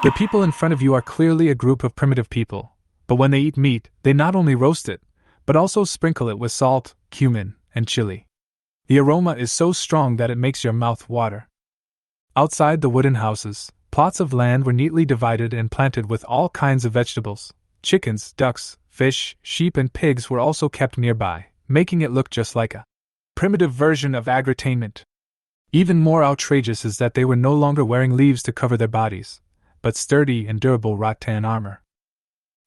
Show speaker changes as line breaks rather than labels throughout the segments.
The people in front of you are clearly a group of primitive people, but when they eat meat, they not only roast it, but also sprinkle it with salt, cumin, and chili. The aroma is so strong that it makes your mouth water. Outside the wooden houses, plots of land were neatly divided and planted with all kinds of vegetables. Chickens, ducks, fish, sheep, and pigs were also kept nearby, making it look just like a primitive version of agritainment. Even more outrageous is that they were no longer wearing leaves to cover their bodies, but sturdy and durable rattan armor.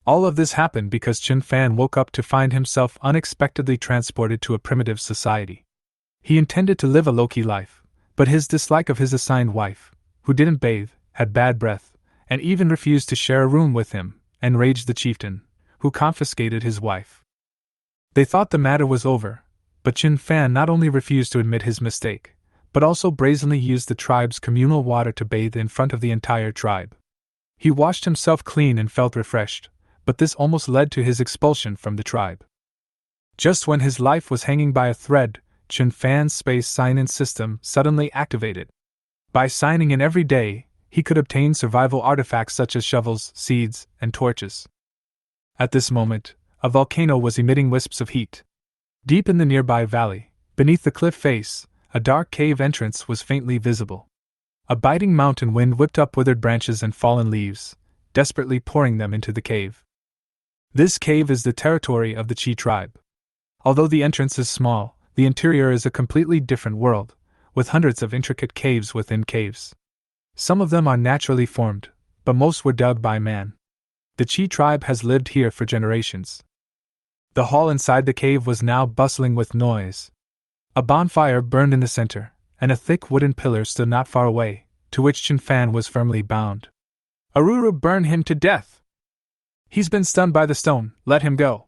All of this happened because Chen Fan woke up to find himself unexpectedly transported to a primitive society. He intended to live a low-key life, but his dislike of his assigned wife, who didn't bathe, had bad breath, and even refused to share a room with him, enraged the chieftain, who confiscated his wife. They thought the matter was over, but Chen Fan not only refused to admit his mistake, but also brazenly used the tribe's communal water to bathe in front of the entire tribe. He washed himself clean and felt refreshed, but this almost led to his expulsion from the tribe. Just when his life was hanging by a thread, Chen Fan's space sign-in system suddenly activated. By signing in every day, he could obtain survival artifacts such as shovels, seeds, and torches. At this moment, a volcano was emitting wisps of heat. Deep in the nearby valley, beneath the cliff face, a dark cave entrance was faintly visible. A biting mountain wind whipped up withered branches and fallen leaves, desperately pouring them into the cave. This cave is the territory of the Chi tribe. Although the entrance is small, the interior is a completely different world, with hundreds of intricate caves within caves. Some of them are naturally formed, but most were dug by man. The Chi tribe has lived here for generations. The hall inside the cave was now bustling with noise. A bonfire burned in the center, and a thick wooden pillar stood not far away, to which Chen Fan was firmly bound. "Aruru, burn him to death! He's been stunned by the stone, let him go.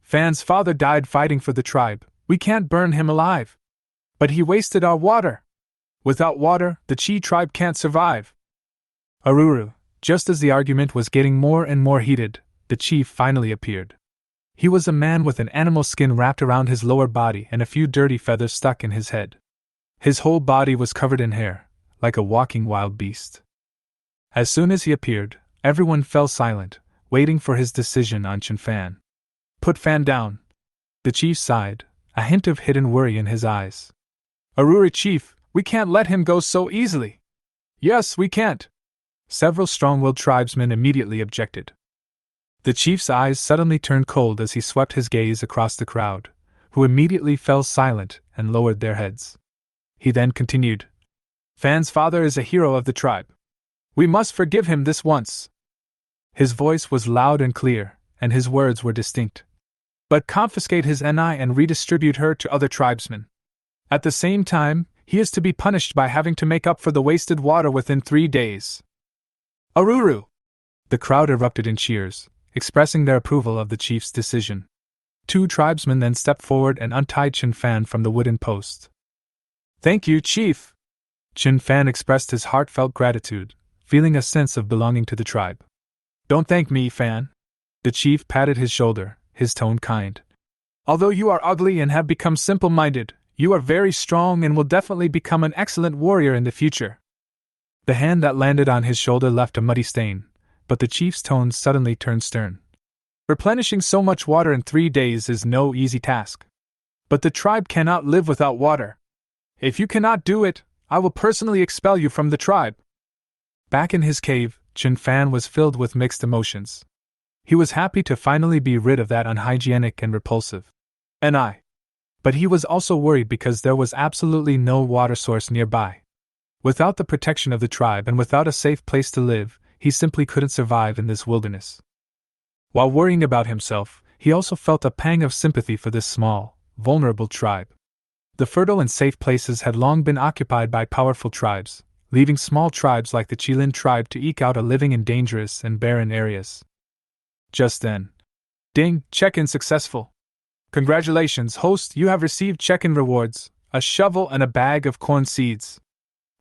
Fan's father died fighting for the tribe, we can't burn him alive. But he wasted our water. Without water, the Chi tribe can't survive." Aruru, just as the argument was getting more and more heated, the chief finally appeared. He was a man with an animal skin wrapped around his lower body and a few dirty feathers stuck in his head. His whole body was covered in hair, like a walking wild beast. As soon as he appeared, everyone fell silent, waiting for his decision on Chen Fan. "Put Fan down." The chief sighed, a hint of hidden worry in his eyes. "Aruru, chief, we can't let him go so easily." "Yes, we can't." Several strong-willed tribesmen immediately objected. The chief's eyes suddenly turned cold as he swept his gaze across the crowd, who immediately fell silent and lowered their heads. He then continued, "Fan's father is a hero of the tribe. We must forgive him this once." His voice was loud and clear, and his words were distinct. "But confiscate his NI and redistribute her to other tribesmen. At the same time, he is to be punished by having to make up for the wasted water within 3 days. Aruru!" The crowd erupted in cheers, expressing their approval of the chief's decision. 2 tribesmen then stepped forward and untied Chen Fan from the wooden post. "Thank you, chief!" Chen Fan expressed his heartfelt gratitude, feeling a sense of belonging to the tribe. "Don't thank me, Fan." The chief patted his shoulder, his tone kind. "Although you are ugly and have become simple-minded, you are very strong and will definitely become an excellent warrior in the future." The hand that landed on his shoulder left a muddy stain, but the chief's tone suddenly turned stern. "Replenishing so much water in 3 days is no easy task. But the tribe cannot live without water. If you cannot do it, I will personally expel you from the tribe." Back in his cave, Chen Fan was filled with mixed emotions. He was happy to finally be rid of that unhygienic and repulsive NI. But he was also worried because there was absolutely no water source nearby. Without the protection of the tribe and without a safe place to live, he simply couldn't survive in this wilderness. While worrying about himself, he also felt a pang of sympathy for this small, vulnerable tribe. The fertile and safe places had long been occupied by powerful tribes, leaving small tribes like the Qilin tribe to eke out a living in dangerous and barren areas. Just then, ding, check-in successful. Congratulations, host, you have received check-in rewards, a shovel and a bag of corn seeds.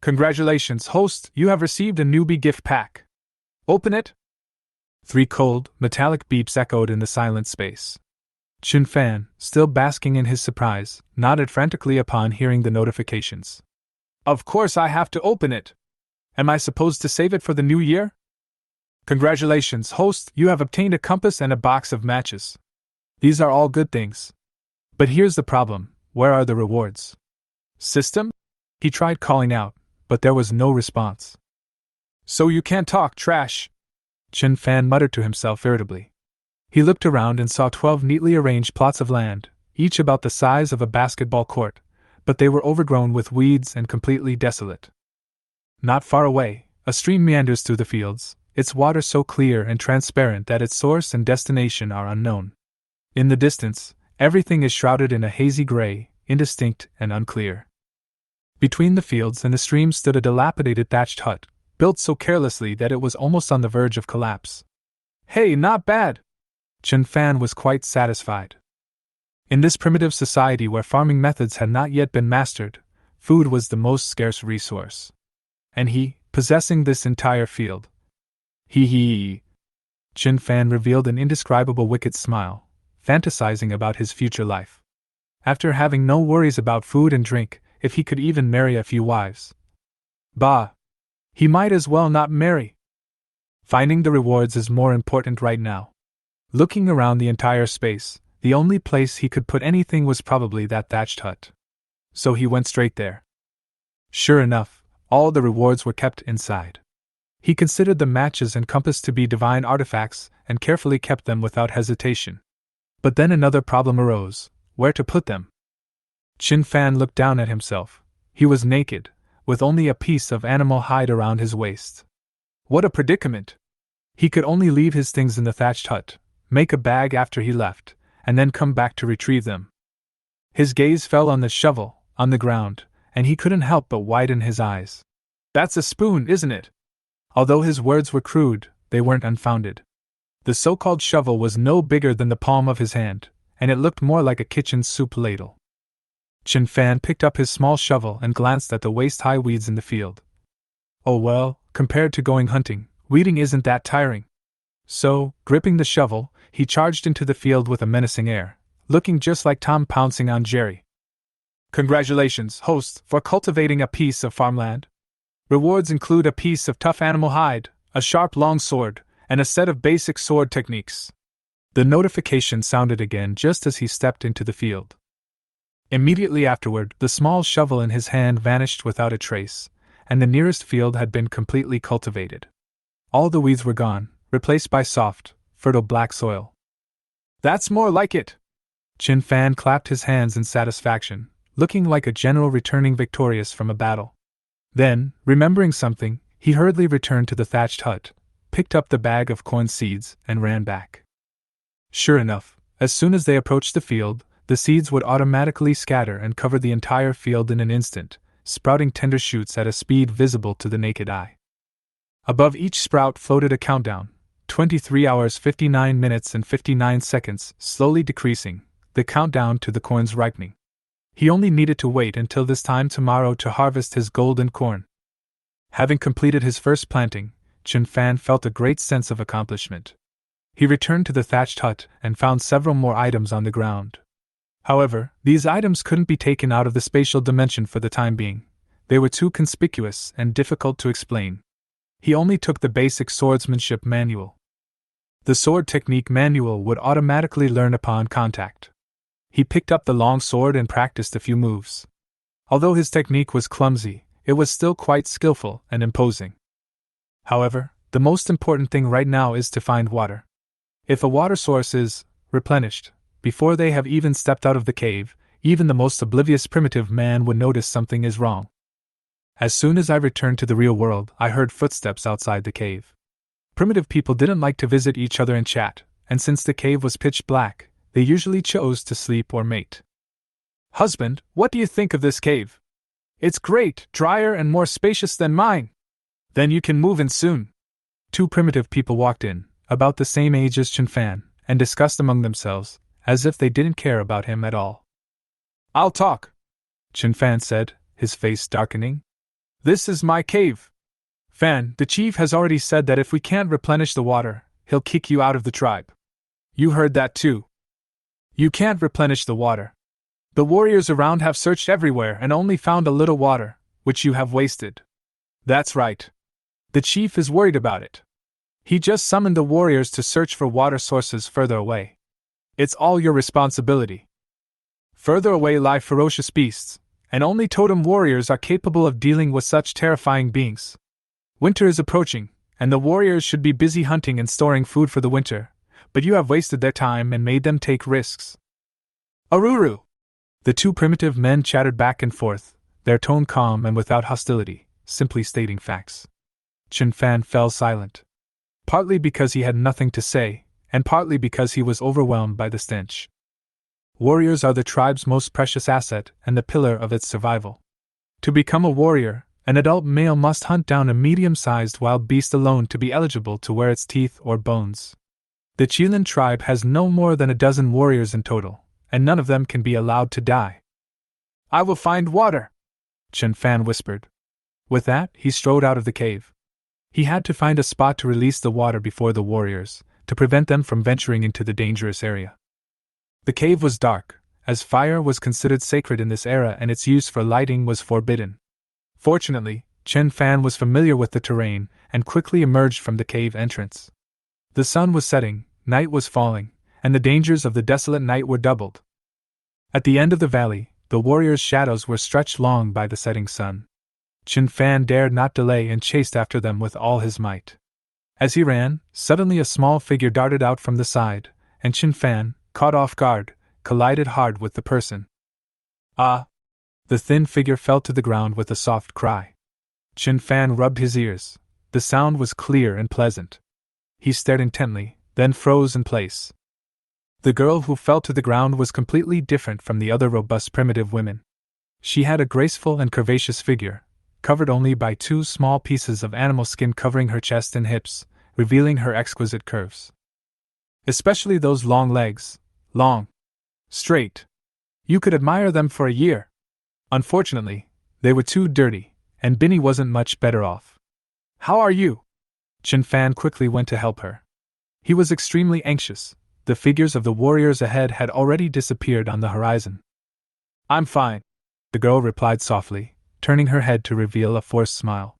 Congratulations, host, you have received a newbie gift pack. Open it. 3 cold, metallic beeps echoed in the silent space. Chen Fan, still basking in his surprise, nodded frantically upon hearing the notifications. "Of course I have to open it. Am I supposed to save it for the new year?" Congratulations, host, you have obtained a compass and a box of matches. These are all good things. But here's the problem, where are the rewards? System? He tried calling out, but there was no response. So you can't talk, trash? Chen Fan muttered to himself irritably. He looked around and saw 12 neatly arranged plots of land, each about the size of a basketball court, but they were overgrown with weeds and completely desolate. Not far away, a stream meanders through the fields, its water so clear and transparent that its source and destination are unknown. In the distance, everything is shrouded in a hazy gray, indistinct and unclear. Between the fields and the stream stood a dilapidated thatched hut, built so carelessly that it was almost on the verge of collapse. Hey, not bad! Chen Fan was quite satisfied. In this primitive society where farming methods had not yet been mastered, food was the most scarce resource. And he, possessing this entire field. He. Chen Fan revealed an indescribable wicked smile, fantasizing about his future life. After having no worries about food and drink, if he could even marry a few wives. Bah! He might as well not marry. Finding the rewards is more important right now. Looking around the entire space, the only place he could put anything was probably that thatched hut. So he went straight there. Sure enough, all the rewards were kept inside. He considered the matches and compass to be divine artifacts and carefully kept them without hesitation. But then another problem arose: where to put them? Chen Fan looked down at himself. He was naked, with only a piece of animal hide around his waist. What a predicament! He could only leave his things in the thatched hut, make a bag after he left, and then come back to retrieve them. His gaze fell on the shovel, on the ground, and he couldn't help but widen his eyes. That's a spoon, isn't it? Although his words were crude, they weren't unfounded. The so-called shovel was no bigger than the palm of his hand, and it looked more like a kitchen soup ladle. Chen Fan picked up his small shovel and glanced at the waist-high weeds in the field. Oh well, compared to going hunting, weeding isn't that tiring. So, gripping the shovel, he charged into the field with a menacing air, looking just like Tom pouncing on Jerry. Congratulations, host, for cultivating a piece of farmland. Rewards include a piece of tough animal hide, a sharp long sword, and a set of basic sword techniques. The notification sounded again just as he stepped into the field. Immediately afterward, the small shovel in his hand vanished without a trace, and the nearest field had been completely cultivated. All the weeds were gone, replaced by soft, fertile black soil. That's more like it! Chen Fan clapped his hands in satisfaction, looking like a general returning victorious from a battle. Then, remembering something, he hurriedly returned to the thatched hut, picked up the bag of corn seeds, and ran back. Sure enough, as soon as they approached the field, the seeds would automatically scatter and cover the entire field in an instant, sprouting tender shoots at a speed visible to the naked eye. Above each sprout floated a countdown, 23 hours 59 minutes and 59 seconds, slowly decreasing, the countdown to the corn's ripening. He only needed to wait until this time tomorrow to harvest his golden corn. Having completed his first planting, Chen Fan felt a great sense of accomplishment. He returned to the thatched hut and found several more items on the ground. However, these items couldn't be taken out of the spatial dimension for the time being. They were too conspicuous and difficult to explain. He only took the basic swordsmanship manual. The sword technique manual would automatically learn upon contact. He picked up the long sword and practiced a few moves. Although his technique was clumsy, it was still quite skillful and imposing. However, the most important thing right now is to find water. If a water source is replenished before they have even stepped out of the cave, even the most oblivious primitive man would notice something is wrong. As soon as I returned to the real world, I heard footsteps outside the cave. Primitive people didn't like to visit each other and chat, and since the cave was pitch black, they usually chose to sleep or mate. Husband, what do you think of this cave? It's great, drier and more spacious than mine. Then you can move in soon. Two primitive people walked in, about the same age as Chen Fan, and discussed among themselves, as if they didn't care about him at all. I'll talk, Chen Fan said, his face darkening. This is my cave. Fan, the chief has already said that if we can't replenish the water, he'll kick you out of the tribe. You heard that too. You can't replenish the water. The warriors around have searched everywhere and only found a little water, which you have wasted. That's right. The chief is worried about it. He just summoned the warriors to search for water sources further away. It's all your responsibility. Further away lie ferocious beasts, and only totem warriors are capable of dealing with such terrifying beings. Winter is approaching, and the warriors should be busy hunting and storing food for the winter, but you have wasted their time and made them take risks. Aruru! The two primitive men chattered back and forth, their tone calm and without hostility, simply stating facts. Chen Fan fell silent. Partly because he had nothing to say, and partly because he was overwhelmed by the stench. Warriors are the tribe's most precious asset and the pillar of its survival. To become a warrior, an adult male must hunt down a medium-sized wild beast alone to be eligible to wear its teeth or bones. The Chieftain tribe has no more than a dozen warriors in total, and none of them can be allowed to die. I will find water, Chen Fan whispered. With that, he strode out of the cave. He had to find a spot to release the water before the warriors, to prevent them from venturing into the dangerous area. The cave was dark, as fire was considered sacred in this era and its use for lighting was forbidden. Fortunately, Chen Fan was familiar with the terrain and quickly emerged from the cave entrance. The sun was setting, night was falling, and the dangers of the desolate night were doubled. At the end of the valley, the warriors' shadows were stretched long by the setting sun. Chen Fan dared not delay and chased after them with all his might. As he ran, suddenly a small figure darted out from the side, and Chen Fan, caught off guard, collided hard with the person. Ah! The thin figure fell to the ground with a soft cry. Chen Fan rubbed his ears. The sound was clear and pleasant. He stared intently, then froze in place. The girl who fell to the ground was completely different from the other robust primitive women. She had a graceful and curvaceous figure, covered only by two small pieces of animal skin covering her chest and hips, revealing her exquisite curves. Especially those long legs, long, straight. You could admire them for a year. Unfortunately, they were too dirty, and Binny wasn't much better off. How are you? Chen Fan quickly went to help her. He was extremely anxious. The figures of the warriors ahead had already disappeared on the horizon. I'm fine, the girl replied softly, turning her head to reveal a forced smile.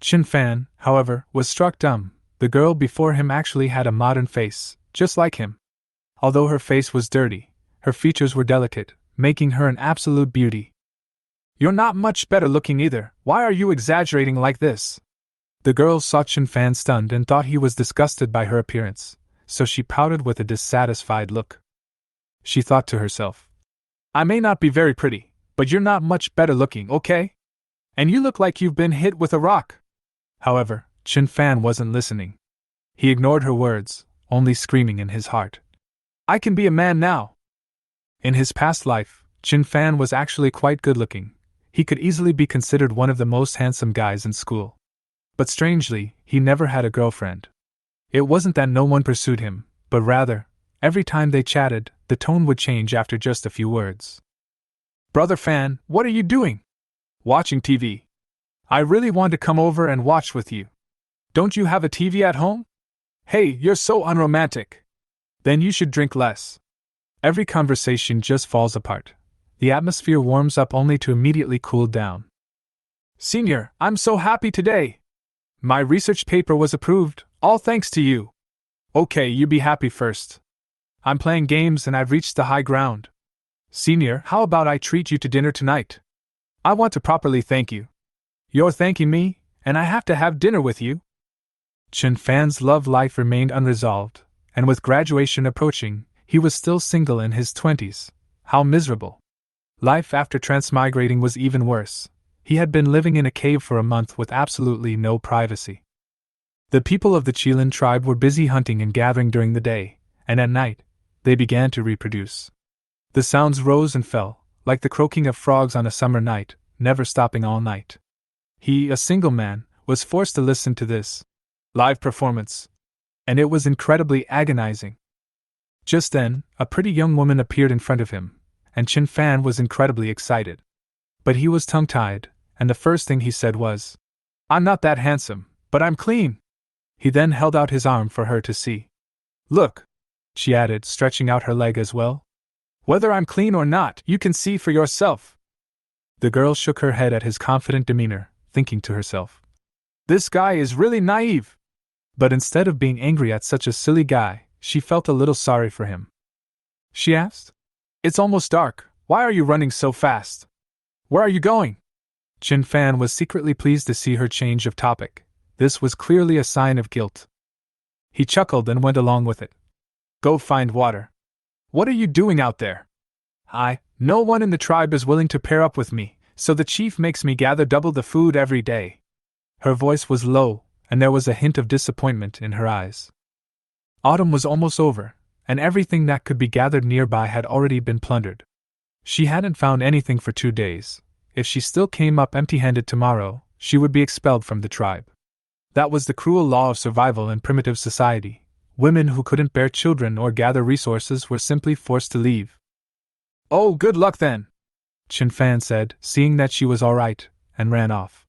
Chen Fan, however, was struck dumb. The girl before him actually had a modern face, just like him. Although her face was dirty, her features were delicate, making her an absolute beauty. You're not much better looking either. Why are you exaggerating like this? The girl saw Chen Fan stunned and thought he was disgusted by her appearance, so she pouted with a dissatisfied look. She thought to herself, I may not be very pretty, but you're not much better looking, okay? And you look like you've been hit with a rock. However, Chen Fan wasn't listening. He ignored her words, only screaming in his heart. I can be a man now. In his past life, Chen Fan was actually quite good-looking. He could easily be considered one of the most handsome guys in school. But strangely, he never had a girlfriend. It wasn't that no one pursued him, but rather, every time they chatted, the tone would change after just a few words. Brother Fan, what are you doing? Watching TV. I really want to come over and watch with you. Don't you have a TV at home? Hey, you're so unromantic. Then you should drink less. Every conversation just falls apart. The atmosphere warms up only to immediately cool down. Senior, I'm so happy today. My research paper was approved, all thanks to you. Okay, you be happy first. I'm playing games and I've reached the high ground. Senior, how about I treat you to dinner tonight? I want to properly thank you. You're thanking me, and I have to have dinner with you? Chen Fan's love life remained unresolved, and with graduation approaching, he was still single in his 20s. How miserable. Life after transmigrating was even worse. He had been living in a cave for a month with absolutely no privacy. The people of the Chieftain tribe were busy hunting and gathering during the day, and at night, they began to reproduce. The sounds rose and fell, like the croaking of frogs on a summer night, never stopping all night. He, a single man, was forced to listen to this live performance, and it was incredibly agonizing. Just then, a pretty young woman appeared in front of him, and Chen Fan was incredibly excited. But he was tongue-tied, and the first thing he said was, I'm not that handsome, but I'm clean. He then held out his arm for her to see. Look, she added, stretching out her leg as well. Whether I'm clean or not, you can see for yourself. The girl shook her head at his confident demeanor, thinking to herself, this guy is really naive. But instead of being angry at such a silly guy, she felt a little sorry for him. She asked, "It's almost dark. Why are you running so fast? Where are you going?" Chen Fan was secretly pleased to see her change of topic. This was clearly a sign of guilt. He chuckled and went along with it. "Go find water." "What are you doing out there?" No one in the tribe is willing to pair up with me, so the chief makes me gather double the food every day." Her voice was low, and there was a hint of disappointment in her eyes. Autumn was almost over, and everything that could be gathered nearby had already been plundered. She hadn't found anything for 2 days. If she still came up empty-handed tomorrow, she would be expelled from the tribe. That was the cruel law of survival in primitive society. Women who couldn't bear children or gather resources were simply forced to leave. "Oh, good luck then," Chen Fan said, seeing that she was all right, and ran off.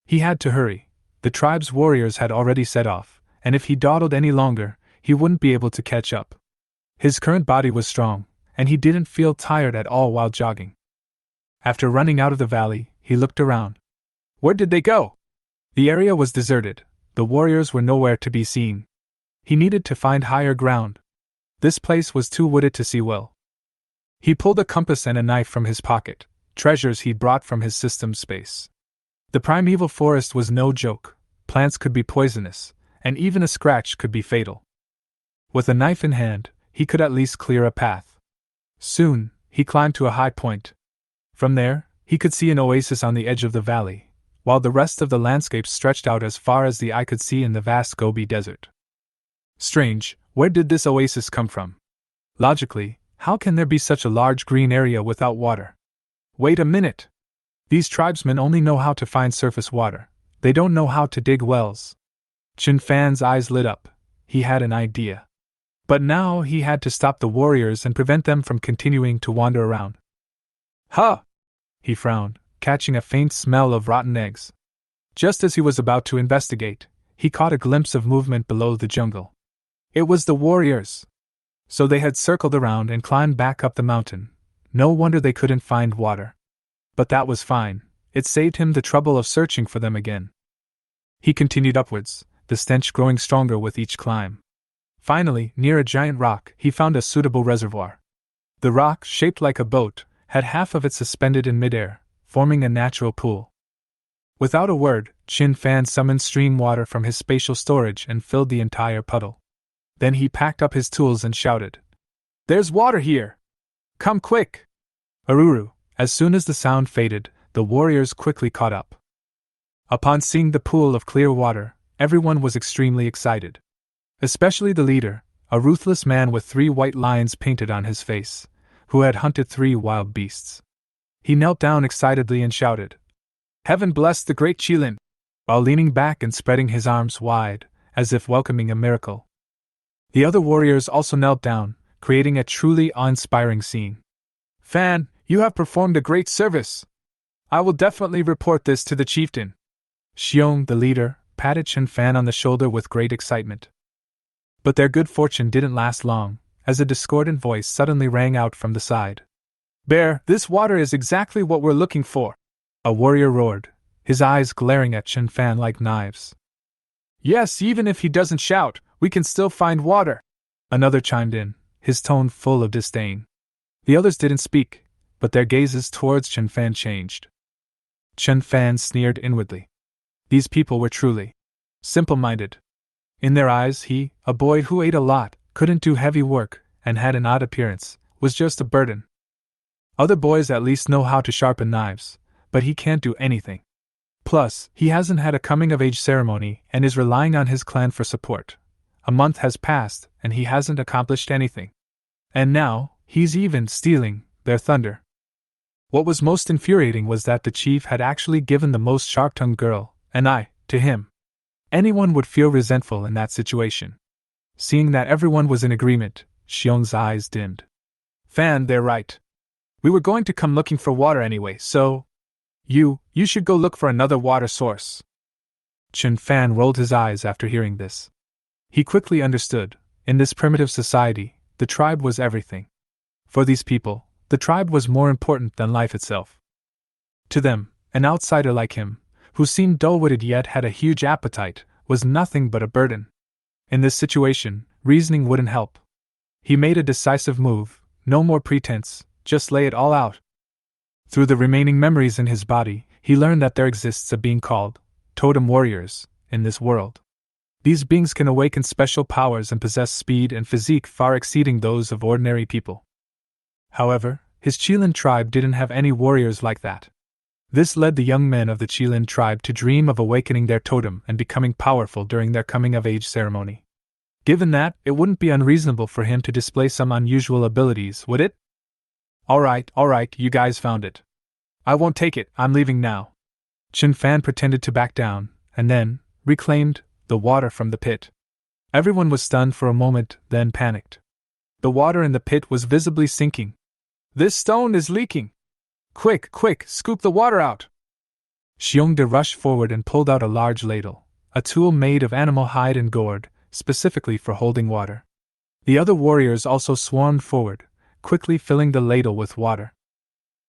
He had to hurry. The tribe's warriors had already set off, and if he dawdled any longer, he wouldn't be able to catch up. His current body was strong, and he didn't feel tired at all while jogging. After running out of the valley, he looked around. Where did they go? The area was deserted. The warriors were nowhere to be seen. He needed to find higher ground. This place was too wooded to see well. He pulled a compass and a knife from his pocket, treasures he'd brought from his system space. The primeval forest was no joke. Plants could be poisonous, and even a scratch could be fatal. With a knife in hand, he could at least clear a path. Soon, he climbed to a high point. From there, he could see an oasis on the edge of the valley, while the rest of the landscape stretched out as far as the eye could see in the vast Gobi Desert. Strange, where did this oasis come from? Logically, how can there be such a large green area without water? Wait a minute! These tribesmen only know how to find surface water. They don't know how to dig wells. Chen Fan's eyes lit up. He had an idea. But now he had to stop the warriors and prevent them from continuing to wander around. "Huh!" he frowned, catching a faint smell of rotten eggs. Just as he was about to investigate, he caught a glimpse of movement below the jungle. It was the warriors! So they had circled around and climbed back up the mountain. No wonder they couldn't find water. But that was fine. It saved him the trouble of searching for them again. He continued upwards, the stench growing stronger with each climb. Finally, near a giant rock, he found a suitable reservoir. The rock, shaped like a boat, had half of it suspended in midair, forming a natural pool. Without a word, Chen Fan summoned stream water from his spatial storage and filled the entire puddle. Then he packed up his tools and shouted, "There's water here! Come quick!" Aruru! As soon as the sound faded, the warriors quickly caught up. Upon seeing the pool of clear water, everyone was extremely excited. Especially the leader, a ruthless man with 3 white lions painted on his face, who had hunted 3 wild beasts. He knelt down excitedly and shouted, "Heaven bless the great Qilin!" while leaning back and spreading his arms wide, as if welcoming a miracle. The other warriors also knelt down, creating a truly awe-inspiring scene. "Fan, you have performed a great service. I will definitely report this to the chieftain." Xiong, the leader, patted Chen Fan on the shoulder with great excitement. But their good fortune didn't last long, as a discordant voice suddenly rang out from the side. "Bear, this water is exactly what we're looking for!" A warrior roared, his eyes glaring at Chen Fan like knives. "Yes, even if he doesn't shout, we can still find water!" Another chimed in, his tone full of disdain. The others didn't speak, but their gazes towards Chen Fan changed. Chen Fan sneered inwardly. These people were truly simple-minded. In their eyes he, a boy who ate a lot, couldn't do heavy work, and had an odd appearance, was just a burden. Other boys at least know how to sharpen knives, but he can't do anything. Plus, he hasn't had a coming-of-age ceremony and is relying on his clan for support. A month has passed, and he hasn't accomplished anything. And now, he's even stealing their thunder. What was most infuriating was that the chief had actually given the most sharp-tongued girl, an eye, to him. Anyone would feel resentful in that situation. Seeing that everyone was in agreement, Xiong's eyes dimmed. "Fan, they're right. We were going to come looking for water anyway, so… You should go look for another water source." Chen Fan rolled his eyes after hearing this. He quickly understood, in this primitive society, the tribe was everything. For these people, the tribe was more important than life itself. To them, an outsider like him, who seemed dull-witted yet had a huge appetite, was nothing but a burden. In this situation, reasoning wouldn't help. He made a decisive move, no more pretense, just lay it all out. Through the remaining memories in his body, he learned that there exists a being called totem warriors in this world. These beings can awaken special powers and possess speed and physique far exceeding those of ordinary people. However, his Qilin tribe didn't have any warriors like that. This led the young men of the Qilin tribe to dream of awakening their totem and becoming powerful during their coming-of-age ceremony. Given that, it wouldn't be unreasonable for him to display some unusual abilities, would it? Alright, you guys found it. I won't take it, I'm leaving now. Chen Fan pretended to back down, and then reclaimed the water from the pit. Everyone was stunned for a moment, then panicked. The water in the pit was visibly sinking. This stone is leaking! Quick, scoop the water out! Xiongde rushed forward and pulled out a large ladle, a tool made of animal hide and gourd, specifically for holding water. The other warriors also swarmed forward, quickly filling the ladle with water.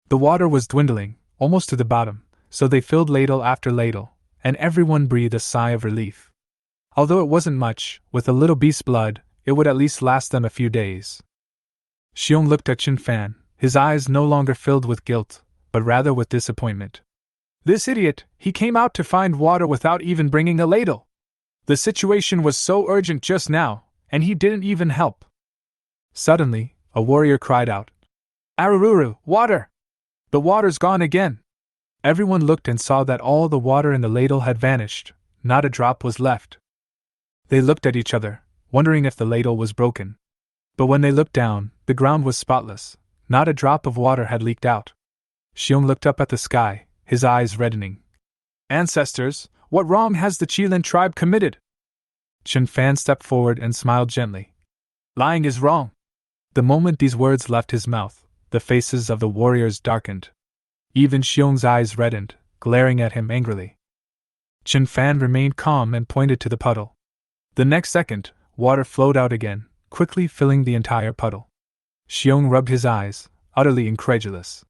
The water was dwindling, almost to the bottom, so they filled ladle after ladle, and everyone breathed a sigh of relief. Although it wasn't much, with a little beast blood, it would at least last them a few days. Xiong looked at Chen Fan, his eyes no longer filled with guilt, but rather with disappointment. This idiot, he came out to find water without even bringing a ladle. The situation was so urgent just now, and he didn't even help. Suddenly, a warrior cried out, "Arururu, water! The water's gone again!" Everyone looked and saw that all the water in the ladle had vanished, not a drop was left. They looked at each other, wondering if the ladle was broken. But when they looked down, the ground was spotless, not a drop of water had leaked out. Xiong looked up at the sky, his eyes reddening. "Ancestors, what wrong has the Qilin tribe committed?" Chen Fan stepped forward and smiled gently. "Lying is wrong." The moment these words left his mouth, the faces of the warriors darkened. Even Xiong's eyes reddened, glaring at him angrily. Chen Fan remained calm and pointed to the puddle. The next second, water flowed out again, quickly filling the entire puddle. Xiong rubbed his eyes, utterly incredulous.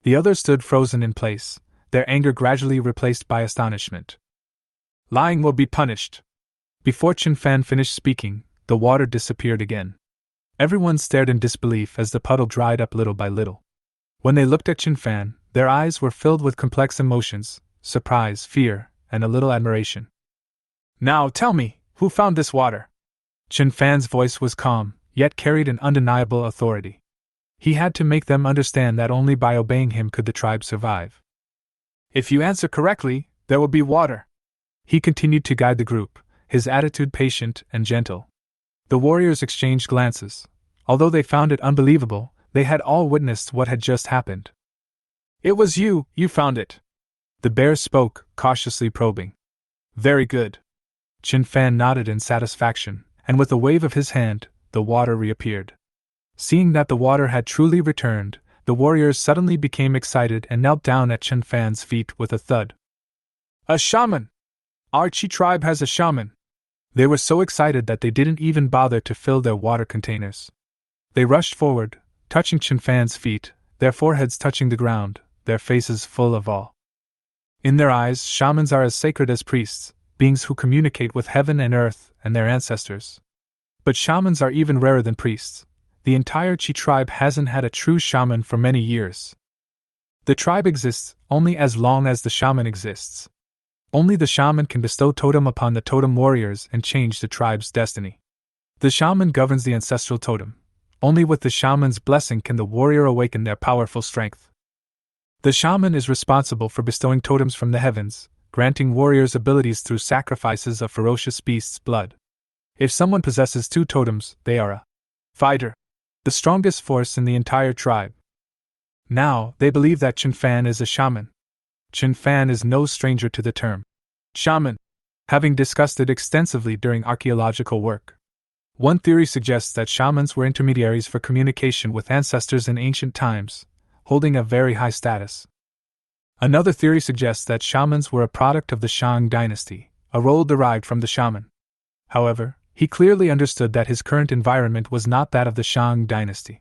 The others stood frozen in place, their anger gradually replaced by astonishment. "Lying will be punished." Before Chen Fan finished speaking, the water disappeared again. Everyone stared in disbelief as the puddle dried up little by little. When they looked at Chen Fan, their eyes were filled with complex emotions, surprise, fear, and a little admiration. "Now tell me, who found this water?" Chen Fan's voice was calm, yet carried an undeniable authority. He had to make them understand that only by obeying him could the tribe survive. "If you answer correctly, there will be water." He continued to guide the group, his attitude patient and gentle. The warriors exchanged glances. Although they found it unbelievable, they had all witnessed what had just happened. "It was you found it." The bear spoke, cautiously probing. "Very good." Chen Fan nodded in satisfaction, and with a wave of his hand, the water reappeared. Seeing that the water had truly returned, the warriors suddenly became excited and knelt down at Chen Fan's feet with a thud. "A shaman! Our Qi tribe has a shaman!" They were so excited that they didn't even bother to fill their water containers. They rushed forward, touching Chen Fan's feet, their foreheads touching the ground, their faces full of awe. In their eyes, shamans are as sacred as priests, beings who communicate with heaven and earth and their ancestors. But shamans are even rarer than priests. The entire Qi tribe hasn't had a true shaman for many years. The tribe exists only as long as the shaman exists. Only the shaman can bestow totem upon the totem warriors and change the tribe's destiny. The shaman governs the ancestral totem. Only with the shaman's blessing can the warrior awaken their powerful strength. The shaman is responsible for bestowing totems from the heavens, granting warriors abilities through sacrifices of ferocious beasts' blood. If someone possesses 2 totems, they are a fighter, the strongest force in the entire tribe. Now, they believe that Chen Fan is a shaman. Chen Fan is no stranger to the term shaman, having discussed it extensively during archaeological work. One theory suggests that shamans were intermediaries for communication with ancestors in ancient times, holding a very high status. Another theory suggests that shamans were a product of the Shang dynasty, a role derived from the shaman. However, he clearly understood that his current environment was not that of the Shang dynasty.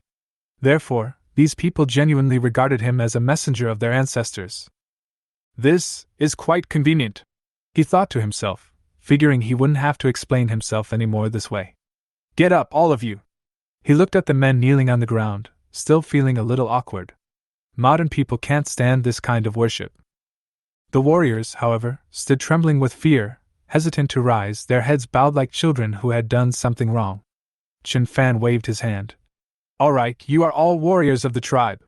Therefore, these people genuinely regarded him as a messenger of their ancestors. "This is quite convenient," he thought to himself, figuring he wouldn't have to explain himself anymore this way. Get up, all of you! He looked at the men kneeling on the ground, still feeling a little awkward. Modern people can't stand this kind of worship. The warriors, however, stood trembling with fear, hesitant to rise, their heads bowed like children who had done something wrong. Chen Fan waved his hand. All right, you are all warriors of the tribe.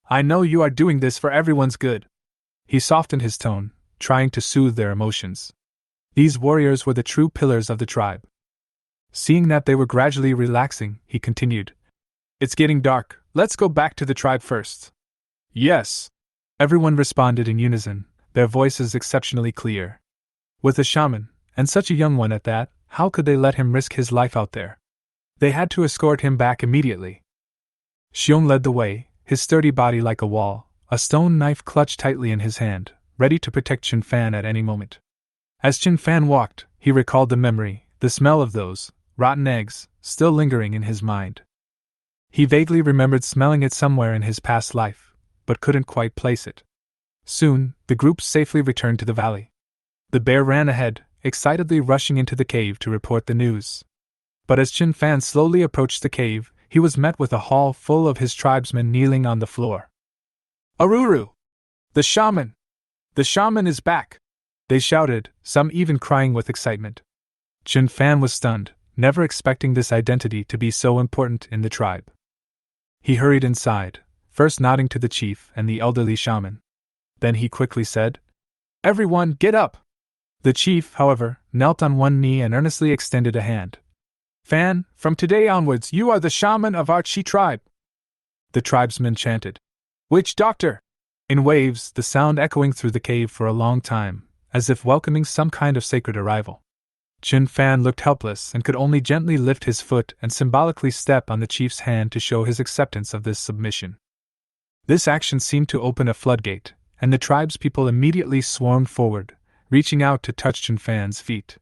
I know you are doing this for everyone's good. He softened his tone, trying to soothe their emotions. These warriors were the true pillars of the tribe. Seeing that they were gradually relaxing, he continued. It's getting dark, let's go back to the tribe first. Yes. Everyone responded in unison, their voices exceptionally clear. With a shaman, and such a young one at that, how could they let him risk his life out there? They had to escort him back immediately. Xiong led the way, his sturdy body like a wall, a stone knife clutched tightly in his hand, ready to protect Chen Fan at any moment. As Chen Fan walked, he recalled the memory, the smell of those rotten eggs, still lingering in his mind. He vaguely remembered smelling it somewhere in his past life, but couldn't quite place it. Soon, the group safely returned to the valley. The bear ran ahead, excitedly rushing into the cave to report the news. But as Chen Fan slowly approached the cave, he was met with a hall full of his tribesmen kneeling on the floor. Aruru! The shaman! The shaman is back! They shouted, some even crying with excitement. Chen Fan was stunned, never expecting this identity to be so important in the tribe. He hurried inside, first nodding to the chief and the elderly shaman. Then he quickly said, Everyone, get up! The chief, however, knelt on one knee and earnestly extended a hand. Fan, from today onwards you are the shaman of our Chi tribe! The tribesmen chanted. Witch doctor! In waves, the sound echoing through the cave for a long time, as if welcoming some kind of sacred arrival. Chen Fan looked helpless and could only gently lift his foot and symbolically step on the chief's hand to show his acceptance of this submission. This action seemed to open a floodgate, and the tribespeople immediately swarmed forward, reaching out to touch Chen Fan's feet.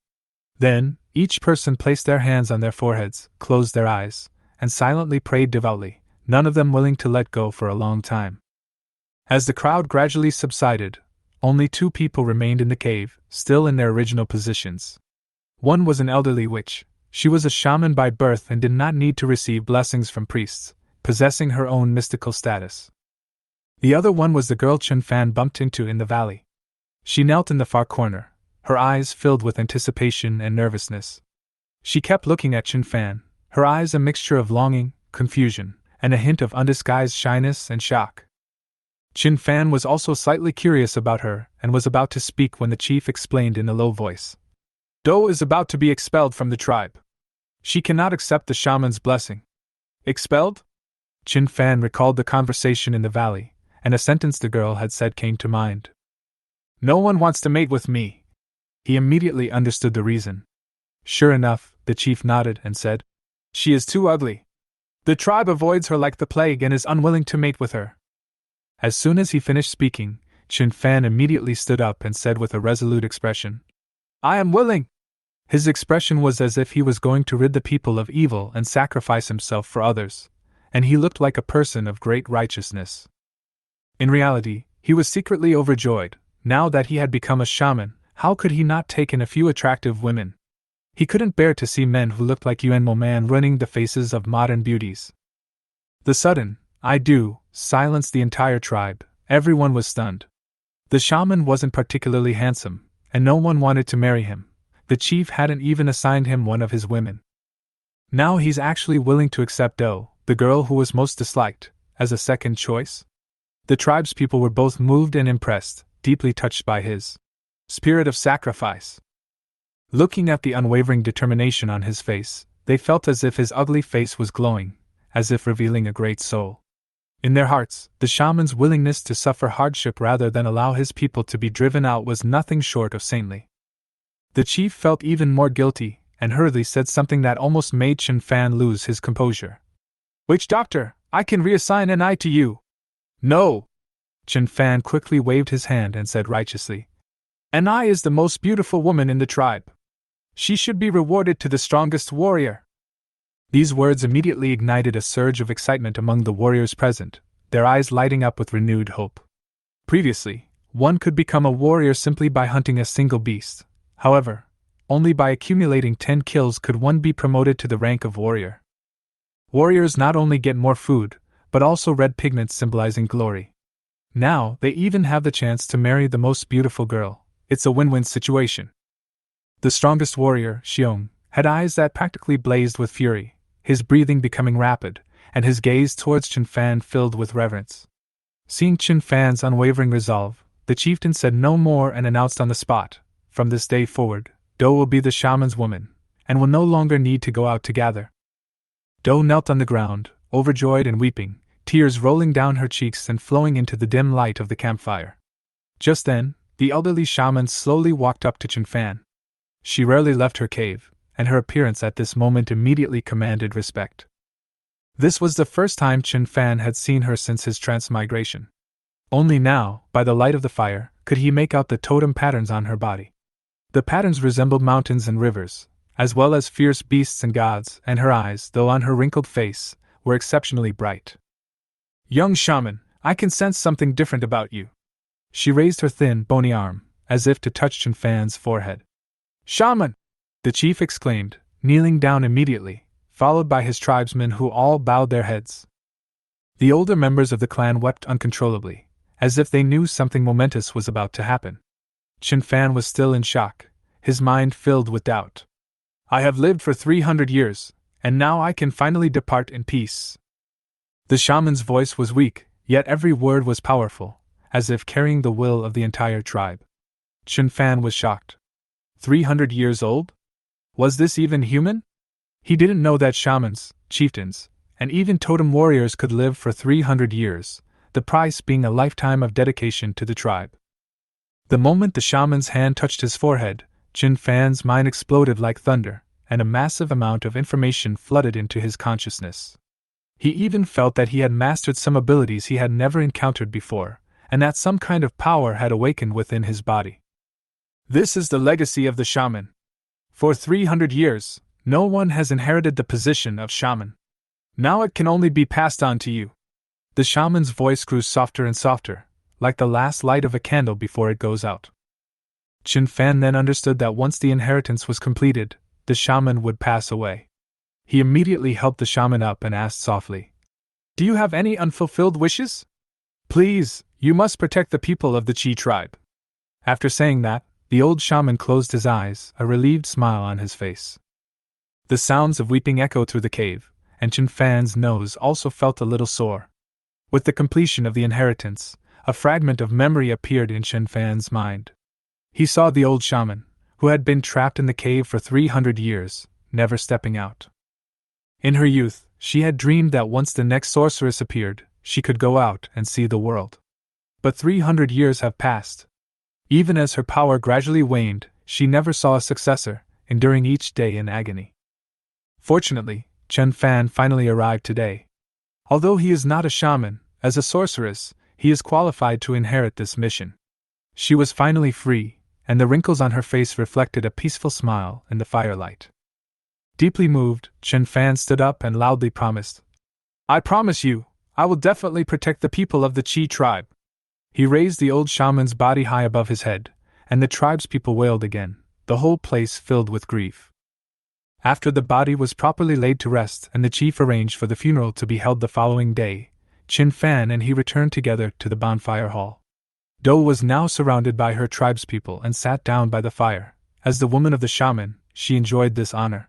Then, each person placed their hands on their foreheads, closed their eyes, and silently prayed devoutly, none of them willing to let go for a long time. As the crowd gradually subsided, only 2 people remained in the cave, still in their original positions. One was an elderly witch. She was a shaman by birth and did not need to receive blessings from priests, possessing her own mystical status. The other one was the girl Chen Fan bumped into in the valley. She knelt in the far corner, her eyes filled with anticipation and nervousness. She kept looking at Chen Fan, her eyes a mixture of longing, confusion, and a hint of undisguised shyness and shock. Chen Fan was also slightly curious about her and was about to speak when the chief explained in a low voice. Do is about to be expelled from the tribe. She cannot accept the shaman's blessing. Expelled? Chen Fan recalled the conversation in the valley, and a sentence the girl had said came to mind. No one wants to mate with me. He immediately understood the reason. Sure enough, the chief nodded and said, She is too ugly. The tribe avoids her like the plague and is unwilling to mate with her. As soon as he finished speaking, Chen Fan immediately stood up and said with a resolute expression, I am willing! His expression was as if he was going to rid the people of evil and sacrifice himself for others, and he looked like a person of great righteousness. In reality, he was secretly overjoyed. Now that he had become a shaman, how could he not take in a few attractive women? He couldn't bear to see men who looked like Yuan Mo Man ruining the faces of modern beauties. The sudden, I do, silenced the entire tribe. Everyone was stunned. The shaman wasn't particularly handsome, and no one wanted to marry him. The chief hadn't even assigned him one of his women. Now he's actually willing to accept Do, the girl who was most disliked, as a second choice? The tribespeople were both moved and impressed, deeply touched by his spirit of sacrifice. Looking at the unwavering determination on his face, they felt as if his ugly face was glowing, as if revealing a great soul. In their hearts, the shaman's willingness to suffer hardship rather than allow his people to be driven out was nothing short of saintly. The chief felt even more guilty, and hurriedly said something that almost made Chen Fan lose his composure. Witch doctor, I can reassign an eye to you. No! Chen Fan quickly waved his hand and said righteously, An eye is the most beautiful woman in the tribe. She should be rewarded to the strongest warrior. These words immediately ignited a surge of excitement among the warriors present, their eyes lighting up with renewed hope. Previously, one could become a warrior simply by hunting a single beast. However, only by accumulating 10 kills could one be promoted to the rank of warrior. Warriors not only get more food, but also red pigments symbolizing glory. Now, they even have the chance to marry the most beautiful girl. It's a win-win situation. The strongest warrior, Xiong, had eyes that practically blazed with fury, his breathing becoming rapid, and his gaze towards Chen Fan filled with reverence. Seeing Chen Fan's unwavering resolve, the chieftain said no more and announced on the spot, "From this day forward, Do will be the shaman's woman, and will no longer need to go out to gather." Do knelt on the ground, overjoyed and weeping, tears rolling down her cheeks and flowing into the dim light of the campfire. Just then, the elderly shaman slowly walked up to Chen Fan. She rarely left her cave, and her appearance at this moment immediately commanded respect. This was the first time Chen Fan had seen her since his transmigration. Only now, by the light of the fire, could he make out the totem patterns on her body. The patterns resembled mountains and rivers, as well as fierce beasts and gods, and her eyes, though on her wrinkled face, were exceptionally bright. "Young shaman, I can sense something different about you." She raised her thin, bony arm, as if to touch Chen Fan's forehead. "Shaman!" the chief exclaimed, kneeling down immediately, followed by his tribesmen who all bowed their heads. The older members of the clan wept uncontrollably, as if they knew something momentous was about to happen. Chen Fan was still in shock, his mind filled with doubt. "I have lived for 300 years, and now I can finally depart in peace." The shaman's voice was weak, yet every word was powerful, as if carrying the will of the entire tribe. Chen Fan was shocked. 300 years old? Was this even human? He didn't know that shamans, chieftains, and even totem warriors could live for 300 years, the price being a lifetime of dedication to the tribe. The moment the shaman's hand touched his forehead, Chen Fan's mind exploded like thunder, and a massive amount of information flooded into his consciousness. He even felt that he had mastered some abilities he had never encountered before, and that some kind of power had awakened within his body. This is the legacy of the shaman. For 300 years, no one has inherited the position of shaman. Now it can only be passed on to you. The shaman's voice grew softer and softer, like the last light of a candle before it goes out. Chen Fan then understood that once the inheritance was completed, the shaman would pass away. He immediately helped the shaman up and asked softly, "Do you have any unfulfilled wishes? Please, you must protect the people of the Qi tribe." After saying that, the old shaman closed his eyes, a relieved smile on his face. The sounds of weeping echoed through the cave, and Chen Fan's nose also felt a little sore. With the completion of the inheritance, a fragment of memory appeared in Chen Fan's mind. He saw the old shaman, who had been trapped in the cave for 300 years, never stepping out. In her youth, she had dreamed that once the next sorceress appeared, she could go out and see the world. But 300 years have passed. Even as her power gradually waned, she never saw a successor, enduring each day in agony. Fortunately, Chen Fan finally arrived today. Although he is not a shaman, as a sorceress, he is qualified to inherit this mission. She was finally free, and the wrinkles on her face reflected a peaceful smile in the firelight. Deeply moved, Chen Fan stood up and loudly promised, "I promise you, I will definitely protect the people of the Qi tribe." He raised the old shaman's body high above his head, and the tribespeople wailed again, the whole place filled with grief. After the body was properly laid to rest and the chief arranged for the funeral to be held the following day, Chen Fan and he returned together to the bonfire hall. Do was now surrounded by her tribespeople and sat down by the fire. As the woman of the shaman, she enjoyed this honor.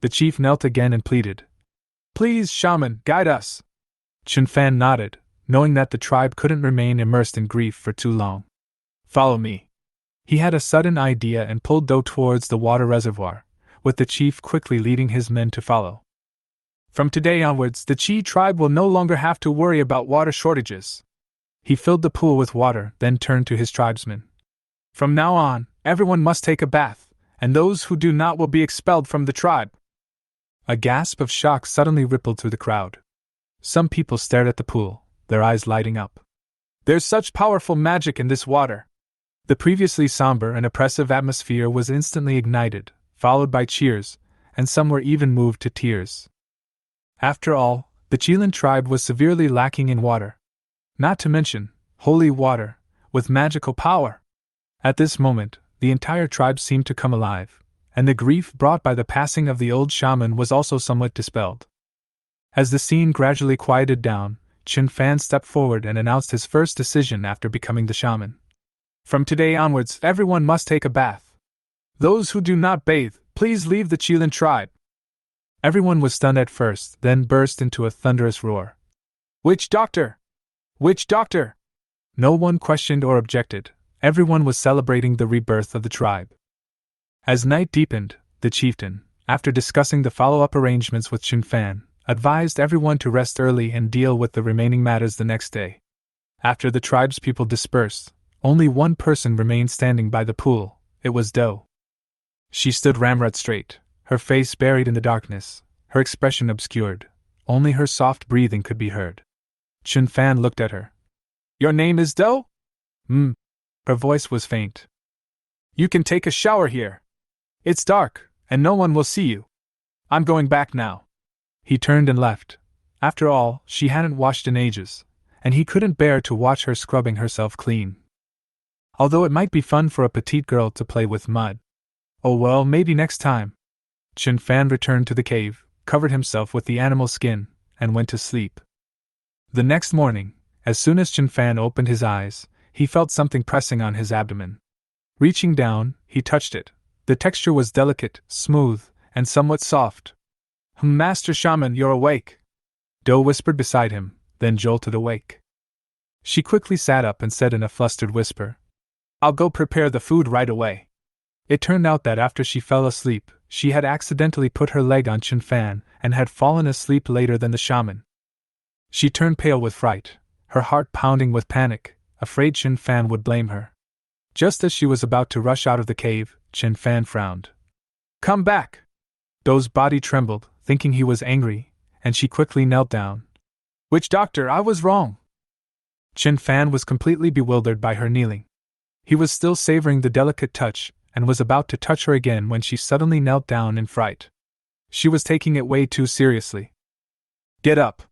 The chief knelt again and pleaded, "Please, shaman, guide us." Chen Fan nodded, knowing that the tribe couldn't remain immersed in grief for too long. "Follow me." He had a sudden idea and pulled Do towards the water reservoir, with the chief quickly leading his men to follow. From today onwards, the Qi tribe will no longer have to worry about water shortages. He filled the pool with water, then turned to his tribesmen. "From now on, everyone must take a bath, and those who do not will be expelled from the tribe." A gasp of shock suddenly rippled through the crowd. Some people stared at the pool, their eyes lighting up. "There's such powerful magic in this water." The previously somber and oppressive atmosphere was instantly ignited, followed by cheers, and some were even moved to tears. After all, the Qilin tribe was severely lacking in water. Not to mention, holy water, with magical power. At this moment, the entire tribe seemed to come alive, and the grief brought by the passing of the old shaman was also somewhat dispelled. As the scene gradually quieted down, Chen Fan stepped forward and announced his first decision after becoming the shaman. From today onwards, everyone must take a bath. Those who do not bathe, please leave the chieftain tribe. Everyone was stunned at first, then burst into a thunderous roar. Witch doctor! Witch doctor! No one questioned or objected. Everyone was celebrating the rebirth of the tribe. As night deepened, the chieftain, after discussing the follow-up arrangements with Chen Fan, advised everyone to rest early and deal with the remaining matters the next day. After the tribe's people dispersed, only one person remained standing by the pool. It was Do. She stood ramrod straight, her face buried in the darkness, her expression obscured. Only her soft breathing could be heard. Chen Fan looked at her. Your name is Do? Her voice was faint. You can take a shower here. It's dark, and no one will see you. I'm going back now. He turned and left. After all, she hadn't washed in ages, and he couldn't bear to watch her scrubbing herself clean. Although it might be fun for a petite girl to play with mud. Oh well, maybe next time. Chen Fan returned to the cave, covered himself with the animal skin, and went to sleep. The next morning, as soon as Chen Fan opened his eyes, he felt something pressing on his abdomen. Reaching down, he touched it. The texture was delicate, smooth, and somewhat soft. Master Shaman, you're awake. Do whispered beside him, then jolted awake. She quickly sat up and said in a flustered whisper, I'll go prepare the food right away. It turned out that after she fell asleep, she had accidentally put her leg on Chen Fan and had fallen asleep later than the shaman. She turned pale with fright, her heart pounding with panic, afraid Chen Fan would blame her. Just as she was about to rush out of the cave, Chen Fan frowned. Come back! Do's body trembled, thinking he was angry, and she quickly knelt down. Witch doctor, I was wrong! Chen Fan was completely bewildered by her kneeling. He was still savoring the delicate touch, and was about to touch her again when she suddenly knelt down in fright. She was taking it way too seriously. Get up!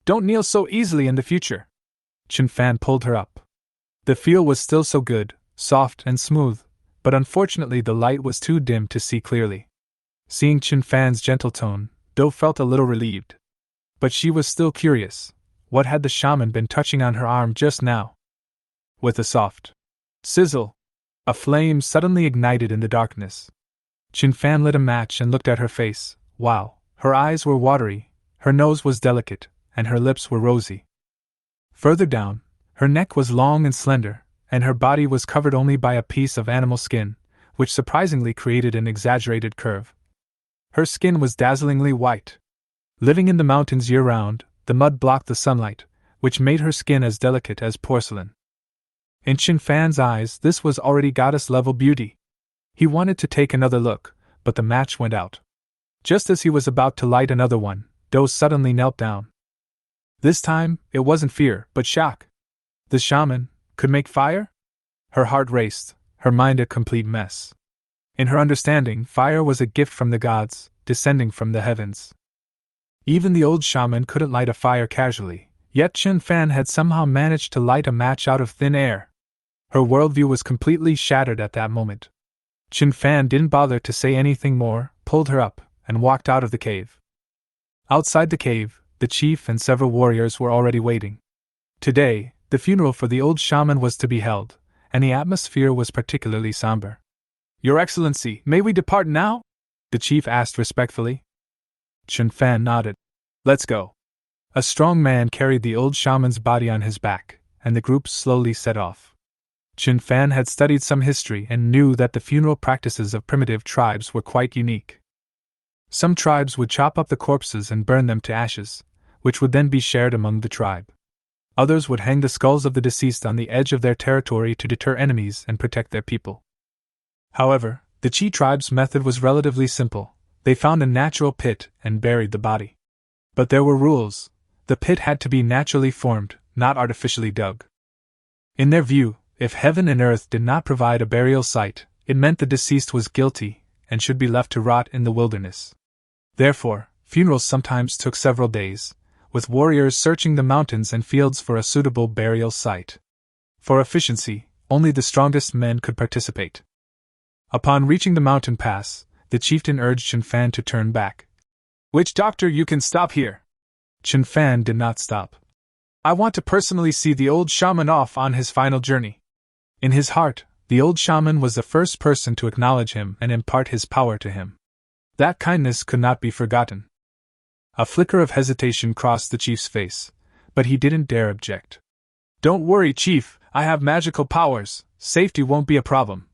Don't kneel so easily in the future! Chen Fan pulled her up. The feel was still so good, soft and smooth, but unfortunately the light was too dim to see clearly. Seeing Chen Fan's gentle tone, Do felt a little relieved. But she was still curious. What had the shaman been touching on her arm just now? With a soft sizzle, a flame suddenly ignited in the darkness. Chen Fan lit a match and looked at her face. Wow, her eyes were watery, her nose was delicate, and her lips were rosy. Further down, her neck was long and slender, and her body was covered only by a piece of animal skin, which surprisingly created an exaggerated curve. Her skin was dazzlingly white. Living in the mountains year-round, the mud blocked the sunlight, which made her skin as delicate as porcelain. In Chen Fan's eyes, this was already goddess-level beauty. He wanted to take another look, but the match went out. Just as he was about to light another one, Do suddenly knelt down. This time, it wasn't fear, but shock. The shaman could make fire? Her heart raced, her mind a complete mess. In her understanding, fire was a gift from the gods, descending from the heavens. Even the old shaman couldn't light a fire casually, yet Chen Fan had somehow managed to light a match out of thin air. Her worldview was completely shattered at that moment. Chen Fan didn't bother to say anything more, pulled her up, and walked out of the cave. Outside the cave, the chief and several warriors were already waiting. Today, the funeral for the old shaman was to be held, and the atmosphere was particularly somber. Your Excellency, may we depart now? The chief asked respectfully. Chen Fan nodded. Let's go. A strong man carried the old shaman's body on his back, and the group slowly set off. Chen Fan had studied some history and knew that the funeral practices of primitive tribes were quite unique. Some tribes would chop up the corpses and burn them to ashes, which would then be shared among the tribe. Others would hang the skulls of the deceased on the edge of their territory to deter enemies and protect their people. However, the Chi tribe's method was relatively simple. They found a natural pit and buried the body. But there were rules. The pit had to be naturally formed, not artificially dug. In their view, if heaven and earth did not provide a burial site, it meant the deceased was guilty and should be left to rot in the wilderness. Therefore, funerals sometimes took several days, with warriors searching the mountains and fields for a suitable burial site. For efficiency, only the strongest men could participate. Upon reaching the mountain pass, the chieftain urged Chen Fan to turn back. Witch doctor, you can stop here. Chen Fan did not stop. I want to personally see the old shaman off on his final journey. In his heart, the old shaman was the first person to acknowledge him and impart his power to him. That kindness could not be forgotten. A flicker of hesitation crossed the chief's face, but he didn't dare object. Don't worry, chief, I have magical powers, safety won't be a problem.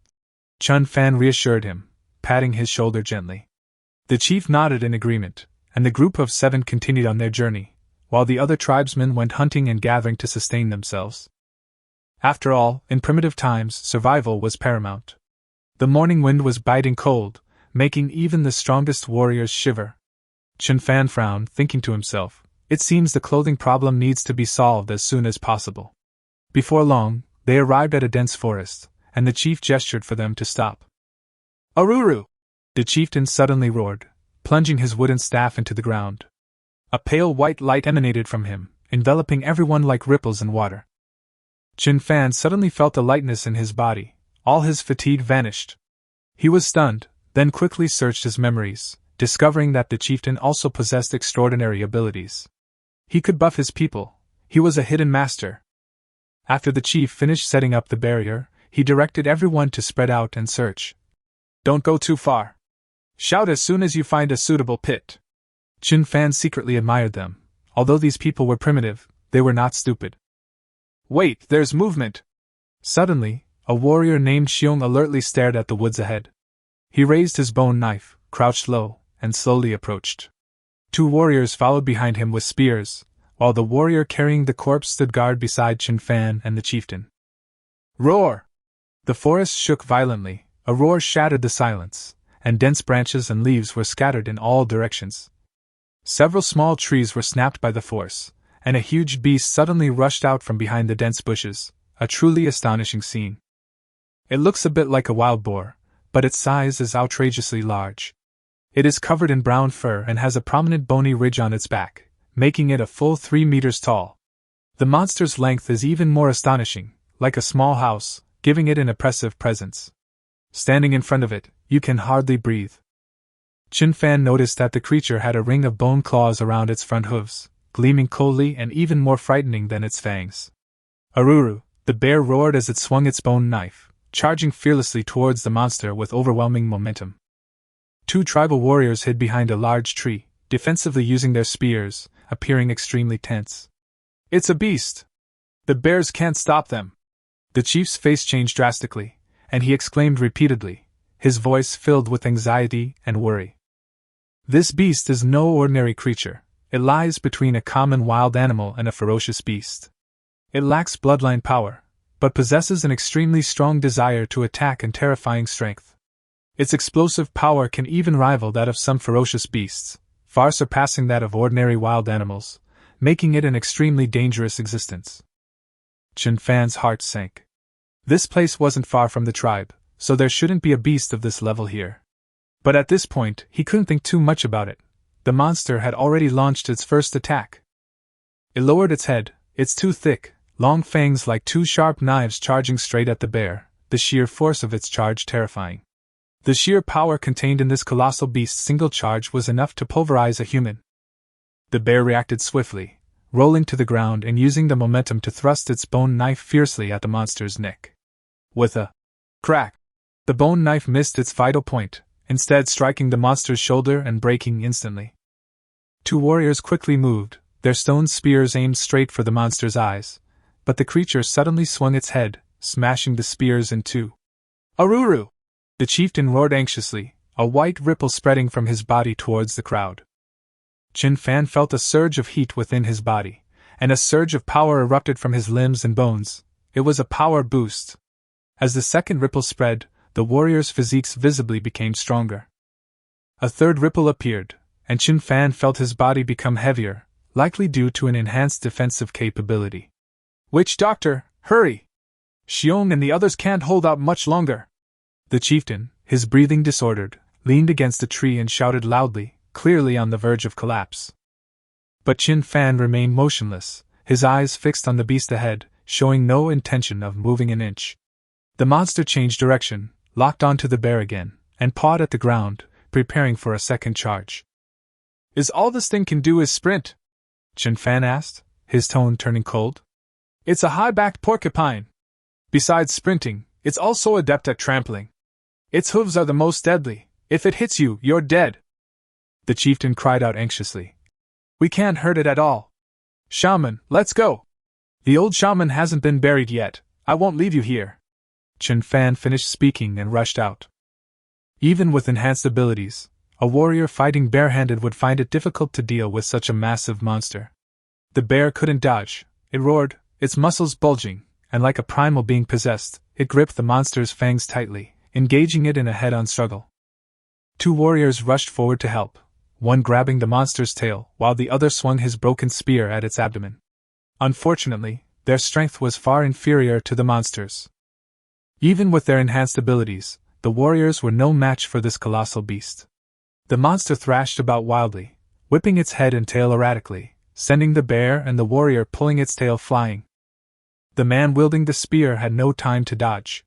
Chen Fan reassured him, patting his shoulder gently. The chief nodded in agreement, and the group of 7 continued on their journey, while the other tribesmen went hunting and gathering to sustain themselves. After all, in primitive times, survival was paramount. The morning wind was biting cold, making even the strongest warriors shiver. Chen Fan frowned, thinking to himself, it seems the clothing problem needs to be solved as soon as possible. Before long, they arrived at a dense forest, and the chief gestured for them to stop. Aruru! The chieftain suddenly roared, plunging his wooden staff into the ground. A pale white light emanated from him, enveloping everyone like ripples in water. Chen Fan suddenly felt a lightness in his body, all his fatigue vanished. He was stunned, then quickly searched his memories, discovering that the chieftain also possessed extraordinary abilities. He could buff his people, he was a hidden master. After the chief finished setting up the barrier, he directed everyone to spread out and search. Don't go too far. Shout as soon as you find a suitable pit. Chen Fan secretly admired them. Although these people were primitive, they were not stupid. Wait, there's movement! Suddenly, a warrior named Xiong alertly stared at the woods ahead. He raised his bone knife, crouched low, and slowly approached. 2 warriors followed behind him with spears, while the warrior carrying the corpse stood guard beside Chen Fan and the chieftain. Roar! The forest shook violently, a roar shattered the silence, and dense branches and leaves were scattered in all directions. Several small trees were snapped by the force, and a huge beast suddenly rushed out from behind the dense bushes, a truly astonishing scene. It looks a bit like a wild boar, but its size is outrageously large. It is covered in brown fur and has a prominent bony ridge on its back, making it a full 3 meters tall. The monster's length is even more astonishing, like a small house, giving it an oppressive presence. Standing in front of it, you can hardly breathe. Chen Fan noticed that the creature had a ring of bone claws around its front hooves, gleaming coldly and even more frightening than its fangs. Aruru! The bear roared as it swung its bone knife, charging fearlessly towards the monster with overwhelming momentum. 2 tribal warriors hid behind a large tree, defensively using their spears, appearing extremely tense. It's a beast! The bears can't stop them! The chief's face changed drastically, and he exclaimed repeatedly, his voice filled with anxiety and worry. This beast is no ordinary creature. It lies between a common wild animal and a ferocious beast. It lacks bloodline power, but possesses an extremely strong desire to attack and terrifying strength. Its explosive power can even rival that of some ferocious beasts, far surpassing that of ordinary wild animals, making it an extremely dangerous existence. Chen Fan's heart sank. This place wasn't far from the tribe, so there shouldn't be a beast of this level here. But at this point, he couldn't think too much about it. The monster had already launched its first attack. It lowered its head, its 2 thick, long fangs like 2 sharp knives charging straight at the bear, the sheer force of its charge terrifying. The sheer power contained in this colossal beast's single charge was enough to pulverize a human. The bear reacted swiftly, rolling to the ground and using the momentum to thrust its bone knife fiercely at the monster's neck. With a crack, the bone knife missed its vital point, instead striking the monster's shoulder and breaking instantly. 2 warriors quickly moved, their stone spears aimed straight for the monster's eyes, but the creature suddenly swung its head, smashing the spears in 2. Aruru! The chieftain roared anxiously, a white ripple spreading from his body towards the crowd. Chen Fan felt a surge of heat within his body, and a surge of power erupted from his limbs and bones. It was a power boost. As the second ripple spread, the warriors' physiques visibly became stronger. A third ripple appeared, and Chen Fan felt his body become heavier, likely due to an enhanced defensive capability. Witch doctor, hurry! Xiong and the others can't hold out much longer. The chieftain, his breathing disordered, leaned against a tree and shouted loudly, clearly on the verge of collapse. But Chen Fan remained motionless, his eyes fixed on the beast ahead, showing no intention of moving an inch. The monster changed direction, locked onto the bear again, and pawed at the ground, preparing for a second charge. Is all this thing can do is sprint? Chen Fan asked, his tone turning cold. It's a high-backed porcupine. Besides sprinting, it's also adept at trampling. Its hooves are the most deadly. If it hits you, you're dead. The chieftain cried out anxiously. We can't hurt it at all. Shaman, let's go. The old shaman hasn't been buried yet. I won't leave you here. Chen Fan finished speaking and rushed out. Even with enhanced abilities, a warrior fighting barehanded would find it difficult to deal with such a massive monster. The bear couldn't dodge. It roared, its muscles bulging, and like a primal being possessed, it gripped the monster's fangs tightly, engaging it in a head-on struggle. Two warriors rushed forward to help, one grabbing the monster's tail while the other swung his broken spear at its abdomen. Unfortunately, their strength was far inferior to the monster's. Even with their enhanced abilities, the warriors were no match for this colossal beast. The monster thrashed about wildly, whipping its head and tail erratically, sending the bear and the warrior pulling its tail flying. The man wielding the spear had no time to dodge.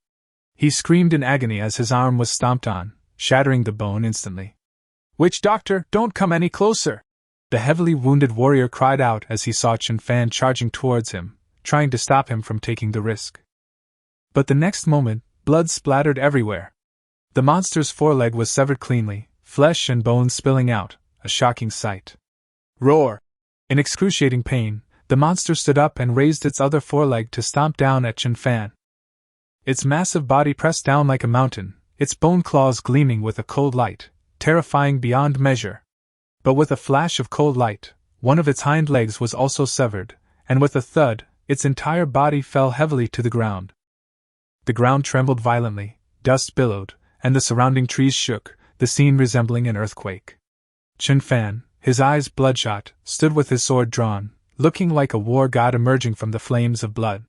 He screamed in agony as his arm was stomped on, shattering the bone instantly. Witch doctor, don't come any closer! The heavily wounded warrior cried out as he saw Chen Fan charging towards him, trying to stop him from taking the risk. But the next moment, blood splattered everywhere. The monster's foreleg was severed cleanly, flesh and bones spilling out, a shocking sight. Roar! In excruciating pain, the monster stood up and raised its other foreleg to stomp down at Chen Fan. Its massive body pressed down like a mountain, its bone claws gleaming with a cold light, terrifying beyond measure. But with a flash of cold light, one of its hind legs was also severed, and with a thud, its entire body fell heavily to the ground. The ground trembled violently, dust billowed, and the surrounding trees shook, the scene resembling an earthquake. Chen Fan, his eyes bloodshot, stood with his sword drawn, looking like a war god emerging from the flames of blood.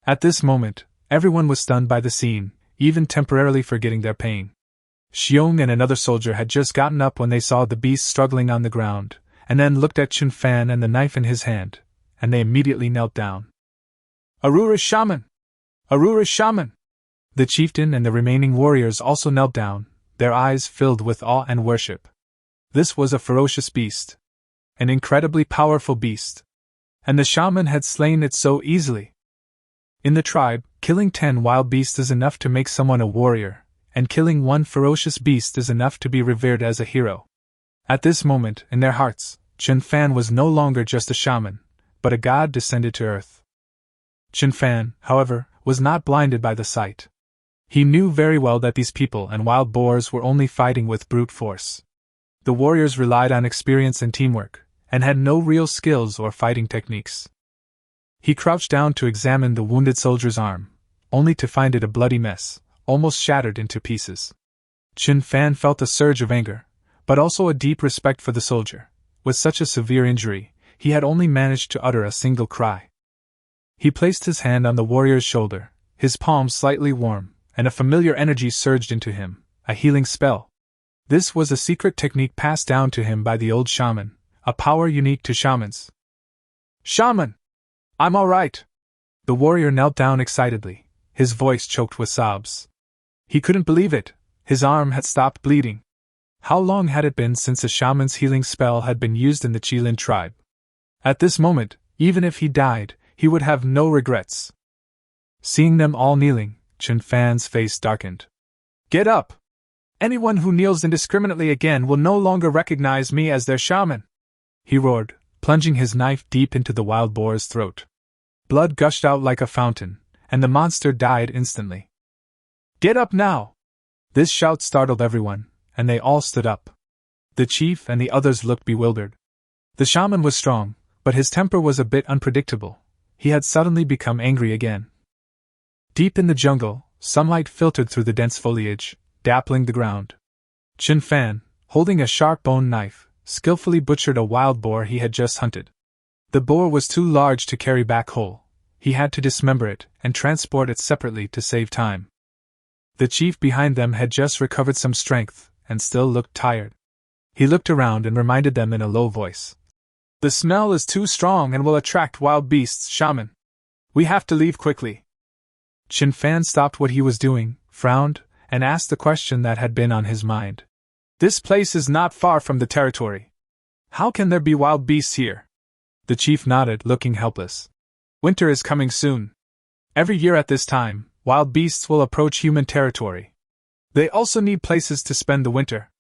At this moment, everyone was stunned by the scene, even temporarily forgetting their pain. Xiong and another soldier had just gotten up when they saw the beast struggling on the ground, and then looked at Chen Fan and the knife in his hand, and they immediately knelt down. Aurora Shaman! Aurora Shaman! The chieftain and the remaining warriors also knelt down, their eyes filled with awe and worship. This was a ferocious beast. An incredibly powerful beast. And the shaman had slain it so easily. In the tribe, killing 10 wild beasts is enough to make someone a warrior, and killing one ferocious beast is enough to be revered as a hero. At this moment, in their hearts, Chen Fan was no longer just a shaman, but a god descended to earth. Chen Fan, however, was not blinded by the sight. He knew very well that these people and wild boars were only fighting with brute force. The warriors relied on experience and teamwork, and had no real skills or fighting techniques. He crouched down to examine the wounded soldier's arm, only to find it a bloody mess, almost shattered into pieces. Chen Fan felt a surge of anger, but also a deep respect for the soldier. With such a severe injury, he had only managed to utter a single cry. He placed his hand on the warrior's shoulder, his palm slightly warm, and a familiar energy surged into him, a healing spell. This was a secret technique passed down to him by the old shaman, a power unique to shamans. Shaman! I'm all right! The warrior knelt down excitedly, his voice choked with sobs. He couldn't believe it, his arm had stopped bleeding. How long had it been since a shaman's healing spell had been used in the Qilin tribe? At this moment, even if he died, he would have no regrets. Seeing them all kneeling, Chen Fan's face darkened. Get up! Anyone who kneels indiscriminately again will no longer recognize me as their shaman! He roared, plunging his knife deep into the wild boar's throat. Blood gushed out like a fountain, and the monster died instantly. Get up now! This shout startled everyone, and they all stood up. The chief and the others looked bewildered. The shaman was strong, but his temper was a bit unpredictable. He had suddenly become angry again. Deep in the jungle, sunlight filtered through the dense foliage, dappling the ground. Chen Fan, holding a sharp bone knife, skillfully butchered a wild boar he had just hunted. The boar was too large to carry back whole. He had to dismember it and transport it separately to save time. The chief behind them had just recovered some strength and still looked tired. He looked around and reminded them in a low voice. The smell is too strong and will attract wild beasts, shaman. We have to leave quickly. Chen Fan stopped what he was doing, frowned, and asked the question that had been on his mind. This place is not far from the territory. How can there be wild beasts here? The chief nodded, looking helpless. Winter is coming soon. Every year at this time, wild beasts will approach human territory. They also need places to spend the winter.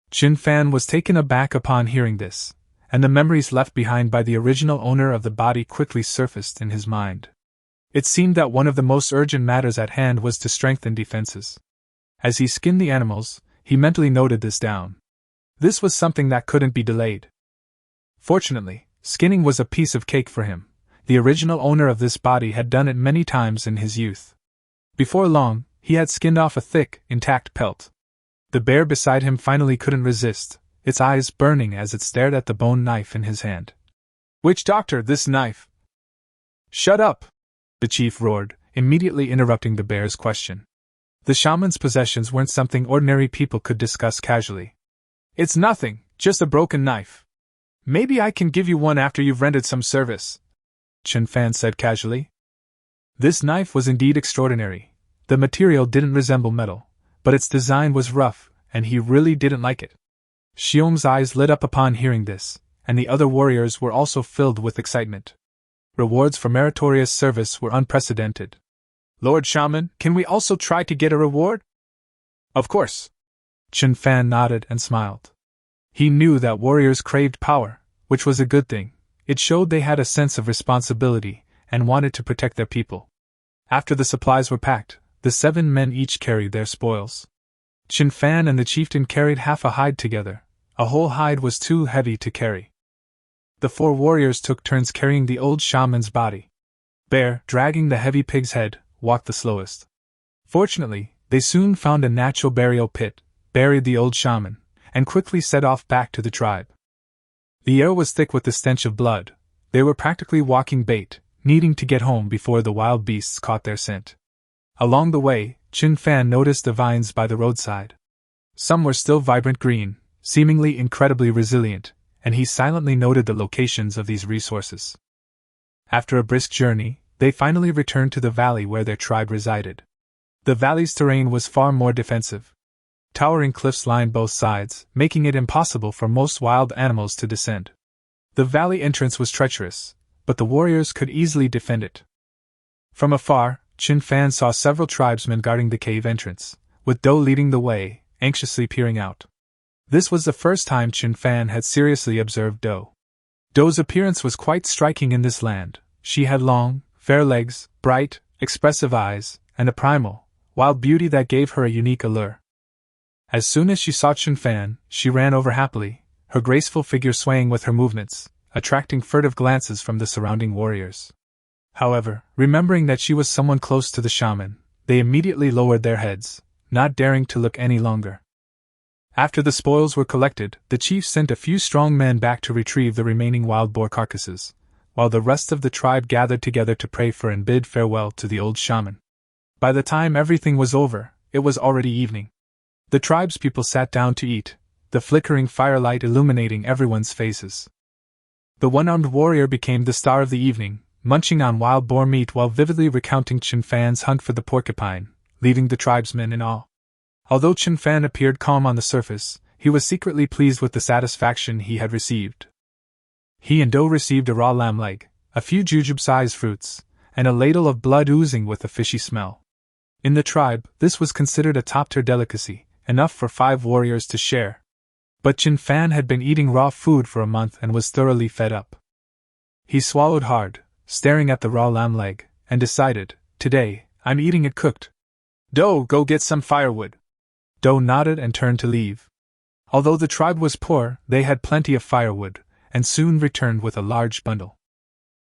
Chen Fan was taken aback upon hearing this, and the memories left behind by the original owner of the body quickly surfaced in his mind. It seemed that one of the most urgent matters at hand was to strengthen defenses. As he skinned the animals, he mentally noted this down. This was something that couldn't be delayed. Fortunately, skinning was a piece of cake for him. The original owner of this body had done it many times in his youth. Before long, he had skinned off a thick, intact pelt. The bear beside him finally couldn't resist, its eyes burning as it stared at the bone knife in his hand. Witch doctor, this knife! Shut up! The chief roared, immediately interrupting the bear's question. The shaman's possessions weren't something ordinary people could discuss casually. It's nothing, just a broken knife. Maybe I can give you one after you've rendered some service, Chen Fan said casually. This knife was indeed extraordinary. The material didn't resemble metal, but its design was rough, and he really didn't like it. Xiong's eyes lit up upon hearing this, and the other warriors were also filled with excitement. Rewards for meritorious service were unprecedented. Lord Shaman, can we also try to get a reward? Of course. Chen Fan nodded and smiled. He knew that warriors craved power, which was a good thing. It showed they had a sense of responsibility and wanted to protect their people. After the supplies were packed, the 7 men each carried their spoils. Chen Fan and the chieftain carried half a hide together. A whole hide was too heavy to carry. The 4 warriors took turns carrying the old shaman's body. Bear, dragging the heavy pig's head, walked the slowest. Fortunately, they soon found a natural burial pit, buried the old shaman, and quickly set off back to the tribe. The air was thick with the stench of blood. They were practically walking bait, needing to get home before the wild beasts caught their scent. Along the way, Chen Fan noticed the vines by the roadside. Some were still vibrant green, seemingly incredibly resilient, and he silently noted the locations of these resources. After a brisk journey, they finally returned to the valley where their tribe resided. The valley's terrain was far more defensive. Towering cliffs lined both sides, making it impossible for most wild animals to descend. The valley entrance was treacherous, but the warriors could easily defend it. From afar, Chen Fan saw several tribesmen guarding the cave entrance, with Do leading the way, anxiously peering out. This was the first time Chen Fan had seriously observed Do. Do's appearance was quite striking in this land. She had long, fair legs, bright, expressive eyes, and a primal, wild beauty that gave her a unique allure. As soon as she saw Chen Fan, she ran over happily, her graceful figure swaying with her movements, attracting furtive glances from the surrounding warriors. However, remembering that she was someone close to the shaman, they immediately lowered their heads, not daring to look any longer. After the spoils were collected, the chief sent a few strong men back to retrieve the remaining wild boar carcasses, while the rest of the tribe gathered together to pray for and bid farewell to the old shaman. By the time everything was over, it was already evening. The tribespeople sat down to eat, the flickering firelight illuminating everyone's faces. The one-armed warrior became the star of the evening, munching on wild boar meat while vividly recounting Chen Fan's hunt for the porcupine, leaving the tribesmen in awe. Although Chen Fan appeared calm on the surface, he was secretly pleased with the satisfaction he had received. He and Do received a raw lamb leg, a few jujube-sized fruits, and a ladle of blood oozing with a fishy smell. In the tribe, this was considered a top-tier delicacy, enough for 5 warriors to share. But Chen Fan had been eating raw food for a month and was thoroughly fed up. He swallowed hard, staring at the raw lamb leg, and decided, "Today, I'm eating it cooked. Do, go get some firewood." Do nodded and turned to leave. Although the tribe was poor, they had plenty of firewood, and soon returned with a large bundle.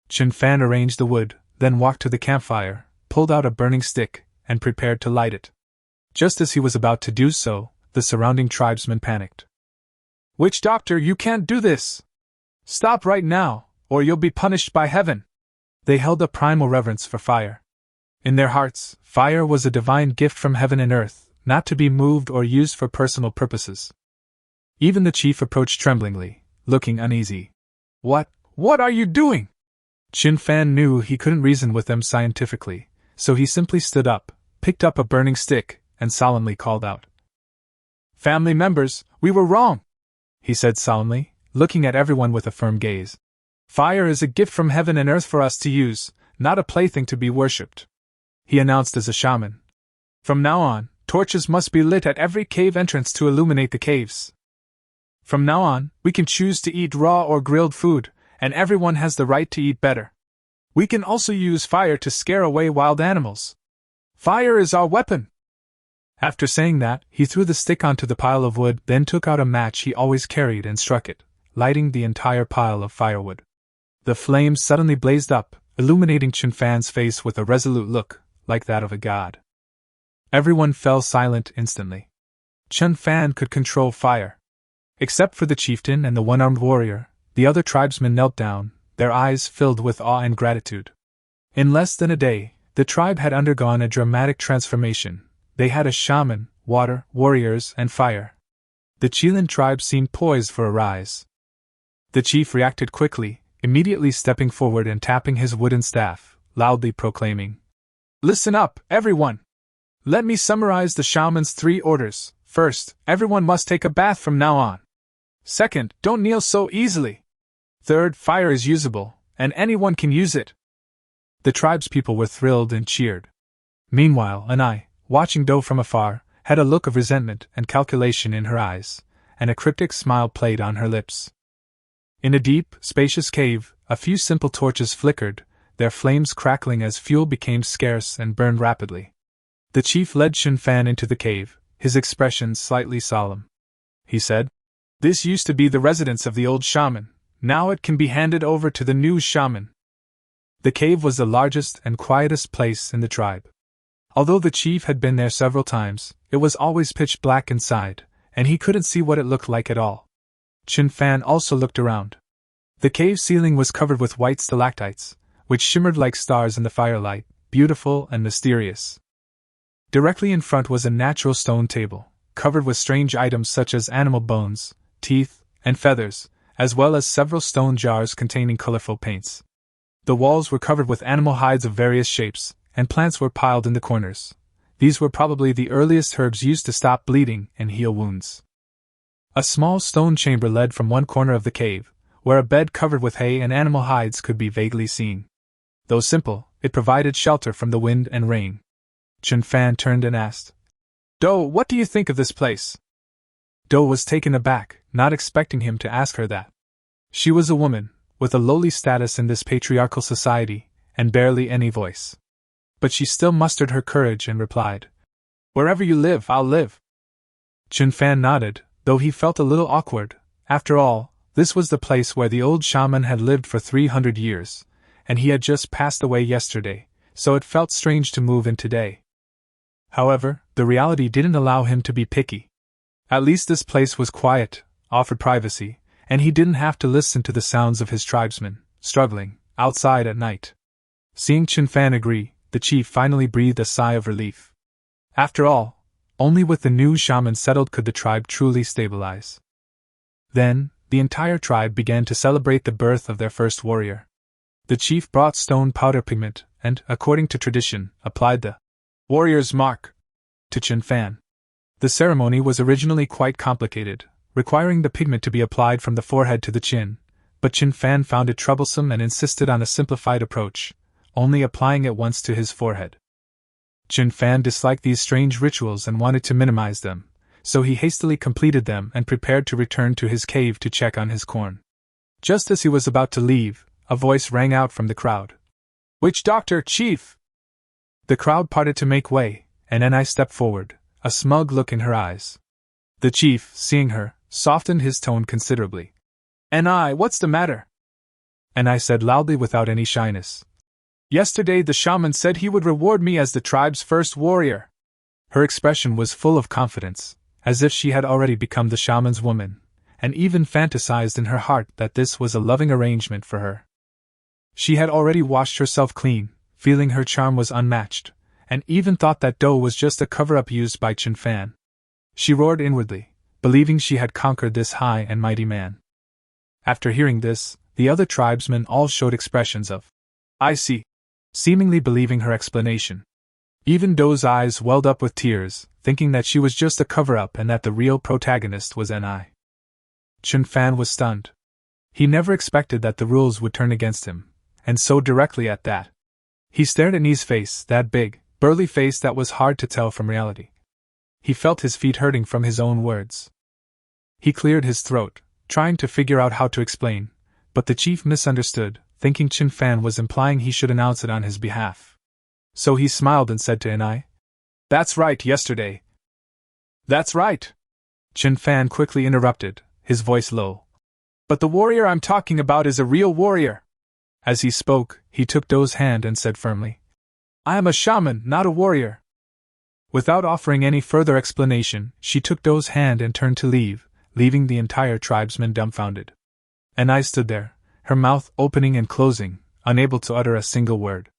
Chen Fan arranged the wood, then walked to the campfire, pulled out a burning stick, and prepared to light it. Just as he was about to do so, the surrounding tribesmen panicked. "Witch doctor, you can't do this! Stop right now, or you'll be punished by heaven!" They held a primal reverence for fire. In their hearts, fire was a divine gift from heaven and earth, not to be moved or used for personal purposes. Even the chief approached tremblingly, looking uneasy. What are you doing?" Chen Fan knew he couldn't reason with them scientifically, so he simply stood up, picked up a burning stick, and solemnly called out, Family members, we were wrong, he said solemnly, looking at everyone with a firm gaze. Fire is a gift from heaven and earth for us to use, not a plaything to be worshipped, he announced as a shaman. From now on, torches must be lit at every cave entrance to illuminate the caves. From now on, we can choose to eat raw or grilled food, and everyone has the right to eat better. We can also use fire to scare away wild animals. Fire is our weapon. After saying that, he threw the stick onto the pile of wood, then took out a match he always carried and struck it, lighting the entire pile of firewood. The flames suddenly blazed up, illuminating Chen Fan's face with a resolute look, like that of a god. Everyone fell silent instantly. Chen Fan could control fire. Except for the chieftain and the one-armed warrior, the other tribesmen knelt down, their eyes filled with awe and gratitude. In less than a day, the tribe had undergone a dramatic transformation. They had a shaman, water, warriors, and fire. The Chieftain tribe seemed poised for a rise. The chief reacted quickly, immediately stepping forward and tapping his wooden staff, loudly proclaiming, "Listen up, everyone! Let me summarize the shaman's 3 orders. First, everyone must take a bath from now on. Second, don't kneel so easily. Third, fire is usable, and anyone can use it." The tribespeople were thrilled and cheered. Meanwhile, Anai, watching Do from afar, had a look of resentment and calculation in her eyes, and a cryptic smile played on her lips. In a deep, spacious cave, a few simple torches flickered, their flames crackling as fuel became scarce and burned rapidly. The chief led Chen Fan into the cave, his expression slightly solemn. He said, "This used to be the residence of the old shaman, now it can be handed over to the new shaman." The cave was the largest and quietest place in the tribe. Although the chief had been there several times, it was always pitch black inside, and he couldn't see what it looked like at all. Chen Fan also looked around. The cave ceiling was covered with white stalactites, which shimmered like stars in the firelight, beautiful and mysterious. Directly in front was a natural stone table, covered with strange items such as animal bones, teeth, and feathers, as well as several stone jars containing colorful paints. The walls were covered with animal hides of various shapes, and plants were piled in the corners. These were probably the earliest herbs used to stop bleeding and heal wounds. A small stone chamber led from one corner of the cave, where a bed covered with hay and animal hides could be vaguely seen. Though simple, it provided shelter from the wind and rain. Chen Fan turned and asked, "Do, what do you think of this place?" Do was taken aback, not expecting him to ask her that. She was a woman, with a lowly status in this patriarchal society, and barely any voice. But she still mustered her courage and replied, "Wherever you live, I'll live." Chen Fan nodded, though he felt a little awkward. After all, this was the place where the old shaman had lived for 300 years, and he had just passed away yesterday, so it felt strange to move in today. However, the reality didn't allow him to be picky. At least this place was quiet, offered privacy, and he didn't have to listen to the sounds of his tribesmen, struggling, outside at night. Seeing Chen Fan agree, the chief finally breathed a sigh of relief. After all, only with the new shaman settled could the tribe truly stabilize. Then, the entire tribe began to celebrate the birth of their first warrior. The chief brought stone powder pigment and, according to tradition, applied the warrior's mark to Chen Fan. The ceremony was originally quite complicated, requiring the pigment to be applied from the forehead to the chin, but Chen Fan found it troublesome and insisted on a simplified approach, only applying it once to his forehead. Chen Fan disliked these strange rituals and wanted to minimize them, so he hastily completed them and prepared to return to his cave to check on his corn. Just as he was about to leave, a voice rang out from the crowd. "Witch doctor, chief!" The crowd parted to make way, and Anai stepped forward, a smug look in her eyes. The chief, seeing her, softened his tone considerably. "Anai, what's the matter?" Anai said loudly without any shyness. "Yesterday the shaman said he would reward me as the tribe's first warrior." Her expression was full of confidence, as if she had already become the shaman's woman, and even fantasized in her heart that this was a loving arrangement for her. She had already washed herself clean, feeling her charm was unmatched, and even thought that dough was just a cover-up used by Chen Fan. She roared inwardly, believing she had conquered this high and mighty man. After hearing this, the other tribesmen all showed expressions of "I see," seemingly believing her explanation. Even Do's eyes welled up with tears, thinking that she was just a cover-up and that the real protagonist was Ni. Chen Fan was stunned. He never expected that the rules would turn against him, and so directly at that. He stared at Ni's face, that big, burly face that was hard to tell from reality. He felt his feet hurting from his own words. He cleared his throat, trying to figure out how to explain, but the chief misunderstood, thinking Chen Fan was implying he should announce it on his behalf. So he smiled and said to Ni, "That's right, yesterday." "That's right," Chen Fan quickly interrupted, his voice low. "But the warrior I'm talking about is a real warrior." As he spoke, he took Do's hand and said firmly, "I am a shaman, not a warrior." Without offering any further explanation, she took Do's hand and turned to leave, leaving the entire tribesman dumbfounded. And I stood there, her mouth opening and closing, unable to utter a single word.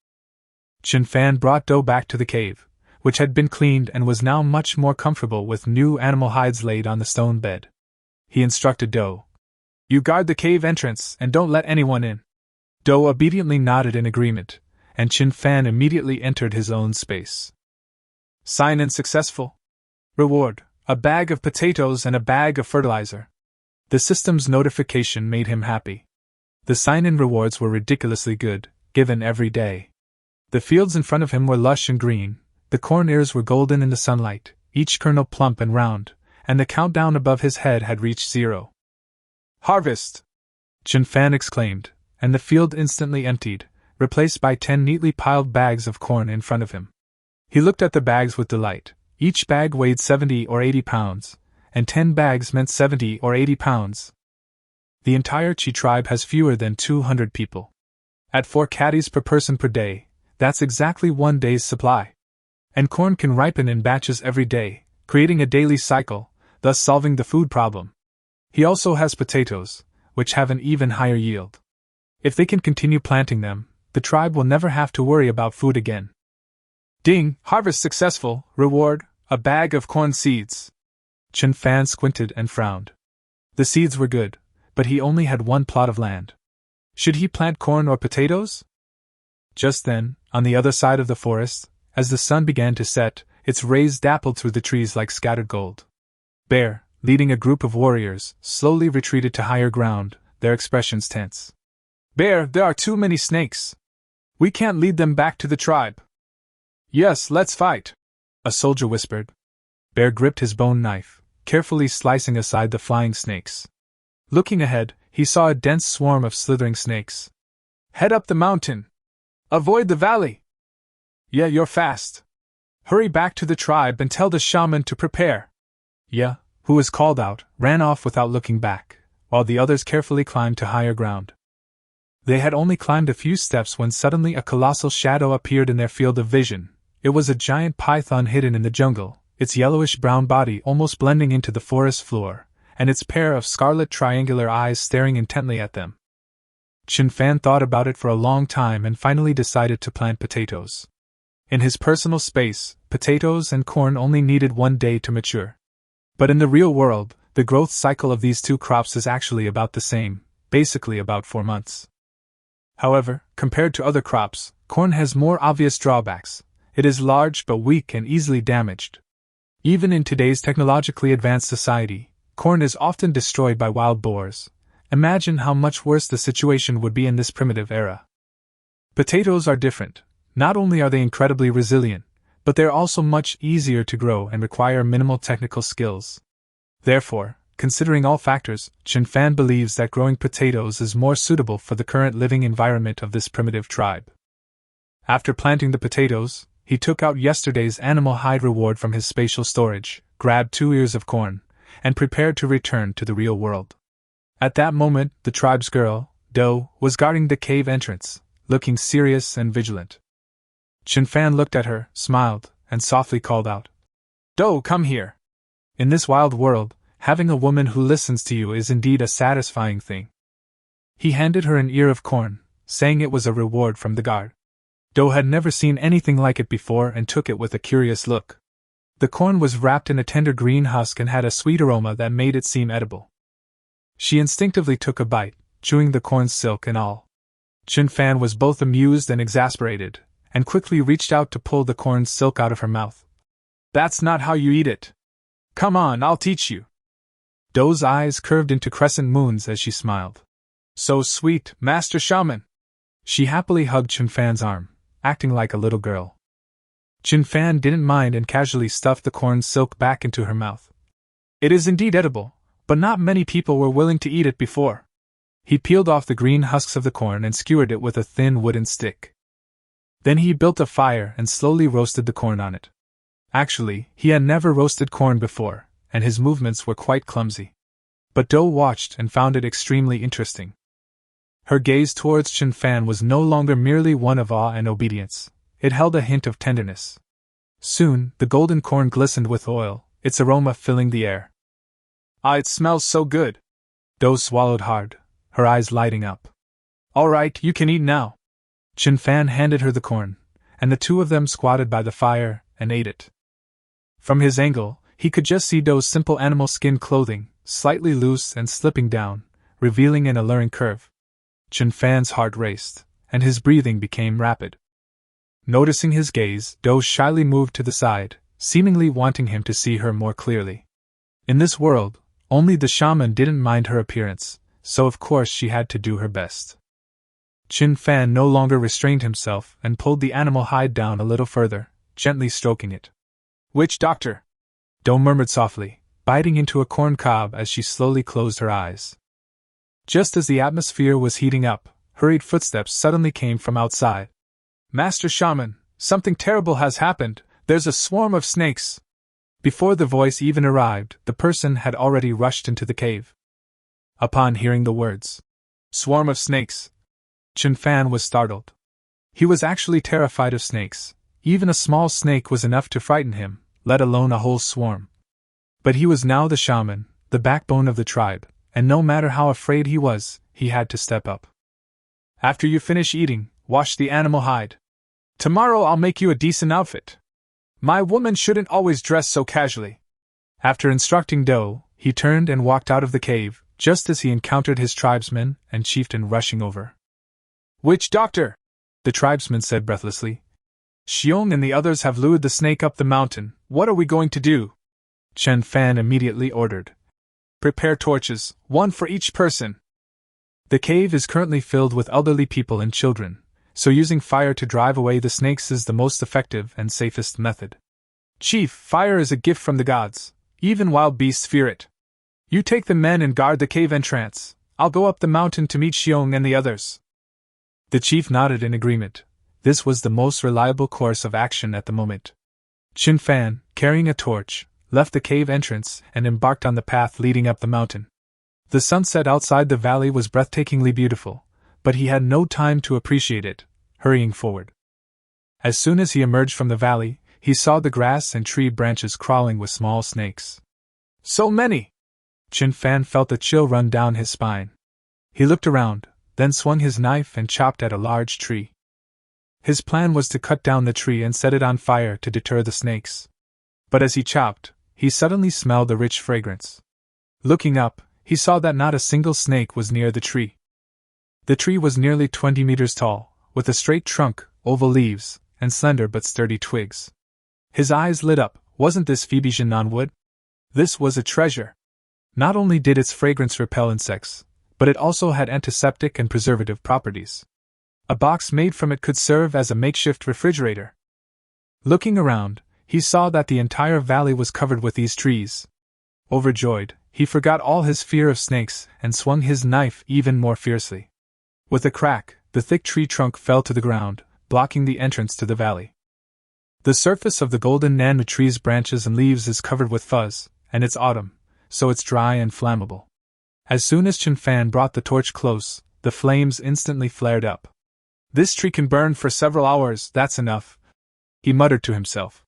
Chen Fan brought Do back to the cave, which had been cleaned and was now much more comfortable with new animal hides laid on the stone bed. He instructed Do, "You guard the cave entrance and don't let anyone in." Do obediently nodded in agreement, and Chen Fan immediately entered his own space. Sign-in successful. Reward: a bag of potatoes and a bag of fertilizer. The system's notification made him happy. The sign-in rewards were ridiculously good, given every day. The fields in front of him were lush and green, the corn ears were golden in the sunlight, each kernel plump and round, and the countdown above his head had reached 0. "Harvest!" Chen Fan exclaimed, and the field instantly emptied, replaced by 10 neatly piled bags of corn in front of him. He looked at the bags with delight. Each bag weighed 70 or 80 pounds, and 10 bags meant 70 or 80 pounds. The entire Chi tribe has fewer than 200 people. At 4 caddies per person per day, that's exactly 1 day's supply. And corn can ripen in batches every day, creating a daily cycle, thus solving the food problem. He also has potatoes, which have an even higher yield. If they can continue planting them, the tribe will never have to worry about food again. Ding! Harvest successful. Reward: a bag of corn seeds. Chen Fan squinted and frowned. The seeds were good, but he only had 1 plot of land. Should he plant corn or potatoes? Just then, on the other side of the forest, as the sun began to set, its rays dappled through the trees like scattered gold. Bear, leading a group of warriors, slowly retreated to higher ground, their expressions tense. "Bear, there are too many snakes. We can't lead them back to the tribe." "Yes, let's fight," a soldier whispered. Bear gripped his bone knife, carefully slicing aside the flying snakes. Looking ahead, he saw a dense swarm of slithering snakes. "Head up the mountain. Avoid the valley." "Yeah, you're fast. Hurry back to the tribe and tell the shaman to prepare." Yeah, who was called out, ran off without looking back, while the others carefully climbed to higher ground. They had only climbed a few steps when suddenly a colossal shadow appeared in their field of vision. It was a giant python hidden in the jungle, its yellowish-brown body almost blending into the forest floor, and its pair of scarlet triangular eyes staring intently at them. Chen Fan thought about it for a long time and finally decided to plant potatoes. In his personal space, potatoes and corn only needed 1 day to mature. But in the real world, the growth cycle of these 2 crops is actually about the same, basically about 4 months. However, compared to other crops, corn has more obvious drawbacks. It is large but weak and easily damaged. Even in today's technologically advanced society, corn is often destroyed by wild boars. Imagine how much worse the situation would be in this primitive era. Potatoes are different. Not only are they incredibly resilient, but they're also much easier to grow and require minimal technical skills. Therefore, considering all factors, Chen Fan believes that growing potatoes is more suitable for the current living environment of this primitive tribe. After planting the potatoes, he took out yesterday's animal hide reward from his spatial storage, grabbed 2 ears of corn, and prepared to return to the real world. At that moment, the tribe's girl, Do, was guarding the cave entrance, looking serious and vigilant. Chen Fan looked at her, smiled, and softly called out, "Do, come here." In this wild world, having a woman who listens to you is indeed a satisfying thing. He handed her an ear of corn, saying it was a reward from the guard. Do had never seen anything like it before and took it with a curious look. The corn was wrapped in a tender green husk and had a sweet aroma that made it seem edible. She instinctively took a bite, chewing the corn's silk and all. Chen Fan was both amused and exasperated, and quickly reached out to pull the corn silk out of her mouth. That's not how you eat it. Come on, I'll teach you. Dou's eyes curved into crescent moons as she smiled. So sweet, Master Shaman. She happily hugged Chen Fan's arm, acting like a little girl. Chen Fan didn't mind and casually stuffed the corn silk back into her mouth. It is indeed edible, but not many people were willing to eat it before. He peeled off the green husks of the corn and skewered it with a thin wooden stick. Then he built a fire and slowly roasted the corn on it. Actually, he had never roasted corn before, and his movements were quite clumsy. But Dou watched and found it extremely interesting. Her gaze towards Chen Fan was no longer merely one of awe and obedience. It held a hint of tenderness. Soon, the golden corn glistened with oil, its aroma filling the air. Ah, it smells so good! Dou swallowed hard, her eyes lighting up. All right, you can eat now. Chen Fan handed her the corn, and the two of them squatted by the fire and ate it. From his angle, he could just see Dou's simple animal skin clothing, slightly loose and slipping down, revealing an alluring curve. Chen Fan's heart raced, and his breathing became rapid. Noticing his gaze, Dou shyly moved to the side, seemingly wanting him to see her more clearly. In this world, only the shaman didn't mind her appearance, so of course she had to do her best. Chen Fan no longer restrained himself and pulled the animal hide down a little further, gently stroking it. Witch doctor! Dou murmured softly, biting into a corn cob as she slowly closed her eyes. Just as the atmosphere was heating up, hurried footsteps suddenly came from outside. Master Shaman, something terrible has happened, there's a swarm of snakes. Before the voice even arrived, the person had already rushed into the cave. Upon hearing the words, swarm of snakes, Chen Fan was startled. He was actually terrified of snakes. Even a small snake was enough to frighten him, let alone a whole swarm. But he was now the shaman, the backbone of the tribe, and no matter how afraid he was, he had to step up. After you finish eating, wash the animal hide. Tomorrow I'll make you a decent outfit. My woman shouldn't always dress so casually. After instructing Dou, he turned and walked out of the cave, just as he encountered his tribesmen and chieftain rushing over. Witch doctor! The tribesman said breathlessly. Xiong and the others have lured the snake up the mountain. What are we going to do? Chen Fan immediately ordered. Prepare torches, one for each person. The cave is currently filled with elderly people and children, so using fire to drive away the snakes is the most effective and safest method. Chief, fire is a gift from the gods. Even wild beasts fear it. You take the men and guard the cave entrance. I'll go up the mountain to meet Xiong and the others. The chief nodded in agreement. This was the most reliable course of action at the moment. Chen Fan, carrying a torch, left the cave entrance and embarked on the path leading up the mountain. The sunset outside the valley was breathtakingly beautiful, but he had no time to appreciate it, hurrying forward. As soon as he emerged from the valley, he saw the grass and tree branches crawling with small snakes. So many! Chen Fan felt a chill run down his spine. He looked around, then swung his knife and chopped at a large tree. His plan was to cut down the tree and set it on fire to deter the snakes. But as he chopped, he suddenly smelled a rich fragrance. Looking up, he saw that not a single snake was near the tree. The tree was nearly 20 meters tall, with a straight trunk, oval leaves, and slender but sturdy twigs. His eyes lit up. Wasn't this Phoebesian non-wood? This was a treasure. Not only did its fragrance repel insects, but it also had antiseptic and preservative properties. A box made from it could serve as a makeshift refrigerator. Looking around, he saw that the entire valley was covered with these trees. Overjoyed, he forgot all his fear of snakes and swung his knife even more fiercely. With a crack, the thick tree trunk fell to the ground, blocking the entrance to the valley. The surface of the golden nanu tree's branches and leaves is covered with fuzz, and it's autumn, so it's dry and flammable. As soon as Chen Fan brought the torch close, the flames instantly flared up. This tree can burn for several hours, that's enough, he muttered to himself.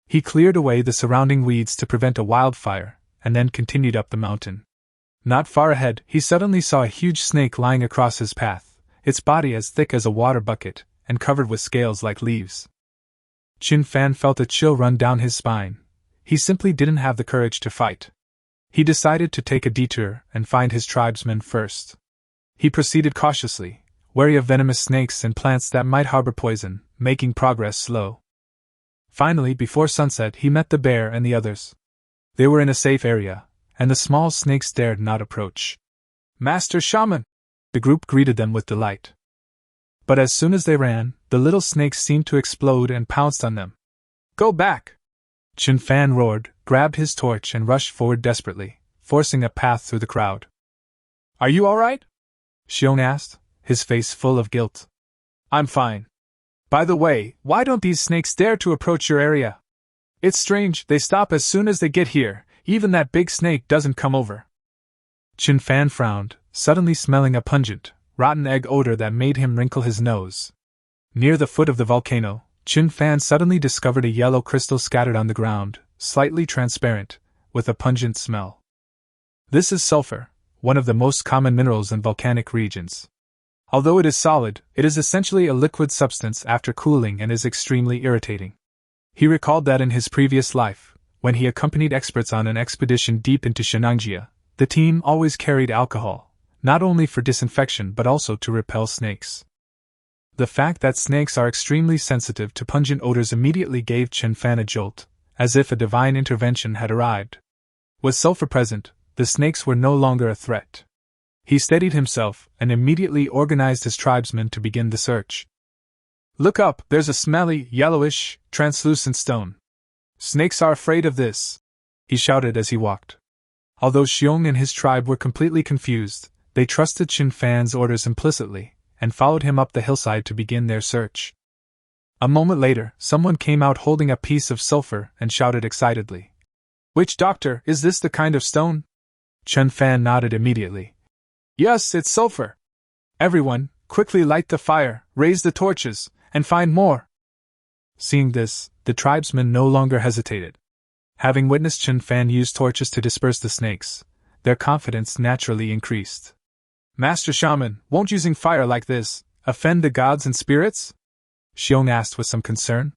He cleared away the surrounding weeds to prevent a wildfire, and then continued up the mountain. Not far ahead, he suddenly saw a huge snake lying across his path, its body as thick as a water bucket, and covered with scales like leaves. Chen Fan felt a chill run down his spine. He simply didn't have the courage to fight. He decided to take a detour and find his tribesmen first. He proceeded cautiously, wary of venomous snakes and plants that might harbor poison, making progress slow. Finally, before sunset, he met the bear and the others. They were in a safe area, and the small snakes dared not approach. "Master Shaman!" The group greeted them with delight. But as soon as they ran, the little snakes seemed to explode and pounced on them. "Go back!" Chen Fan roared, grabbed his torch and rushed forward desperately, forcing a path through the crowd. "Are you alright?" Xiong asked, his face full of guilt. "I'm fine. By the way, why don't these snakes dare to approach your area? It's strange, they stop as soon as they get here, even that big snake doesn't come over." Chen Fan frowned, suddenly smelling a pungent, rotten egg odor that made him wrinkle his nose. Near the foot of the volcano, Chen Fan suddenly discovered a yellow crystal scattered on the ground, slightly transparent, with a pungent smell. This is sulfur, one of the most common minerals in volcanic regions. Although it is solid, it is essentially a liquid substance after cooling and is extremely irritating. He recalled that in his previous life, when he accompanied experts on an expedition deep into Shenangjia, the team always carried alcohol, not only for disinfection but also to repel snakes. The fact that snakes are extremely sensitive to pungent odors immediately gave Chen Fan a jolt, as if a divine intervention had arrived. With sulfur present, the snakes were no longer a threat. He steadied himself and immediately organized his tribesmen to begin the search. "Look up, there's a smelly, yellowish, translucent stone. Snakes are afraid of this," he shouted as he walked. Although Xiong and his tribe were completely confused, they trusted Chen Fan's orders implicitly, and followed him up the hillside to begin their search. A moment later, someone came out holding a piece of sulfur and shouted excitedly. "Witch doctor, is this the kind of stone?" Chen Fan nodded immediately. "Yes, it's sulfur. Everyone, quickly light the fire, raise the torches, and find more." Seeing this, the tribesmen no longer hesitated. Having witnessed Chen Fan use torches to disperse the snakes, their confidence naturally increased. "Master Shaman, won't using fire like this offend the gods and spirits?" Xiong asked with some concern.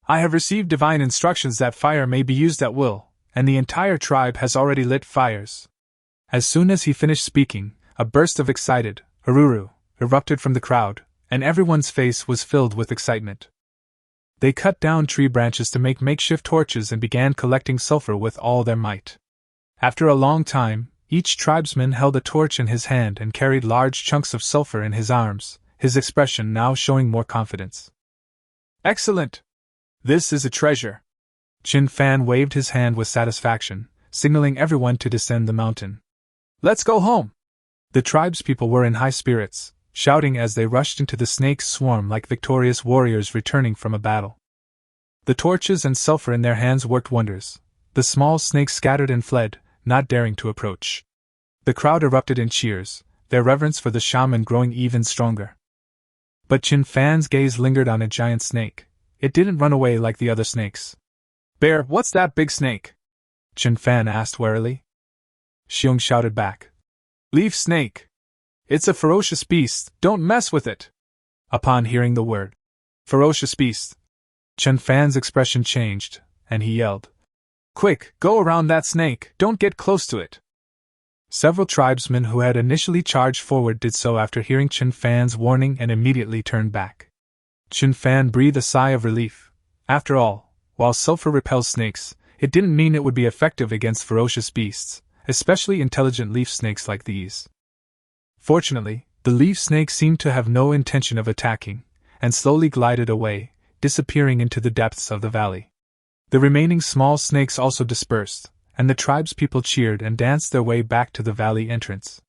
"I have received divine instructions that fire may be used at will, and the entire tribe has already lit fires." As soon as he finished speaking, a burst of excited "Ururu" erupted from the crowd, and everyone's face was filled with excitement. They cut down tree branches to make makeshift torches and began collecting sulfur with all their might. After a long time, each tribesman held a torch in his hand and carried large chunks of sulfur in his arms, his expression now showing more confidence. "Excellent! This is a treasure!" Chen Fan waved his hand with satisfaction, signaling everyone to descend the mountain. "Let's go home!" The tribespeople were in high spirits, shouting as they rushed into the snake swarm like victorious warriors returning from a battle. The torches and sulfur in their hands worked wonders. The small snakes scattered and fled, not daring to approach. The crowd erupted in cheers, their reverence for the shaman growing even stronger. But Chen Fan's gaze lingered on a giant snake. It didn't run away like the other snakes. "Bear, what's that big snake?" Chen Fan asked warily. Xiong shouted back. "Leaf snake. It's a ferocious beast, don't mess with it." Upon hearing the word, ferocious beast, Chen Fan's expression changed, and he yelled, "Quick, go around that snake, don't get close to it." Several tribesmen who had initially charged forward did so after hearing Chen Fan's warning and immediately turned back. Chen Fan breathed a sigh of relief. After all, while sulfur repels snakes, it didn't mean it would be effective against ferocious beasts, especially intelligent leaf snakes like these. Fortunately, the leaf snake seemed to have no intention of attacking, and slowly glided away, disappearing into the depths of the valley. The remaining small snakes also dispersed, and the tribespeople cheered and danced their way back to the valley entrance.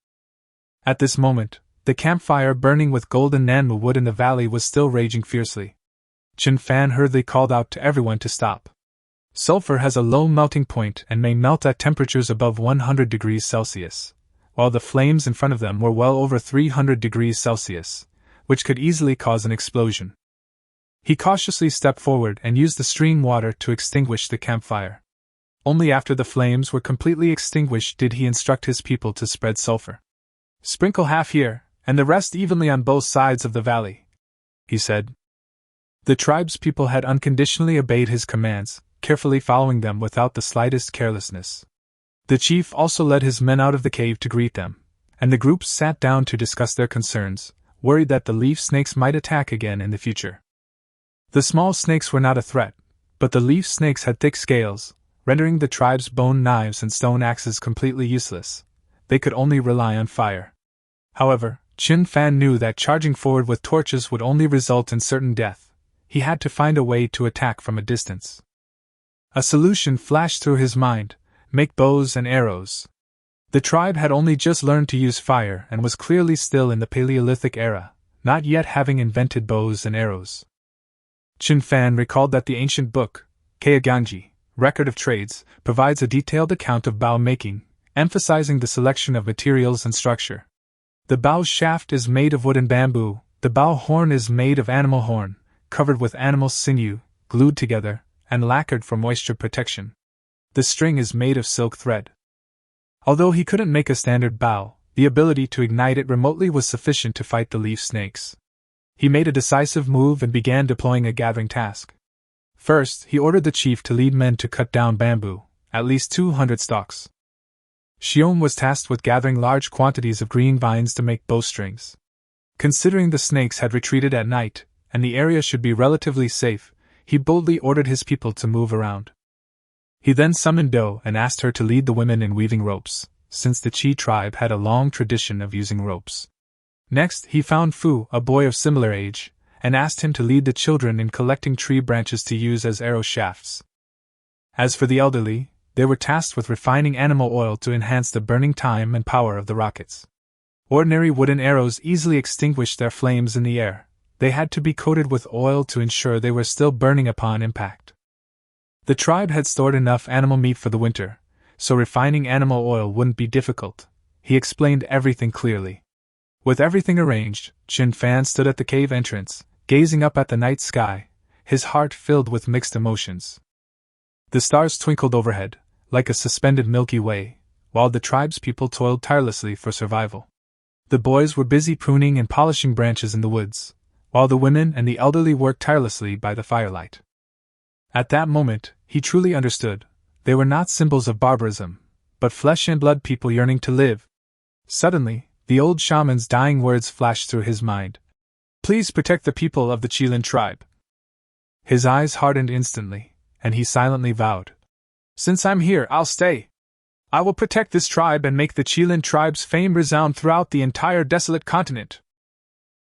At this moment, the campfire burning with golden Manhwa wood in the valley was still raging fiercely. Chen Fan hurriedly called out to everyone to stop. Sulfur has a low melting point and may melt at temperatures above 100 degrees Celsius, while the flames in front of them were well over 300 degrees Celsius, which could easily cause an explosion. He cautiously stepped forward and used the stream water to extinguish the campfire. Only after the flames were completely extinguished did he instruct his people to spread sulfur. "Sprinkle half here, and the rest evenly on both sides of the valley," he said. The tribespeople had unconditionally obeyed his commands, carefully following them without the slightest carelessness. The chief also led his men out of the cave to greet them, and the groups sat down to discuss their concerns, worried that the leaf snakes might attack again in the future. The small snakes were not a threat, but the leaf snakes had thick scales, rendering the tribe's bone knives and stone axes completely useless. They could only rely on fire. However, Chen Fan knew that charging forward with torches would only result in certain death. He had to find a way to attack from a distance. A solution flashed through his mind: make bows and arrows. The tribe had only just learned to use fire and was clearly still in the Paleolithic era, not yet having invented bows and arrows. Chen Fan recalled that the ancient book, Keiganji, Record of Trades, provides a detailed account of bow making, emphasizing the selection of materials and structure. The bow shaft is made of wood and bamboo, the bow horn is made of animal horn, covered with animal sinew, glued together, and lacquered for moisture protection. The string is made of silk thread. Although he couldn't make a standard bow, the ability to ignite it remotely was sufficient to fight the leaf snakes. He made a decisive move and began deploying a gathering task. First, he ordered the chief to lead men to cut down bamboo, at least 200 stalks. Xiong was tasked with gathering large quantities of green vines to make bowstrings. Considering the snakes had retreated at night, and the area should be relatively safe, he boldly ordered his people to move around. He then summoned Do and asked her to lead the women in weaving ropes, since the Chi tribe had a long tradition of using ropes. Next, he found Fu, a boy of similar age, and asked him to lead the children in collecting tree branches to use as arrow shafts. As for the elderly, they were tasked with refining animal oil to enhance the burning time and power of the rockets. Ordinary wooden arrows easily extinguished their flames in the air. They had to be coated with oil to ensure they were still burning upon impact. The tribe had stored enough animal meat for the winter, so refining animal oil wouldn't be difficult. He explained everything clearly. With everything arranged, Chen Fan stood at the cave entrance, gazing up at the night sky, his heart filled with mixed emotions. The stars twinkled overhead, like a suspended Milky Way, while the tribe's people toiled tirelessly for survival. The boys were busy pruning and polishing branches in the woods, while the women and the elderly worked tirelessly by the firelight. At that moment, he truly understood. They were not symbols of barbarism, but flesh and blood people yearning to live. Suddenly, the old shaman's dying words flashed through his mind. Please protect the people of the Qilin tribe. His eyes hardened instantly, and he silently vowed. Since I'm here, I'll stay. I will protect this tribe and make the Qilin tribe's fame resound throughout the entire desolate continent.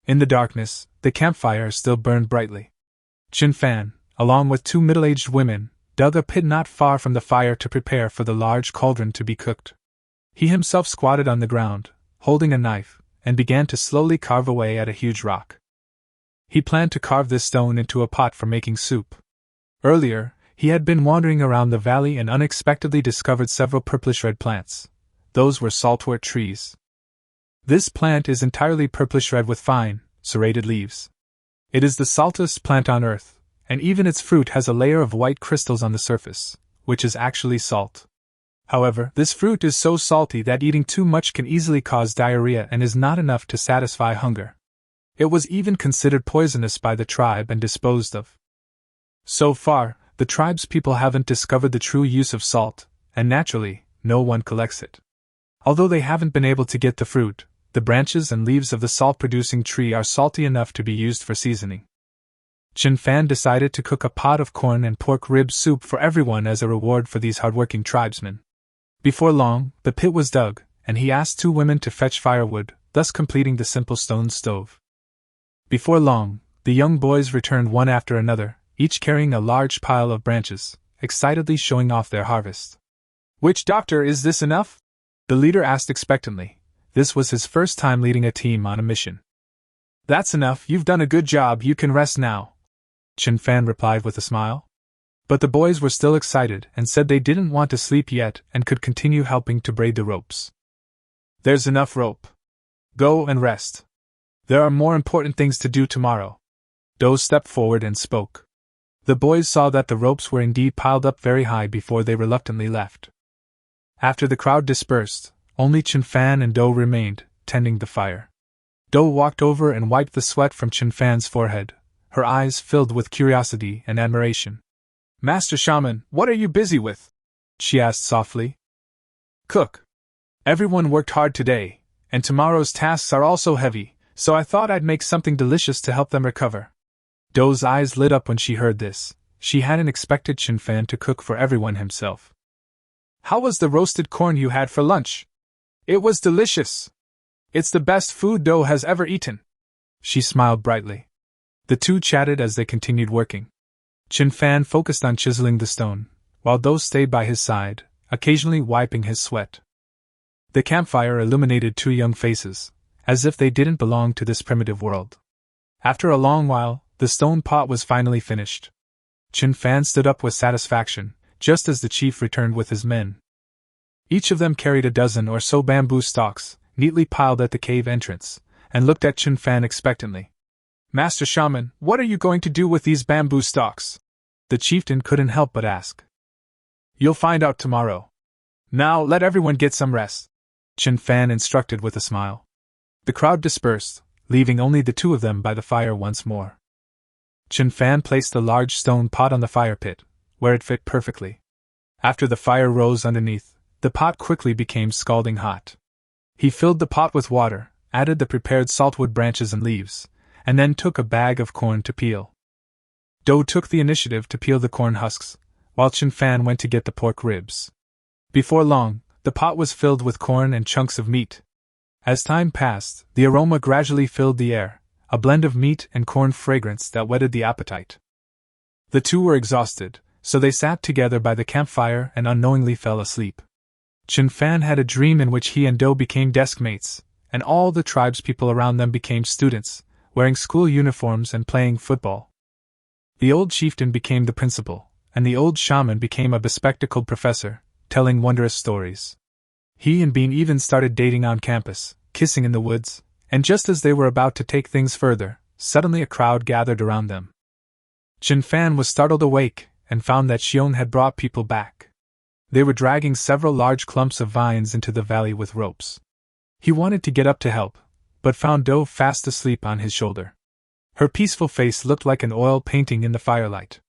In the darkness, the campfire still burned brightly. Chen Fan, along with 2 middle-aged women, dug a pit not far from the fire to prepare for the large cauldron to be cooked. He himself squatted on the ground, holding a knife, and began to slowly carve away at a huge rock. He planned to carve this stone into a pot for making soup. Earlier, he had been wandering around the valley and unexpectedly discovered several purplish-red plants. Those were saltwort trees. This plant is entirely purplish-red with fine, serrated leaves. It is the saltest plant on earth, and even its fruit has a layer of white crystals on the surface, which is actually salt. However, this fruit is so salty that eating too much can easily cause diarrhea and is not enough to satisfy hunger. It was even considered poisonous by the tribe and disposed of. So far, the tribe's people haven't discovered the true use of salt, and naturally, no one collects it. Although they haven't been able to get the fruit, the branches and leaves of the salt-producing tree are salty enough to be used for seasoning. Chen Fan decided to cook a pot of corn and pork rib soup for everyone as a reward for these hardworking tribesmen. Before long, the pit was dug, and he asked 2 women to fetch firewood, thus completing the simple stone stove. Before long, the young boys returned one after another, each carrying a large pile of branches, excitedly showing off their harvest. Witch doctor, is this enough? The leader asked expectantly. This was his first time leading a team on a mission. That's enough, you've done a good job, you can rest now, Chen Fan replied with a smile. But the boys were still excited and said they didn't want to sleep yet and could continue helping to braid the ropes. There's enough rope. Go and rest. There are more important things to do tomorrow. Do stepped forward and spoke. The boys saw that the ropes were indeed piled up very high before they reluctantly left. After the crowd dispersed, only Chen Fan and Do remained, tending the fire. Do walked over and wiped the sweat from Chen Fan's forehead, her eyes filled with curiosity and admiration. Master Shaman, what are you busy with? She asked softly. Cook. Everyone worked hard today, and tomorrow's tasks are also heavy, so I thought I'd make something delicious to help them recover. Dou's eyes lit up when she heard this. She hadn't expected Chen Fan to cook for everyone himself. How was the roasted corn you had for lunch? It was delicious. It's the best food Dou has ever eaten. She smiled brightly. The two chatted as they continued working. Chen Fan focused on chiseling the stone, while Dou stayed by his side, occasionally wiping his sweat. The campfire illuminated two young faces, as if they didn't belong to this primitive world. After a long while, the stone pot was finally finished. Chen Fan stood up with satisfaction, just as the chief returned with his men. Each of them carried a dozen or so bamboo stalks, neatly piled at the cave entrance, and looked at Chen Fan expectantly. Master Shaman, what are you going to do with these bamboo stalks? The chieftain couldn't help but ask. You'll find out tomorrow. Now let everyone get some rest, Chen Fan instructed with a smile. The crowd dispersed, leaving only the two of them by the fire once more. Chen Fan placed the large stone pot on the fire pit, where it fit perfectly. After the fire rose underneath, the pot quickly became scalding hot. He filled the pot with water, added the prepared saltwood branches and leaves, and then took a bag of corn to peel. Dou took the initiative to peel the corn husks, while Chen Fan went to get the pork ribs. Before long, the pot was filled with corn and chunks of meat. As time passed, the aroma gradually filled the air, a blend of meat and corn fragrance that whetted the appetite. The two were exhausted, so they sat together by the campfire and unknowingly fell asleep. Chen Fan had a dream in which he and Dou became desk mates, and all the tribespeople around them became students, wearing school uniforms and playing football. The old chieftain became the principal, and the old shaman became a bespectacled professor, telling wondrous stories. He and Bean even started dating on campus, kissing in the woods, and just as they were about to take things further, suddenly a crowd gathered around them. Chen Fan was startled awake, and found that Xion had brought people back. They were dragging several large clumps of vines into the valley with ropes. He wanted to get up to help, but found Dou fast asleep on his shoulder. Her peaceful face looked like an oil painting in the firelight.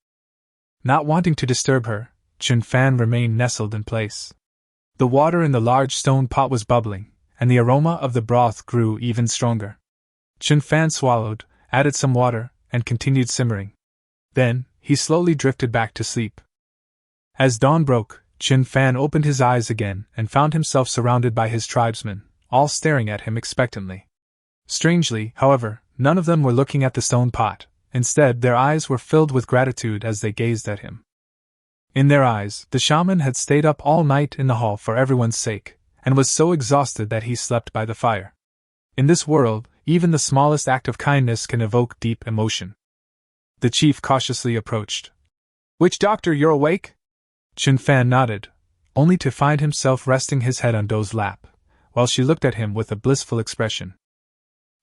Not wanting to disturb her, Chen Fan remained nestled in place. The water in the large stone pot was bubbling, and the aroma of the broth grew even stronger. Chen Fan swallowed, added some water, and continued simmering. Then, he slowly drifted back to sleep. As dawn broke, Chen Fan opened his eyes again and found himself surrounded by his tribesmen, all staring at him expectantly. Strangely, however, none of them were looking at the stone pot. Instead, their eyes were filled with gratitude as they gazed at him. In their eyes, the shaman had stayed up all night in the hall for everyone's sake, and was so exhausted that he slept by the fire. In this world, even the smallest act of kindness can evoke deep emotion. The chief cautiously approached. Witch doctor, you're awake? Chen Fan nodded, only to find himself resting his head on Dou's lap, while she looked at him with a blissful expression.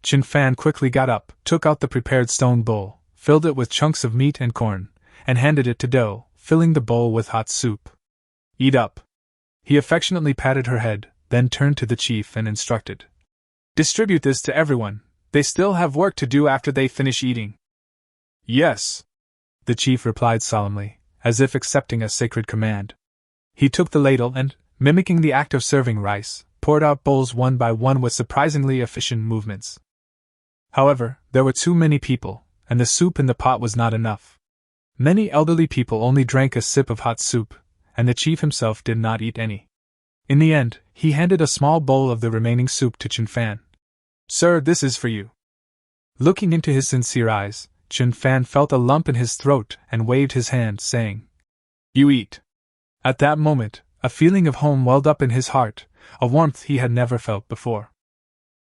Chen Fan quickly got up, took out the prepared stone bowl, filled it with chunks of meat and corn, and handed it to Dou, filling the bowl with hot soup. Eat up. He affectionately patted her head, then turned to the chief and instructed. Distribute this to everyone. They still have work to do after they finish eating. Yes, the chief replied solemnly, as if accepting a sacred command. He took the ladle and, mimicking the act of serving rice, poured out bowls one by one with surprisingly efficient movements. However, there were too many people, and the soup in the pot was not enough. Many elderly people only drank a sip of hot soup, and the chief himself did not eat any. In the end, he handed a small bowl of the remaining soup to Chen Fan. Sir, this is for you. Looking into his sincere eyes, Chen Fan felt a lump in his throat and waved his hand, saying, You eat. At that moment, a feeling of home welled up in his heart, a warmth he had never felt before.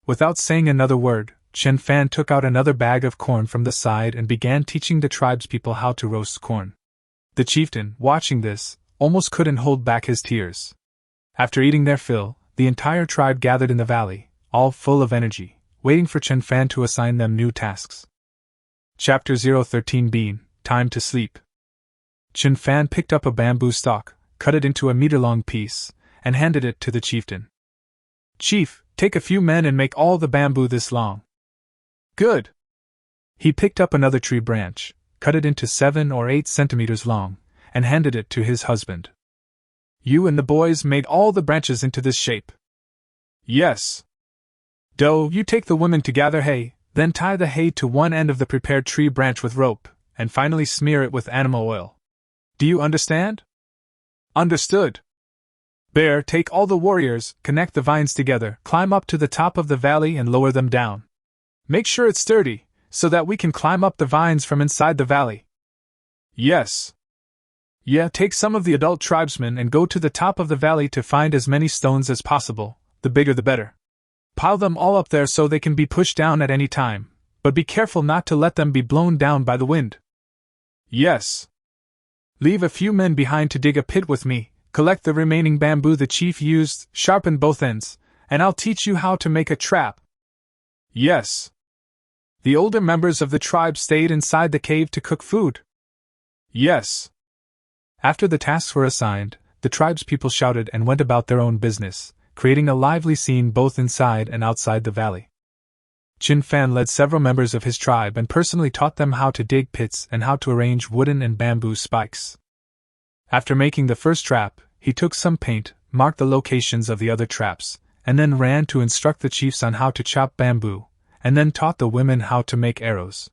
Without saying another word, Chen Fan took out another bag of corn from the side and began teaching the tribespeople how to roast corn. The chieftain, watching this, almost couldn't hold back his tears. After eating their fill, the entire tribe gathered in the valley, all full of energy, waiting for Chen Fan to assign them new tasks. Chapter 013 Bean, Time to Sleep. Chen Fan picked up a bamboo stalk, cut it into a meter-long piece, and handed it to the chieftain. Chief, take a few men and make all the bamboo this long. Good. He picked up another tree branch, cut it into 7 or 8 centimeters long, and handed it to his husband. You and the boys made all the branches into this shape. Yes. Dou, you take the women to gather hay, Then tie the hay to one end of the prepared tree branch with rope, and finally smear it with animal oil. Do you understand? Understood. Bear, take all the warriors, connect the vines together, climb up to the top of the valley and lower them down. Make sure it's sturdy, so that we can climb up the vines from inside the valley. Yes. Yeah, take some of the adult tribesmen and go to the top of the valley to find as many stones as possible, the bigger the better. Pile them all up there so they can be pushed down at any time, but be careful not to let them be blown down by the wind. Yes. Leave a few men behind to dig a pit with me, collect the remaining bamboo the chief used, sharpen both ends, and I'll teach you how to make a trap. Yes. The older members of the tribe stayed inside the cave to cook food. Yes. After the tasks were assigned, the tribespeople shouted and went about their own business, creating a lively scene both inside and outside the valley. Chen Fan led several members of his tribe and personally taught them how to dig pits and how to arrange wooden and bamboo spikes. After making the first trap, he took some paint, marked the locations of the other traps, and then ran to instruct the chiefs on how to chop bamboo, and then taught the women how to make arrows.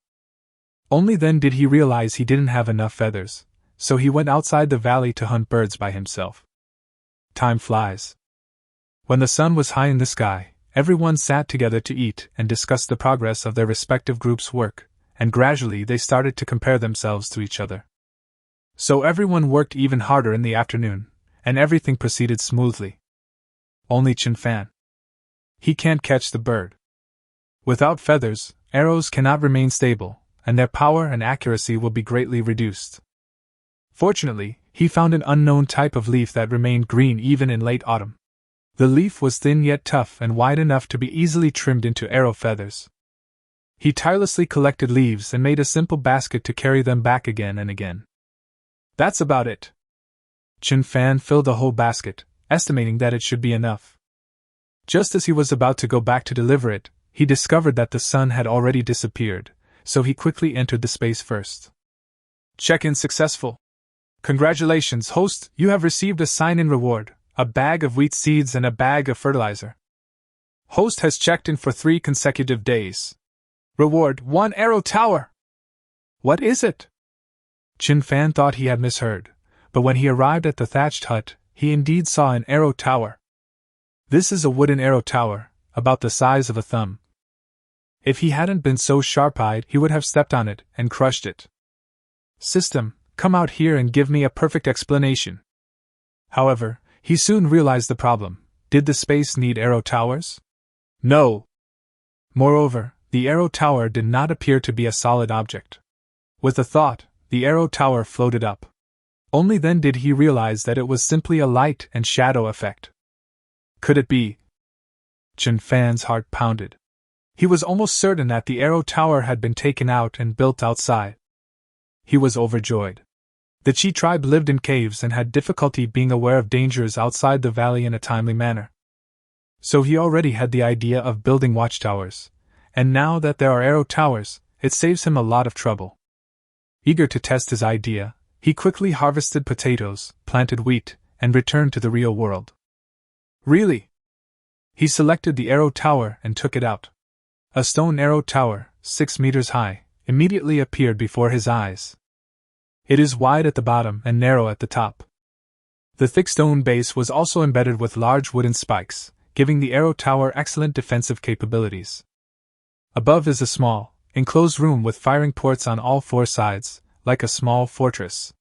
Only then did he realize he didn't have enough feathers, so he went outside the valley to hunt birds by himself. Time flies. When the sun was high in the sky, everyone sat together to eat and discuss the progress of their respective groups' work, and gradually they started to compare themselves to each other. So everyone worked even harder in the afternoon, and everything proceeded smoothly. Only Chen Fan. He can't catch the bird. Without feathers, arrows cannot remain stable, and their power and accuracy will be greatly reduced. Fortunately, he found an unknown type of leaf that remained green even in late autumn. The leaf was thin yet tough and wide enough to be easily trimmed into arrow feathers. He tirelessly collected leaves and made a simple basket to carry them back again and again. That's about it. Chen Fan filled the whole basket, estimating that it should be enough. Just as he was about to go back to deliver it, he discovered that the sun had already disappeared, so he quickly entered the space first. Check-in successful. Congratulations, host, you have received a sign-in reward, a bag of wheat seeds and a bag of fertilizer. Host has checked in for 3 consecutive days. Reward, 1 arrow tower. What is it? Chen Fan thought he had misheard, but when he arrived at the thatched hut, he indeed saw an arrow tower. This is a wooden arrow tower, about the size of a thumb. If he hadn't been so sharp-eyed, he would have stepped on it and crushed it. System, come out here and give me a perfect explanation. However, he soon realized the problem. Did the space need arrow towers? No. Moreover, the arrow tower did not appear to be a solid object. With a thought, the arrow tower floated up. Only then did he realize that it was simply a light and shadow effect. Could it be? Chen Fan's heart pounded. He was almost certain that the arrow tower had been taken out and built outside. He was overjoyed. The Chi tribe lived in caves and had difficulty being aware of dangers outside the valley in a timely manner. So he already had the idea of building watchtowers, and now that there are arrow towers, it saves him a lot of trouble. Eager to test his idea, he quickly harvested potatoes, planted wheat, and returned to the real world. Really? He selected the arrow tower and took it out. A stone arrow tower, 6 meters high, immediately appeared before his eyes. It is wide at the bottom and narrow at the top. The thick stone base was also embedded with large wooden spikes, giving the arrow tower excellent defensive capabilities. Above is a small, enclosed room with firing ports on all 4 sides, like a small fortress.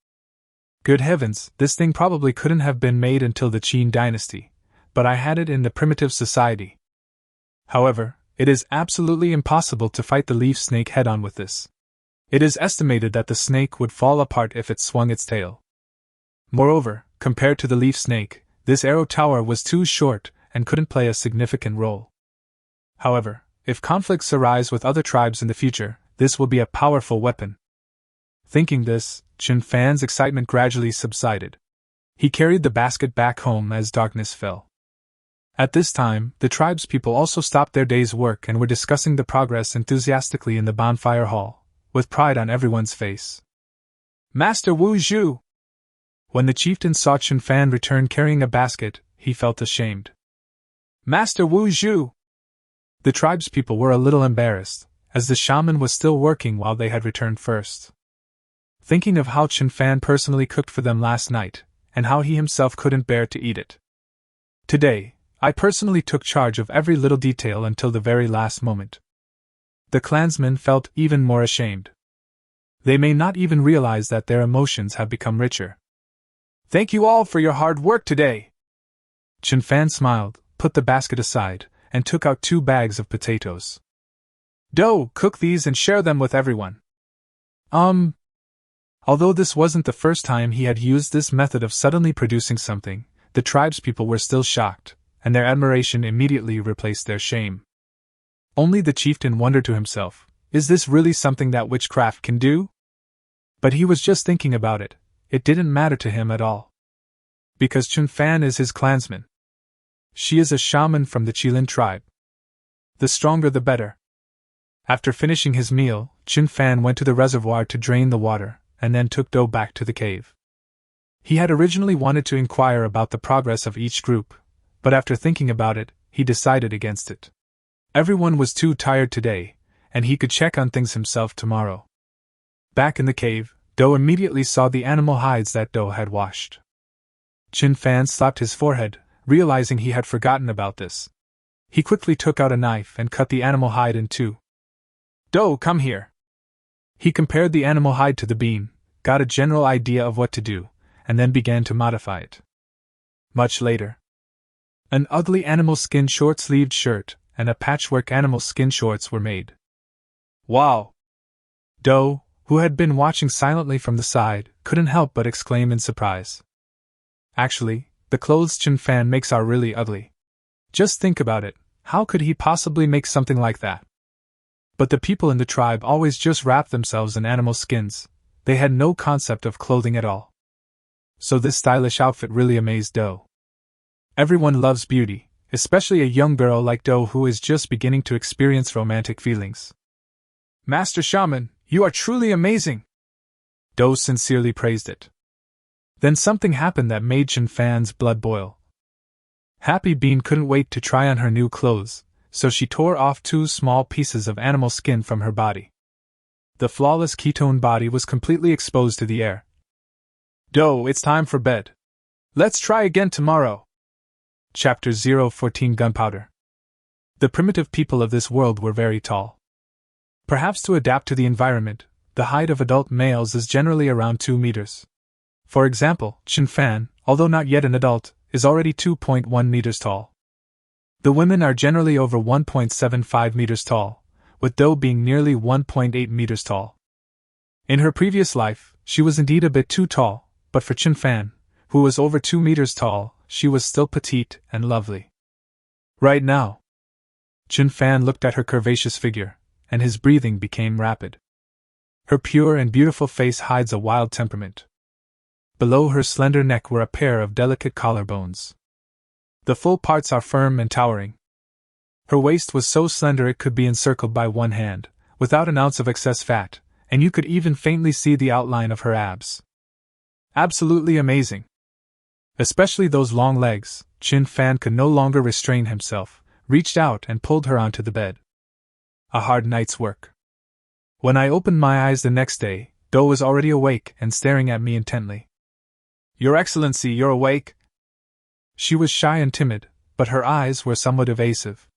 Good heavens, this thing probably couldn't have been made until the Qin dynasty, but I had it in the primitive society. However, it is absolutely impossible to fight the leaf snake head-on with this. It is estimated that the snake would fall apart if it swung its tail. Moreover, compared to the leaf snake, this arrow tower was too short and couldn't play a significant role. However, if conflicts arise with other tribes in the future, this will be a powerful weapon. Thinking this, Chen Fan's excitement gradually subsided. He carried the basket back home as darkness fell. At this time, the tribespeople also stopped their day's work and were discussing the progress enthusiastically in the bonfire hall, with pride on everyone's face. Master Wu Zhu! When the chieftain saw Chen Fan return carrying a basket, he felt ashamed. Master Wu Zhu! The tribespeople were a little embarrassed, as the shaman was still working while they had returned first. Thinking of how Chen Fan personally cooked for them last night, and how he himself couldn't bear to eat it. Today, I personally took charge of every little detail until the very last moment. The clansmen felt even more ashamed. They may not even realize that their emotions have become richer. Thank you all for your hard work today. Chen Fan smiled, put the basket aside, and took out 2 bags of potatoes. Do, cook these and share them with everyone. Although this wasn't the first time he had used this method of suddenly producing something, the tribespeople were still shocked, and their admiration immediately replaced their shame. Only the chieftain wondered to himself, is this really something that witchcraft can do? But he was just thinking about it. It didn't matter to him at all. Because Chen Fan is his clansman. She is a shaman from the Qilin tribe. The stronger the better. After finishing his meal, Chen Fan went to the reservoir to drain the water, and then took Do back to the cave. He had originally wanted to inquire about the progress of each group, but after thinking about it, he decided against it. Everyone was too tired today, and he could check on things himself tomorrow. Back in the cave, Do immediately saw the animal hides that Do had washed. Chen Fan slapped his forehead, realizing he had forgotten about this. He quickly took out a knife and cut the animal hide in 2. Do, come here. He compared the animal hide to the beam, got a general idea of what to do, and then began to modify it. Much later, an ugly animal skin short-sleeved shirt and a patchwork animal skin shorts were made. Wow! Do, who had been watching silently from the side, couldn't help but exclaim in surprise. Actually, the clothes Chen Fan makes are really ugly. Just think about it, how could he possibly make something like that? But the people in the tribe always just wrapped themselves in animal skins. They had no concept of clothing at all. So this stylish outfit really amazed Do. Everyone loves beauty, especially a young girl like Do who is just beginning to experience romantic feelings. Master Shaman, you are truly amazing! Do sincerely praised it. Then something happened that made Chen Fan's blood boil. Happy Bean couldn't wait to try on her new clothes, so she tore off 2 small pieces of animal skin from her body. The flawless ketone body was completely exposed to the air. Do, it's time for bed. Let's try again tomorrow. Chapter 014 Gunpowder. The primitive people of this world were very tall. Perhaps to adapt to the environment, the height of adult males is generally around 2 meters. For example, Chen Fan, although not yet an adult, is already 2.1 meters tall. The women are generally over 1.75 meters tall, with Do being nearly 1.8 meters tall. In her previous life, she was indeed a bit too tall, but for Chen Fan, who was over 2 meters tall, she was still petite and lovely. Right now, Chen Fan looked at her curvaceous figure, and his breathing became rapid. Her pure and beautiful face hides a wild temperament. Below her slender neck were a pair of delicate collarbones. The full parts are firm and towering. Her waist was so slender it could be encircled by one hand, without an ounce of excess fat, and you could even faintly see the outline of her abs. Absolutely amazing. Especially those long legs. Chen Fan could no longer restrain himself, reached out and pulled her onto the bed. A hard night's work. When I opened my eyes the next day, Do was already awake and staring at me intently. Your Excellency, you're awake? She was shy and timid, but her eyes were somewhat evasive.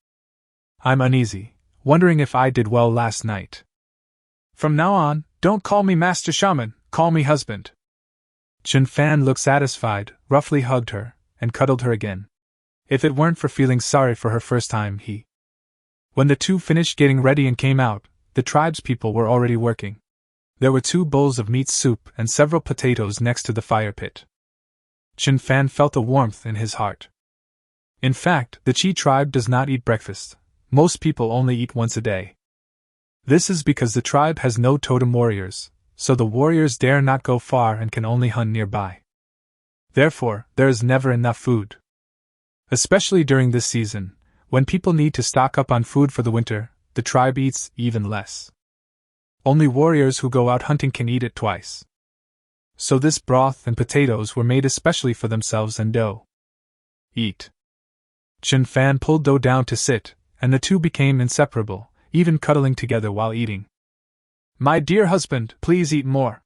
I'm uneasy, wondering if I did well last night. From now on, don't call me Master Shaman, call me husband. Chen Fan looked satisfied, roughly hugged her, and cuddled her again. If it weren't for feeling sorry for her first time, When the 2 finished getting ready and came out, the tribespeople were already working. There were 2 bowls of meat soup and several potatoes next to the fire pit. Chen Fan felt a warmth in his heart. In fact, the Qi tribe does not eat breakfast. Most people only eat once a day. This is because the tribe has no totem warriors, so the warriors dare not go far and can only hunt nearby. Therefore, there is never enough food. Especially during this season, when people need to stock up on food for the winter, the tribe eats even less. Only warriors who go out hunting can eat it twice. So this broth and potatoes were made especially for themselves and Do. Eat. Chen Fan pulled Do down to sit, and the 2 became inseparable, even cuddling together while eating. "My dear husband, please eat more."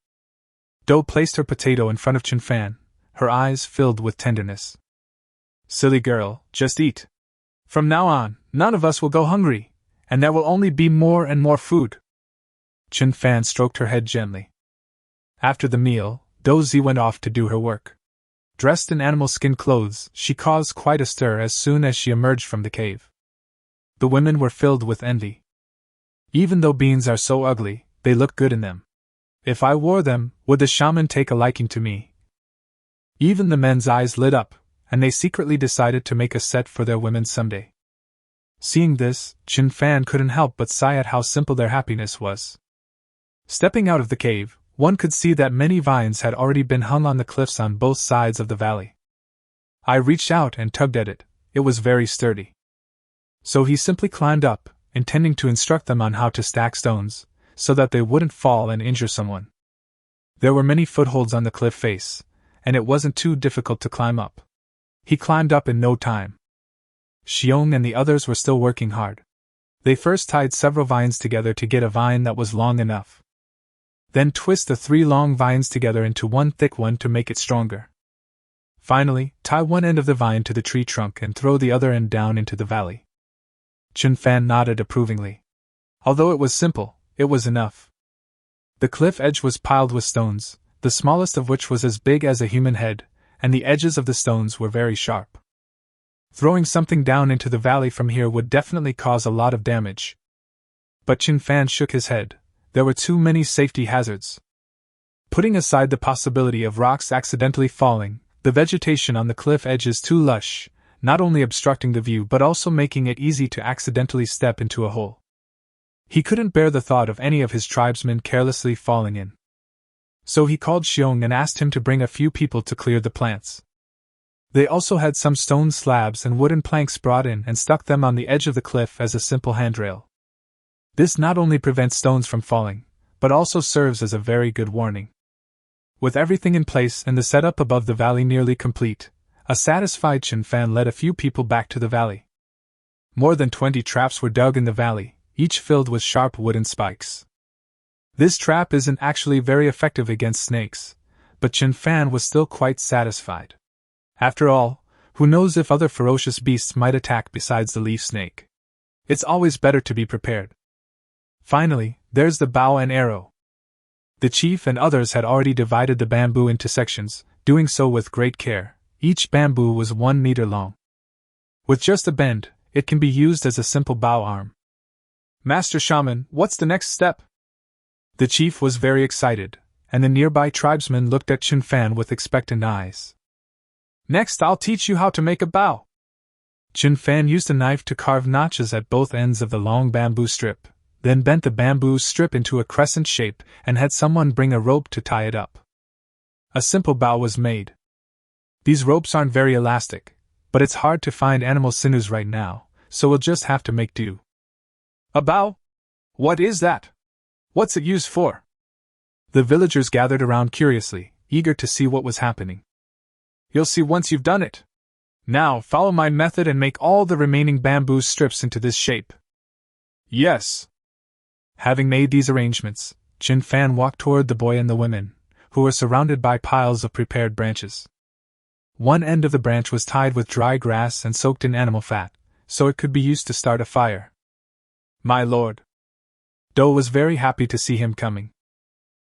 Do placed her potato in front of Chen Fan, her eyes filled with tenderness. "Silly girl, just eat. From now on, none of us will go hungry, and there will only be more and more food." Chen Fan stroked her head gently. After the meal, Dozy went off to do her work. Dressed in animal skin clothes, she caused quite a stir as soon as she emerged from the cave. The women were filled with envy. "Even though beans are so ugly, they look good in them. If I wore them, would the shaman take a liking to me?" Even the men's eyes lit up, and they secretly decided to make a set for their women someday. Seeing this, Chen Fan couldn't help but sigh at how simple their happiness was. Stepping out of the cave, one could see that many vines had already been hung on the cliffs on both sides of the valley. I reached out and tugged at it. It was very sturdy. So he simply climbed up, intending to instruct them on how to stack stones, so that they wouldn't fall and injure someone. There were many footholds on the cliff face, and it wasn't too difficult to climb up. He climbed up in no time. Xiong and the others were still working hard. They first tied several vines together to get a vine that was long enough. Then twist the 3 long vines together into one thick one to make it stronger. Finally, tie one end of the vine to the tree trunk and throw the other end down into the valley. Chen Fan nodded approvingly. Although it was simple, it was enough. The cliff edge was piled with stones, the smallest of which was as big as a human head, and the edges of the stones were very sharp. Throwing something down into the valley from here would definitely cause a lot of damage. But Chen Fan shook his head. There were too many safety hazards. Putting aside the possibility of rocks accidentally falling, the vegetation on the cliff edge is too lush, not only obstructing the view but also making it easy to accidentally step into a hole. He couldn't bear the thought of any of his tribesmen carelessly falling in. So he called Xiong and asked him to bring a few people to clear the plants. They also had some stone slabs and wooden planks brought in and stuck them on the edge of the cliff as a simple handrail. This not only prevents stones from falling, but also serves as a very good warning. With everything in place and the setup above the valley nearly complete, a satisfied Chen Fan led a few people back to the valley. More than 20 traps were dug in the valley, each filled with sharp wooden spikes. This trap isn't actually very effective against snakes, but Chen Fan was still quite satisfied. After all, who knows if other ferocious beasts might attack besides the leaf snake? It's always better to be prepared. Finally, there's the bow and arrow. The chief and others had already divided the bamboo into sections, doing so with great care. Each bamboo was 1 meter long. With just a bend, it can be used as a simple bow arm. "Master Shaman, what's the next step?" The chief was very excited, and the nearby tribesmen looked at Chen Fan with expectant eyes. "Next, I'll teach you how to make a bow." Chen Fan used a knife to carve notches at both ends of the long bamboo strip, then bent the bamboo strip into a crescent shape and had someone bring a rope to tie it up. A simple bow was made. These ropes aren't very elastic, but it's hard to find animal sinews right now, so we'll just have to make do. "A bow? What is that? What's it used for?" The villagers gathered around curiously, eager to see what was happening. "You'll see once you've done it. Now, follow my method and make all the remaining bamboo strips into this shape." "Yes." Having made these arrangements, Chen Fan walked toward the boy and the women, who were surrounded by piles of prepared branches. One end of the branch was tied with dry grass and soaked in animal fat, so it could be used to start a fire. "My lord." Do was very happy to see him coming.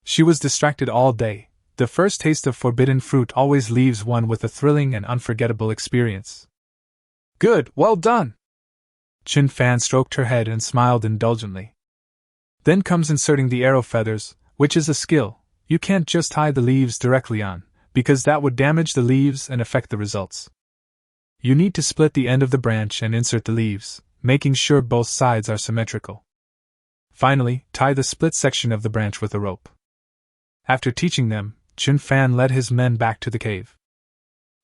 She was distracted all day. The first taste of forbidden fruit always leaves one with a thrilling and unforgettable experience. "Good, well done." Chen Fan stroked her head and smiled indulgently. Then comes inserting the arrow feathers, which is a skill. You can't just tie the leaves directly on, because that would damage the leaves and affect the results. You need to split the end of the branch and insert the leaves, making sure both sides are symmetrical. Finally, tie the split section of the branch with a rope. After teaching them, Chen Fan led his men back to the cave.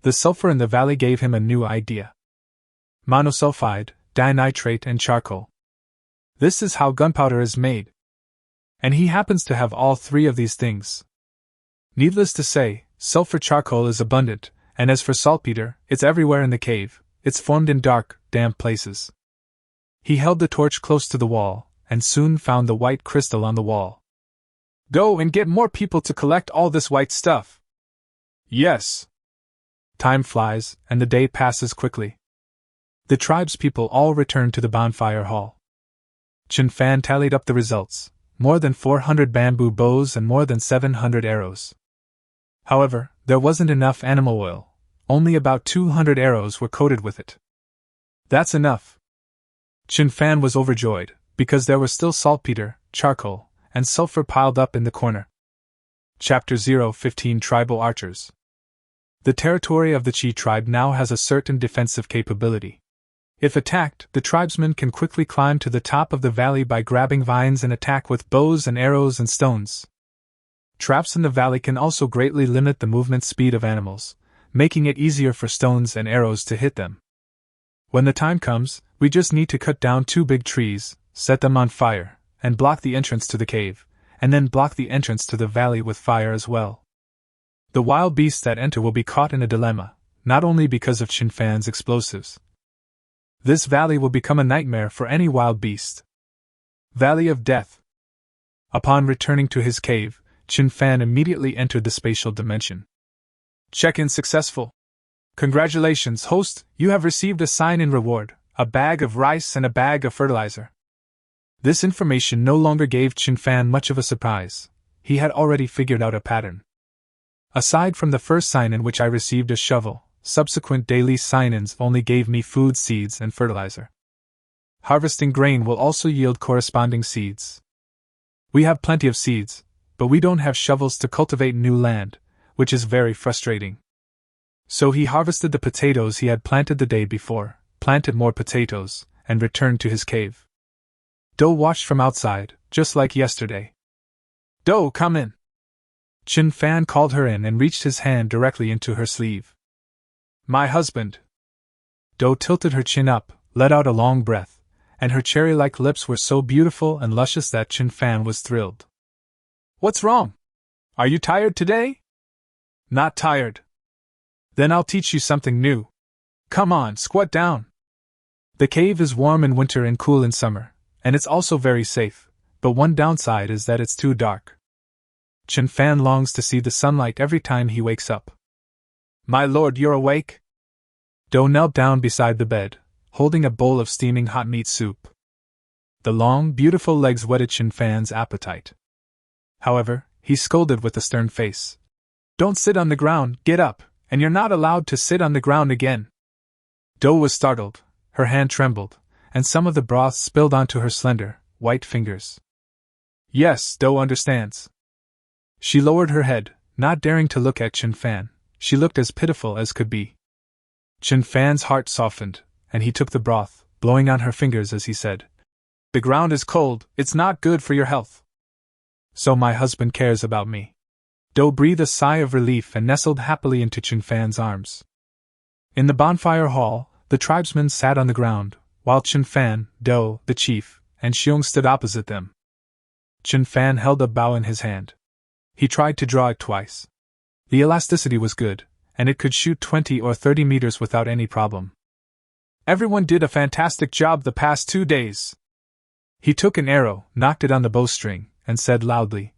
The sulfur in the valley gave him a new idea. Monosulfide, dinitrate and charcoal. This is how gunpowder is made. And he happens to have all 3 of these things. Needless to say, sulfur charcoal is abundant, and as for saltpeter, it's everywhere in the cave. It's formed in dark, damp places. He held the torch close to the wall, and soon found the white crystal on the wall. Go and get more people to collect all this white stuff. Yes. Time flies, and the day passes quickly. The tribespeople all return to the bonfire hall. Chen Fan tallied up the results: more than 400 bamboo bows and more than 700 arrows. However, there wasn't enough animal oil. Only about 200 arrows were coated with it. That's enough. Chen Fan was overjoyed, because there was still saltpeter, charcoal, and sulfur piled up in the corner. Chapter 015 Tribal Archers. The territory of the Chi tribe now has a certain defensive capability. If attacked, the tribesmen can quickly climb to the top of the valley by grabbing vines and attack with bows and arrows and stones. Traps in the valley can also greatly limit the movement speed of animals, making it easier for stones and arrows to hit them. When the time comes, we just need to cut down 2 big trees, set them on fire, and block the entrance to the cave, and then block the entrance to the valley with fire as well. The wild beasts that enter will be caught in a dilemma, not only because of Chen Fan's explosives. This valley will become a nightmare for any wild beast. Valley of Death. Upon returning to his cave, Chen Fan immediately entered the spatial dimension. Check-in successful. Congratulations, host, you have received a sign in reward, a bag of rice and a bag of fertilizer. This information no longer gave Chen Fan much of a surprise. He had already figured out a pattern. Aside from the first sign in which I received a shovel, subsequent daily sign-ins only gave me food, seeds, and fertilizer. Harvesting grain will also yield corresponding seeds. We have plenty of seeds, but we don't have shovels to cultivate new land, which is very frustrating. So he harvested the potatoes he had planted the day before, planted more potatoes, and returned to his cave. Do watched from outside, just like yesterday. Do, come in. Chen Fan called her in and reached his hand directly into her sleeve. My husband. Do tilted her chin up, let out a long breath, and her cherry-like lips were so beautiful and luscious that Chen Fan was thrilled. What's wrong? Are you tired today? Not tired. Then I'll teach you something new. Come on, squat down. The cave is warm in winter and cool in summer, and it's also very safe, but one downside is that it's too dark. Chen Fan longs to see the sunlight every time he wakes up. My lord, you're awake? Do knelt down beside the bed, holding a bowl of steaming hot meat soup. The long, beautiful legs whetted Chen Fan's appetite. However, he scolded with a stern face. Don't sit on the ground, get up, and you're not allowed to sit on the ground again. Do was startled, her hand trembled, and some of the broth spilled onto her slender, white fingers. Yes, Do understands. She lowered her head, not daring to look at Chen Fan. She looked as pitiful as could be. Chen Fan's heart softened, and he took the broth, blowing on her fingers as he said, The ground is cold, it's not good for your health. So my husband cares about me. Do breathed a sigh of relief and nestled happily into Chen Fan's arms. In the bonfire hall, the tribesmen sat on the ground, while Chen Fan, Do, the chief, and Xiong stood opposite them. Chen Fan held a bow in his hand. He tried to draw it twice. The elasticity was good, and it could shoot 20 or 30 meters without any problem. Everyone did a fantastic job the past 2 days. He took an arrow, knocked it on the bowstring, and said loudly,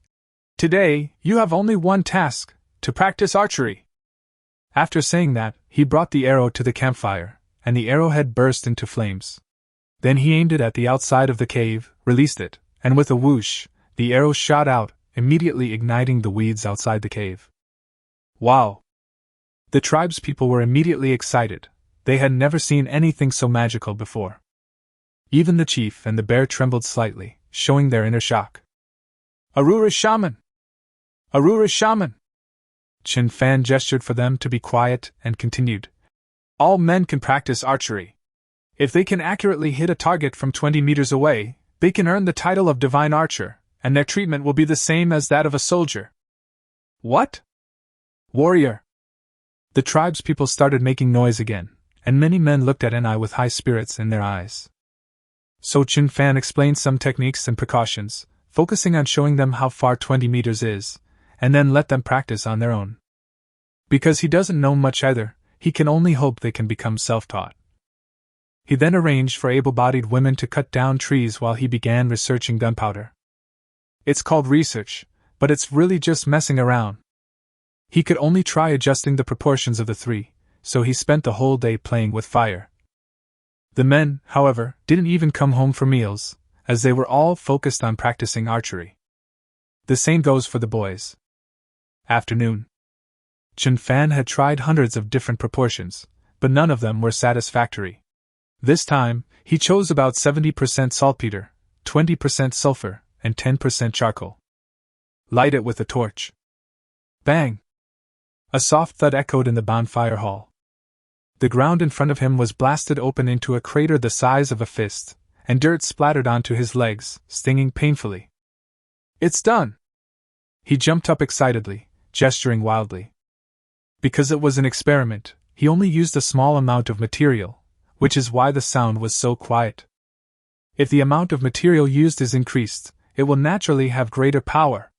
Today, you have only one task, to practice archery. After saying that, he brought the arrow to the campfire, and the arrowhead burst into flames. Then he aimed it at the outside of the cave, released it, and with a whoosh, the arrow shot out, immediately igniting the weeds outside the cave. Wow! The tribespeople were immediately excited. They had never seen anything so magical before. Even the chief and the bear trembled slightly, showing their inner shock. Arura shaman! Arura shaman! Chen Fan gestured for them to be quiet and continued. All men can practice archery. If they can accurately hit a target from 20 meters away, they can earn the title of divine archer, and their treatment will be the same as that of a soldier. What? Warrior! The tribespeople started making noise again, and many men looked at Enai with high spirits in their eyes. So Chen Fan explained some techniques and precautions, focusing on showing them how far 20 meters is, and then let them practice on their own. Because he doesn't know much either, he can only hope they can become self-taught. He then arranged for able-bodied women to cut down trees while he began researching gunpowder. It's called research, but it's really just messing around. He could only try adjusting the proportions of the three, so he spent the whole day playing with fire. The men, however, didn't even come home for meals, as they were all focused on practicing archery. The same goes for the boys. Afternoon. Chen Fan had tried hundreds of different proportions, but none of them were satisfactory. This time, he chose about 70% saltpeter, 20% sulfur, and 10% charcoal. Light it with a torch. Bang! A soft thud echoed in the bonfire hall. The ground in front of him was blasted open into a crater the size of a fist, and dirt splattered onto his legs, stinging painfully. It's done! He jumped up excitedly, gesturing wildly. Because it was an experiment, he only used a small amount of material, which is why the sound was so quiet. If the amount of material used is increased, it will naturally have greater power.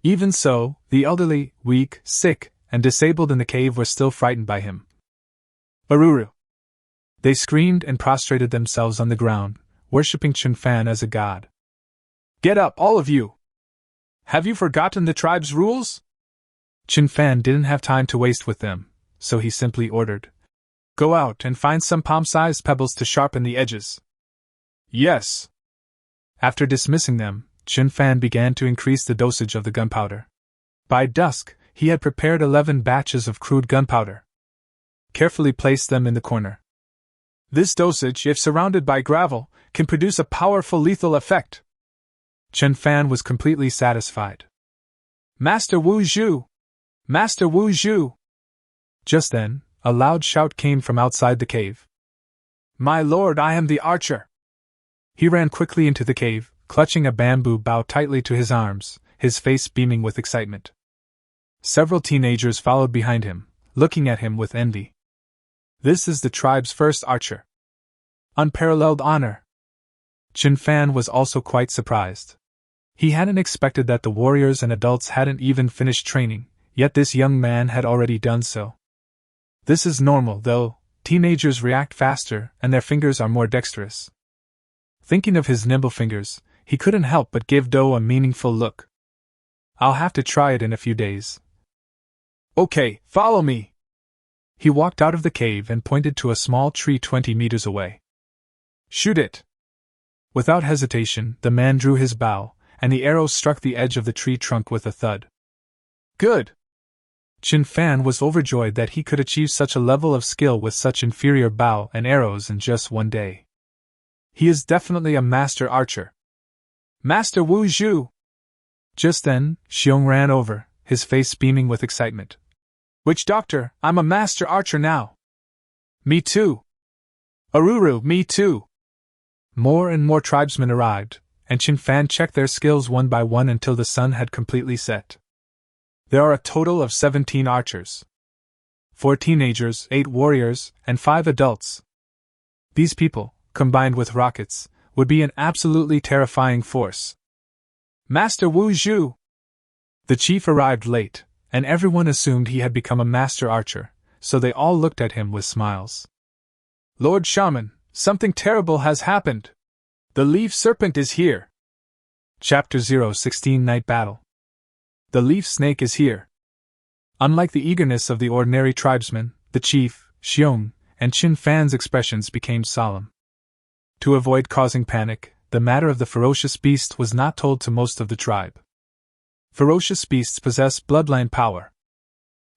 Even so, the elderly, weak, sick, and disabled in the cave were still frightened by him. Aruru! They screamed and prostrated themselves on the ground, worshipping Chen Fan as a god. Get up, all of you! Have you forgotten the tribe's rules? Chen Fan didn't have time to waste with them, so he simply ordered, Go out and find some palm-sized pebbles to sharpen the edges. Yes. After dismissing them, Chen Fan began to increase the dosage of the gunpowder. By dusk, he had prepared 11 batches of crude gunpowder. Carefully placed them in the corner. This dosage, if surrounded by gravel, can produce a powerful lethal effect. Chen Fan was completely satisfied. Master Wu Zhu! Master Wu Zhu! Just then, a loud shout came from outside the cave. My lord, I am the archer! He ran quickly into the cave, clutching a bamboo bough tightly to his arms, his face beaming with excitement. Several teenagers followed behind him, looking at him with envy. This is the tribe's first archer. Unparalleled honor. Chen Fan was also quite surprised. He hadn't expected that the warriors and adults hadn't even finished training, yet this young man had already done so. This is normal, though. Teenagers react faster and their fingers are more dexterous. Thinking of his nimble fingers, he couldn't help but give Do a meaningful look. I'll have to try it in a few days. Okay, follow me. He walked out of the cave and pointed to a small tree 20 meters away. Shoot it. Without hesitation, the man drew his bow, and the arrow struck the edge of the tree trunk with a thud. Good! Chen Fan was overjoyed that he could achieve such a level of skill with such inferior bow and arrows in just one day. He is definitely a master archer. Master Wu Zhu! Just then, Xiong ran over, his face beaming with excitement. Witch doctor, I'm a master archer now. Me too. Aruru, me too. More and more tribesmen arrived, and Chen Fan checked their skills one by one until the sun had completely set. There are a total of 17 archers. 4 teenagers, 8 warriors, and 5 adults. These people, combined with rockets, would be an absolutely terrifying force. Master Wu Zhu! The chief arrived late, and everyone assumed he had become a master archer, so they all looked at him with smiles. Lord Shaman, something terrible has happened. The leaf serpent is here. Chapter 016 Night Battle. The leaf snake is here. Unlike the eagerness of the ordinary tribesmen, the chief, Xiong, and Chen Fan's expressions became solemn. To avoid causing panic, the matter of the ferocious beast was not told to most of the tribe. Ferocious beasts possess bloodline power.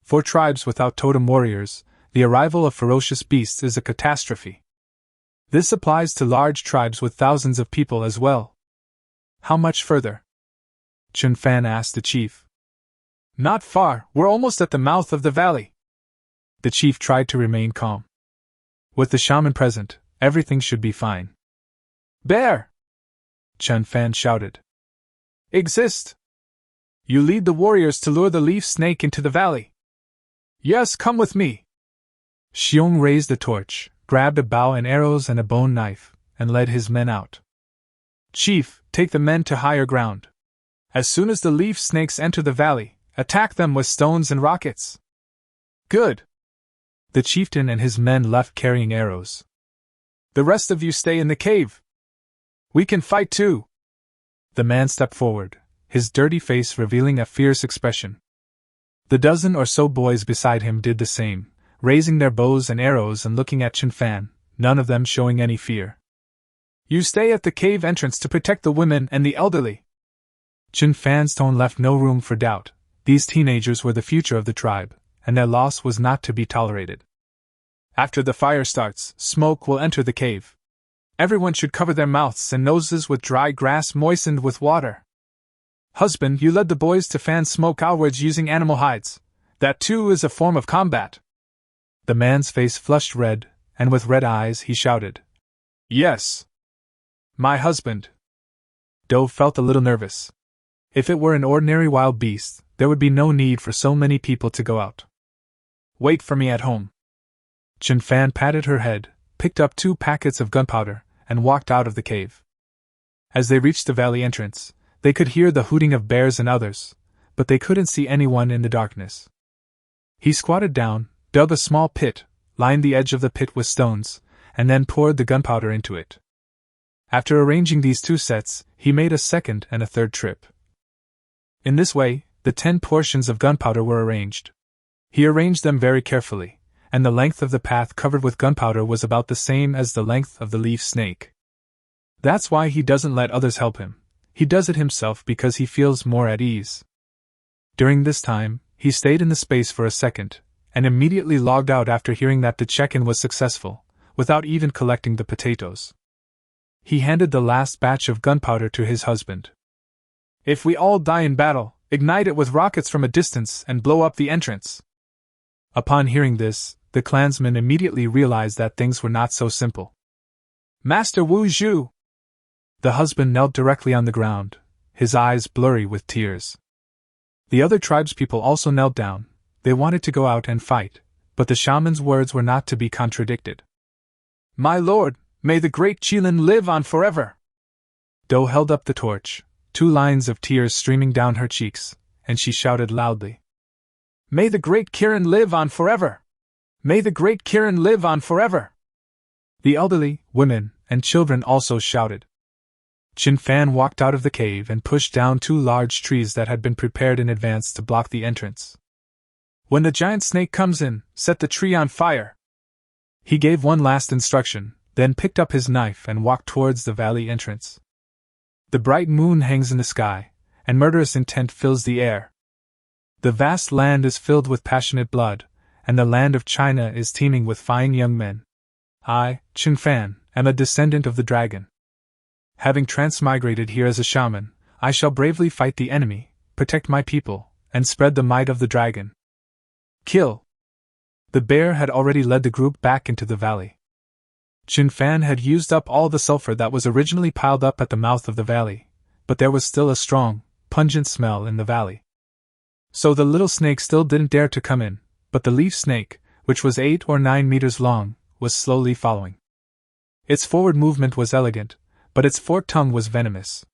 For tribes without totem warriors, the arrival of ferocious beasts is a catastrophe. This applies to large tribes with thousands of people as well. How much further? Chen Fan asked the chief. Not far, we're almost at the mouth of the valley. The chief tried to remain calm. With the shaman present, everything should be fine. Bear! Chen Fan shouted. Exist! You lead the warriors to lure the leaf snake into the valley. Yes, come with me. Xiong raised a torch, grabbed a bow and arrows and a bone knife, and led his men out. Chief, take the men to higher ground. As soon as the leaf snakes enter the valley, attack them with stones and rockets. Good. The chieftain and his men left carrying arrows. The rest of you stay in the cave. We can fight too. The man stepped forward, his dirty face revealing a fierce expression. The dozen or so boys beside him did the same, raising their bows and arrows and looking at Chen Fan, none of them showing any fear. You stay at the cave entrance to protect the women and the elderly. Chen Fan's tone left no room for doubt. These teenagers were the future of the tribe, and their loss was not to be tolerated. After the fire starts, smoke will enter the cave. Everyone should cover their mouths and noses with dry grass moistened with water. Husband, you led the boys to fan smoke outwards using animal hides. That too is a form of combat. The man's face flushed red, and with red eyes he shouted, Yes. My husband. Doe felt a little nervous. If it were an ordinary wild beast, there would be no need for so many people to go out. Wait for me at home. Chen Fan patted her head, picked up 2 packets of gunpowder, and walked out of the cave. As they reached the valley entrance, they could hear the hooting of bears and others, but they couldn't see anyone in the darkness. He squatted down, dug a small pit, lined the edge of the pit with stones, and then poured the gunpowder into it. After arranging these 2 sets, he made a second and a third trip. In this way, the 10 portions of gunpowder were arranged. He arranged them very carefully, and the length of the path covered with gunpowder was about the same as the length of the leaf snake. That's why he doesn't let others help him. He does it himself because he feels more at ease. During this time, he stayed in the space for a second, and immediately logged out after hearing that the check-in was successful, without even collecting the potatoes. He handed the last batch of gunpowder to his husband. If we all die in battle, ignite it with rockets from a distance and blow up the entrance. Upon hearing this, the clansmen immediately realized that things were not so simple. Master Wu Zhu! The husband knelt directly on the ground, his eyes blurry with tears. The other tribespeople also knelt down. They wanted to go out and fight, but the shaman's words were not to be contradicted. My lord, may the great Qilin live on forever! Doe held up the torch, 2 lines of tears streaming down her cheeks, and she shouted loudly. May the great Kirin live on forever! May the great Kirin live on forever! The elderly, women, and children also shouted. Chen Fan walked out of the cave and pushed down 2 large trees that had been prepared in advance to block the entrance. When the giant snake comes in, set the tree on fire. He gave one last instruction, then picked up his knife and walked towards the valley entrance. The bright moon hangs in the sky, and murderous intent fills the air. The vast land is filled with passionate blood, and the land of China is teeming with fine young men. I, Chen Fan, am a descendant of the dragon. Having transmigrated here as a shaman, I shall bravely fight the enemy, protect my people, and spread the might of the dragon. Kill! The bear had already led the group back into the valley. Chen Fan had used up all the sulfur that was originally piled up at the mouth of the valley, but there was still a strong, pungent smell in the valley. So the little snake still didn't dare to come in, but the leaf snake, which was 8 or 9 meters long, was slowly following. Its forward movement was elegant, but its forked tongue was venomous.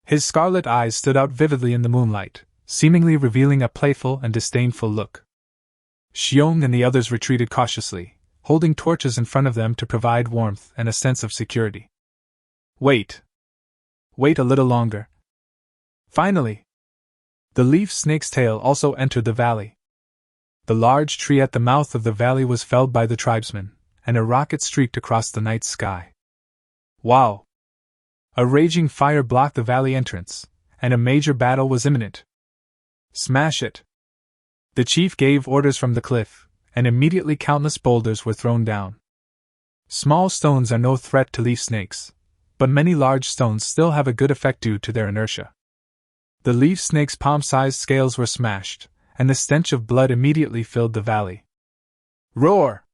His scarlet eyes stood out vividly in the moonlight, seemingly revealing a playful and disdainful look. Xiong and the others retreated cautiously, holding torches in front of them to provide warmth and a sense of security. Wait. Wait a little longer. Finally, the leaf snake's tail also entered the valley. The large tree at the mouth of the valley was felled by the tribesmen, and a rocket streaked across the night sky. Wow! A raging fire blocked the valley entrance, and a major battle was imminent. Smash it! The chief gave orders from the cliff, and immediately countless boulders were thrown down. Small stones are no threat to leaf snakes, but many large stones still have a good effect due to their inertia. The leaf snake's palm-sized scales were smashed, and the stench of blood immediately filled the valley. Roar!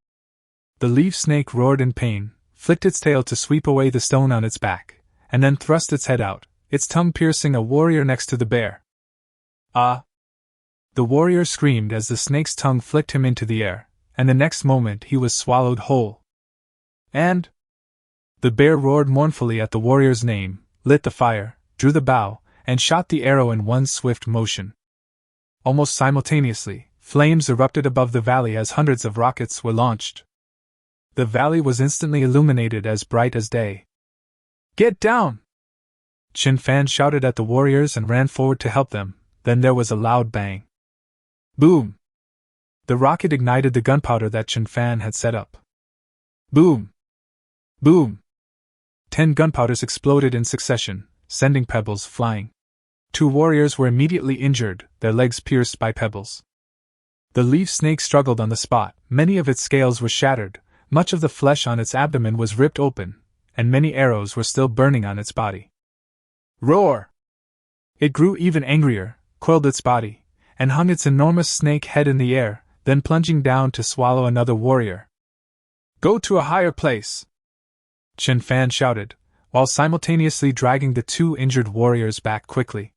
The leaf snake roared in pain, flicked its tail to sweep away the stone on its back, and then thrust its head out, its tongue piercing a warrior next to the bear. Ah! The warrior screamed as the snake's tongue flicked him into the air, and the next moment he was swallowed whole. And the bear roared mournfully at the warrior's name, lit the fire, drew the bow, and shot the arrow in one swift motion. Almost simultaneously, flames erupted above the valley as hundreds of rockets were launched. The valley was instantly illuminated as bright as day. "Get down!" Chen Fan shouted at the warriors and ran forward to help them. Then there was a loud bang. Boom! The rocket ignited the gunpowder that Chen Fan had set up. Boom! Boom! 10 gunpowders exploded in succession, sending pebbles flying. 2 warriors were immediately injured, their legs pierced by pebbles. The leaf snake struggled on the spot, many of its scales were shattered, much of the flesh on its abdomen was ripped open, and many arrows were still burning on its body. Roar! It grew even angrier, coiled its body, and hung its enormous snake head in the air, then plunging down to swallow another warrior. "Go to a higher place!" Chen Fan shouted, while simultaneously dragging the 2 injured warriors back quickly.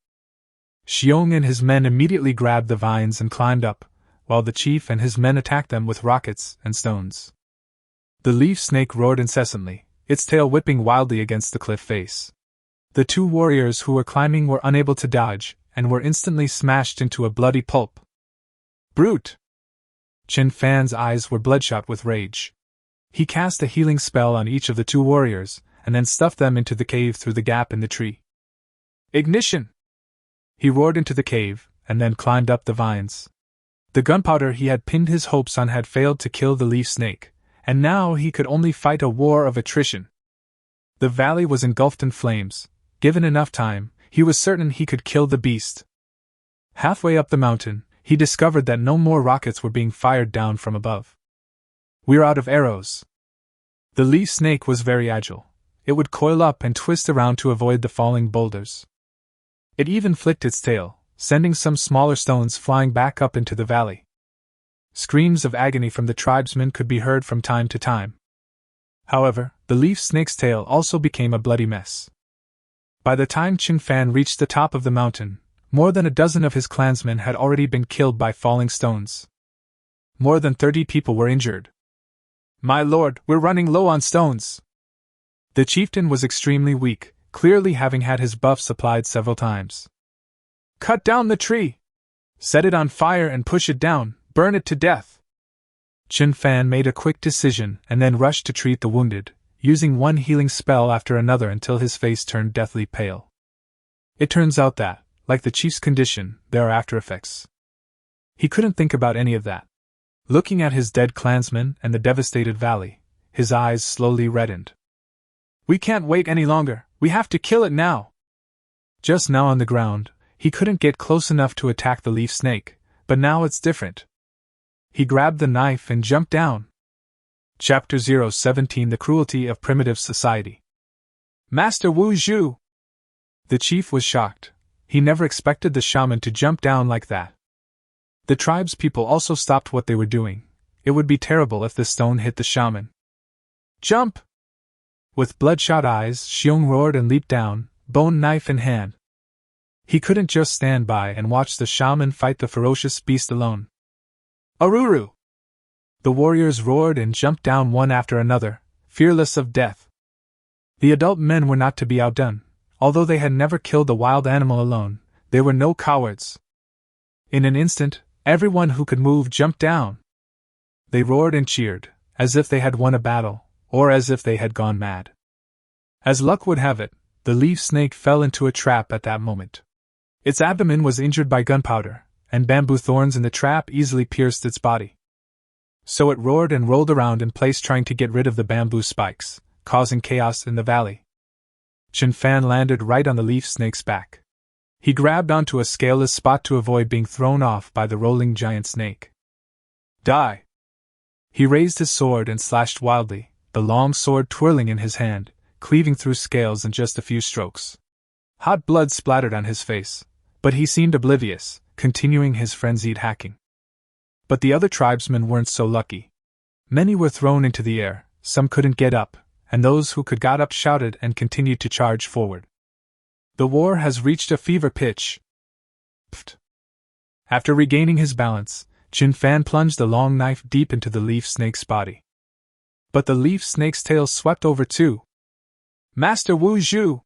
Xiong and his men immediately grabbed the vines and climbed up, while the chief and his men attacked them with rockets and stones. The leaf snake roared incessantly, its tail whipping wildly against the cliff face. The 2 warriors who were climbing were unable to dodge, and were instantly smashed into a bloody pulp. Brute! Chen Fan's eyes were bloodshot with rage. He cast a healing spell on each of the 2 warriors, and then stuffed them into the cave through the gap in the tree. Ignition! He roared into the cave, and then climbed up the vines. The gunpowder he had pinned his hopes on had failed to kill the leaf snake, and now he could only fight a war of attrition. The valley was engulfed in flames. Given enough time, he was certain he could kill the beast. Halfway up the mountain, he discovered that no more rockets were being fired down from above. "We're out of arrows." The leaf snake was very agile. It would coil up and twist around to avoid the falling boulders. It even flicked its tail, sending some smaller stones flying back up into the valley. Screams of agony from the tribesmen could be heard from time to time. However, the leaf snake's tail also became a bloody mess. By the time Chen Fan reached the top of the mountain, more than a dozen of his clansmen had already been killed by falling stones. More than 30 people were injured. "My lord, we're running low on stones." The chieftain was extremely weak, clearly having had his buffs applied several times. "Cut down the tree! Set it on fire and push it down, burn it to death!" Chen Fan made a quick decision and then rushed to treat the wounded, using one healing spell after another until his face turned deathly pale. It turns out that, like the chief's condition, there are after effects. He couldn't think about any of that. Looking at his dead clansmen and the devastated valley, his eyes slowly reddened. "We can't wait any longer, we have to kill it now!" Just now on the ground, he couldn't get close enough to attack the leaf snake, but now it's different. He grabbed the knife and jumped down. Chapter 017: The Cruelty of Primitive Society. "Master Wu Zhu!" The chief was shocked. He never expected the shaman to jump down like that. The tribespeople also stopped what they were doing. It would be terrible if the stone hit the shaman. "Jump!" With bloodshot eyes, Xiong roared and leaped down, bone knife in hand. He couldn't just stand by and watch the shaman fight the ferocious beast alone. "Aruru!" The warriors roared and jumped down one after another, fearless of death. The adult men were not to be outdone. Although they had never killed a wild animal alone, they were no cowards. In an instant, everyone who could move jumped down. They roared and cheered, as if they had won a battle, or as if they had gone mad. As luck would have it, the leaf snake fell into a trap at that moment. Its abdomen was injured by gunpowder, and bamboo thorns in the trap easily pierced its body. So it roared and rolled around in place trying to get rid of the bamboo spikes, causing chaos in the valley. Chen Fan landed right on the leaf snake's back. He grabbed onto a scaleless spot to avoid being thrown off by the rolling giant snake. "Die!" He raised his sword and slashed wildly, the long sword twirling in his hand, cleaving through scales in just a few strokes. Hot blood splattered on his face, but he seemed oblivious, continuing his frenzied hacking. But the other tribesmen weren't so lucky. Many were thrown into the air, some couldn't get up, and those who could got up shouted and continued to charge forward. "The war has reached a fever pitch." Pfft. After regaining his balance, Chen Fan plunged the long knife deep into the leaf snake's body. But the leaf snake's tail swept over too. "Master Wu Zhu!"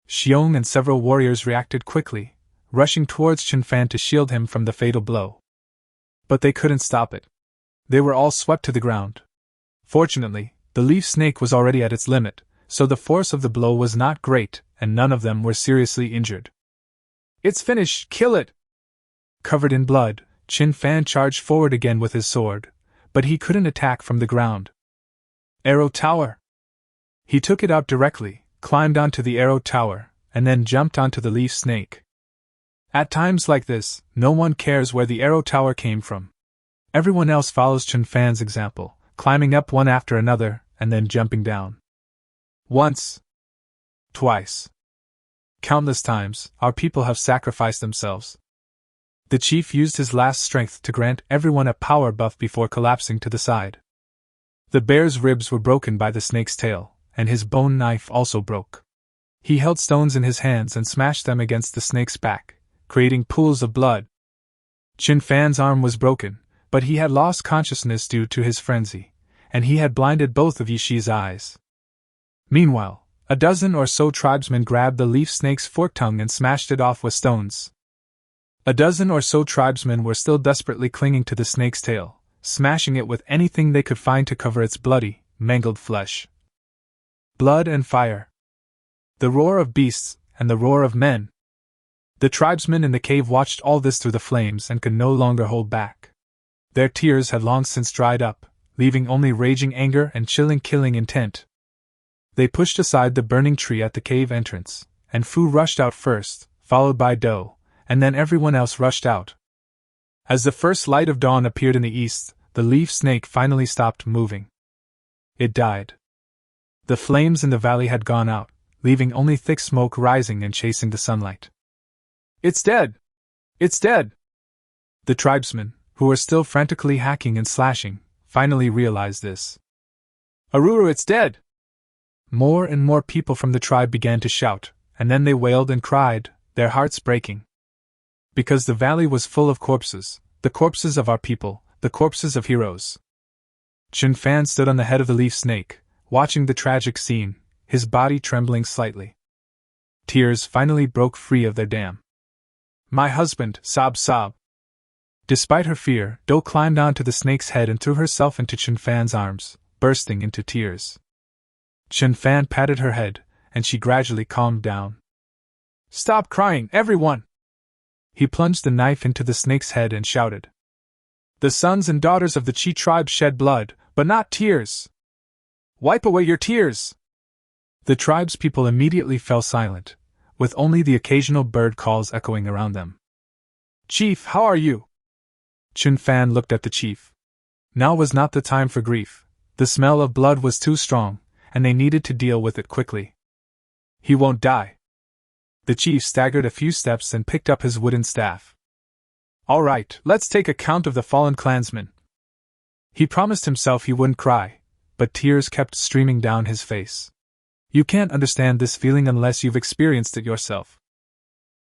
Xiong and several warriors reacted quickly, rushing towards Chen Fan to shield him from the fatal blow. But they couldn't stop it. They were all swept to the ground. Fortunately, the leaf snake was already at its limit, so the force of the blow was not great, and none of them were seriously injured. It's finished, kill it! Covered in blood, Chen Fan charged forward again with his sword, but he couldn't attack from the ground. Arrow tower! He took it out directly, climbed onto the arrow tower, and then jumped onto the leaf snake. At times like this, no one cares where the arrow tower came from. Everyone else follows Chen Fan's example, climbing up one after another, and then jumping down. Once. Twice. Countless times, our people have sacrificed themselves. The chief used his last strength to grant everyone a power buff before collapsing to the side. The bear's ribs were broken by the snake's tail, and his bone knife also broke. He held stones in his hands and smashed them against the snake's back, creating pools of blood. Chen Fan's arm was broken, but he had lost consciousness due to his frenzy, and he had blinded both of Yishi's eyes. Meanwhile, a dozen or so tribesmen grabbed the leaf snake's forked tongue and smashed it off with stones. A dozen or so tribesmen were still desperately clinging to the snake's tail, smashing it with anything they could find to cover its bloody, mangled flesh. Blood and fire. The roar of beasts, and the roar of men. The tribesmen in the cave watched all this through the flames and could no longer hold back. Their tears had long since dried up, leaving only raging anger and chilling killing intent. They pushed aside the burning tree at the cave entrance, and Fu rushed out first, followed by Do, and then everyone else rushed out. As the first light of dawn appeared in the east, the leaf snake finally stopped moving. It died. The flames in the valley had gone out, leaving only thick smoke rising and chasing the sunlight. It's dead! It's dead! The tribesmen, who were still frantically hacking and slashing, finally realized this. Aruru, it's dead! More and more people from the tribe began to shout, and then they wailed and cried, their hearts breaking. Because the valley was full of corpses, the corpses of our people, the corpses of heroes. Chen Fan stood on the head of the leaf snake, watching the tragic scene, his body trembling slightly. Tears finally broke free of their dam. My husband, sob sob. Despite her fear, Do climbed onto the snake's head and threw herself into Chen Fan's arms, bursting into tears. Chen Fan patted her head, and she gradually calmed down. Stop crying, everyone! He plunged the knife into the snake's head and shouted. The sons and daughters of the Chi tribe shed blood, but not tears. Wipe away your tears! The tribe's people immediately fell silent, with only the occasional bird calls echoing around them. Chief, how are you? Chen Fan looked at the chief. Now was not the time for grief. The smell of blood was too strong, and they needed to deal with it quickly. He won't die. The chief staggered a few steps and picked up his wooden staff. All right, let's take account of the fallen clansmen. He promised himself he wouldn't cry, but tears kept streaming down his face. You can't understand this feeling unless you've experienced it yourself.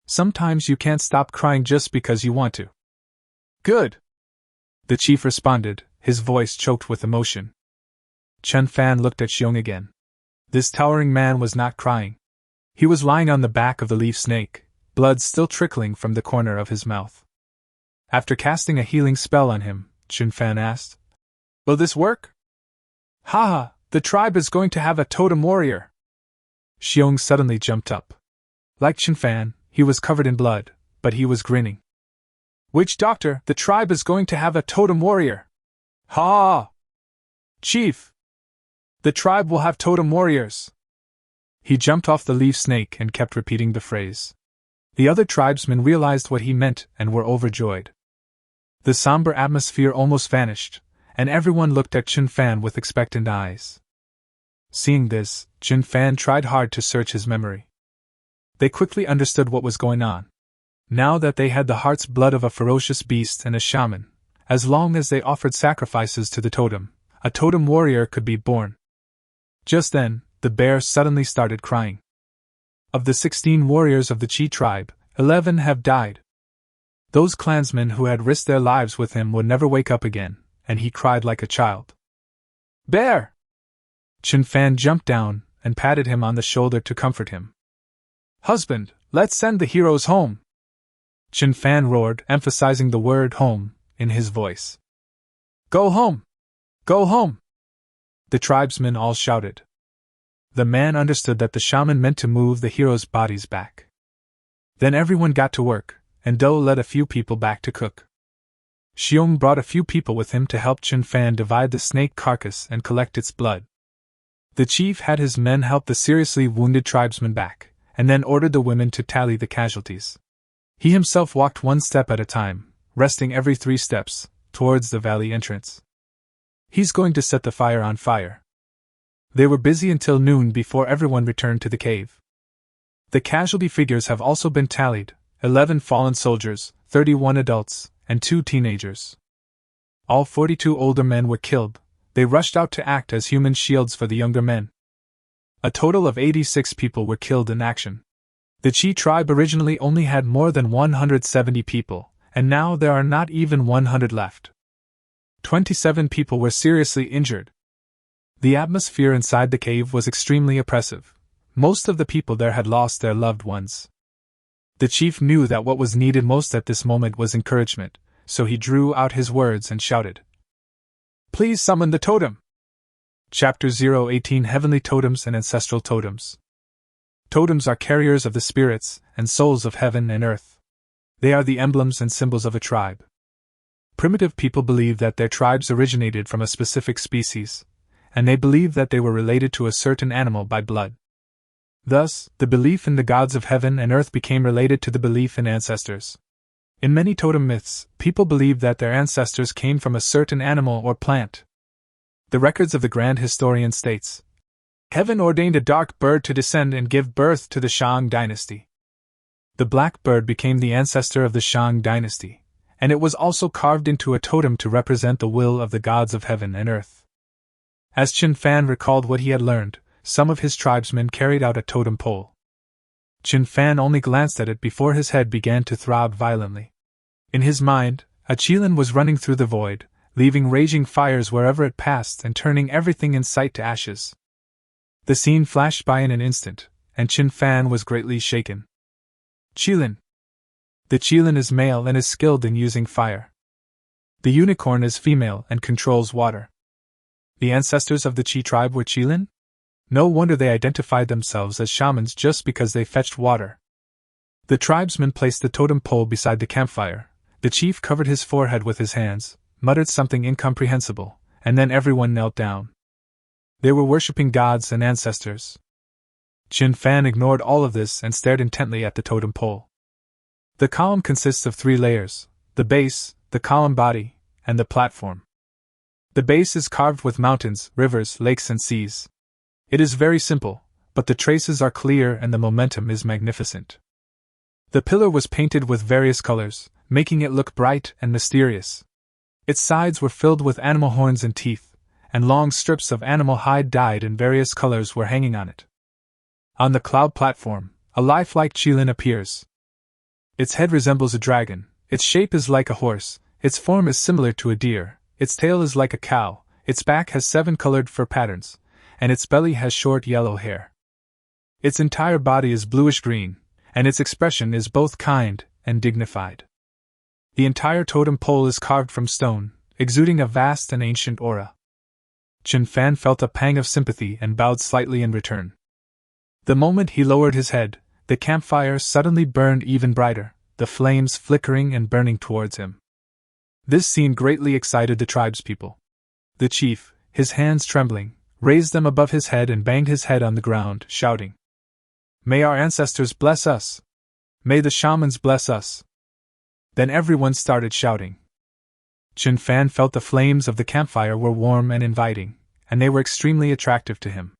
Sometimes you can't stop crying just because you want to. Good! The chief responded, his voice choked with emotion. Chen Fan looked at Xiong again. This towering man was not crying. He was lying on the back of the leaf snake, blood still trickling from the corner of his mouth. After casting a healing spell on him, Chen Fan asked, Will this work? Haha, the tribe is going to have a totem warrior. Xiong suddenly jumped up. Like Chen Fan, he was covered in blood, but he was grinning. Witch doctor, the tribe is going to have a totem warrior. Ha! Chief! The tribe will have totem warriors. He jumped off the leaf snake and kept repeating the phrase. The other tribesmen realized what he meant and were overjoyed. The somber atmosphere almost vanished, and everyone looked at Chen Fan with expectant eyes. Seeing this, Chen Fan tried hard to search his memory. They quickly understood what was going on. Now that they had the heart's blood of a ferocious beast and a shaman, as long as they offered sacrifices to the totem, a totem warrior could be born. Just then, the bear suddenly started crying. Of the 16 warriors of the Chi tribe, 11 have died. Those clansmen who had risked their lives with him would never wake up again, and he cried like a child. Bear! Chen Fan jumped down and patted him on the shoulder to comfort him. Husband, let's send the heroes home! Chen Fan roared, emphasizing the word home in his voice. Go home! Go home! The tribesmen all shouted. The man understood that the shaman meant to move the heroes' bodies back. Then everyone got to work, and Do led a few people back to cook. Xiong brought a few people with him to help Chen Fan divide the snake carcass and collect its blood. The chief had his men help the seriously wounded tribesmen back, and then ordered the women to tally the casualties. He himself walked one step at a time, resting every 3 steps, towards the valley entrance. He's going to set the fire on fire. They were busy until noon before everyone returned to the cave. The casualty figures have also been tallied: 11 fallen soldiers, 31 adults, and 2 teenagers. All 42 older men were killed. They rushed out to act as human shields for the younger men. A total of 86 people were killed in action. The Chi tribe originally only had more than 170 people, and now there are not even 100 left. 27 people were seriously injured. The atmosphere inside the cave was extremely oppressive. Most of the people there had lost their loved ones. The chief knew that what was needed most at this moment was encouragement, so he drew out his words and shouted, "Please summon the totem!" Chapter 018 Heavenly Totems and Ancestral Totems. Totems are carriers of the spirits and souls of heaven and earth. They are the emblems and symbols of a tribe. Primitive people believe that their tribes originated from a specific species, and they believe that they were related to a certain animal by blood. Thus, the belief in the gods of heaven and earth became related to the belief in ancestors. In many totem myths, people believe that their ancestors came from a certain animal or plant. The records of the Grand Historian states, "Heaven ordained a dark bird to descend and give birth to the Shang dynasty." The black bird became the ancestor of the Shang dynasty, and it was also carved into a totem to represent the will of the gods of heaven and earth. As Chen Fan recalled what he had learned, some of his tribesmen carried out a totem pole. Chen Fan only glanced at it before his head began to throb violently. In his mind, a chieftain was running through the void, leaving raging fires wherever it passed and turning everything in sight to ashes. The scene flashed by in an instant, and Chen Fan was greatly shaken. Chieftain. The chieftain is male and is skilled in using fire. The unicorn is female and controls water. The ancestors of the Chi tribe were chieftain? No wonder they identified themselves as shamans just because they fetched water. The tribesmen placed the totem pole beside the campfire. The chief covered his forehead with his hands, muttered something incomprehensible, and then everyone knelt down. They were worshipping gods and ancestors. Chen Fan ignored all of this and stared intently at the totem pole. The column consists of 3 layers: the base, the column body, and the platform. The base is carved with mountains, rivers, lakes, and seas. It is very simple, but the traces are clear and the momentum is magnificent. The pillar was painted with various colors, making it look bright and mysterious. Its sides were filled with animal horns and teeth, and long strips of animal hide dyed in various colors were hanging on it. On the cloud platform, a lifelike chieftain appears. Its head resembles a dragon, its shape is like a horse, its form is similar to a deer, its tail is like a cow, its back has 7 colored fur patterns, and its belly has short yellow hair. Its entire body is bluish-green, and its expression is both kind and dignified. The entire totem pole is carved from stone, exuding a vast and ancient aura. Chen Fan felt a pang of sympathy and bowed slightly in return. The moment he lowered his head, the campfire suddenly burned even brighter, the flames flickering and burning towards him. This scene greatly excited the tribespeople. The chief, his hands trembling, raised them above his head and banged his head on the ground, shouting, "May our ancestors bless us! May the shamans bless us!" Then everyone started shouting. Chen Fan felt the flames of the campfire were warm and inviting, and they were extremely attractive to him.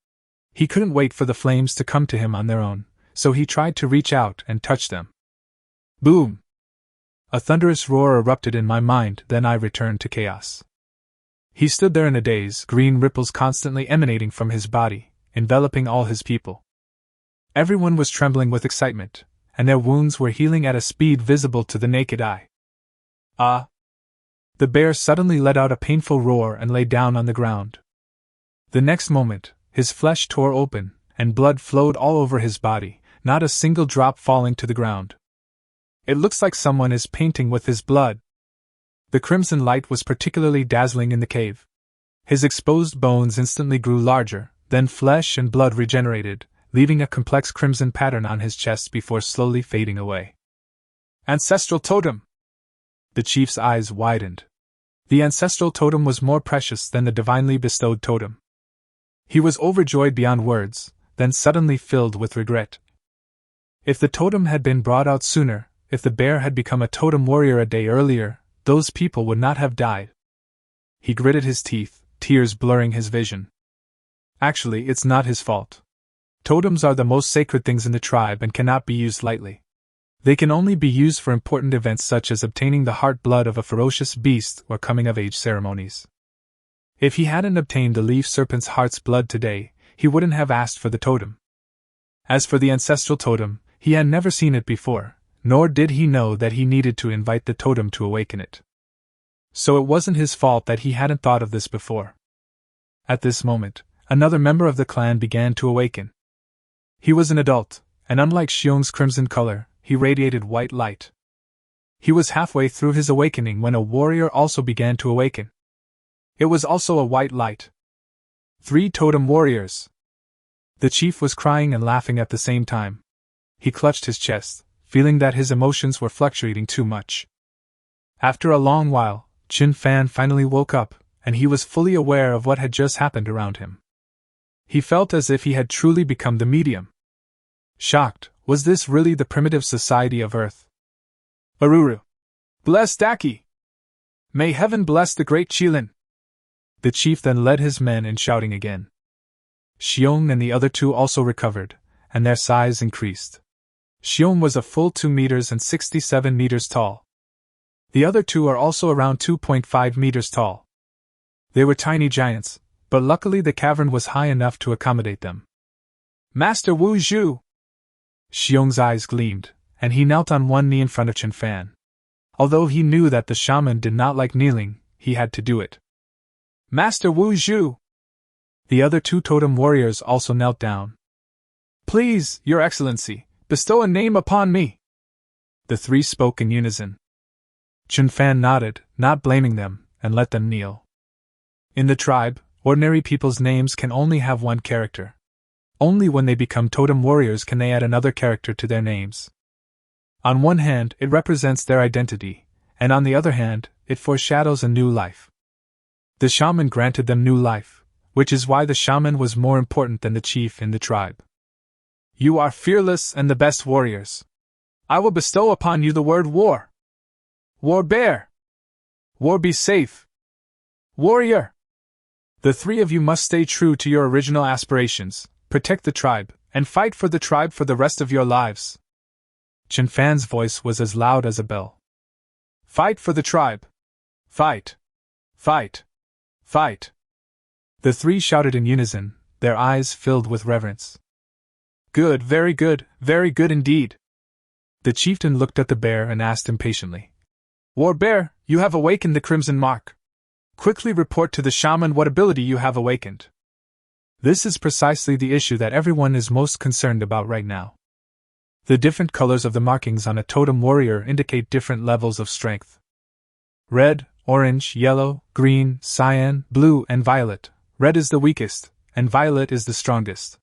He couldn't wait for the flames to come to him on their own, so he tried to reach out and touch them. Boom! A thunderous roar erupted in my mind, then I returned to chaos. He stood there in a daze, green ripples constantly emanating from his body, enveloping all his people. Everyone was trembling with excitement, and their wounds were healing at a speed visible to the naked eye. Ah! The bear suddenly let out a painful roar and lay down on the ground. The next moment, his flesh tore open, and blood flowed all over his body, not a single drop falling to the ground. It looks like someone is painting with his blood. The crimson light was particularly dazzling in the cave. His exposed bones instantly grew larger, then flesh and blood regenerated, leaving a complex crimson pattern on his chest before slowly fading away. Ancestral totem! The chief's eyes widened. The ancestral totem was more precious than the divinely bestowed totem. He was overjoyed beyond words, then suddenly filled with regret. If the totem had been brought out sooner, if the bear had become a totem warrior a day earlier, those people would not have died. He gritted his teeth, tears blurring his vision. Actually, it's not his fault. Totems are the most sacred things in the tribe and cannot be used lightly. They can only be used for important events such as obtaining the heart blood of a ferocious beast or coming-of-age ceremonies. If he hadn't obtained the leaf serpent's heart's blood today, he wouldn't have asked for the totem. As for the ancestral totem, he had never seen it before, nor did he know that he needed to invite the totem to awaken it. So it wasn't his fault that he hadn't thought of this before. At this moment, another member of the clan began to awaken. He was an adult, and unlike Xiong's crimson color, he radiated white light. He was halfway through his awakening when a warrior also began to awaken. It was also a white light. 3 totem warriors! The chief was crying and laughing at the same time. He clutched his chest, feeling that his emotions were fluctuating too much. After a long while, Chen Fan finally woke up, and he was fully aware of what had just happened around him. He felt as if he had truly become the medium. Shocked, was this really the primitive society of Earth? Aruru! Bless Daki! May heaven bless the great Qilin! The chief then led his men in shouting again. Xiong and the other 2 also recovered, and their size increased. Xiong was a full 2 meters and 67 meters tall. The other 2 are also around 2.5 meters tall. They were tiny giants, but luckily the cavern was high enough to accommodate them. Master Wu Zhu! Xiong's eyes gleamed, and he knelt on one knee in front of Chen Fan. Although he knew that the shaman did not like kneeling, he had to do it. Master Wu Zhu! The other 2 totem warriors also knelt down. Please, Your Excellency, bestow a name upon me! The 3 spoke in unison. Chen Fan nodded, not blaming them, and let them kneel. In the tribe, ordinary people's names can only have one character. Only when they become totem warriors can they add another character to their names. On one hand, it represents their identity, and on the other hand, it foreshadows a new life. The shaman granted them new life, which is why the shaman was more important than the chief in the tribe. You are fearless and the best warriors. I will bestow upon you the word war. War bear. War be safe. Warrior. The 3 of you must stay true to your original aspirations, protect the tribe, and fight for the tribe for the rest of your lives. Chen Fan's voice was as loud as a bell. Fight for the tribe. Fight. Fight. Fight. The 3 shouted in unison, their eyes filled with reverence. Good, very good indeed. The chieftain looked at the bear and asked impatiently. War bear, you have awakened the crimson mark. Quickly report to the shaman what ability you have awakened. This is precisely the issue that everyone is most concerned about right now. The different colors of the markings on a totem warrior indicate different levels of strength. Red, orange, yellow, green, cyan, blue, and violet. Red is the weakest, and violet is the strongest.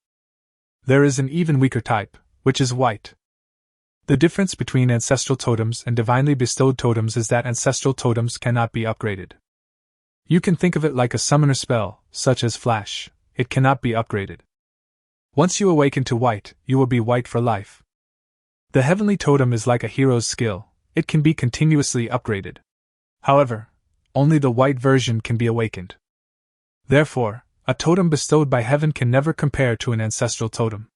There is an even weaker type, which is white. The difference between ancestral totems and divinely bestowed totems is that ancestral totems cannot be upgraded. You can think of it like a summoner spell, such as Flash. It cannot be upgraded. Once you awaken to white, you will be white for life. The heavenly totem is like a hero's skill, it can be continuously upgraded. However, only the white version can be awakened. Therefore, a totem bestowed by heaven can never compare to an ancestral totem.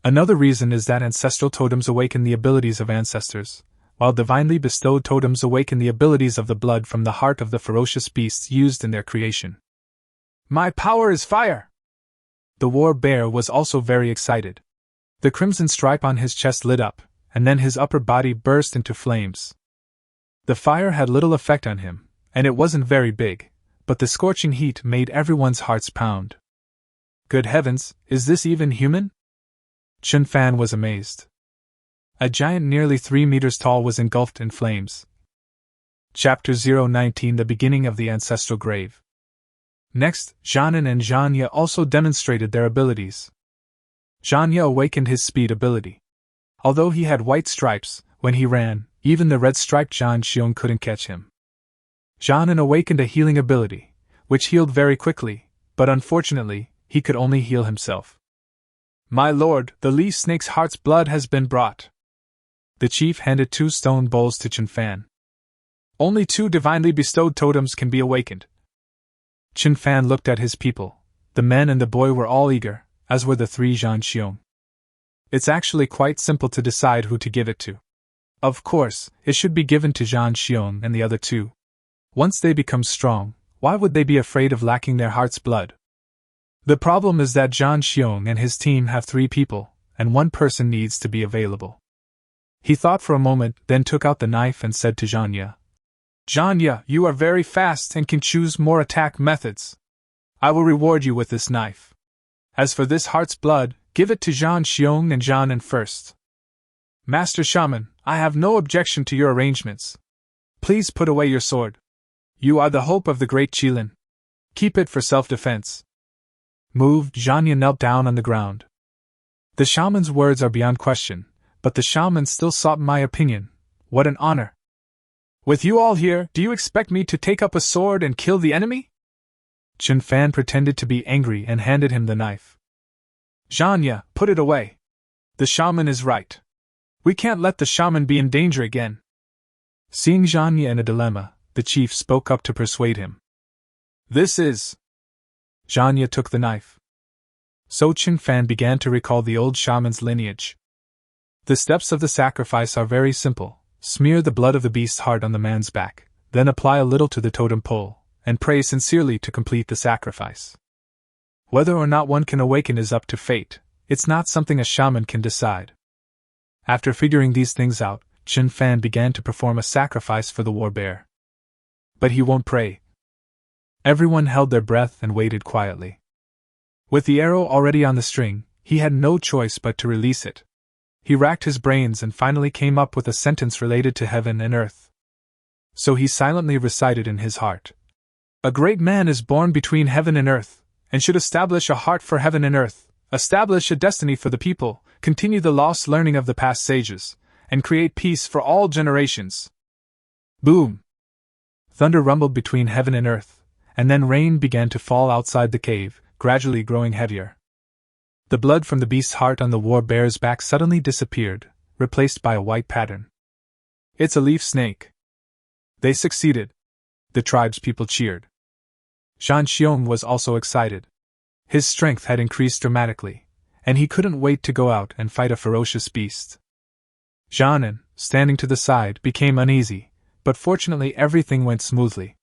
Another reason is that ancestral totems awaken the abilities of ancestors, while divinely bestowed totems awaken the abilities of the blood from the heart of the ferocious beasts used in their creation. My power is fire! The war bear was also very excited. The crimson stripe on his chest lit up, and then his upper body burst into flames. The fire had little effect on him, and it wasn't very big, but the scorching heat made everyone's hearts pound. Good heavens, is this even human? Chen Fan was amazed. A giant nearly 3 meters tall was engulfed in flames. Chapter 019 The Beginning of the Ancestral Grave. Next, Zhanan and Zhanya also demonstrated their abilities. Zhanya awakened his speed ability. Although he had white stripes, when he ran, even the red-striped Zhan Xiong couldn't catch him. Zhanan awakened a healing ability, which healed very quickly, but unfortunately, he could only heal himself. My lord, the leaf snake's heart's blood has been brought. The chief handed 2 stone bowls to Chen Fan. Only 2 divinely bestowed totems can be awakened. Chen Fan looked at his people. The men and the boy were all eager, as were the 3 Zhan Xiong. It's actually quite simple to decide who to give it to. Of course, it should be given to Zhan Xiong and the other 2. Once they become strong, why would they be afraid of lacking their heart's blood? The problem is that Zhan Xiong and his team have 3 people, and 1 person needs to be available. He thought for a moment, then took out the knife and said to Zhanya, Zhanya, you are very fast and can choose more attack methods. I will reward you with this knife. As for this heart's blood, give it to Zhan Xiong and Zhanan first. Master Shaman, I have no objection to your arrangements. Please put away your sword. You are the hope of the great Qilin. Keep it for self-defense. Moved, Zhanya knelt down on the ground. The shaman's words are beyond question, but the shaman still sought my opinion. What an honor! With you all here, do you expect me to take up a sword and kill the enemy? Chen Fan pretended to be angry and handed him the knife. Zhanya, put it away. The shaman is right. We can't let the shaman be in danger again. Seeing Zhanya in a dilemma, the chief spoke up to persuade him. This is... Zhanya took the knife. So Chen Fan began to recall the old shaman's lineage. The steps of the sacrifice are very simple. Smear the blood of the beast's heart on the man's back, then apply a little to the totem pole, and pray sincerely to complete the sacrifice. Whether or not one can awaken is up to fate. It's not something a shaman can decide. After figuring these things out, Chen Fan began to perform a sacrifice for the war bear. But he won't pray. Everyone held their breath and waited quietly. With the arrow already on the string, he had no choice but to release it. He racked his brains and finally came up with a sentence related to heaven and earth. So he silently recited in his heart. A great man is born between heaven and earth, and should establish a heart for heaven and earth, establish a destiny for the people, continue the lost learning of the past sages, and create peace for all generations. Boom! Thunder rumbled between heaven and earth, and then rain began to fall outside the cave, gradually growing heavier. The blood from the beast's heart on the war bear's back suddenly disappeared, replaced by a white pattern. It's a leaf snake. They succeeded. The tribe's people cheered. Zhan Xiong was also excited. His strength had increased dramatically, and he couldn't wait to go out and fight a ferocious beast. Zhanan, standing to the side, became uneasy, but fortunately everything went smoothly.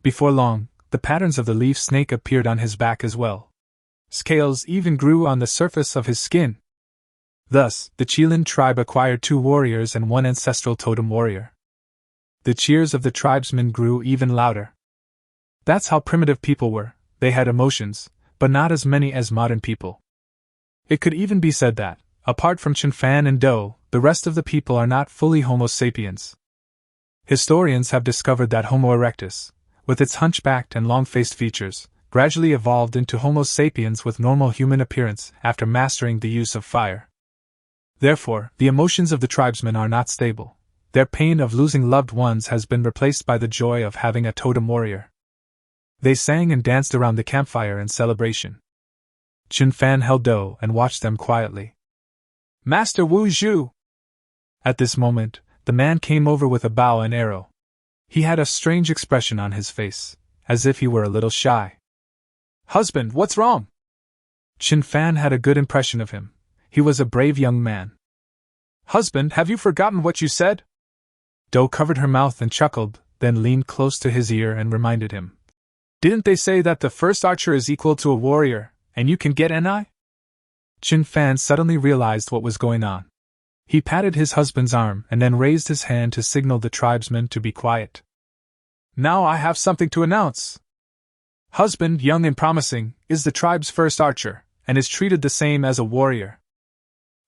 Before long, the patterns of the leaf snake appeared on his back as well. Scales even grew on the surface of his skin. Thus, the Qilin tribe acquired 2 warriors and 1 ancestral totem warrior. The cheers of the tribesmen grew even louder. That's how primitive people were. They had emotions, but not as many as modern people. It could even be said that, apart from Chen Fan and Do, the rest of the people are not fully Homo sapiens. Historians have discovered that Homo erectus, with its hunchbacked and long-faced features, gradually evolved into Homo sapiens with normal human appearance after mastering the use of fire. Therefore, the emotions of the tribesmen are not stable. Their pain of losing loved ones has been replaced by the joy of having a totem warrior. They sang and danced around the campfire in celebration. Chen Fan held Do and watched them quietly. Master Wu Zhu! At this moment, the man came over with a bow and arrow. He had a strange expression on his face, as if he were a little shy. Husband, what's wrong? Chen Fan had a good impression of him. He was a brave young man. Husband, have you forgotten what you said? Do covered her mouth and chuckled, then leaned close to his ear and reminded him. Didn't they say that the first archer is equal to a warrior, and you can get NI? Chen Fan suddenly realized what was going on. He patted his husband's arm and then raised his hand to signal the tribesmen to be quiet. Now I have something to announce. Husband, young and promising, is the tribe's first archer, and is treated the same as a warrior.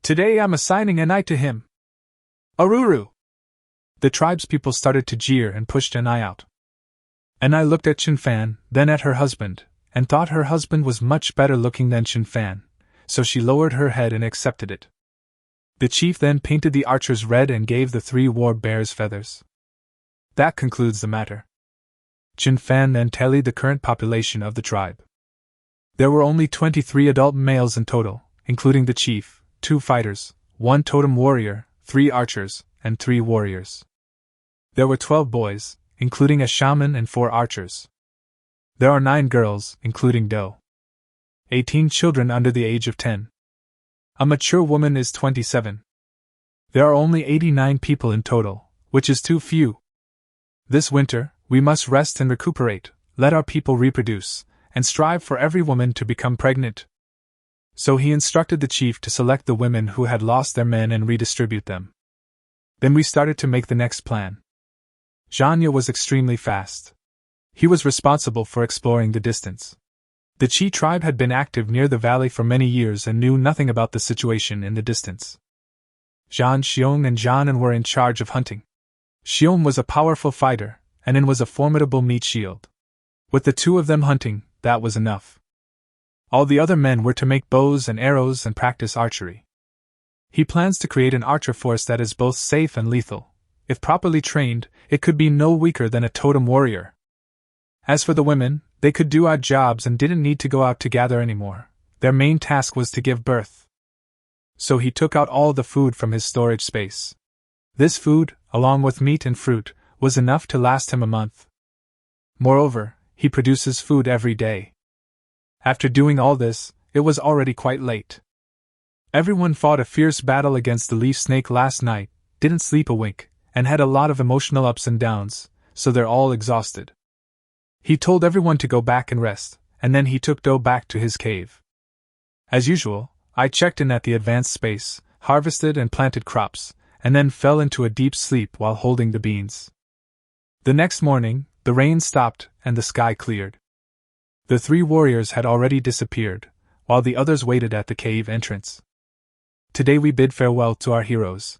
Today I'm assigning an eye to him. Aruru! The tribespeople started to jeer and pushed an eye out. An eye looked at Chen Fan, then at her husband, and thought her husband was much better looking than Chen Fan, so she lowered her head and accepted it. The chief then painted the archers red and gave the 3 war bears feathers. That concludes the matter. Chen Fan then tallied the current population of the tribe. There were only 23 adult males in total, including the chief, 2 fighters, 1 totem warrior, 3 archers, and 3 warriors. There were 12 boys, including a shaman and 4 archers. There are 9 girls, including Do. 18 children under the age of 10. A mature woman is 27. There are only 89 people in total, which is too few. This winter, we must rest and recuperate, let our people reproduce, and strive for every woman to become pregnant. So he instructed the chief to select the women who had lost their men and redistribute them. Then we started to make the next plan. Zhanya was extremely fast. He was responsible for exploring the distance. The Chi tribe had been active near the valley for many years and knew nothing about the situation in the distance. Zhan Xiong and Zhanan were in charge of hunting. Xiong was a powerful fighter, and In was a formidable meat shield. With the 2 of them hunting, that was enough. All the other men were to make bows and arrows and practice archery. He plans to create an archer force that is both safe and lethal. If properly trained, it could be no weaker than a totem warrior. As for the women, they could do odd jobs and didn't need to go out together anymore. Their main task was to give birth. So he took out all the food from his storage space. This food, along with meat and fruit, was enough to last him a month. Moreover, he produces food every day. After doing all this, it was already quite late. Everyone fought a fierce battle against the leaf snake last night, didn't sleep a wink, and had a lot of emotional ups and downs, so they're all exhausted. He told everyone to go back and rest, and then he took Do back to his cave. As usual, I checked in at the advanced space, harvested and planted crops, and then fell into a deep sleep while holding the beans. The next morning, the rain stopped and the sky cleared. The 3 warriors had already disappeared, while the others waited at the cave entrance. Today we bid farewell to our heroes.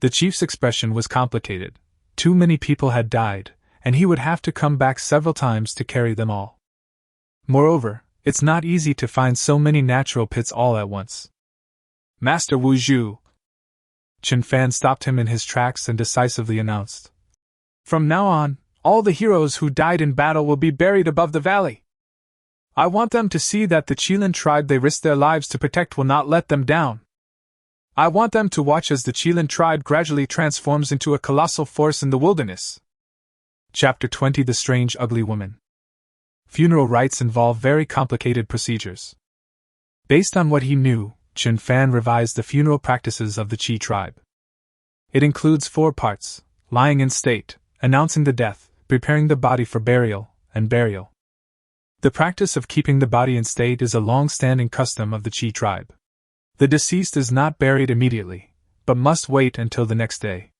The chief's expression was complicated. Too many people had died, and he would have to come back several times to carry them all. Moreover, it's not easy to find so many natural pits all at once. Master Wu Zhu! Chen Fan stopped him in his tracks and decisively announced. From now on, all the heroes who died in battle will be buried above the valley. I want them to see that the Qilin tribe they risked their lives to protect will not let them down. I want them to watch as the Qilin tribe gradually transforms into a colossal force in the wilderness. Chapter 20: The Strange Ugly Woman. Funeral rites involve very complicated procedures. Based on what he knew, Chen Fan revised the funeral practices of the Qi tribe. It includes 4 parts: lying in state, announcing the death, preparing the body for burial, and burial. The practice of keeping the body in state is a long-standing custom of the Qi tribe. The deceased is not buried immediately, but must wait until the next day.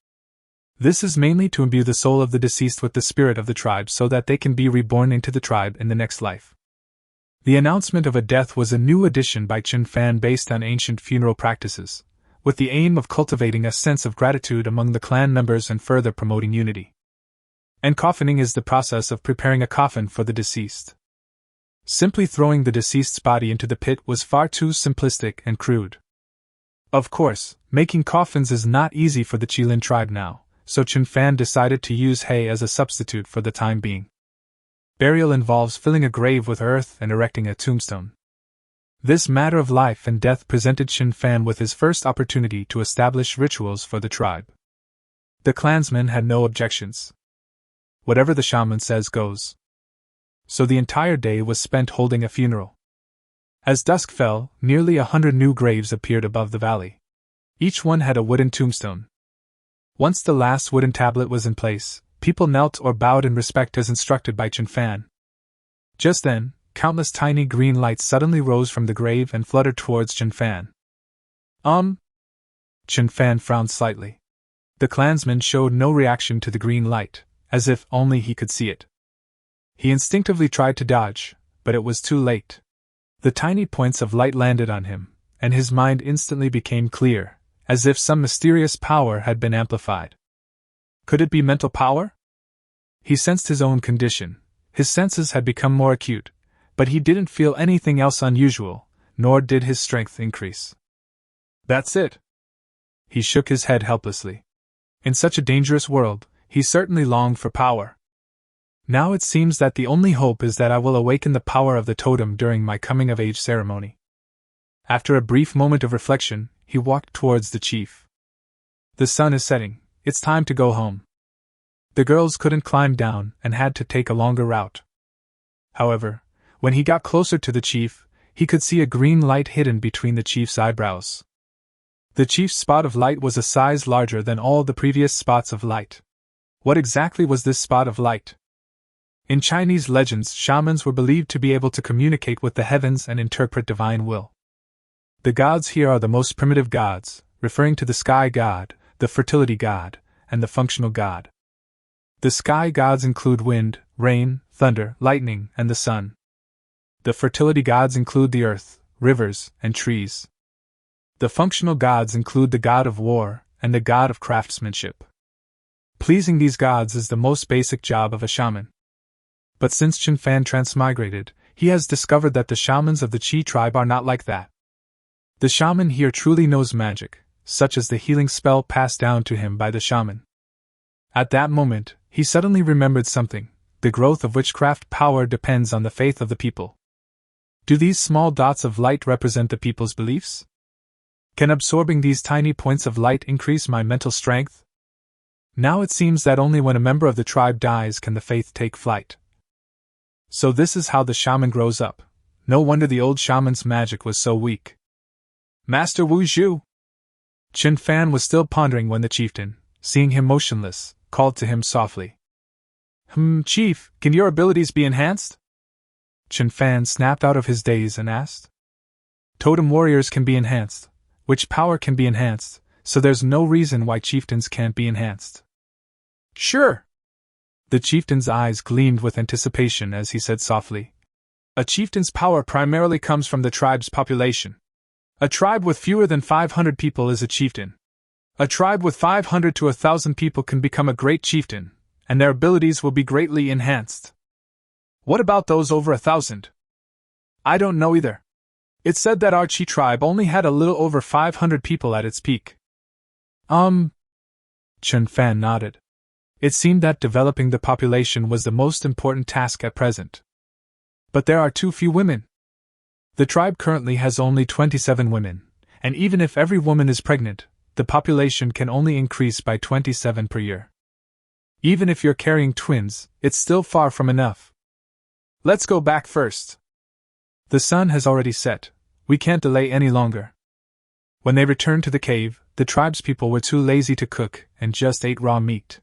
This is mainly to imbue the soul of the deceased with the spirit of the tribe so that they can be reborn into the tribe in the next life. The announcement of a death was a new addition by Chen Fan based on ancient funeral practices, with the aim of cultivating a sense of gratitude among the clan members and further promoting unity. And coffining is the process of preparing a coffin for the deceased. Simply throwing the deceased's body into the pit was far too simplistic and crude. Of course, making coffins is not easy for the Qilin tribe now, so Chen Fan decided to use hay as a substitute for the time being. Burial involves filling a grave with earth and erecting a tombstone. This matter of life and death presented Chen Fan with his first opportunity to establish rituals for the tribe. The clansmen had no objections. Whatever the shaman says goes. So the entire day was spent holding a funeral. As dusk fell, nearly 100 new graves appeared above the valley. Each one had a wooden tombstone. Once the last wooden tablet was in place, people knelt or bowed in respect as instructed by Chen Fan. Just then, countless tiny green lights suddenly rose from the grave and fluttered towards Chen Fan. Chen Fan frowned slightly. The clansman showed no reaction to the green light, as if only he could see it. He instinctively tried to dodge, but it was too late. The tiny points of light landed on him, and his mind instantly became clear, as if some mysterious power had been amplified. Could it be mental power? He sensed his own condition. His senses had become more acute, but he didn't feel anything else unusual, nor did his strength increase. That's it. He shook his head helplessly. In such a dangerous world, he certainly longed for power. Now it seems that the only hope is that I will awaken the power of the totem during my coming-of-age ceremony. After a brief moment of reflection, he walked towards the chief. The sun is setting, it's time to go home. The girls couldn't climb down and had to take a longer route. However, when he got closer to the chief, he could see a green light hidden between the chief's eyebrows. The chief's spot of light was a size larger than all the previous spots of light. What exactly was this spot of light? In Chinese legends, shamans were believed to be able to communicate with the heavens and interpret divine will. The gods here are the most primitive gods, referring to the sky god, the fertility god, and the functional god. The sky gods include wind, rain, thunder, lightning, and the sun. The fertility gods include the earth, rivers, and trees. The functional gods include the god of war and the god of craftsmanship. Pleasing these gods is the most basic job of a shaman. But since Chen Fan transmigrated, he has discovered that the shamans of the Qi tribe are not like that. The shaman here truly knows magic, such as the healing spell passed down to him by the shaman. At that moment, he suddenly remembered something: the growth of witchcraft power depends on the faith of the people. Do these small dots of light represent the people's beliefs? Can absorbing these tiny points of light increase my mental strength? Now it seems that only when a member of the tribe dies can the faith take flight. So this is how the shaman grows up. No wonder the old shaman's magic was so weak. Master Wu Zhu! Chen Fan was still pondering when the chieftain, seeing him motionless, called to him softly. Chief, can your abilities be enhanced? Chen Fan snapped out of his daze and asked. Totem warriors can be enhanced, witch power can be enhanced, so there's no reason why chieftains can't be enhanced. Sure! The chieftain's eyes gleamed with anticipation as he said softly. A chieftain's power primarily comes from the tribe's population. A tribe with fewer than 500 people is a chieftain. A tribe with 500 to 1,000 people can become a great chieftain, and their abilities will be greatly enhanced. What about those over 1,000? I don't know either. It said that our Qi tribe only had a little over 500 people at its peak. Chen Fan nodded. It seemed that developing the population was the most important task at present. But there are too few women. The tribe currently has only 27 women, and even if every woman is pregnant, the population can only increase by 27 per year. Even if you're carrying twins, it's still far from enough. Let's go back first. The sun has already set. We can't delay any longer. When they returned to the cave, the tribespeople were too lazy to cook and just ate raw meat.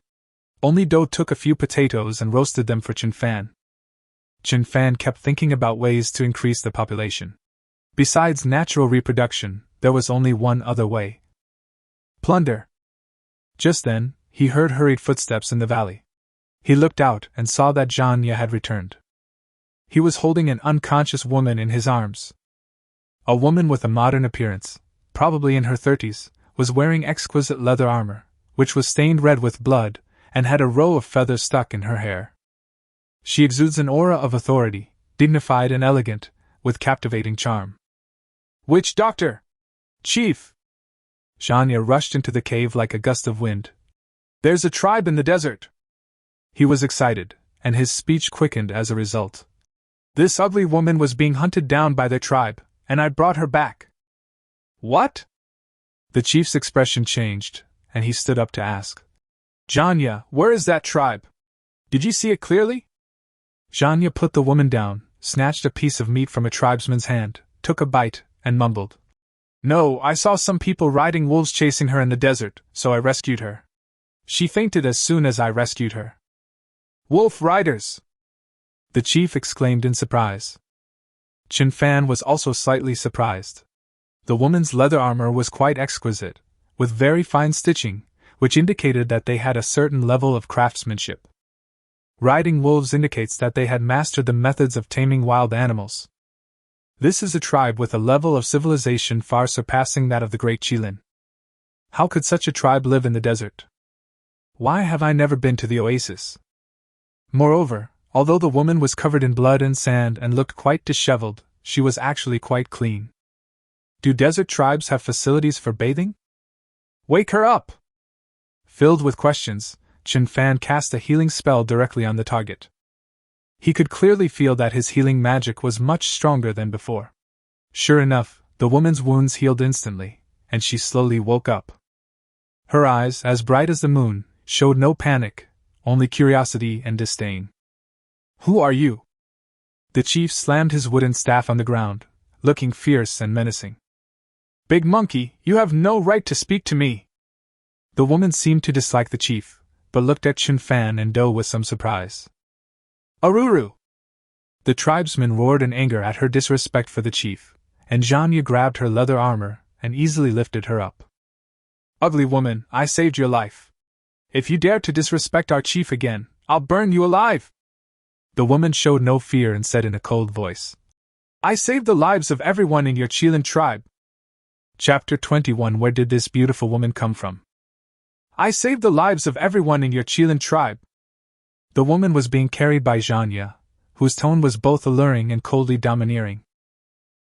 Only Do took a few potatoes and roasted them for Chen Fan. Chen Fan kept thinking about ways to increase the population. Besides natural reproduction, there was only one other way. Plunder. Just then, he heard hurried footsteps in the valley. He looked out and saw that Zhanya had returned. He was holding an unconscious woman in his arms. A woman with a modern appearance, probably in her 30s, was wearing exquisite leather armor, which was stained red with blood, and had a row of feathers stuck in her hair. She exudes an aura of authority, dignified and elegant, with captivating charm. Witch doctor! Chief! Zhanya rushed into the cave like a gust of wind. There's a tribe in the desert! He was excited, and his speech quickened as a result. This ugly woman was being hunted down by their tribe, and I brought her back. What? The chief's expression changed, and he stood up to ask. Zhanya, where is that tribe? Did you see it clearly? Zhanya put the woman down, snatched a piece of meat from a tribesman's hand, took a bite, and mumbled. No, I saw some people riding wolves chasing her in the desert, so I rescued her. She fainted as soon as I rescued her. Wolf riders! The chief exclaimed in surprise. Chen Fan was also slightly surprised. The woman's leather armor was quite exquisite, with very fine stitching, which indicated that they had a certain level of craftsmanship. Riding wolves indicates that they had mastered the methods of taming wild animals. This is a tribe with a level of civilization far surpassing that of the great Qilin. How could such a tribe live in the desert? Why have I never been to the oasis? Moreover, Although the woman was covered in blood and sand and looked quite disheveled, she was actually quite clean. Do desert tribes have facilities for bathing? Wake her up! Filled with questions, Chen Fan cast a healing spell directly on the target. He could clearly feel that his healing magic was much stronger than before. Sure enough, the woman's wounds healed instantly, and she slowly woke up. Her eyes, as bright as the moon, showed no panic, only curiosity and disdain. Who are you? The chief slammed his wooden staff on the ground, looking fierce and menacing. Big monkey, you have no right to speak to me! The woman seemed to dislike the chief, but looked at Chen Fan and Do with some surprise. Aruru! The tribesmen roared in anger at her disrespect for the chief, and Zhanya grabbed her leather armor and easily lifted her up. Ugly woman, I saved your life. If you dare to disrespect our chief again, I'll burn you alive! The woman showed no fear and said in a cold voice. I saved the lives of everyone in your Chieftain tribe. Chapter 21. Where did this beautiful woman come from? I saved the lives of everyone in your Chieftain tribe. The woman was being carried by Zhanya, whose tone was both alluring and coldly domineering.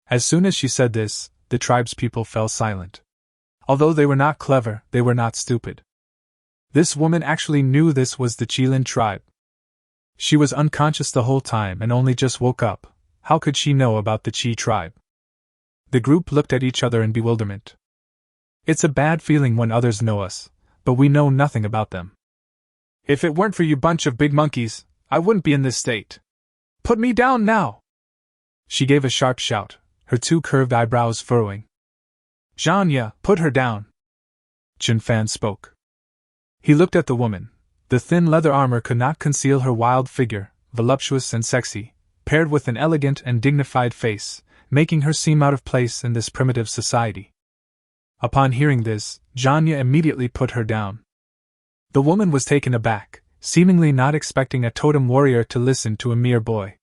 As soon as she said this, the tribespeople fell silent. Although they were not clever, they were not stupid. This woman actually knew this was the Chieftain tribe. She was unconscious the whole time and only just woke up. How could she know about the Chi tribe? The group looked at each other in bewilderment. It's a bad feeling when others know us, but we know nothing about them. If it weren't for you bunch of big monkeys, I wouldn't be in this state. Put me down now! She gave a sharp shout, her two curved eyebrows furrowing. Zhanya, put her down! Chen Fan spoke. He looked at the woman. The thin leather armor could not conceal her wild figure, voluptuous and sexy, paired with an elegant and dignified face, making her seem out of place in this primitive society. Upon hearing this, Zhanya immediately put her down. The woman was taken aback, seemingly not expecting a totem warrior to listen to a mere boy.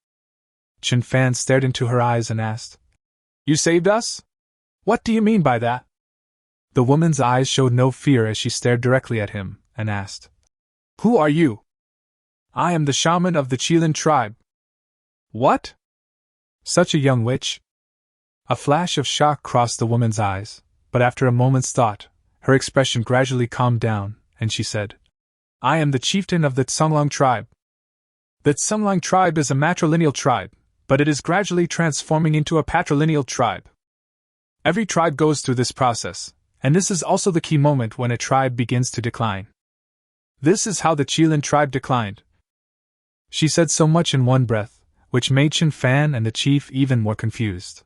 Chen Fan stared into her eyes and asked, You saved us? What do you mean by that? The woman's eyes showed no fear as she stared directly at him, and asked, Who are you? I am the shaman of the Chieftain tribe. What? Such a young witch? A flash of shock crossed the woman's eyes, but after a moment's thought, her expression gradually calmed down, and she said, I am the chieftain of the Tsunglang tribe. The Tsunglang tribe is a matrilineal tribe, but it is gradually transforming into a patrilineal tribe. Every tribe goes through this process, and this is also the key moment when a tribe begins to decline. This is how the Chieftain tribe declined. She said so much in one breath, which made Chen Fan and the chief even more confused.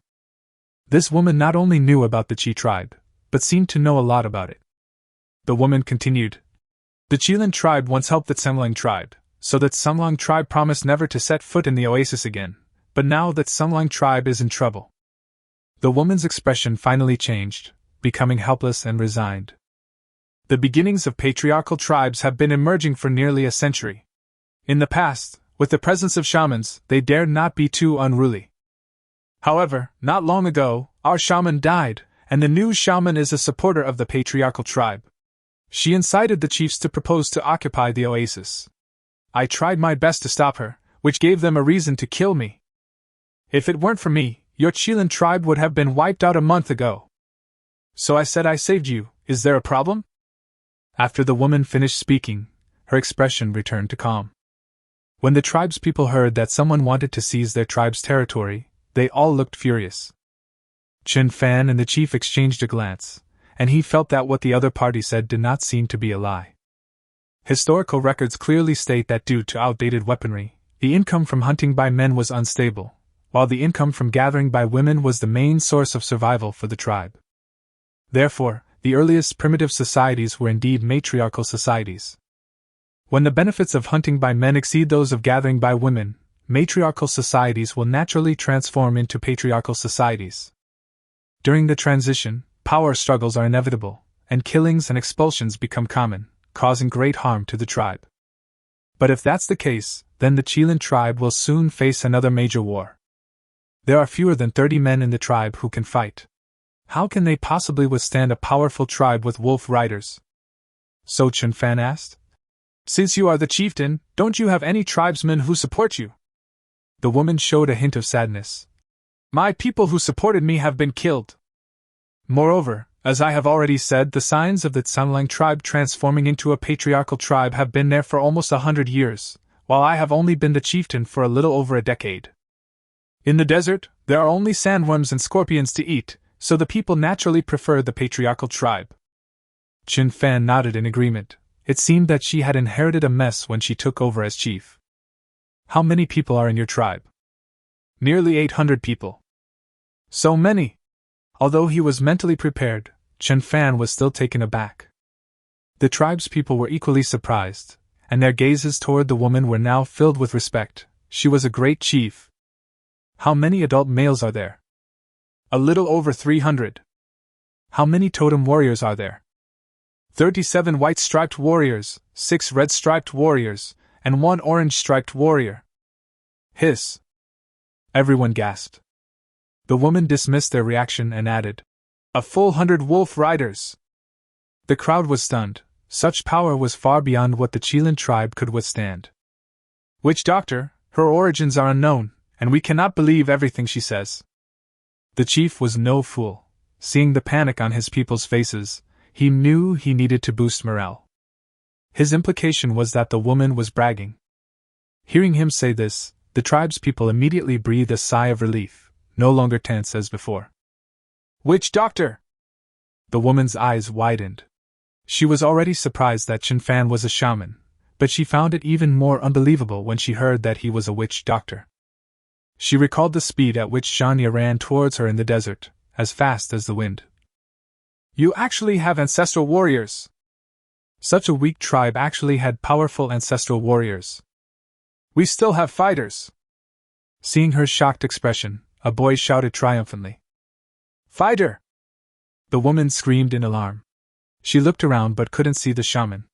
This woman not only knew about the Chi tribe, but seemed to know a lot about it. The woman continued, The Chieftain tribe once helped the Tsunglang tribe, so that Tsunglang tribe promised never to set foot in the oasis again, but now that Tsunglang tribe is in trouble. The woman's expression finally changed, becoming helpless and resigned. The beginnings of patriarchal tribes have been emerging for nearly a century. In the past, with the presence of shamans, they dared not be too unruly. However, not long ago, our shaman died, and the new shaman is a supporter of the patriarchal tribe. She incited the chiefs to propose to occupy the oasis. I tried my best to stop her, which gave them a reason to kill me. If it weren't for me, your Chieftain tribe would have been wiped out a month ago. So I said I saved you. Is there a problem? After the woman finished speaking, her expression returned to calm. When the tribespeople heard that someone wanted to seize their tribe's territory, they all looked furious. Chen Fan and the chief exchanged a glance, and he felt that what the other party said did not seem to be a lie. Historical records clearly state that due to outdated weaponry, the income from hunting by men was unstable, while the income from gathering by women was the main source of survival for the tribe. Therefore, the earliest primitive societies were indeed matriarchal societies. When the benefits of hunting by men exceed those of gathering by women, matriarchal societies will naturally transform into patriarchal societies. During the transition, power struggles are inevitable, and killings and expulsions become common, causing great harm to the tribe. But if that's the case, then the Chieftain tribe will soon face another major war. There are fewer than 30 men in the tribe who can fight. How can they possibly withstand a powerful tribe with wolf riders? So Chen Fan asked. Since you are the chieftain, don't you have any tribesmen who support you? The woman showed a hint of sadness. My people who supported me have been killed. Moreover, as I have already said, the signs of the Tsamlang tribe transforming into a patriarchal tribe have been there for almost 100 years, while I have only been the chieftain for a little over a decade. In the desert, there are only sandworms and scorpions to eat, so the people naturally prefer the patriarchal tribe. Chen Fan nodded in agreement. It seemed that she had inherited a mess when she took over as chief. How many people are in your tribe? Nearly 800 people. So many! Although he was mentally prepared, Chen Fan was still taken aback. The tribe's people were equally surprised, and their gazes toward the woman were now filled with respect. She was a great chief. How many adult males are there? A little over 300. How many totem warriors are there? 37 white-striped warriors, 6 red-striped warriors, and 1 orange-striped warrior. Hiss! Everyone gasped. The woman dismissed their reaction and added, a full 100 wolf riders. The crowd was stunned. Such power was far beyond what the Chieftain tribe could withstand. Witch doctor, her origins are unknown, and we cannot believe everything she says. The chief was no fool. Seeing the panic on his people's faces, he knew he needed to boost morale. His implication was that the woman was bragging. Hearing him say this, the tribe's people immediately breathed a sigh of relief, no longer tense as before. Witch doctor! The woman's eyes widened. She was already surprised that Chen Fan was a shaman, but she found it even more unbelievable when she heard that he was a witch doctor. She recalled the speed at which Shania ran towards her in the desert, as fast as the wind. You actually have ancestral warriors! Such a weak tribe actually had powerful ancestral warriors. We still have fighters! Seeing her shocked expression, a boy shouted triumphantly. Fighter! The woman screamed in alarm. She looked around but couldn't see the shaman.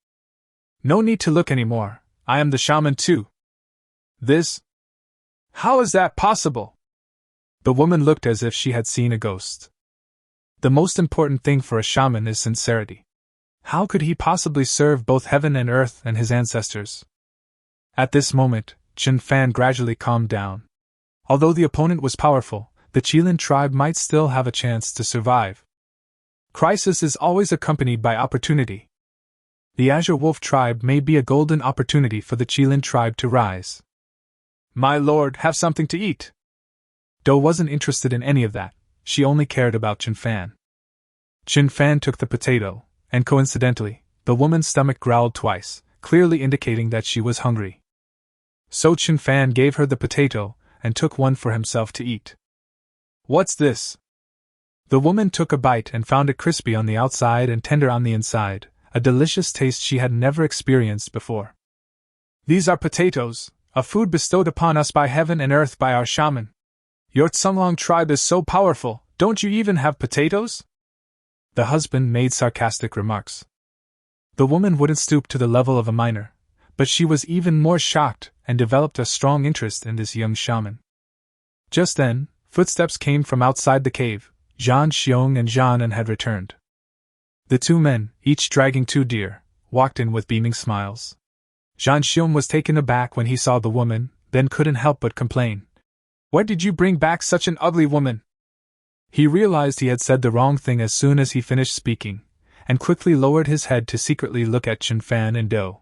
No need to look anymore, I am the shaman too. This? How is that possible? The woman looked as if she had seen a ghost. The most important thing for a shaman is sincerity. How could he possibly serve both heaven and earth and his ancestors? At this moment, Chen Fan gradually calmed down. Although the opponent was powerful, the Chieftain tribe might still have a chance to survive. Crisis is always accompanied by opportunity. The Azure Wolf tribe may be a golden opportunity for the Chieftain tribe to rise. My lord, have something to eat! Do wasn't interested in any of that, she only cared about Chen Fan. Chen Fan took the potato, and coincidentally, the woman's stomach growled twice, clearly indicating that she was hungry. So Chen Fan gave her the potato, and took one for himself to eat. What's this? The woman took a bite and found it crispy on the outside and tender on the inside, a delicious taste she had never experienced before. These are potatoes, a food bestowed upon us by heaven and earth by our shaman. Your Tsamlang tribe is so powerful, don't you even have potatoes? The husband made sarcastic remarks. The woman wouldn't stoop to the level of a minor, but she was even more shocked and developed a strong interest in this young shaman. Just then, footsteps came from outside the cave. Zhang Xiong and Zhang An had returned. The 2 men, each dragging 2 deer, walked in with beaming smiles. Zhang Xiong was taken aback when he saw the woman, then couldn't help but complain. Why did you bring back such an ugly woman? He realized he had said the wrong thing as soon as he finished speaking, and quickly lowered his head to secretly look at Chen Fan and Do.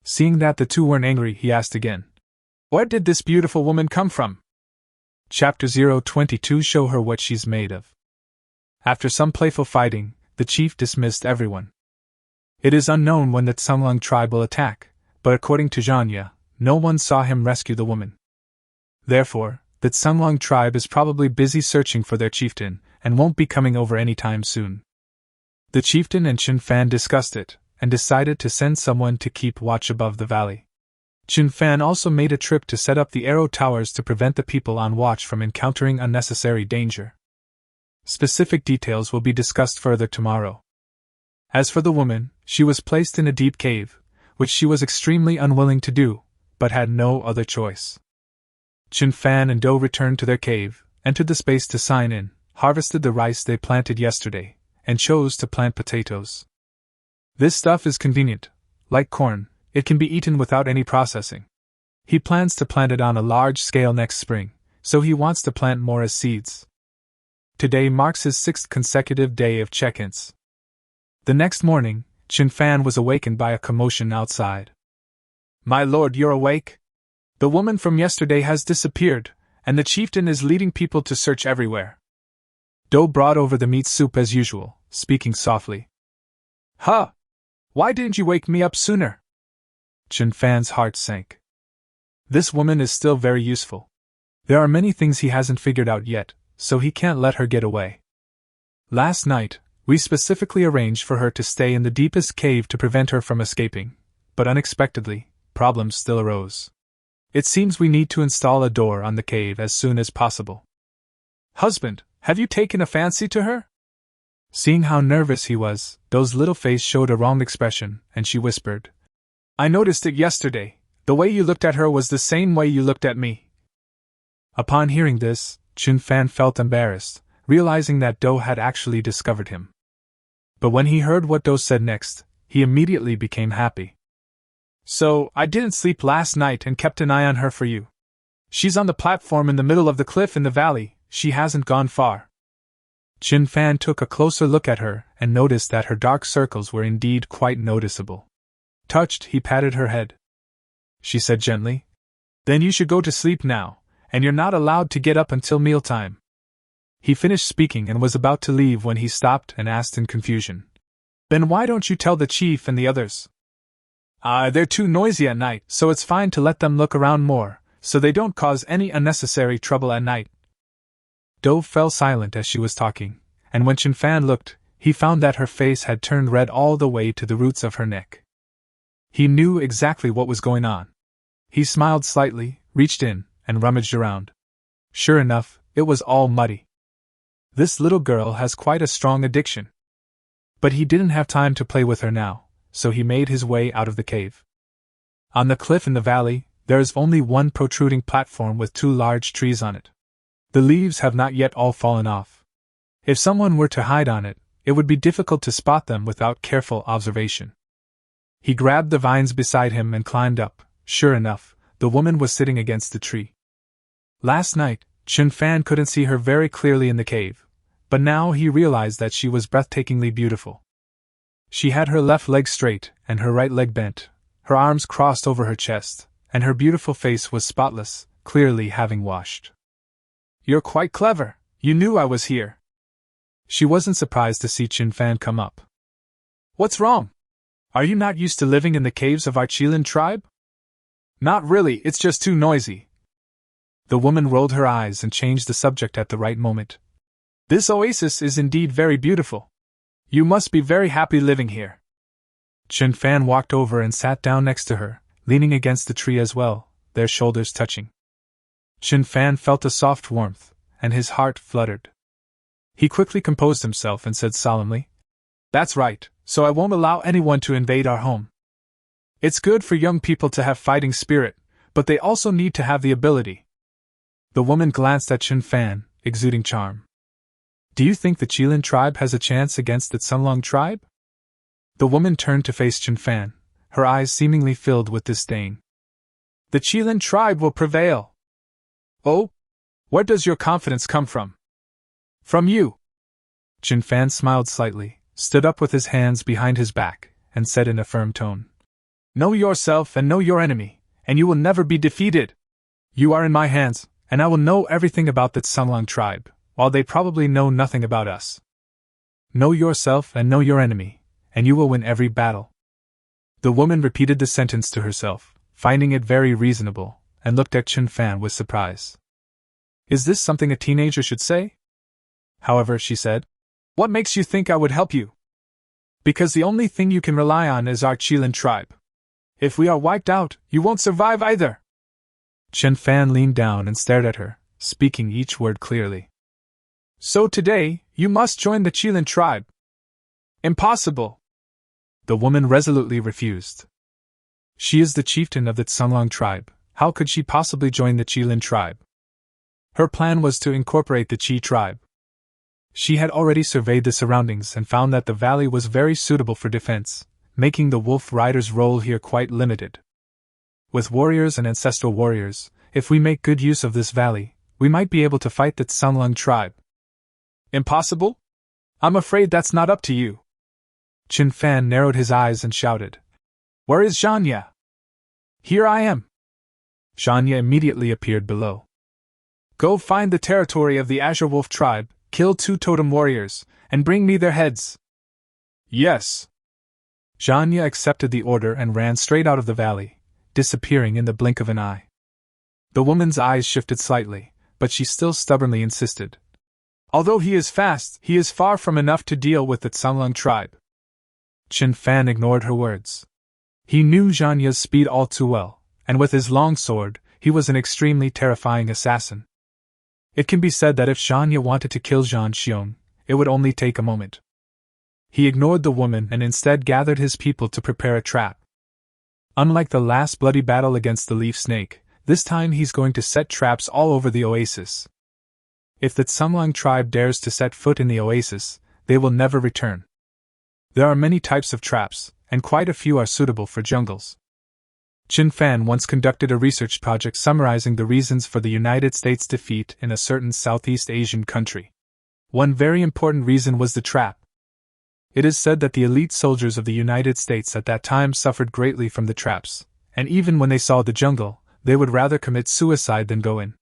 Seeing that the 2 weren't angry, he asked again. Where did this beautiful woman come from? Chapter 022 Show her what she's made of. After some playful fighting, the chief dismissed everyone. It is unknown when the Tsamlang tribe will attack, but according to Zhanya, no one saw him rescue the woman. Therefore, the Tsamlang tribe is probably busy searching for their chieftain, and won't be coming over anytime soon. The chieftain and Chen Fan discussed it, and decided to send someone to keep watch above the valley. Chen Fan also made a trip to set up the arrow towers to prevent the people on watch from encountering unnecessary danger. Specific details will be discussed further tomorrow. As for the woman, she was placed in a deep cave, which she was extremely unwilling to do, but had no other choice. Chen Fan and Do returned to their cave, entered the space to sign in, harvested the rice they planted yesterday, and chose to plant potatoes. This stuff is convenient. Like corn, it can be eaten without any processing. He plans to plant it on a large scale next spring, so he wants to plant more as seeds. Today marks his 6th consecutive day of check-ins. The next morning, Chen Fan was awakened by a commotion outside. "My lord, you're awake? The woman from yesterday has disappeared, and the chieftain is leading people to search everywhere." Do brought over the meat soup as usual, speaking softly. "Huh! Why didn't you wake me up sooner?" Chen Fan's heart sank. This woman is still very useful. There are many things he hasn't figured out yet, so he can't let her get away. Last night, we specifically arranged for her to stay in the deepest cave to prevent her from escaping, but unexpectedly, problems still arose. It seems we need to install a door on the cave as soon as possible. "Husband, have you taken a fancy to her?" Seeing how nervous he was, Do's little face showed a wrong expression, and she whispered, "I noticed it yesterday. The way you looked at her was the same way you looked at me." Upon hearing this, Chen Fan felt embarrassed, realizing that Do had actually discovered him. But when he heard what Do said next, he immediately became happy. "So, I didn't sleep last night and kept an eye on her for you. She's on the platform in the middle of the cliff in the valley, she hasn't gone far." Chen Fan took a closer look at her and noticed that her dark circles were indeed quite noticeable. Touched, he patted her head. She said gently, "Then you should go to sleep now, and you're not allowed to get up until mealtime." He finished speaking and was about to leave when he stopped and asked in confusion, "Then why don't you tell the chief and the others?" They're too noisy at night, so it's fine to let them look around more, so they don't cause any unnecessary trouble at night." Do fell silent as she was talking, and when Chen Fan looked, he found that her face had turned red all the way to the roots of her neck. He knew exactly what was going on. He smiled slightly, reached in, and rummaged around. Sure enough, it was all muddy. This little girl has quite a strong addiction. But he didn't have time to play with her now, so he made his way out of the cave. On the cliff in the valley, there is only one protruding platform with 2 large trees on it. The leaves have not yet all fallen off. If someone were to hide on it, it would be difficult to spot them without careful observation. He grabbed the vines beside him and climbed up. Sure enough, the woman was sitting against the tree. Last night, Chen Fan couldn't see her very clearly in the cave, but now he realized that she was breathtakingly beautiful. She had her left leg straight and her right leg bent, her arms crossed over her chest, and her beautiful face was spotless, clearly having washed. "You're quite clever, you knew I was here." She wasn't surprised to see Chen Fan come up. "What's wrong? Are you not used to living in the caves of our Chieftain tribe?" "Not really, it's just too noisy." The woman rolled her eyes and changed the subject at the right moment. "This oasis is indeed very beautiful. You must be very happy living here." Chen Fan walked over and sat down next to her, leaning against the tree as well, their shoulders touching. Chen Fan felt a soft warmth, and his heart fluttered. He quickly composed himself and said solemnly, "That's right, so I won't allow anyone to invade our home. It's good for young people to have fighting spirit, but they also need to have the ability." The woman glanced at Chen Fan, exuding charm. "Do you think the Chieftain tribe has a chance against the Sunlong tribe?" The woman turned to face Chen Fan, her eyes seemingly filled with disdain. "The Chieftain tribe will prevail." "Oh? Where does your confidence come from?" "From you." Chen Fan smiled slightly, stood up with his hands behind his back, and said in a firm tone, "Know yourself and know your enemy, and you will never be defeated. You are in my hands, and I will know everything about the Sunlong tribe, while they probably know nothing about us. Know yourself and know your enemy, and you will win every battle." The woman repeated the sentence to herself, finding it very reasonable, and looked at Chen Fan with surprise. "Is this something a teenager should say?" However, she said, "What makes you think I would help you?" "Because the only thing you can rely on is our Chieftain tribe. If we are wiped out, you won't survive either." Chen Fan leaned down and stared at her, speaking each word clearly. "So today, you must join the Chieftain tribe." "Impossible!" The woman resolutely refused. She is the chieftain of the Sunlong tribe. How could she possibly join the Chieftain tribe? Her plan was to incorporate the Chi tribe. She had already surveyed the surroundings and found that the valley was very suitable for defense, making the wolf rider's role here quite limited. With warriors and ancestral warriors, if we make good use of this valley, we might be able to fight the Tsunlung tribe. Impossible? I'm afraid that's not up to you. Chen Fan narrowed his eyes and shouted. Where is Zhanya? Here I am. Zhanya immediately appeared below. Go find the territory of the Azure Wolf tribe, kill 2 totem warriors, and bring me their heads. Yes. Zhanya accepted the order and ran straight out of the valley, disappearing in the blink of an eye. The woman's eyes shifted slightly, but she still stubbornly insisted. Although he is fast, he is far from enough to deal with the Tsunlung tribe. Chen Fan ignored her words. He knew Zhanya's speed all too well, and with his long sword, he was an extremely terrifying assassin. It can be said that if Zhanya wanted to kill Zhan Xiong, it would only take a moment. He ignored the woman and instead gathered his people to prepare a trap. Unlike the last bloody battle against the leaf snake, this time he's going to set traps all over the oasis. If the Tsunlung tribe dares to set foot in the oasis, they will never return. There are many types of traps, and quite a few are suitable for jungles. Chen Fan once conducted a research project summarizing the reasons for the United States' defeat in a certain Southeast Asian country. One very important reason was the trap. It is said that the elite soldiers of the United States at that time suffered greatly from the traps, and even when they saw the jungle, they would rather commit suicide than go in.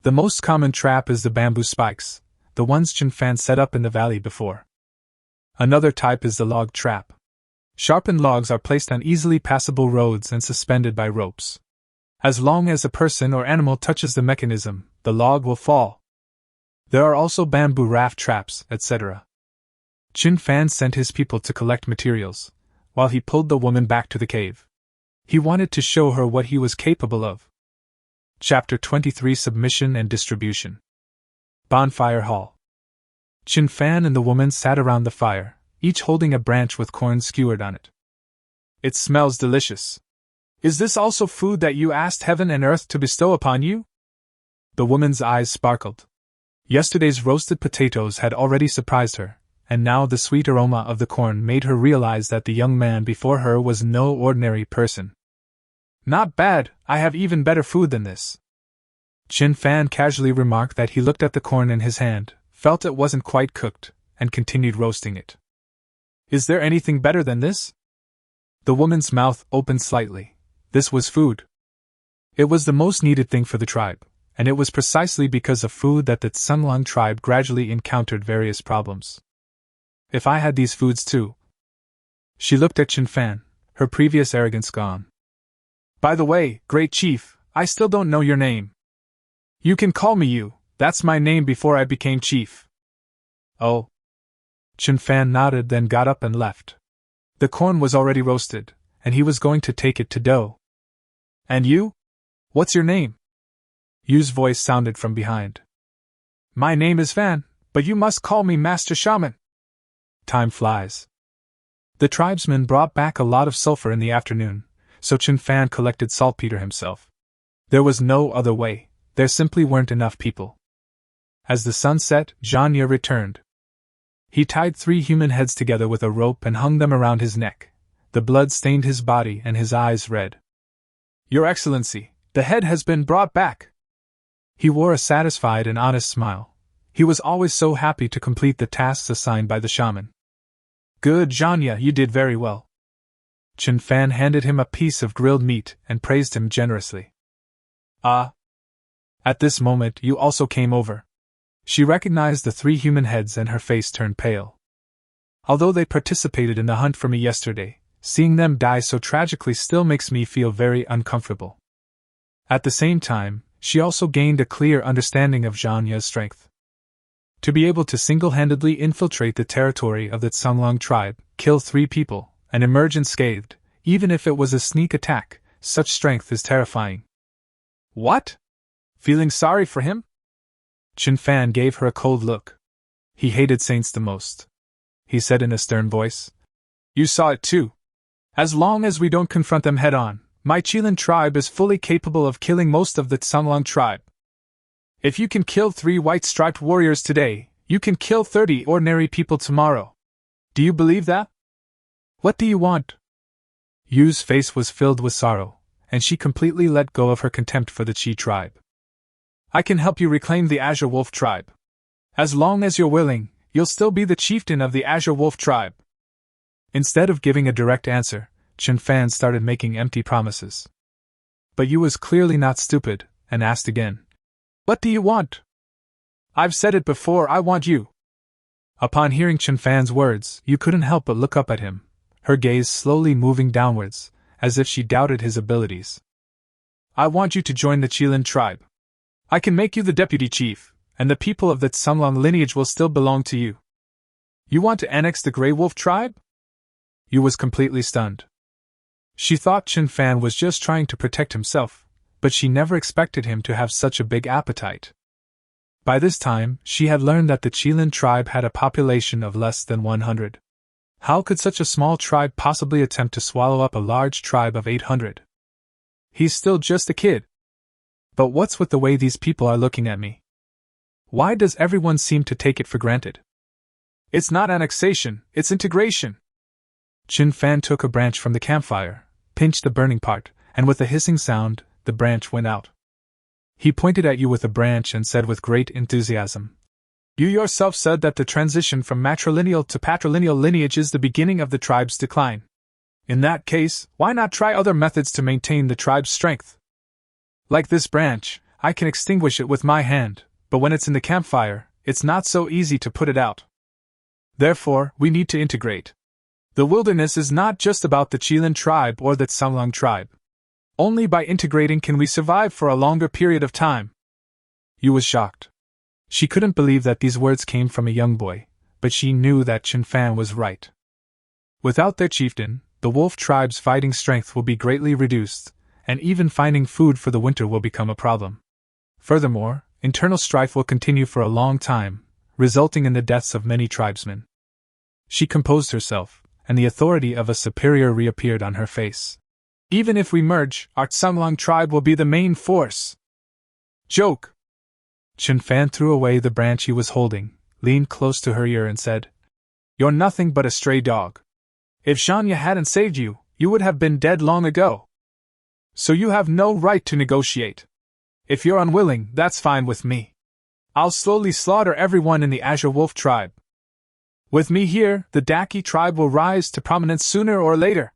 The most common trap is the bamboo spikes, the ones Chen Fan set up in the valley before. Another type is the log trap. Sharpened logs are placed on easily passable roads and suspended by ropes. As long as a person or animal touches the mechanism, the log will fall. There are also bamboo raft traps, etc. Chen Fan sent his people to collect materials, while he pulled the woman back to the cave. He wanted to show her what he was capable of. Chapter 23: Submission and Distribution. Bonfire Hall. Chen Fan and the woman sat around the fire, each holding a branch with corn skewered on it. It smells delicious. Is this also food that you asked heaven and earth to bestow upon you? The woman's eyes sparkled. Yesterday's roasted potatoes had already surprised her, and now the sweet aroma of the corn made her realize that the young man before her was no ordinary person. Not bad, I have even better food than this. Chen Fan casually remarked that he looked at the corn in his hand, felt it wasn't quite cooked, and continued roasting it. Is there anything better than this? The woman's mouth opened slightly. This was food. It was the most needed thing for the tribe, and it was precisely because of food that the Tsunlung tribe gradually encountered various problems. If I had these foods too. She looked at Chen Fan, her previous arrogance gone. By the way, great chief, I still don't know your name. You can call me you, that's my name before I became chief. Oh. Chen Fan nodded, then got up and left. The corn was already roasted, and he was going to take it to dough. And you? What's your name? Yu's voice sounded from behind. My name is Fan, but you must call me Master Shaman. Time flies. The tribesmen brought back a lot of sulfur in the afternoon, so Chen Fan collected saltpeter himself. There was no other way, there simply weren't enough people. As the sun set, Zhanya returned. He tied 3 human heads together with a rope and hung them around his neck. The blood stained his body and his eyes red. Your Excellency, the head has been brought back. He wore a satisfied and honest smile. He was always so happy to complete the tasks assigned by the shaman. Good, Zhanya, you did very well. Chen Fan handed him a piece of grilled meat and praised him generously. Ah. At this moment, you also came over. She recognized the 3 human heads and her face turned pale. Although they participated in the hunt for me yesterday, seeing them die so tragically still makes me feel very uncomfortable. At the same time, she also gained a clear understanding of Zhanya's strength. To be able to single-handedly infiltrate the territory of the Tsunlung tribe, kill 3 people, and emerge unscathed, even if it was a sneak attack, such strength is terrifying. What? Feeling sorry for him? Chen Fan gave her a cold look. He hated saints the most. He said in a stern voice. You saw it too. As long as we don't confront them head-on, my Chilan tribe is fully capable of killing most of the Tsunlung tribe. If you can kill 3 white-striped warriors today, you can kill 30 ordinary people tomorrow. Do you believe that? What do you want? Yu's face was filled with sorrow, and she completely let go of her contempt for the Chi tribe. I can help you reclaim the Azure Wolf tribe. As long as you're willing, you'll still be the chieftain of the Azure Wolf tribe. Instead of giving a direct answer, Chen Fan started making empty promises. But Yu was clearly not stupid, and asked again. What do you want? I've said it before, I want you. Upon hearing Chen Fan's words, Yu couldn't help but look up at him, her gaze slowly moving downwards, as if she doubted his abilities. I want you to join the Qilin tribe. I can make you the deputy chief, and the people of the Tsunglong lineage will still belong to you. You want to annex the Grey Wolf tribe? Yu was completely stunned. She thought Chen Fan was just trying to protect himself, but she never expected him to have such a big appetite. By this time, she had learned that the Qilin tribe had a population of less than 100. How could such a small tribe possibly attempt to swallow up a large tribe of 800? He's still just a kid. But what's with the way these people are looking at me? Why does everyone seem to take it for granted? It's not annexation, it's integration. Chen Fan took a branch from the campfire, pinched the burning part, and with a hissing sound, the branch went out. He pointed at Yu with the branch and said with great enthusiasm, You yourself said that the transition from matrilineal to patrilineal lineage is the beginning of the tribe's decline. In that case, why not try other methods to maintain the tribe's strength? Like this branch, I can extinguish it with my hand, but when it's in the campfire, it's not so easy to put it out. Therefore, we need to integrate. The wilderness is not just about the Qilin tribe or the Tsunglong tribe. Only by integrating can we survive for a longer period of time. Yu was shocked. She couldn't believe that these words came from a young boy, but she knew that Chen Fan was right. Without their chieftain, the wolf tribe's fighting strength will be greatly reduced, and even finding food for the winter will become a problem. Furthermore, internal strife will continue for a long time, resulting in the deaths of many tribesmen. She composed herself, and the authority of a superior reappeared on her face. Even if we merge, our Tsunglong tribe will be the main force. Joke! Chen Fan threw away the branch he was holding, leaned close to her ear and said, You're nothing but a stray dog. If Shanya hadn't saved you, you would have been dead long ago. So you have no right to negotiate. If you're unwilling, that's fine with me. I'll slowly slaughter everyone in the Azure Wolf tribe. With me here, the Daki tribe will rise to prominence sooner or later.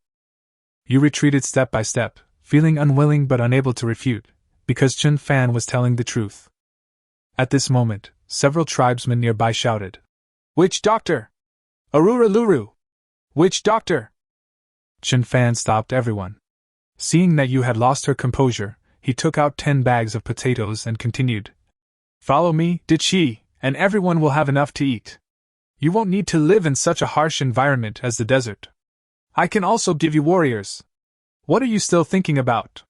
Yu retreated step by step, feeling unwilling but unable to refute, because Chen Fan was telling the truth. At this moment, several tribesmen nearby shouted, Witch doctor! Arura Luru! Witch doctor! Chen Fan stopped everyone. Seeing that Yu had lost her composure, he took out 10 bags of potatoes and continued, Follow me, Dichi, and everyone will have enough to eat. You won't need to live in such a harsh environment as the desert. I can also give you warriors. What are you still thinking about?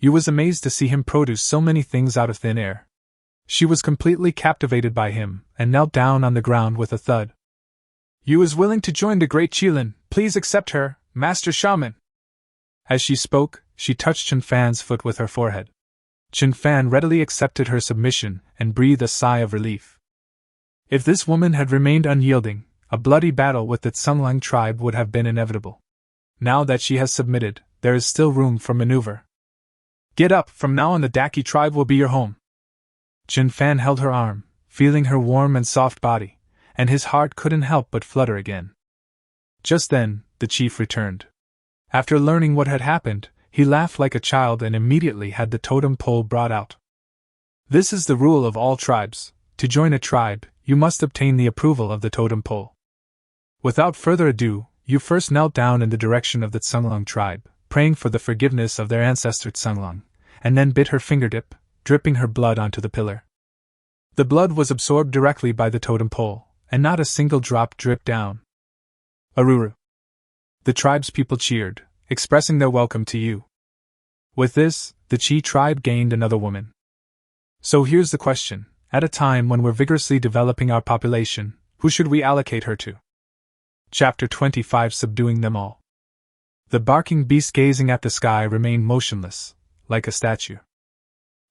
Yu was amazed to see him produce so many things out of thin air. She was completely captivated by him, and knelt down on the ground with a thud. Yu is willing to join the Great Qilin, please accept her, Master Shaman. As she spoke, she touched Chen Fan's foot with her forehead. Chen Fan readily accepted her submission and breathed a sigh of relief. If this woman had remained unyielding, a bloody battle with the Tsunglong tribe would have been inevitable. Now that she has submitted, there is still room for maneuver. Get up, from now on the Daki tribe will be your home. Chen Fan held her arm, feeling her warm and soft body, and his heart couldn't help but flutter again. Just then, the chief returned. After learning what had happened, he laughed like a child and immediately had the totem pole brought out. This is the rule of all tribes. To join a tribe, you must obtain the approval of the totem pole. Without further ado, Yu first knelt down in the direction of the Tsunglong tribe, praying for the forgiveness of their ancestor Tsunglong, and then bit her fingertip, dripping her blood onto the pillar. The blood was absorbed directly by the totem pole, and not a single drop dripped down. Aruru! The tribe's people cheered, expressing their welcome to Yu. With this, the Chi tribe gained another woman. So here's the question. At a time when we're vigorously developing our population, who should we allocate her to? Chapter 25 Subduing Them All. The barking beast gazing at the sky remained motionless, like a statue.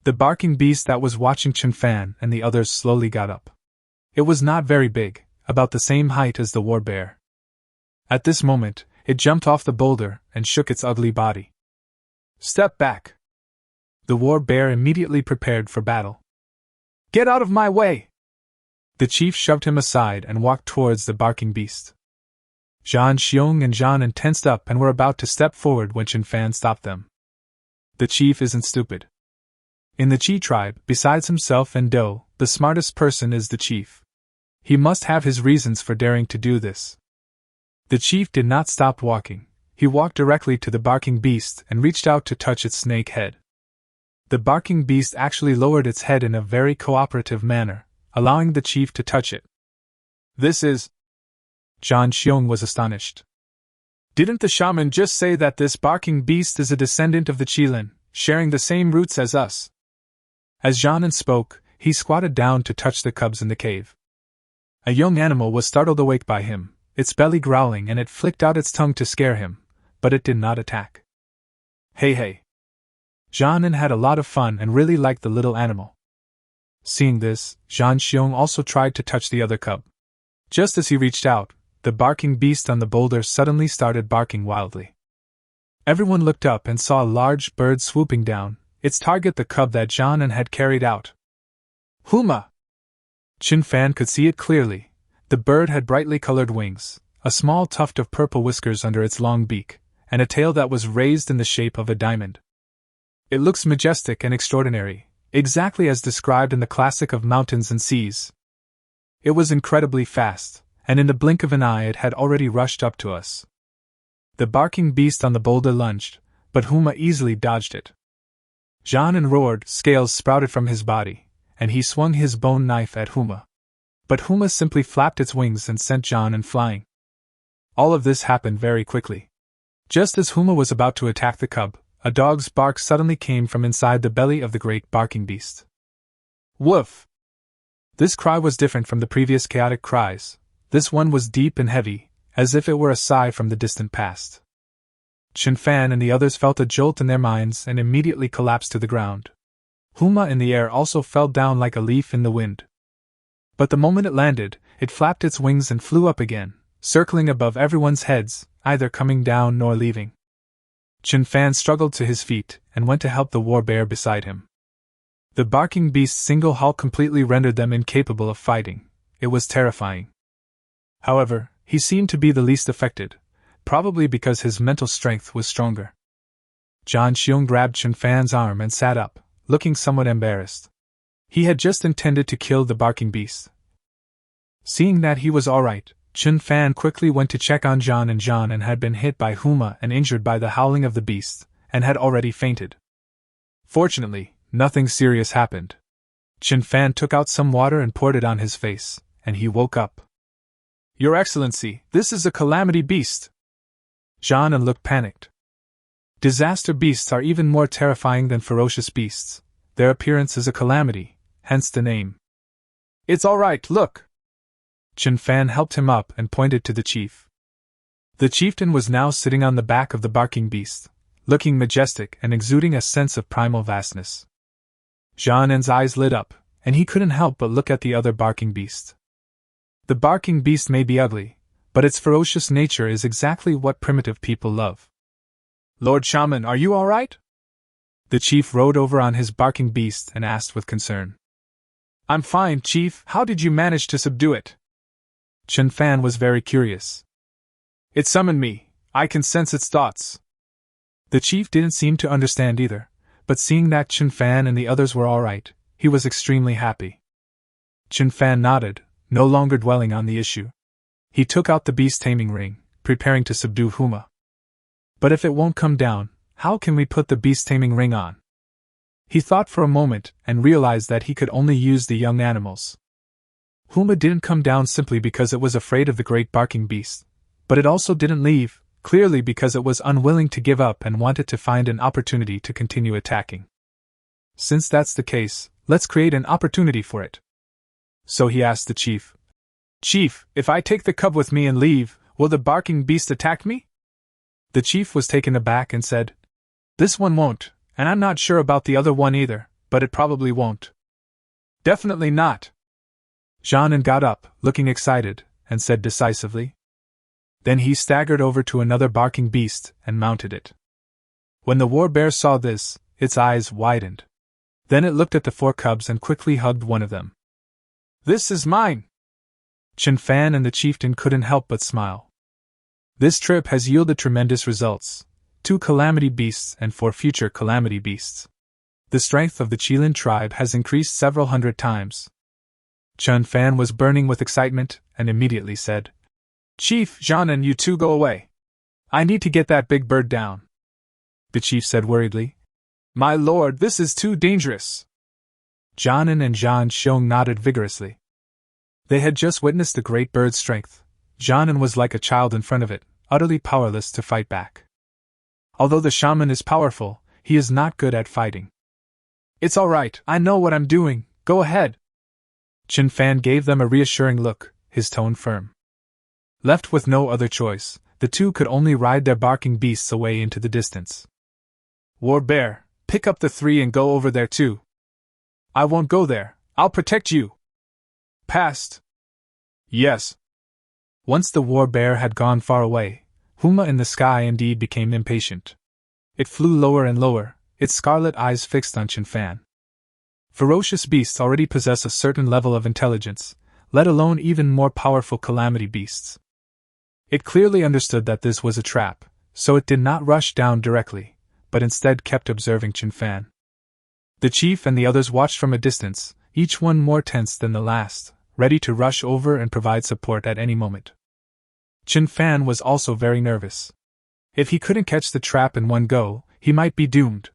The barking beast that was watching Chen Fan and the others slowly got up. It was not very big, about the same height as the war bear. At this moment, It jumped off the boulder and shook its ugly body. "Step back!" The war bear immediately prepared for battle. "Get out of my way!" The chief shoved him aside and walked towards the barking beast. Zhan Xiong and Zhan tensed up and were about to step forward when Chen Fan stopped them. The chief isn't stupid. In the Qi tribe, besides himself and Do, the smartest person is the chief. He must have his reasons for daring to do this. The chief did not stop walking. He walked directly to the barking beast and reached out to touch its snake head. The barking beast actually lowered its head in a very cooperative manner, allowing the chief to touch it. "This is..." Zhan Xiong was astonished. "Didn't the shaman just say that this barking beast is a descendant of the Qilin, sharing the same roots as us?" As Zhan spoke, he squatted down to touch the cubs in the cave. A young animal was startled awake by him, its belly growling, and it flicked out its tongue to scare him, but it did not attack. Hey. Zhan had a lot of fun and really liked the little animal. Seeing this, Zhan Xiong also tried to touch the other cub. Just as he reached out, the barking beast on the boulder suddenly started barking wildly. Everyone looked up and saw a large bird swooping down, its target the cub that Zhan had carried out. "Huma!" Chen Fan could see it clearly. The bird had brightly colored wings, a small tuft of purple whiskers under its long beak, and a tail that was raised in the shape of a diamond. "It looks majestic and extraordinary, exactly as described in the classic of mountains and seas." It was incredibly fast, and in the blink of an eye it had already rushed up to us. The barking beast on the boulder lunged, but Huma easily dodged it. Zhan roared, scales sprouted from his body, and he swung his bone knife at Huma. But Huma simply flapped its wings and sent Zhan flying. All of this happened very quickly. Just as Huma was about to attack the cub, a dog's bark suddenly came from inside the belly of the great barking beast. "Woof!" This cry was different from the previous chaotic cries. This one was deep and heavy, as if it were a sigh from the distant past. Chen Fan and the others felt a jolt in their minds and immediately collapsed to the ground. Huma in the air also fell down like a leaf in the wind. But the moment it landed, it flapped its wings and flew up again, circling above everyone's heads, either coming down nor leaving. Chen Fan struggled to his feet and went to help the war bear beside him. The barking beast's single halt completely rendered them incapable of fighting. It was terrifying. However, he seemed to be the least affected, probably because his mental strength was stronger. Zhan Xiong grabbed Chen Fan's arm and sat up, looking somewhat embarrassed. He had just intended to kill the barking beast. Seeing that he was alright, Chen Fan quickly went to check on Zhan, and Zhan had been hit by Huma and injured by the howling of the beast, and had already fainted. Fortunately, nothing serious happened. Chen Fan took out some water and poured it on his face, and he woke up. "Your Excellency, this is a calamity beast." Zhan looked panicked. Disaster beasts are even more terrifying than ferocious beasts. Their appearance is a calamity, hence the name. "It's all right, look." Chen Fan helped him up and pointed to the chief. The chieftain was now sitting on the back of the barking beast, looking majestic and exuding a sense of primal vastness. Zhan's eyes lit up, and he couldn't help but look at the other barking beast. The barking beast may be ugly, but its ferocious nature is exactly what primitive people love. "Lord Shaman, are you all right?" The chief rode over on his barking beast and asked with concern. "I'm fine, Chief. How did you manage to subdue it?" Chen Fan was very curious. "It summoned me. I can sense its thoughts." The chief didn't seem to understand either, but seeing that Chen Fan and the others were all right, he was extremely happy. Chen Fan nodded, no longer dwelling on the issue. He took out the beast taming ring, preparing to subdue Huma. "But if it won't come down, how can we put the beast taming ring on?" He thought for a moment and realized that he could only use the young animals. Huma didn't come down simply because it was afraid of the great barking beast, but it also didn't leave, clearly because it was unwilling to give up and wanted to find an opportunity to continue attacking. Since that's the case, let's create an opportunity for it. So he asked the chief, "Chief, if I take the cub with me and leave, will the barking beast attack me?" The chief was taken aback and said, "This one won't, and I'm not sure about the other one either, but it probably won't." "Definitely not." Zhan got up, looking excited, and said decisively, Then he staggered over to another barking beast and mounted it. When the war bear saw this, its eyes widened. Then it looked at the 4 cubs and quickly hugged one of them. "This is mine!" Chen Fan and the chieftain couldn't help but smile. This trip has yielded tremendous results: 2 calamity beasts and 4 future calamity beasts. The strength of the Qilin tribe has increased several hundred times. Chen Fan was burning with excitement and immediately said, "Chief, Jean and you 2 go away. I need to get that big bird down." The chief said worriedly, "My lord, this is too dangerous." Jianan and Zhan Xiong nodded vigorously. They had just witnessed the great bird's strength. Jianan was like a child in front of it, utterly powerless to fight back. Although the shaman is powerful, he is not good at fighting. "It's all right, I know what I'm doing, go ahead." Chen Fan gave them a reassuring look, his tone firm. Left with no other choice, the 2 could only ride their barking beasts away into the distance. "War Bear, pick up the 3 and go over there too." "I won't go there, I'll protect you." "Past." "Yes." Once the war bear had gone far away, Huma in the sky indeed became impatient. It flew lower and lower, its scarlet eyes fixed on Chen Fan. Ferocious beasts already possess a certain level of intelligence, let alone even more powerful calamity beasts. It clearly understood that this was a trap, so it did not rush down directly, but instead kept observing Chen Fan. The chief and the others watched from a distance, each one more tense than the last, ready to rush over and provide support at any moment. Chen Fan was also very nervous. If he couldn't catch the trap in one go, he might be doomed.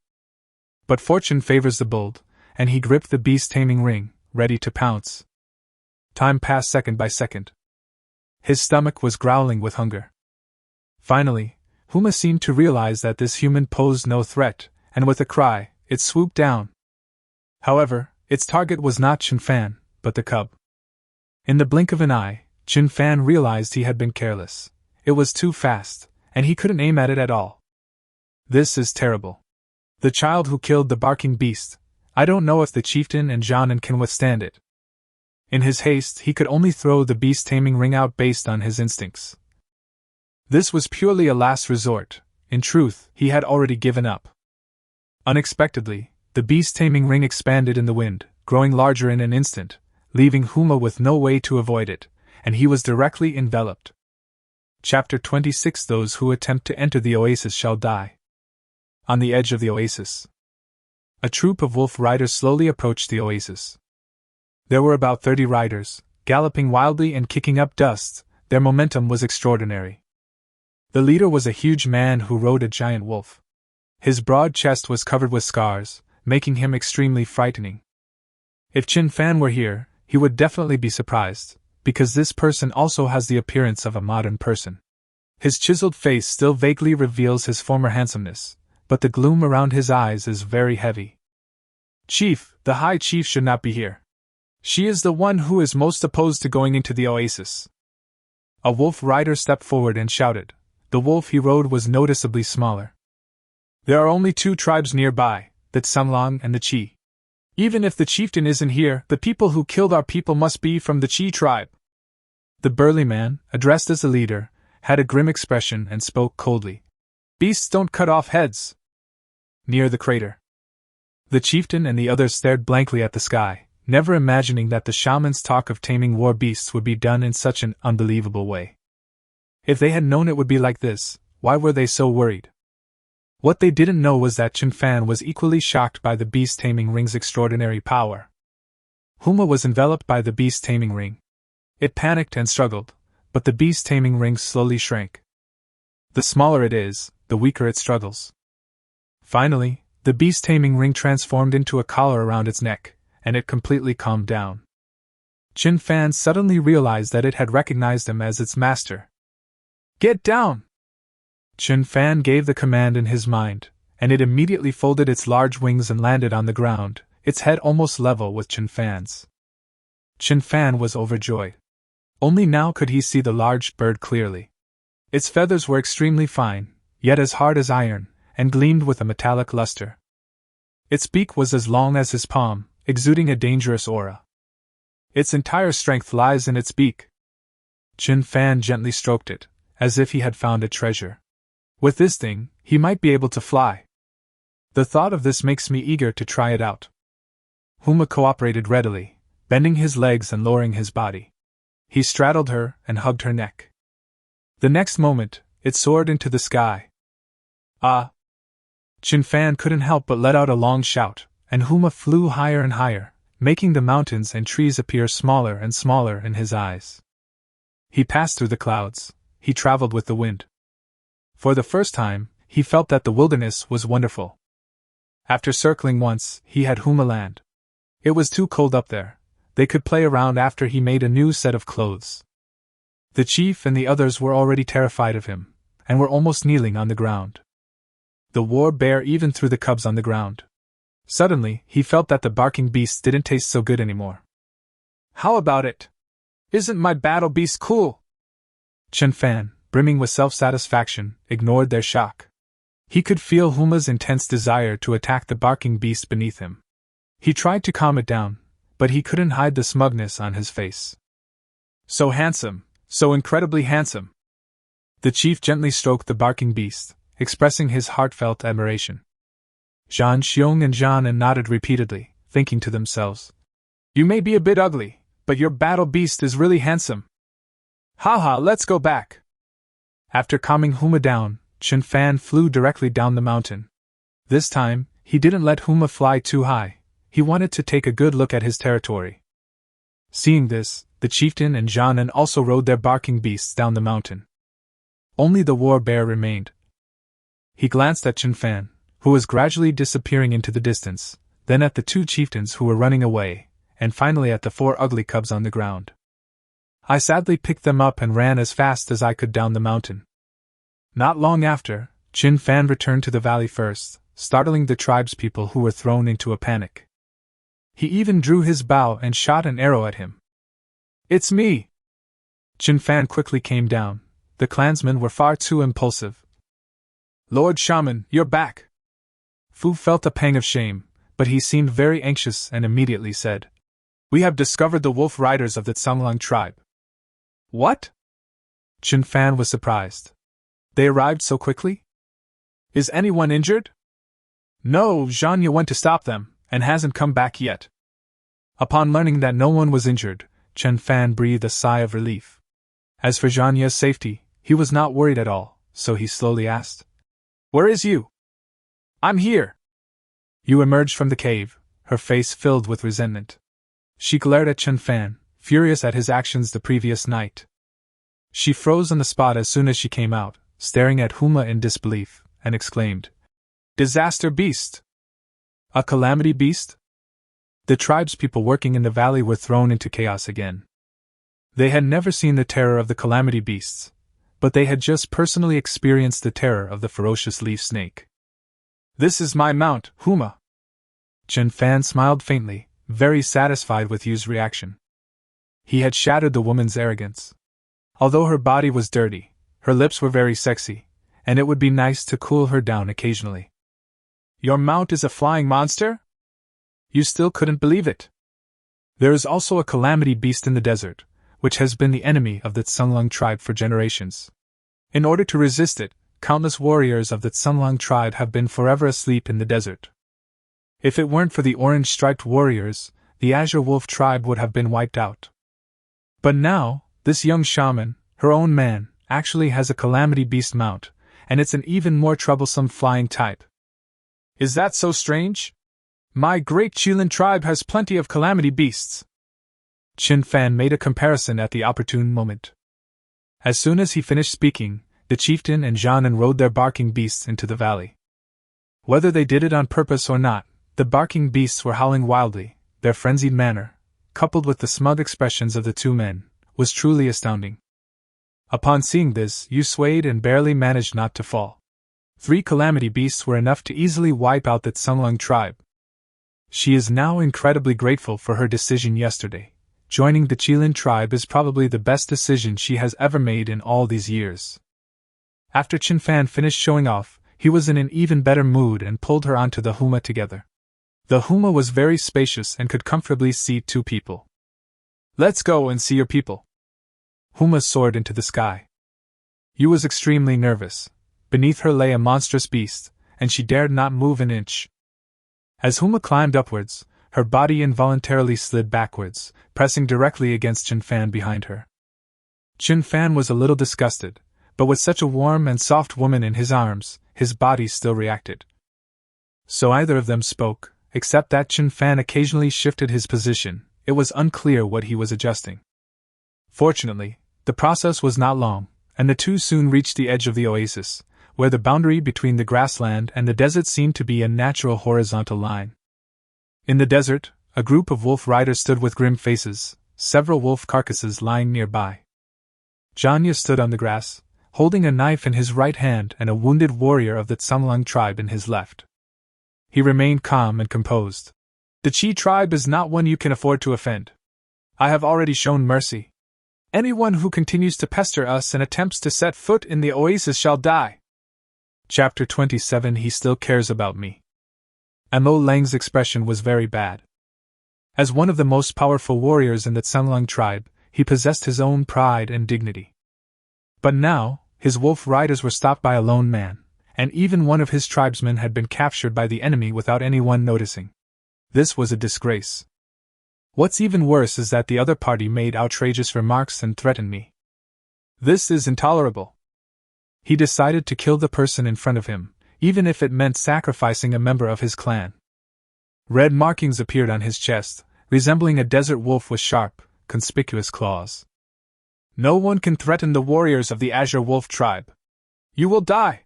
But fortune favors the bold, and he gripped the beast-taming ring, ready to pounce. Time passed second by second. His stomach was growling with hunger. Finally, Huma seemed to realize that this human posed no threat, and with a cry, it swooped down. However, its target was not Chen Fan, but the cub. In the blink of an eye, Chen Fan realized he had been careless. It was too fast, and he couldn't aim at it at all. This is terrible. The child who killed the barking beast, I don't know if the chieftain and Jianan can withstand it. In his haste, he could only throw the beast-taming ring out based on his instincts. This was purely a last resort. In truth, he had already given up. Unexpectedly, the beast-taming ring expanded in the wind, growing larger in an instant, leaving Huma with no way to avoid it, and he was directly enveloped. Chapter 26: Those who attempt to enter the oasis shall die. On the edge of the oasis, a troop of wolf riders slowly approached the oasis. There were about 30 riders, galloping wildly and kicking up dust. Their momentum was extraordinary. The leader was a huge man who rode a giant wolf. His broad chest was covered with scars, making him extremely frightening. If Chen Fan were here, he would definitely be surprised, because this person also has the appearance of a modern person. His chiseled face still vaguely reveals his former handsomeness, but the gloom around his eyes is very heavy. "Chief, the High Chief should not be here. She is the one who is most opposed to going into the oasis." A wolf rider stepped forward and shouted. The wolf he rode was noticeably smaller. "There are only 2 tribes nearby, the Tsamlang and the Qi. Even if the chieftain isn't here, the people who killed our people must be from the Qi tribe." The burly man, addressed as the leader, had a grim expression and spoke coldly. "Beasts don't cut off heads." Near the crater, the chieftain and the others stared blankly at the sky, never imagining that the shaman's talk of taming war beasts would be done in such an unbelievable way. If they had known it would be like this, why were they so worried? What they didn't know was that Chen Fan was equally shocked by the beast-taming ring's extraordinary power. Huma was enveloped by the beast-taming ring. It panicked and struggled, but the beast-taming ring slowly shrank. The smaller it is, the weaker it struggles. Finally, the beast-taming ring transformed into a collar around its neck, and it completely calmed down. Chen Fan suddenly realized that it had recognized him as its master. "Get down!" Chen Fan gave the command in his mind, and it immediately folded its large wings and landed on the ground, its head almost level with Chen Fan's. Chen Fan was overjoyed. Only now could he see the large bird clearly. Its feathers were extremely fine, yet as hard as iron, and gleamed with a metallic luster. Its beak was as long as his palm, exuding a dangerous aura. Its entire strength lies in its beak. Chen Fan gently stroked it, as if he had found a treasure. With this thing, he might be able to fly. The thought of this makes me eager to try it out. Huma cooperated readily, bending his legs and lowering his body. He straddled her and hugged her neck. The next moment, it soared into the sky. Ah! Chen Fan couldn't help but let out a long shout, and Huma flew higher and higher, making the mountains and trees appear smaller and smaller in his eyes. He passed through the clouds. He traveled with the wind. For the first time, he felt that the wilderness was wonderful. After circling once, he had Huma land. It was too cold up there. They could play around after he made a new set of clothes. The chief and the others were already terrified of him, and were almost kneeling on the ground. The war bear even threw the cubs on the ground. Suddenly, he felt that the barking beasts didn't taste so good anymore. How about it? Isn't my battle beast cool? Chen Fan, brimming with self-satisfaction, ignored their shock. He could feel Huma's intense desire to attack the barking beast beneath him. He tried to calm it down, but he couldn't hide the smugness on his face. So handsome, so incredibly handsome. The chief gently stroked the barking beast, expressing his heartfelt admiration. Zhang Xiong and Zhang nodded repeatedly, thinking to themselves, "You may be a bit ugly, but your battle beast is really handsome. Haha, let's go back." After calming Huma down, Chen Fan flew directly down the mountain. This time, he didn't let Huma fly too high. He wanted to take a good look at his territory. Seeing this, the chieftain and Zhang also rode their barking beasts down the mountain. Only the war bear remained. He glanced at Chen Fan, who was gradually disappearing into the distance, then at the two chieftains who were running away, and finally at the 4 ugly cubs on the ground. I sadly picked them up and ran as fast as I could down the mountain. Not long after, Chen Fan returned to the valley first, startling the tribespeople who were thrown into a panic. He even drew his bow and shot an arrow at him. "It's me!" Chen Fan quickly came down. The clansmen were far too impulsive. "Lord Shaman, you're back!" Fu felt a pang of shame, but he seemed very anxious and immediately said, "We have discovered the wolf riders of the Tsanglang tribe." "What?" Chen Fan was surprised. "They arrived so quickly? Is anyone injured?" "No, Zhanya went to stop them, and hasn't come back yet." Upon learning that no one was injured, Chen Fan breathed a sigh of relief. As for Zhanya's safety, he was not worried at all, so he slowly asked, "Where is you?" "I'm here." Yu emerged from the cave, her face filled with resentment. She glared at Chen Fan, furious at his actions the previous night. She froze on the spot as soon as she came out, staring at Huma in disbelief, and exclaimed, "Disaster beast! A calamity beast?" The tribespeople working in the valley were thrown into chaos again. They had never seen the terror of the calamity beasts, but they had just personally experienced the terror of the ferocious leaf snake. "This is my mount, Huma." Chen Fan smiled faintly, very satisfied with Yu's reaction. He had shattered the woman's arrogance. Although her body was dirty, her lips were very sexy, and it would be nice to cool her down occasionally. "Your mount is a flying monster?" You still couldn't believe it. There is also a calamity beast in the desert, which has been the enemy of the Tsanglang tribe for generations. In order to resist it, countless warriors of the Tsanglang tribe have been forever asleep in the desert. If it weren't for the orange-striped warriors, the Azure Wolf tribe would have been wiped out. But now, this young shaman, her own man, actually has a calamity beast mount, and it's an even more troublesome flying type. Is that so strange? My great Qilin tribe has plenty of calamity beasts. Chen Fan made a comparison at the opportune moment. As soon as he finished speaking, the chieftain and Zhanan rode their barking beasts into the valley. Whether they did it on purpose or not, the barking beasts were howling wildly. Their frenzied manner, coupled with the smug expressions of the two men, was truly astounding. Upon seeing this, Yu swayed and barely managed not to fall. 3 calamity beasts were enough to easily wipe out the Tsanglang tribe. She is now incredibly grateful for her decision yesterday. Joining the Qilin tribe is probably the best decision she has ever made in all these years. After Chen Fan finished showing off, he was in an even better mood and pulled her onto the Huma together. The Huma was very spacious and could comfortably seat 2 people. "Let's go and see your people." Huma soared into the sky. Yu was extremely nervous. Beneath her lay a monstrous beast, and she dared not move an inch. As Huma climbed upwards, her body involuntarily slid backwards, pressing directly against Chen Fan behind her. Chen Fan was a little disgusted, but with such a warm and soft woman in his arms, his body still reacted. So either of them spoke, except that Chen Fan occasionally shifted his position. It was unclear what he was adjusting. Fortunately, the process was not long, and the two soon reached the edge of the oasis, where the boundary between the grassland and the desert seemed to be a natural horizontal line. In the desert, a group of wolf riders stood with grim faces, several wolf carcasses lying nearby. Janya stood on the grass, holding a knife in his right hand and a wounded warrior of the Tsamlang tribe in his left. He remained calm and composed. The Chi tribe is not one you can afford to offend. I have already shown mercy. Anyone who continues to pester us and attempts to set foot in the oasis shall die. Chapter 27. He still cares about me. Mo Lang's expression was very bad. As one of the most powerful warriors in the Tsamlang tribe, he possessed his own pride and dignity. But now, his wolf riders were stopped by a lone man, and even one of his tribesmen had been captured by the enemy without anyone noticing. This was a disgrace. What's even worse is that the other party made outrageous remarks and threatened me. This is intolerable. He decided to kill the person in front of him, even if it meant sacrificing a member of his clan. Red markings appeared on his chest, resembling a desert wolf with sharp, conspicuous claws. No one can threaten the warriors of the Azure Wolf tribe. You will die.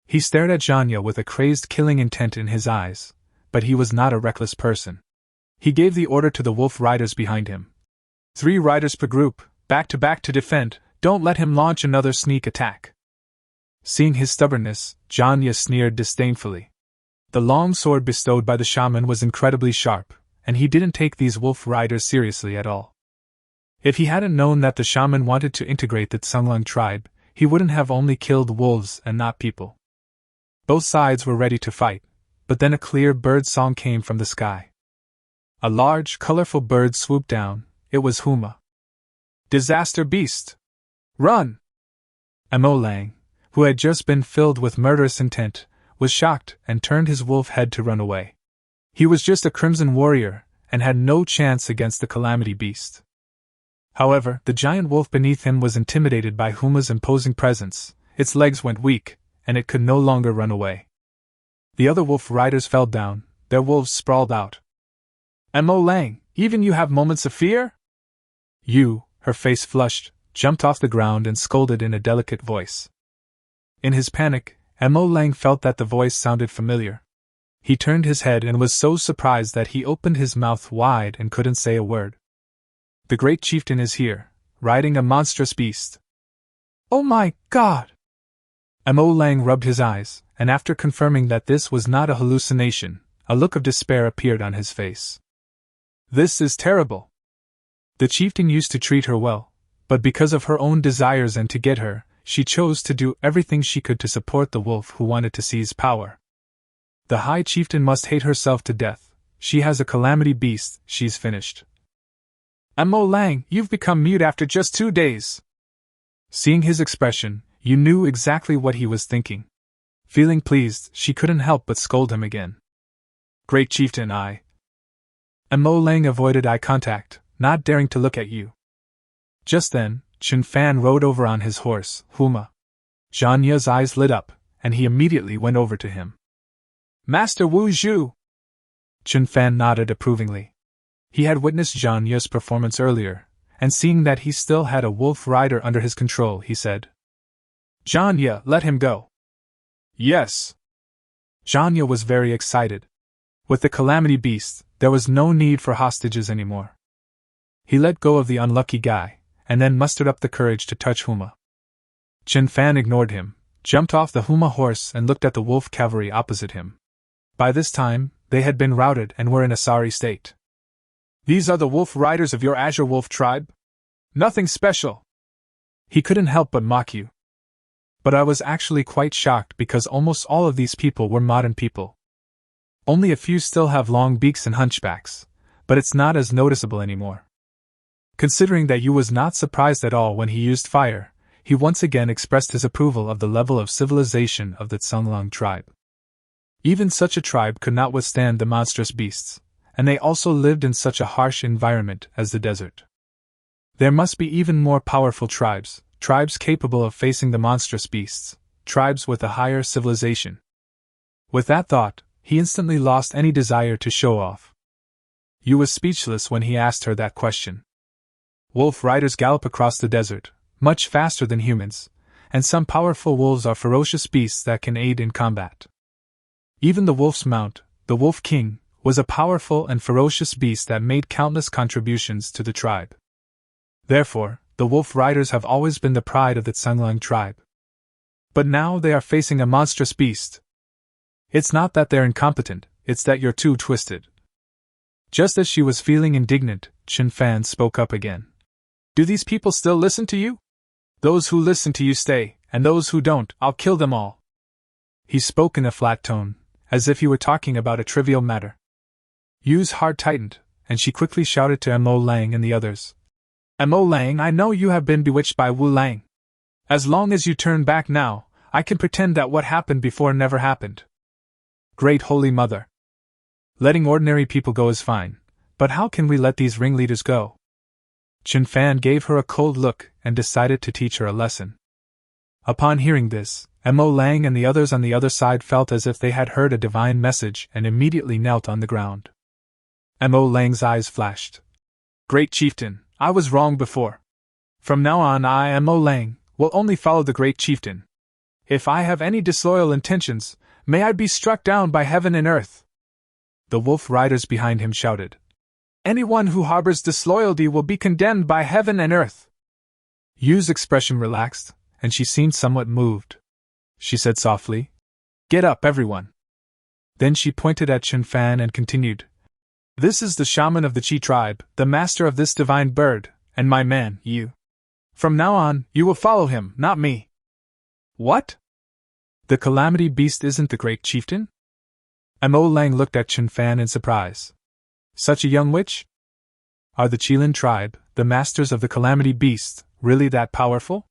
He stared at Janya with a crazed killing intent in his eyes, but he was not a reckless person. He gave the order to the wolf riders behind him. 3 riders per group, back to defend, don't let him launch another sneak attack. Seeing his stubbornness, Janya sneered disdainfully. The long sword bestowed by the shaman was incredibly sharp, and he didn't take these wolf riders seriously at all. If he hadn't known that the shaman wanted to integrate the Tsamlang tribe, he wouldn't have only killed wolves and not people. Both sides were ready to fight, but then a clear bird song came from the sky. A large, colorful bird swooped down. It was Huma. Disaster beast! Run! Mo Lang, who had just been filled with murderous intent, was shocked and turned his wolf head to run away. He was just a crimson warrior, and had no chance against the calamity beast. However, the giant wolf beneath him was intimidated by Huma's imposing presence. Its legs went weak, and it could no longer run away. The other wolf riders fell down, their wolves sprawled out. Mo Lang, even you have moments of fear? Yu, her face flushed, jumped off the ground and scolded in a delicate voice. In his panic, Mo Lang felt that the voice sounded familiar. He turned his head and was so surprised that he opened his mouth wide and couldn't say a word. The great chieftain is here, riding a monstrous beast. Oh my God! Mo Lang rubbed his eyes, and after confirming that this was not a hallucination, a look of despair appeared on his face. This is terrible. The chieftain used to treat her well, but because of her own desires and to get her, she chose to do everything she could to support the wolf who wanted to seize power. The high chieftain must hate herself to death. She has a calamity beast, she's finished. Mo Lang, you've become mute after just 2 days. Seeing his expression, you knew exactly what he was thinking. Feeling pleased, she couldn't help but scold him again. Great chieftain, Mo Lang avoided eye contact, not daring to look at you. Just then, Chen Fan rode over on his horse, Huma. Janya's eyes lit up, and he immediately went over to him. Master Wu Zhu! Chen Fan nodded approvingly. He had witnessed Janya's performance earlier, and seeing that he still had a wolf rider under his control, he said, Janya, let him go. Yes. Janya was very excited. With the calamity beast, there was no need for hostages anymore. He let go of the unlucky guy, and then mustered up the courage to touch Huma. Chen Fan ignored him, jumped off the Huma horse and looked at the wolf cavalry opposite him. By this time, they had been routed and were in a sorry state. These are the wolf riders of your Azure Wolf tribe? Nothing special. He couldn't help but mock you. But I was actually quite shocked because almost all of these people were modern people. Only a few still have long beaks and hunchbacks, but it's not as noticeable anymore. Considering that Yu was not surprised at all when he used fire, he once again expressed his approval of the level of civilization of the Tsunglong tribe. Even such a tribe could not withstand the monstrous beasts, and they also lived in such a harsh environment as the desert. There must be even more powerful tribes, tribes capable of facing the monstrous beasts, tribes with a higher civilization. With that thought, he instantly lost any desire to show off. Yu was speechless when he asked her that question. Wolf riders gallop across the desert, much faster than humans, and some powerful wolves are ferocious beasts that can aid in combat. Even the wolf's mount, the Wolf King, was a powerful and ferocious beast that made countless contributions to the tribe. Therefore, the wolf riders have always been the pride of the Tsunglong tribe. But now they are facing a monstrous beast. It's not that they're incompetent, it's that you're too twisted. Just as she was feeling indignant, Chen Fan spoke up again. Do these people still listen to you? Those who listen to you stay, and those who don't, I'll kill them all. He spoke in a flat tone, as if he were talking about a trivial matter. Yu's heart tightened, and she quickly shouted to Mo Lang and the others. Mo Lang, I know you have been bewitched by Wu Lang. As long as you turn back now, I can pretend that what happened before never happened. Great Holy Mother! Letting ordinary people go is fine, but how can we let these ringleaders go? Chen Fan gave her a cold look and decided to teach her a lesson. Upon hearing this, Mo Lang and the others on the other side felt as if they had heard a divine message and immediately knelt on the ground. Mo Lang's eyes flashed. Great Chieftain, I was wrong before. From now on I, Mo Lang, will only follow the Great Chieftain. If I have any disloyal intentions, may I be struck down by heaven and earth. The wolf riders behind him shouted. Anyone who harbors disloyalty will be condemned by heaven and earth. Yu's expression relaxed, and she seemed somewhat moved. She said softly, Get up, everyone. Then she pointed at Chen Fan and continued, This is the shaman of the Chi tribe, the master of this divine bird, and my man, Yu. From now on, you will follow him, not me. What? The calamity beast isn't the great chieftain? Mo Lang looked at Chen Fan in surprise. Such a young witch? Are the Qilin tribe, the masters of the calamity beast, really that powerful?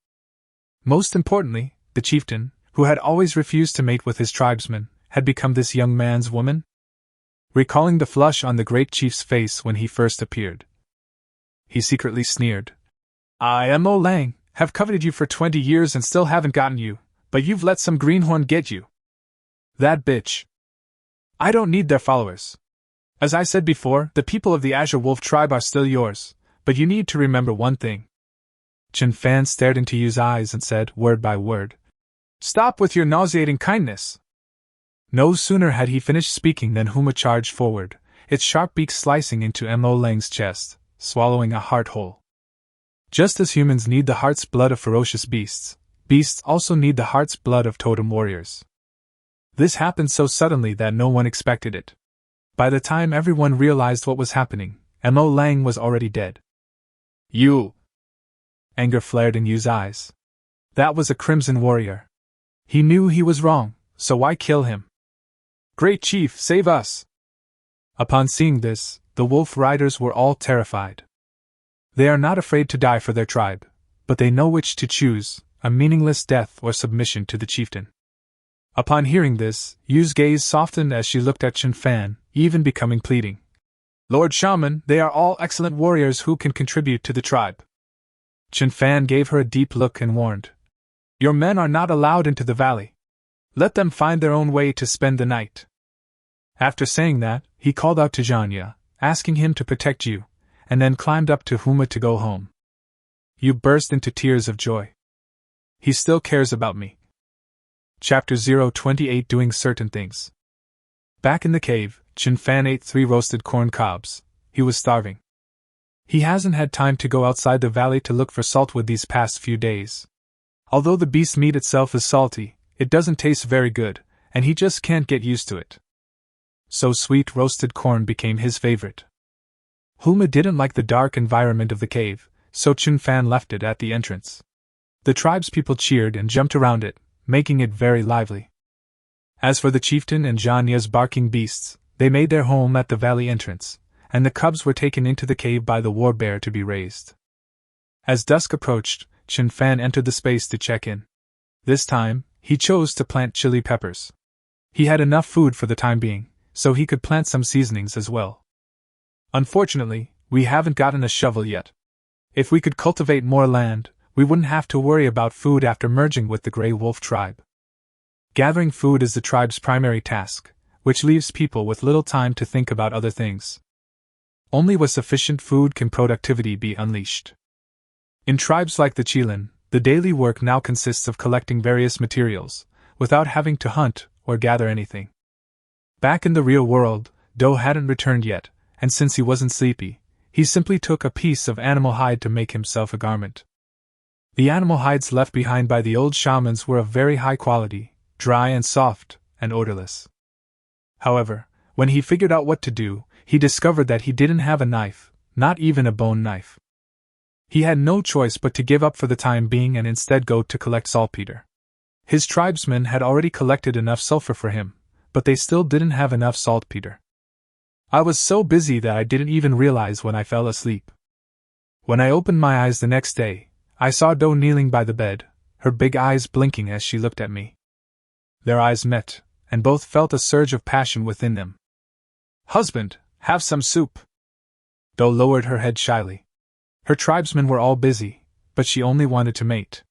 Most importantly, the chieftain, who had always refused to mate with his tribesmen, had become this young man's woman? Recalling the flush on the great chief's face when he first appeared, he secretly sneered. I, Mo Lang, have coveted you for 20 years and still haven't gotten you, but you've let some greenhorn get you. That bitch. I don't need their followers. As I said before, the people of the Azure Wolf tribe are still yours, but you need to remember one thing. Chen Fan stared into Yu's eyes and said, word by word, Stop with your nauseating kindness. No sooner had he finished speaking than Huma charged forward, its sharp beak slicing into Mo Lang's chest, swallowing a heart whole. Just as humans need the heart's blood of ferocious beasts, beasts also need the heart's blood of totem warriors. This happened so suddenly that no one expected it. By the time everyone realized what was happening, Mo Lang was already dead. You! Anger flared in Yu's eyes. That was a crimson warrior. He knew he was wrong, so why kill him? Great Chief, save us! Upon seeing this, the wolf riders were all terrified. They are not afraid to die for their tribe, but they know which to choose, a meaningless death or submission to the chieftain. Upon hearing this, Yu's gaze softened as she looked at Chen Fan, even becoming pleading. Lord Shaman, they are all excellent warriors who can contribute to the tribe. Chen Fan gave her a deep look and warned. Your men are not allowed into the valley. Let them find their own way to spend the night. After saying that, he called out to Zhanya, asking him to protect you, and then climbed up to Huma to go home. Yu burst into tears of joy. He still cares about me. Chapter 028 Doing Certain Things. Back in the cave, Chen Fan ate 3 roasted corn cobs. He was starving. He hasn't had time to go outside the valley to look for saltwood these past few days. Although the beast meat itself is salty, it doesn't taste very good, and he just can't get used to it. So sweet roasted corn became his favorite. Huma didn't like the dark environment of the cave, so Chen Fan left it at the entrance. The tribespeople cheered and jumped around it, making it very lively. As for the chieftain and Zhanya's barking beasts, they made their home at the valley entrance, and the cubs were taken into the cave by the war bear to be raised. As dusk approached, Chen Fan entered the space to check in. This time, he chose to plant chili peppers. He had enough food for the time being, so he could plant some seasonings as well. Unfortunately, we haven't gotten a shovel yet. If we could cultivate more land, we wouldn't have to worry about food after merging with the Grey Wolf tribe. Gathering food is the tribe's primary task, which leaves people with little time to think about other things. Only with sufficient food can productivity be unleashed. In tribes like the Chieftain, the daily work now consists of collecting various materials, without having to hunt or gather anything. Back in the real world, Do hadn't returned yet, and since he wasn't sleepy, he simply took a piece of animal hide to make himself a garment. The animal hides left behind by the old shamans were of very high quality, dry and soft, and odorless. However, when he figured out what to do, he discovered that he didn't have a knife, not even a bone knife. He had no choice but to give up for the time being and instead go to collect saltpeter. His tribesmen had already collected enough sulfur for him, but they still didn't have enough saltpeter. I was so busy that I didn't even realize when I fell asleep. When I opened my eyes the next day, I saw Do kneeling by the bed, her big eyes blinking as she looked at me. Their eyes met, and both felt a surge of passion within them. "Husband, have some soup." Do lowered her head shyly. Her tribesmen were all busy, but she only wanted to mate.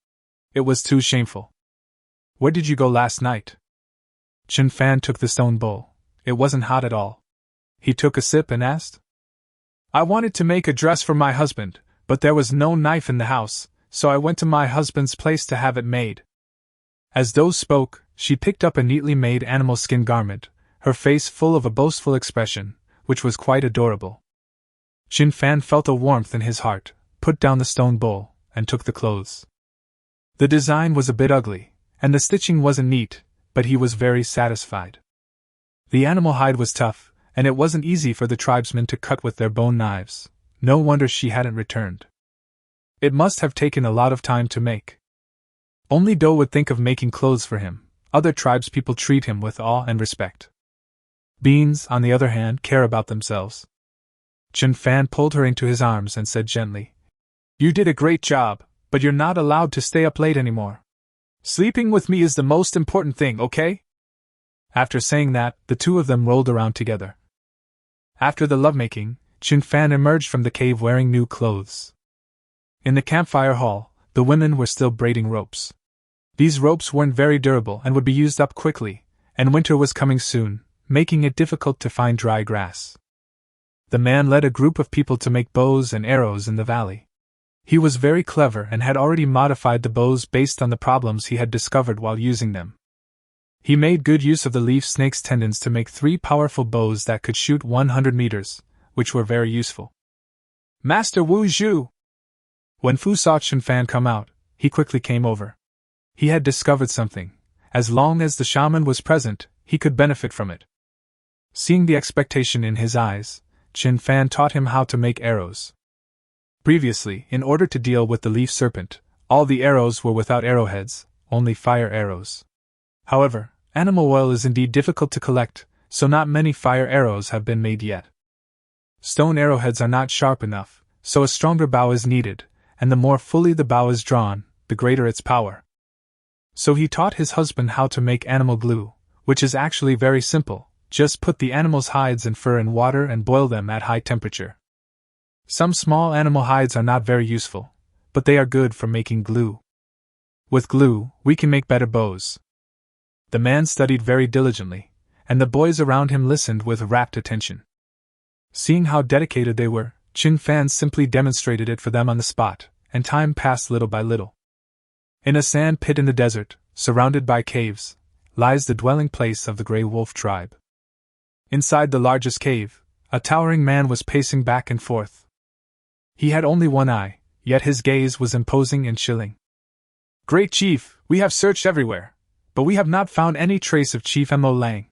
It was too shameful. "Where did you go last night?" Chen Fan took the stone bowl. It wasn't hot at all. He took a sip and asked, "I wanted to make a dress for my husband, but there was no knife in the house, so I went to my husband's place to have it made." As Do spoke, she picked up a neatly made animal skin garment, her face full of a boastful expression, which was quite adorable. Chen Fan felt a warmth in his heart, put down the stone bowl, and took the clothes. The design was a bit ugly, and the stitching wasn't neat, but he was very satisfied. The animal hide was tough, and it wasn't easy for the tribesmen to cut with their bone knives. No wonder she hadn't returned. It must have taken a lot of time to make. Only Do would think of making clothes for him. Other tribespeople treat him with awe and respect. Beans, on the other hand, care about themselves. Chen Fan pulled her into his arms and said gently, "You did a great job, but you're not allowed to stay up late anymore. Sleeping with me is the most important thing, okay?" After saying that, the two of them rolled around together. After the lovemaking, Chen Fan emerged from the cave wearing new clothes. In the campfire hall, the women were still braiding ropes. These ropes weren't very durable and would be used up quickly, and winter was coming soon, making it difficult to find dry grass. The man led a group of people to make bows and arrows in the valley. He was very clever and had already modified the bows based on the problems he had discovered while using them. He made good use of the leaf snake's tendons to make 3 powerful bows that could shoot 100 meters, which were very useful. "Master Wu Zhu!" When Fu saw Chen Fan come out, he quickly came over. He had discovered something. As long as the shaman was present, he could benefit from it. Seeing the expectation in his eyes, Chen Fan taught him how to make arrows. Previously, in order to deal with the leaf serpent, all the arrows were without arrowheads, only fire arrows. However, animal oil is indeed difficult to collect, so not many fire arrows have been made yet. Stone arrowheads are not sharp enough, so a stronger bow is needed, and the more fully the bow is drawn, the greater its power. So he taught his husband how to make animal glue, which is actually very simple. Just put the animal's hides and fur in water and boil them at high temperature. Some small animal hides are not very useful, but they are good for making glue. With glue, we can make better bows. The man studied very diligently, and the boys around him listened with rapt attention. Seeing how dedicated they were, Chen Fan simply demonstrated it for them on the spot, and time passed little by little. In a sand pit in the desert, surrounded by caves, lies the dwelling place of the Grey Wolf tribe. Inside the largest cave, a towering man was pacing back and forth. He had only one eye, yet his gaze was imposing and chilling. "Great Chief, we have searched everywhere, but we have not found any trace of Chief Mo Lang."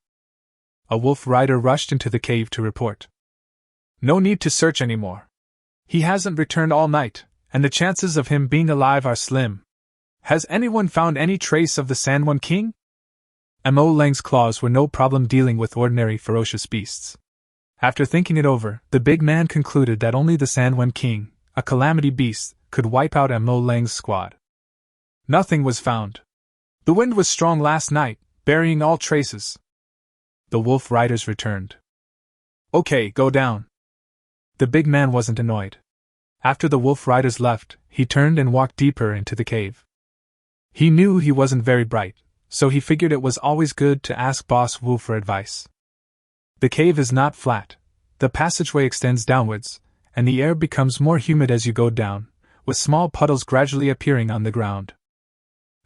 A wolf rider rushed into the cave to report. "No need to search anymore. He hasn't returned all night, and the chances of him being alive are slim. Has anyone found any trace of the Sandone King?" Mo Lang's claws were no problem dealing with ordinary ferocious beasts. After thinking it over, the big man concluded that only the Sandone King, a calamity beast, could wipe out Mo Lang's squad. Nothing was found. The wind was strong last night, burying all traces. The wolf riders returned. Okay, go down. The big man wasn't annoyed. After the wolf riders left, he turned and walked deeper into the cave. He knew he wasn't very bright, so he figured it was always good to ask Boss Wu for advice. The cave is not flat. The passageway extends downwards, and the air becomes more humid as you go down, with small puddles gradually appearing on the ground.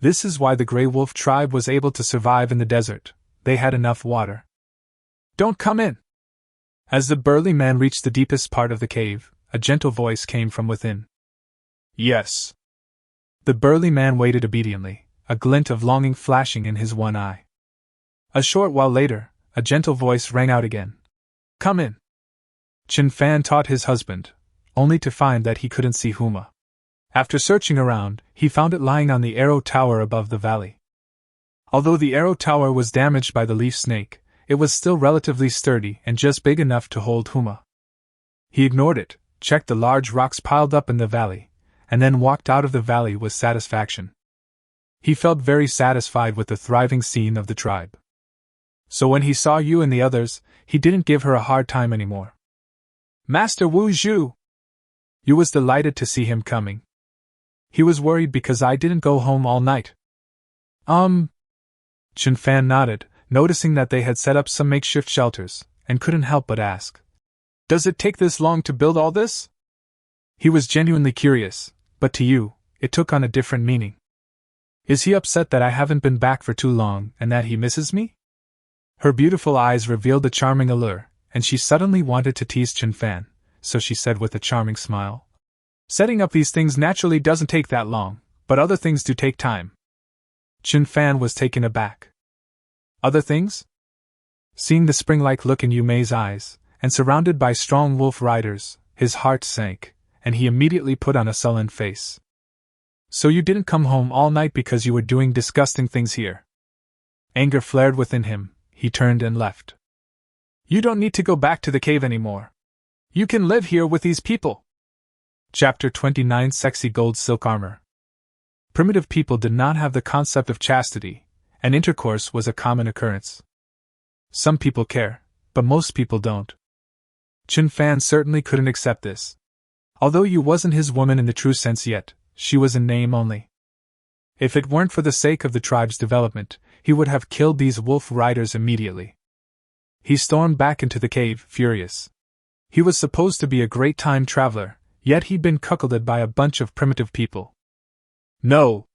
This is why the Grey Wolf tribe was able to survive in the desert. They had enough water. Don't come in! As the burly man reached the deepest part of the cave, a gentle voice came from within. Yes. The burly man waited obediently, a glint of longing flashing in his one eye. A short while later, a gentle voice rang out again. Come in. Chen Fan taught his husband, only to find that he couldn't see Huma. After searching around, he found it lying on the arrow tower above the valley. Although the arrow tower was damaged by the leaf snake, it was still relatively sturdy and just big enough to hold Huma. He ignored it, checked the large rocks piled up in the valley, and then walked out of the valley with satisfaction. He felt very satisfied with the thriving scene of the tribe. So when he saw you and the others, he didn't give her a hard time anymore. Master Wu Zhu! You was delighted to see him coming. He was worried because I didn't go home all night. Chen Fan nodded, noticing that they had set up some makeshift shelters, and couldn't help but ask. Does it take this long to build all this? He was genuinely curious, but to you, it took on a different meaning. Is he upset that I haven't been back for too long and that he misses me? Her beautiful eyes revealed a charming allure, and she suddenly wanted to tease Chen Fan, so she said with a charming smile. Setting up these things naturally doesn't take that long, but other things do take time. Chen Fan was taken aback. Other things? Seeing the spring-like look in Yu Mei's eyes, and surrounded by strong wolf riders, his heart sank, and he immediately put on a sullen face. So you didn't come home all night because you were doing disgusting things here. Anger flared within him, he turned and left. You don't need to go back to the cave anymore. You can live here with these people. Chapter 29 Sexy Gold Silk Armor. Primitive people did not have the concept of chastity, and intercourse was a common occurrence. Some people care, but most people don't. Chen Fan certainly couldn't accept this. Although Yu wasn't his woman in the true sense yet, she was in name only. If it weren't for the sake of the tribe's development, he would have killed these wolf riders immediately. He stormed back into the cave, furious. He was supposed to be a great time traveler, yet he'd been cuckolded by a bunch of primitive people. No!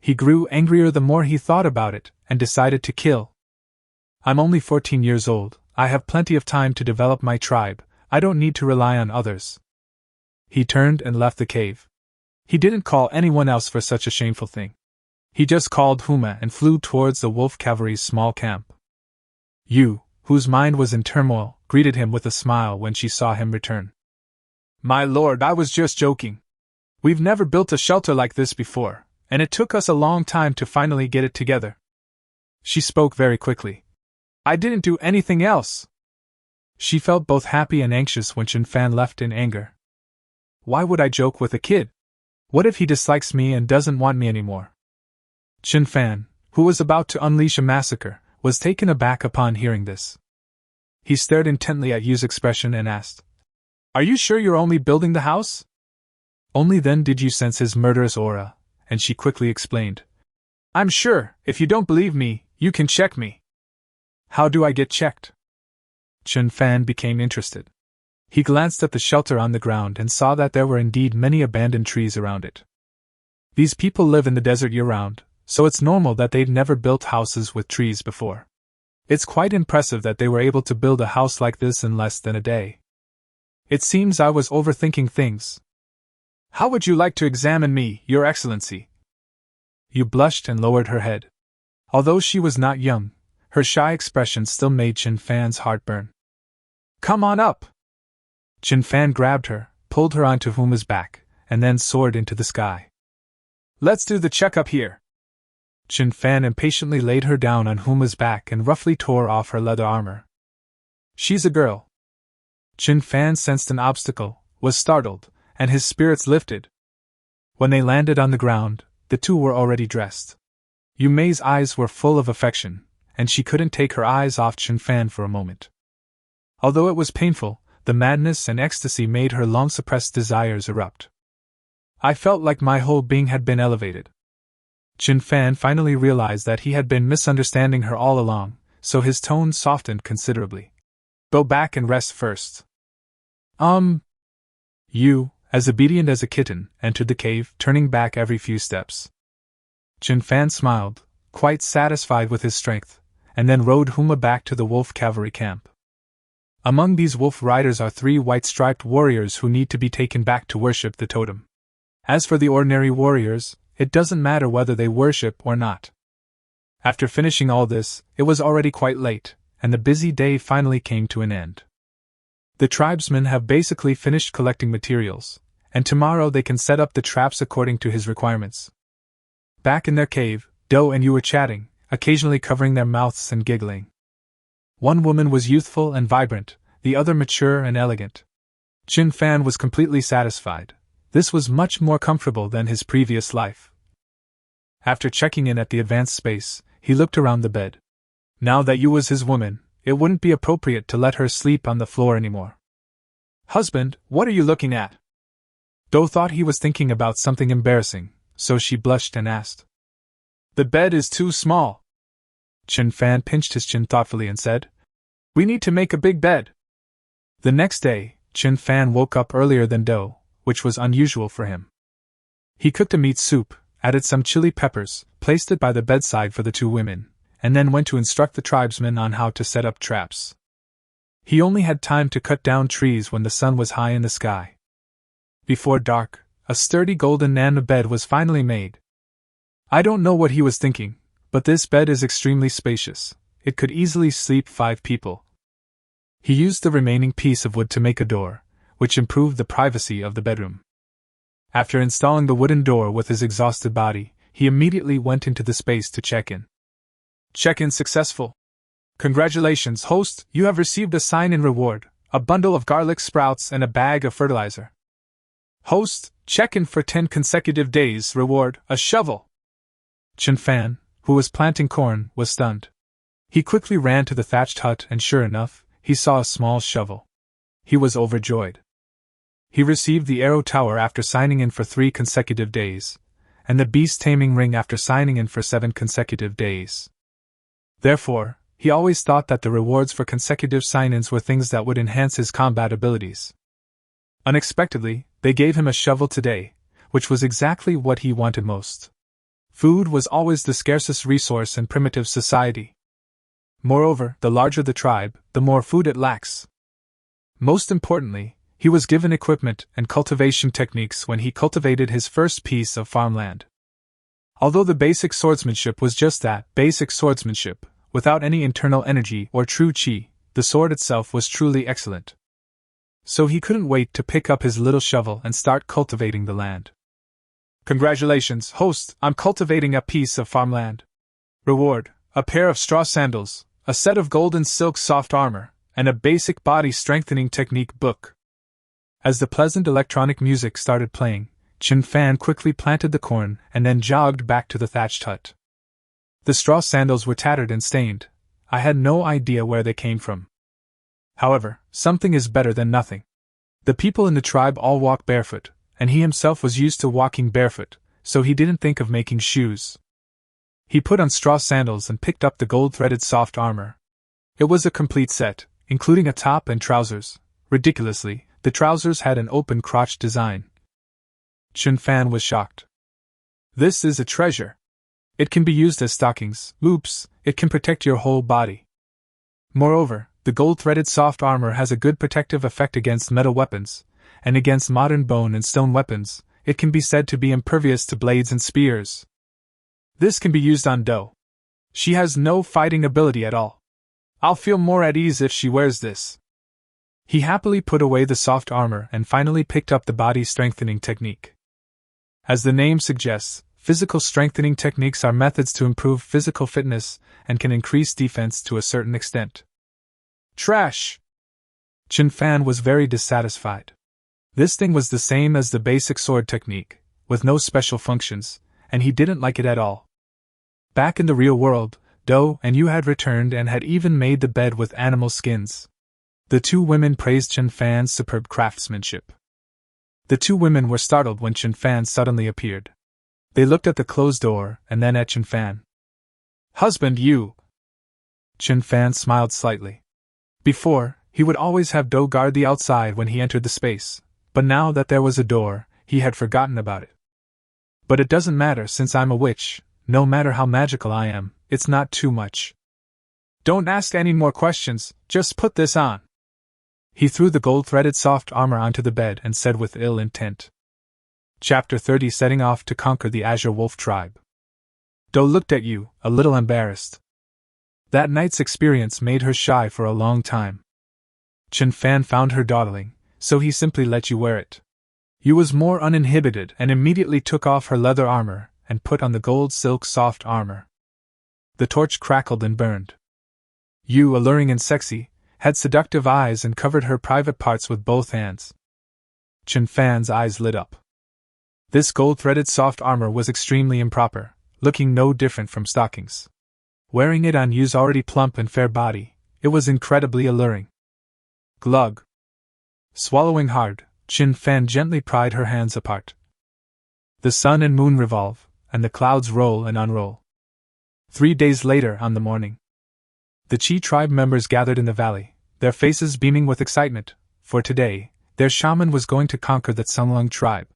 He grew angrier the more he thought about it, and decided to kill. I'm only 14 years old, I have plenty of time to develop my tribe, I don't need to rely on others. He turned and left the cave. He didn't call anyone else for such a shameful thing. He just called Huma and flew towards the wolf cavalry's small camp. Yu, whose mind was in turmoil, greeted him with a smile when she saw him return. My lord, I was just joking. We've never built a shelter like this before, and it took us a long time to finally get it together. She spoke very quickly. I didn't do anything else. She felt both happy and anxious when Chen Fan left in anger. Why would I joke with a kid? What if he dislikes me and doesn't want me anymore? Chen Fan, who was about to unleash a massacre, was taken aback upon hearing this. He stared intently at Yu's expression and asked, Are you sure you're only building the house? Only then did Yu sense his murderous aura, and she quickly explained. I'm sure, if you don't believe me, you can check me. How do I get checked? Chen Fan became interested. He glanced at the shelter on the ground and saw that there were indeed many abandoned trees around it. These people live in the desert year-round, so it's normal that they'd never built houses with trees before. It's quite impressive that they were able to build a house like this in less than a day. It seems I was overthinking things. How would you like to examine me, Your Excellency? Yu blushed and lowered her head. Although she was not young, her shy expression still made Chen Fan's heart burn. Come on up! Chen Fan grabbed her, pulled her onto Huma's back, and then soared into the sky. Let's do the checkup here. Chen Fan impatiently laid her down on Huma's back and roughly tore off her leather armor. She's a girl. Chen Fan sensed an obstacle, was startled, and his spirits lifted. When they landed on the ground, the two were already dressed. Yu Mei's eyes were full of affection, and she couldn't take her eyes off Chen Fan for a moment. Although it was painful, the madness and ecstasy made her long-suppressed desires erupt. I felt like my whole being had been elevated. Chen Fan finally realized that he had been misunderstanding her all along, so his tone softened considerably. Go back and rest first. Yu, as obedient as a kitten, entered the cave, turning back every few steps. Chen Fan smiled, quite satisfied with his strength, and then rode Huma back to the wolf cavalry camp. Among these wolf riders are 3 white-striped warriors who need to be taken back to worship the totem. As for the ordinary warriors, it doesn't matter whether they worship or not. After finishing all this, it was already quite late, and the busy day finally came to an end. The tribesmen have basically finished collecting materials, and tomorrow they can set up the traps according to his requirements. Back in their cave, Do and Yu were chatting, occasionally covering their mouths and giggling. One woman was youthful and vibrant, the other mature and elegant. Chen Fan was completely satisfied. This was much more comfortable than his previous life. After checking in at the advanced space, he looked around the bed. Now that Yu was his woman, it wouldn't be appropriate to let her sleep on the floor anymore. Husband, what are you looking at? Do thought he was thinking about something embarrassing, so she blushed and asked. The bed is too small. Chen Fan pinched his chin thoughtfully and said, We need to make a big bed. The next day, Chen Fan woke up earlier than Do, which was unusual for him. He cooked a meat soup, added some chili peppers, placed it by the bedside for the 2 women, and then went to instruct the tribesmen on how to set up traps. He only had time to cut down trees when the sun was high in the sky. Before dark, a sturdy golden nana bed was finally made. I don't know what he was thinking, but this bed is extremely spacious. It could easily sleep 5 people. He used the remaining piece of wood to make a door, which improved the privacy of the bedroom. After installing the wooden door with his exhausted body, he immediately went into the space to check in. Check-in successful. Congratulations, host, you have received a sign-in reward, a bundle of garlic sprouts and a bag of fertilizer. Host, check-in for 10 consecutive days, reward, a shovel. Chen Fan, who was planting corn, was stunned. He quickly ran to the thatched hut and sure enough, he saw a small shovel. He was overjoyed. He received the arrow tower after signing in for 3 consecutive days, and the beast taming ring after signing in for 7 consecutive days. Therefore, he always thought that the rewards for consecutive sign-ins were things that would enhance his combat abilities. Unexpectedly, they gave him a shovel today, which was exactly what he wanted most. Food was always the scarcest resource in primitive society. Moreover, the larger the tribe, the more food it lacks. Most importantly, he was given equipment and cultivation techniques when he cultivated his first piece of farmland. Although the basic swordsmanship was just that, basic swordsmanship, without any internal energy or true chi, the sword itself was truly excellent. So he couldn't wait to pick up his little shovel and start cultivating the land. Congratulations, host, I'm cultivating a piece of farmland. Reward, a pair of straw sandals, a set of golden silk soft armor, and a basic body strengthening technique book. As the pleasant electronic music started playing, Chen Fan quickly planted the corn and then jogged back to the thatched hut. The straw sandals were tattered and stained. I had no idea where they came from. However, something is better than nothing. The people in the tribe all walk barefoot, and he himself was used to walking barefoot, so he didn't think of making shoes. He put on straw sandals and picked up the gold-threaded soft armor. It was a complete set, including a top and trousers. Ridiculously, the trousers had an open crotch design. Chen Fan was shocked. This is a treasure. It can be used as stockings, oops, it can protect your whole body. Moreover, the gold-threaded soft armor has a good protective effect against metal weapons, and against modern bone and stone weapons, it can be said to be impervious to blades and spears. This can be used on Do. She has no fighting ability at all. I'll feel more at ease if she wears this. He happily put away the soft armor and finally picked up the body strengthening technique. As the name suggests, physical strengthening techniques are methods to improve physical fitness and can increase defense to a certain extent. Trash! Chen Fan was very dissatisfied. This thing was the same as the basic sword technique, with no special functions, and he didn't like it at all. Back in the real world, Do and Yu had returned and had even made the bed with animal skins. The two women praised Chen Fan's superb craftsmanship. The two women were startled when Chen Fan suddenly appeared. They looked at the closed door and then at Chen Fan. "Husband, you!" Chen Fan smiled slightly. Before, he would always have Do guard the outside when he entered the space, but now that there was a door, he had forgotten about it. "But it doesn't matter since I'm a witch, no matter how magical I am, it's not too much. Don't ask any more questions, just put this on." He threw the gold-threaded soft armor onto the bed and said with ill intent. Chapter 30, Setting Off to Conquer the Azure Wolf Tribe. Do looked at Yu, a little embarrassed. That night's experience made her shy for a long time. Chen Fan found her dawdling, so he simply let Yu wear it. Yu was more uninhibited and immediately took off her leather armor and put on the gold silk soft armor. The torch crackled and burned. Yu, alluring and sexy, had seductive eyes and covered her private parts with both hands. Chen Fan's eyes lit up. This gold-threaded soft armor was extremely improper, looking no different from stockings. Wearing it on Yu's already plump and fair body, it was incredibly alluring. Glug. Swallowing hard, Chen Fan gently pried her hands apart. The sun and moon revolve, and the clouds roll and unroll. 3 days later, on the morning, the Chi tribe members gathered in the valley, their faces beaming with excitement, for today, their shaman was going to conquer the Tsunglung tribe.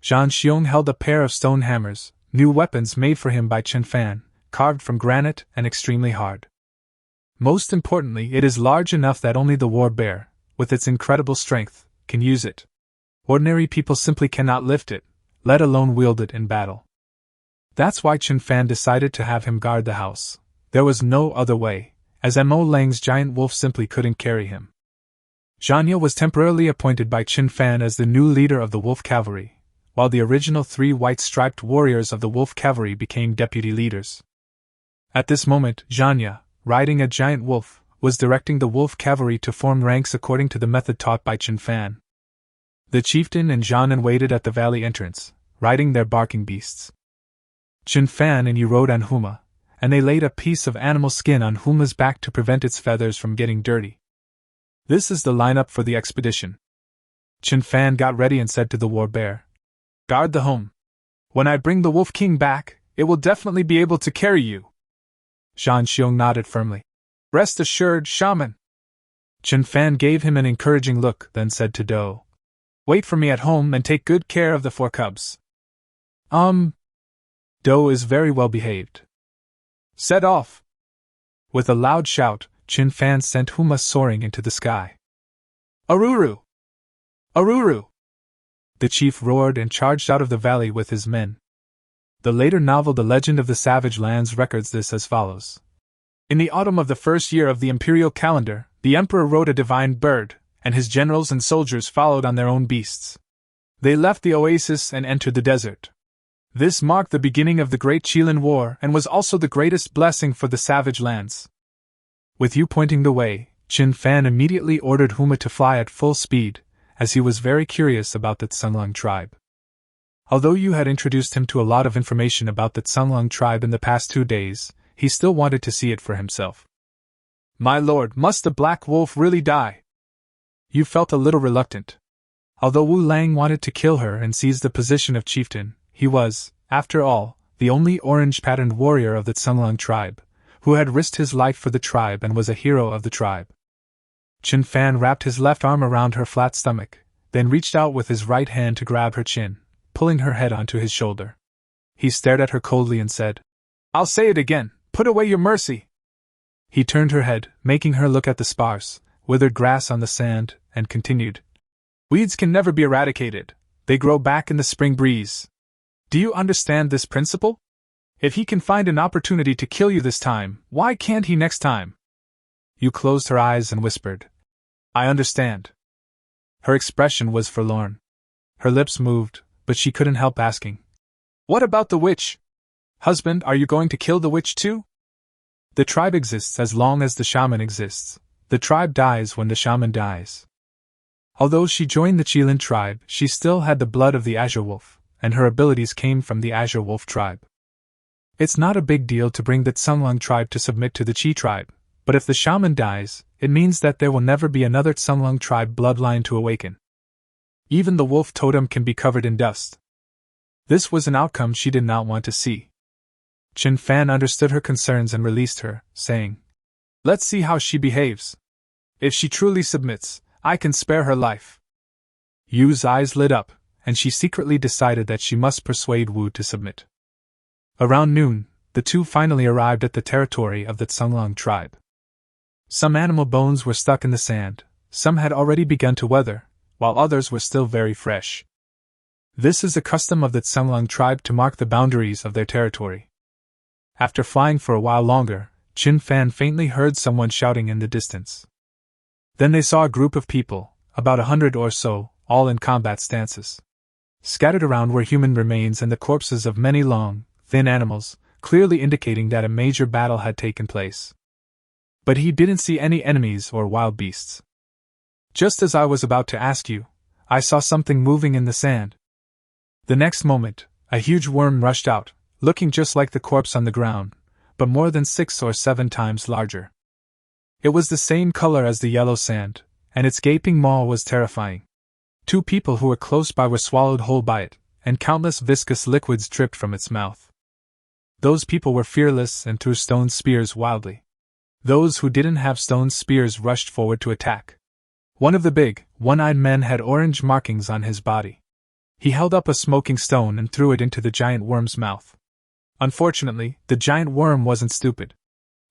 Zhan Xiong held a pair of stone hammers, new weapons made for him by Chen Fan, carved from granite and extremely hard. Most importantly, it is large enough that only the war bear, with its incredible strength, can use it. Ordinary people simply cannot lift it, let alone wield it in battle. That's why Chen Fan decided to have him guard the house. There was no other way, as Mo Lang's giant wolf simply couldn't carry him. Zhanya was temporarily appointed by Chen Fan as the new leader of the wolf cavalry, while the original 3 white-striped warriors of the wolf cavalry became deputy leaders. At this moment, Zhanya, riding a giant wolf, was directing the wolf cavalry to form ranks according to the method taught by Chen Fan. The chieftain and Zhanan waited at the valley entrance, riding their barking beasts. Chen Fan and Yu rode on Huma, and they laid a piece of animal skin on Huma's back to prevent its feathers from getting dirty. This is the lineup for the expedition. Chen Fan got ready and said to the war bear, "Guard the home. When I bring the Wolf King back, it will definitely be able to carry you." Zhan Xiong nodded firmly. "Rest assured, shaman." Chen Fan gave him an encouraging look, then said to Do, "Wait for me at home and take good care of the 4 cubs." Do is very well behaved. Set off." With a loud shout, Chen Fan sent Huma soaring into the sky. "Aruru! Aruru!" The chief roared and charged out of the valley with his men. The later novel The Legend of the Savage Lands records this as follows. In the autumn of the first year of the imperial calendar, the emperor rode a divine bird, and his generals and soldiers followed on their own beasts. They left the oasis and entered the desert. This marked the beginning of the Great Qilin War and was also the greatest blessing for the savage lands. With Yu pointing the way, Chen Fan immediately ordered Huma to fly at full speed, as he was very curious about the Tsunglung tribe. Although Yu had introduced him to a lot of information about the Tsunglung tribe in the past 2 days, he still wanted to see it for himself. "My lord, must the black wolf really die?" Yu felt a little reluctant. Although Wu Lang wanted to kill her and seize the position of chieftain, he was, after all, the only orange-patterned warrior of the Tsunglung tribe, who had risked his life for the tribe and was a hero of the tribe. Chen Fan wrapped his left arm around her flat stomach, then reached out with his right hand to grab her chin, pulling her head onto his shoulder. He stared at her coldly and said, "I'll say it again, put away your mercy." He turned her head, making her look at the sparse, withered grass on the sand, and continued, "Weeds can never be eradicated, they grow back in the spring breeze. Do you understand this principle? If he can find an opportunity to kill you this time, why can't he next time?" Yu closed her eyes and whispered, "I understand." Her expression was forlorn. Her lips moved, but she couldn't help asking, "What about the witch? Husband, are you going to kill the witch too?" The tribe exists as long as the shaman exists. The tribe dies when the shaman dies. Although she joined the Qilin tribe, she still had the blood of the Azure Wolf, and her abilities came from the Azure Wolf tribe. It's not a big deal to bring the Tsunlong tribe to submit to the Qi tribe, but if the shaman dies, it means that there will never be another Tsunlong tribe bloodline to awaken. Even the wolf totem can be covered in dust. This was an outcome she did not want to see. Chen Fan understood her concerns and released her, saying, "Let's see how she behaves. If she truly submits, I can spare her life." Yu's eyes lit up, and she secretly decided that she must persuade Wu to submit. Around noon, the two finally arrived at the territory of the Tsunlong tribe. Some animal bones were stuck in the sand, some had already begun to weather, while others were still very fresh. This is a custom of the Tsunlong tribe to mark the boundaries of their territory. After flying for a while longer, Chen Fan faintly heard someone shouting in the distance. Then they saw a group of people, about 100 or so, all in combat stances. Scattered around were human remains and the corpses of many long, thin animals, clearly indicating that a major battle had taken place. But he didn't see any enemies or wild beasts. "Just as I was about to ask you, I saw something moving in the sand." The next moment, a huge worm rushed out, looking just like the corpse on the ground, but more than 6 or 7 times larger. It was the same color as the yellow sand, and its gaping maw was terrifying. 2 people who were close by were swallowed whole by it, and countless viscous liquids dripped from its mouth. Those people were fearless and threw stone spears wildly. Those who didn't have stone spears rushed forward to attack. One of the big, one-eyed men had orange markings on his body. He held up a smoking stone and threw it into the giant worm's mouth. Unfortunately, the giant worm wasn't stupid.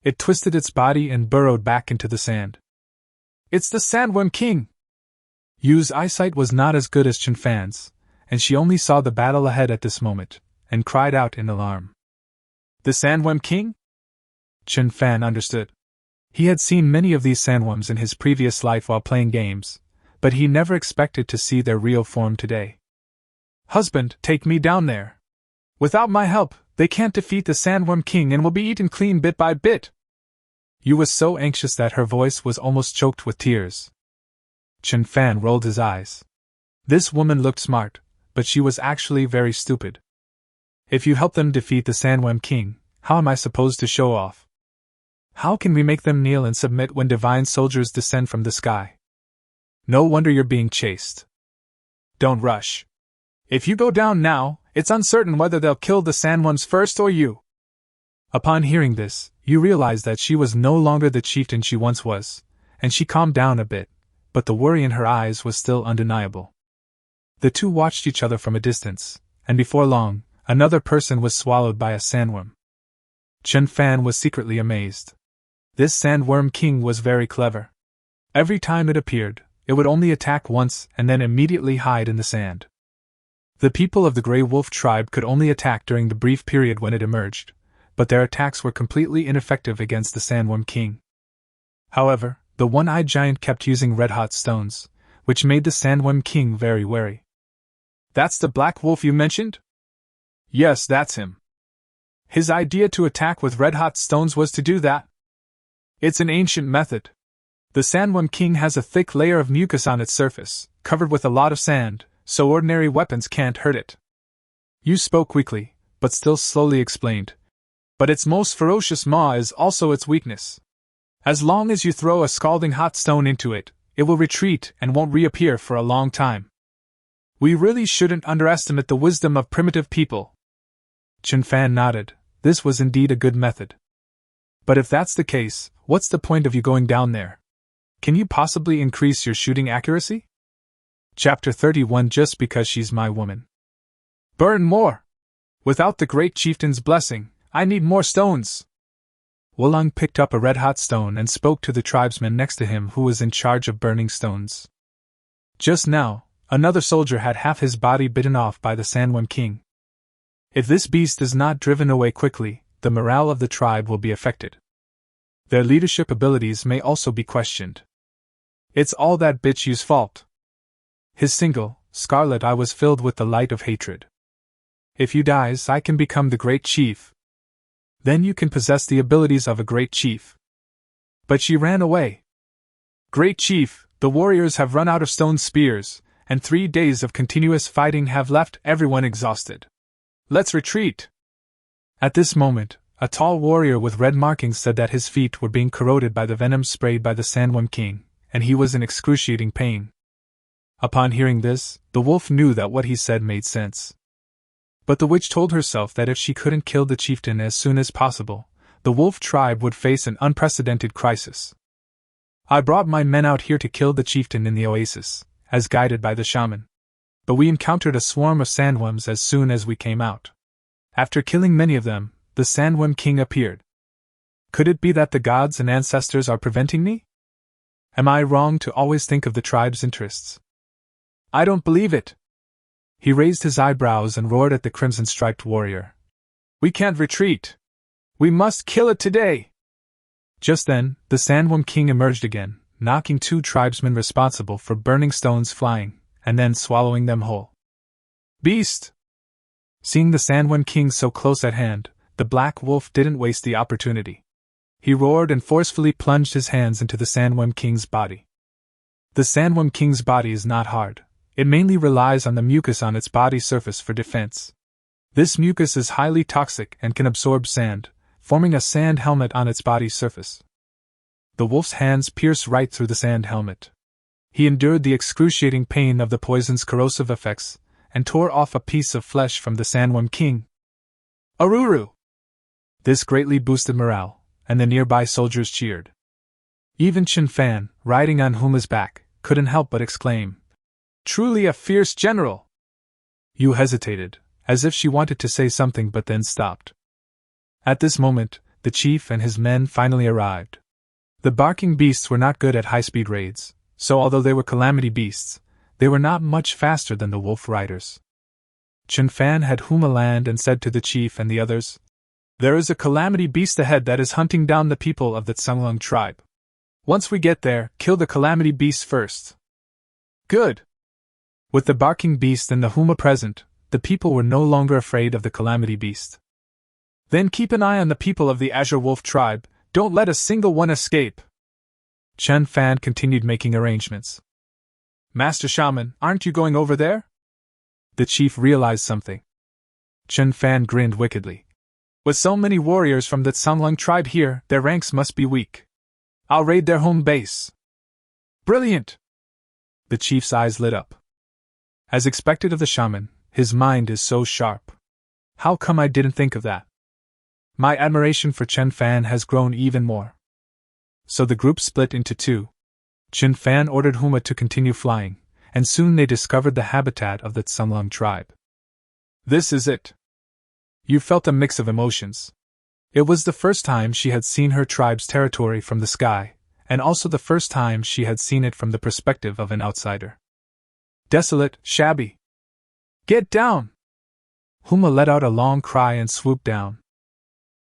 It twisted its body and burrowed back into the sand. "It's the Sandworm King!" Yu's eyesight was not as good as Chen Fan's, and she only saw the battle ahead at this moment, and cried out in alarm. "The Sandworm King?" Chen Fan understood. He had seen many of these sandworms in his previous life while playing games, but he never expected to see their real form today. "Husband, take me down there. Without my help, they can't defeat the Sandworm King and will be eaten clean bit by bit." Yu was so anxious that her voice was almost choked with tears. Chen Fan rolled his eyes. This woman looked smart, but she was actually very stupid. "If you help them defeat the Sandworm King, how am I supposed to show off? How can we make them kneel and submit when divine soldiers descend from the sky? No wonder you're being chased. Don't rush. If you go down now, it's uncertain whether they'll kill the sandworms first or you." Upon hearing this, you realized that she was no longer the chieftain she once was, and she calmed down a bit, but the worry in her eyes was still undeniable. The two watched each other from a distance, and before long, another person was swallowed by a sandworm. Chen Fan was secretly amazed. This Sandworm King was very clever. Every time it appeared, it would only attack once and then immediately hide in the sand. The people of the Grey Wolf tribe could only attack during the brief period when it emerged, but their attacks were completely ineffective against the Sandworm King. However, the one-eyed giant kept using red-hot stones, which made the Sandworm King very wary. "That's the Black Wolf you mentioned?" "Yes, that's him. His idea to attack with red-hot stones was to do that. It's an ancient method. The Sandworm King has a thick layer of mucus on its surface, covered with a lot of sand, so ordinary weapons can't hurt it." You spoke quickly, but still slowly explained. "But its most ferocious maw is also its weakness. As long as you throw a scalding hot stone into it, it will retreat and won't reappear for a long time. We really shouldn't underestimate the wisdom of primitive people." Chen Fan nodded. This was indeed a good method. "But if that's the case, what's the point of you going down there? Can you possibly increase your shooting accuracy?" Chapter 31. Just because she's my woman. "Burn more! Without the great chieftain's blessing, I need more stones." Wolong picked up a red-hot stone and spoke to the tribesman next to him who was in charge of burning stones. Just now, another soldier had half his body bitten off by the Sandworm King. If this beast is not driven away quickly, the morale of the tribe will be affected. Their leadership abilities may also be questioned. It's all that bitch Yu's fault. His single, scarlet eye was filled with the light of hatred. "If Yu dies, I can become the great chief. Then you can possess the abilities of a great chief." But she ran away. "Great chief, the warriors have run out of stone spears, and 3 days of continuous fighting have left everyone exhausted. Let's retreat! At this moment, a tall warrior with red markings said that his feet were being corroded by the venom sprayed by the Sandworm King, and he was in excruciating pain. Upon hearing this, the wolf knew that what he said made sense. But the witch told herself that if she couldn't kill the chieftain as soon as possible, the wolf tribe would face an unprecedented crisis. I brought my men out here to kill the chieftain in the oasis, as guided by the shaman. But we encountered a swarm of sandworms as soon as we came out. After killing many of them, the Sandworm King appeared. Could it be that the gods and ancestors are preventing me? Am I wrong to always think of the tribe's interests? I don't believe it. He raised his eyebrows and roared at the crimson-striped warrior. We can't retreat. We must kill it today. Just then, the Sandworm King emerged again, knocking 2 tribesmen responsible for burning stones flying, and then swallowing them whole. Beast! Seeing the Sandworm King so close at hand, the black wolf didn't waste the opportunity. He roared and forcefully plunged his hands into the Sandworm King's body. The Sandworm King's body is not hard. It mainly relies on the mucus on its body surface for defense. This mucus is highly toxic and can absorb sand, forming a sand helmet on its body surface. The wolf's hands pierced right through the sand helmet. He endured the excruciating pain of the poison's corrosive effects, and tore off a piece of flesh from the Sandworm King. Aruru! This greatly boosted morale, and the nearby soldiers cheered. Even Chen Fan, riding on Huma's back, couldn't help but exclaim, Truly a fierce general! Yu hesitated, as if she wanted to say something but then stopped. At this moment, the chief and his men finally arrived. The barking beasts were not good at high-speed raids, so although they were calamity beasts, they were not much faster than the wolf riders. Chen Fan had Huma land and said to the chief and the others, There is a calamity beast ahead that is hunting down the people of the Tsunglung tribe. Once we get there, kill the calamity beast first. Good! With the barking beast and the Huma present, the people were no longer afraid of the calamity beast. Then keep an eye on the people of the Azure Wolf tribe, don't let a single one escape. Chen Fan continued making arrangements. Master Shaman, aren't you going over there? The chief realized something. Chen Fan grinned wickedly. With so many warriors from the Tsunglung tribe here, their ranks must be weak. I'll raid their home base. Brilliant! The chief's eyes lit up. As expected of the shaman, his mind is so sharp. How come I didn't think of that? My admiration for Chen Fan has grown even more. So the group split into 2. Chen Fan ordered Huma to continue flying, and soon they discovered the habitat of the Tsunglung tribe. This is it. You felt a mix of emotions. It was the first time she had seen her tribe's territory from the sky, and also the first time she had seen it from the perspective of an outsider. Desolate, shabby. Get down! Huma let out a long cry and swooped down.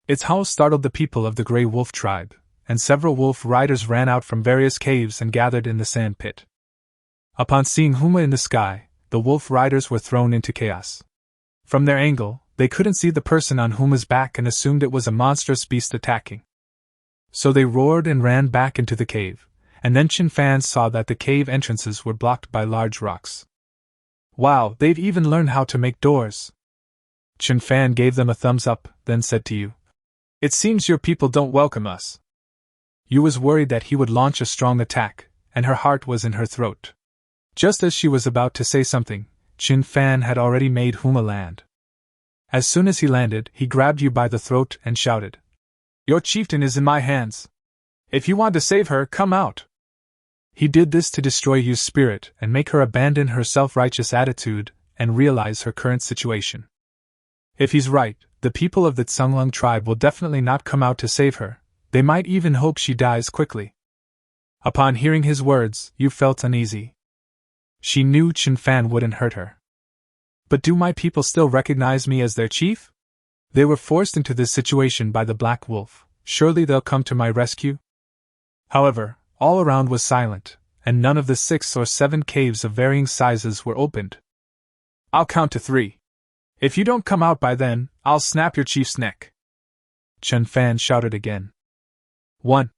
Its howl startled the people of the Grey Wolf tribe, and several wolf riders ran out from various caves and gathered in the sand pit. Upon seeing Huma in the sky, the wolf riders were thrown into chaos. From their angle, they couldn't see the person on Huma's back and assumed it was a monstrous beast attacking. So they roared and ran back into the cave, and then Chen Fan saw that the cave entrances were blocked by large rocks. Wow, they've even learned how to make doors. Chen Fan gave them a thumbs up, then said to Yu, It seems your people don't welcome us. Yu was worried that he would launch a strong attack, and her heart was in her throat. Just as she was about to say something, Chen Fan had already made Huma land. As soon as he landed, he grabbed Yu by the throat and shouted, Your chieftain is in my hands. If you want to save her, come out. He did this to destroy Yu's spirit and make her abandon her self-righteous attitude and realize her current situation. If he's right, the people of the Tsunglung tribe will definitely not come out to save her. They might even hope she dies quickly. Upon hearing his words, Yu felt uneasy. She knew Chen Fan wouldn't hurt her. But do my people still recognize me as their chief? They were forced into this situation by the Black Wolf. Surely they'll come to my rescue? However, all around was silent, and none of the 6 or 7 caves of varying sizes were opened. I'll count to 3. If you don't come out by then, I'll snap your chief's neck. Chen Fan shouted again. 1.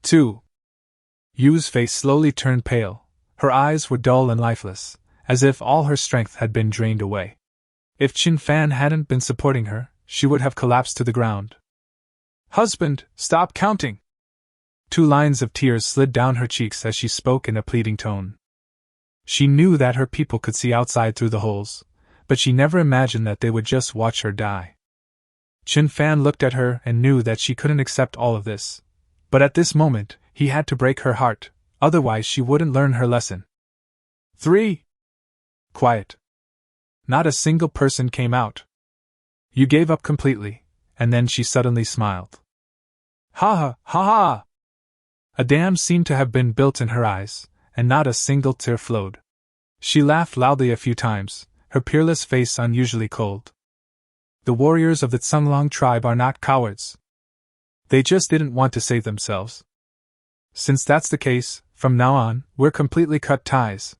2. Yu's face slowly turned pale. Her eyes were dull and lifeless, as if all her strength had been drained away. If Chen Fan hadn't been supporting her, she would have collapsed to the ground. "Husband, stop counting!" 2 lines of tears slid down her cheeks as she spoke in a pleading tone. She knew that her people could see outside through the holes, but she never imagined that they would just watch her die. Chen Fan looked at her and knew that she couldn't accept all of this. But at this moment, he had to break her heart, otherwise she wouldn't learn her lesson. 3. Quiet. Not a single person came out. You gave up completely, and then she suddenly smiled. Ha ha ha ha! A dam seemed to have been built in her eyes, and not a single tear flowed. She laughed loudly a few times, her peerless face unusually cold. The warriors of the Tsunglong tribe are not cowards. They just didn't want to save themselves. Since that's the case, from now on, we're completely cut ties.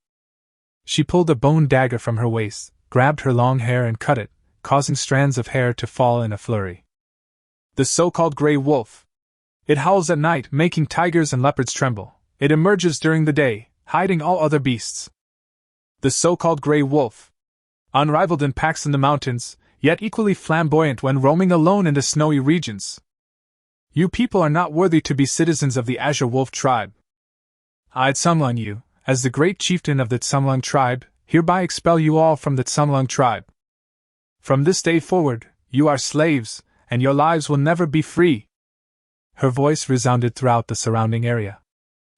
She pulled a bone dagger from her waist, grabbed her long hair and cut it, causing strands of hair to fall in a flurry. The so-called gray wolf. It howls at night, making tigers and leopards tremble. It emerges during the day, hiding all other beasts. The so-called gray wolf. Unrivaled in packs in the mountains, yet equally flamboyant when roaming alone in the snowy regions. You people are not worthy to be citizens of the Azure Wolf tribe. I, Tsunglong you, as the great chieftain of the Tsunglong tribe, hereby expel you all from the Tsunglong tribe. From this day forward, you are slaves, and your lives will never be free. Her voice resounded throughout the surrounding area.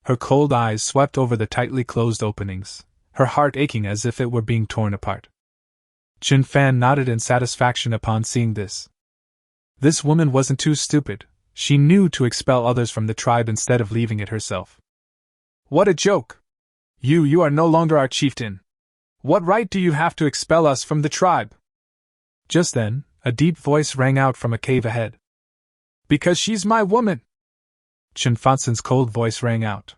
Her cold eyes swept over the tightly closed openings, her heart aching as if it were being torn apart. Chen Fan nodded in satisfaction upon seeing this. This woman wasn't too stupid. She knew to expel others from the tribe instead of leaving it herself. What a joke! You are no longer our chieftain. What right do you have to expel us from the tribe? Just then, a deep voice rang out from a cave ahead. Because she's my woman! Chen Fan's cold voice rang out.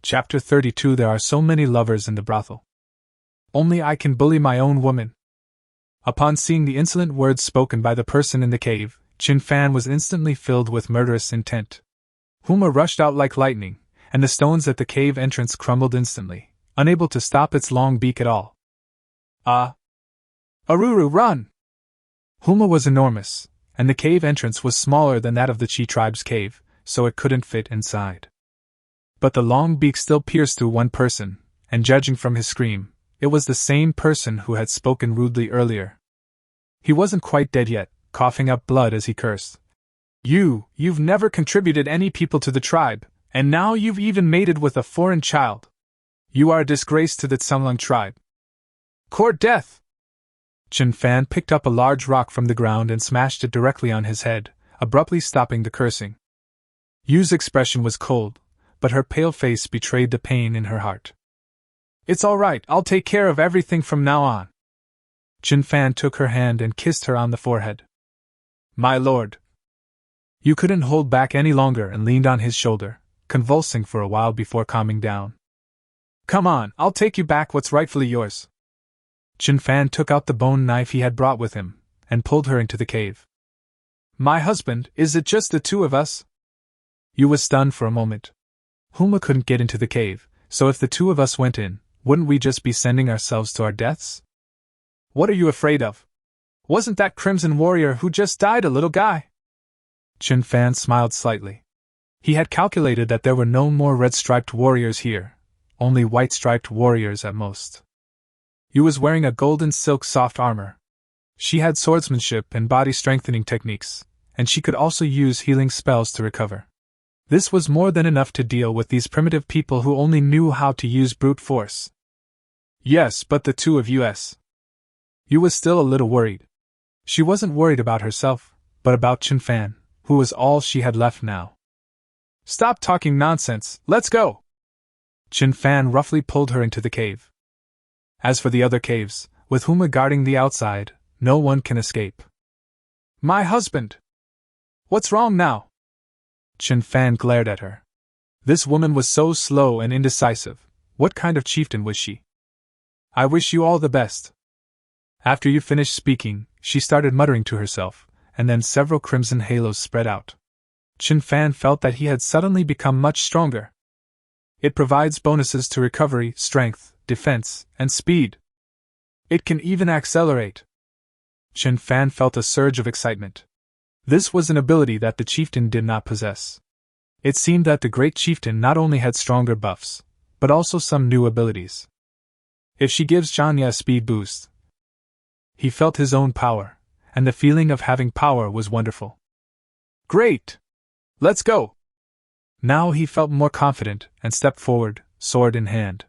Chapter 32. There are so many lovers in the brothel. Only I can bully my own woman. Upon seeing the insolent words spoken by the person in the cave, Chen Fan was instantly filled with murderous intent. Huma rushed out like lightning, and the stones at the cave entrance crumbled instantly, unable to stop its long beak at all. Aruru, run! Huma was enormous, and the cave entrance was smaller than that of the Chi tribe's cave, so it couldn't fit inside. But the long beak still pierced through one person, and judging from his scream, it was the same person who had spoken rudely earlier. He wasn't quite dead yet, coughing up blood as he cursed. You've never contributed any people to the tribe, and now you've even mated with a foreign child. You are a disgrace to the Tsunglong tribe. Court death! Chen Fan picked up a large rock from the ground and smashed it directly on his head, abruptly stopping the cursing. Yu's expression was cold, but her pale face betrayed the pain in her heart. It's all right, I'll take care of everything from now on. Chen Fan took her hand and kissed her on the forehead. My lord. Yu couldn't hold back any longer and leaned on his shoulder, convulsing for a while before calming down. Come on, I'll take you back what's rightfully yours. Chen Fan took out the bone knife he had brought with him, and pulled her into the cave. My husband, is it just the two of us? Yu was stunned for a moment. Huma couldn't get into the cave, so if the two of us went in, wouldn't we just be sending ourselves to our deaths? What are you afraid of? Wasn't that Crimson Warrior who just died a little guy? Chen Fan smiled slightly. He had calculated that there were no more red-striped warriors here, only white-striped warriors at most. Yu was wearing a golden silk soft armor. She had swordsmanship and body-strengthening techniques, and she could also use healing spells to recover. This was more than enough to deal with these primitive people who only knew how to use brute force. Yes, but the two of us. Yu was still a little worried. She wasn't worried about herself, but about Chen Fan, who was all she had left now. Stop talking nonsense, let's go! Chen Fan roughly pulled her into the cave. As for the other caves, with Huma guarding the outside, no one can escape. My husband! What's wrong now? Chen Fan glared at her. This woman was so slow and indecisive. What kind of chieftain was she? I wish you all the best. After you finished speaking, she started muttering to herself, and then several crimson halos spread out. Chen Fan felt that he had suddenly become much stronger. It provides bonuses to recovery, strength, defense, and speed. It can even accelerate. Chen Fan felt a surge of excitement. This was an ability that the chieftain did not possess. It seemed that the great chieftain not only had stronger buffs, but also some new abilities. If she gives Janya a speed boost, he felt his own power, and the feeling of having power was wonderful. Great! Let's go! Now he felt more confident and stepped forward, sword in hand.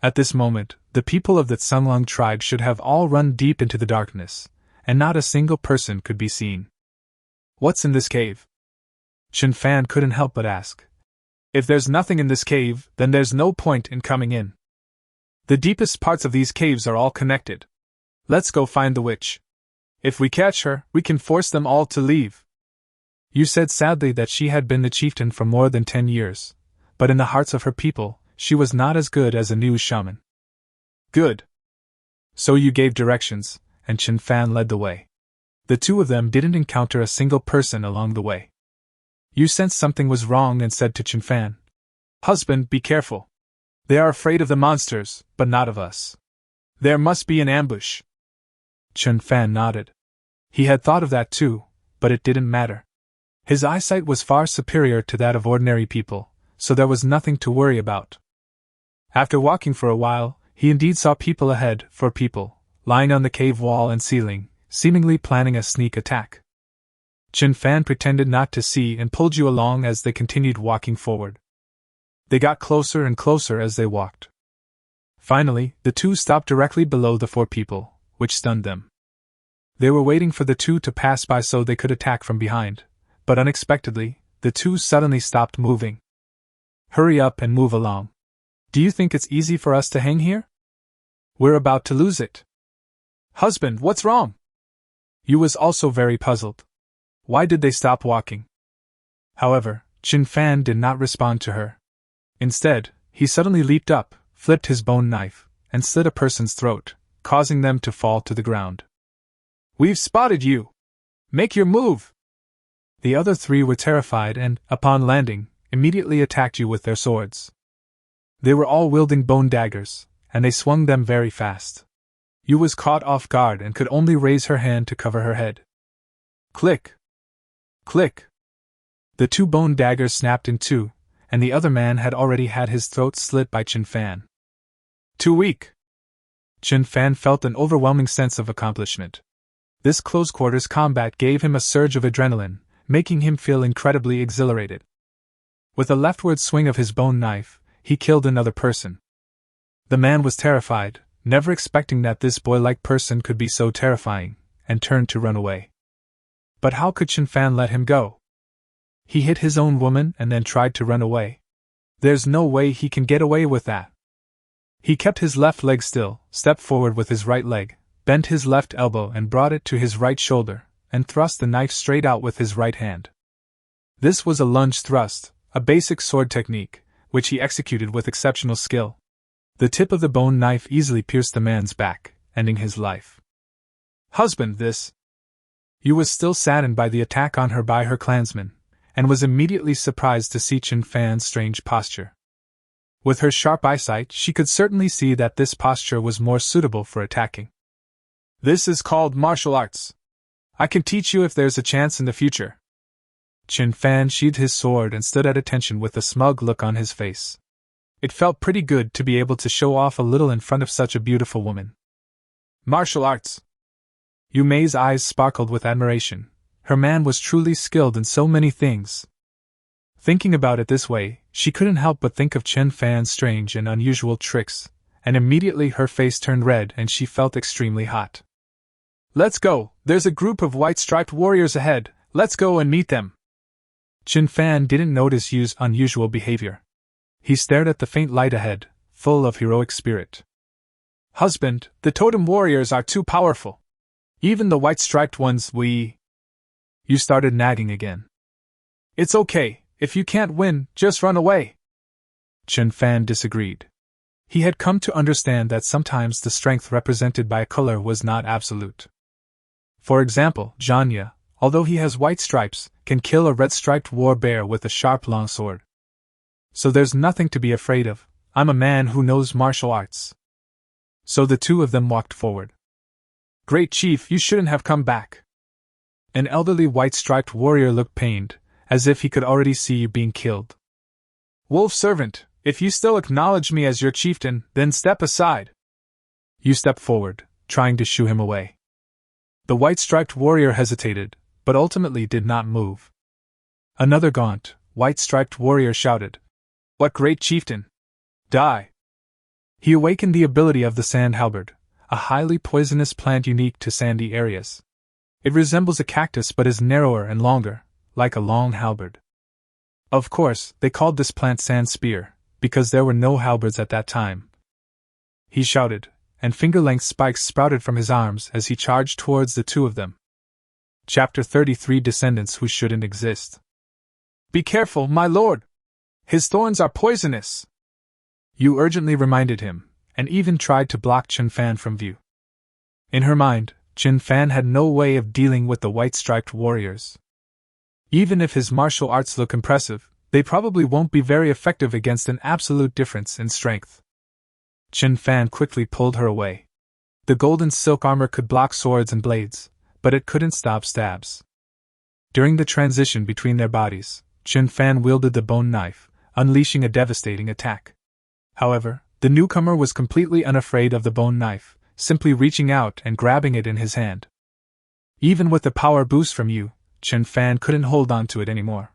At this moment, the people of the Tsunglong tribe should have all run deep into the darkness, and not a single person could be seen. What's in this cave? Chen Fan couldn't help but ask. If there's nothing in this cave, then there's no point in coming in. The deepest parts of these caves are all connected. Let's go find the witch. If we catch her, we can force them all to leave. You said sadly that she had been the chieftain for more than 10 years, but in the hearts of her people, she was not as good as a new shaman. Good. So you gave directions, and Chen Fan led the way. The two of them didn't encounter a single person along the way. You sensed something was wrong and said to Chen Fan, "Husband, be careful. They are afraid of the monsters, but not of us. There must be an ambush." Chen Fan nodded. He had thought of that too, but it didn't matter. His eyesight was far superior to that of ordinary people, so there was nothing to worry about. After walking for a while, he indeed saw people ahead, lying on the cave wall and ceiling, seemingly planning a sneak attack. Chen Fan pretended not to see and pulled you along as they continued walking forward. They got closer and closer as they walked. Finally, the two stopped directly below the 4 people, which stunned them. They were waiting for the 2 to pass by so they could attack from behind, but unexpectedly, the 2 suddenly stopped moving. Hurry up and move along. Do you think it's easy for us to hang here? We're about to lose it. Husband, what's wrong? You was also very puzzled. Why did they stop walking? However, Chen Fan did not respond to her. Instead, he suddenly leaped up, flipped his bone knife, and slit a person's throat, causing them to fall to the ground. We've spotted you! Make your move! The other 3 were terrified and, upon landing, immediately attacked you with their swords. They were all wielding bone daggers, and they swung them very fast. You was caught off guard and could only raise her hand to cover her head. Click! Click! The 2 bone daggers snapped in 2, and the other man had already had his throat slit by Chen Fan. Too weak! Chen Fan felt an overwhelming sense of accomplishment. This close-quarters combat gave him a surge of adrenaline, making him feel incredibly exhilarated. With a leftward swing of his bone knife, he killed another person. The man was terrified, never expecting that this boy-like person could be so terrifying, and turned to run away. But how could Chen Fan let him go? He hit his own woman and then tried to run away. There's no way he can get away with that. He kept his left leg still, stepped forward with his right leg, bent his left elbow and brought it to his right shoulder, and thrust the knife straight out with his right hand. This was a lunge thrust, a basic sword technique, which he executed with exceptional skill. The tip of the bone knife easily pierced the man's back, ending his life. Husband, this! You was still saddened by the attack on her by her clansmen, and was immediately surprised to see Chen Fan's strange posture. With her sharp eyesight, she could certainly see that this posture was more suitable for attacking. This is called martial arts. I can teach you if there's a chance in the future. Chen Fan sheathed his sword and stood at attention with a smug look on his face. It felt pretty good to be able to show off a little in front of such a beautiful woman. Martial arts! Yu Mei's eyes sparkled with admiration. Her man was truly skilled in so many things. Thinking about it this way, she couldn't help but think of Chen Fan's strange and unusual tricks, and immediately her face turned red and she felt extremely hot. Let's go, there's a group of white-striped warriors ahead, let's go and meet them. Chen Fan didn't notice Yu's unusual behavior. He stared at the faint light ahead, full of heroic spirit. Husband, the totem warriors are too powerful. Even the white-striped ones, You started nagging again. It's okay, if you can't win, just run away. Chen Fan disagreed. He had come to understand that sometimes the strength represented by a color was not absolute. For example, Janya, although he has white stripes, can kill a red-striped war bear with a sharp long sword. So there's nothing to be afraid of. I'm a man who knows martial arts. So the two of them walked forward. Great Chief, you shouldn't have come back. An elderly white-striped warrior looked pained, as if he could already see you being killed. Wolf servant, if you still acknowledge me as your chieftain, then step aside. You stepped forward, trying to shoo him away. The white-striped warrior hesitated, but ultimately did not move. Another gaunt, white-striped warrior shouted, What great chieftain? Die! He awakened the ability of the sand halberd, a highly poisonous plant unique to sandy areas. It resembles a cactus but is narrower and longer, like a long halberd. Of course, they called this plant sand spear, because there were no halberds at that time. He shouted, and finger-length spikes sprouted from his arms as he charged towards the two of them. Chapter 33 Descendants Who Shouldn't Exist. Be careful, my lord! His thorns are poisonous! You urgently reminded him, and even tried to block Chen Fan from view. In her mind, Chen Fan had no way of dealing with the white-striped warriors. Even if his martial arts look impressive, they probably won't be very effective against an absolute difference in strength. Chen Fan quickly pulled her away. The golden silk armor could block swords and blades, but it couldn't stop stabs. During the transition between their bodies, Chen Fan wielded the bone knife, unleashing a devastating attack. However, the newcomer was completely unafraid of the bone knife, simply reaching out and grabbing it in his hand. Even with the power boost from you, Chen Fan couldn't hold on to it anymore.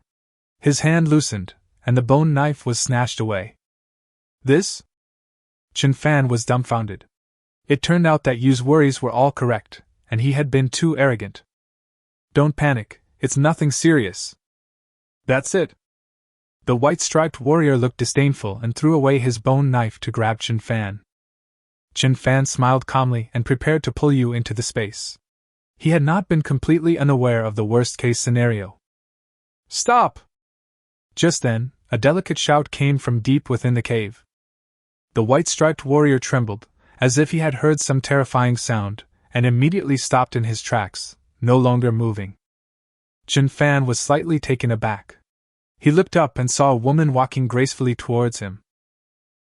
His hand loosened, and the bone knife was snatched away. This? Chen Fan was dumbfounded. It turned out that Yu's worries were all correct, and he had been too arrogant. Don't panic, it's nothing serious. That's it. The white-striped warrior looked disdainful and threw away his bone knife to grab Chen Fan. Chen Fan smiled calmly and prepared to pull Yu into the space. He had not been completely unaware of the worst-case scenario. Stop! Just then, a delicate shout came from deep within the cave. The white-striped warrior trembled, as if he had heard some terrifying sound, and immediately stopped in his tracks, no longer moving. Chen Fan was slightly taken aback. He looked up and saw a woman walking gracefully towards him.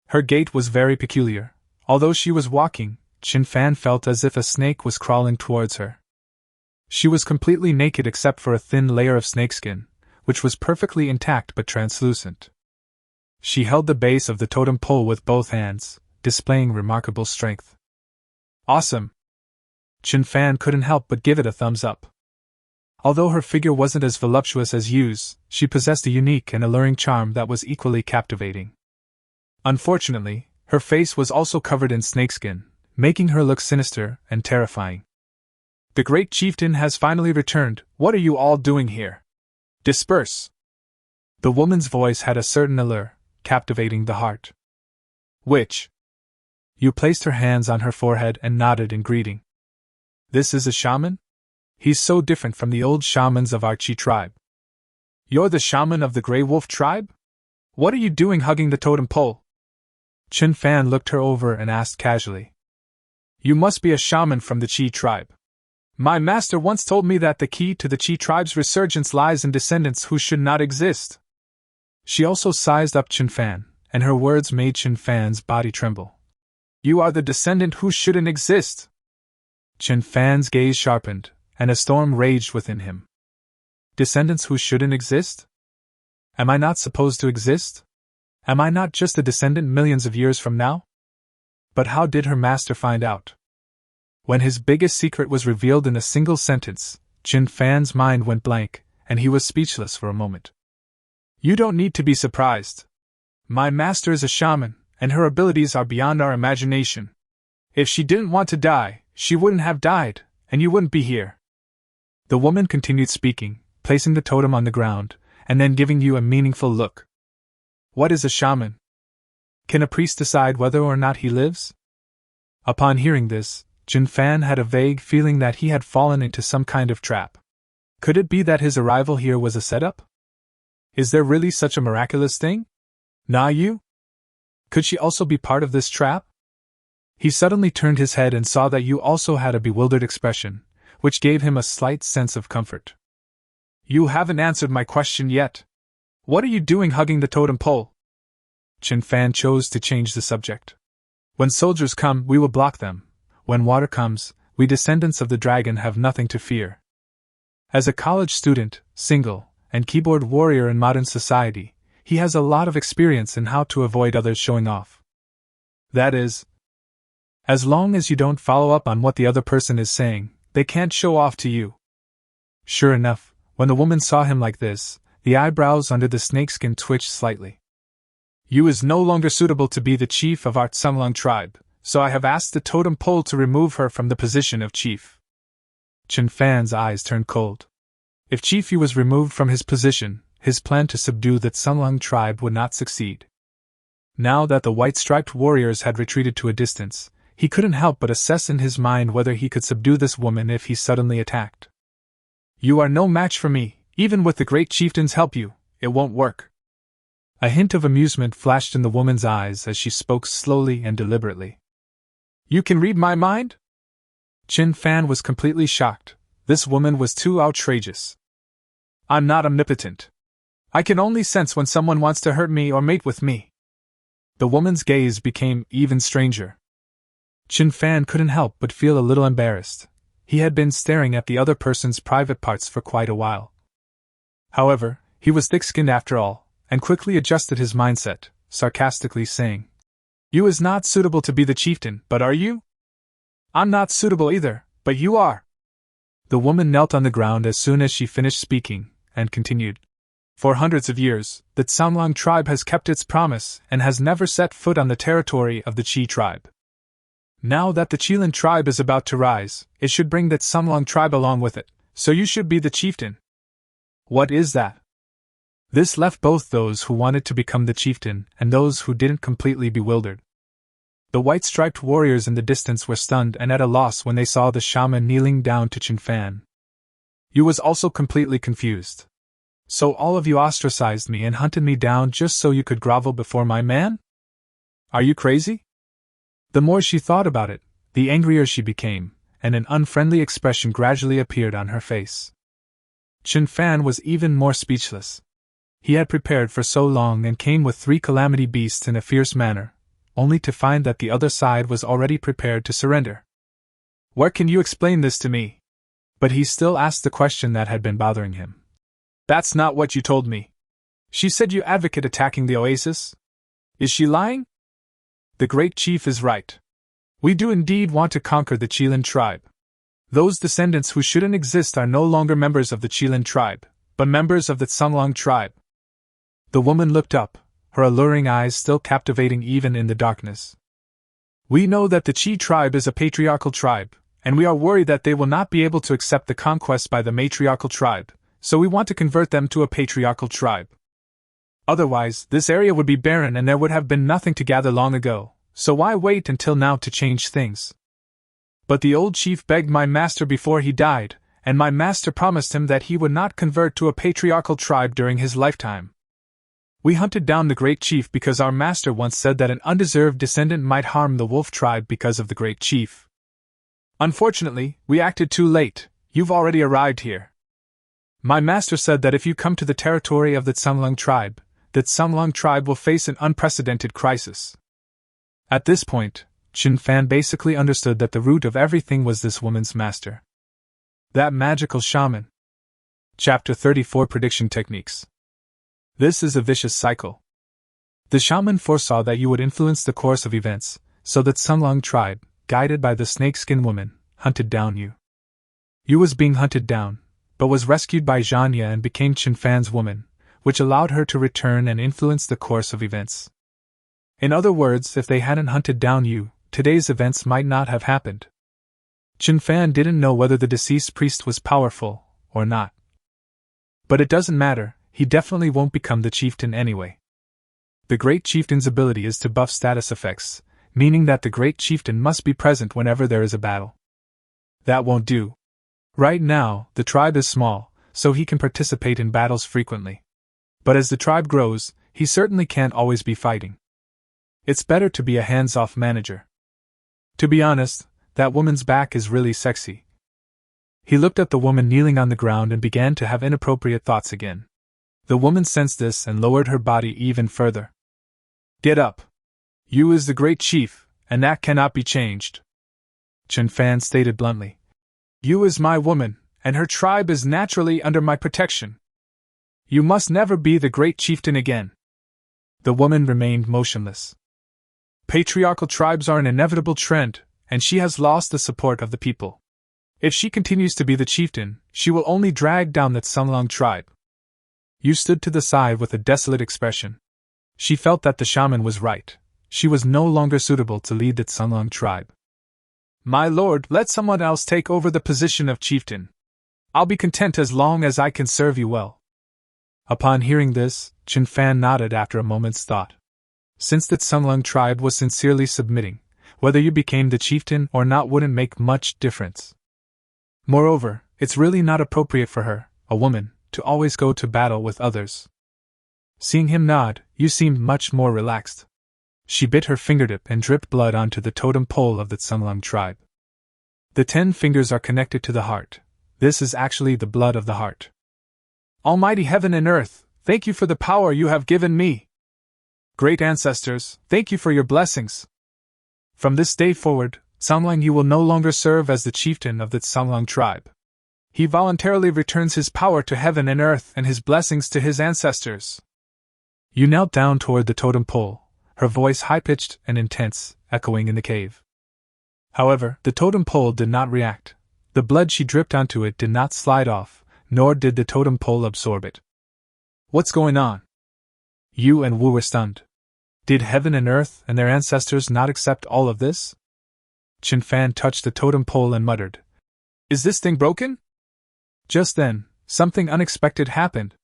Her gait was very peculiar. Although she was walking, Chen Fan felt as if a snake was crawling towards her. She was completely naked except for a thin layer of snakeskin, which was perfectly intact but translucent. She held the base of the totem pole with both hands, displaying remarkable strength. Awesome! Chen Fan couldn't help but give it a thumbs up. Although her figure wasn't as voluptuous as Yu's, she possessed a unique and alluring charm that was equally captivating. Unfortunately, her face was also covered in snakeskin, making her look sinister and terrifying. The great chieftain has finally returned. What are you all doing here? Disperse! The woman's voice had a certain allure, captivating the heart. Which? Yu placed her hands on her forehead and nodded in greeting. This is a shaman? He's so different from the old shamans of our Chi tribe. You're the shaman of the Grey Wolf tribe? What are you doing hugging the totem pole? Chen Fan looked her over and asked casually. You must be a shaman from the Chi tribe. My master once told me that the key to the Chi tribe's resurgence lies in descendants who should not exist. She also sized up Chen Fan, and her words made Chen Fan's body tremble. You are the descendant who shouldn't exist. Chen Fan's gaze sharpened, and a storm raged within him. Descendants who shouldn't exist? Am I not supposed to exist? Am I not just a descendant millions of years from now? But how did her master find out? When his biggest secret was revealed in a single sentence, Chen Fan's mind went blank, and he was speechless for a moment. You don't need to be surprised. My master is a shaman, and her abilities are beyond our imagination. If she didn't want to die, she wouldn't have died, and you wouldn't be here. The woman continued speaking, placing the totem on the ground, and then giving you a meaningful look. What is a shaman? Can a priest decide whether or not he lives? Upon hearing this, Chen Fan had a vague feeling that he had fallen into some kind of trap. Could it be that his arrival here was a setup? Is there really such a miraculous thing? Na Yu? Could she also be part of this trap? He suddenly turned his head and saw that Yu also had a bewildered expression, which gave him a slight sense of comfort. You haven't answered my question yet. What are you doing hugging the totem pole? Chen Fan chose to change the subject. When soldiers come, we will block them. When water comes, we descendants of the dragon have nothing to fear. As a college student, single, and keyboard warrior in modern society, he has a lot of experience in how to avoid others showing off. That is, as long as you don't follow up on what the other person is saying, they can't show off to you. Sure enough, when the woman saw him like this, the eyebrows under the snakeskin twitched slightly. You is no longer suitable to be the chief of our Tsunglung tribe, so I have asked the totem pole to remove her from the position of chief. Chen Fan's eyes turned cold. If Chief Yu was removed from his position, his plan to subdue the Tsunglung tribe would not succeed. Now that the white-striped warriors had retreated to a distance, he couldn't help but assess in his mind whether he could subdue this woman if he suddenly attacked. You are no match for me, even with the great chieftain's help it won't work. A hint of amusement flashed in the woman's eyes as she spoke slowly and deliberately. You can read my mind? Chen Fan was completely shocked. This woman was too outrageous. I'm not omnipotent. I can only sense when someone wants to hurt me or mate with me. The woman's gaze became even stranger. Chen Fan couldn't help but feel a little embarrassed. He had been staring at the other person's private parts for quite a while. However, he was thick-skinned after all, and quickly adjusted his mindset, sarcastically saying, You is not suitable to be the chieftain, but are you? I'm not suitable either, but you are. The woman knelt on the ground as soon as she finished speaking, and continued. For hundreds of years, the Tsunglung tribe has kept its promise and has never set foot on the territory of the Chi tribe. Now that the Chilan tribe is about to rise, it should bring the Tsunglung tribe along with it, so you should be the chieftain. What is that? This left both those who wanted to become the chieftain and those who didn't completely bewildered. The white-striped warriors in the distance were stunned and at a loss when they saw the shaman kneeling down to Chen Fan. Yu was also completely confused. So all of you ostracized me and hunted me down just so you could grovel before my man? Are you crazy? The more she thought about it, the angrier she became, and an unfriendly expression gradually appeared on her face. Chen Fan was even more speechless. He had prepared for so long and came with 3 calamity beasts in a fierce manner, only to find that the other side was already prepared to surrender. Where can you explain this to me? But he still asked the question that had been bothering him. That's not what you told me. She said you advocate attacking the oasis? Is she lying? The great chief is right. We do indeed want to conquer the Chilan tribe. Those descendants who shouldn't exist are no longer members of the Chilan tribe, but members of the Tsunglung tribe. The woman looked up, her alluring eyes still captivating even in the darkness. We know that the Chi tribe is a patriarchal tribe, and we are worried that they will not be able to accept the conquest by the matriarchal tribe, so we want to convert them to a patriarchal tribe. Otherwise, this area would be barren and there would have been nothing to gather long ago, so why wait until now to change things? But the old chief begged my master before he died, and my master promised him that he would not convert to a patriarchal tribe during his lifetime. We hunted down the great chief because our master once said that an undeserved descendant might harm the wolf tribe because of the great chief. Unfortunately, we acted too late. You've already arrived here. My master said that if you come to the territory of the Tsunglung tribe, the Tsunglung tribe will face an unprecedented crisis. At this point, Chen Fan basically understood that the root of everything was this woman's master. That magical shaman. Chapter 34 Prediction Techniques. This is a vicious cycle. The shaman foresaw that you would influence the course of events, so that Tsunglung tribe, guided by the snakeskin woman, hunted down you. You was being hunted down, but was rescued by Zhanya and became Chen Fan's woman, which allowed her to return and influence the course of events. In other words, if they hadn't hunted down you, today's events might not have happened. Chen Fan didn't know whether the deceased priest was powerful or not. But it doesn't matter, he definitely won't become the chieftain anyway. The great chieftain's ability is to buff status effects, meaning that the great chieftain must be present whenever there is a battle. That won't do. Right now, the tribe is small, so he can participate in battles frequently. But as the tribe grows, he certainly can't always be fighting. It's better to be a hands-off manager. To be honest, that woman's back is really sexy. He looked at the woman kneeling on the ground and began to have inappropriate thoughts again. The woman sensed this and lowered her body even further. Get up! You is the great chief, and that cannot be changed. Chen Fan stated bluntly. You is my woman, and her tribe is naturally under my protection. You must never be the great chieftain again. The woman remained motionless. Patriarchal tribes are an inevitable trend, and she has lost the support of the people. If she continues to be the chieftain, she will only drag down the Tsunglong tribe. Yu stood to the side with a desolate expression. She felt that the shaman was right. She was no longer suitable to lead the Tsunglong tribe. My lord, let someone else take over the position of chieftain. I'll be content as long as I can serve you well. Upon hearing this, Chen Fan nodded after a moment's thought. Since the Tsunglong tribe was sincerely submitting, whether you became the chieftain or not wouldn't make much difference. Moreover, it's really not appropriate for her, a woman, to always go to battle with others. Seeing him nod, Yu seemed much more relaxed. She bit her fingertip and dripped blood onto the totem pole of the Tsunglong tribe. The 10 fingers are connected to the heart. This is actually the blood of the heart. Almighty heaven and earth, thank you for the power you have given me. Great ancestors, thank you for your blessings. From this day forward, Tsunglong Yu will no longer serve as the chieftain of the Tsunglong tribe. He voluntarily returns his power to heaven and earth and his blessings to his ancestors. Yu knelt down toward the totem pole, her voice high-pitched and intense, echoing in the cave. However, the totem pole did not react. The blood she dripped onto it did not slide off, nor did the totem pole absorb it. What's going on? Yu and Wu were stunned. Did heaven and earth and their ancestors not accept all of this? Chen Fan touched the totem pole and muttered, Is this thing broken? Just then, something unexpected happened.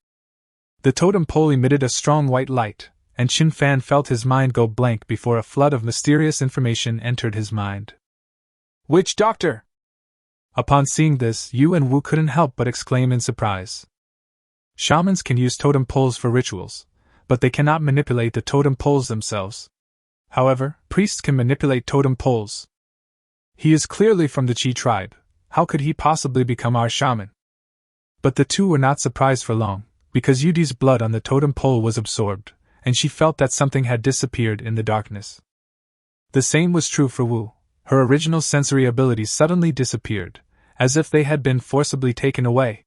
The totem pole emitted a strong white light, and Chen Fan felt his mind go blank before a flood of mysterious information entered his mind. Witch doctor! Upon seeing this, Yu and Wu couldn't help but exclaim in surprise. Shamans can use totem poles for rituals, but they cannot manipulate the totem poles themselves. However, priests can manipulate totem poles. He is clearly from the Qi tribe. How could he possibly become our shaman? But the two were not surprised for long, because Yudi's blood on the totem pole was absorbed, and she felt that something had disappeared in the darkness. The same was true for Wu. Her original sensory abilities suddenly disappeared, as if they had been forcibly taken away.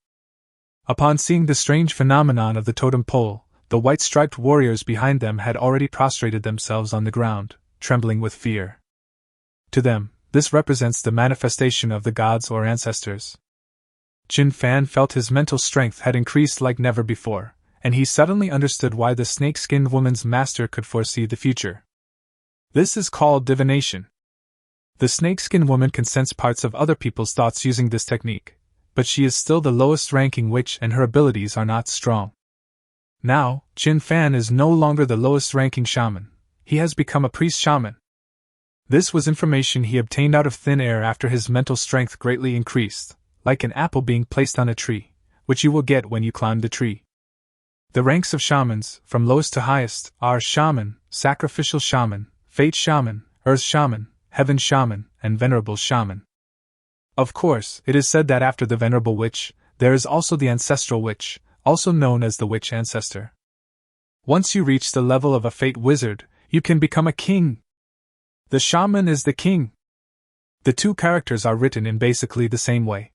Upon seeing the strange phenomenon of the totem pole, the white-striped warriors behind them had already prostrated themselves on the ground, trembling with fear. To them, this represents the manifestation of the gods or ancestors. Chen Fan felt his mental strength had increased like never before, and he suddenly understood why the snake-skinned woman's master could foresee the future. This is called divination. The snake-skinned woman can sense parts of other people's thoughts using this technique, but she is still the lowest-ranking witch and her abilities are not strong. Now, Chen Fan is no longer the lowest-ranking shaman. He has become a priest-shaman. This was information he obtained out of thin air after his mental strength greatly increased, like an apple being placed on a tree, which you will get when you climb the tree. The ranks of shamans, from lowest to highest, are shaman, sacrificial shaman, fate shaman, earth shaman, heaven shaman, and venerable shaman. Of course, it is said that after the venerable witch, there is also the ancestral witch, also known as the witch ancestor. Once you reach the level of a fate wizard, you can become a king. The shaman is the king. The two characters are written in basically the same way.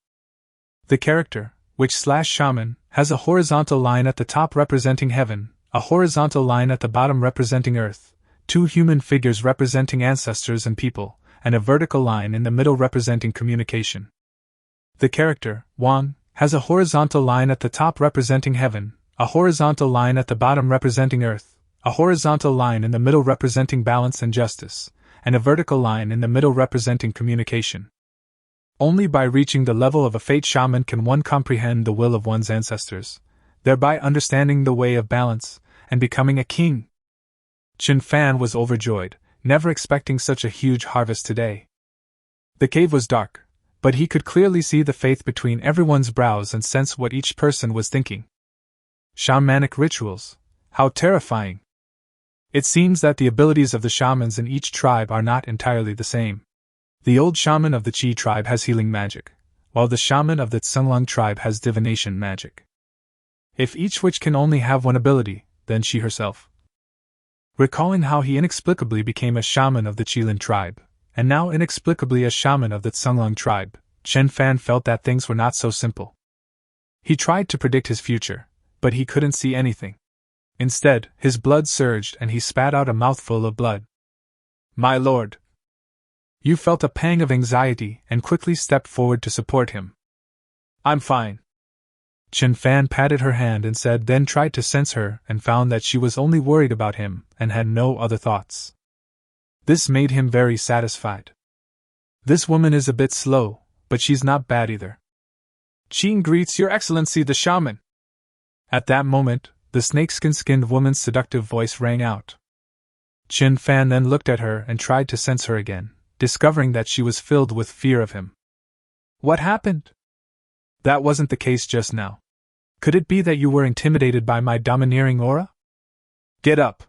The character, witch/shaman, has a horizontal line at the top representing heaven, a horizontal line at the bottom representing earth, two human figures representing ancestors and people, and a vertical line in the middle representing communication. The character, Wan, has a horizontal line at the top representing heaven, a horizontal line at the bottom representing earth, a horizontal line in the middle representing balance and justice, and a vertical line in the middle representing communication. Only by reaching the level of a fate shaman can one comprehend the will of one's ancestors, thereby understanding the way of balance, and becoming a king. Chen Fan was overjoyed, never expecting such a huge harvest today. The cave was dark, but he could clearly see the faith between everyone's brows and sense what each person was thinking. Shamanic rituals, how terrifying! It seems that the abilities of the shamans in each tribe are not entirely the same. The old shaman of the Qi tribe has healing magic, while the shaman of the Tsunglong tribe has divination magic. If each witch can only have one ability, then she herself Recalling how he inexplicably became a shaman of the Qilin tribe, and now inexplicably a shaman of the Tsunglung tribe, Chen Fan felt that things were not so simple. He tried to predict his future, but he couldn't see anything. Instead, his blood surged and he spat out a mouthful of blood. "My lord!" Yu felt a pang of anxiety and quickly stepped forward to support him. "I'm fine." Chen Fan patted her hand and said, then tried to sense her and found that she was only worried about him and had no other thoughts. This made him very satisfied. This woman is a bit slow, but she's not bad either. "Qing greets Your Excellency the shaman." At that moment, the snakeskin-skinned woman's seductive voice rang out. Chen Fan then looked at her and tried to sense her again, discovering that she was filled with fear of him. "What happened?" "That wasn't the case just now. Could it be that you were intimidated by my domineering aura?" "Get up."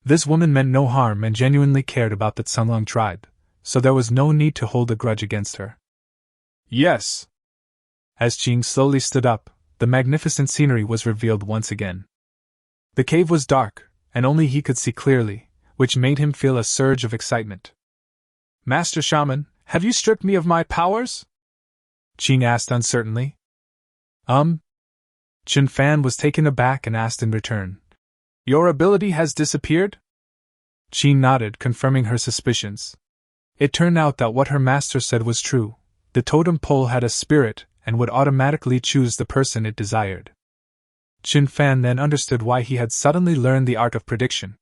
This woman meant no harm and genuinely cared about the Tsunglung tribe, so there was no need to hold a grudge against her. "Yes." As Qing slowly stood up, the magnificent scenery was revealed once again. The cave was dark, and only he could see clearly, which made him feel a surge of excitement. "Master Shaman, have you stripped me of my powers?" Qing asked uncertainly. Chen Fan was taken aback and asked in return. "Your ability has disappeared?" Qing nodded, confirming her suspicions. It turned out that what her master said was true. The totem pole had a spirit and would automatically choose the person it desired. Chen Fan then understood why he had suddenly learned the art of prediction.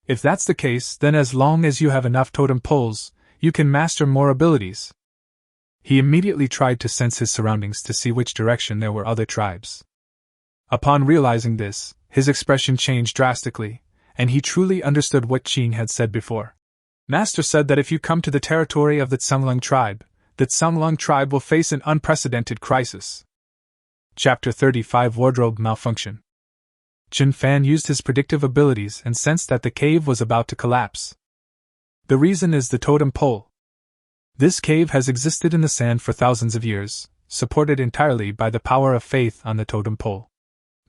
If that's the case, then as long as you have enough totem poles, you can master more abilities. He immediately tried to sense his surroundings to see which direction there were other tribes. Upon realizing this, his expression changed drastically, and he truly understood what Qing had said before. "Master said that if you come to the territory of the Tsunglung tribe, the Tsunglung tribe will face an unprecedented crisis." Chapter 35 Wardrobe Malfunction. Chen Fan used his predictive abilities and sensed that the cave was about to collapse. The reason is the totem pole. This cave has existed in the sand for thousands of years, supported entirely by the power of faith on the totem pole.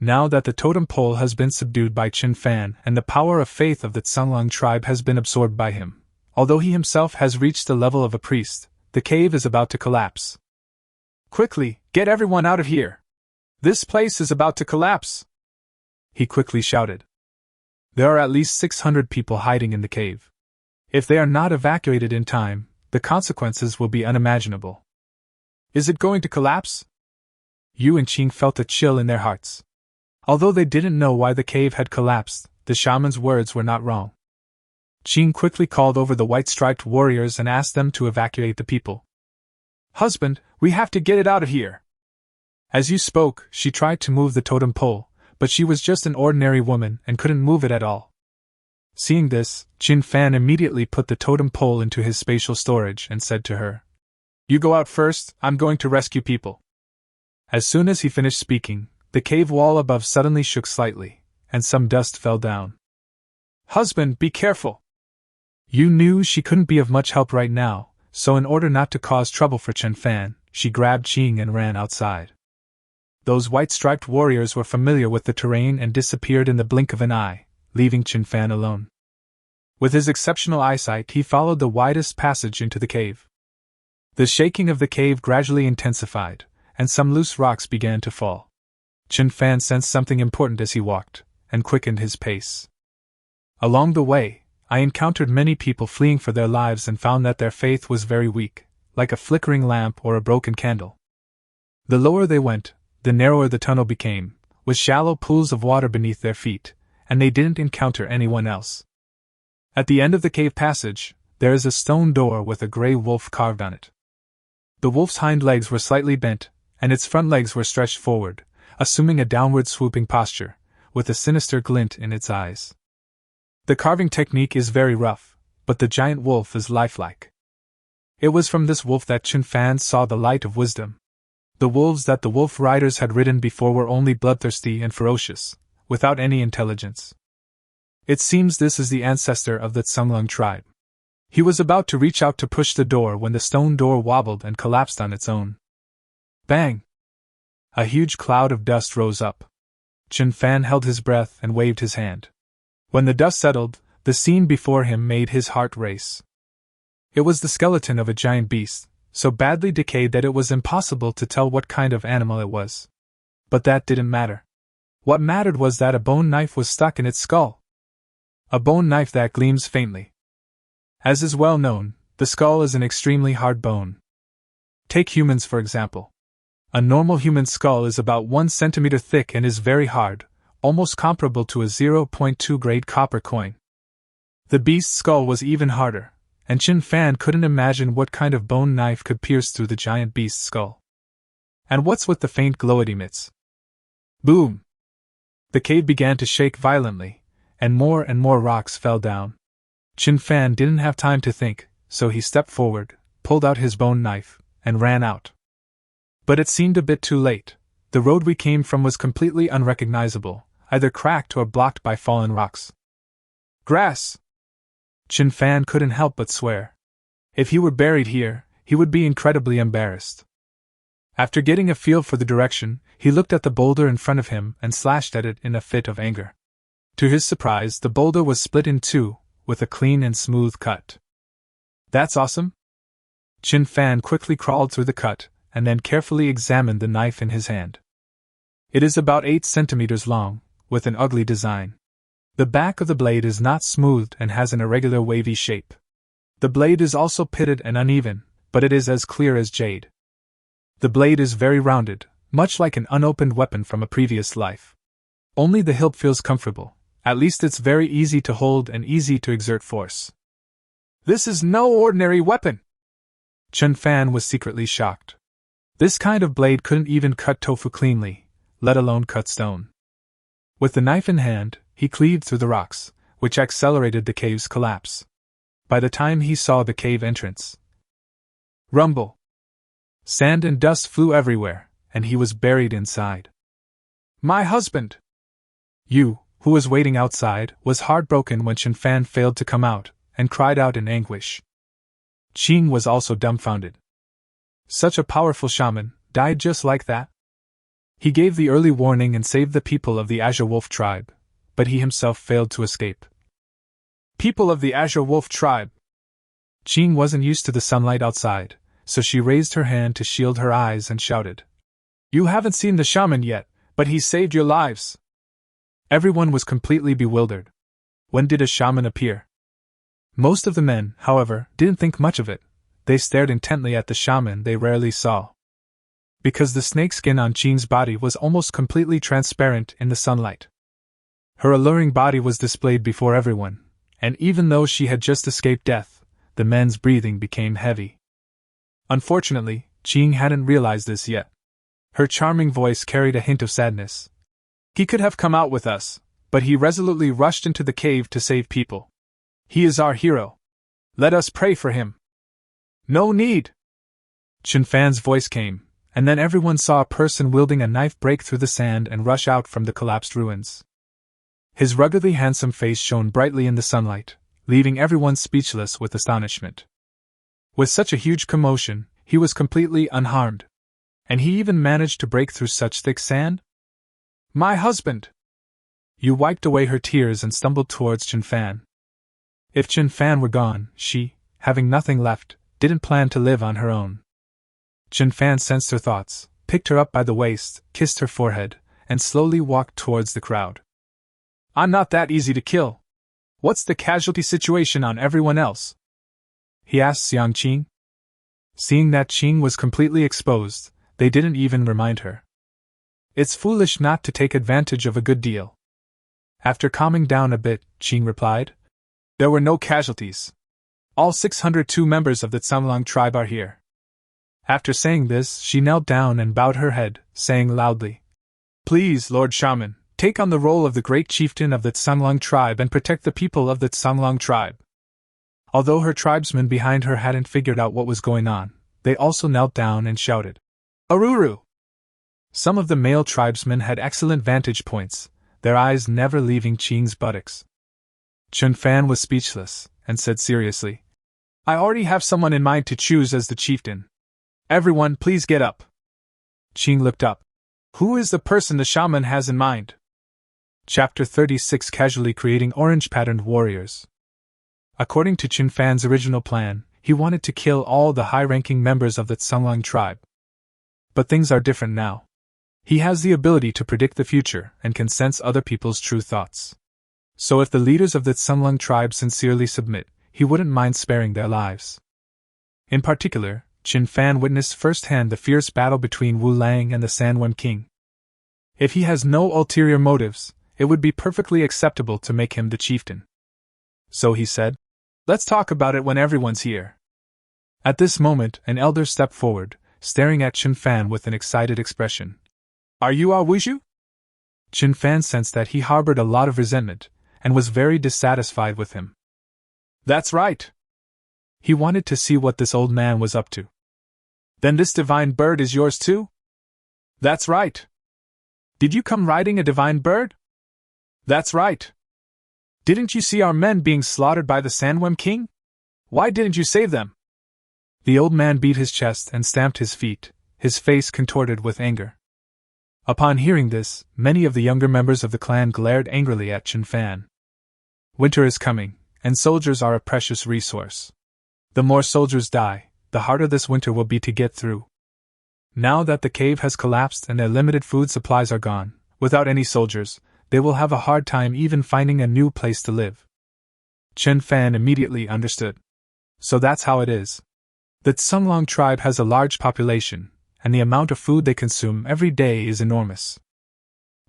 Now that the totem pole has been subdued by Chen Fan and the power of faith of the Tsunglung tribe has been absorbed by him, although he himself has reached the level of a priest, the cave is about to collapse. "Quickly, get everyone out of here! This place is about to collapse!" he quickly shouted. There are at least 600 people hiding in the cave. If they are not evacuated in time, the consequences will be unimaginable. "Is it going to collapse?" Yu and Qing felt a chill in their hearts. Although they didn't know why the cave had collapsed, the shaman's words were not wrong. Qing quickly called over the white-striped warriors and asked them to evacuate the people. "Husband, we have to get it out of here." As Yu spoke, she tried to move the totem pole, but she was just an ordinary woman and couldn't move it at all. Seeing this, Chen Fan immediately put the totem pole into his spatial storage and said to her, "You go out first, I'm going to rescue people." As soon as he finished speaking, the cave wall above suddenly shook slightly, and some dust fell down. "Husband, be careful!" Yu knew she couldn't be of much help right now, so in order not to cause trouble for Chen Fan, she grabbed Qing and ran outside. Those white-striped warriors were familiar with the terrain and disappeared in the blink of an eye, leaving Chen Fan alone. With his exceptional eyesight, he followed the widest passage into the cave. The shaking of the cave gradually intensified, and some loose rocks began to fall. Chen Fan sensed something important as he walked, and quickened his pace. Along the way, I encountered many people fleeing for their lives and found that their faith was very weak, like a flickering lamp or a broken candle. The lower they went, the narrower the tunnel became, with shallow pools of water beneath their feet, and they didn't encounter anyone else. At the end of the cave passage, there is a stone door with a gray wolf carved on it. The wolf's hind legs were slightly bent, and its front legs were stretched forward, assuming a downward swooping posture, with a sinister glint in its eyes. The carving technique is very rough, but the giant wolf is lifelike. It was from this wolf that Chen Fan saw the light of wisdom. The wolves that the wolf riders had ridden before were only bloodthirsty and ferocious, without any intelligence. It seems this is the ancestor of the Tsunglung tribe. He was about to reach out to push the door when the stone door wobbled and collapsed on its own. Bang! A huge cloud of dust rose up. Chen Fan held his breath and waved his hand. When the dust settled, the scene before him made his heart race. It was the skeleton of a giant beast, so badly decayed that it was impossible to tell what kind of animal it was. But that didn't matter. What mattered was that a bone knife was stuck in its skull. A bone knife that gleams faintly. As is well known, the skull is an extremely hard bone. Take humans for example. A normal human skull is about 1 centimeter thick and is very hard, almost comparable to a 0.2 grade copper coin. The beast's skull was even harder, and Chen Fan couldn't imagine what kind of bone knife could pierce through the giant beast's skull. And what's with the faint glow it emits? Boom! The cave began to shake violently, and more rocks fell down. Chen Fan didn't have time to think, so he stepped forward, pulled out his bone knife, and ran out. But it seemed a bit too late. The road we came from was completely unrecognizable, either cracked or blocked by fallen rocks. Grass! Chen Fan couldn't help but swear. If he were buried here, he would be incredibly embarrassed. After getting a feel for the direction, he looked at the boulder in front of him and slashed at it in a fit of anger. To his surprise, the boulder was split in two, with a clean and smooth cut. That's awesome! Chen Fan quickly crawled through the cut, and then carefully examined the knife in his hand. It is about 8 centimeters long, with an ugly design. The back of the blade is not smooth and has an irregular wavy shape. The blade is also pitted and uneven, but it is as clear as jade. The blade is very rounded, much like an unopened weapon from a previous life. Only the hilt feels comfortable, at least it's very easy to hold and easy to exert force. This is no ordinary weapon! Chen Fan was secretly shocked. This kind of blade couldn't even cut tofu cleanly, let alone cut stone. With the knife in hand, he cleaved through the rocks, which accelerated the cave's collapse. By the time he saw the cave entrance, rumble! Sand and dust flew everywhere, and he was buried inside. My husband! Yu, who was waiting outside, was heartbroken when Chen Fan failed to come out, and cried out in anguish. Qing was also dumbfounded. Such a powerful shaman, died just like that? He gave the early warning and saved the people of the Azure Wolf tribe, but he himself failed to escape. People of the Azure Wolf tribe! Qing wasn't used to the sunlight outside, so she raised her hand to shield her eyes and shouted. You haven't seen the shaman yet, but he saved your lives! Everyone was completely bewildered. When did a shaman appear? Most of the men, however, didn't think much of it. They stared intently at the shaman they rarely saw. Because the snakeskin on Qing's body was almost completely transparent in the sunlight. Her alluring body was displayed before everyone, and even though she had just escaped death, the men's breathing became heavy. Unfortunately, Qing hadn't realized this yet. Her charming voice carried a hint of sadness. He could have come out with us, but he resolutely rushed into the cave to save people. He is our hero. Let us pray for him. No need! Chen Fan's voice came, and then everyone saw a person wielding a knife break through the sand and rush out from the collapsed ruins. His ruggedly handsome face shone brightly in the sunlight, leaving everyone speechless with astonishment. With such a huge commotion, he was completely unharmed. And he even managed to break through such thick sand? My husband! Yu wiped away her tears and stumbled towards Chen Fan. If Chen Fan were gone, she, having nothing left, didn't plan to live on her own. Chen Fan sensed her thoughts, picked her up by the waist, kissed her forehead, and slowly walked towards the crowd. I'm not that easy to kill. What's the casualty situation on everyone else? He asked Xiang Qing. Seeing that Qing was completely exposed, they didn't even remind her. It's foolish not to take advantage of a good deal. After calming down a bit, Qing replied. There were no casualties. All 602 members of the Tsamlang tribe are here. After saying this, she knelt down and bowed her head, saying loudly, Please, Lord Shaman, take on the role of the great chieftain of the Tsamlang tribe and protect the people of the Tsamlang tribe. Although her tribesmen behind her hadn't figured out what was going on, they also knelt down and shouted, Aruru! Some of the male tribesmen had excellent vantage points, their eyes never leaving Qing's buttocks. Chen Fan was speechless, and said seriously, I already have someone in mind to choose as the chieftain. Everyone, please get up. Qing looked up. Who is the person the shaman has in mind? Chapter 36, Casually Creating Orange-Patterned Warriors. According to Chen Fan's original plan, he wanted to kill all the high-ranking members of the Tsunglong tribe. But things are different now. He has the ability to predict the future and can sense other people's true thoughts. So if the leaders of the Tsunglong tribe sincerely submit, he wouldn't mind sparing their lives. In particular, Chen Fan witnessed firsthand the fierce battle between Wu Lang and the Sandworm King. If he has no ulterior motives, it would be perfectly acceptable to make him the chieftain. So he said, "Let's talk about it when everyone's here." At this moment, an elder stepped forward, staring at Chen Fan with an excited expression. "Are you our Wuju?" Chen Fan sensed that he harbored a lot of resentment, and was very dissatisfied with him. "That's right." He wanted to see what this old man was up to. "Then this divine bird is yours too?" "That's right." "Did you come riding a divine bird?" "That's right." "Didn't you see our men being slaughtered by the Sandworm King? Why didn't you save them?" The old man beat his chest and stamped his feet, his face contorted with anger. Upon hearing this, many of the younger members of the clan glared angrily at Chen Fan. Winter is coming, and soldiers are a precious resource. The more soldiers die, the harder this winter will be to get through. Now that the cave has collapsed and their limited food supplies are gone, without any soldiers, they will have a hard time even finding a new place to live. Chen Fan immediately understood. So that's how it is. The Tsunglong tribe has a large population, and the amount of food they consume every day is enormous.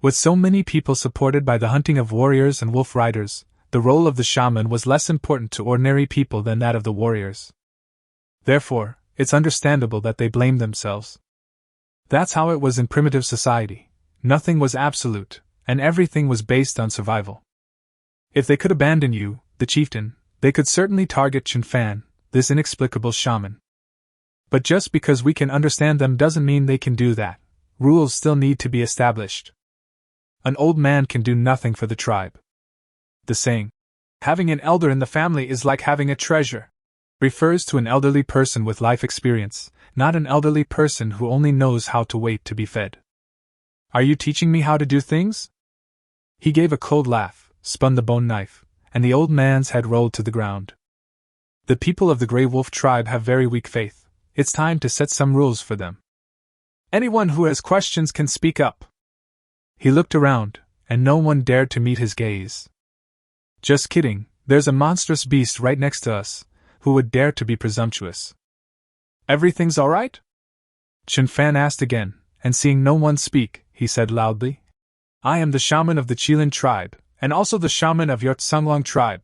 With so many people supported by the hunting of warriors and wolf riders, the role of the shaman was less important to ordinary people than that of the warriors. Therefore, it's understandable that they blamed themselves. That's how it was in primitive society. Nothing was absolute, and everything was based on survival. If they could abandon you, the chieftain, they could certainly target Chen Fan, this inexplicable shaman. But just because we can understand them doesn't mean they can do that. Rules still need to be established. An old man can do nothing for the tribe. The saying, "Having an elder in the family is like having a treasure," refers to an elderly person with life experience, not an elderly person who only knows how to wait to be fed. "Are you teaching me how to do things?" He gave a cold laugh, spun the bone knife, and the old man's head rolled to the ground. "The people of the Grey Wolf tribe have very weak faith. It's time to set some rules for them. Anyone who has questions can speak up." He looked around, and no one dared to meet his gaze. "Just kidding, there's a monstrous beast right next to us, who would dare to be presumptuous." "Everything's all right?" Chen Fan asked again, and seeing no one speak, he said loudly, "I am the shaman of the Chieftain tribe, and also the shaman of your Tsunglong tribe."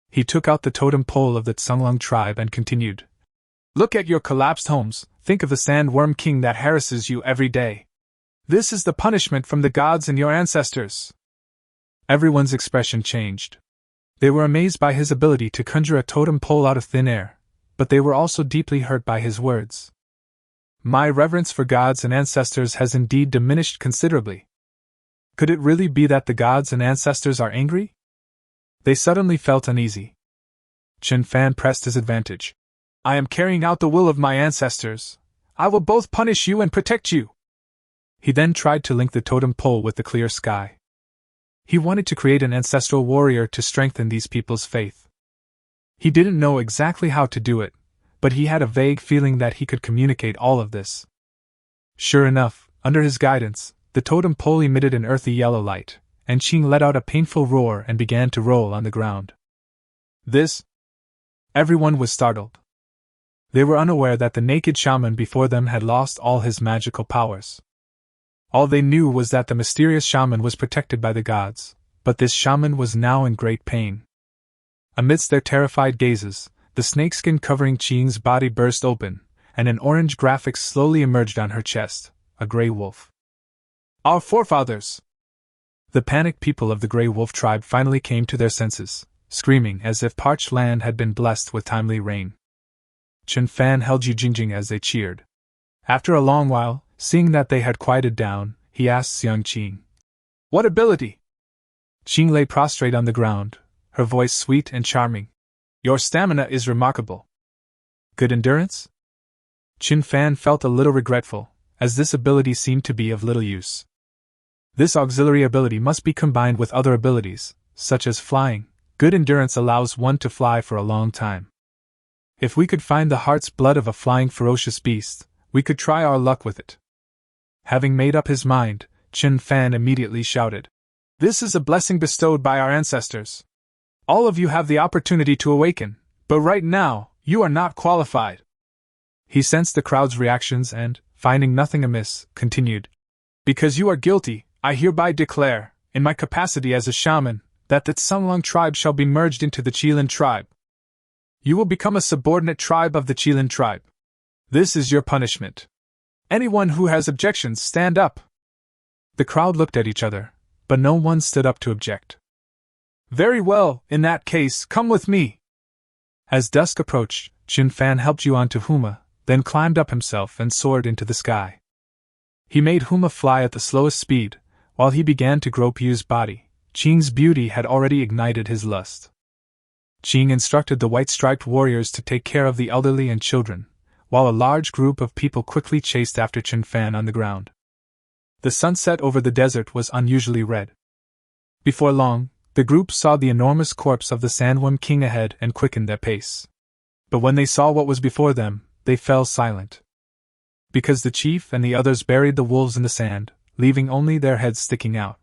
He took out the totem pole of the Tsunglong tribe and continued, "Look at your collapsed homes, think of the Sandworm King that harasses you every day. This is the punishment from the gods and your ancestors." Everyone's expression changed. They were amazed by his ability to conjure a totem pole out of thin air, but they were also deeply hurt by his words. "My reverence for gods and ancestors has indeed diminished considerably. Could it really be that the gods and ancestors are angry?" They suddenly felt uneasy. Chen Fan pressed his advantage. "I am carrying out the will of my ancestors. I will both punish you and protect you." He then tried to link the totem pole with the clear sky. He wanted to create an ancestral warrior to strengthen these people's faith. He didn't know exactly how to do it, but he had a vague feeling that he could communicate all of this. Sure enough, under his guidance, the totem pole emitted an earthy yellow light, and Qing let out a painful roar and began to roll on the ground. "This?" Everyone was startled. They were unaware that the naked shaman before them had lost all his magical powers. All they knew was that the mysterious shaman was protected by the gods, but this shaman was now in great pain. Amidst their terrified gazes, the snakeskin covering Qing's body burst open, and an orange graphic slowly emerged on her chest, a grey wolf. "Our forefathers!" The panicked people of the Grey Wolf tribe finally came to their senses, screaming as if parched land had been blessed with timely rain. Chen Fan held Yu Jingjing as they cheered. After a long while, seeing that they had quieted down, he asked young Qing, "What ability?" Qing lay prostrate on the ground, her voice sweet and charming. "Your stamina is remarkable." "Good endurance?" Chen Fan felt a little regretful, as this ability seemed to be of little use. This auxiliary ability must be combined with other abilities, such as flying. Good endurance allows one to fly for a long time. If we could find the heart's blood of a flying ferocious beast, we could try our luck with it. Having made up his mind, Chen Fan immediately shouted, "This is a blessing bestowed by our ancestors. All of you have the opportunity to awaken, but right now, you are not qualified." He sensed the crowd's reactions and, finding nothing amiss, continued, "Because you are guilty, I hereby declare, in my capacity as a shaman, that the Tsunglong tribe shall be merged into the Qilin tribe. You will become a subordinate tribe of the Qilin tribe. This is your punishment. Anyone who has objections, stand up." The crowd looked at each other, but no one stood up to object. "Very well, in that case, come with me." As dusk approached, Chen Fan helped Yuan to Huma, then climbed up himself and soared into the sky. He made Huma fly at the slowest speed, while he began to grope Yu's body. Qing's beauty had already ignited his lust. Qing instructed the white-striped warriors to take care of the elderly and children, while a large group of people quickly chased after Chen Fan on the ground. The sunset over the desert was unusually red. Before long, the group saw the enormous corpse of the Sandworm King ahead and quickened their pace. But when they saw what was before them, they fell silent. Because the chief and the others buried the wolves in the sand, leaving only their heads sticking out.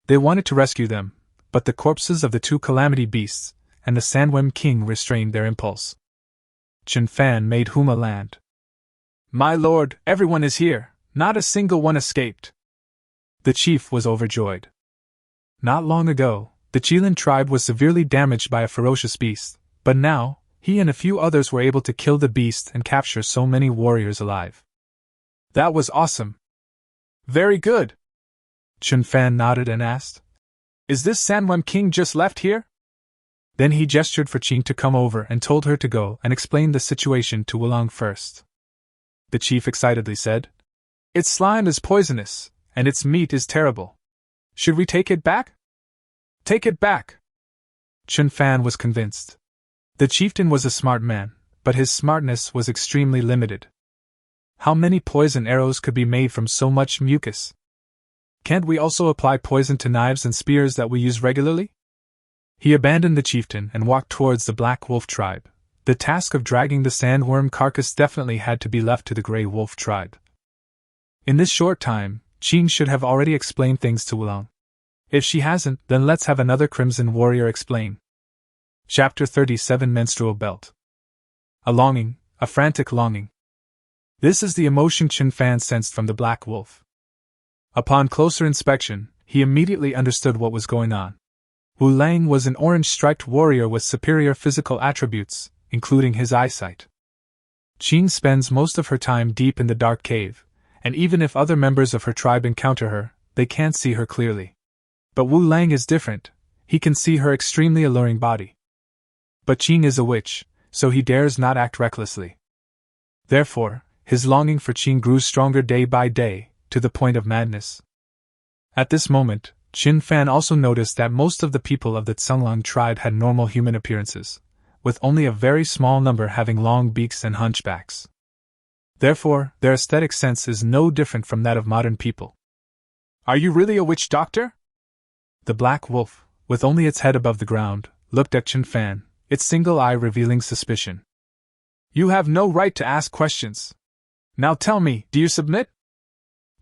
They wanted to rescue them, but the corpses of the two calamity beasts and the Sandworm King restrained their impulse. Chen Fan made Huma land. "My lord, everyone is here, not a single one escaped." The chief was overjoyed. Not long ago, the Qilin tribe was severely damaged by a ferocious beast, but now, he and a few others were able to kill the beast and capture so many warriors alive. "That was awesome." "Very good." Chen Fan nodded and asked, "Is this Sandworm King just left here?" Then he gestured for Qing to come over and told her to go and explain the situation to Wulong first. The chief excitedly said, "Its slime is poisonous, and its meat is terrible. Should we take it back?" "Take it back." Chen Fan was convinced. The chieftain was a smart man, but his smartness was extremely limited. How many poison arrows could be made from so much mucus? Can't we also apply poison to knives and spears that we use regularly? He abandoned the chieftain and walked towards the Black Wolf tribe. The task of dragging the sandworm carcass definitely had to be left to the Grey Wolf tribe. In this short time, Qing should have already explained things to Wulong. If she hasn't, then let's have another Crimson Warrior explain. Chapter 37 Menstrual Belt. A longing, a frantic longing. This is the emotion Chen Fan sensed from the Black Wolf. Upon closer inspection, he immediately understood what was going on. Wu Lang was an orange-striped warrior with superior physical attributes, including his eyesight. Qing spends most of her time deep in the dark cave, and even if other members of her tribe encounter her, they can't see her clearly. But Wu Lang is different, he can see her extremely alluring body. But Qing is a witch, so he dares not act recklessly. Therefore, his longing for Qing grew stronger day by day, to the point of madness. At this moment, Chen Fan also noticed that most of the people of the Tsunglong tribe had normal human appearances, with only a very small number having long beaks and hunchbacks. Therefore, their aesthetic sense is no different from that of modern people. "Are you really a witch doctor?" The Black Wolf, with only its head above the ground, looked at Chen Fan, its single eye revealing suspicion. "You have no right to ask questions. Now tell me, do you submit?"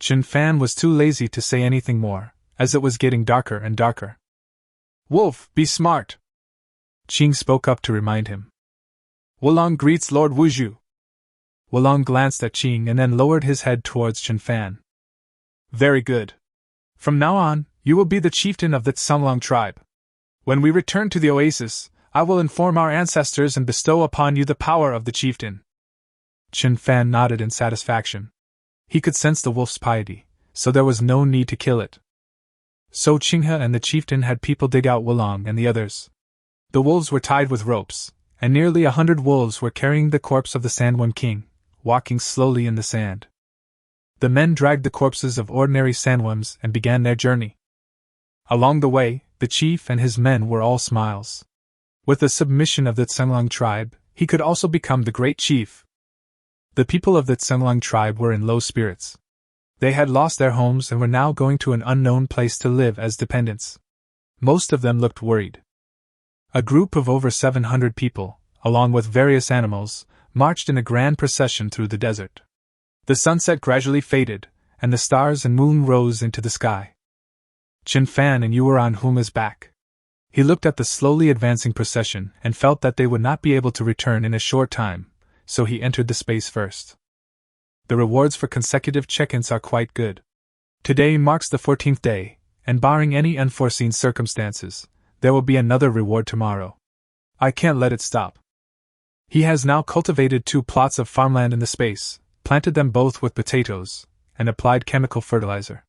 Chen Fan was too lazy to say anything more, as it was getting darker and darker. "Wolf, be smart!" Qing spoke up to remind him. "Wulong greets Lord Wuzhu." Wulong glanced at Qing and then lowered his head towards Chen Fan. "Very good. From now on, you will be the chieftain of the Tsunglong tribe. When we return to the oasis, I will inform our ancestors and bestow upon you the power of the chieftain." Chen Fan nodded in satisfaction. He could sense the wolf's piety, so there was no need to kill it. So Qinghe and the chieftain had people dig out Wulong and the others. The wolves were tied with ropes, and nearly 100 wolves were carrying the corpse of the Sandworm King, walking slowly in the sand. The men dragged the corpses of ordinary sandworms and began their journey. Along the way, the chief and his men were all smiles. With the submission of the Tsunglong tribe, he could also become the great chief. The people of the Tsunglong tribe were in low spirits. They had lost their homes and were now going to an unknown place to live as dependents. Most of them looked worried. A group of over 700 people, along with various animals, marched in a grand procession through the desert. The sunset gradually faded, and the stars and moon rose into the sky. Chen Fan and you were on Huma's back. He looked at the slowly advancing procession and felt that they would not be able to return in a short time, so he entered the space first. The rewards for consecutive check-ins are quite good. Today marks the 14th day, and barring any unforeseen circumstances, there will be another reward tomorrow. I can't let it stop. He has now cultivated 2 plots of farmland in the space, planted them both with potatoes, and applied chemical fertilizer.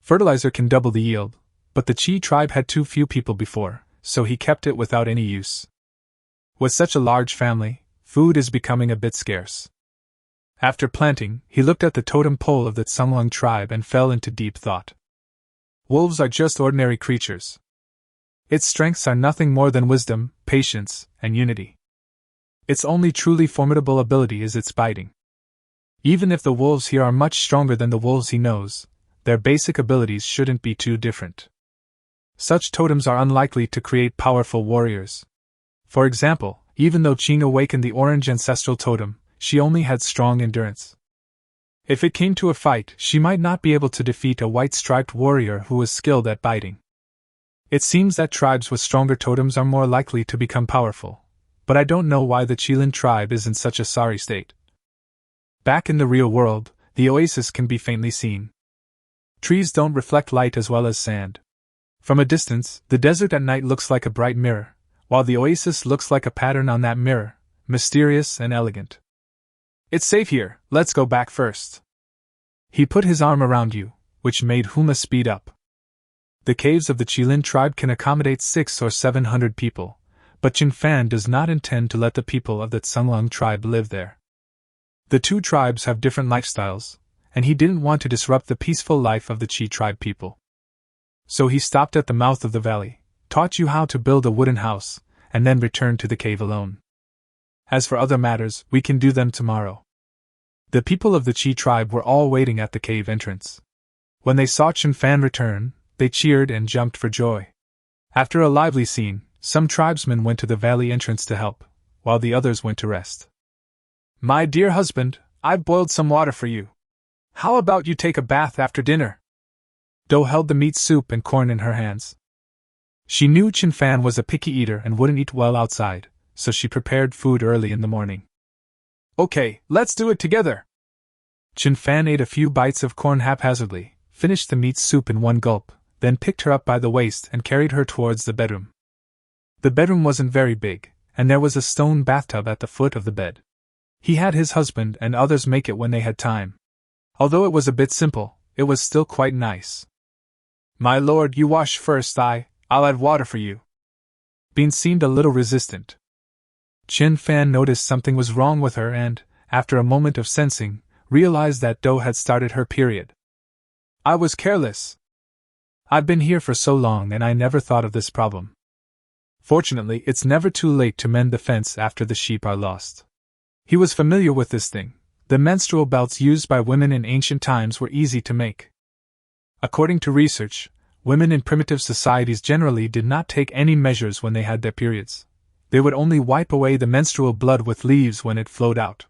Fertilizer can double the yield, but the Chi tribe had too few people before, so he kept it without any use. With such a large family, food is becoming a bit scarce. After planting, he looked at the totem pole of the Tsunglung tribe and fell into deep thought. Wolves are just ordinary creatures. Its strengths are nothing more than wisdom, patience, and unity. Its only truly formidable ability is its biting. Even if the wolves here are much stronger than the wolves he knows, their basic abilities shouldn't be too different. Such totems are unlikely to create powerful warriors. For example, even though Qing awakened the orange ancestral totem, she only had strong endurance. If it came to a fight, she might not be able to defeat a white-striped warrior who was skilled at biting. It seems that tribes with stronger totems are more likely to become powerful, but I don't know why the Qilin tribe is in such a sorry state. Back in the real world, the oasis can be faintly seen. Trees don't reflect light as well as sand. From a distance, the desert at night looks like a bright mirror, while the oasis looks like a pattern on that mirror, mysterious and elegant. It's safe here, let's go back first. He put his arm around you, which made Huma speed up. The caves of the Qilin tribe can accommodate 600 or 700 people, but Chen Fan does not intend to let the people of the Tsunglung tribe live there. The 2 tribes have different lifestyles, and he didn't want to disrupt the peaceful life of the Qi tribe people. So he stopped at the mouth of the valley, taught you how to build a wooden house, and then returned to the cave alone. As for other matters, we can do them tomorrow. The people of the Qi tribe were all waiting at the cave entrance. When they saw Chen Fan return, they cheered and jumped for joy. After a lively scene, some tribesmen went to the valley entrance to help, while the others went to rest. My dear husband, I've boiled some water for you. How about you take a bath after dinner? Do held the meat soup and corn in her hands. She knew Chen Fan was a picky eater and wouldn't eat well outside, so she prepared food early in the morning. Okay, let's do it together. Chen Fan ate a few bites of corn haphazardly, finished the meat soup in one gulp, then picked her up by the waist and carried her towards the bedroom. The bedroom wasn't very big, and there was a stone bathtub at the foot of the bed. He had his husband and others make it when they had time. Although it was a bit simple, it was still quite nice. My lord, you wash first, I'll add water for you. Bean seemed a little resistant. Chen Fan noticed something was wrong with her and, after a moment of sensing, realized that Do had started her period. I was careless. I've been here for so long and I never thought of this problem. Fortunately, it's never too late to mend the fence after the sheep are lost. He was familiar with this thing. The menstrual belts used by women in ancient times were easy to make. According to research, women in primitive societies generally did not take any measures when they had their periods. They would only wipe away the menstrual blood with leaves when it flowed out.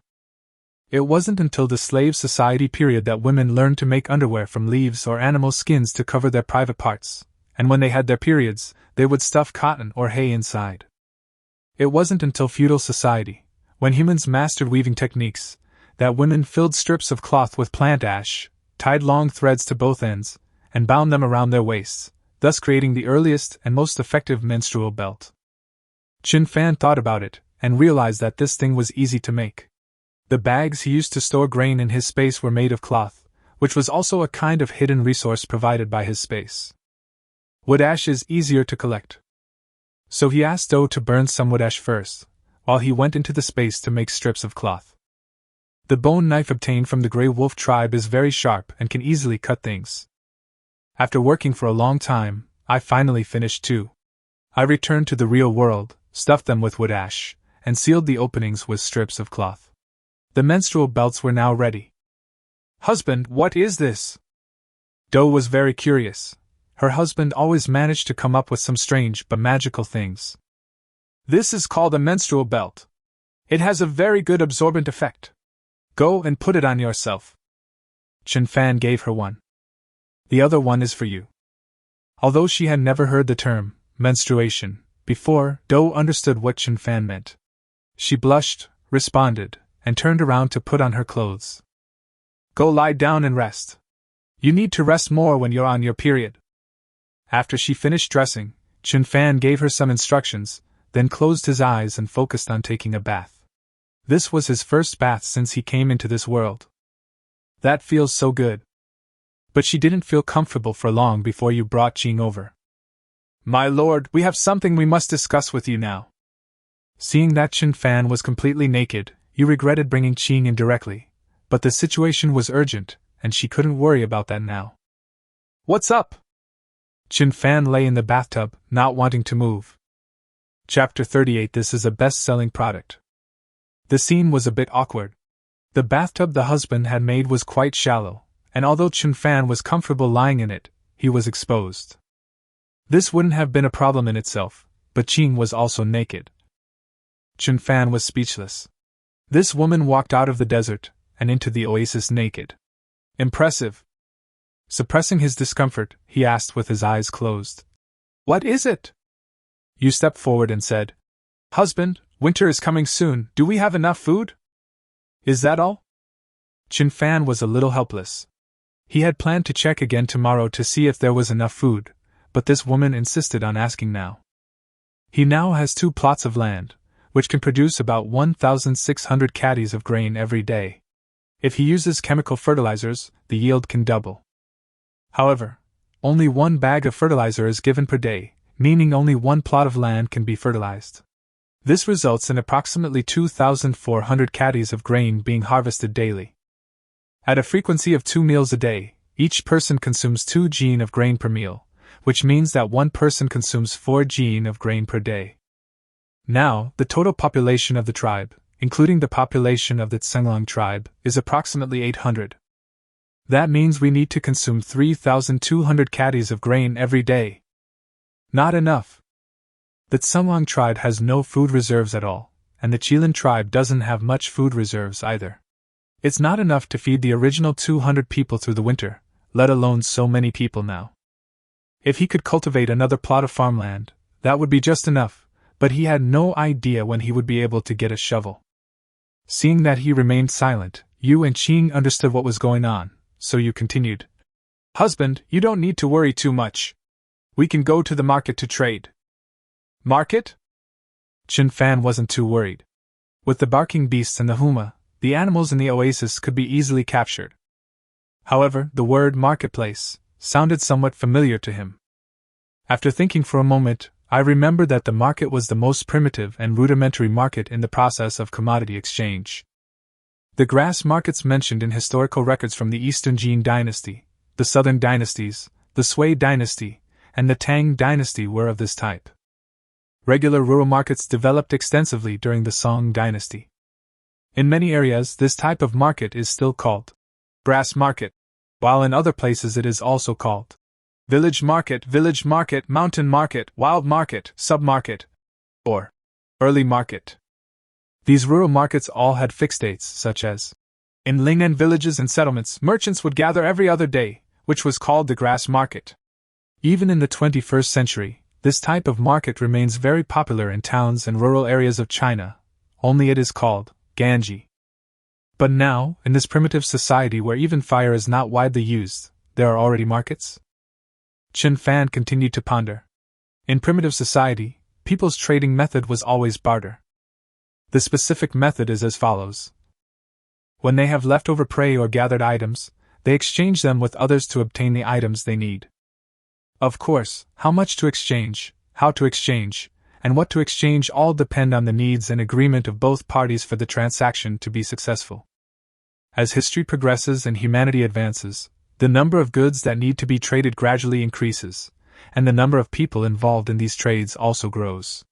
It wasn't until the slave society period that women learned to make underwear from leaves or animal skins to cover their private parts, and when they had their periods, they would stuff cotton or hay inside. It wasn't until feudal society, when humans mastered weaving techniques, that women filled strips of cloth with plant ash, tied long threads to both ends, and bound them around their waists, thus creating the earliest and most effective menstrual belt. Chen Fan thought about it, and realized that this thing was easy to make. The bags he used to store grain in his space were made of cloth, which was also a kind of hidden resource provided by his space. Wood ash is easier to collect. So he asked Do to burn some wood ash first, while he went into the space to make strips of cloth. The bone knife obtained from the Grey Wolf tribe is very sharp and can easily cut things. After working for a long time, I finally finished too. I returned to the real world, stuffed them with wood ash, and sealed the openings with strips of cloth. The menstrual belts were now ready. Husband, what is this? Do was very curious. Her husband always managed to come up with some strange but magical things. This is called a menstrual belt. It has a very good absorbent effect. Go and put it on yourself. Chen Fan gave her one. The other one is for you. Although she had never heard the term, menstruation, before, Do understood what Chen Fan meant. She blushed, responded, and turned around to put on her clothes. Go lie down and rest. You need to rest more when you're on your period. After she finished dressing, Chen Fan gave her some instructions, then closed his eyes and focused on taking a bath. This was his first bath since he came into this world. That feels so good. But she didn't feel comfortable for long before you brought Jing over. My lord, we have something we must discuss with you now. Seeing that Chen Fan was completely naked, you regretted bringing Qing in directly, but the situation was urgent, and she couldn't worry about that now. What's up? Chen Fan lay in the bathtub, not wanting to move. Chapter 38. This is a best-selling product. The scene was a bit awkward. The bathtub the husband had made was quite shallow, and although Chen Fan was comfortable lying in it, he was exposed. This wouldn't have been a problem in itself, but Qing was also naked. Chen Fan was speechless. This woman walked out of the desert and into the oasis naked. Impressive. Suppressing his discomfort, he asked with his eyes closed. What is it? You stepped forward and said, Husband, winter is coming soon, do we have enough food? Is that all? Chen Fan was a little helpless. He had planned to check again tomorrow to see if there was enough food, but this woman insisted on asking now. He now has 2 plots of land, which can produce about 1,600 caddies of grain every day. If he uses chemical fertilizers, the yield can double. However, only 1 bag of fertilizer is given per day, meaning only 1 plot of land can be fertilized. This results in approximately 2,400 caddies of grain being harvested daily. At a frequency of 2 meals a day, each person consumes 2 jin of grain per meal, which means that 1 person consumes 4 jin of grain per day. Now, the total population of the tribe, including the population of the Tsenglong tribe, is approximately 800. That means we need to consume 3,200 caddies of grain every day. Not enough. The Tsenglong tribe has no food reserves at all, and the Chieftain tribe doesn't have much food reserves either. It's not enough to feed the original 200 people through the winter, let alone so many people now. If he could cultivate another plot of farmland, that would be just enough, but he had no idea when he would be able to get a shovel. Seeing that he remained silent, you and Qing understood what was going on, so you continued. Husband, you don't need to worry too much. We can go to the market to trade. Market? Chen Fan wasn't too worried. With the barking beasts and the huma, the animals in the oasis could be easily captured. However, the word marketplace sounded somewhat familiar to him. After thinking for a moment, I remembered that the market was the most primitive and rudimentary market in the process of commodity exchange. The grass markets mentioned in historical records from the Eastern Jin dynasty, the Southern dynasties, the Sui dynasty, and the Tang dynasty were of this type. Regular rural markets developed extensively during the Song dynasty. In many areas, this type of market is still called grass market, while in other places it is also called village market, mountain market, wild market, sub-market, or early market. These rural markets all had fixed dates, such as in Lingnan villages and settlements, merchants would gather every other day, which was called the grass market. Even in the 21st century, this type of market remains very popular in towns and rural areas of China, only it is called Ganji. But now, in this primitive society where even fire is not widely used, there are already markets? Chen Fan continued to ponder. In primitive society, people's trading method was always barter. The specific method is as follows. When they have leftover prey or gathered items, they exchange them with others to obtain the items they need. Of course, how much to exchange, how to exchange, and what to exchange all depend on the needs and agreement of both parties for the transaction to be successful. As history progresses and humanity advances, the number of goods that need to be traded gradually increases, and the number of people involved in these trades also grows.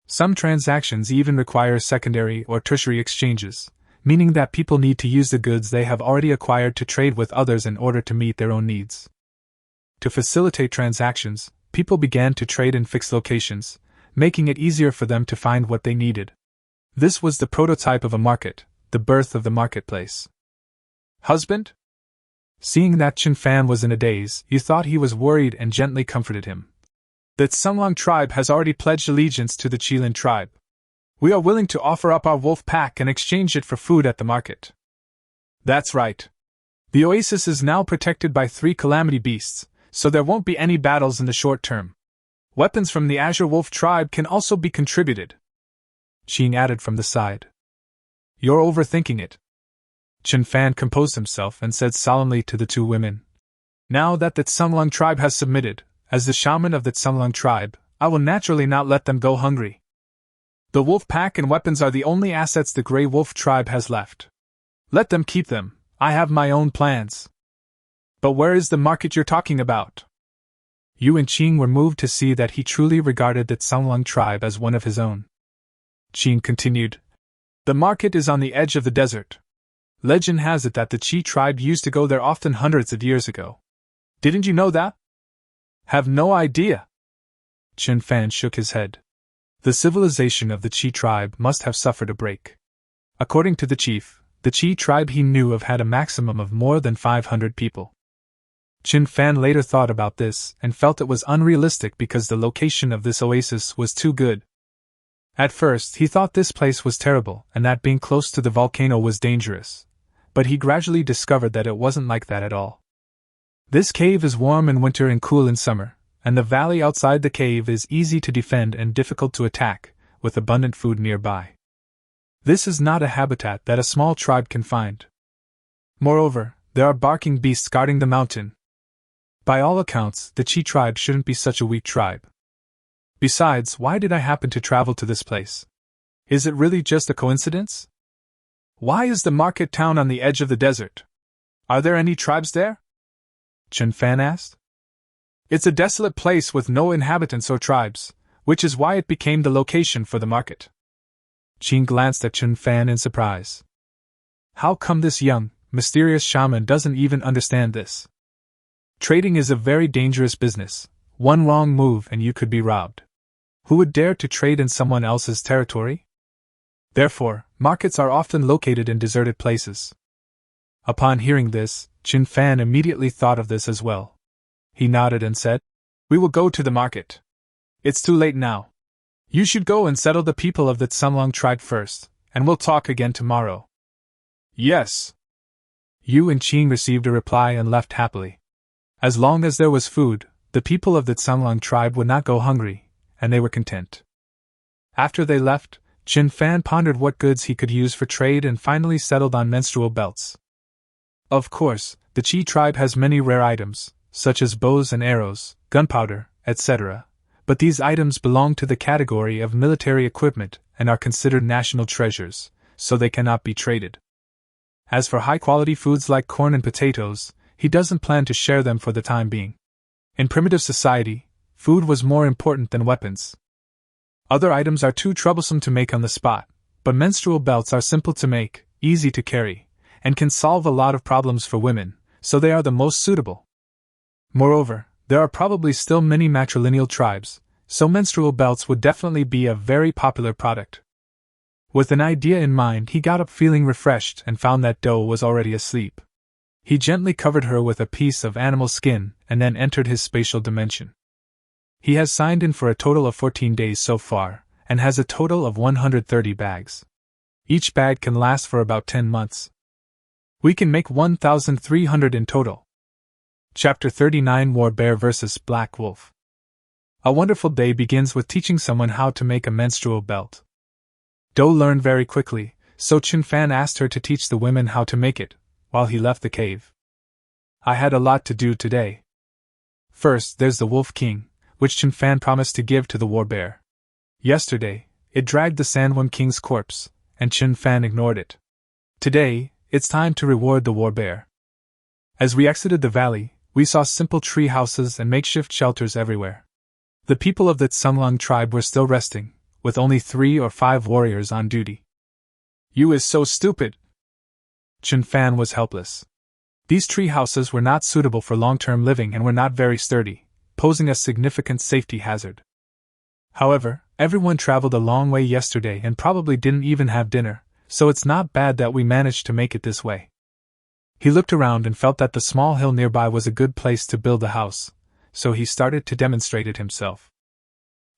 Some transactions even require secondary or tertiary exchanges, meaning that people need to use the goods they have already acquired to trade with others in order to meet their own needs. To facilitate transactions, people began to trade in fixed locations, making it easier for them to find what they needed. This was the prototype of a market, the birth of the marketplace. Husband? Seeing that Chen Fan was in a daze, you thought he was worried and gently comforted him. The Tsunglong tribe has already pledged allegiance to the Qilin tribe. We are willing to offer up our wolf pack and exchange it for food at the market. That's right. The oasis is now protected by 3 calamity beasts, so there won't be any battles in the short term. Weapons from the Azure Wolf tribe can also be contributed. Qing added from the side. You're overthinking it. Chen Fan composed himself and said solemnly to the 2 women. Now that the Tsunglong tribe has submitted, as the shaman of the Tsunglong tribe, I will naturally not let them go hungry. The wolf pack and weapons are the only assets the Grey Wolf tribe has left. Let them keep them, I have my own plans. But where is the market you're talking about? Yu and Qing were moved to see that he truly regarded the Tsunglong tribe as one of his own. Qing continued. The market is on the edge of the desert. Legend has it that the Qi tribe used to go there often hundreds of years ago. Didn't you know that? Have no idea. Chen Fan shook his head. The civilization of the Qi tribe must have suffered a break. According to the chief, the Qi tribe he knew of had a maximum of more than 500 people. Chen Fan later thought about this and felt it was unrealistic because the location of this oasis was too good. At first, he thought this place was terrible and that being close to the volcano was dangerous, but he gradually discovered that it wasn't like that at all. This cave is warm in winter and cool in summer, and the valley outside the cave is easy to defend and difficult to attack, with abundant food nearby. This is not a habitat that a small tribe can find. Moreover, there are barking beasts guarding the mountain. By all accounts, the Qi tribe shouldn't be such a weak tribe. Besides, why did I happen to travel to this place? Is it really just a coincidence? Why is the market town on the edge of the desert? Are there any tribes there? Chen Fan asked. It's a desolate place with no inhabitants or tribes, which is why it became the location for the market. Qing glanced at Chen Fan in surprise. How come this young, mysterious shaman doesn't even understand this? Trading is a very dangerous business. One wrong move and you could be robbed. Who would dare to trade in someone else's territory? Therefore, markets are often located in deserted places. Upon hearing this, Chen Fan immediately thought of this as well. He nodded and said, We will go to the market. It's too late now. You should go and settle the people of the Tsunglong tribe first, and we'll talk again tomorrow. Yes. Yu and Qing received a reply and left happily. As long as there was food, the people of the Tsunglong tribe would not go hungry, and they were content. After they left, Chen Fan pondered what goods he could use for trade and finally settled on menstrual belts. Of course, the Qi tribe has many rare items, such as bows and arrows, gunpowder, etc., but these items belong to the category of military equipment and are considered national treasures, so they cannot be traded. As for high-quality foods like corn and potatoes, he doesn't plan to share them for the time being. In primitive society, food was more important than weapons. Other items are too troublesome to make on the spot, but menstrual belts are simple to make, easy to carry, and can solve a lot of problems for women, so they are the most suitable. Moreover, there are probably still many matrilineal tribes, so menstrual belts would definitely be a very popular product. With an idea in mind, he got up feeling refreshed and found that Doe was already asleep. He gently covered her with a piece of animal skin and then entered his spatial dimension. He has signed in for a total of 14 days so far, and has a total of 130 bags. Each bag can last for about 10 months. We can make 1,300 in total. Chapter 39 War Bear vs. Black Wolf. A wonderful day begins with teaching someone how to make a menstrual belt. Doe learned very quickly, so Chen Fan asked her to teach the women how to make it, while he left the cave. I had a lot to do today. First, there's the Wolf King, which Chen Fan promised to give to the War Bear. Yesterday, it dragged the Sandworm King's corpse, and Chen Fan ignored it. Today, it's time to reward the War Bear. As we exited the valley, we saw simple tree houses and makeshift shelters everywhere. The people of the Tsunglong tribe were still resting, with only 3 or 5 warriors on duty. You is so stupid, Chen Fan was helpless. These tree houses were not suitable for long-term living and were not very sturdy, posing a significant safety hazard. However, everyone traveled a long way yesterday and probably didn't even have dinner, so it's not bad that we managed to make it this way. He looked around and felt that the small hill nearby was a good place to build a house, so he started to demonstrate it himself.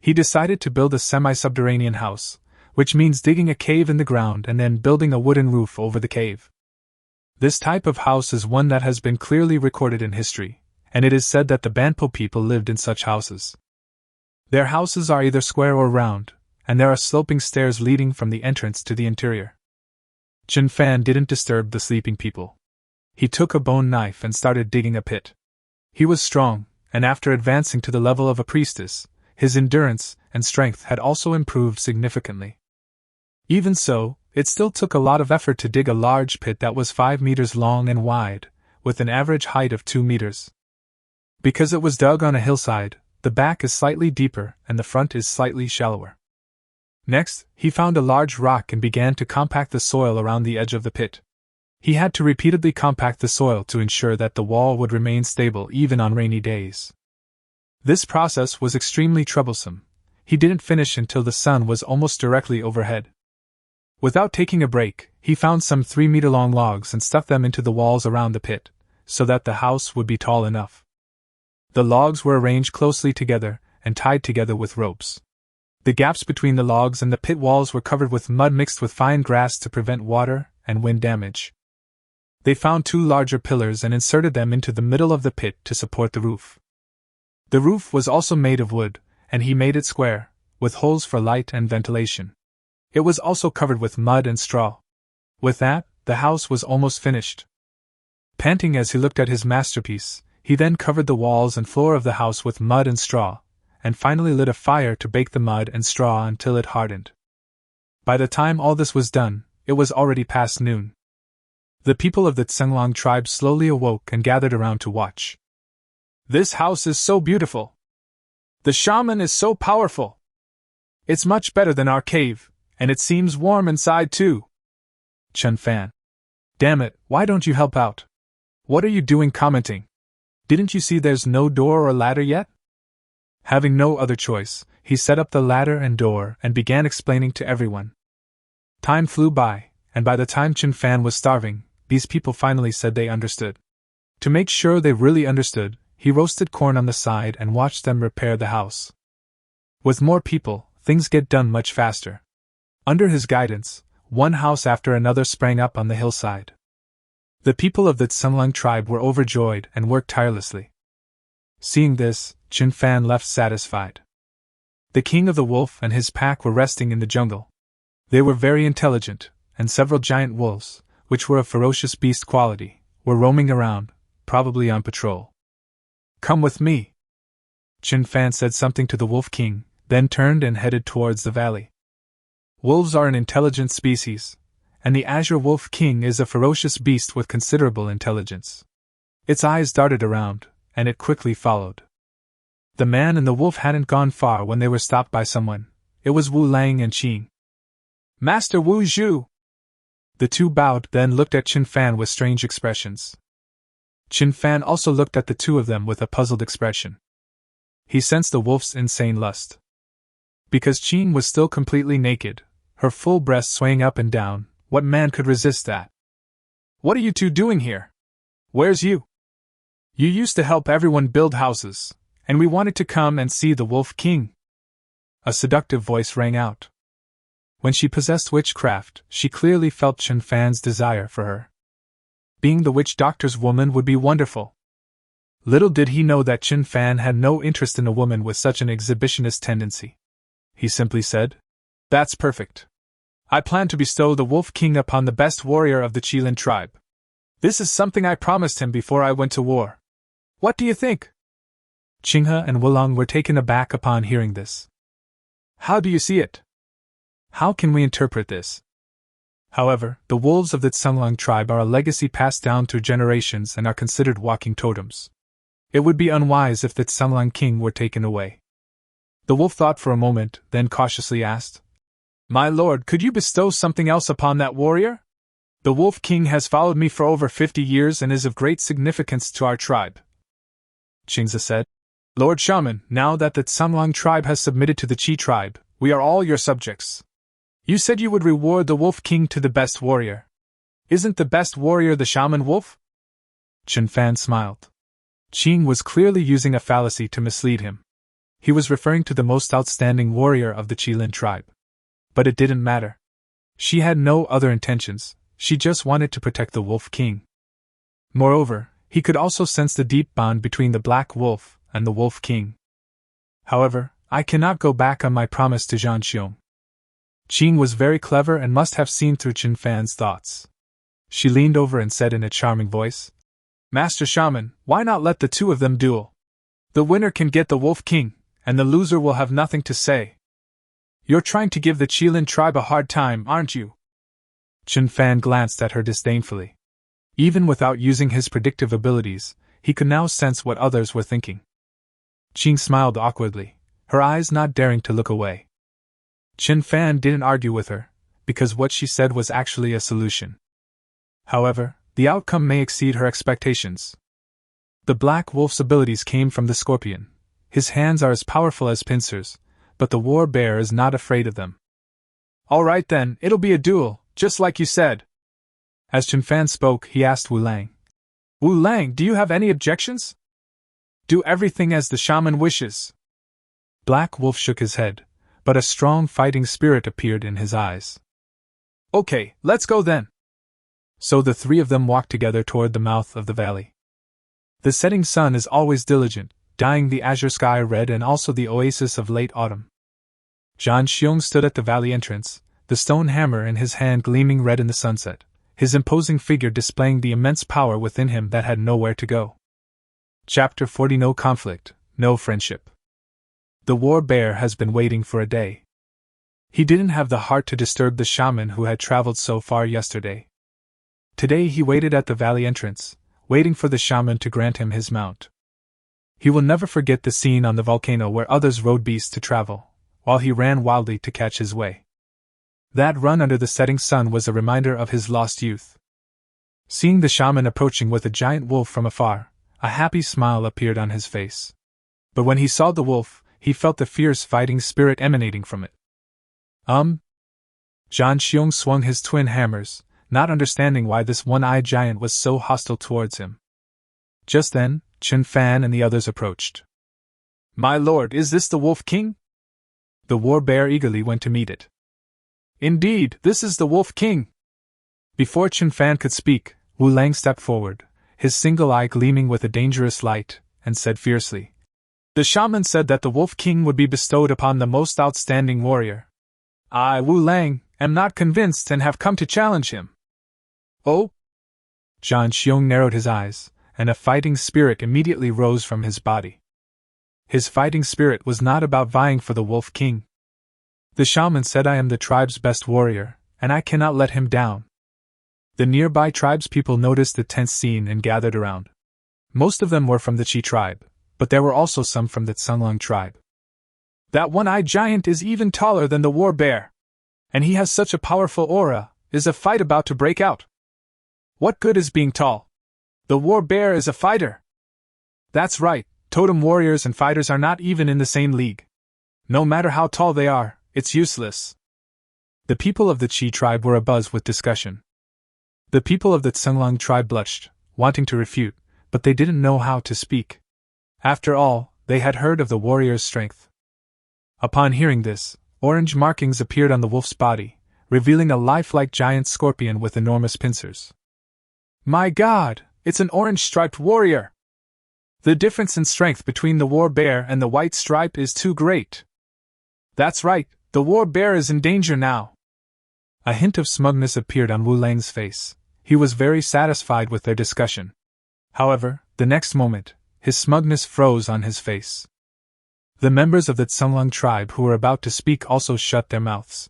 He decided to build a semi-subterranean house, which means digging a cave in the ground and then building a wooden roof over the cave. This type of house is one that has been clearly recorded in history, and it is said that the Banpo people lived in such houses. Their houses are either square or round, and there are sloping stairs leading from the entrance to the interior. Chen Fan didn't disturb the sleeping people. He took a bone knife and started digging a pit. He was strong, and after advancing to the level of a priestess, his endurance and strength had also improved significantly. Even so, it still took a lot of effort to dig a large pit that was 5 meters long and wide, with an average height of 2 meters. Because it was dug on a hillside, the back is slightly deeper and the front is slightly shallower. Next, he found a large rock and began to compact the soil around the edge of the pit. He had to repeatedly compact the soil to ensure that the wall would remain stable even on rainy days. This process was extremely troublesome. He didn't finish until the sun was almost directly overhead. Without taking a break, he found some 3-meter-long logs and stuck them into the walls around the pit, so that the house would be tall enough. The logs were arranged closely together and tied together with ropes. The gaps between the logs and the pit walls were covered with mud mixed with fine grass to prevent water and wind damage. They found 2 larger pillars and inserted them into the middle of the pit to support the roof. The roof was also made of wood, and he made it square, with holes for light and ventilation. It was also covered with mud and straw. With that, the house was almost finished. Panting as he looked at his masterpiece, he then covered the walls and floor of the house with mud and straw, and finally lit a fire to bake the mud and straw until it hardened. By the time all this was done, it was already past noon. The people of the Tsenglong tribe slowly awoke and gathered around to watch. "This house is so beautiful! The shaman is so powerful! It's much better than our cave, and it seems warm inside too." Chen Fan. "Damn it, why don't you help out? What are you doing commenting? Didn't you see there's no door or ladder yet?" Having no other choice, he set up the ladder and door and began explaining to everyone. Time flew by, and by the time Chen Fan was starving, these people finally said they understood. To make sure they really understood, he roasted corn on the side and watched them repair the house. With more people, things get done much faster. Under his guidance, one house after another sprang up on the hillside. The people of the Tsenglong tribe were overjoyed and worked tirelessly. Seeing this, Chen Fan left satisfied. The king of the wolf and his pack were resting in the jungle. They were very intelligent, and several giant wolves, which were of ferocious beast quality, were roaming around, probably on patrol. "Come with me." Chen Fan said something to the wolf king, then turned and headed towards the valley. Wolves are an intelligent species, and the Azure Wolf King is a ferocious beast with considerable intelligence. Its eyes darted around, and it quickly followed. The man and the wolf hadn't gone far when they were stopped by someone. It was Wu Lang and Qing. "Master Wu Zhu!" The two bowed, then looked at Chen Fan with strange expressions. Chen Fan also looked at the two of them with a puzzled expression. He sensed the wolf's insane lust. Because Qing was still completely naked, her full breast swaying up and down, what man could resist that? "What are you two doing here? Where's you? You used to help everyone build houses, and we wanted to come and see the Wolf King." A seductive voice rang out. When she possessed witchcraft, she clearly felt Chen Fan's desire for her. Being the witch doctor's woman would be wonderful. Little did he know that Chen Fan had no interest in a woman with such an exhibitionist tendency. He simply said, "That's perfect. I plan to bestow the Wolf King upon the best warrior of the Qilin tribe. This is something I promised him before I went to war. What do you think?" Qinghe and Wulong were taken aback upon hearing this. "How do you see it? How can we interpret this?" However, the wolves of the Tsenglong tribe are a legacy passed down through generations and are considered walking totems. It would be unwise if the Tsenglong king were taken away. The wolf thought for a moment, then cautiously asked, "My lord, could you bestow something else upon that warrior?" The Wolf King has followed me for over 50 years and is of great significance to our tribe, Qingzi said. Lord Shaman, now that the Tsunlang tribe has submitted to the Qi tribe, we are all your subjects. You said you would reward the Wolf King to the best warrior. Isn't the best warrior the Shaman Wolf? Chen Fan smiled. Qing was clearly using a fallacy to mislead him. He was referring to the most outstanding warrior of the Qilin tribe. But it didn't matter. She had no other intentions, she just wanted to protect the Wolf King. Moreover, he could also sense the deep bond between the Black Wolf and the Wolf King. However, I cannot go back on my promise to Zhan Xiong. Qing was very clever and must have seen through Chen Fan's thoughts. She leaned over and said in a charming voice, Master Shaman, why not let the two of them duel? The winner can get the Wolf King, and the loser will have nothing to say. You're trying to give the Qilin tribe a hard time, aren't you? Chen Fan glanced at her disdainfully. Even without using his predictive abilities, he could now sense what others were thinking. Qing smiled awkwardly, her eyes not daring to look away. Chen Fan didn't argue with her, because what she said was actually a solution. However, the outcome may exceed her expectations. The Black Wolf's abilities came from the scorpion. His hands are as powerful as pincers, but the war bear is not afraid of them. All right then, it'll be a duel, just like you said. As Chen Fan spoke, he asked Wu Lang. Wu Lang, do you have any objections? Do everything as the shaman wishes. Black Wolf shook his head, but a strong fighting spirit appeared in his eyes. Okay, let's go then. So the three of them walked together toward the mouth of the valley. The setting sun is always diligent, dyeing the azure sky red and also the oasis of late autumn. Zhan Xiong stood at the valley entrance, the stone hammer in his hand gleaming red in the sunset, his imposing figure displaying the immense power within him that had nowhere to go. Chapter 40. No conflict, no friendship. The war bear has been waiting for a day. He didn't have the heart to disturb the shaman who had traveled so far yesterday. Today he waited at the valley entrance, waiting for the shaman to grant him his mount. He will never forget the scene on the volcano where others rode beasts to travel, while he ran wildly to catch his way. That run under the setting sun was a reminder of his lost youth. Seeing the shaman approaching with a giant wolf from afar, a happy smile appeared on his face. But when he saw the wolf, he felt the fierce fighting spirit emanating from it. Zhan Xiong swung his twin hammers, not understanding why this one-eyed giant was so hostile towards him. Just then, Chen Fan and the others approached. My lord, is this the Wolf King? The war bear eagerly went to meet it. Indeed, this is the Wolf King. Before Chen Fan could speak, Wu Lang stepped forward, his single eye gleaming with a dangerous light, and said fiercely, The shaman said that the Wolf King would be bestowed upon the most outstanding warrior. I, Wu Lang, am not convinced and have come to challenge him. Oh? Zhan Xiong narrowed his eyes, and a fighting spirit immediately rose from his body. His fighting spirit was not about vying for the Wolf King. The shaman said I am the tribe's best warrior, and I cannot let him down. The nearby tribespeople noticed the tense scene and gathered around. Most of them were from the Qi tribe, but there were also some from the Tsunlang tribe. That one-eyed giant is even taller than the war bear. And he has such a powerful aura. Is a fight about to break out? What good is being tall? The war bear is a fighter. That's right, totem warriors and fighters are not even in the same league. No matter how tall they are, it's useless. The people of the Qi tribe were abuzz with discussion. The people of the Tsunlang tribe blushed, wanting to refute, but they didn't know how to speak. After all, they had heard of the warrior's strength. Upon hearing this, orange markings appeared on the wolf's body, revealing a lifelike giant scorpion with enormous pincers. My God, it's an orange-striped warrior! The difference in strength between the war bear and the white stripe is too great. That's right, the war bear is in danger now. A hint of smugness appeared on Wu Lang's face. He was very satisfied with their discussion. However, the next moment, his smugness froze on his face. The members of the Tsunlang tribe who were about to speak also shut their mouths.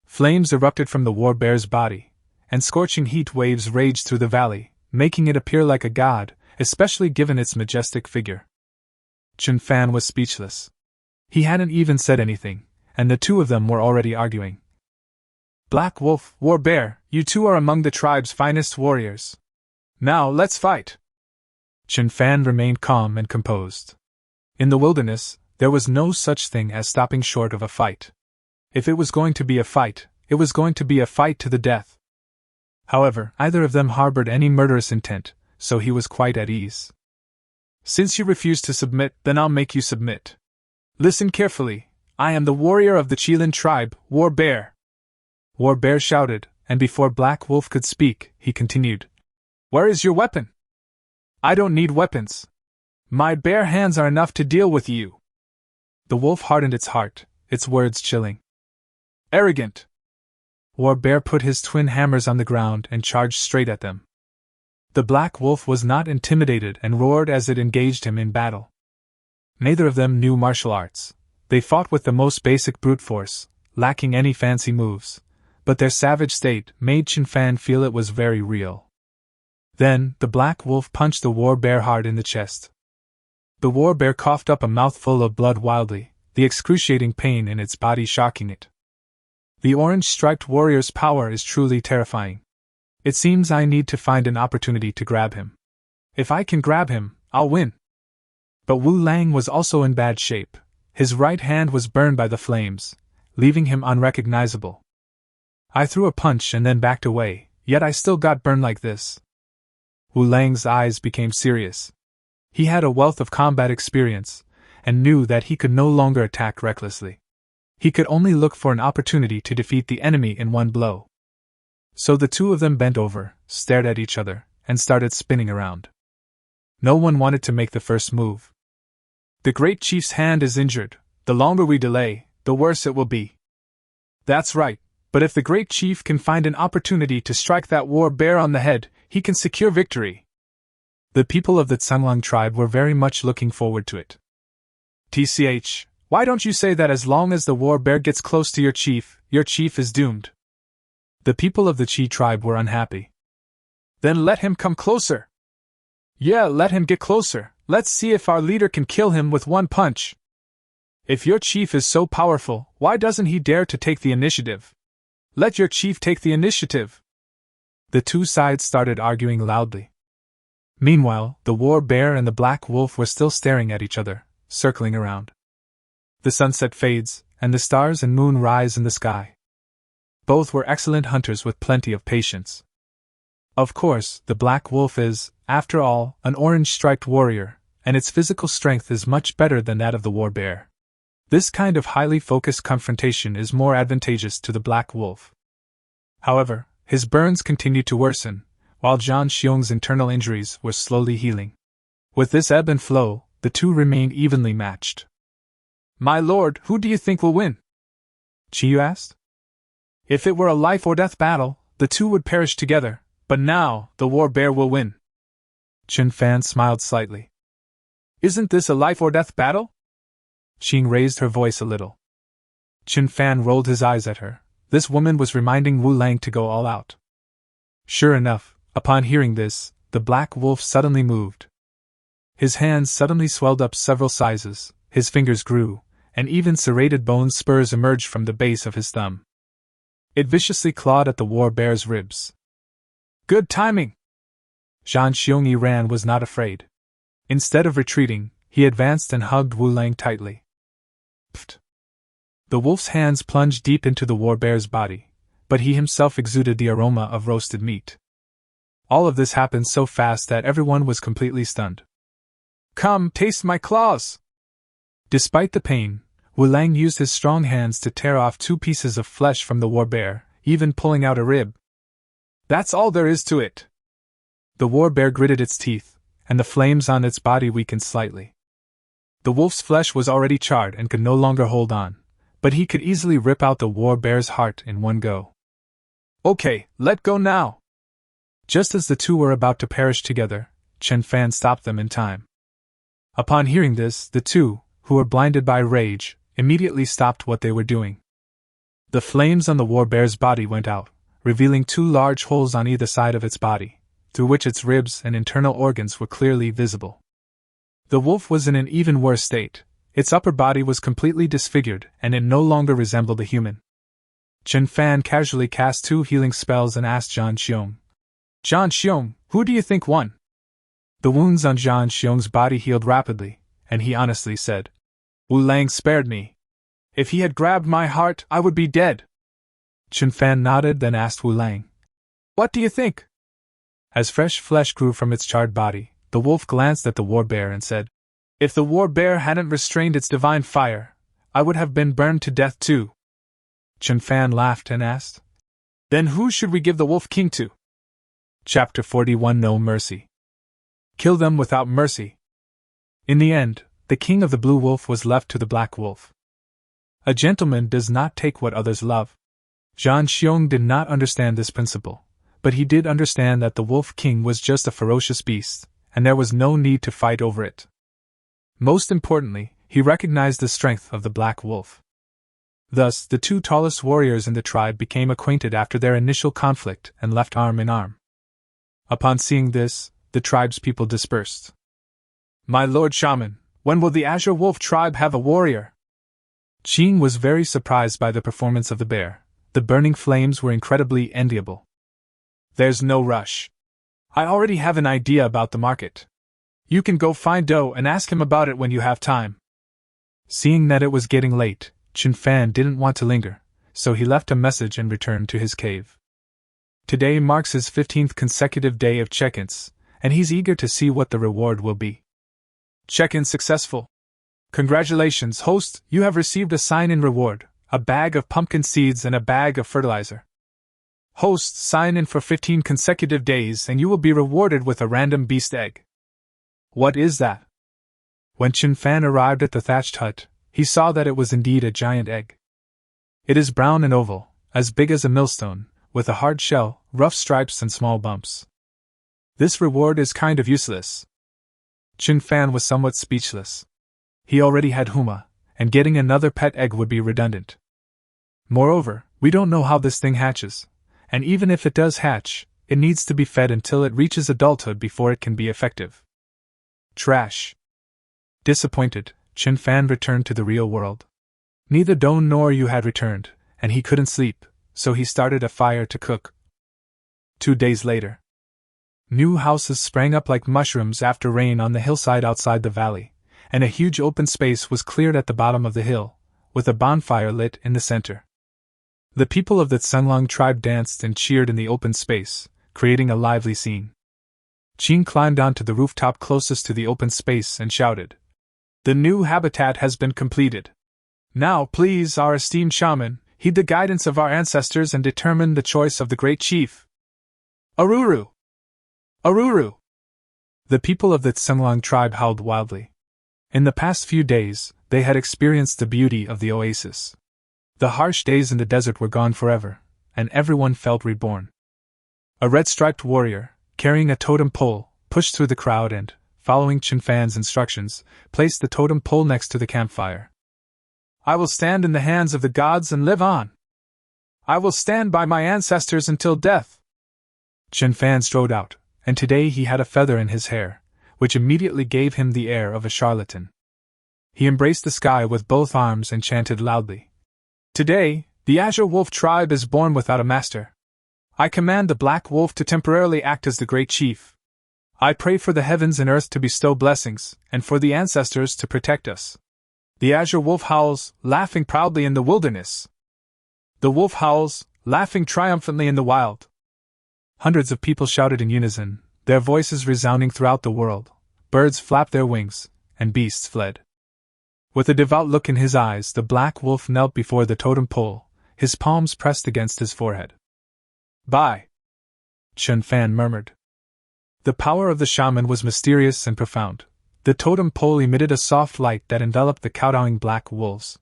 Flames erupted from the war bear's body, and scorching heat waves raged through the valley, making it appear like a god, especially given its majestic figure. Chen Fan was speechless. He hadn't even said anything, and the two of them were already arguing. Black Wolf, War Bear, you two are among the tribe's finest warriors. Now let's fight. Chen Fan remained calm and composed. In the wilderness, there was no such thing as stopping short of a fight. If it was going to be a fight, it was going to be a fight to the death. However, neither of them harbored any murderous intent, so he was quite at ease. Since you refuse to submit, then I'll make you submit. Listen carefully. I am the warrior of the Chieftain tribe, War Bear. War Bear shouted, and before Black Wolf could speak, he continued. Where is your weapon? I don't need weapons. My bare hands are enough to deal with you. The wolf hardened its heart, its words chilling. Arrogant. War Bear put his twin hammers on the ground and charged straight at them. The Black Wolf was not intimidated and roared as it engaged him in battle. Neither of them knew martial arts. They fought with the most basic brute force, lacking any fancy moves, but their savage state made Chen Fan feel it was very real. Then, the Black Wolf punched the War Bear hard in the chest. The War Bear coughed up a mouthful of blood wildly, the excruciating pain in its body shocking it. The orange-striped warrior's power is truly terrifying. It seems I need to find an opportunity to grab him. If I can grab him, I'll win. But Wu Lang was also in bad shape. His right hand was burned by the flames, leaving him unrecognizable. I threw a punch and then backed away, yet I still got burned like this. Wu Lang's eyes became serious. He had a wealth of combat experience, and knew that he could no longer attack recklessly. He could only look for an opportunity to defeat the enemy in one blow. So the two of them bent over, stared at each other, and started spinning around. No one wanted to make the first move. The great chief's hand is injured. The longer we delay, the worse it will be. That's right, but if the great chief can find an opportunity to strike that War Bear on the head, he can secure victory. The people of the Tsanlang tribe were very much looking forward to it. TCH, why don't you say that as long as the War Bear gets close to your chief is doomed? The people of the Chi tribe were unhappy. Then let him come closer. Yeah, let him get closer. Let's see if our leader can kill him with one punch. If your chief is so powerful, why doesn't he dare to take the initiative? Let your chief take the initiative. The two sides started arguing loudly. Meanwhile, the War Bear and the Black Wolf were still staring at each other, circling around. The sunset fades, and the stars and moon rise in the sky. Both were excellent hunters with plenty of patience. Of course, the Black Wolf is, after all, an orange-striped warrior, and its physical strength is much better than that of the War Bear. This kind of highly focused confrontation is more advantageous to the Black Wolf. However, his burns continued to worsen, while Zhang Xiong's internal injuries were slowly healing. With this ebb and flow, the two remained evenly matched. My lord, who do you think will win? Chiyu asked. If it were a life-or-death battle, the two would perish together, but now, the War Bear will win. Chen Fan smiled slightly. Isn't this a life-or-death battle? Xing raised her voice a little. Chen Fan rolled his eyes at her. This woman was reminding Wu Lang to go all out. Sure enough, upon hearing this, the Black Wolf suddenly moved. His hands suddenly swelled up several sizes, his fingers grew, and even serrated bone spurs emerged from the base of his thumb. It viciously clawed at the War Bear's ribs. Good timing! Zhang Xiongyi ran was not afraid. Instead of retreating, he advanced and hugged Wu Lang tightly. Pfft! The wolf's hands plunged deep into the War Bear's body, but he himself exuded the aroma of roasted meat. All of this happened so fast that everyone was completely stunned. Come, taste my claws! Despite the pain, Wu Lang used his strong hands to tear off 2 pieces of flesh from the War Bear, even pulling out a rib. That's all there is to it. The War Bear gritted its teeth, and the flames on its body weakened slightly. The wolf's flesh was already charred and could no longer hold on, but he could easily rip out the War Bear's heart in one go. Okay, let go now! Just as the two were about to perish together, Chen Fan stopped them in time. Upon hearing this, the two, who were blinded by rage, immediately stopped what they were doing. The flames on the War Bear's body went out, revealing 2 large holes on either side of its body, through which its ribs and internal organs were clearly visible. The wolf was in an even worse state. Its upper body was completely disfigured, and it no longer resembled a human. Chen Fan casually cast 2 healing spells and asked Zhang Xiong. Zhang Xiong, who do you think won? The wounds on Zhang Xiong's body healed rapidly, and he honestly said, Wu Lang spared me. If he had grabbed my heart, I would be dead. Chen Fan nodded, then asked Wu Lang, What do you think? As fresh flesh grew from its charred body, the wolf glanced at the war bear and said, If the war bear hadn't restrained its divine fire, I would have been burned to death too. Chen Fan laughed and asked, Then who should we give the Wolf King to? Chapter 41 No Mercy. Kill them without mercy. In the end, the king of the blue wolf was left to the black wolf. A gentleman does not take what others love. Zhang Xiong did not understand this principle, but he did understand that the Wolf King was just a ferocious beast, and there was no need to fight over it. Most importantly, he recognized the strength of the black wolf. Thus, the 2 tallest warriors in the tribe became acquainted after their initial conflict and left arm in arm. Upon seeing this, the tribe's people dispersed. My lord shaman, when will the Azure Wolf tribe have a warrior? Qing was very surprised by the performance of the bear. The burning flames were incredibly enviable. There's no rush. I already have an idea about the market. You can go find Do and ask him about it when you have time. Seeing that it was getting late, Chen Fan didn't want to linger, so he left a message and returned to his cave. Today marks his 15th consecutive day of check-ins, and he's eager to see what the reward will be. Check-in successful. Congratulations, host, you have received a sign-in reward, a bag of pumpkin seeds and a bag of fertilizer. Host, sign in for 15 consecutive days and you will be rewarded with a random beast egg. What is that? When Chen Fan arrived at the thatched hut, he saw that it was indeed a giant egg. It is brown and oval, as big as a millstone, with a hard shell, rough stripes and small bumps. This reward is kind of useless. Chen Fan was somewhat speechless. He already had Huma, and getting another pet egg would be redundant. Moreover, we don't know how this thing hatches, and even if it does hatch, it needs to be fed until it reaches adulthood before it can be effective. Trash. Disappointed, Chen Fan returned to the real world. Neither Don nor Yu had returned, and he couldn't sleep, so he started a fire to cook. 2 days later. New houses sprang up like mushrooms after rain on the hillside outside the valley, and a huge open space was cleared at the bottom of the hill, with a bonfire lit in the center. The people of the Tsunglong tribe danced and cheered in the open space, creating a lively scene. Qing climbed onto the rooftop closest to the open space and shouted, The new habitat has been completed. Now, please, our esteemed shaman, heed the guidance of our ancestors and determine the choice of the great chief. Aruru! Aruru! The people of the Tsunglong tribe howled wildly. In the past few days, they had experienced the beauty of the oasis. The harsh days in the desert were gone forever, and everyone felt reborn. A red-striped warrior, carrying a totem pole, pushed through the crowd and, following Chen Fan's instructions, placed the totem pole next to the campfire. I will stand in the hands of the gods and live on. I will stand by my ancestors until death. Chen Fan strode out, and today he had a feather in his hair, which immediately gave him the air of a charlatan. He embraced the sky with both arms and chanted loudly. Today, the Azure Wolf tribe is born without a master. I command the Black Wolf to temporarily act as the great chief. I pray for the heavens and earth to bestow blessings, and for the ancestors to protect us. The Azure Wolf howls, laughing proudly in the wilderness. The wolf howls, laughing triumphantly in the wild. Hundreds of people shouted in unison, their voices resounding throughout the world. Birds flapped their wings, and beasts fled. With a devout look in his eyes, the black wolf knelt before the totem pole, his palms pressed against his forehead. Bye! Chen Fan murmured. The power of the shaman was mysterious and profound. The totem pole emitted a soft light that enveloped the kowtowing black wolves.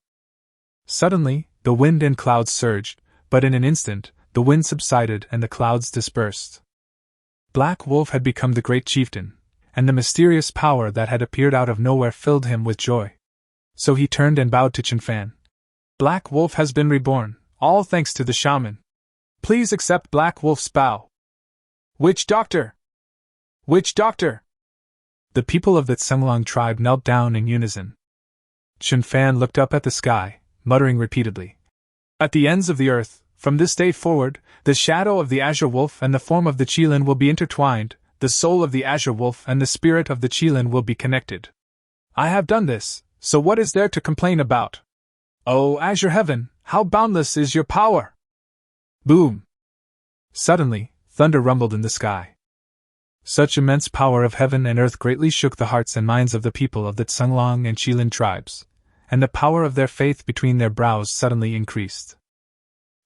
Suddenly, the wind and clouds surged, but in an instant, the wind subsided and the clouds dispersed. Black Wolf had become the great chieftain, and the mysterious power that had appeared out of nowhere filled him with joy. So he turned and bowed to Chen Fan. Black Wolf has been reborn, all thanks to the shaman. Please accept Black Wolf's bow. Witch doctor! Witch doctor! The people of the Tsunglong tribe knelt down in unison. Chen Fan looked up at the sky, muttering repeatedly. At the ends of the earth, From this day forward, the shadow of the azure wolf and the form of the chieftain will be intertwined, the soul of the azure wolf and the spirit of the chieftain will be connected. I have done this, so what is there to complain about? Oh, azure heaven, how boundless is your power! Boom! Suddenly, thunder rumbled in the sky. Such immense power of heaven and earth greatly shook the hearts and minds of the people of the Tsunglong and Chieftain tribes, and the power of their faith between their brows suddenly increased.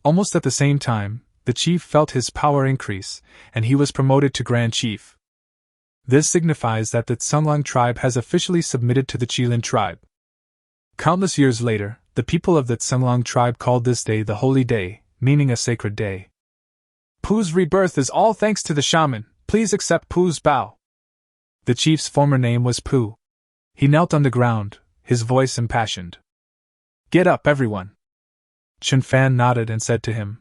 Almost at the same time, the chief felt his power increase, and he was promoted to Grand Chief. This signifies that the Tsunglong tribe has officially submitted to the Chieftain tribe. Countless years later, the people of the Tsunglong tribe called this day the Holy Day, meaning a sacred day. Poo's rebirth is all thanks to the shaman. Please accept Poo's bow. The chief's former name was Poo. He knelt on the ground, his voice impassioned. Get up, everyone. Chen Fan nodded and said to him,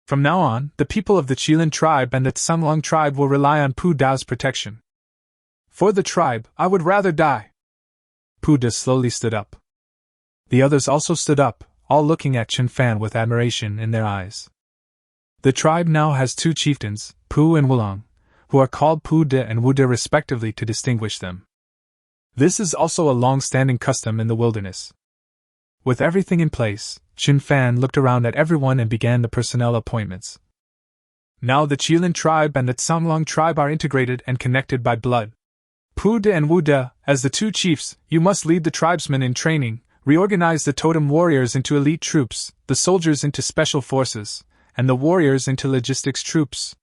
From now on, the people of the Chieftain tribe and the Tsunglong tribe will rely on Poo Dao's protection. For the tribe, I would rather die. Poo Da slowly stood up. The others also stood up, all looking at Chen Fan with admiration in their eyes. The tribe now has two chieftains, Poo and Wulong, who are called Poo Da and Wu Da respectively to distinguish them. This is also a long-standing custom in the wilderness. With everything in place, Chen Fan looked around at everyone and began the personnel appointments. Now the Chieftain tribe and the Tsunglong tribe are integrated and connected by blood. Poo Da and Wu Da, as the two chiefs, you must lead the tribesmen in training, reorganize the totem warriors into elite troops, the soldiers into special forces, and the warriors into logistics troops.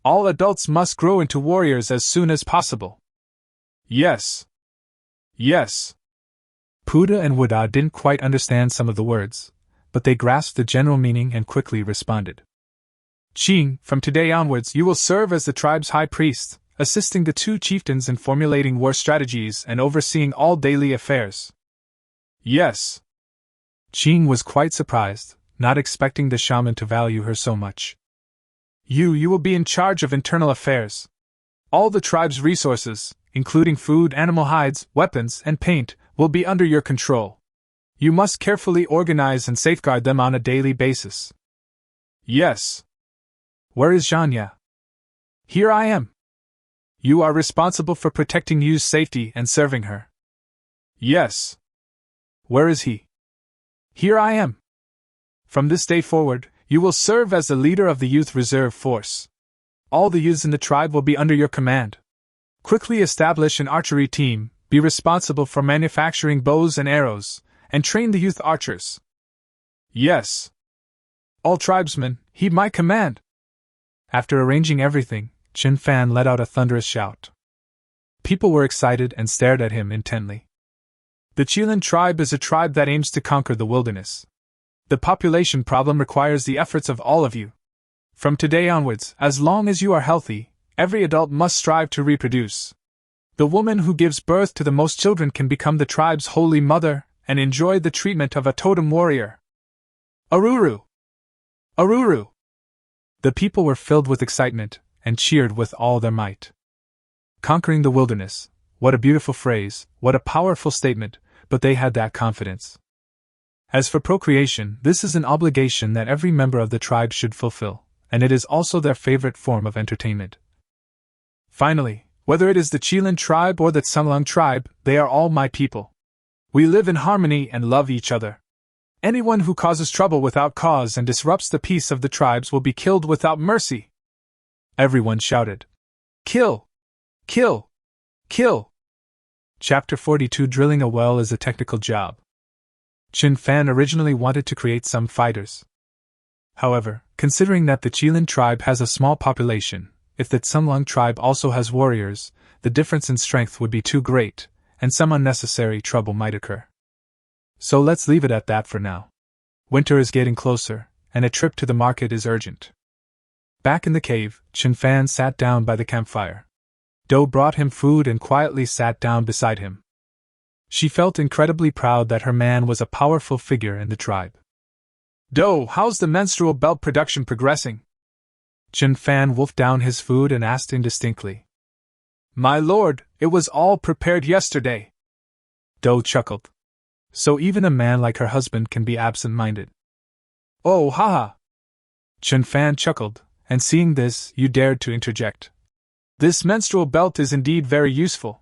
All adults must grow into warriors as soon as possible. Yes. Yes. Poo Da and Wu Da didn't quite understand some of the words, but they grasped the general meaning and quickly responded. Qing, from today onwards you will serve as the tribe's high priest, assisting the two chieftains in formulating war strategies and overseeing all daily affairs. Yes. Qing was quite surprised, not expecting the shaman to value her so much. You will be in charge of internal affairs. All the tribe's resources, including food, animal hides, weapons, and paint, will be under your control. You must carefully organize and safeguard them on a daily basis. Yes. Where is Zhanya? Here I am. You are responsible for protecting Yu's safety and serving her. Yes. Where is he? Here I am. From this day forward, you will serve as the leader of the youth reserve force. All the youths in the tribe will be under your command. Quickly establish an archery team, be responsible for manufacturing bows and arrows, and train the youth archers. Yes. All tribesmen, heed my command. After arranging everything, Chen Fan let out a thunderous shout. People were excited and stared at him intently. The Chieftain tribe is a tribe that aims to conquer the wilderness. The population problem requires the efforts of all of you. From today onwards, as long as you are healthy, every adult must strive to reproduce. The woman who gives birth to the most children can become the tribe's holy mother and enjoy the treatment of a totem warrior. Aruru! Aruru! The people were filled with excitement and cheered with all their might. Conquering the wilderness, what a beautiful phrase, what a powerful statement, but they had that confidence. As for procreation, this is an obligation that every member of the tribe should fulfill, and it is also their favorite form of entertainment. Finally, whether it is the Chieftain tribe or the Tsunglong tribe, they are all my people. We live in harmony and love each other. Anyone who causes trouble without cause and disrupts the peace of the tribes will be killed without mercy. Everyone shouted, Kill! Kill! Kill! Chapter 42 Drilling a well is a technical job. Chen Fan originally wanted to create some fighters. However, considering that the Chieftain tribe has a small population, if the Tsunglong tribe also has warriors, the difference in strength would be too great, and some unnecessary trouble might occur. So let's leave it at that for now. Winter is getting closer, and a trip to the market is urgent. Back in the cave, Chen Fan sat down by the campfire. Do brought him food and quietly sat down beside him. She felt incredibly proud that her man was a powerful figure in the tribe. Do, how's the menstrual belt production progressing? Chen Fan wolfed down his food and asked indistinctly. My lord, it was all prepared yesterday. Do chuckled. So even a man like her husband can be absent-minded. Oh, haha! Chen Fan chuckled, and seeing this, you dared to interject. This menstrual belt is indeed very useful.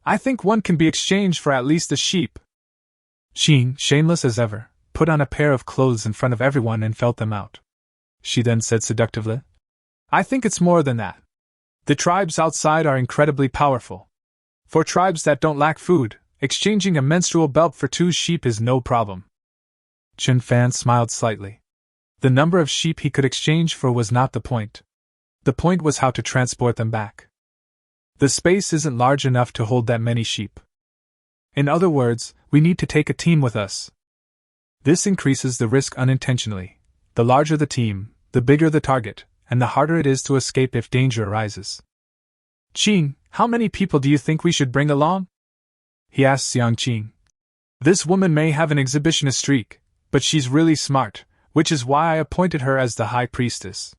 I think one can be exchanged for at least a sheep. Qing, shameless as ever, put on a pair of clothes in front of everyone and felt them out. She then said seductively, I think it's more than that. The tribes outside are incredibly powerful. For tribes that don't lack food, exchanging a menstrual belt for 2 sheep is no problem. Chen Fan smiled slightly. The number of sheep he could exchange for was not the point. The point was how to transport them back. The space isn't large enough to hold that many sheep. In other words, we need to take a team with us. This increases the risk unintentionally. The larger the team, the bigger the target, and the harder it is to escape if danger arises. Qing, how many people do you think we should bring along? He asked Xiang Qing. This woman may have an exhibitionist streak, but she's really smart, which is why I appointed her as the high priestess.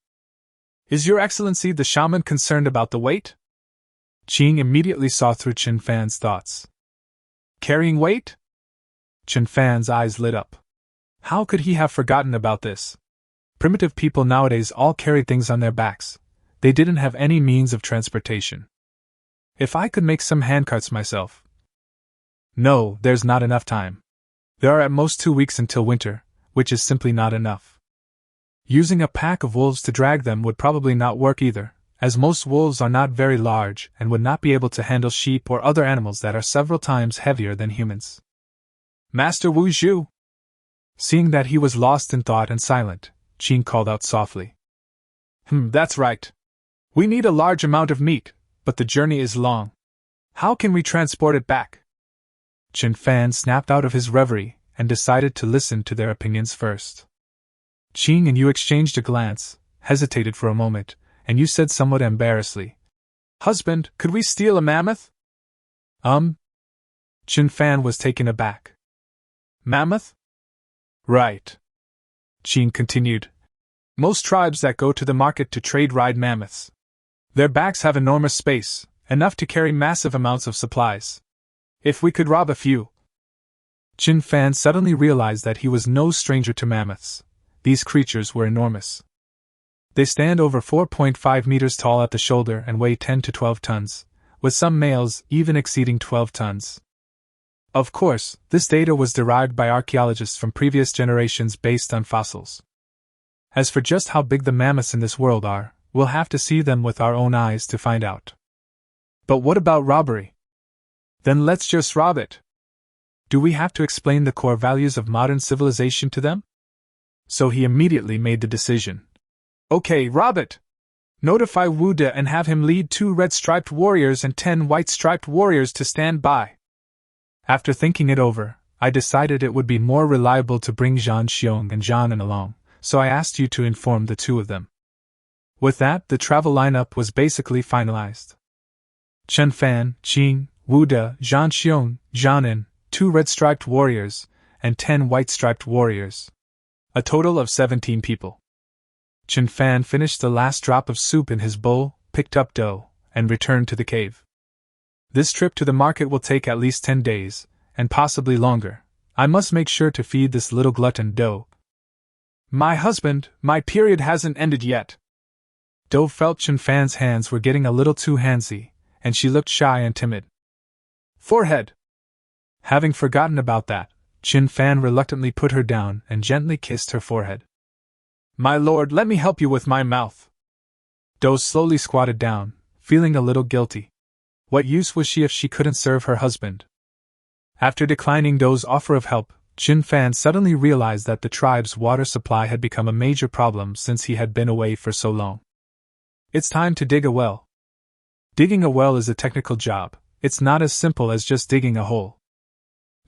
Is Your Excellency the shaman concerned about the weight? Qing immediately saw through Chen Fan's thoughts. Carrying weight? Chen Fan's eyes lit up. How could he have forgotten about this? Primitive people nowadays all carried things on their backs. They didn't have any means of transportation. If I could make some handcarts myself. No, there's not enough time. There are at most 2 weeks until winter, which is simply not enough. Using a pack of wolves to drag them would probably not work either, as most wolves are not very large and would not be able to handle sheep or other animals that are several times heavier than humans. Master Wu Zhu! Seeing that he was lost in thought and silent, Qing called out softly. That's right. We need a large amount of meat, but the journey is long. How can we transport it back? Chen Fan snapped out of his reverie and decided to listen to their opinions first. Qing and you exchanged a glance, hesitated for a moment, and you said somewhat embarrassedly, Husband, could we steal a mammoth? Chen Fan was taken aback. Mammoth? Right. Qing continued. Most tribes that go to the market to trade ride mammoths. Their backs have enormous space, enough to carry massive amounts of supplies. If we could rob a few. Chen Fan suddenly realized that he was no stranger to mammoths. These creatures were enormous. They stand over 4.5 meters tall at the shoulder and weigh 10 to 12 tons, with some males even exceeding 12 tons. Of course, this data was derived by archaeologists from previous generations based on fossils. As for just how big the mammoths in this world are, we'll have to see them with our own eyes to find out. But what about robbery? Then let's just rob it. Do we have to explain the core values of modern civilization to them? So he immediately made the decision. Okay, rob it! Notify Wu De and have him lead 2 red-striped warriors and 10 white-striped warriors to stand by. After thinking it over, I decided it would be more reliable to bring Zhang Xiong and Zhang along, so I asked you to inform the 2 of them. With that, the travel lineup was basically finalized. Chen Fan, Qing, Wu De, Zhang Xiong, Zhang 2 red-striped warriors, and 10 white-striped warriors. A total of 17 people. Chen Fan finished the last drop of soup in his bowl, picked up dough, and returned to the cave. This trip to the market will take at least 10 days, and possibly longer. I must make sure to feed this little glutton dough. My husband, my period hasn't ended yet. Dough felt Chen Fan's hands were getting a little too handsy, and she looked shy and timid. Forehead. Having forgotten about that, Chen Fan reluctantly put her down and gently kissed her forehead. My lord, let me help you with my mouth. Dough slowly squatted down, feeling a little guilty. What use was she if she couldn't serve her husband? After declining Dough's offer of help, Chen Fan suddenly realized that the tribe's water supply had become a major problem since he had been away for so long. It's time to dig a well. Digging a well is a technical job. It's not as simple as just digging a hole.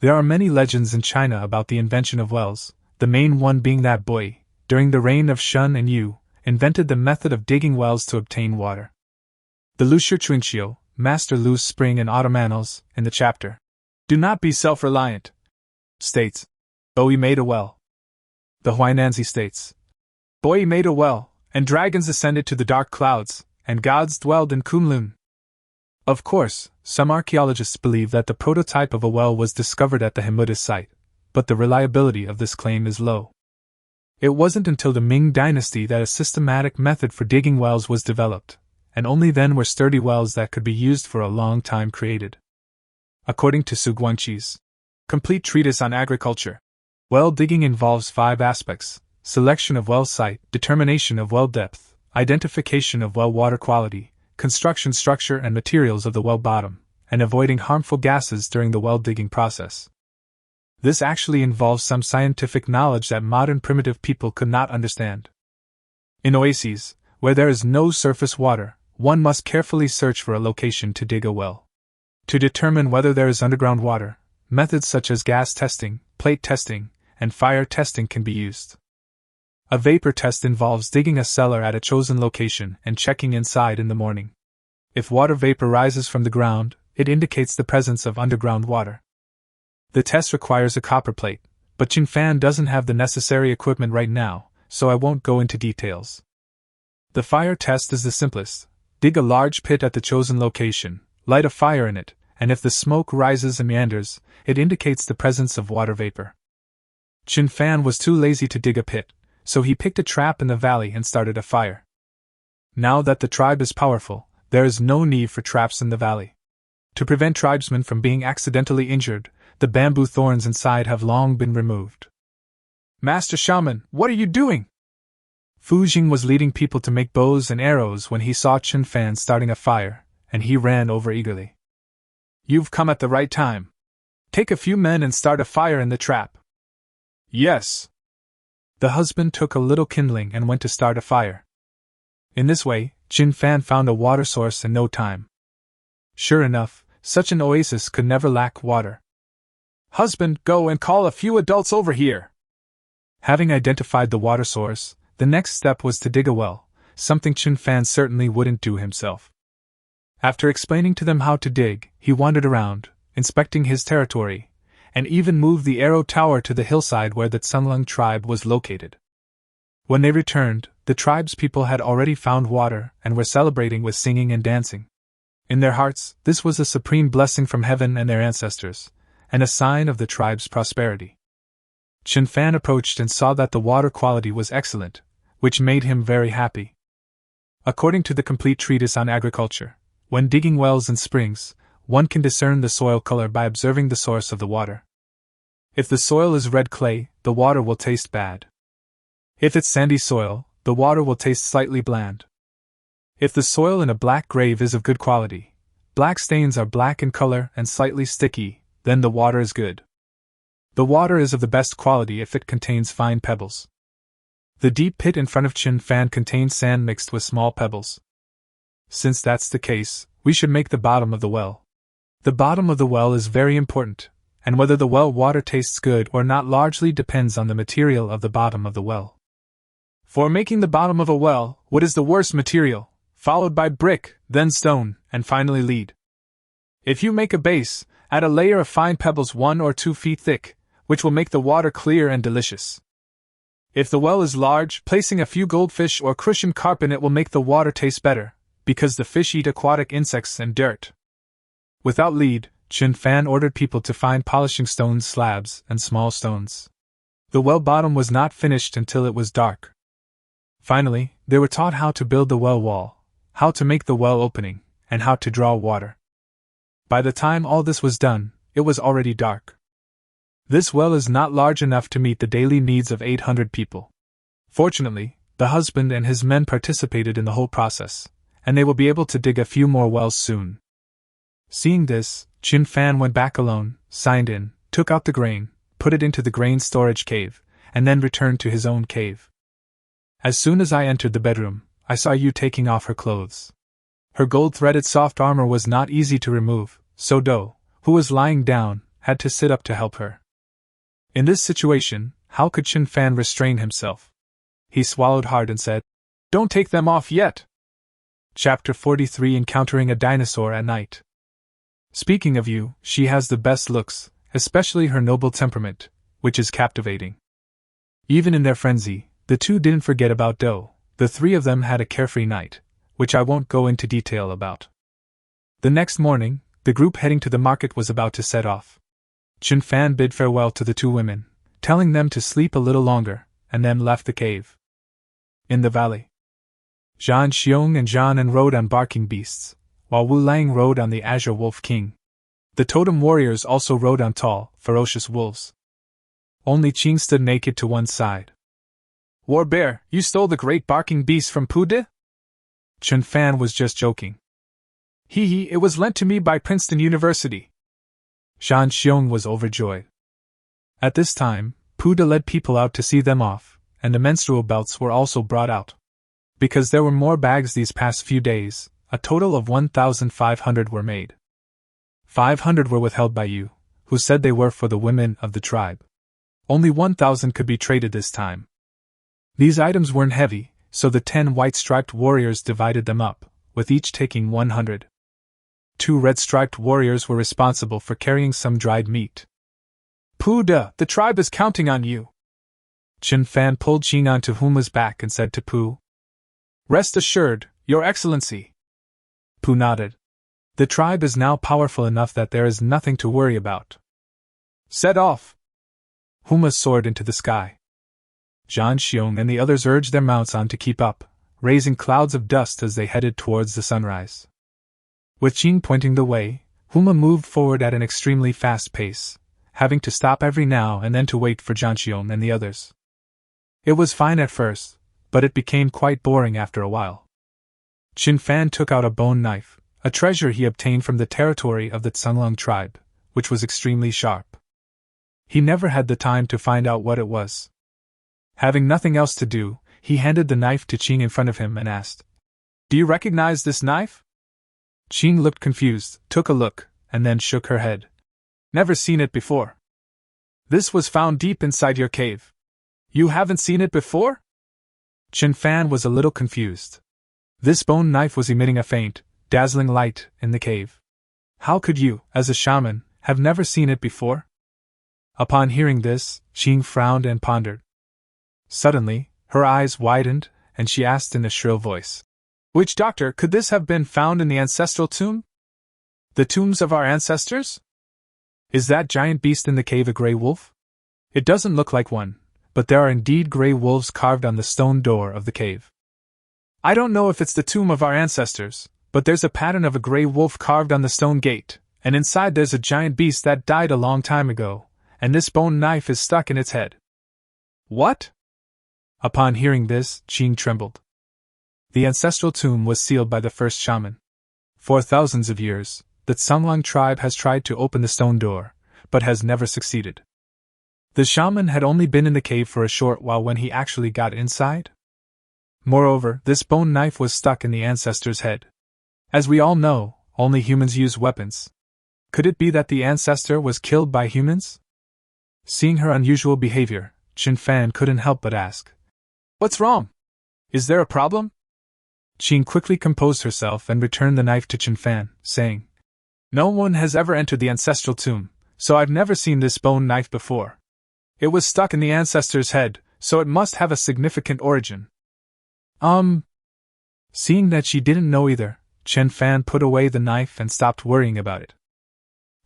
There are many legends in China about the invention of wells, the main one being that Bui, during the reign of Shun and Yu, invented the method of digging wells to obtain water. The Lu Shixuanqiu, Master Lu's Spring and Autumn Annals, in the chapter, Do Not Be Self-Reliant, states, Bui made a well. The Huainanzi states, Bui made a well, and dragons ascended to the dark clouds, and gods dwelled in Kunlun. Of course, some archaeologists believe that the prototype of a well was discovered at the Himuda site, but the reliability of this claim is low. It wasn't until the Ming Dynasty that a systematic method for digging wells was developed, and only then were sturdy wells that could be used for a long time created. According to Su Guangqi's Complete Treatise on Agriculture, well digging involves 5 aspects: selection of well site, determination of well depth, identification of well water quality, construction structure and materials of the well bottom, and avoiding harmful gases during the well digging process. This actually involves some scientific knowledge that modern primitive people could not understand. In oases, where there is no surface water, one must carefully search for a location to dig a well. To determine whether there is underground water, methods such as gas testing, plate testing, and fire testing can be used. A vapor test involves digging a cellar at a chosen location and checking inside in the morning. If water vapor rises from the ground, it indicates the presence of underground water. The test requires a copper plate, but Chen Fan doesn't have the necessary equipment right now, so I won't go into details. The fire test is the simplest. Dig a large pit at the chosen location, light a fire in it, and if the smoke rises and meanders, it indicates the presence of water vapor. Chen Fan was too lazy to dig a pit, so he picked a trap in the valley and started a fire. Now that the tribe is powerful, there is no need for traps in the valley. To prevent tribesmen from being accidentally injured, the bamboo thorns inside have long been removed. Master Shaman, what are you doing? Fu Jing was leading people to make bows and arrows when he saw Chen Fan starting a fire, and he ran over eagerly. You've come at the right time. Take a few men and start a fire in the trap. Yes. The husband took a little kindling and went to start a fire. In this way, Chen Fan found a water source in no time. Sure enough, such an oasis could never lack water. Husband, go and call a few adults over here. Having identified the water source, the next step was to dig a well, something Chen Fan certainly wouldn't do himself. After explaining to them how to dig, he wandered around, inspecting his territory, and even moved the arrow tower to the hillside where the Tsunlung tribe was located. When they returned, the tribe's people had already found water and were celebrating with singing and dancing. In their hearts, this was a supreme blessing from heaven and their ancestors, and a sign of the tribe's prosperity. Chen Fan approached and saw that the water quality was excellent, which made him very happy. According to the Complete Treatise on Agriculture, when digging wells and springs, one can discern the soil color by observing the source of the water. If the soil is red clay, the water will taste bad. If it's sandy soil, the water will taste slightly bland. If the soil in a black grave is of good quality, black stains are black in color and slightly sticky, then the water is good. The water is of the best quality if it contains fine pebbles. The deep pit in front of Chen Fan contained sand mixed with small pebbles. Since that's the case, we should make the bottom of the well. The bottom of the well is very important, and whether the well water tastes good or not largely depends on the material of the bottom of the well. For making the bottom of a well, wood is the worst material, followed by brick, then stone, and finally lead. If you make a base, add a layer of fine pebbles 1 or 2 feet thick, which will make the water clear and delicious. If the well is large, placing a few goldfish or crucian carp in it will make the water taste better, because the fish eat aquatic insects and dirt. Without lead, Chen Fan ordered people to find polishing stones, slabs, and small stones. The well bottom was not finished until it was dark. Finally, they were taught how to build the well wall, how to make the well opening, and how to draw water. By the time all this was done, it was already dark. This well is not large enough to meet the daily needs of 800 people. Fortunately, the husband and his men participated in the whole process, and they will be able to dig a few more wells soon. Seeing this, Chen Fan went back alone, signed in, took out the grain, put it into the grain storage cave, and then returned to his own cave. As soon as I entered the bedroom, I saw Yu taking off her clothes. Her gold-threaded soft armor was not easy to remove, so Do, who was lying down, had to sit up to help her. In this situation, how could Chen Fan restrain himself? He swallowed hard and said, "Don't take them off yet." Chapter 43: Encountering a Dinosaur at Night. Speaking of Yu, she has the best looks, especially her noble temperament, which is captivating. Even in their frenzy, the two didn't forget about Do. The three of them had a carefree night, which I won't go into detail about. The next morning, the group heading to the market was about to set off. Chen Fan bid farewell to the two women, telling them to sleep a little longer, and then left the cave. In the valley, Zhan Xiong and Zhan rode on barking beasts, while Wu Lang rode on the Azure Wolf King. The totem warriors also rode on tall, ferocious wolves. Only Qing stood naked to one side. War Bear, you stole the great barking beast from Pude? Chen Fan was just joking. Hee, it was lent to me by Princeton University. Zhan Xiong was overjoyed. At this time, Pude led people out to see them off, and the menstrual belts were also brought out. Because there were more bags these past few days, a total of 1,500 were made. 500 were withheld by you, who said they were for the women of the tribe. Only 1,000 could be traded this time. These items weren't heavy, so the 10 white-striped warriors divided them up, with each taking 100. 2 red-striped warriors were responsible for carrying some dried meat. Pude, the tribe is counting on you. Chen Fan pulled Qing onto Huma's back and said to Pu, Rest assured, Your Excellency. Pu nodded. The tribe is now powerful enough that there is nothing to worry about. Set off! Huma soared into the sky. Zhan Xiong and the others urged their mounts on to keep up, raising clouds of dust as they headed towards the sunrise. With Qing pointing the way, Huma moved forward at an extremely fast pace, having to stop every now and then to wait for Zhan Xiong and the others. It was fine at first, but it became quite boring after a while. Chen Fan took out a bone knife, a treasure he obtained from the territory of the Tsunglung tribe, which was extremely sharp. He never had the time to find out what it was. Having nothing else to do, he handed the knife to Qing in front of him and asked, Do you recognize this knife? Qing looked confused, took a look, and then shook her head. Never seen it before. This was found deep inside your cave. You haven't seen it before? Chen Fan was a little confused. This bone knife was emitting a faint, dazzling light in the cave. How could you, as a shaman, have never seen it before? Upon hearing this, Qing frowned and pondered. Suddenly, her eyes widened, and she asked in a shrill voice, Which doctor could this have been found in the ancestral tomb? The tombs of our ancestors? Is that giant beast in the cave a grey wolf? It doesn't look like one, but there are indeed grey wolves carved on the stone door of the cave. I don't know if it's the tomb of our ancestors, but there's a pattern of a grey wolf carved on the stone gate, and inside there's a giant beast that died a long time ago, and this bone knife is stuck in its head. What? Upon hearing this, Qing trembled. The ancestral tomb was sealed by the first shaman. For thousands of years, the Tsunglung tribe has tried to open the stone door, but has never succeeded. The shaman had only been in the cave for a short while when he actually got inside. Moreover, this bone knife was stuck in the ancestor's head. As we all know, only humans use weapons. Could it be that the ancestor was killed by humans? Seeing her unusual behavior, Chen Fan couldn't help but ask, What's wrong? Is there a problem? Qing quickly composed herself and returned the knife to Chen Fan, saying, No one has ever entered the ancestral tomb, so I've never seen this bone knife before. It was stuck in the ancestor's head, so it must have a significant origin. Seeing that she didn't know either, Chen Fan put away the knife and stopped worrying about it.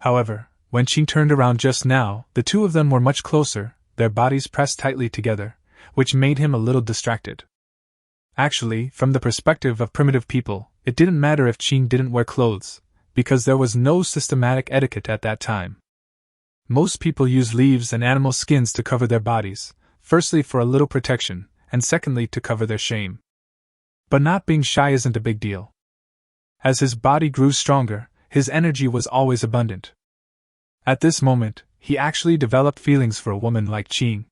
However, when Qing turned around just now, the two of them were much closer, their bodies pressed tightly together, which made him a little distracted. Actually, from the perspective of primitive people, it didn't matter if Qing didn't wear clothes, because there was no systematic etiquette at that time. Most people use leaves and animal skins to cover their bodies, firstly for a little protection, and secondly to cover their shame. But not being shy isn't a big deal. As his body grew stronger, his energy was always abundant. At this moment, he actually developed feelings for a woman like Qing.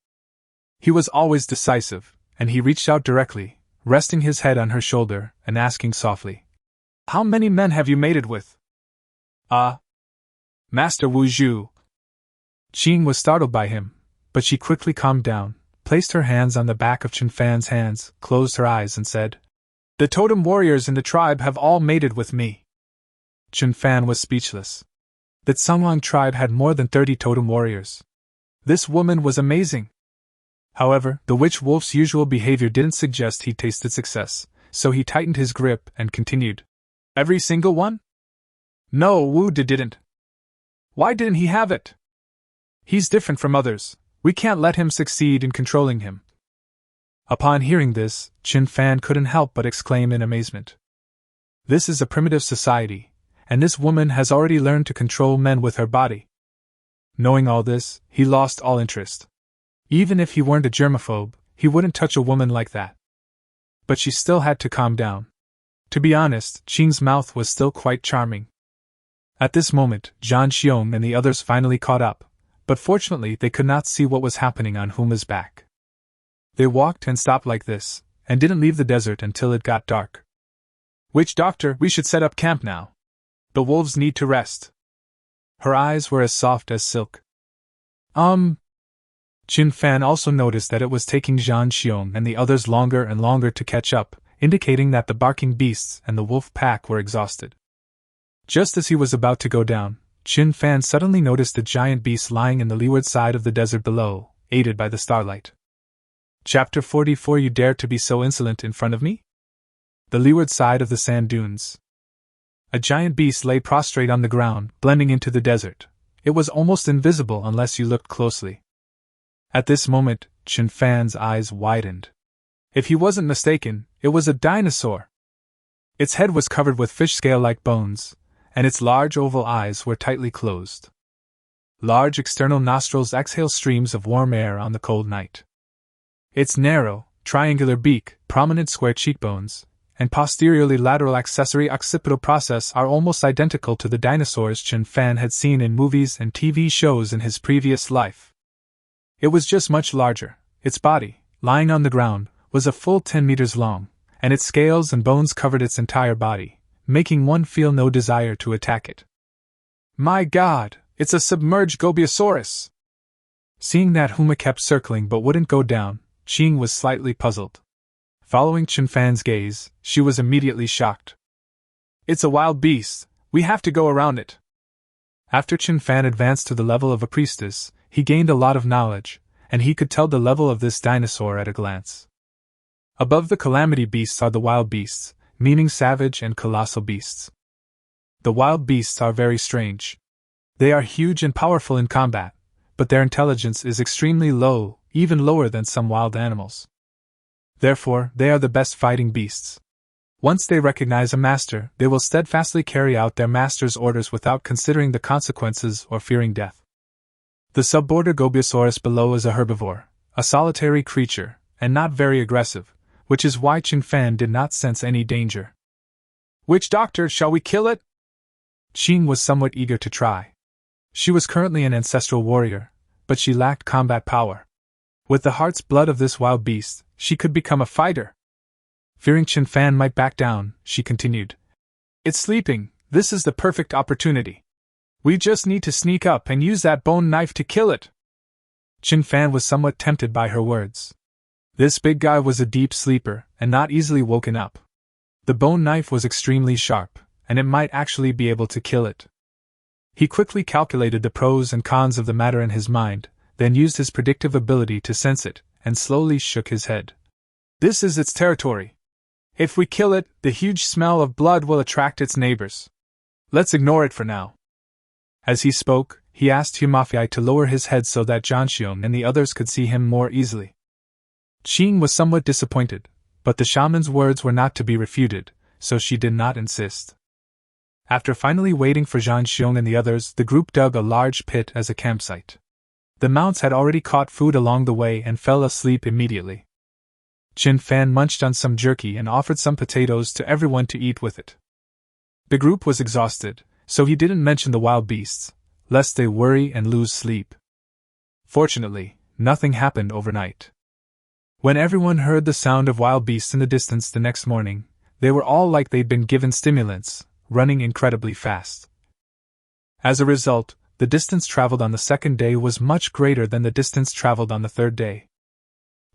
He was always decisive, and he reached out directly, resting his head on her shoulder and asking softly, How many men have you mated with? Master Wu Zhu. Qing was startled by him, but she quickly calmed down, placed her hands on the back of Chen Fan's hands, closed her eyes and said, The totem warriors in the tribe have all mated with me. Chen Fan was speechless. The Tsunglung tribe had more than 30 totem warriors. This woman was amazing. However, the witch wolf's usual behavior didn't suggest he tasted success, so he tightened his grip and continued. Every single one? No, Wu didn't. Why didn't he have it? He's different from others. We can't let him succeed in controlling him. Upon hearing this, Chen Fan couldn't help but exclaim in amazement. This is a primitive society, and this woman has already learned to control men with her body. Knowing all this, he lost all interest. Even if he weren't a germaphobe, he wouldn't touch a woman like that. But she still had to calm down. To be honest, Qing's mouth was still quite charming. At this moment, Zhan Xiong and the others finally caught up, but fortunately they could not see what was happening on Huma's back. They walked and stopped like this, and didn't leave the desert until it got dark. Witch doctor, we should set up camp now. The wolves need to rest. Her eyes were as soft as silk. Chen Fan also noticed that it was taking Zhan Xiong and the others longer and longer to catch up, indicating that the barking beasts and the wolf pack were exhausted. Just as he was about to go down, Chen Fan suddenly noticed a giant beast lying in the leeward side of the desert below, aided by the starlight. Chapter 44. You dare to be so insolent in front of me? The leeward side of the sand dunes. A giant beast lay prostrate on the ground, blending into the desert. It was almost invisible unless you looked closely. At this moment, Chen Fan's eyes widened. If he wasn't mistaken, it was a dinosaur. Its head was covered with fish scale-like bones, and its large oval eyes were tightly closed. Large external nostrils exhale streams of warm air on the cold night. Its narrow, triangular beak, prominent square cheekbones, and posteriorly lateral accessory occipital process are almost identical to the dinosaurs Chen Fan had seen in movies and TV shows in his previous life. It was just much larger. Its body, lying on the ground, was a full 10 meters long, and its scales and bones covered its entire body, making one feel no desire to attack it. My God, it's a submerged Gobiosaurus! Seeing that Huma kept circling but wouldn't go down, Qing was slightly puzzled. Following Chen Fan's gaze, she was immediately shocked. It's a wild beast, we have to go around it. After Chen Fan advanced to the level of a priestess, he gained a lot of knowledge, and he could tell the level of this dinosaur at a glance. Above the calamity beasts are the wild beasts, meaning savage and colossal beasts. The wild beasts are very strange. They are huge and powerful in combat, but their intelligence is extremely low, even lower than some wild animals. Therefore, they are the best fighting beasts. Once they recognize a master, they will steadfastly carry out their master's orders without considering the consequences or fearing death. The suborder Gobiosaurus below is a herbivore, a solitary creature, and not very aggressive, which is why Chen Fan did not sense any danger. Witch doctor, shall we kill it? Qing was somewhat eager to try. She was currently an ancestral warrior, but she lacked combat power. With the heart's blood of this wild beast, she could become a fighter. Fearing Chen Fan might back down, she continued. It's sleeping, this is the perfect opportunity. We just need to sneak up and use that bone knife to kill it. Chen Fan was somewhat tempted by her words. This big guy was a deep sleeper, and not easily woken up. The bone knife was extremely sharp, and it might actually be able to kill it. He quickly calculated the pros and cons of the matter in his mind, then used his predictive ability to sense it, and slowly shook his head. This is its territory. If we kill it, the huge smell of blood will attract its neighbors. Let's ignore it for now. As he spoke, he asked Humafei to lower his head so that Zhanxiong and the others could see him more easily. Qing was somewhat disappointed, but the shaman's words were not to be refuted, so she did not insist. After finally waiting for Zhanxiong and the others, the group dug a large pit as a campsite. The mounts had already caught food along the way and fell asleep immediately. Chen Fan munched on some jerky and offered some potatoes to everyone to eat with it. The group was exhausted, so he didn't mention the wild beasts, lest they worry and lose sleep. Fortunately, nothing happened overnight. When everyone heard the sound of wild beasts in the distance the next morning, they were all like they'd been given stimulants, running incredibly fast. As a result, the distance traveled on the second day was much greater than the distance traveled on the third day.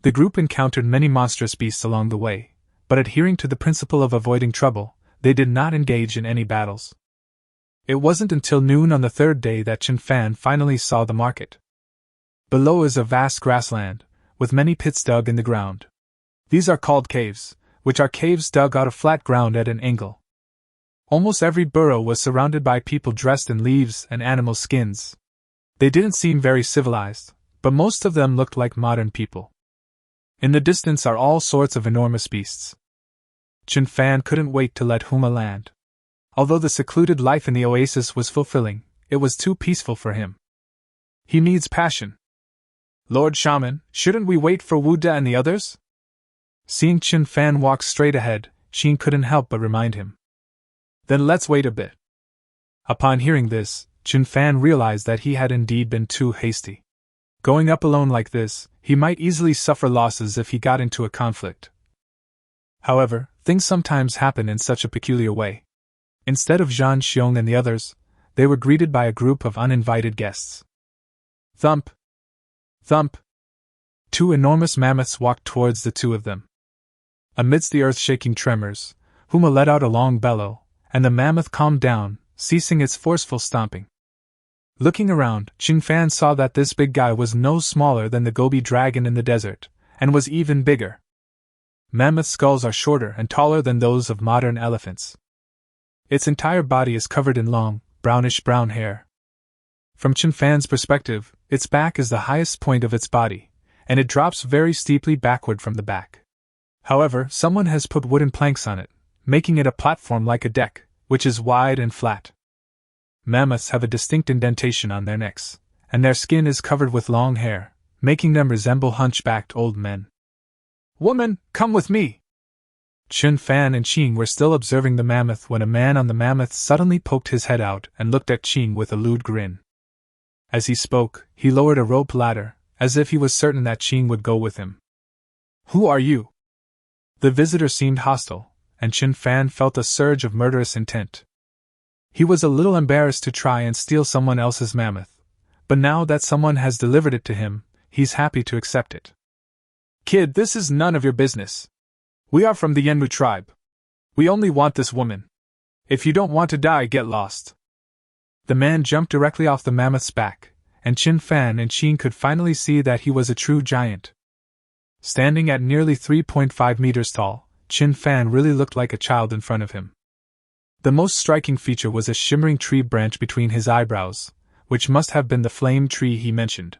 The group encountered many monstrous beasts along the way, but adhering to the principle of avoiding trouble, they did not engage in any battles. It wasn't until noon on the third day that Chen Fan finally saw the market. Below is a vast grassland, with many pits dug in the ground. These are called caves, which are caves dug out of flat ground at an angle. Almost every burrow was surrounded by people dressed in leaves and animal skins. They didn't seem very civilized, but most of them looked like modern people. In the distance are all sorts of enormous beasts. Chen Fan couldn't wait to let Huma land. Although the secluded life in the oasis was fulfilling, it was too peaceful for him. He needs passion. Lord Shaman, shouldn't we wait for Wu Da and the others? Seeing Chen Fan walk straight ahead, Xin couldn't help but remind him. Then let's wait a bit. Upon hearing this, Chen Fan realized that he had indeed been too hasty. Going up alone like this, he might easily suffer losses if he got into a conflict. However, things sometimes happen in such a peculiar way. Instead of Zhang Xiong and the others, they were greeted by a group of uninvited guests. Thump! Thump! Two enormous mammoths walked towards the two of them. Amidst the earth-shaking tremors, Huma let out a long bellow, and the mammoth calmed down, ceasing its forceful stomping. Looking around, Chen Fan saw that this big guy was no smaller than the Gobi dragon in the desert, and was even bigger. Mammoth skulls are shorter and taller than those of modern elephants. Its entire body is covered in long, brownish-brown hair. From Chen Fan's perspective, its back is the highest point of its body, and it drops very steeply backward from the back. However, someone has put wooden planks on it, making it a platform like a deck, which is wide and flat. Mammoths have a distinct indentation on their necks, and their skin is covered with long hair, making them resemble hunchbacked old men. Woman, come with me! Chen Fan and Qing were still observing the mammoth when a man on the mammoth suddenly poked his head out and looked at Qing with a lewd grin. As he spoke, he lowered a rope ladder, as if he was certain that Qing would go with him. Who are you? The visitor seemed hostile, and Chen Fan felt a surge of murderous intent. He was a little embarrassed to try and steal someone else's mammoth, but now that someone has delivered it to him, he's happy to accept it. Kid, this is none of your business. We are from the Yenmu tribe. We only want this woman. If you don't want to die, get lost. The man jumped directly off the mammoth's back, and Chen Fan and Qing could finally see that he was a true giant. Standing at nearly 3.5 meters tall, Chen Fan really looked like a child in front of him. The most striking feature was a shimmering tree branch between his eyebrows, which must have been the flame tree he mentioned.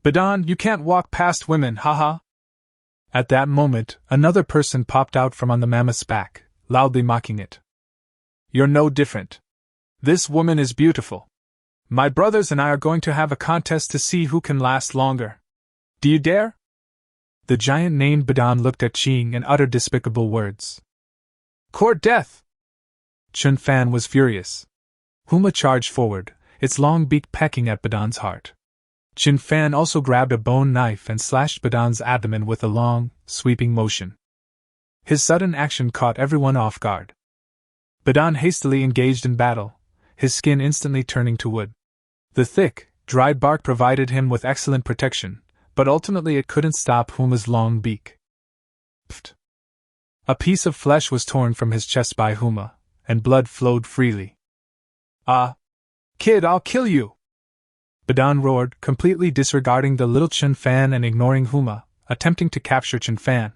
Badan, you can't walk past women, haha! At that moment, another person popped out from on the mammoth's back, loudly mocking it. You're no different. This woman is beautiful. My brothers and I are going to have a contest to see who can last longer. Do you dare? The giant named Badan looked at Qing and uttered despicable words. Court death! Chen Fan was furious. Huma charged forward, its long beak pecking at Badan's heart. Chen Fan also grabbed a bone knife and slashed Badan's abdomen with a long, sweeping motion. His sudden action caught everyone off guard. Badan hastily engaged in battle, his skin instantly turning to wood. The thick, dried bark provided him with excellent protection, but ultimately it couldn't stop Huma's long beak. Pfft! A piece of flesh was torn from his chest by Huma, and blood flowed freely. Ah! Kid, I'll kill you! Badan roared, completely disregarding the little Chen Fan and ignoring Huma, attempting to capture Chen Fan.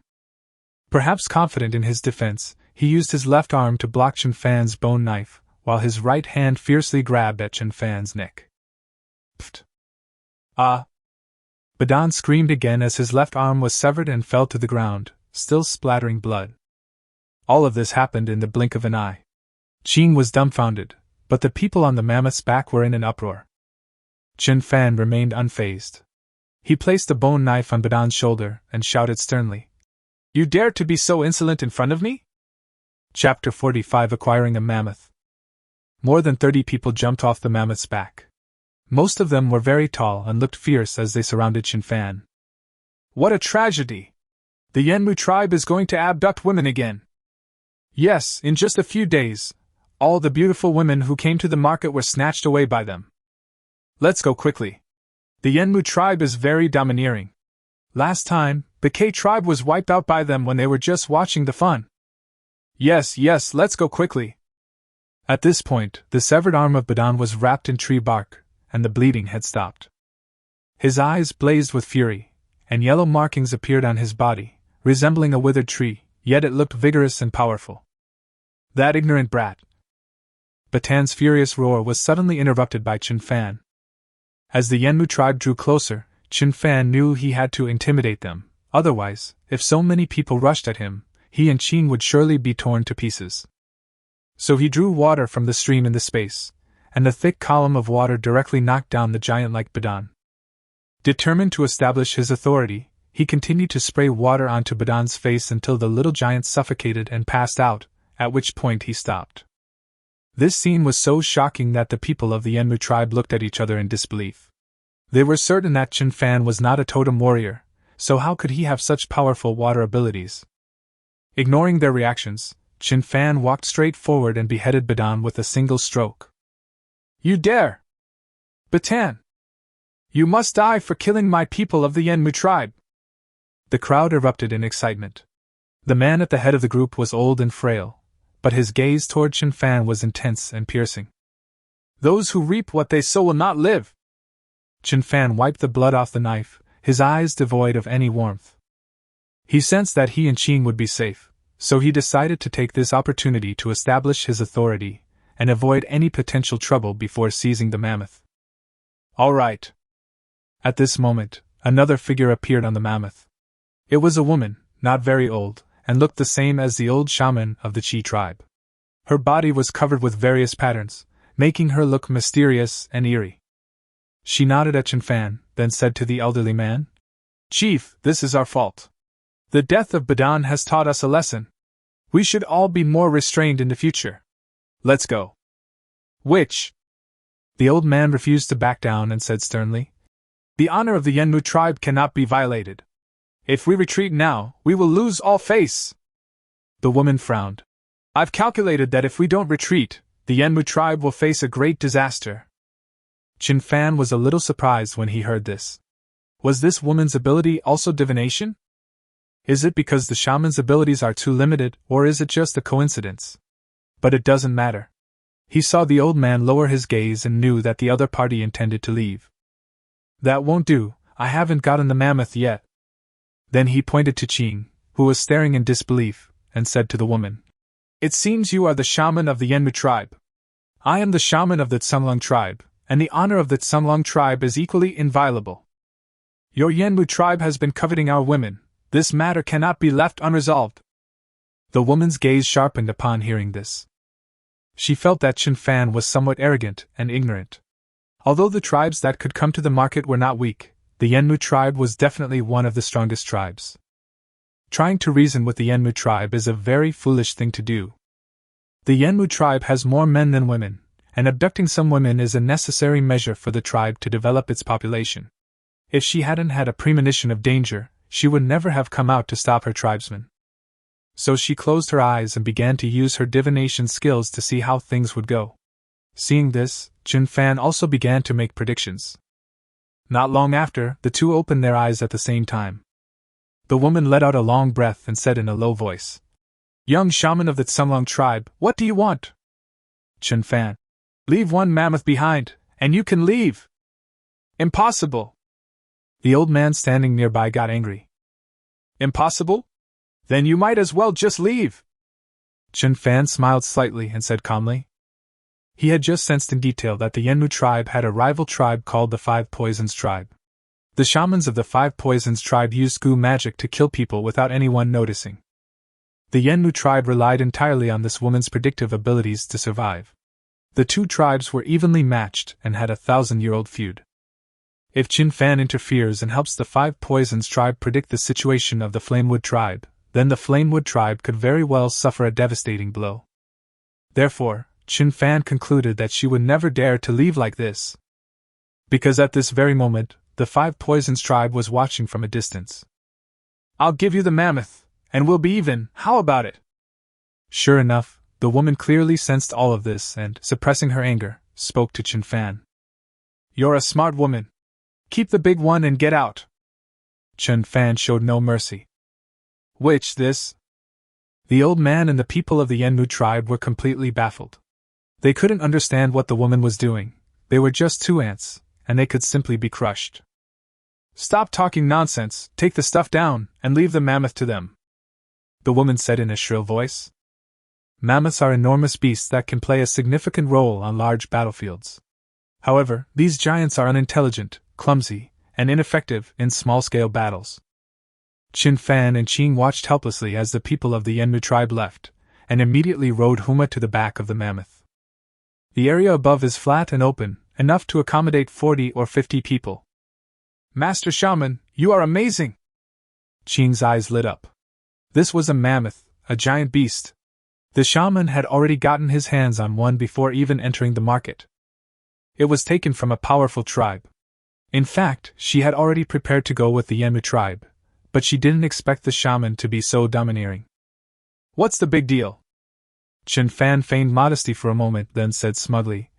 Perhaps confident in his defense, he used his left arm to block Chen Fan's bone knife, while his right hand fiercely grabbed at Chen Fan's neck. Pfft! Ah! Badan screamed again as his left arm was severed and fell to the ground, still splattering blood. All of this happened in the blink of an eye. Qing was dumbfounded, but the people on the mammoth's back were in an uproar. Chen Fan remained unfazed. He placed the bone knife on Badan's shoulder and shouted sternly, You dare to be so insolent in front of me? Chapter 45 Acquiring a Mammoth. More than 30 people jumped off the mammoth's back. Most of them were very tall and looked fierce as they surrounded Chen Fan. What a tragedy! The Yenmu tribe is going to abduct women again. Yes, in just a few days, all the beautiful women who came to the market were snatched away by them. Let's go quickly. The Yenmu tribe is very domineering. Last time, the K tribe was wiped out by them when they were just watching the fun. Yes, let's go quickly. At this point, the severed arm of Badan was wrapped in tree bark, and the bleeding had stopped. His eyes blazed with fury, and yellow markings appeared on his body, resembling a withered tree, yet it looked vigorous and powerful. That ignorant brat! Badan's furious roar was suddenly interrupted by Chen Fan. As the Yenmu tribe drew closer, Chen Fan knew he had to intimidate them, Otherwise, if so many people rushed at him, he and Qing would surely be torn to pieces. So he drew water from the stream in the space, and the thick column of water directly knocked down the giant like Badan. Determined to establish his authority, he continued to spray water onto Badan's face until the little giant suffocated and passed out, at which point he stopped. This scene was so shocking that the people of the Enmu tribe looked at each other in disbelief. They were certain that Chen Fan was not a totem warrior, so how could he have such powerful water abilities? Ignoring their reactions, Chen Fan walked straight forward and beheaded Badan with a single stroke. "You dare! Batan! You must die for killing my people of the Enmu tribe!" The crowd erupted in excitement. The man at the head of the group was old and frail, but his gaze toward Chen Fan was intense and piercing. "Those who reap what they sow will not live!" Chen Fan wiped the blood off the knife, his eyes devoid of any warmth. He sensed that he and Qing would be safe, so he decided to take this opportunity to establish his authority and avoid any potential trouble before seizing the mammoth. "All right." At this moment, another figure appeared on the mammoth. It was a woman, not very old, and looked the same as the old shaman of the Qi tribe. Her body was covered with various patterns, making her look mysterious and eerie. She nodded at Chen Fan, then said to the elderly man, "Chief, this is our fault. The death of Badan has taught us a lesson. We should all be more restrained in the future. Let's go." "Which?" The old man refused to back down and said sternly, "The honor of the Enmu tribe cannot be violated. If we retreat now, we will lose all face." The woman frowned. "I've calculated that if we don't retreat, the Enmu tribe will face a great disaster." Chen Fan was a little surprised when he heard this. Was this woman's ability also divination? Is it because the shaman's abilities are too limited, or is it just a coincidence? But it doesn't matter. He saw the old man lower his gaze and knew that the other party intended to leave. "That won't do, I haven't gotten the mammoth yet." Then he pointed to Qing, who was staring in disbelief, and said to the woman, "It seems you are the shaman of the Enmu tribe. I am the shaman of the Tsunglong tribe, and the honor of the Tsunglong tribe is equally inviolable. Your Enmu tribe has been coveting our women. This matter cannot be left unresolved." The woman's gaze sharpened upon hearing this. She felt that Chen Fan was somewhat arrogant and ignorant. Although the tribes that could come to the market were not weak, the Enmu tribe was definitely one of the strongest tribes. Trying to reason with the Enmu tribe is a very foolish thing to do. The Enmu tribe has more men than women, and abducting some women is a necessary measure for the tribe to develop its population. If she hadn't had a premonition of danger, she would never have come out to stop her tribesmen. So she closed her eyes and began to use her divination skills to see how things would go. Seeing this, Chen Fan also began to make predictions. Not long after, the two opened their eyes at the same time. The woman let out a long breath and said in a low voice, "Young shaman of the Tsunglong tribe, what do you want?" Chen Fan, "Leave one mammoth behind, and you can leave." "Impossible!" The old man standing nearby got angry. "Impossible? Then you might as well just leave." Chen Fan smiled slightly and said calmly. He had just sensed in detail that the Enmu tribe had a rival tribe called the Five Poisons tribe. The shamans of the Five Poisons tribe used goo magic to kill people without anyone noticing. The Enmu tribe relied entirely on this woman's predictive abilities to survive. The two tribes were evenly matched and had a 1,000-year-old feud. If Chen Fan interferes and helps the Five Poisons tribe predict the situation of the Flamewood tribe, then the Flamewood tribe could very well suffer a devastating blow. Therefore, Chen Fan concluded that she would never dare to leave like this. Because at this very moment, the Five Poisons tribe was watching from a distance. "I'll give you the mammoth, and we'll be even, how about it?" Sure enough, the woman clearly sensed all of this and, suppressing her anger, spoke to Chen Fan. "You're a smart woman. Keep the big one and get out." Chen Fan showed no mercy. "Which this?" The old man and the people of the Enmu tribe were completely baffled. They couldn't understand what the woman was doing. They were just two ants, and they could simply be crushed. "Stop talking nonsense, take the stuff down, and leave the mammoth to them," the woman said in a shrill voice. Mammoths are enormous beasts that can play a significant role on large battlefields. However, these giants are unintelligent, clumsy, and ineffective in small-scale battles. Chen Fan and Qing watched helplessly as the people of the Yenmu tribe left, and immediately rode Huma to the back of the mammoth. The area above is flat and open, enough to accommodate 40 or 50 people. Master Shaman, you are amazing! Qing's eyes lit up. This was a mammoth, a giant beast. The shaman had already gotten his hands on one before even entering the market. It was taken from a powerful tribe. In fact, she had already prepared to go with the Yenmu tribe, but she didn't expect the shaman to be so domineering. What's the big deal? Chen Fan feigned modesty for a moment, then said smugly,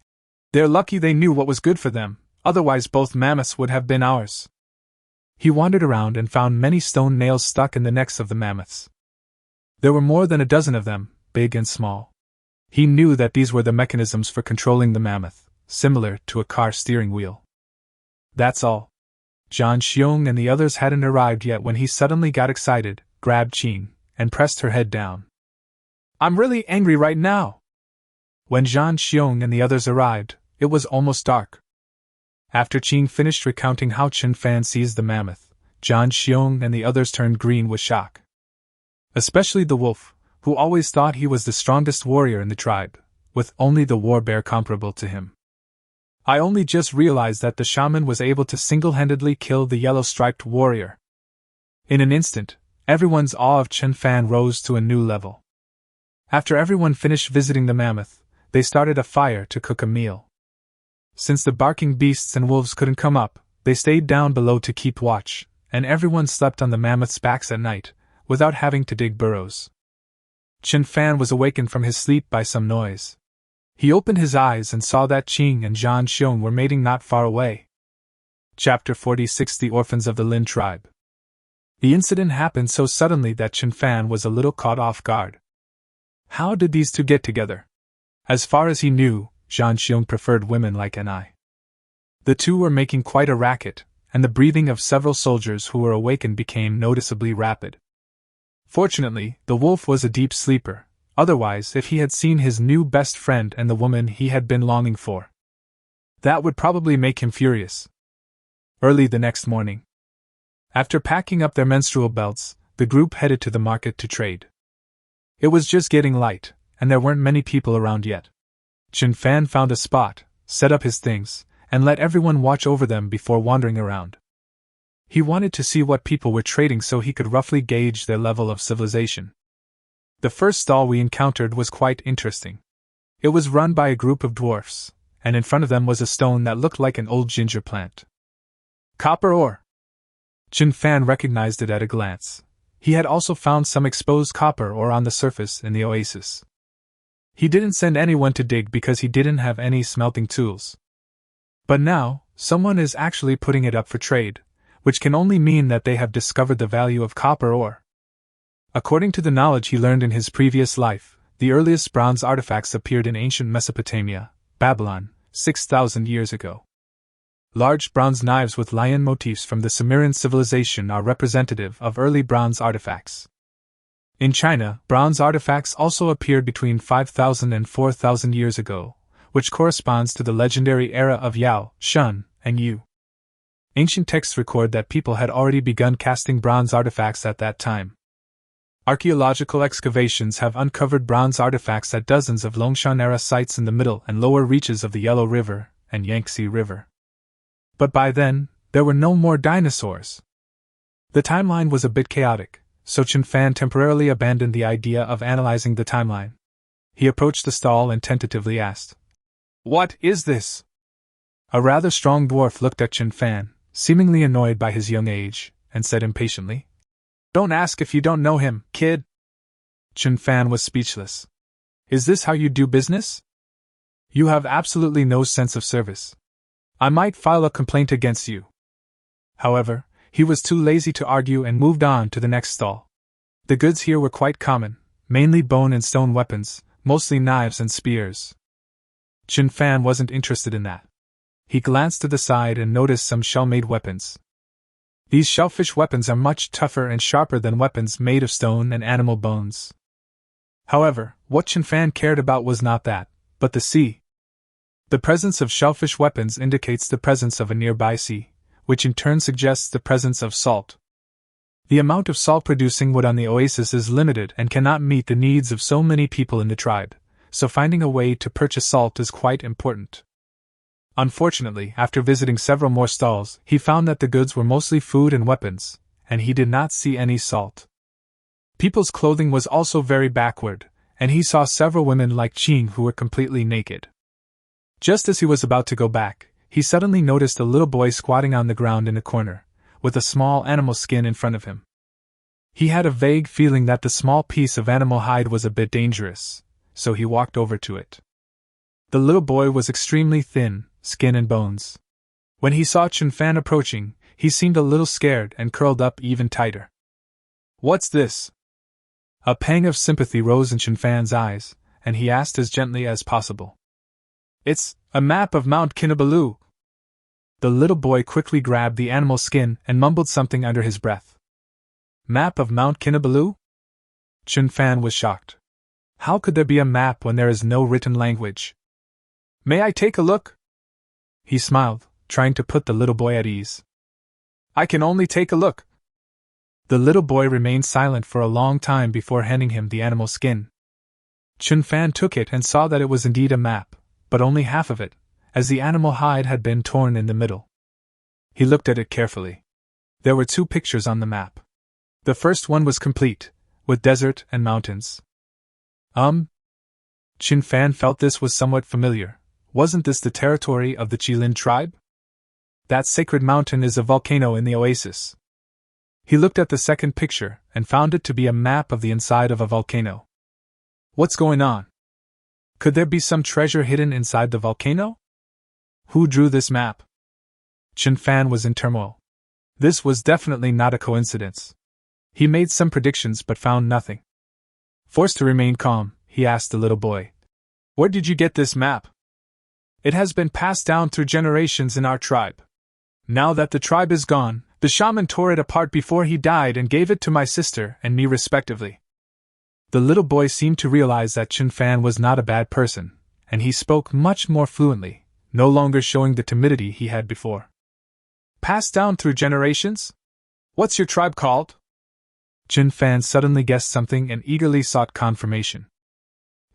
They're lucky they knew what was good for them, otherwise both mammoths would have been ours. He wandered around and found many stone nails stuck in the necks of the mammoths. There were more than a dozen of them, big and small. He knew that these were the mechanisms for controlling the mammoth, similar to a car steering wheel. That's all. Zhang Xiong and the others hadn't arrived yet when he suddenly got excited, grabbed Qing, and pressed her head down. I'm really angry right now. When Zhang Xiong and the others arrived, it was almost dark. After Qing finished recounting how Chen Fan seized the mammoth, Zhang Xiong and the others turned green with shock. Especially the wolf, who always thought he was the strongest warrior in the tribe, with only the war bear comparable to him. I only just realized that the shaman was able to single-handedly kill the yellow-striped warrior. In an instant, everyone's awe of Chen Fan rose to a new level. After everyone finished visiting the mammoth, they started a fire to cook a meal. Since the barking beasts and wolves couldn't come up, they stayed down below to keep watch, and everyone slept on the mammoth's backs at night, without having to dig burrows. Chen Fan was awakened from his sleep by some noise. He opened his eyes and saw that Qing and Zhang Xiong were mating not far away. Chapter 46: The Orphans of the Lin Tribe. The incident happened so suddenly that Chen Fan was a little caught off guard. How did these two get together? As far as he knew, Zhang Xiong preferred women like an eye. The two were making quite a racket, and the breathing of several soldiers who were awakened became noticeably rapid. Fortunately, the wolf was a deep sleeper, otherwise if he had seen his new best friend and the woman he had been longing for, that would probably make him furious. Early the next morning, after packing up their menstrual belts, the group headed to the market to trade. It was just getting light, and there weren't many people around yet. Chen Fan found a spot, set up his things, and let everyone watch over them before wandering around. He wanted to see what people were trading so he could roughly gauge their level of civilization. The first stall we encountered was quite interesting. It was run by a group of dwarfs, and in front of them was a stone that looked like an old ginger plant. Copper ore! Chen Fan recognized it at a glance. He had also found some exposed copper ore on the surface in the oasis. He didn't send anyone to dig because he didn't have any smelting tools. But now, someone is actually putting it up for trade, which can only mean that they have discovered the value of copper ore. According to the knowledge he learned in his previous life, the earliest bronze artifacts appeared in ancient Mesopotamia, Babylon, 6,000 years ago. Large bronze knives with lion motifs from the Sumerian civilization are representative of early bronze artifacts. In China, bronze artifacts also appeared between 5,000 and 4,000 years ago, which corresponds to the legendary era of Yao, Shun, and Yu. Ancient texts record that people had already begun casting bronze artifacts at that time. Archaeological excavations have uncovered bronze artifacts at dozens of Longshan-era sites in the middle and lower reaches of the Yellow River and Yangtze River. But by then, there were no more dinosaurs. The timeline was a bit chaotic, so Chen Fan temporarily abandoned the idea of analyzing the timeline. He approached the stall and tentatively asked, "What is this?" A rather strong dwarf looked at Chen Fan, seemingly annoyed by his young age, and said impatiently, "Don't ask if you don't know him, kid." Chen Fan was speechless. "Is this how you do business? You have absolutely no sense of service. I might file a complaint against you." However, he was too lazy to argue and moved on to the next stall. The goods here were quite common, mainly bone and stone weapons, mostly knives and spears. Chen Fan wasn't interested in that. He glanced to the side and noticed some shell-made weapons. These shellfish weapons are much tougher and sharper than weapons made of stone and animal bones. However, what Chen Fan cared about was not that, but the sea. The presence of shellfish weapons indicates the presence of a nearby sea, which in turn suggests the presence of salt. The amount of salt-producing wood on the oasis is limited and cannot meet the needs of so many people in the tribe, so finding a way to purchase salt is quite important. Unfortunately, after visiting several more stalls, he found that the goods were mostly food and weapons, and he did not see any salt. People's clothing was also very backward, and he saw several women like Ching who were completely naked. Just as he was about to go back, he suddenly noticed a little boy squatting on the ground in a corner, with a small animal skin in front of him. He had a vague feeling that the small piece of animal hide was a bit dangerous, so he walked over to it. The little boy was extremely thin, skin and bones. When he saw Chen Fan approaching, he seemed a little scared and curled up even tighter. "What's this?" A pang of sympathy rose in Chen Fan's eyes, and he asked as gently as possible. "It's a map of Mount Kinabalu." The little boy quickly grabbed the animal skin and mumbled something under his breath. "Map of Mount Kinabalu?" Chen Fan was shocked. How could there be a map when there is no written language? "May I take a look?" He smiled, trying to put the little boy at ease. "I can only take a look." The little boy remained silent for a long time before handing him the animal skin. Chen Fan took it and saw that it was indeed a map, but only half of it, as the animal hide had been torn in the middle. He looked at it carefully. There were 2 pictures on the map. The first one was complete, with desert and mountains. Chen Fan felt this was somewhat familiar. Wasn't this the territory of the Qilin tribe? That sacred mountain is a volcano in the oasis. He looked at the second picture and found it to be a map of the inside of a volcano. What's going on? Could there be some treasure hidden inside the volcano? Who drew this map? Chen Fan was in turmoil. This was definitely not a coincidence. He made some predictions but found nothing. Forced to remain calm, he asked the little boy, "Where did you get this map?" "It has been passed down through generations in our tribe. Now that the tribe is gone, the shaman tore it apart before he died and gave it to my sister and me respectively." The little boy seemed to realize that Chen Fan was not a bad person, and he spoke much more fluently, no longer showing the timidity he had before. "Passed down through generations? What's your tribe called?" Chen Fan suddenly guessed something and eagerly sought confirmation.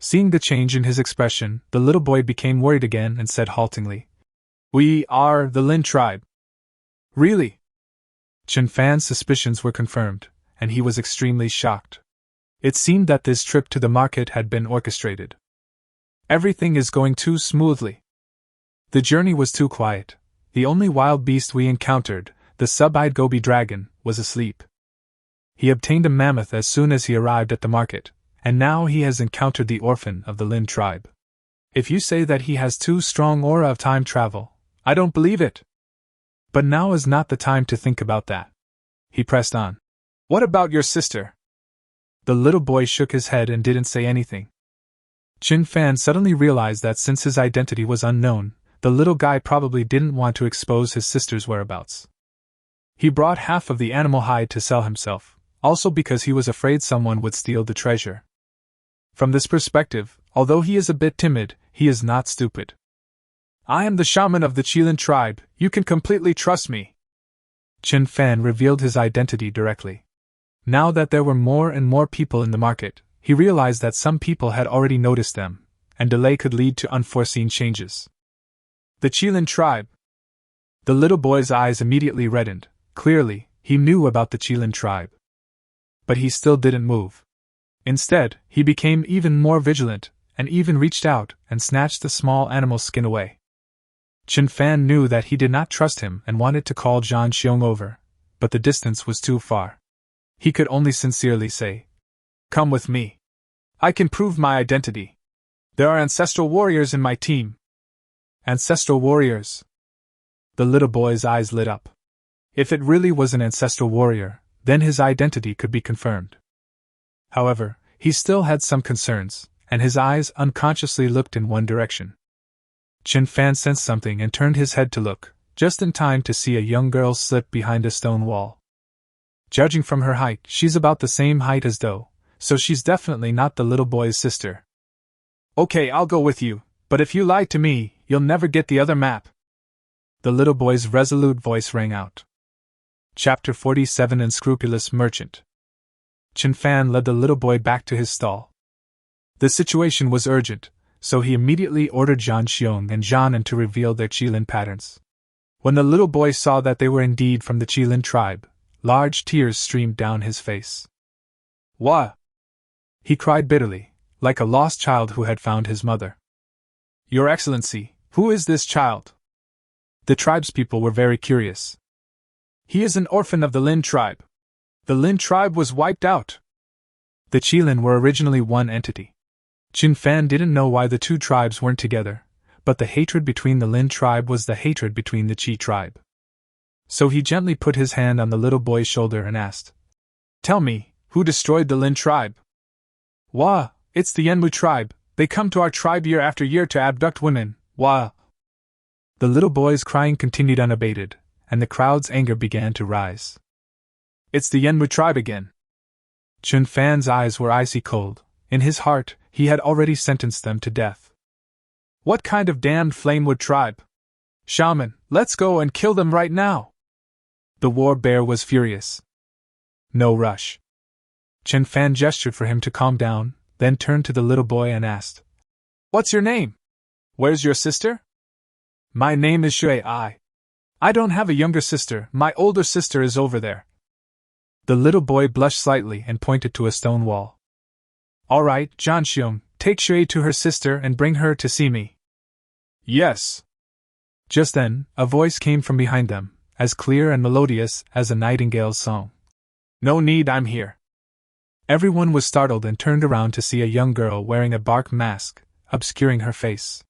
Seeing the change in his expression, the little boy became worried again and said haltingly, "We are the Lin tribe." "Really?" Chen Fan's suspicions were confirmed, and he was extremely shocked. It seemed that this trip to the market had been orchestrated. "Everything is going too smoothly." The journey was too quiet. The only wild beast we encountered, the sub-eyed gobi dragon, was asleep. He obtained a mammoth as soon as he arrived at the market, and now he has encountered the orphan of the Lin tribe. If you say that he has too strong aura of time travel, I don't believe it. But now is not the time to think about that. He pressed on. "What about your sister?" The little boy shook his head and didn't say anything. Chen Fan suddenly realized that since his identity was unknown, the little guy probably didn't want to expose his sister's whereabouts. He brought half of the animal hide to sell himself, also because he was afraid someone would steal the treasure. From this perspective, although he is a bit timid, he is not stupid. "I am the shaman of the Qilin tribe, you can completely trust me." Chen Fan revealed his identity directly. Now that there were more and more people in the market, he realized that some people had already noticed them, and delay could lead to unforeseen changes. "The Qilin tribe." The little boy's eyes immediately reddened. Clearly, he knew about the Qilin tribe. But he still didn't move. Instead, he became even more vigilant, and even reached out and snatched the small animal's skin away. Chen Fan knew that he did not trust him and wanted to call Zhang Xiong over, but the distance was too far. He could only sincerely say, "Come with me. I can prove my identity. There are ancestral warriors in my team." Ancestral warriors? The little boy's eyes lit up. If it really was an ancestral warrior, then his identity could be confirmed. However, he still had some concerns, and his eyes unconsciously looked in one direction. Chen Fan sensed something and turned his head to look, just in time to see a young girl slip behind a stone wall. Judging from her height, she's about the same height as Do, so she's definitely not the little boy's sister. "Okay, I'll go with you, but if you lie to me, you'll never get the other map." The little boy's resolute voice rang out. Chapter 47 Unscrupulous Merchant. Chen Fan led the little boy back to his stall. The situation was urgent, so he immediately ordered Zhang Xiong and Zhanan to reveal their qilin patterns. When the little boy saw that they were indeed from the qilin tribe, large tears streamed down his face. "What?" he cried bitterly, like a lost child who had found his mother. "Your Excellency, who is this child?" The tribespeople were very curious. "He is an orphan of the Lin tribe. The Lin tribe was wiped out." The qilin were originally one entity. Chen Fan didn't know why the two tribes weren't together, but the hatred between the Lin tribe was the hatred between the Qi tribe. So he gently put his hand on the little boy's shoulder and asked, "Tell me, who destroyed the Lin tribe?" "Wah, it's the Yenmu tribe. They come to our tribe year after year to abduct women, wah." The little boy's crying continued unabated, and the crowd's anger began to rise. "It's the Yenmu tribe again." Chen Fan's eyes were icy cold. In his heart, he had already sentenced them to death. "What kind of damned flamewood tribe? Shaman, let's go and kill them right now!" The war bear was furious. "No rush." Chen Fan gestured for him to calm down, then turned to the little boy and asked, "What's your name? Where's your sister?" "My name is Shui Ai. I don't have a younger sister, my older sister is over there." The little boy blushed slightly and pointed to a stone wall. "All right, Zhang Xiong, take Shui to her sister and bring her to see me." "Yes." Just then, a voice came from behind them, as clear and melodious as a nightingale's song. "No need, I'm here." Everyone was startled and turned around to see a young girl wearing a bark mask, obscuring her face.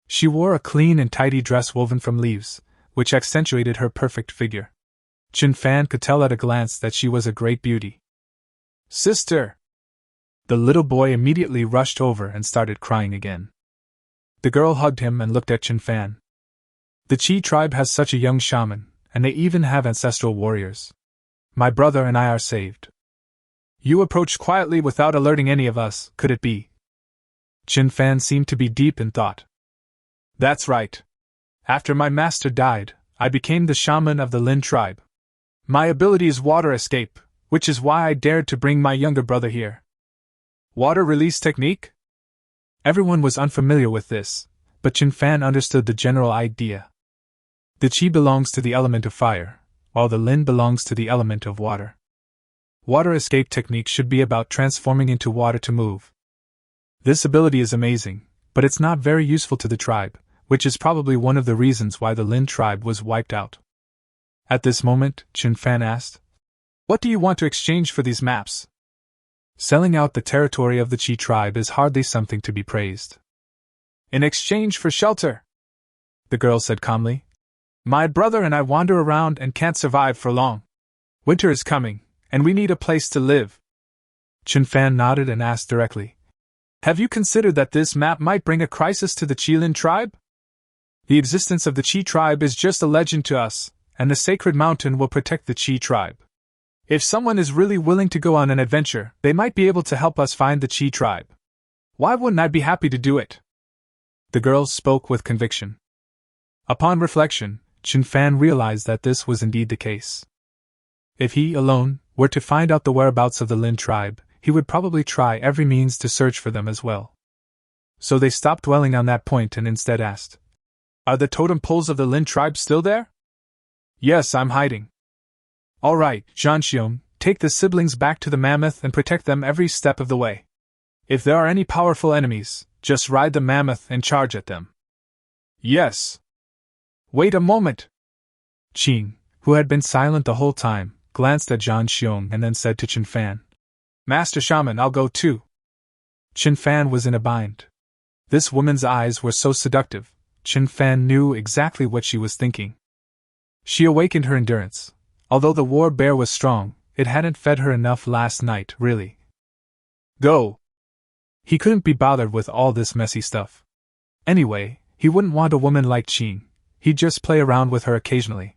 She wore a clean and tidy dress woven from leaves, which accentuated her perfect figure. Chen Fan could tell at a glance that she was a great beauty. "Sister!" The little boy immediately rushed over and started crying again. The girl hugged him and looked at Chen Fan. "The Qi tribe has such a young shaman, and they even have ancestral warriors. My brother and I are saved. You approached quietly without alerting any of us, could it be?" Chen Fan seemed to be deep in thought. "That's right. After my master died, I became the shaman of the Lin tribe. My ability is water escape, which is why I dared to bring my younger brother here." "Water release technique?" Everyone was unfamiliar with this, but Chen Fan understood the general idea. The Qi belongs to the element of fire, while the Lin belongs to the element of water. Water escape technique should be about transforming into water to move. This ability is amazing, but it's not very useful to the tribe, which is probably one of the reasons why the Lin tribe was wiped out. At this moment, Chen Fan asked, "What do you want to exchange for these maps?" Selling out the territory of the Qi tribe is hardly something to be praised. "In exchange for shelter," the girl said calmly. "My brother and I wander around and can't survive for long. Winter is coming, and we need a place to live." Chen Fan nodded and asked directly, "Have you considered that this map might bring a crisis to the Qilin tribe? The existence of the Qi tribe is just a legend to us, and the sacred mountain will protect the Qi tribe. If someone is really willing to go on an adventure, they might be able to help us find the Qi tribe. Why wouldn't I be happy to do it?" The girl spoke with conviction. Upon reflection, Chen Fan realized that this was indeed the case. If he, alone, were to find out the whereabouts of the Lin tribe, he would probably try every means to search for them as well. So they stopped dwelling on that point and instead asked, "Are the totem poles of the Lin tribe still there?" "Yes, I'm hiding." "All right, Zhang Xiong, take the siblings back to the mammoth and protect them every step of the way. If there are any powerful enemies, just ride the mammoth and charge at them." "Yes." "Wait a moment." Qing, who had been silent the whole time, glanced at Zhang Xiong and then said to Chen Fan, "Master Shaman, I'll go too." Chen Fan was in a bind. This woman's eyes were so seductive. Chen Fan knew exactly what she was thinking. She awakened her endurance. Although the war bear was strong, it hadn't fed her enough last night, really. Go! He couldn't be bothered with all this messy stuff. Anyway, he wouldn't want a woman like Qing. He'd just play around with her occasionally.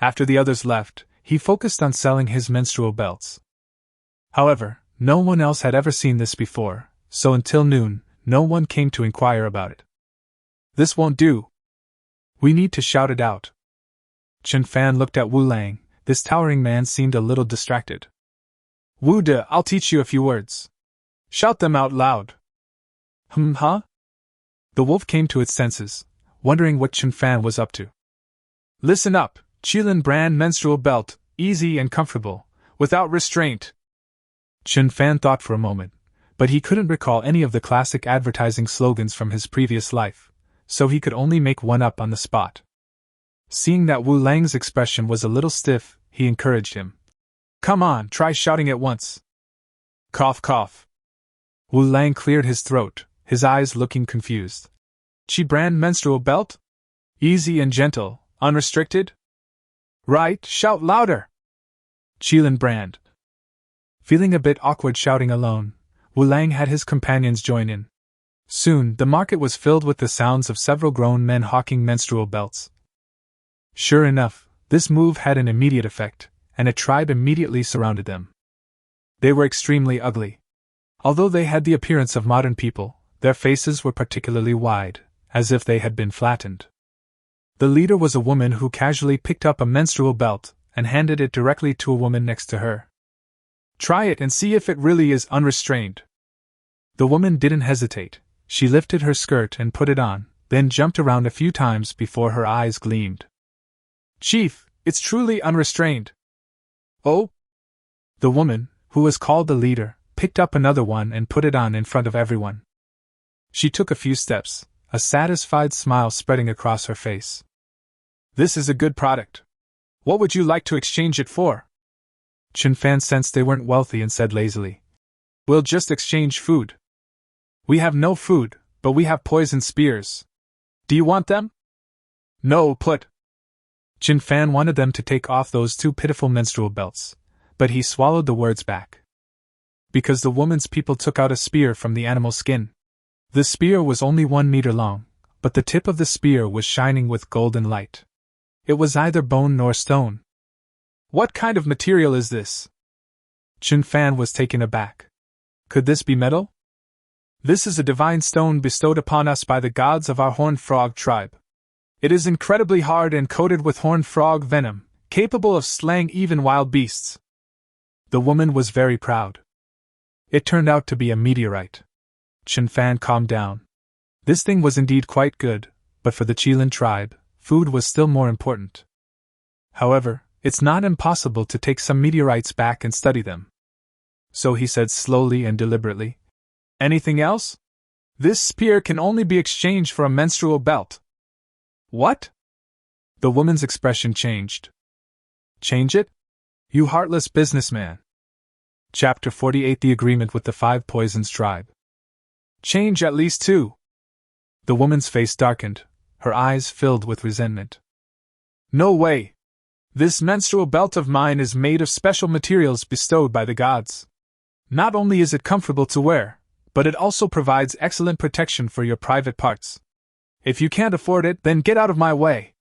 After the others left, he focused on selling his menstrual belts. However, no one else had ever seen this before, so until noon, no one came to inquire about it. "This won't do. We need to shout it out." Chen Fan looked at Wu Lang, This towering man seemed a little distracted. Wu De, I'll teach you a few words. Shout them out loud. Huh? The wolf came to its senses, wondering what Chen Fan was up to. Listen up, Chieftain brand menstrual belt, easy and comfortable, without restraint. Chen Fan thought for a moment, but he couldn't recall any of the classic advertising slogans from his previous life, so he could only make one up on the spot. Seeing that Wu Lang's expression was a little stiff, he encouraged him. Come on, try shouting it once. Cough, cough. Wu Lang cleared his throat, his eyes looking confused. Chi brand menstrual belt? Easy and gentle, unrestricted? Right, shout louder. Chieftain brand. Feeling a bit awkward shouting alone, Wu Lang had his companions join in. Soon, the market was filled with the sounds of several grown men hawking menstrual belts. Sure enough, this move had an immediate effect, and a tribe immediately surrounded them. They were extremely ugly. Although they had the appearance of modern people, their faces were particularly wide, as if they had been flattened. The leader was a woman who casually picked up a menstrual belt and handed it directly to a woman next to her. Try it and see if it really is unrestrained. The woman didn't hesitate. She lifted her skirt and put it on, then jumped around a few times before her eyes gleamed. Chief, it's truly unrestrained. Oh? The woman, who was called the leader, picked up another one and put it on in front of everyone. She took a few steps, a satisfied smile spreading across her face. This is a good product. What would you like to exchange it for? Chen Fan sensed they weren't wealthy and said lazily. We'll just exchange food. We have no food, but we have poison spears. Do you want them? No, put. Chen Fan wanted them to take off those two pitiful menstrual belts, but he swallowed the words back. Because the woman's people took out a spear from the animal skin. The spear was only 1 meter long, but the tip of the spear was shining with golden light. It was neither bone nor stone. What kind of material is this? Chen Fan was taken aback. Could this be metal? This is a divine stone bestowed upon us by the gods of our horned frog tribe. It is incredibly hard and coated with horned frog venom, capable of slaying even wild beasts. The woman was very proud. It turned out to be a meteorite. Chen Fan calmed down. This thing was indeed quite good, but for the Chieftain tribe, food was still more important. However, it's not impossible to take some meteorites back and study them. So he said slowly and deliberately. Anything else? This spear can only be exchanged for a menstrual belt. What? The woman's expression changed. Change it? You heartless businessman. Chapter 48 The Agreement with the Five Poisons Tribe. Change at least 2. The woman's face darkened, her eyes filled with resentment. No way! This menstrual belt of mine is made of special materials bestowed by the gods. Not only is it comfortable to wear, but it also provides excellent protection for your private parts. If you can't afford it, then get out of my way.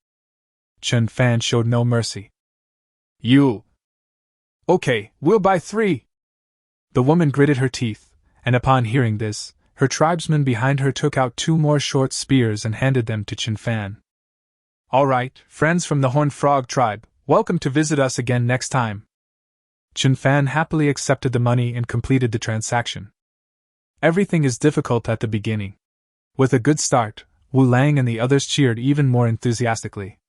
Chen Fan showed no mercy. You. Okay, we'll buy 3. The woman gritted her teeth, and upon hearing this, her tribesmen behind her took out 2 more short spears and handed them to Chen Fan. All right, friends from the Horned Frog tribe, welcome to visit us again next time. Chen Fan happily accepted the money and completed the transaction. Everything is difficult at the beginning. With a good start, Wu Lang and the others cheered even more enthusiastically.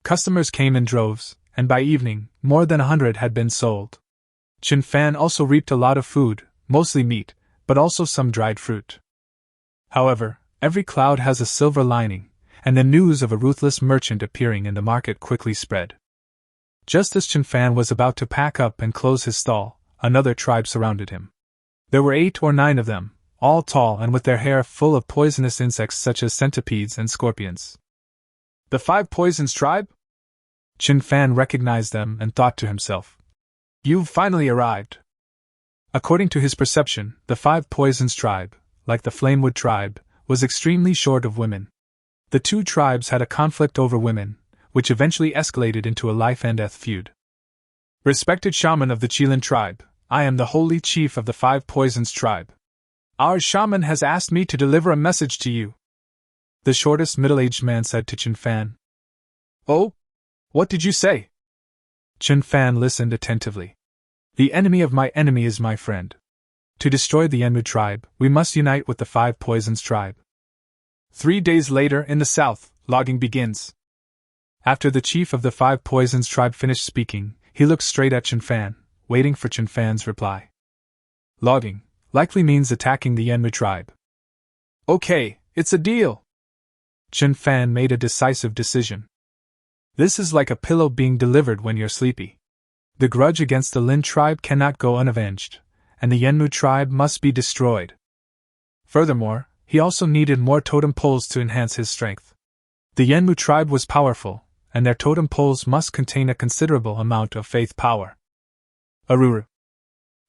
Customers came in droves, and by evening, more than 100 had been sold. Chen Fan also reaped a lot of food, mostly meat, but also some dried fruit. However, every cloud has a silver lining, and the news of a ruthless merchant appearing in the market quickly spread. Just as Chen Fan was about to pack up and close his stall, another tribe surrounded him. There were 8 or 9 of them, all tall and with their hair full of poisonous insects such as centipedes and scorpions. The 5 Poisons tribe? Chen Fan recognized them and thought to himself. You've finally arrived. According to his perception, the 5 Poisons tribe, like the Flamewood tribe, was extremely short of women. The 2 tribes had a conflict over women, which eventually escalated into a life-and-death feud. Respected shaman of the Chieftain tribe, I am the holy chief of the 5 Poisons tribe. Our shaman has asked me to deliver a message to you. The shortest middle-aged man said to Chen Fan. Oh? What did you say? Chen Fan listened attentively. The enemy of my enemy is my friend. To destroy the Enmu tribe, we must unite with the Five Poisons tribe. 3 days later, in the south, logging begins. After the chief of the Five Poisons tribe finished speaking, he looked straight at Chen Fan, waiting for Chen Fan's reply. Logging likely means attacking the Enmu tribe. Okay, it's a deal. Chen Fan made a decisive decision. This is like a pillow being delivered when you're sleepy. The grudge against the Lin tribe cannot go unavenged, and the Enmu tribe must be destroyed. Furthermore, he also needed more totem poles to enhance his strength. The Enmu tribe was powerful, and their totem poles must contain a considerable amount of faith power. Aruru!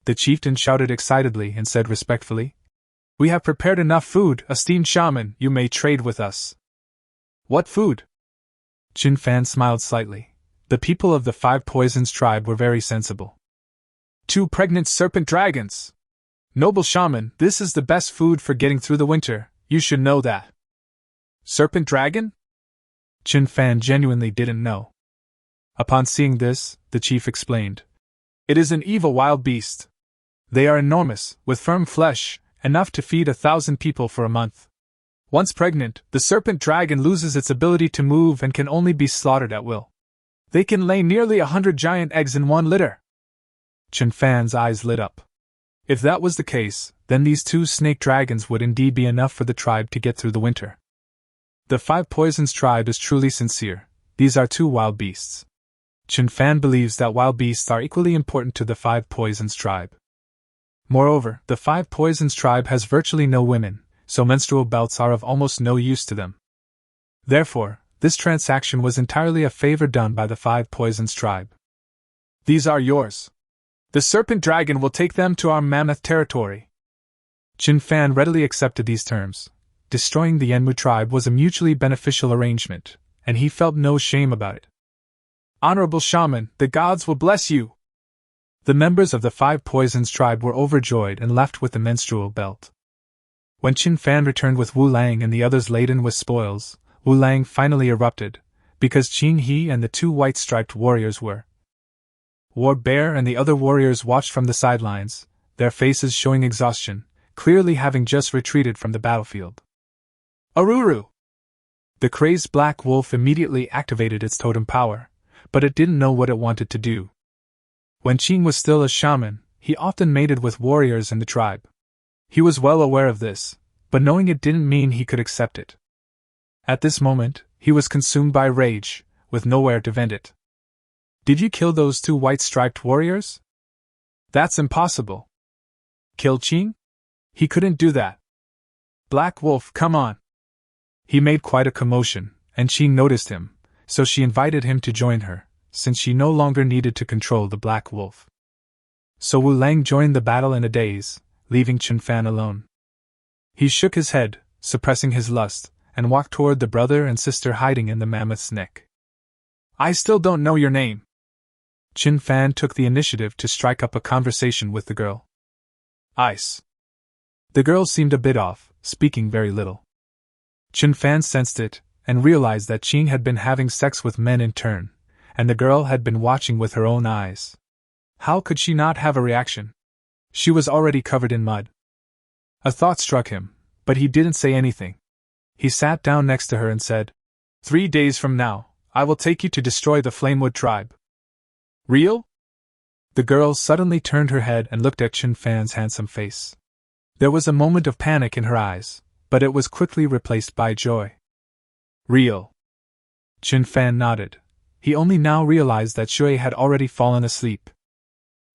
The chieftain shouted excitedly and said respectfully, "We have prepared enough food, esteemed shaman, you may trade with us." What food? Chen Fan smiled slightly. The people of the Five Poisons tribe were very sensible. 2 pregnant serpent dragons! Noble shaman, this is the best food for getting through the winter, you should know that. Serpent dragon? Chen Fan genuinely didn't know. Upon seeing this, the chief explained. It is an evil wild beast. They are enormous, with firm flesh, enough to feed 1,000 people for a month. Once pregnant, the serpent dragon loses its ability to move and can only be slaughtered at will. They can lay nearly 100 giant eggs in one litter. Chen Fan's eyes lit up. If that was the case, then these 2 snake dragons would indeed be enough for the tribe to get through the winter. The Five Poisons tribe is truly sincere. These are 2 wild beasts. Chen Fan believes that wild beasts are equally important to the Five Poisons tribe. Moreover, the Five Poisons tribe has virtually no women, so menstrual belts are of almost no use to them. Therefore, this transaction was entirely a favor done by the Five Poisons tribe. These are yours. The serpent dragon will take them to our mammoth territory. Chen Fan readily accepted these terms. Destroying the Enmu tribe was a mutually beneficial arrangement, and he felt no shame about it. Honorable shaman, the gods will bless you! The members of the Five Poisons tribe were overjoyed and left with the menstrual belt. When Chen Fan returned with Wu Lang and the others laden with spoils, Wu Lang finally erupted, because Qin He and the 2 white-striped warriors were. War Bear and the other warriors watched from the sidelines, their faces showing exhaustion, clearly having just retreated from the battlefield. Aruru! The crazed black wolf immediately activated its totem power, but it didn't know what it wanted to do. When Qin was still a shaman, he often mated with warriors in the tribe. He was well aware of this, but knowing it didn't mean he could accept it. At this moment, he was consumed by rage, with nowhere to vent it. Did you kill those 2 white-striped warriors? That's impossible. Kill Qin? He couldn't do that. Black Wolf, come on. He made quite a commotion, and Qin noticed him, so she invited him to join her, since she no longer needed to control the Black Wolf. So Wu Lang joined the battle in a daze, leaving Chen Fan alone. He shook his head, suppressing his lust, and walked toward the brother and sister hiding in the mammoth's neck. I still don't know your name. Chen Fan took the initiative to strike up a conversation with the girl. Ice. The girl seemed a bit off, speaking very little. Chen Fan sensed it, and realized that Qin had been having sex with men in turn, and the girl had been watching with her own eyes. How could she not have a reaction? She was already covered in mud. A thought struck him, but he didn't say anything. He sat down next to her and said, 3 days from now, I will take you to destroy the Flamewood tribe. Real? The girl suddenly turned her head and looked at Chen Fan's handsome face. There was a moment of panic in her eyes, but it was quickly replaced by joy. Real. Chen Fan nodded. He only now realized that Shui had already fallen asleep.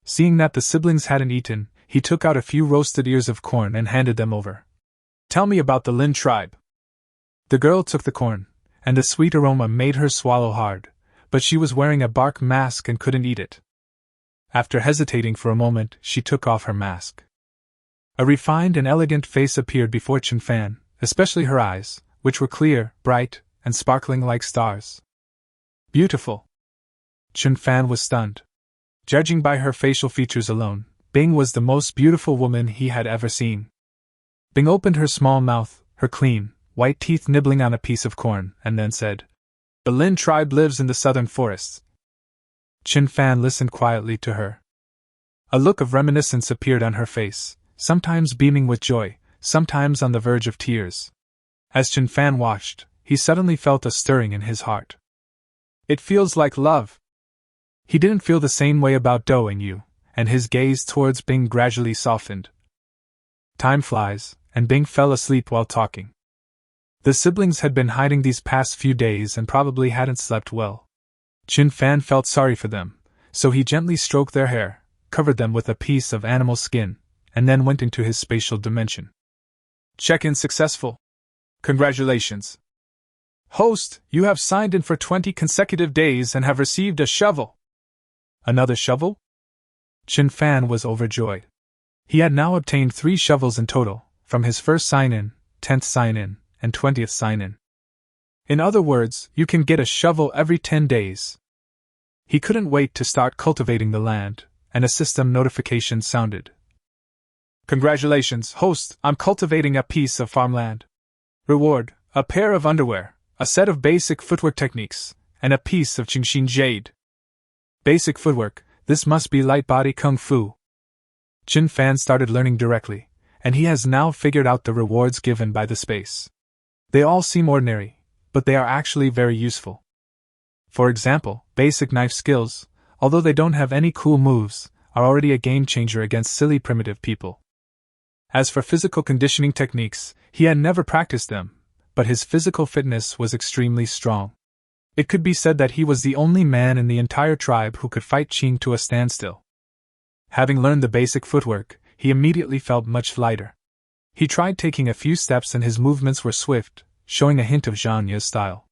Seeing that the siblings hadn't eaten, he took out a few roasted ears of corn and handed them over. Tell me about the Lin tribe. The girl took the corn, and the sweet aroma made her swallow hard, but she was wearing a bark mask and couldn't eat it. After hesitating for a moment, she took off her mask. A refined and elegant face appeared before Chen Fan, especially her eyes, which were clear, bright, and sparkling like stars. Beautiful. Chen Fan was stunned. Judging by her facial features alone, Bing was the most beautiful woman he had ever seen. Bing opened her small mouth, her clean, white teeth nibbling on a piece of corn, and then said, The Lin tribe lives in the southern forests. Chen Fan listened quietly to her. A look of reminiscence appeared on her face, sometimes beaming with joy, sometimes on the verge of tears. As Chen Fan watched, he suddenly felt a stirring in his heart. It feels like love. He didn't feel the same way about Do and Yu, and his gaze towards Bing gradually softened. Time flies, and Bing fell asleep while talking. The siblings had been hiding these past few days and probably hadn't slept well. Chen Fan felt sorry for them, so he gently stroked their hair, covered them with a piece of animal skin, and then went into his spatial dimension. Check-in successful. Congratulations. Host, you have signed in for 20 consecutive days and have received a shovel. Another shovel? Chen Fan was overjoyed. He had now obtained 3 shovels in total, from his first sign-in, 10th sign-in, and 20th sign-in. In other words, you can get a shovel every 10 days. He couldn't wait to start cultivating the land, and a system notification sounded. Congratulations, host, I'm cultivating a piece of farmland. Reward, a pair of underwear, a set of basic footwork techniques, and a piece of Qingxin jade. Basic footwork, this must be light body kung fu. Chen Fan started learning directly, and he has now figured out the rewards given by the space. They all seem ordinary, but they are actually very useful. For example, basic knife skills, although they don't have any cool moves, are already a game changer against silly primitive people. As for physical conditioning techniques, he had never practiced them, but his physical fitness was extremely strong. It could be said that he was the only man in the entire tribe who could fight Qing to a standstill. Having learned the basic footwork, he immediately felt much lighter. He tried taking a few steps and his movements were swift, showing a hint of Zhang Ye's style.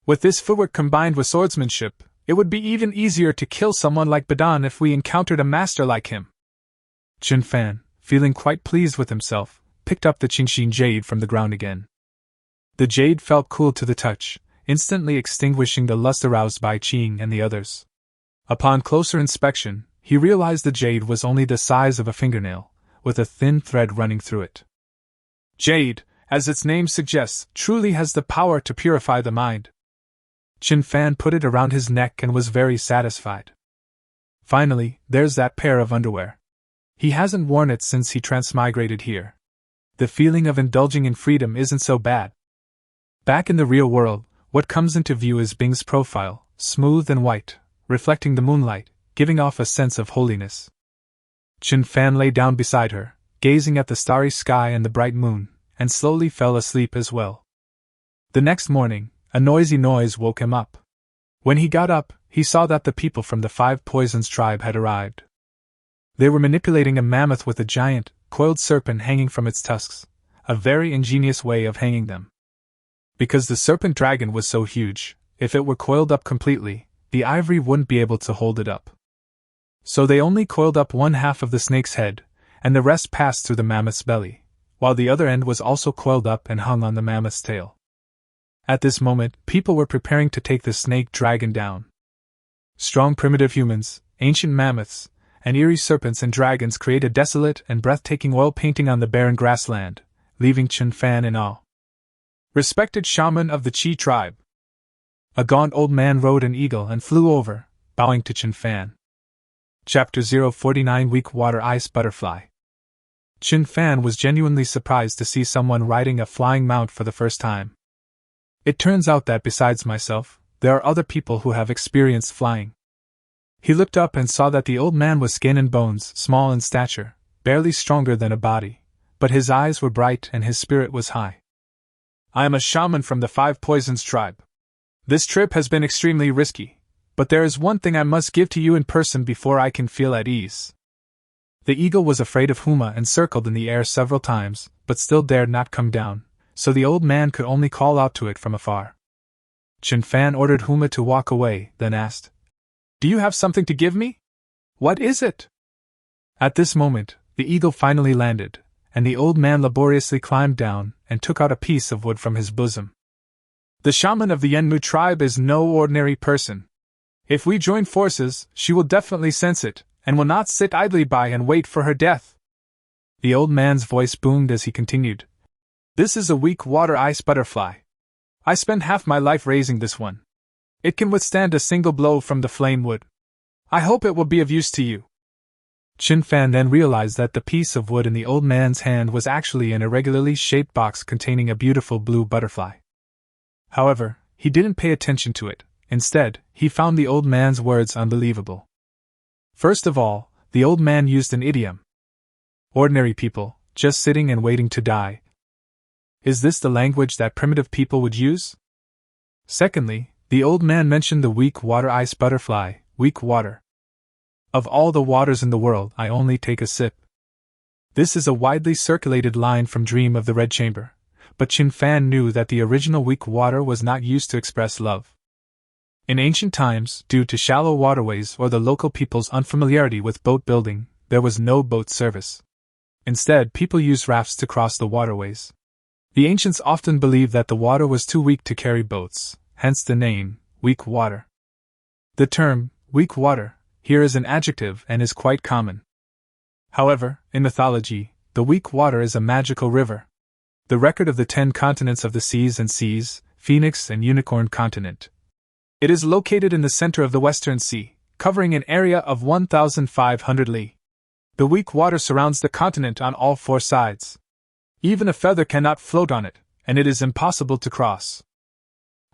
With this footwork combined with swordsmanship, it would be even easier to kill someone like Badan if we encountered a master like him. Chen Fan, feeling quite pleased with himself, picked up the Qingxin jade from the ground again. The jade felt cool to the touch, instantly extinguishing the lust aroused by Qing and the others. Upon closer inspection, he realized the jade was only the size of a fingernail, with a thin thread running through it. Jade, as its name suggests, truly has the power to purify the mind. Chen Fan put it around his neck and was very satisfied. Finally, there's that pair of underwear. He hasn't worn it since he transmigrated here. The feeling of indulging in freedom isn't so bad. Back in the real world, what comes into view is Bing's profile, smooth and white, reflecting the moonlight, giving off a sense of holiness. Chen Fan lay down beside her, gazing at the starry sky and the bright moon, and slowly fell asleep as well. The next morning, a noisy noise woke him up. When he got up, he saw that the people from the 5 Poisons tribe had arrived. They were manipulating a mammoth with a giant, coiled serpent hanging from its tusks, a very ingenious way of hanging them. Because the serpent dragon was so huge, if it were coiled up completely, the ivory wouldn't be able to hold it up. So they only coiled up one half of the snake's head, and the rest passed through the mammoth's belly, while the other end was also coiled up and hung on the mammoth's tail. At this moment, people were preparing to take the snake dragon down. Strong primitive humans, ancient mammoths, and eerie serpents and dragons create a desolate and breathtaking oil painting on the barren grassland, leaving Chen Fan in awe. Respected shaman of the Qi tribe. A gaunt old man rode an eagle and flew over, bowing to Chen Fan. Chapter 049 Weak Water Ice Butterfly. Chen Fan was genuinely surprised to see someone riding a flying mount for the first time. It turns out that besides myself, there are other people who have experienced flying. He looked up and saw that the old man was skin and bones, small in stature, barely stronger than a body, but his eyes were bright and his spirit was high. I am a shaman from the 5 Poisons tribe. This trip has been extremely risky, but there is one thing I must give to you in person before I can feel at ease. The eagle was afraid of Huma and circled in the air several times, but still dared not come down, so the old man could only call out to it from afar. Chen Fan ordered Huma to walk away, then asked, "Do you have something to give me? What is it?" At this moment, the eagle finally landed, and the old man laboriously climbed down and took out a piece of wood from his bosom. The shaman of the Yenmu tribe is no ordinary person. If we join forces, she will definitely sense it, and will not sit idly by and wait for her death. The old man's voice boomed as he continued. This is a weak water ice butterfly. I spent half my life raising this one. It can withstand a single blow from the flame wood, I hope it will be of use to you. Chen Fan then realized that the piece of wood in the old man's hand was actually an irregularly shaped box containing a beautiful blue butterfly. However, he didn't pay attention to it. Instead, he found the old man's words unbelievable. First of all, the old man used an idiom. Ordinary people, just sitting and waiting to die. Is this the language that primitive people would use? Secondly, the old man mentioned the weak water ice butterfly, weak water. Of all the waters in the world, I only take a sip. This is a widely circulated line from Dream of the Red Chamber, but Chen Fan knew that the original weak water was not used to express love. In ancient times, due to shallow waterways or the local people's unfamiliarity with boat building, there was no boat service. Instead, people used rafts to cross the waterways. The ancients often believed that the water was too weak to carry boats, hence the name, weak water. The term, weak water, here is an adjective and is quite common. However, in mythology, the weak water is a magical river. The record of the 10 continents of the seas and seas, Phoenix and Unicorn Continent. It is located in the center of the Western Sea, covering an area of 1,500 li. The weak water surrounds the continent on all 4 sides. Even a feather cannot float on it, and it is impossible to cross.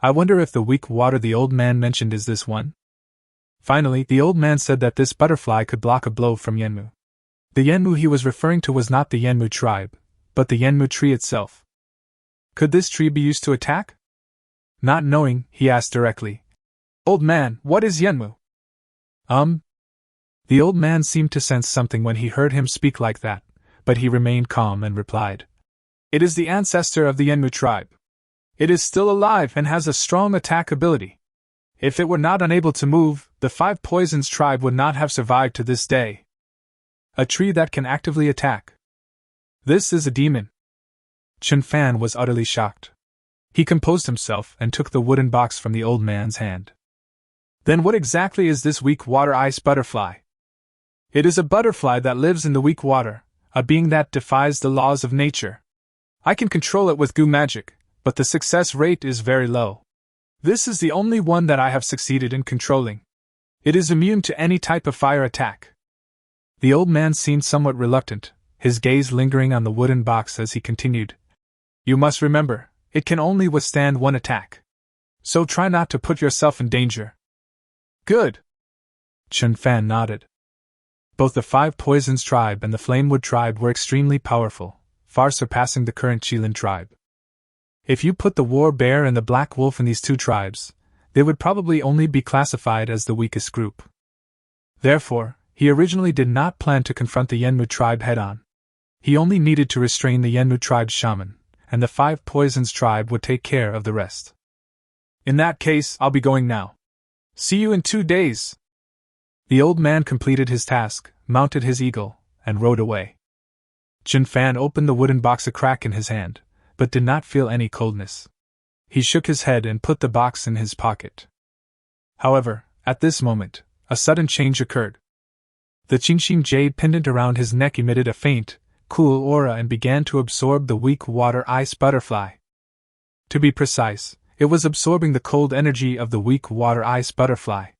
I wonder if the weak water the old man mentioned is this one? Finally, the old man said that this butterfly could block a blow from Yenmu. The Yenmu he was referring to was not the Yenmu tribe, but the Yenmu tree itself. Could this tree be used to attack? Not knowing, he asked directly. Old man, what is Yenmu? The old man seemed to sense something when he heard him speak like that, but he remained calm and replied. It is the ancestor of the Yenmu tribe. It is still alive and has a strong attack ability. If it were not unable to move, the 5 Poisons tribe would not have survived to this day. A tree that can actively attack. This is a demon. Chen Fan was utterly shocked. He composed himself and took the wooden box from the old man's hand. Then what exactly is this weak water ice butterfly? It is a butterfly that lives in the weak water, a being that defies the laws of nature. I can control it with goo magic, but the success rate is very low. This is the only one that I have succeeded in controlling. It is immune to any type of fire attack. The old man seemed somewhat reluctant, his gaze lingering on the wooden box as he continued. You must remember, it can only withstand 1 attack. So try not to put yourself in danger. Good. Chen Fan nodded. Both the 5 Poisons tribe and the Flamewood tribe were extremely powerful, far surpassing the current Qilin tribe. If you put the War Bear and the Black Wolf in these 2 tribes, they would probably only be classified as the weakest group. Therefore, he originally did not plan to confront the Yenmu tribe head-on. He only needed to restrain the Yenmu tribe's shaman, and the 5 Poisons tribe would take care of the rest. In that case, I'll be going now. See you in 2 days. The old man completed his task, mounted his eagle, and rode away. Chen Fan opened the wooden box a crack in his hand, but did not feel any coldness. He shook his head and put the box in his pocket. However, at this moment, a sudden change occurred. The Qingxing jade pendant around his neck emitted a faint, cool aura and began to absorb the weak water ice butterfly. To be precise, it was absorbing the cold energy of the weak water ice butterfly.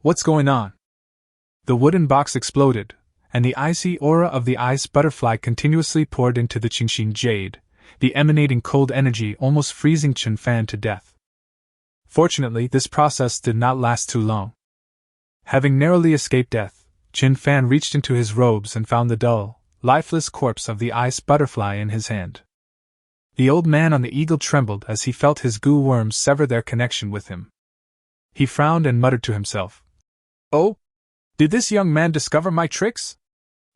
What's going on? The wooden box exploded, and the icy aura of the ice butterfly continuously poured into the Qingxing jade, the emanating cold energy almost freezing Chen Fan to death. Fortunately, this process did not last too long. Having narrowly escaped death, Chen Fan reached into his robes and found the dull, lifeless corpse of the ice butterfly in his hand. The old man on the eagle trembled as he felt his goo worms sever their connection with him. He frowned and muttered to himself. Oh? Did this young man discover my tricks?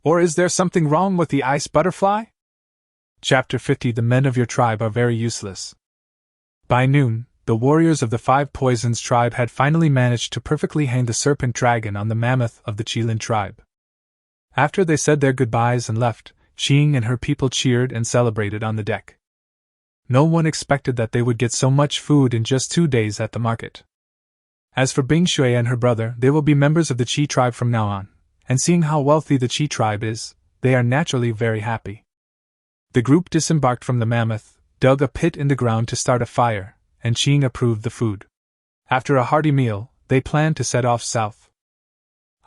Or is there something wrong with the ice butterfly? Chapter 50. The men of your tribe are very useless. By noon, the warriors of the 5 Poisons tribe had finally managed to perfectly hang the serpent dragon on the mammoth of the Qilin tribe. After they said their goodbyes and left, Qing and her people cheered and celebrated on the deck. No one expected that they would get so much food in just 2 days at the market. As for Bing Shui and her brother, they will be members of the Qi tribe from now on, and seeing how wealthy the Qi tribe is, they are naturally very happy. The group disembarked from the mammoth, dug a pit in the ground to start a fire, and Qing approved the food. After a hearty meal, they planned to set off south.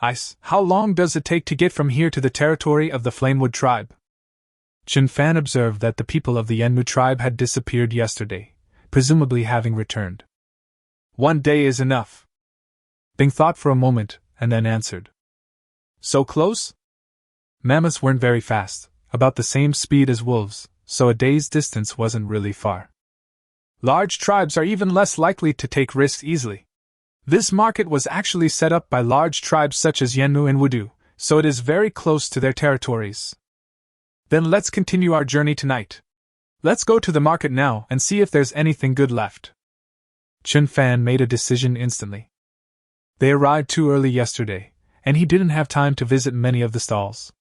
Ice, how long does it take to get from here to the territory of the Flamewood tribe? Chen Fan observed that the people of the Yenmu tribe had disappeared yesterday, presumably having returned. 1 day is enough. Bing thought for a moment, and then answered. So close? Mammoths weren't very fast, about the same speed as wolves, so a day's distance wasn't really far. Large tribes are even less likely to take risks easily. This market was actually set up by large tribes such as Yenmu and Wudu, so it is very close to their territories. Then let's continue our journey tonight. Let's go to the market now and see if there's anything good left. Chen Fan made a decision instantly. They arrived too early yesterday, and he didn't have time to visit many of the stalls.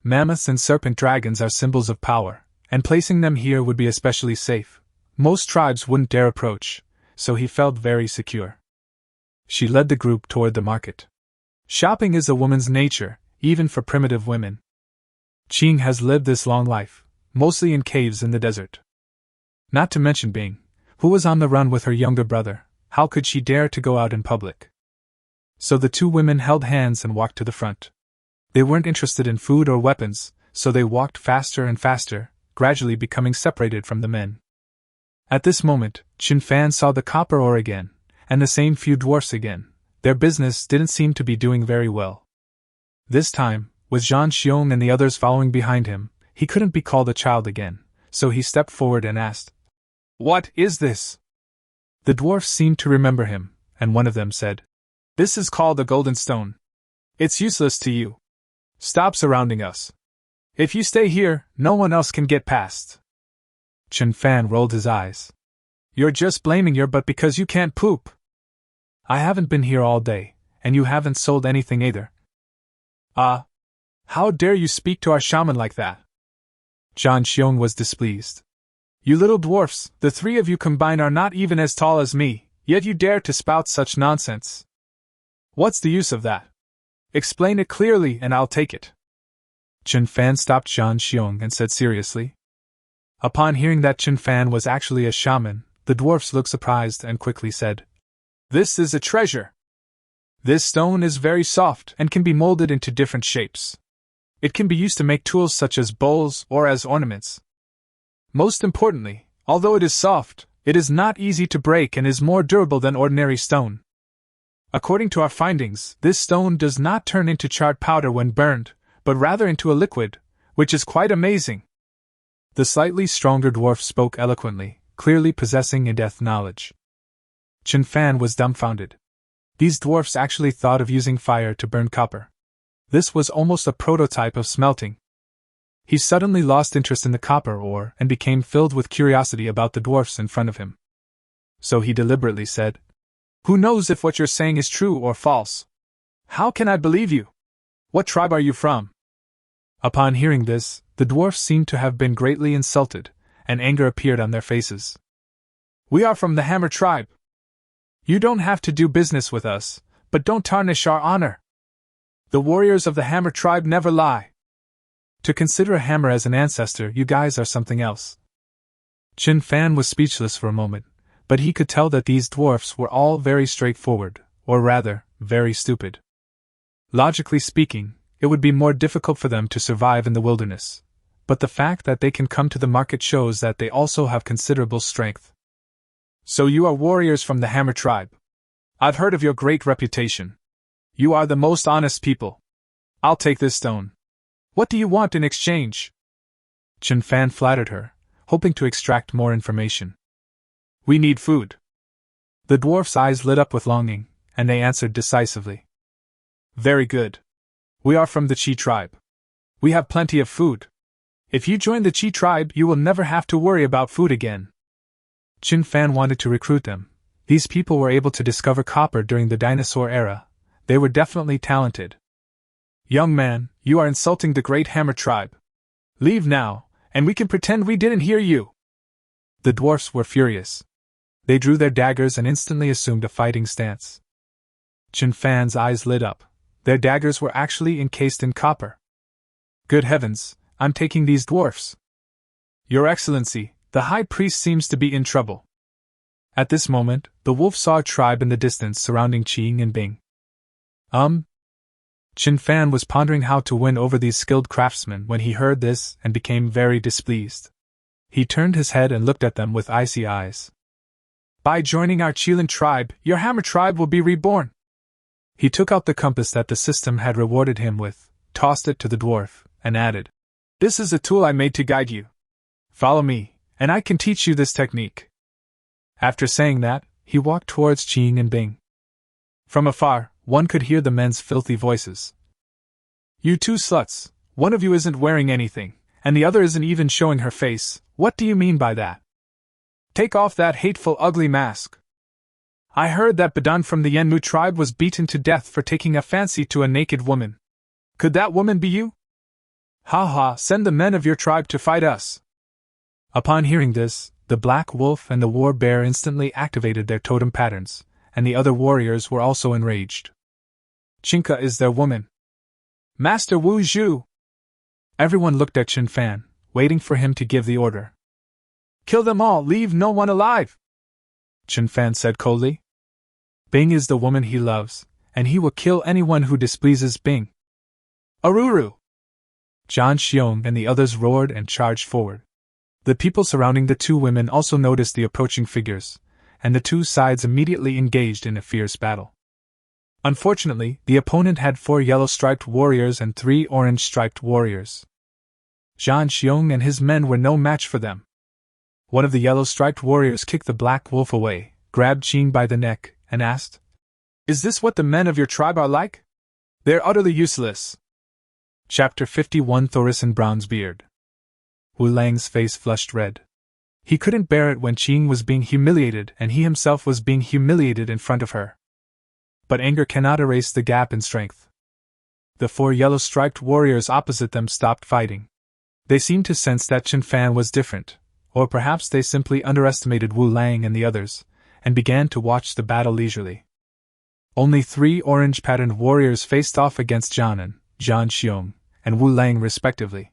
Mammoths and serpent dragons are symbols of power, and placing them here would be especially safe. Most tribes wouldn't dare approach, so he felt very secure. She led the group toward the market. Shopping is a woman's nature, even for primitive women. Qing has lived this long life, mostly in caves in the desert. Not to mention Bing, who was on the run with her younger brother. How could she dare to go out in public? So the two women held hands and walked to the front. They weren't interested in food or weapons, so they walked faster and faster, gradually becoming separated from the men. At this moment, Chen Fan saw the copper ore again, and the same few dwarfs again. Their business didn't seem to be doing very well. This time, with Zhang Xiong and the others following behind him, he couldn't be called a child again, so he stepped forward and asked, "What is this?" The dwarfs seemed to remember him, and one of them said, "This is called a golden stone. It's useless to you. Stop surrounding us. If you stay here, no one else can get past." Chen Fan rolled his eyes. "You're just blaming your butt because you can't poop. I haven't been here all day, and you haven't sold anything either." How dare you speak to our shaman like that?" Zhang Xiong was displeased. "You little dwarfs, the three of you combined are not even as tall as me, yet you dare to spout such nonsense. What's the use of that? Explain it clearly and I'll take it." Chen Fan stopped Zhang Xiong and said seriously. Upon hearing that Chen Fan was actually a shaman, the dwarfs looked surprised and quickly said, "This is a treasure. This stone is very soft and can be molded into different shapes. It can be used to make tools such as bowls or as ornaments. Most importantly, although it is soft, it is not easy to break and is more durable than ordinary stone. According to our findings, this stone does not turn into charred powder when burned, but rather into a liquid, which is quite amazing." The slightly stronger dwarf spoke eloquently, clearly possessing in-depth knowledge. Chen Fan was dumbfounded. These dwarfs actually thought of using fire to burn copper. This was almost a prototype of smelting. He suddenly lost interest in the copper ore and became filled with curiosity about the dwarfs in front of him. So he deliberately said, "Who knows if what you're saying is true or false? How can I believe you? What tribe are you from?" Upon hearing this, the dwarfs seemed to have been greatly insulted, and anger appeared on their faces. "We are from the Hammer tribe. You don't have to do business with us, but don't tarnish our honor. The warriors of the Hammer tribe never lie. To consider a hammer as an ancestor, you guys are something else." Chen Fan was speechless for a moment, but he could tell that these dwarfs were all very straightforward, or rather, very stupid. Logically speaking, it would be more difficult for them to survive in the wilderness, but the fact that they can come to the market shows that they also have considerable strength. "So you are warriors from the Hammer tribe. I've heard of your great reputation. You are the most honest people. I'll take this stone. What do you want in exchange?" Chen Fan flattered her, hoping to extract more information. "We need food." The dwarf's eyes lit up with longing, and they answered decisively. "Very good. We are from the Qi tribe. We have plenty of food. If you join the Qi tribe, you will never have to worry about food again." Chen Fan wanted to recruit them. These people were able to discover copper during the dinosaur era. They were definitely talented. "Young man, you are insulting the great Hammer tribe. Leave now, and we can pretend we didn't hear you." The dwarfs were furious. They drew their daggers and instantly assumed a fighting stance. Chen Fan's eyes lit up. Their daggers were actually encased in copper. "Good heavens, I'm taking these dwarfs. Your Excellency, the High Priest seems to be in trouble." At this moment, the wolf saw a tribe in the distance surrounding Qing and Bing. Chen Fan was pondering how to win over these skilled craftsmen when he heard this and became very displeased. He turned his head and looked at them with icy eyes. By joining our Chieftain tribe, your hammer tribe will be reborn. He took out the compass that the system had rewarded him with, tossed it to the dwarf, and added, This is a tool I made to guide you. Follow me, and I can teach you this technique. After saying that, he walked towards Qing and Bing. From afar, one could hear the men's filthy voices. You two sluts, one of you isn't wearing anything, and the other isn't even showing her face. What do you mean by that? Take off that hateful, ugly mask. I heard that Badan from the Yenmu tribe was beaten to death for taking a fancy to a naked woman. Could that woman be you? Ha ha, send the men of your tribe to fight us. Upon hearing this, the black wolf and the war bear instantly activated their totem patterns, and the other warriors were also enraged. Chinka is their woman. Master Wu Zhu! Everyone looked at Chen Fan, waiting for him to give the order. Kill them all, leave no one alive! Chen Fan said coldly. Bing is the woman he loves, and he will kill anyone who displeases Bing. Aruru! Zhan Xiong and the others roared and charged forward. The people surrounding the two women also noticed the approaching figures, and the two sides immediately engaged in a fierce battle. Unfortunately, the opponent had 4 yellow-striped warriors and 3 orange-striped warriors. Zhan Xiong and his men were no match for them. One of the yellow-striped warriors kicked the black wolf away, grabbed Qing by the neck, and asked, Is this what the men of your tribe are like? They're utterly useless. Chapter 51 Thorison Brown's Beard. Wu Lang's face flushed red. He couldn't bear it when Qing was being humiliated and he himself was being humiliated in front of her. But anger cannot erase the gap in strength. The 4 yellow-striped warriors opposite them stopped fighting. They seemed to sense that Chen Fan was different, or perhaps they simply underestimated Wu Lang and the others, and began to watch the battle leisurely. Only 3 orange-patterned warriors faced off against Zhan Xiong, and Wu Lang respectively.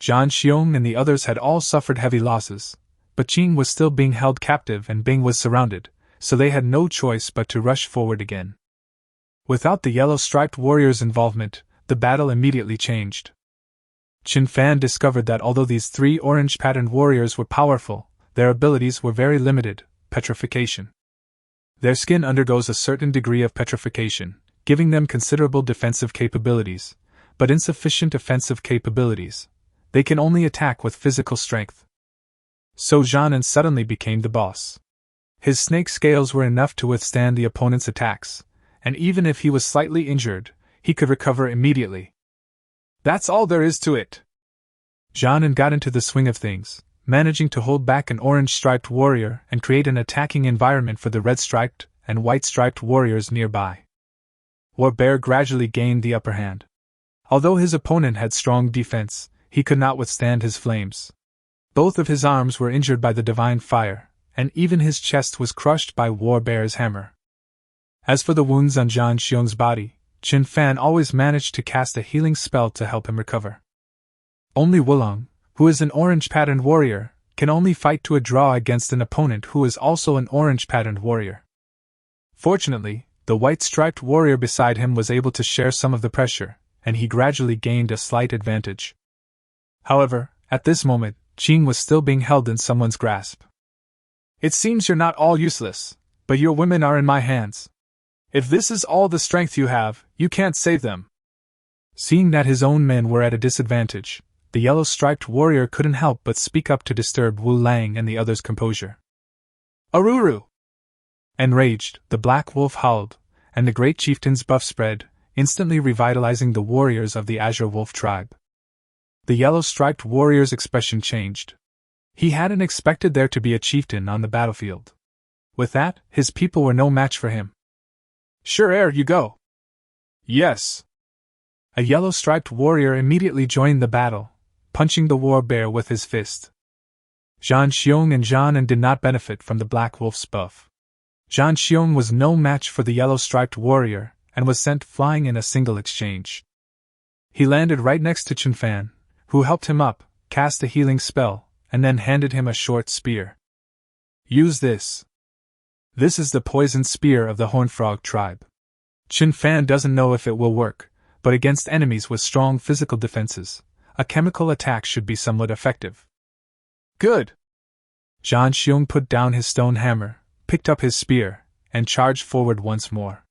Zhan Xiong and the others had all suffered heavy losses, but Qing was still being held captive and Bing was surrounded, so they had no choice but to rush forward again. Without the yellow-striped warriors' involvement, the battle immediately changed. Chen Fan discovered that although these 3 orange-patterned warriors were powerful, their abilities were very limited. Petrification. Their skin undergoes a certain degree of petrification, giving them considerable defensive capabilities, but insufficient offensive capabilities. They can only attack with physical strength. So Zhan suddenly became the boss. His snake scales were enough to withstand the opponent's attacks, and even if he was slightly injured, he could recover immediately. That's all there is to it. Zhan got into the swing of things, managing to hold back an orange-striped warrior and create an attacking environment for the red-striped and white-striped warriors nearby. War Bear gradually gained the upper hand. Although his opponent had strong defense, he could not withstand his flames. Both of his arms were injured by the divine fire, and even his chest was crushed by War Bear's hammer. As for the wounds on Zhan Xiong's body, Chen Fan always managed to cast a healing spell to help him recover. Only Wulong, who is an orange-patterned warrior, can only fight to a draw against an opponent who is also an orange-patterned warrior. Fortunately, the white-striped warrior beside him was able to share some of the pressure, and he gradually gained a slight advantage. However, at this moment, Qing was still being held in someone's grasp. It seems you're not all useless, but your women are in my hands. If this is all the strength you have, you can't save them. Seeing that his own men were at a disadvantage, the yellow-striped warrior couldn't help but speak up to disturb Wu Lang and the others' composure. Aruru! Enraged, the black wolf howled, and the great chieftain's buff spread, instantly revitalizing the warriors of the Azure Wolf tribe. The yellow-striped warrior's expression changed. He hadn't expected there to be a chieftain on the battlefield. With that, his people were no match for him. Sure, ere you go. Yes. A yellow-striped warrior immediately joined the battle, punching the war bear with his fist. Zhan Xiong and Zhan did not benefit from the black wolf's buff. Zhan Xiong was no match for the yellow-striped warrior, and was sent flying in a single exchange. He landed right next to Chen Fan, who helped him up, cast a healing spell, and then handed him a short spear. Use this. This is the poison spear of the Horned Frog tribe. Chen Fan doesn't know if it will work, but against enemies with strong physical defenses, a chemical attack should be somewhat effective. Good! Zhan Xiong put down his stone hammer, picked up his spear, and charged forward once more.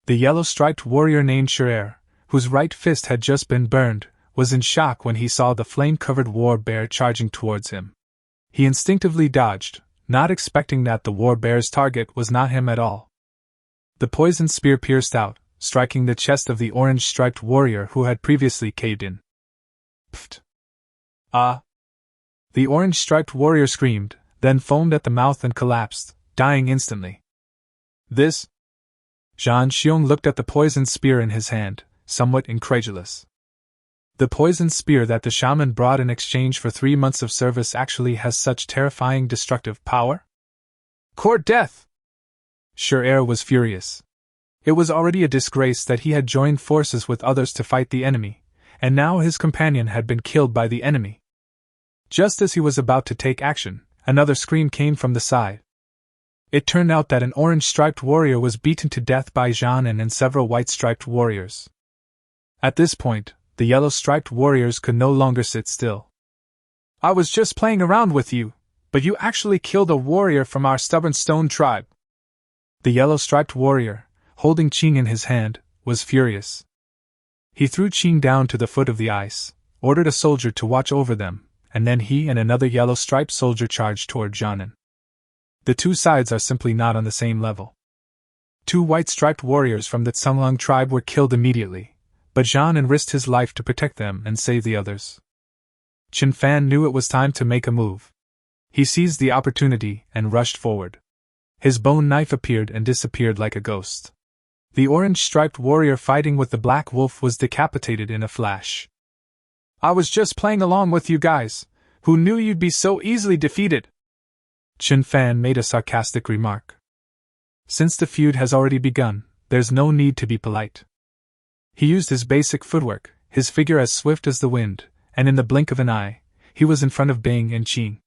The yellow-striped warrior named Shi'er, whose right fist had just been burned, was in shock when he saw the flame-covered war bear charging towards him. He instinctively dodged, not expecting that the war bear's target was not him at all. The poisoned spear pierced out, striking the chest of the orange-striped warrior who had previously caved in. Pfft! Ah! The orange-striped warrior screamed, then foamed at the mouth and collapsed, dying instantly. This? Zhan Xiong looked at the poisoned spear in his hand, somewhat incredulous. The poisoned spear that the shaman brought in exchange for 3 months of service actually has such terrifying destructive power? Court death! Shi'er was furious. It was already a disgrace that he had joined forces with others to fight the enemy, and now his companion had been killed by the enemy. Just as he was about to take action, another scream came from the side. It turned out that an orange-striped warrior was beaten to death by Zhan and several white-striped warriors. At this point, the yellow-striped warriors could no longer sit still. I was just playing around with you, but you actually killed a warrior from our stubborn stone tribe. The yellow-striped warrior, holding Qing in his hand, was furious. He threw Qing down to the foot of the ice, ordered a soldier to watch over them, and then he and another yellow-striped soldier charged toward Zhanan. The two sides are simply not on the same level. 2 white-striped warriors from the Tsunglung tribe were killed immediately, but Zhanan risked his life to protect them and save the others. Chen Fan knew it was time to make a move. He seized the opportunity and rushed forward. His bone knife appeared and disappeared like a ghost. The orange-striped warrior fighting with the black wolf was decapitated in a flash. I was just playing along with you guys. Who knew you'd be so easily defeated? Chen Fan made a sarcastic remark. Since the feud has already begun, there's no need to be polite. He used his basic footwork, his figure as swift as the wind, and in the blink of an eye, he was in front of Bing and Qing.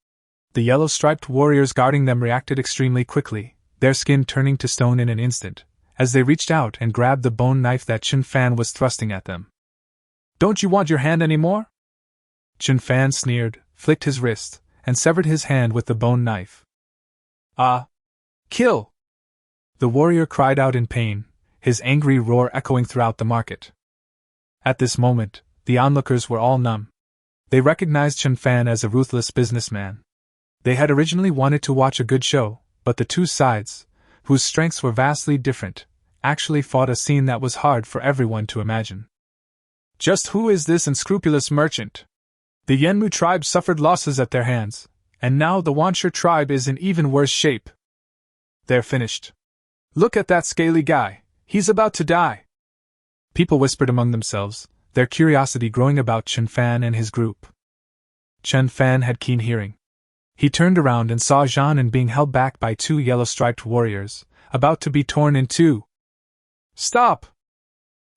The yellow-striped warriors guarding them reacted extremely quickly, their skin turning to stone in an instant, as they reached out and grabbed the bone knife that Chen Fan was thrusting at them. Don't you want your hand anymore? Chen Fan sneered, flicked his wrist, and severed his hand with the bone knife. Ah! Kill! The warrior cried out in pain, his angry roar echoing throughout the market. At this moment, the onlookers were all numb. They recognized Chen Fan as a ruthless businessman. They had originally wanted to watch a good show, but the two sides, whose strengths were vastly different, actually fought a scene that was hard for everyone to imagine. Just who is this unscrupulous merchant? The Yanmu tribe suffered losses at their hands, and now the Wanshur tribe is in even worse shape. They're finished. Look at that scaly guy, he's about to die. People whispered among themselves, their curiosity growing about Chen Fan and his group. Chen Fan had keen hearing. He turned around and saw Zhanan being held back by 2 yellow-striped warriors, about to be torn in 2. Stop!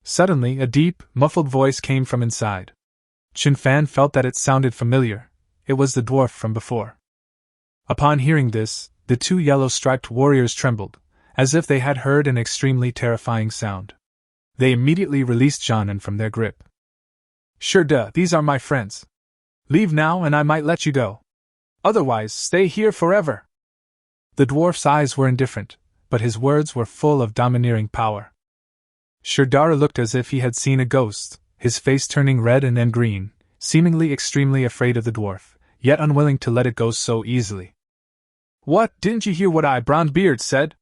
Suddenly, a deep, muffled voice came from inside. Chen Fan felt that it sounded familiar. It was the dwarf from before. Upon hearing this, the 2 yellow-striped warriors trembled, as if they had heard an extremely terrifying sound. They immediately released Zhanan from their grip. Sure duh, these are my friends. Leave now and I might let you go. Otherwise, stay here forever. The dwarf's eyes were indifferent, but his words were full of domineering power. Shirdara looked as if he had seen a ghost, his face turning red and then green, seemingly extremely afraid of the dwarf, yet unwilling to let it go so easily. What, didn't you hear what Brownbeard said?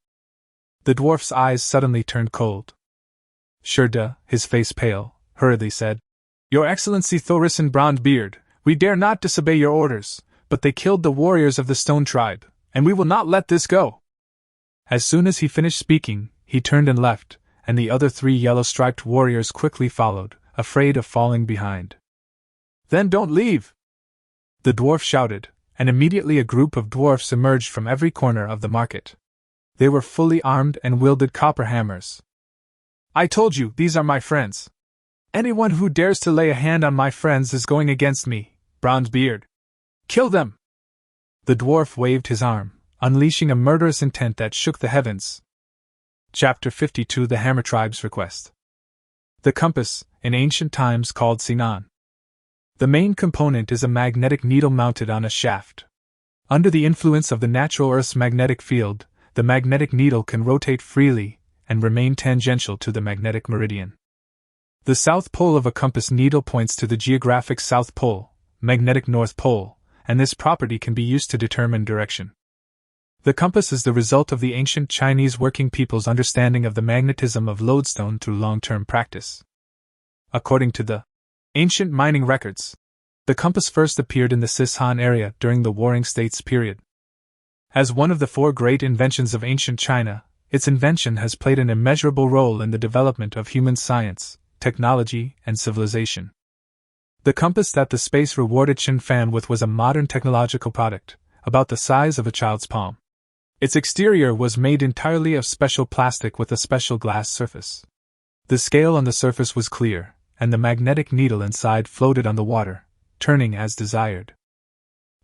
The dwarf's eyes suddenly turned cold. Shirda, his face pale, hurriedly said, Your Excellency Thorison Brownbeard, we dare not disobey your orders, but they killed the warriors of the Stone Tribe, and we will not let this go. As soon as he finished speaking, he turned and left, and the other 3 yellow-striped warriors quickly followed, afraid of falling behind. Then don't leave! The dwarf shouted, and immediately a group of dwarfs emerged from every corner of the market. They were fully armed and wielded copper hammers. I told you, these are my friends. Anyone who dares to lay a hand on my friends is going against me, Brownbeard. Kill them! The dwarf waved his arm, unleashing a murderous intent that shook the heavens. Chapter 52 The Hammer Tribe's Request. The compass, in ancient times called sinan. The main component is a magnetic needle mounted on a shaft. Under the influence of the natural Earth's magnetic field, the magnetic needle can rotate freely and remain tangential to the magnetic meridian. The south pole of a compass needle points to the geographic South Pole, magnetic North Pole, and this property can be used to determine direction. The compass is the result of the ancient Chinese working people's understanding of the magnetism of lodestone through long-term practice. According to the ancient mining records, the compass first appeared in the Sichuan area during the Warring States period. As one of the four great inventions of ancient China, its invention has played an immeasurable role in the development of human science, technology, and civilization. The compass that the space rewarded Chen Fan with was a modern technological product, about the size of a child's palm. Its exterior was made entirely of special plastic with a special glass surface. The scale on the surface was clear, and the magnetic needle inside floated on the water, turning as desired.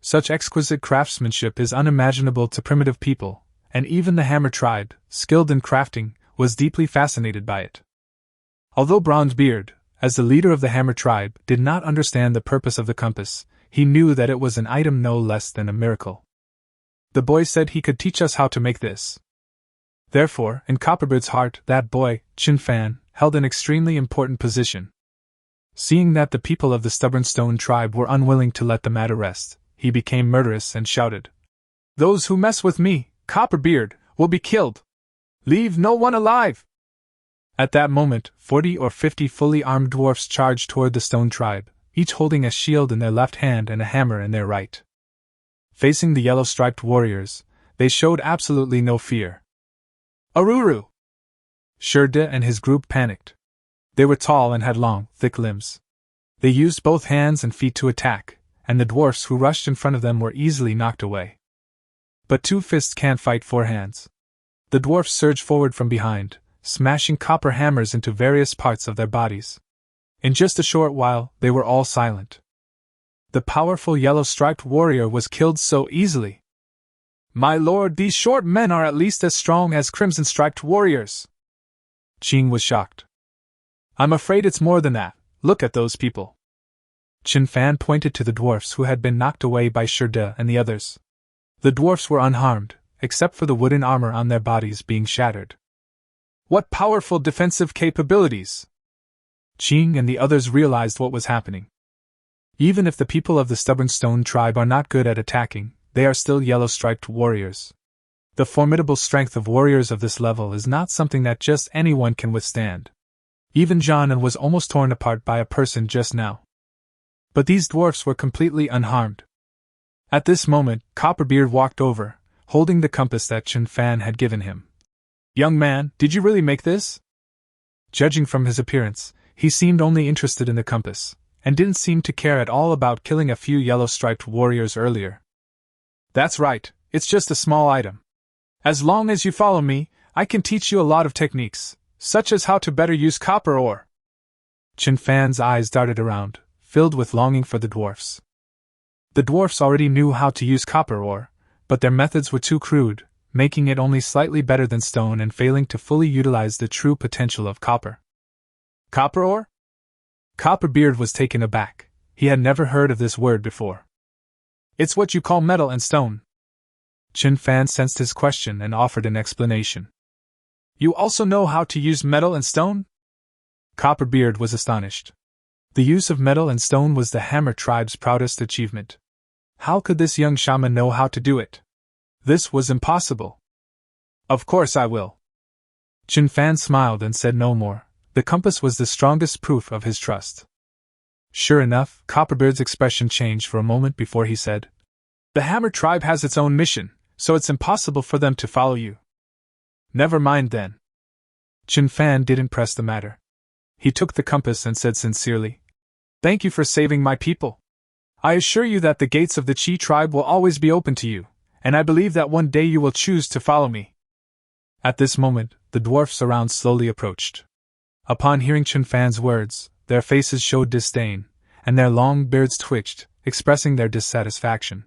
Such exquisite craftsmanship is unimaginable to primitive people, and even the Hammer tribe, skilled in crafting, was deeply fascinated by it. Although Bronzebeard, as the leader of the Hammer tribe, did not understand the purpose of the compass, he knew that it was an item no less than a miracle. The boy said he could teach us how to make this. Therefore, in Copperbeard's heart, that boy, Chen Fan, held an extremely important position. Seeing that the people of the stubborn stone tribe were unwilling to let the matter rest, he became murderous and shouted, "Those who mess with me, Copperbeard, will be killed! Leave no one alive!" At that moment, 40 or 50 fully armed dwarfs charged toward the stone tribe, each holding a shield in their left hand and a hammer in their right. Facing the yellow-striped warriors, they showed absolutely no fear. "Aruru!" Shurda and his group panicked. They were tall and had long, thick limbs. They used both hands and feet to attack, and the dwarfs who rushed in front of them were easily knocked away. But two fists can't fight four hands. The dwarfs surged forward from behind, smashing copper hammers into various parts of their bodies. In just a short while, they were all silent. The powerful yellow-striped warrior was killed so easily. "My lord, these short men are at least as strong as crimson-striped warriors." Qing was shocked. "I'm afraid it's more than that. Look at those people." Chen Fan pointed to the dwarfs who had been knocked away by Shurda and the others. The dwarfs were unharmed, except for the wooden armor on their bodies being shattered. "What powerful defensive capabilities!" Qing and the others realized what was happening. Even if the people of the stubborn stone tribe are not good at attacking, they are still yellow-striped warriors. The formidable strength of warriors of this level is not something that just anyone can withstand. Even John was almost torn apart by a person just now. But these dwarfs were completely unharmed. At this moment, Copperbeard walked over, holding the compass that Chen Fan had given him. "Young man, did you really make this?" Judging from his appearance, he seemed only interested in the compass, and didn't seem to care at all about killing a few yellow-striped warriors earlier. "That's right, it's just a small item. As long as you follow me, I can teach you a lot of techniques, such as how to better use copper ore." Chen Fan's eyes darted around, filled with longing for the dwarfs. The dwarfs already knew how to use copper ore, but their methods were too crude, making it only slightly better than stone and failing to fully utilize the true potential of copper. "Copper ore?" Copperbeard was taken aback. He had never heard of this word before. "It's what you call metal and stone." Chen Fan sensed his question and offered an explanation. "You also know how to use metal and stone?" Copperbeard was astonished. The use of metal and stone was the Hammer tribe's proudest achievement. How could this young shaman know how to do it? This was impossible. "Of course I will." Chen Fan smiled and said no more. The compass was the strongest proof of his trust. Sure enough, Copperbeard's expression changed for a moment before he said, "The Hammer tribe has its own mission, so it's impossible for them to follow you." "Never mind then." Chen Fan didn't press the matter. He took the compass and said sincerely, "Thank you for saving my people. I assure you that the gates of the Qi tribe will always be open to you, and I believe that one day you will choose to follow me." At this moment, the dwarfs around slowly approached. Upon hearing Chen Fan's words, their faces showed disdain, and their long beards twitched, expressing their dissatisfaction.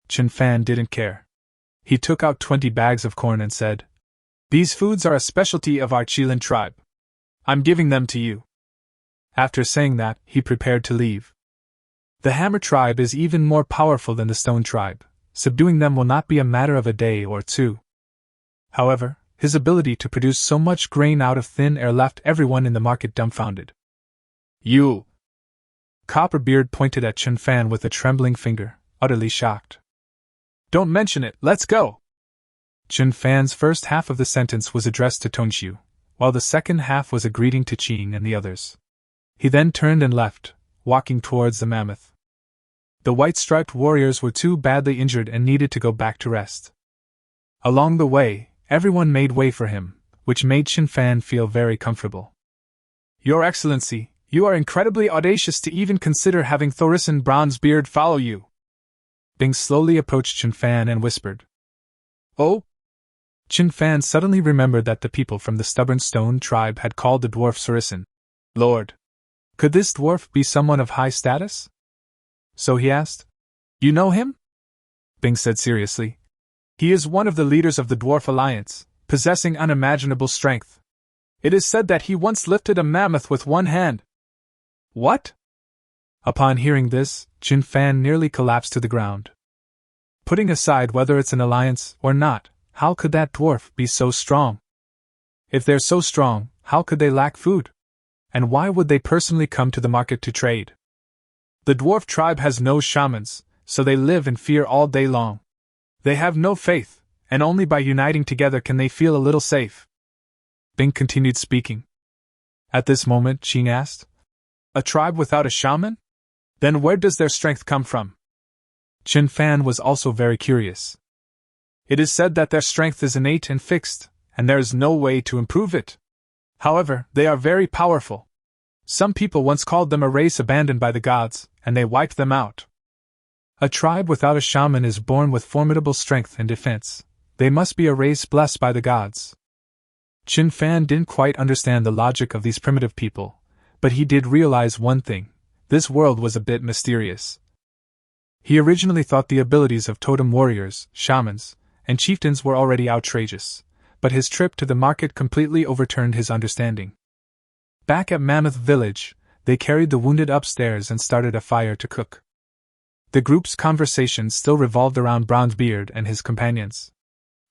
Chen Fan didn't care. He took out 20 bags of corn and said, "These foods are a specialty of our Qilin tribe. I'm giving them to you." After saying that, he prepared to leave. The Hammer tribe is even more powerful than the Stone tribe. Subduing them will not be a matter of a day or two. However, his ability to produce so much grain out of thin air left everyone in the market dumbfounded. "You!" Copperbeard pointed at Chen Fan with a trembling finger, utterly shocked. "Don't mention it, let's go!" Chen Fan's first half of the sentence was addressed to Tongxiu, while the second half was a greeting to Qing and the others. He then turned and left, walking towards the mammoth. The white-striped warriors were too badly injured and needed to go back to rest. Along the way, everyone made way for him, which made Chen Fan feel very comfortable. "Your Excellency, you are incredibly audacious to even consider having Thorison Bronzebeard follow you." Bing slowly approached Chen Fan and whispered, "Oh?" Chen Fan suddenly remembered that the people from the Stubborn Stone tribe had called the dwarf Thorison Lord. Could this dwarf be someone of high status? So he asked, "You know him?" Bing said seriously, "He is one of the leaders of the Dwarf Alliance, possessing unimaginable strength. It is said that he once lifted a mammoth with one hand." "What?" Upon hearing this, Chen Fan nearly collapsed to the ground. Putting aside whether it's an alliance or not, how could that dwarf be so strong? If they're so strong, how could they lack food? And why would they personally come to the market to trade? The dwarf tribe has no shamans, so they live in fear all day long. They have no faith, and only by uniting together can they feel a little safe. Bing continued speaking. At this moment, Qing asked, "A tribe without a shaman? Then where does their strength come from?" Chen Fan was also very curious. "It is said that their strength is innate and fixed, and there is no way to improve it. However, they are very powerful. Some people once called them a race abandoned by the gods, and they wiped them out. A tribe without a shaman is born with formidable strength and defense. They must be a race blessed by the gods." Chen Fan didn't quite understand the logic of these primitive people, but he did realize one thing: this world was a bit mysterious. He originally thought the abilities of totem warriors, shamans, and chieftains were already outrageous, but his trip to the market completely overturned his understanding. Back at Mammoth Village, they carried the wounded upstairs and started a fire to cook. The group's conversation still revolved around Bronzebeard and his companions.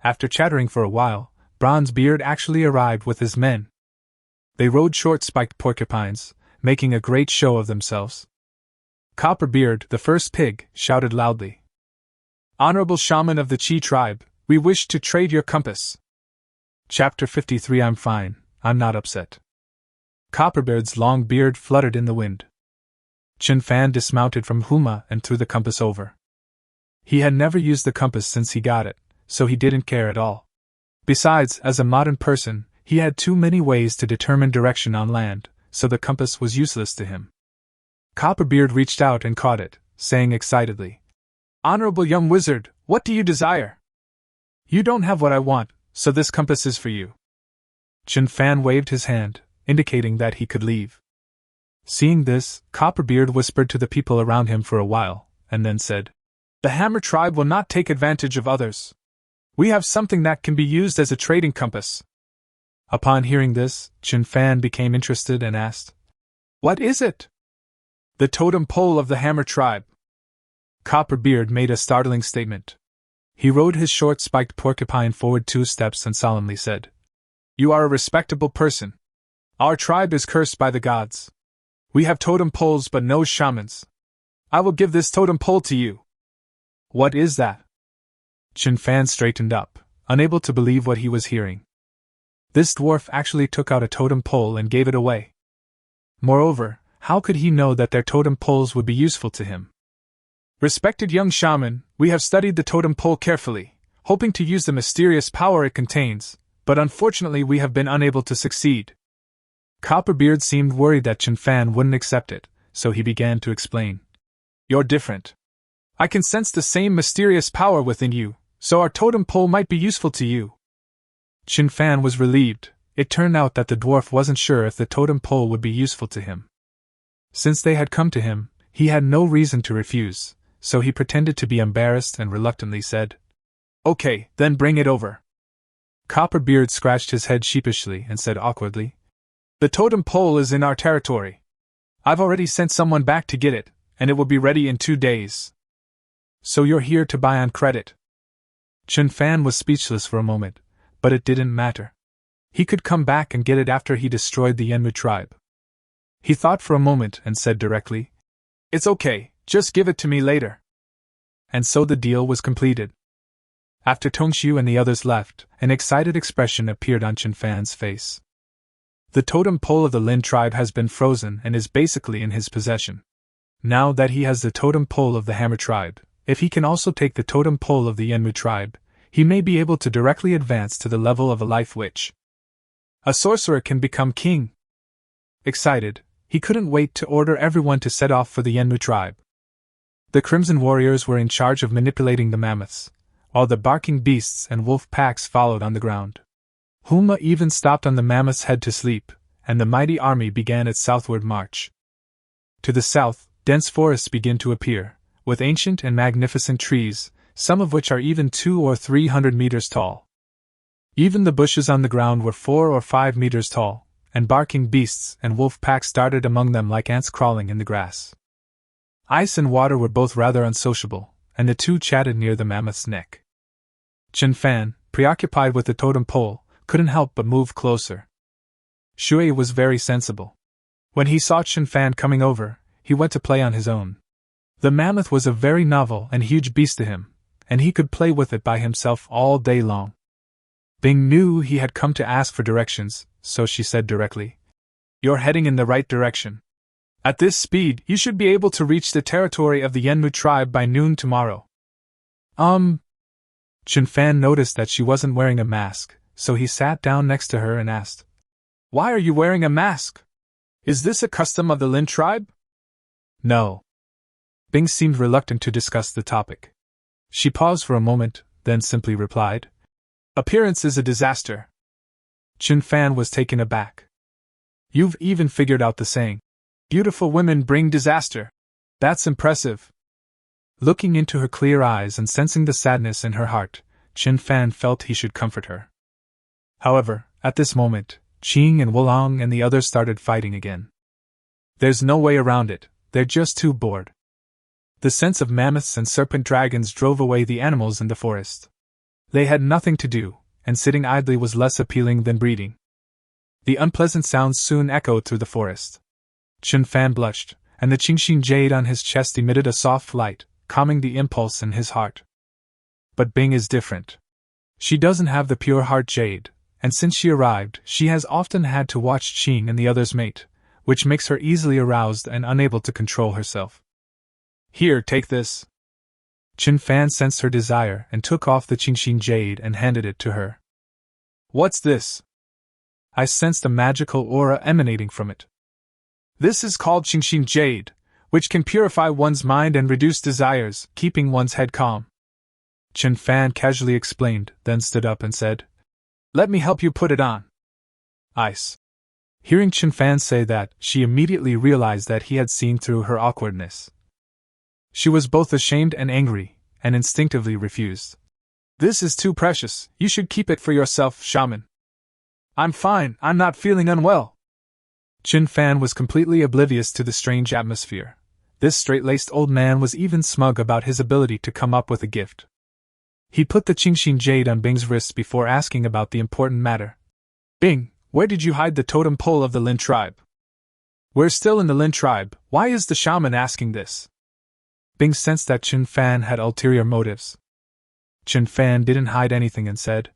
After chattering for a while, Bronzebeard actually arrived with his men. They rode short-spiked porcupines, making a great show of themselves. Copperbeard, the first pig, shouted loudly, "Honorable shaman of the Chi tribe, we wish to trade your compass." Chapter 53. I'm fine, I'm not upset. Copperbeard's long beard fluttered in the wind. Chen Fan dismounted from Huma and threw the compass over. He had never used the compass since he got it, so he didn't care at all. Besides, as a modern person, he had too many ways to determine direction on land, so the compass was useless to him. Copperbeard reached out and caught it, saying excitedly, "Honorable young wizard, what do you desire?" "You don't have what I want, so this compass is for you." Chen Fan waved his hand, indicating that he could leave. Seeing this, Copperbeard whispered to the people around him for a while, and then said, "The Hammer tribe will not take advantage of others. We have something that can be used as a trading compass." Upon hearing this, Chen Fan became interested and asked, "What is it?" "The totem pole of the Hammer tribe." Copperbeard made a startling statement. He rode his short-spiked porcupine forward 2 steps and solemnly said, "You are a respectable person. Our tribe is cursed by the gods. We have totem poles but no shamans. I will give this totem pole to you." "What is that?" Chen Fan straightened up, unable to believe what he was hearing. This dwarf actually took out a totem pole and gave it away. Moreover, how could he know that their totem poles would be useful to him? "Respected young shaman, we have studied the totem pole carefully, hoping to use the mysterious power it contains, but unfortunately we have been unable to succeed." Copperbeard seemed worried that Chen Fan wouldn't accept it, so he began to explain. "You're different. I can sense the same mysterious power within you, so our totem pole might be useful to you." Chen Fan was relieved. It turned out that the dwarf wasn't sure if the totem pole would be useful to him. Since they had come to him, he had no reason to refuse, so he pretended to be embarrassed and reluctantly said, "Okay, then bring it over." Copperbeard scratched his head sheepishly and said awkwardly, The totem pole is in our territory. I've already sent someone back to get it, and it will be ready in 2 days. So you're here to buy on credit? Chen Fan was speechless for a moment, but it didn't matter. He could come back and get it after he destroyed the Yenmu tribe. He thought for a moment and said directly, "It's okay, just give it to me later." And so the deal was completed. After Tongshu and the others left, an excited expression appeared on Chen Fan's face. The totem pole of the Lin tribe has been frozen and is basically in his possession. Now that he has the totem pole of the Hammer tribe, if he can also take the totem pole of the Yenmu tribe, he may be able to directly advance to the level of a life witch. A sorcerer can become king. Excited, he couldn't wait to order everyone to set off for the Yenmu tribe. The Crimson Warriors were in charge of manipulating the mammoths, while the barking beasts and wolf packs followed on the ground. Huma even stopped on the mammoth's head to sleep, and the mighty army began its southward march. To the south, dense forests begin to appear, with ancient and magnificent trees, some of which are even 200 or 300 meters tall. Even the bushes on the ground were 4 or 5 meters tall, and barking beasts and wolf packs darted among them like ants crawling in the grass. Ice and water were both rather unsociable, and the two chatted near the mammoth's neck. Chen Fan, preoccupied with the totem pole, couldn't help but move closer. Shui was very sensible. When he saw Chen Fan coming over, he went to play on his own. The mammoth was a very novel and huge beast to him, and he could play with it by himself all day long. Bing knew he had come to ask for directions, so she said directly, "You're heading in the right direction. At this speed, you should be able to reach the territory of the Yenmu tribe by noon tomorrow." Chen Fan noticed that she wasn't wearing a mask, so he sat down next to her and asked, "Why are you wearing a mask? Is this a custom of the Lin tribe?" "No." Bing seemed reluctant to discuss the topic. She paused for a moment, then simply replied, "Appearance is a disaster." Chen Fan was taken aback. "You've even figured out the saying, 'Beautiful women bring disaster.' That's impressive." Looking into her clear eyes and sensing the sadness in her heart, Chen Fan felt he should comfort her. However, at this moment, Qing and Wulong and the others started fighting again. There's no way around it, they're just too bored. The scents of mammoths and serpent dragons drove away the animals in the forest. They had nothing to do, and sitting idly was less appealing than breeding. The unpleasant sounds soon echoed through the forest. Chen Fan blushed, and the Qingxin jade on his chest emitted a soft light, calming the impulse in his heart. But Bing is different. She doesn't have the pure heart jade, and since she arrived, she has often had to watch Qing and the others mate, which makes her easily aroused and unable to control herself. "Here, take this." Chen Fan sensed her desire and took off the Qingxin jade and handed it to her. "What's this?" I sensed a magical aura emanating from it. "This is called Qingxin jade, which can purify one's mind and reduce desires, keeping one's head calm." Chen Fan casually explained, then stood up and said, "Let me help you put it on." Ice. Hearing Chen Fan say that, she immediately realized that he had seen through her awkwardness. She was both ashamed and angry, and instinctively refused. "This is too precious, you should keep it for yourself, shaman." "I'm fine, I'm not feeling unwell." Chen Fan was completely oblivious to the strange atmosphere. This straight-laced old man was even smug about his ability to come up with a gift. He put the Qingxin jade on Bing's wrist before asking about the important matter. "Bing, where did you hide the totem pole of the Lin tribe?" "We're still in the Lin tribe, why is the shaman asking this?" Bing sensed that Chen Fan had ulterior motives. Chen Fan didn't hide anything and said,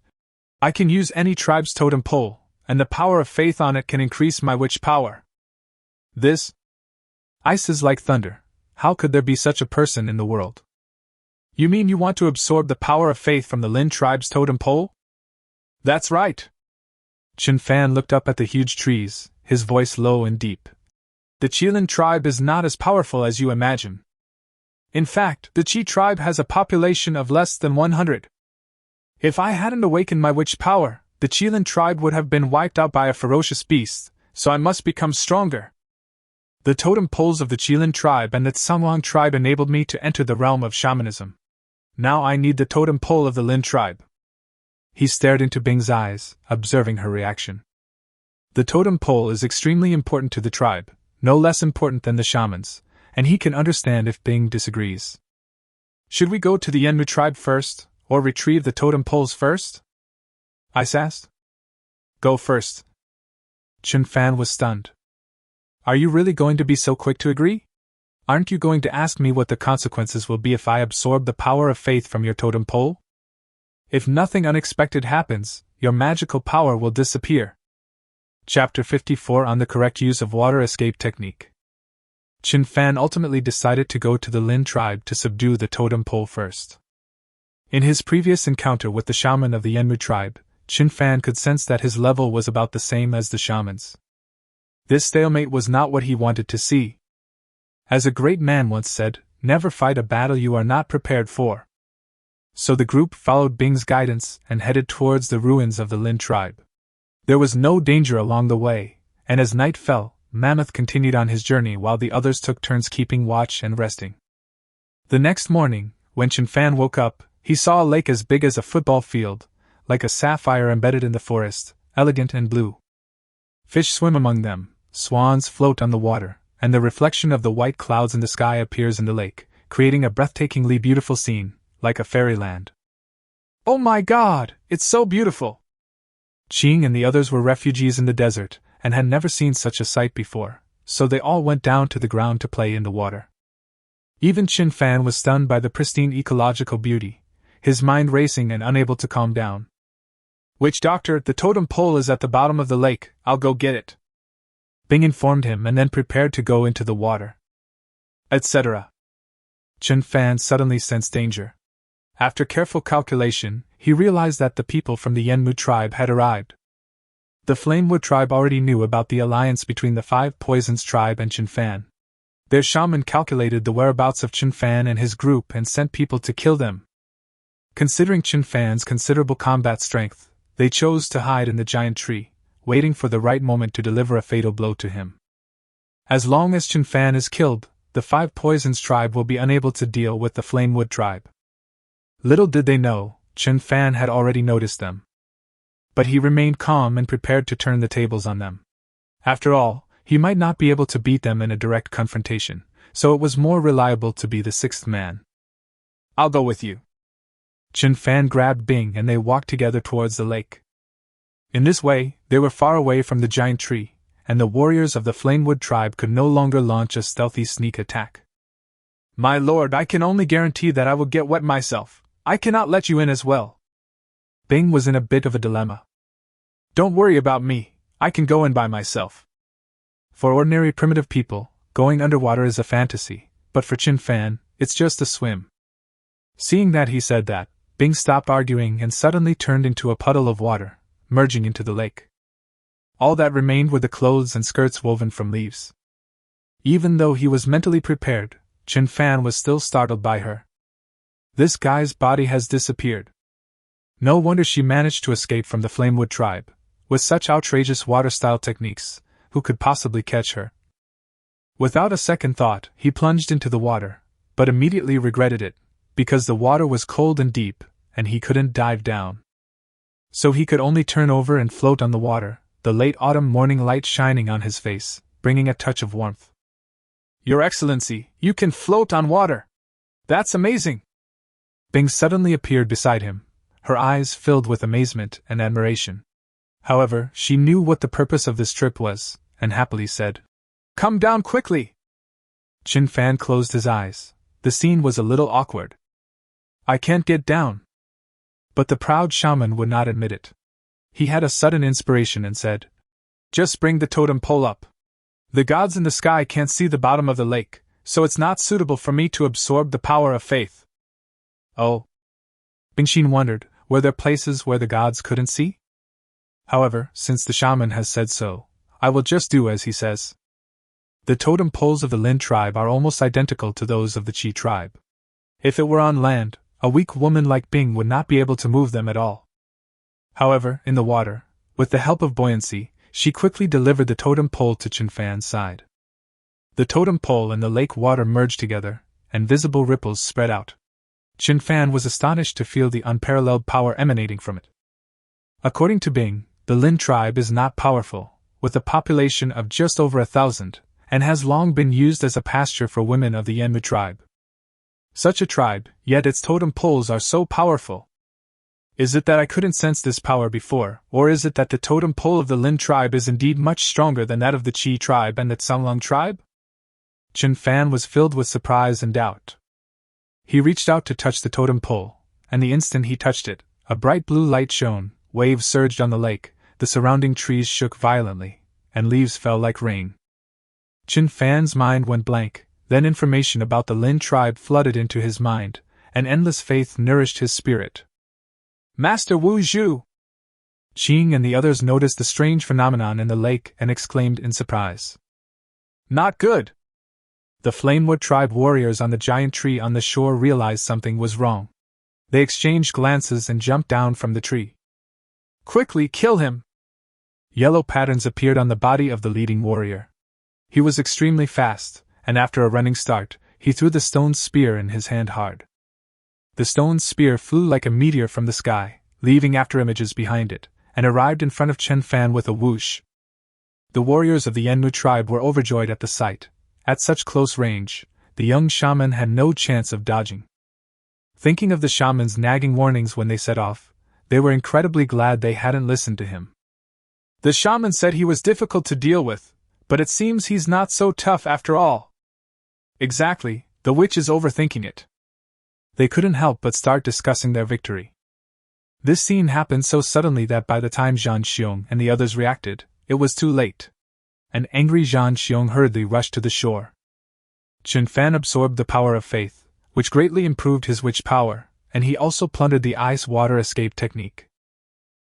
"I can use any tribe's totem pole, and the power of faith on it can increase my witch power." "This? Ice is like thunder. How could there be such a person in the world?" "You mean you want to absorb the power of faith from the Lin tribe's totem pole?" "That's right." Chen Fan looked up at the huge trees, his voice low and deep. "The Qilin tribe is not as powerful as you imagine. In fact, the Qi tribe has a population of less than 100. If I hadn't awakened my witch power, the Qilin tribe would have been wiped out by a ferocious beast, so I must become stronger. The totem poles of the Qilin tribe and the Tsangwang tribe enabled me to enter the realm of shamanism. Now I need the totem pole of the Lin tribe." He stared into Bing's eyes, observing her reaction. The totem pole is extremely important to the tribe, no less important than the shamans, and he can understand if Bing disagrees. Should we go to the Enmu tribe first, or retrieve the totem poles first? I asked. Go first. Chen Fan was stunned. Are you really going to be so quick to agree? Aren't you going to ask me what the consequences will be if I absorb the power of faith from your totem pole? If nothing unexpected happens, your magical power will disappear. Chapter 54 on the correct use of water escape technique. Chen Fan ultimately decided to go to the Lin tribe to subdue the totem pole first. In his previous encounter with the shaman of the Enmu tribe, Chen Fan could sense that his level was about the same as the shaman's. This stalemate was not what he wanted to see. As a great man once said, never fight a battle you are not prepared for. So the group followed Bing's guidance and headed towards the ruins of the Lin tribe. There was no danger along the way, and as night fell, Mammoth continued on his journey while the others took turns keeping watch and resting. The next morning, when Chen Fan woke up, he saw a lake as big as a football field, like a sapphire embedded in the forest, elegant and blue. Fish swim among them, swans float on the water, and the reflection of the white clouds in the sky appears in the lake, creating a breathtakingly beautiful scene, like a fairyland. Oh my God, it's so beautiful! Qing and the others were refugees in the desert, and had never seen such a sight before, so they all went down to the ground to play in the water. Even Chen Fan was stunned by the pristine ecological beauty, his mind racing and unable to calm down. Witch doctor, the totem pole is at the bottom of the lake, I'll go get it. Bing informed him and then prepared to go into the water. Etc. Chen Fan suddenly sensed danger. After careful calculation, he realized that the people from the Enmu tribe had arrived. The Flamewood tribe already knew about the alliance between the Five Poisons tribe and Chen Fan. Their shaman calculated the whereabouts of Chen Fan and his group and sent people to kill them. Considering Chen Fan's considerable combat strength, they chose to hide in the giant tree, waiting for the right moment to deliver a fatal blow to him. As long as Chen Fan is killed, the Five Poisons tribe will be unable to deal with the Flamewood tribe. Little did they know, Chen Fan had already noticed them. But he remained calm and prepared to turn the tables on them. After all, he might not be able to beat them in a direct confrontation, so it was more reliable to be the sixth man. I'll go with you. Chen Fan grabbed Bing and they walked together towards the lake. In this way, they were far away from the giant tree, and the warriors of the Flamewood tribe could no longer launch a stealthy sneak attack. My lord, I can only guarantee that I will get wet myself. I cannot let you in as well. Bing was in a bit of a dilemma. Don't worry about me, I can go in by myself. For ordinary primitive people, going underwater is a fantasy, but for Chen Fan, it's just a swim. Seeing that he said that, Bing stopped arguing and suddenly turned into a puddle of water, merging into the lake. All that remained were the clothes and skirts woven from leaves. Even though he was mentally prepared, Chen Fan was still startled by her. This guy's body has disappeared. No wonder she managed to escape from the Flamewood tribe. With such outrageous water-style techniques, who could possibly catch her? Without a second thought, he plunged into the water, but immediately regretted it, because the water was cold and deep, and he couldn't dive down. So he could only turn over and float on the water, the late autumn morning light shining on his face, bringing a touch of warmth. Your Excellency, you can float on water! That's amazing! Bing suddenly appeared beside him, her eyes filled with amazement and admiration. However, she knew what the purpose of this trip was, and happily said, Come down quickly! Chen Fan closed his eyes. The scene was a little awkward. I can't get down. But the proud shaman would not admit it. He had a sudden inspiration and said, Just bring the totem pole up. The gods in the sky can't see the bottom of the lake, so it's not suitable for me to absorb the power of faith. Oh. Bingxin wondered, were there places where the gods couldn't see? However, since the shaman has said so, I will just do as he says. The totem poles of the Lin tribe are almost identical to those of the Qi tribe. If it were on land, a weak woman like Bing would not be able to move them at all. However, in the water, with the help of buoyancy, she quickly delivered the totem pole to Chen Fan's side. The totem pole and the lake water merged together, and visible ripples spread out. Chen Fan was astonished to feel the unparalleled power emanating from it. According to Bing, the Lin tribe is not powerful, with a population of just over 1,000, and has long been used as a pasture for women of the Enraged tribe. Such a tribe, yet its totem poles are so powerful. Is it that I couldn't sense this power before, or is it that the totem pole of the Lin tribe is indeed much stronger than that of the Qi tribe and the Tsanglong tribe? Chen Fan was filled with surprise and doubt. He reached out to touch the totem pole, and the instant he touched it, a bright blue light shone, waves surged on the lake, the surrounding trees shook violently, and leaves fell like rain. Chen Fan's mind went blank, then information about the Lin tribe flooded into his mind, and endless faith nourished his spirit. Master Wu Zhu! Qing and the others noticed the strange phenomenon in the lake and exclaimed in surprise. Not good! The Flamewood tribe warriors on the giant tree on the shore realized something was wrong. They exchanged glances and jumped down from the tree. Quickly kill him! Yellow patterns appeared on the body of the leading warrior. He was extremely fast, and after a running start, he threw the stone spear in his hand hard. The stone spear flew like a meteor from the sky, leaving after images behind it, and arrived in front of Chen Fan with a whoosh. The warriors of the Yenmu tribe were overjoyed at the sight. At such close range, the young shaman had no chance of dodging. Thinking of the shaman's nagging warnings when they set off, they were incredibly glad they hadn't listened to him. The shaman said he was difficult to deal with, but it seems he's not so tough after all. Exactly, the witch is overthinking it. They couldn't help but start discussing their victory. This scene happened so suddenly that by the time Zhang Xiong and the others reacted, it was too late. An angry Zhang Xiong hurriedly rushed to the shore. Chen Fan absorbed the power of faith, which greatly improved his witch power, and he also plundered the ice-water escape technique.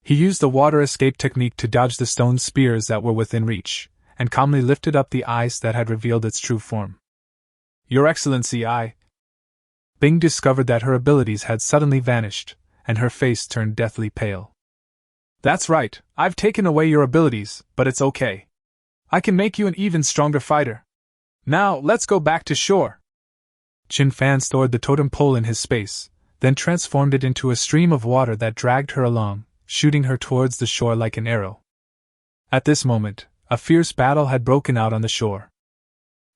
He used the water escape technique to dodge the stone spears that were within reach, and calmly lifted up the ice that had revealed its true form. Your Excellency, Bing discovered that her abilities had suddenly vanished, and her face turned deathly pale. That's right, I've taken away your abilities, but it's okay. I can make you an even stronger fighter. Now, let's go back to shore. Chen Fan stored the totem pole in his space, then transformed it into a stream of water that dragged her along, shooting her towards the shore like an arrow. At this moment, a fierce battle had broken out on the shore.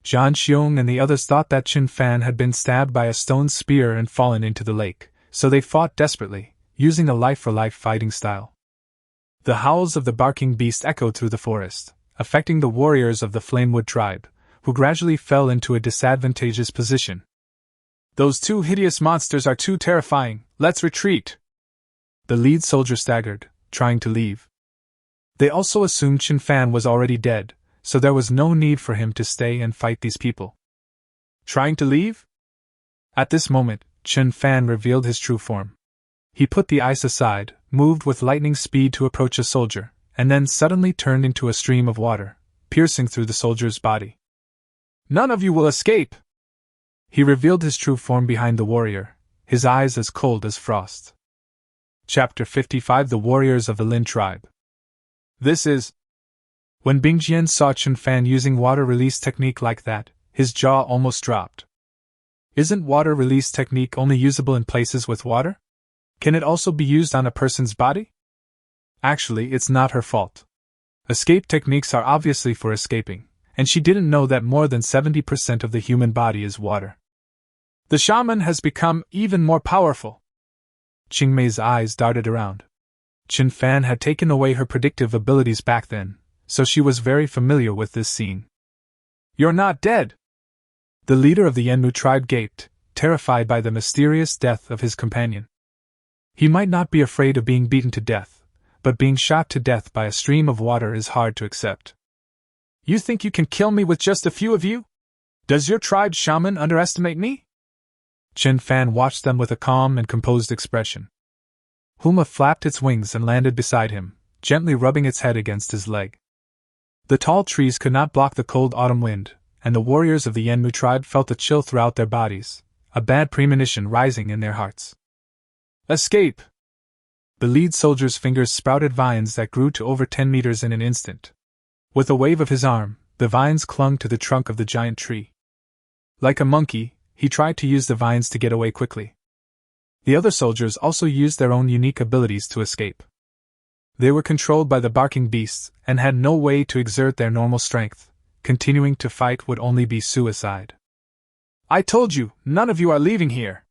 Zhang Xiong and the others thought that Chen Fan had been stabbed by a stone spear and fallen into the lake, so they fought desperately, using a life-for-life fighting style. The howls of the barking beast echoed through the forest, affecting the warriors of the Flamewood tribe, who gradually fell into a disadvantageous position. Those two hideous monsters are too terrifying, let's retreat! The lead soldier staggered, trying to leave. They also assumed Chen Fan was already dead, so there was no need for him to stay and fight these people. Trying to leave? At this moment, Chen Fan revealed his true form. He put the ice aside, moved with lightning speed to approach a soldier, and then suddenly turned into a stream of water, piercing through the soldier's body. None of you will escape! He revealed his true form behind the warrior, his eyes as cold as frost. Chapter 55 The Warriors of the Lin Tribe. This is... When Bingjian saw Chen Fan using water release technique like that, his jaw almost dropped. Isn't water release technique only usable in places with water? Can it also be used on a person's body? Actually, it's not her fault. Escape techniques are obviously for escaping, and she didn't know that more than 70% of the human body is water. The shaman has become even more powerful. Qingmei's eyes darted around. Chen Fan had taken away her predictive abilities back then, so she was very familiar with this scene. You're not dead! The leader of the Yenmu tribe gaped, terrified by the mysterious death of his companion. He might not be afraid of being beaten to death, but being shot to death by a stream of water is hard to accept. You think you can kill me with just a few of you? Does your tribe's shaman underestimate me? Chen Fan watched them with a calm and composed expression. Huma flapped its wings and landed beside him, gently rubbing its head against his leg. The tall trees could not block the cold autumn wind, and the warriors of the Yenmu tribe felt a chill throughout their bodies, a bad premonition rising in their hearts. Escape! The lead soldier's fingers sprouted vines that grew to over 10 meters in an instant. With a wave of his arm, the vines clung to the trunk of the giant tree. Like a monkey, he tried to use the vines to get away quickly. The other soldiers also used their own unique abilities to escape. They were controlled by the barking beasts and had no way to exert their normal strength. Continuing to fight would only be suicide. I told you, none of you are leaving here!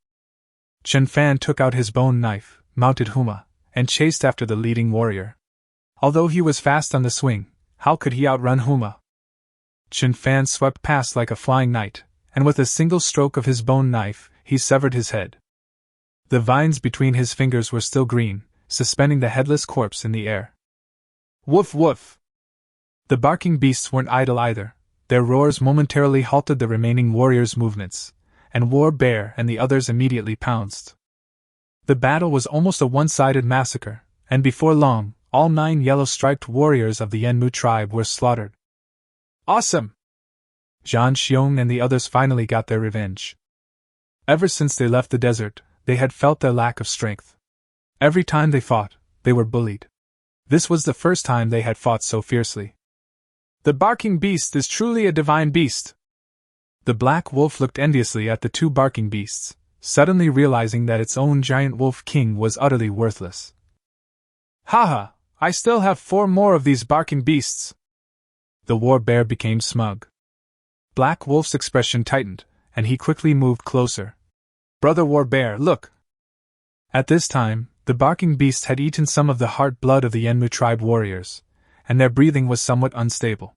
Chen Fan took out his bone knife, mounted Huma, and chased after the leading warrior. Although he was fast on the swing, how could he outrun Huma? Chen Fan swept past like a flying knight, and with a single stroke of his bone knife, he severed his head. The vines between his fingers were still green, suspending the headless corpse in the air. Woof woof! The barking beasts weren't idle either. Their roars momentarily halted the remaining warriors' movements, and War Bear and the others immediately pounced. The battle was almost a one-sided massacre, and before long, all 9 yellow-striped warriors of the Yenmu tribe were slaughtered. Awesome! Zhang Xiong and the others finally got their revenge. Ever since they left the desert, they had felt their lack of strength. Every time they fought, they were bullied. This was the first time they had fought so fiercely. The barking beast is truly a divine beast. The black wolf looked enviously at the 2 barking beasts, suddenly realizing that its own giant wolf king was utterly worthless. Haha, I still have 4 more of these barking beasts. The war bear became smug. Black Wolf's expression tightened, and he quickly moved closer. Brother War Bear, look! At this time, the barking beasts had eaten some of the heart blood of the Yenmu tribe warriors, and their breathing was somewhat unstable.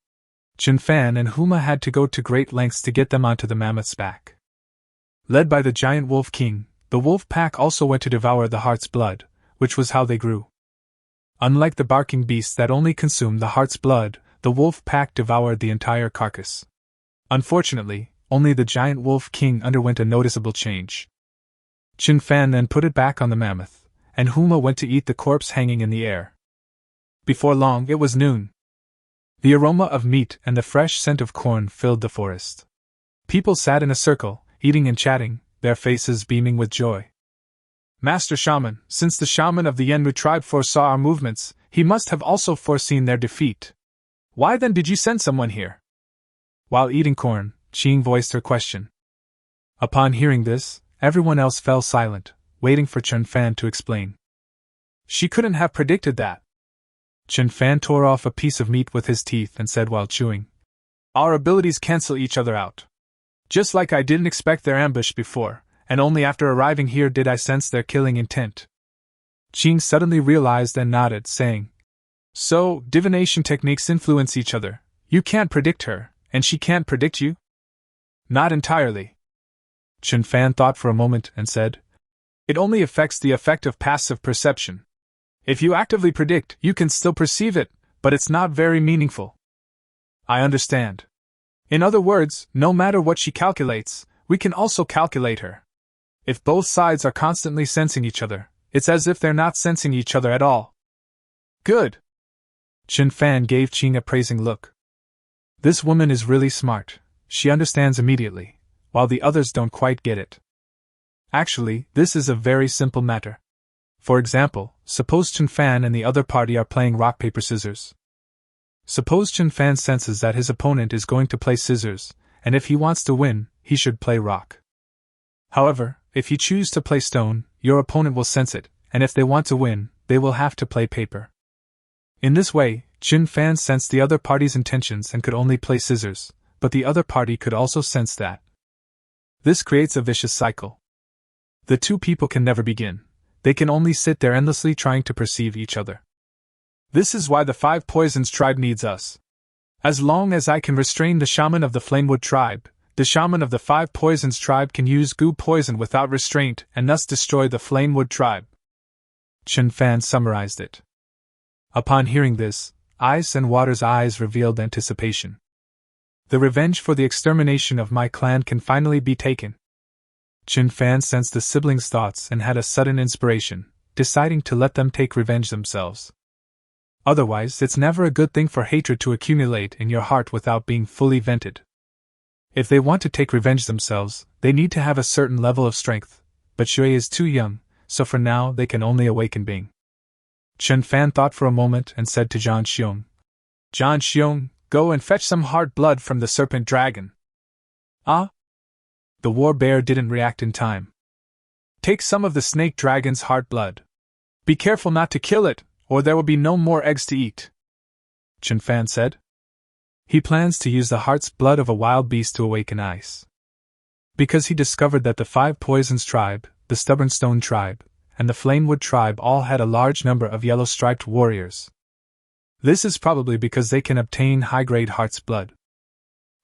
Chen Fan and Huma had to go to great lengths to get them onto the mammoth's back. Led by the giant wolf king, the wolf pack also went to devour the heart's blood, which was how they grew. Unlike the barking beasts that only consumed the heart's blood, the wolf pack devoured the entire carcass. Unfortunately, only the giant wolf king underwent a noticeable change. Chen Fan then put it back on the mammoth, and Huma went to eat the corpse hanging in the air. Before long, it was noon. The aroma of meat and the fresh scent of corn filled the forest. People sat in a circle, eating and chatting, their faces beaming with joy. Master Shaman, since the shaman of the Yenmu tribe foresaw our movements, he must have also foreseen their defeat. Why then did you send someone here? While eating corn, Qing voiced her question. Upon hearing this, everyone else fell silent, waiting for Chen Fan to explain. She couldn't have predicted that. Chen Fan tore off a piece of meat with his teeth and said while chewing, Our abilities cancel each other out. Just like I didn't expect their ambush before, and only after arriving here did I sense their killing intent. Qing suddenly realized and nodded, saying, So, divination techniques influence each other. You can't predict her, and she can't predict you? Not entirely. Chen Fan thought for a moment and said, It only affects the effect of passive perception. If you actively predict, you can still perceive it, but it's not very meaningful. I understand. In other words, no matter what she calculates, we can also calculate her. If both sides are constantly sensing each other, it's as if they're not sensing each other at all. Good. Chen Fan gave Qing a praising look. This woman is really smart. She understands immediately, while the others don't quite get it. Actually, this is a very simple matter. For example, suppose Chen Fan and the other party are playing rock, paper, scissors. Suppose Chen Fan senses that his opponent is going to play scissors, and if he wants to win, he should play rock. However, if you choose to play stone, your opponent will sense it, and if they want to win, they will have to play paper. In this way, Chen Fan sensed the other party's intentions and could only play scissors, but the other party could also sense that. This creates a vicious cycle. The two people can never begin. They can only sit there endlessly trying to perceive each other. This is why the 5 Poisons tribe needs us. As long as I can restrain the shaman of the Flamewood tribe, the shaman of the 5 Poisons tribe can use goo poison without restraint and thus destroy the Flamewood tribe. Chen Fan summarized it. Upon hearing this, Ice and Water's eyes revealed anticipation. The revenge for the extermination of my clan can finally be taken. Chen Fan sensed the siblings' thoughts and had a sudden inspiration, deciding to let them take revenge themselves. Otherwise, it's never a good thing for hatred to accumulate in your heart without being fully vented. If they want to take revenge themselves, they need to have a certain level of strength, but Shui is too young, so for now they can only awaken Bing. Chen Fan thought for a moment and said to Zhang Xiong, Zhang Xiong, go and fetch some heart blood from the serpent dragon. Ah? The war bear didn't react in time. Take some of the snake dragon's heart blood. Be careful not to kill it, or there will be no more eggs to eat," Chen Fan said. He plans to use the heart's blood of a wild beast to awaken ice. Because he discovered that the 5 Poisons tribe, the Stubborn Stone tribe, and the Flamewood tribe all had a large number of yellow-striped warriors. This is probably because they can obtain high-grade heart's blood.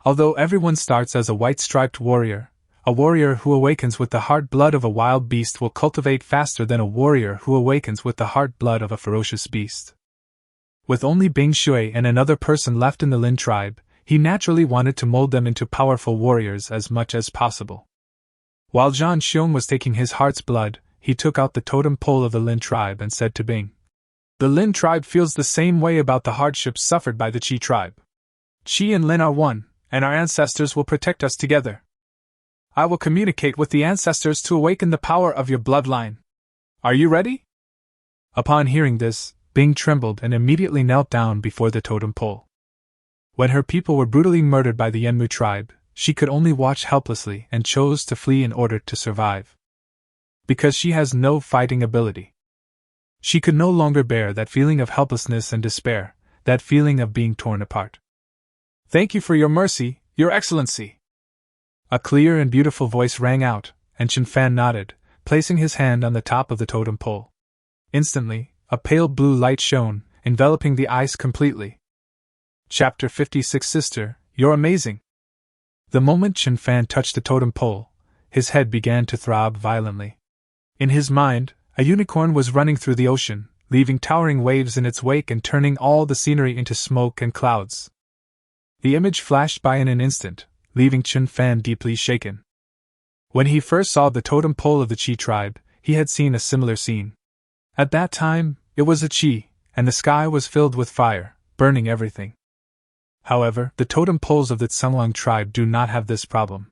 Although everyone starts as a white-striped warrior, a warrior who awakens with the heart blood of a wild beast will cultivate faster than a warrior who awakens with the heart blood of a ferocious beast. With only Bing Shui and another person left in the Lin tribe, he naturally wanted to mold them into powerful warriors as much as possible. While Zhang Xiong was taking his heart's blood, he took out the totem pole of the Lin tribe and said to Bing, "The Lin tribe feels the same way about the hardships suffered by the Qi tribe. Qi and Lin are one, and our ancestors will protect us together. I will communicate with the ancestors to awaken the power of your bloodline. Are you ready?" Upon hearing this, Bing trembled and immediately knelt down before the totem pole. When her people were brutally murdered by the Yanmu tribe, she could only watch helplessly and chose to flee in order to survive. Because she has no fighting ability. She could no longer bear that feeling of helplessness and despair, that feeling of being torn apart. "Thank you for your mercy, Your Excellency." A clear and beautiful voice rang out, and Chen Fan nodded, placing his hand on the top of the totem pole. Instantly, a pale blue light shone, enveloping the ice completely. Chapter 56 Sister, you're amazing. The moment Chen Fan touched the totem pole, his head began to throb violently. In his mind, a unicorn was running through the ocean, leaving towering waves in its wake and turning all the scenery into smoke and clouds. The image flashed by in an instant, leaving Chen Fan deeply shaken. When he first saw the totem pole of the Qi tribe, he had seen a similar scene. At that time, it was a Qi, and the sky was filled with fire, burning everything. However, the totem poles of the Tsunglong tribe do not have this problem.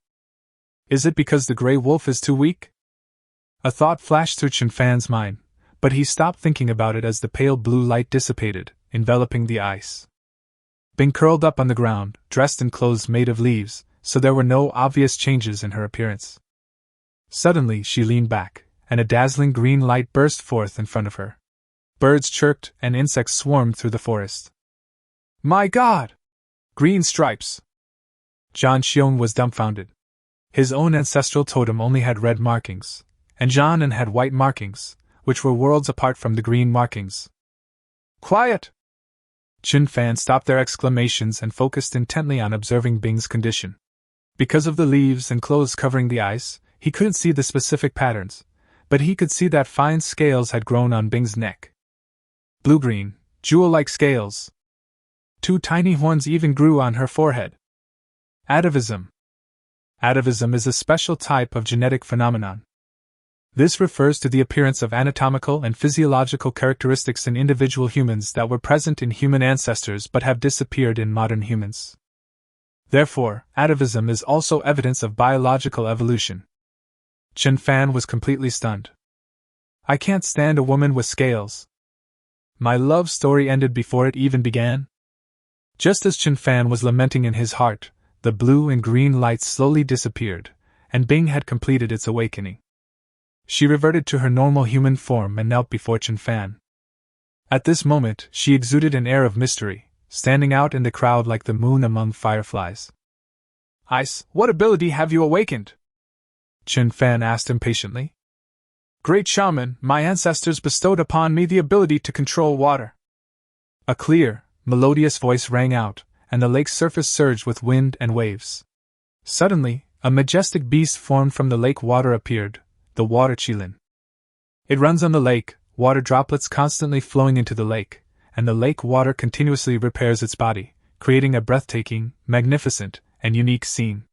Is it because the gray wolf is too weak? A thought flashed through Chen Fan's mind, but he stopped thinking about it as the pale blue light dissipated, enveloping the ice. Bing curled up on the ground, dressed in clothes made of leaves, so there were no obvious changes in her appearance. Suddenly she leaned back, and a dazzling green light burst forth in front of her. Birds chirped and insects swarmed through the forest. "My God! Green stripes!" Zhang Xiong was dumbfounded. His own ancestral totem only had red markings, and Zhang had white markings, which were worlds apart from the green markings. "Quiet!" Chen Fan stopped their exclamations and focused intently on observing Bing's condition. Because of the leaves and clothes covering the ice, he couldn't see the specific patterns, but he could see that fine scales had grown on Bing's neck. Blue-green, jewel-like scales. 2 tiny horns even grew on her forehead. Atavism. Atavism is a special type of genetic phenomenon. This refers to the appearance of anatomical and physiological characteristics in individual humans that were present in human ancestors but have disappeared in modern humans. Therefore, atavism is also evidence of biological evolution. Chen Fan was completely stunned. "I can't stand a woman with scales. My love story ended before it even began?" Just as Chen Fan was lamenting in his heart, the blue and green lights slowly disappeared, and Bing had completed its awakening. She reverted to her normal human form and knelt before Chen Fan. At this moment, she exuded an air of mystery, standing out in the crowd like the moon among fireflies. "Ice, what ability have you awakened?" Chen Fan asked impatiently. "Great shaman, my ancestors bestowed upon me the ability to control water." A clear, melodious voice rang out, and the lake's surface surged with wind and waves. Suddenly, a majestic beast formed from the lake water appeared, the water qilin. It runs on the lake, water droplets constantly flowing into the lake, and the lake water continuously repairs its body, creating a breathtaking, magnificent, and unique scene.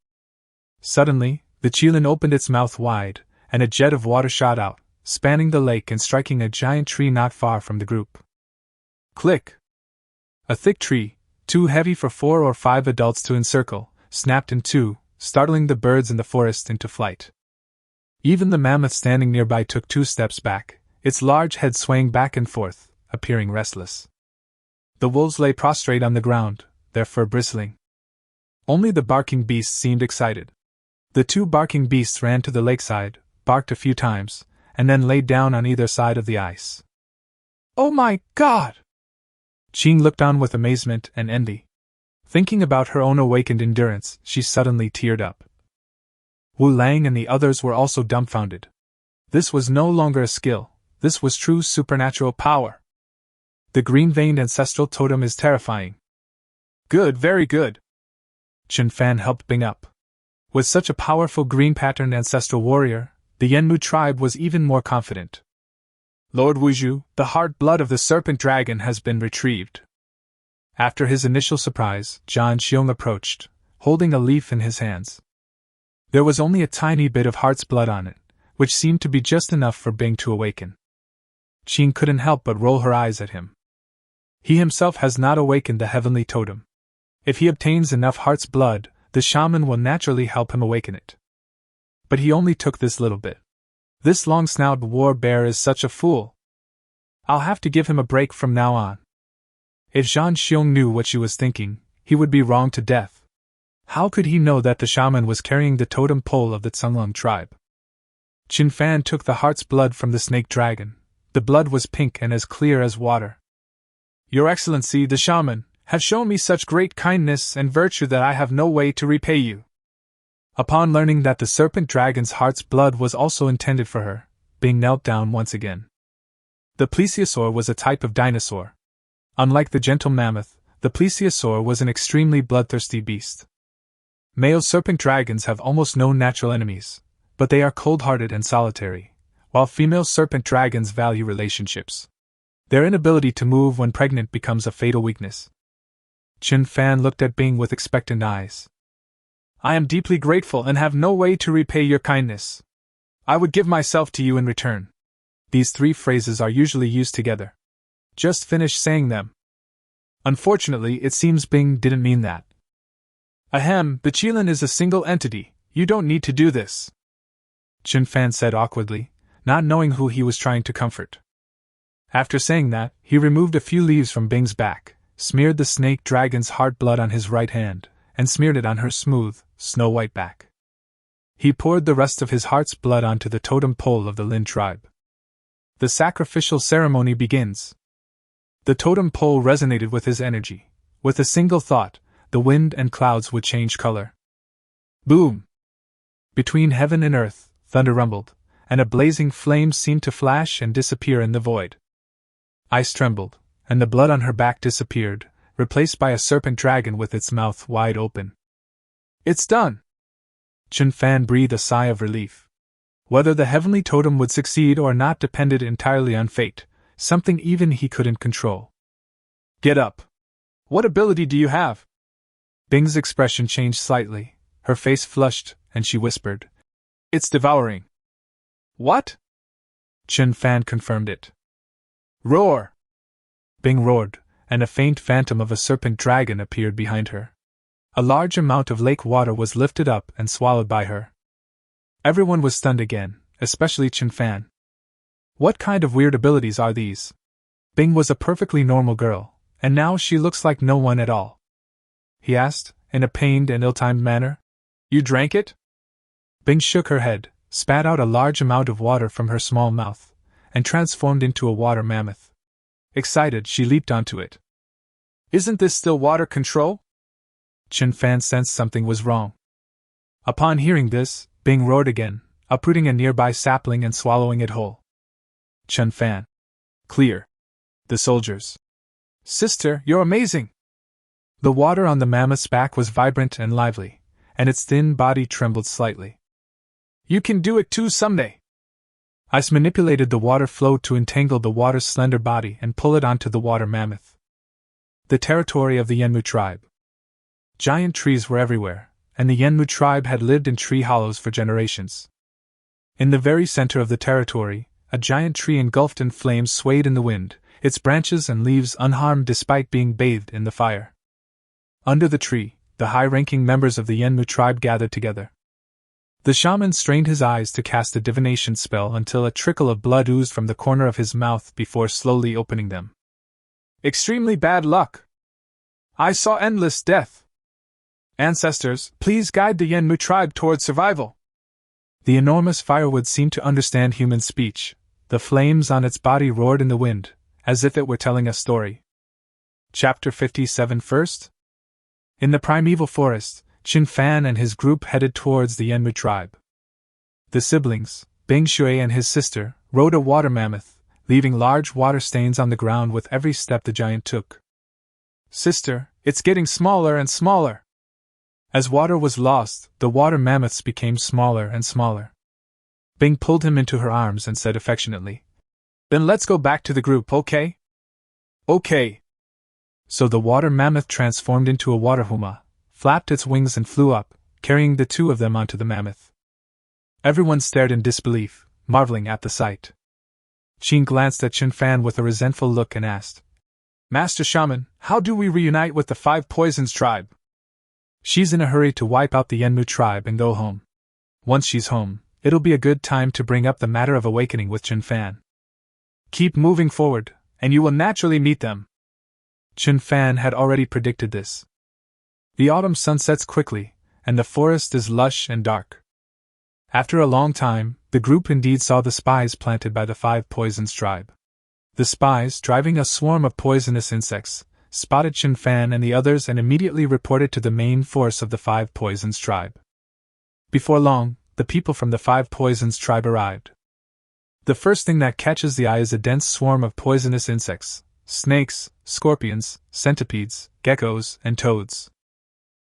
Suddenly, the qilin opened its mouth wide, and a jet of water shot out, spanning the lake and striking a giant tree not far from the group. Click! A thick tree, too heavy for 4 or 5 adults to encircle, snapped in two, startling the birds in the forest into flight. Even the mammoth standing nearby took 2 steps back, its large head swaying back and forth, appearing restless. The wolves lay prostrate on the ground, their fur bristling. Only the barking beasts seemed excited. The 2 barking beasts ran to the lakeside, barked a few times, and then laid down on either side of the ice. Oh my God! Qing looked on with amazement and envy. Thinking about her own awakened endurance, she suddenly teared up. Wu Lang and the others were also dumbfounded. This was no longer a skill, this was true supernatural power. The green-veined ancestral totem is terrifying. Good, very good. Chen Fan helped Bing up. With such a powerful green-patterned ancestral warrior, the Yanmu tribe was even more confident. Lord Wuzhu, the heart blood of the serpent dragon has been retrieved. After his initial surprise, Zhan Xiong approached, holding a leaf in his hands. There was only a tiny bit of heart's blood on it, which seemed to be just enough for Bing to awaken. Qing couldn't help but roll her eyes at him. He himself has not awakened the heavenly totem. If he obtains enough heart's blood, the shaman will naturally help him awaken it. But he only took this little bit. This long-snouted war bear is such a fool. I'll have to give him a break from now on. If Zhan Xiong knew what she was thinking, he would be wronged to death. How could he know that the shaman was carrying the totem pole of the Cunlong tribe? Chen Fan took the heart's blood from the snake dragon. The blood was pink and as clear as water. Your Excellency, the shaman, have shown me such great kindness and virtue that I have no way to repay you. Upon learning that the serpent dragon's heart's blood was also intended for her, Bing knelt down once again. The plesiosaur was a type of dinosaur. Unlike the gentle mammoth, the plesiosaur was an extremely bloodthirsty beast. Male serpent dragons have almost no natural enemies, but they are cold-hearted and solitary, while female serpent dragons value relationships. Their inability to move when pregnant becomes a fatal weakness. Chen Fan looked at Bing with expectant eyes. I am deeply grateful and have no way to repay your kindness. I would give myself to you in return. These three phrases are usually used together. Just finish saying them. Unfortunately, it seems Bing didn't mean that. Ahem, the Qilin is a single entity, you don't need to do this. Chen Fan said awkwardly, not knowing who he was trying to comfort. After saying that, he removed a few leaves from Bing's back, smeared the snake dragon's heart blood on his right hand, and smeared it on her smooth, snow-white back. He poured the rest of his heart's blood onto the totem pole of the Lin tribe. The sacrificial ceremony begins. The totem pole resonated with his energy. With a single thought, the wind and clouds would change color. Boom! Between heaven and earth, thunder rumbled, and a blazing flame seemed to flash and disappear in the void. Ice trembled, and the blood on her back disappeared, replaced by a serpent dragon with its mouth wide open. It's done! Chen Fan breathed a sigh of relief. Whether the heavenly totem would succeed or not depended entirely on fate, something even he couldn't control. Get up! What ability do you have? Bing's expression changed slightly, her face flushed, and she whispered, It's devouring. What? Chen Fan confirmed it. Roar! Bing roared, and a faint phantom of a serpent dragon appeared behind her. A large amount of lake water was lifted up and swallowed by her. Everyone was stunned again, especially Chen Fan. What kind of weird abilities are these? Bing was a perfectly normal girl, and now she looks like no one at all. He asked, in a pained and ill-timed manner. You drank it? Bing shook her head, spat out a large amount of water from her small mouth, and transformed into a water mammoth. Excited, she leaped onto it. Isn't this still water control? Chen Fan sensed something was wrong. Upon hearing this, Bing roared again, uprooting a nearby sapling and swallowing it whole. Chen Fan. Clear. The soldiers. Sister, you're amazing! The water on the mammoth's back was vibrant and lively, and its thin body trembled slightly. You can do it too someday! Ice manipulated the water flow to entangle the water's slender body and pull it onto the water mammoth. The territory of the Yanmu tribe. Giant trees were everywhere, and the Yanmu tribe had lived in tree hollows for generations. In the very center of the territory, a giant tree engulfed in flames swayed in the wind, its branches and leaves unharmed despite being bathed in the fire. Under the tree, the high-ranking members of the Yanmu tribe gathered together. The shaman strained his eyes to cast a divination spell until a trickle of blood oozed from the corner of his mouth before slowly opening them. Extremely bad luck! I saw endless death! Ancestors, please guide the Yanmu tribe towards survival! The enormous firewood seemed to understand human speech. The flames on its body roared in the wind, as if it were telling a story. Chapter 57 First? In the primeval forest, Chen Fan and his group headed towards the Enraged tribe. The siblings, Bing Shui and his sister, rode a water mammoth, leaving large water stains on the ground with every step the giant took. Sister, it's getting smaller and smaller. As water was lost, the water mammoths became smaller and smaller. Bing pulled him into her arms and said affectionately, "Then let's go back to the group, okay?" "Okay." So the water mammoth transformed into a water huma, flapped its wings and flew up, carrying the two of them onto the mammoth. Everyone stared in disbelief, marveling at the sight. Qin glanced at Chen Fan with a resentful look and asked, "Master Shaman, how do we reunite with the Five Poisons tribe?" "She's in a hurry to wipe out the Yenmu tribe and go home. Once she's home, it'll be a good time to bring up the matter of awakening with Chen Fan. Keep moving forward, and you will naturally meet them." Chen Fan had already predicted this. The autumn sun sets quickly, and the forest is lush and dark. After a long time, the group indeed saw the spies planted by the Five Poisons tribe. The spies, driving a swarm of poisonous insects, spotted Chen Fan and the others and immediately reported to the main force of the Five Poisons tribe. Before long, the people from the Five Poisons tribe arrived. The first thing that catches the eye is a dense swarm of poisonous insects: snakes, scorpions, centipedes, geckos, and toads.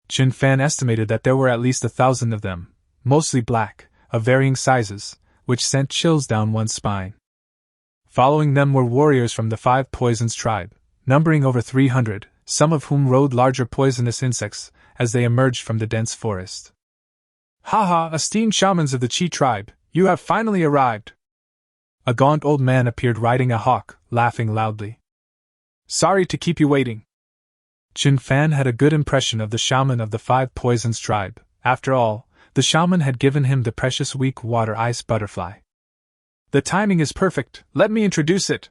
Chen Fan estimated that there were at least 1,000 of them, mostly black, of varying sizes, which sent chills down one's spine. Following them were warriors from the Five Poisons tribe, numbering over 300, some of whom rode larger poisonous insects as they emerged from the dense forest. "Ha ha, esteemed shamans of the Qi tribe, you have finally arrived!" A gaunt old man appeared riding a hawk, laughing loudly. "Sorry to keep you waiting." Chen Fan had a good impression of the shaman of the Five Poisons tribe. After all, the shaman had given him the precious weak water ice butterfly. "The timing is perfect, let me introduce it."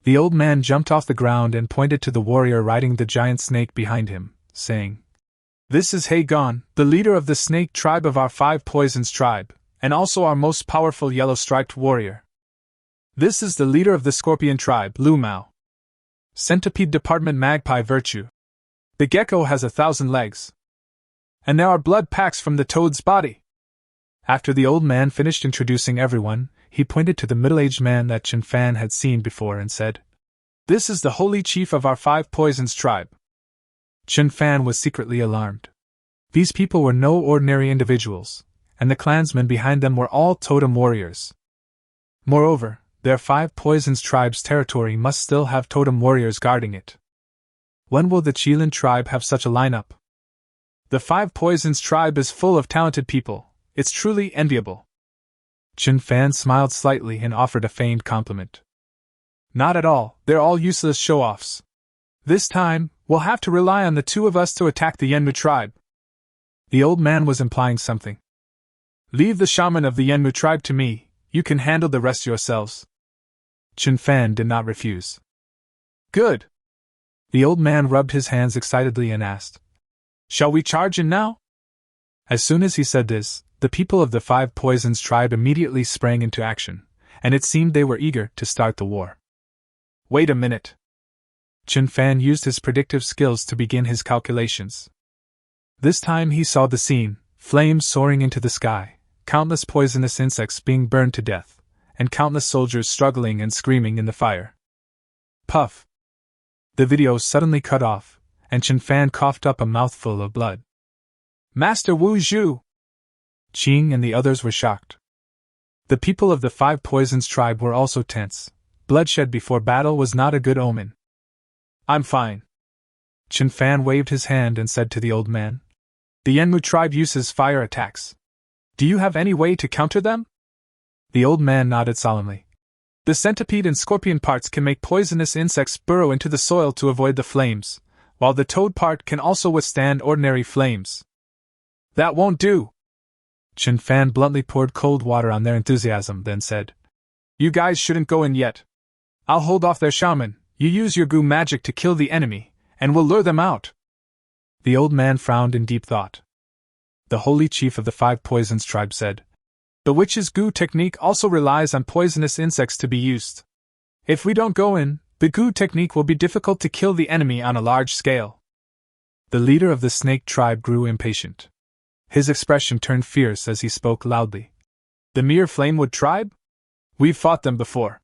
The old man jumped off the ground and pointed to the warrior riding the giant snake behind him, saying, "This is Gon, the leader of the snake tribe of our Five Poisons tribe, and also our most powerful yellow-striped warrior. This is the leader of the scorpion tribe, Lu Mao. Centipede department magpie virtue. The gecko has 1,000 legs. And there are blood packs from the toad's body." After the old man finished introducing everyone, he pointed to the middle-aged man that Chen Fan had seen before and said, "This is the holy chief of our Five Poisons tribe." Chen Fan was secretly alarmed. These people were no ordinary individuals, and the clansmen behind them were all totem warriors. Moreover, their Five Poisons tribe's territory must still have totem warriors guarding it. When will the Qilin tribe have such a lineup? The Five Poisons tribe is full of talented people, it's truly enviable. Chen Fan smiled slightly and offered a feigned compliment. "Not at all, they're all useless show-offs. This time, we'll have to rely on the two of us to attack the Yenmu tribe." The old man was implying something. "Leave the shaman of the Yenmu tribe to me, you can handle the rest yourselves." Chen Fan did not refuse. "Good." The old man rubbed his hands excitedly and asked, "Shall we charge in now?" As soon as he said this, the people of the Five Poisons tribe immediately sprang into action, and it seemed they were eager to start the war. "Wait a minute." Chen Fan used his predictive skills to begin his calculations. This time he saw the scene: flames soaring into the sky, countless poisonous insects being burned to death, and countless soldiers struggling and screaming in the fire. Puff! The video suddenly cut off, and Chen Fan coughed up a mouthful of blood. "Master Wu Zhu!" Qing and the others were shocked. The people of the Five Poisons tribe were also tense. Bloodshed before battle was not a good omen. "I'm fine." Chen Fan waved his hand and said to the old man, "The Yenmu tribe uses fire attacks. Do you have any way to counter them?" The old man nodded solemnly. "The centipede and scorpion parts can make poisonous insects burrow into the soil to avoid the flames, while the toad part can also withstand ordinary flames." "That won't do." Chen Fan bluntly poured cold water on their enthusiasm, then said, "You guys shouldn't go in yet. I'll hold off their shaman, you use your goo magic to kill the enemy, and we'll lure them out." The old man frowned in deep thought. The holy chief of the Five Poisons tribe said, "The witch's goo technique also relies on poisonous insects to be used. If we don't go in, Bigu technique will be difficult to kill the enemy on a large scale. The leader of the snake tribe grew impatient. His expression turned fierce as he spoke loudly. The mere Flamewood tribe? We've fought them before.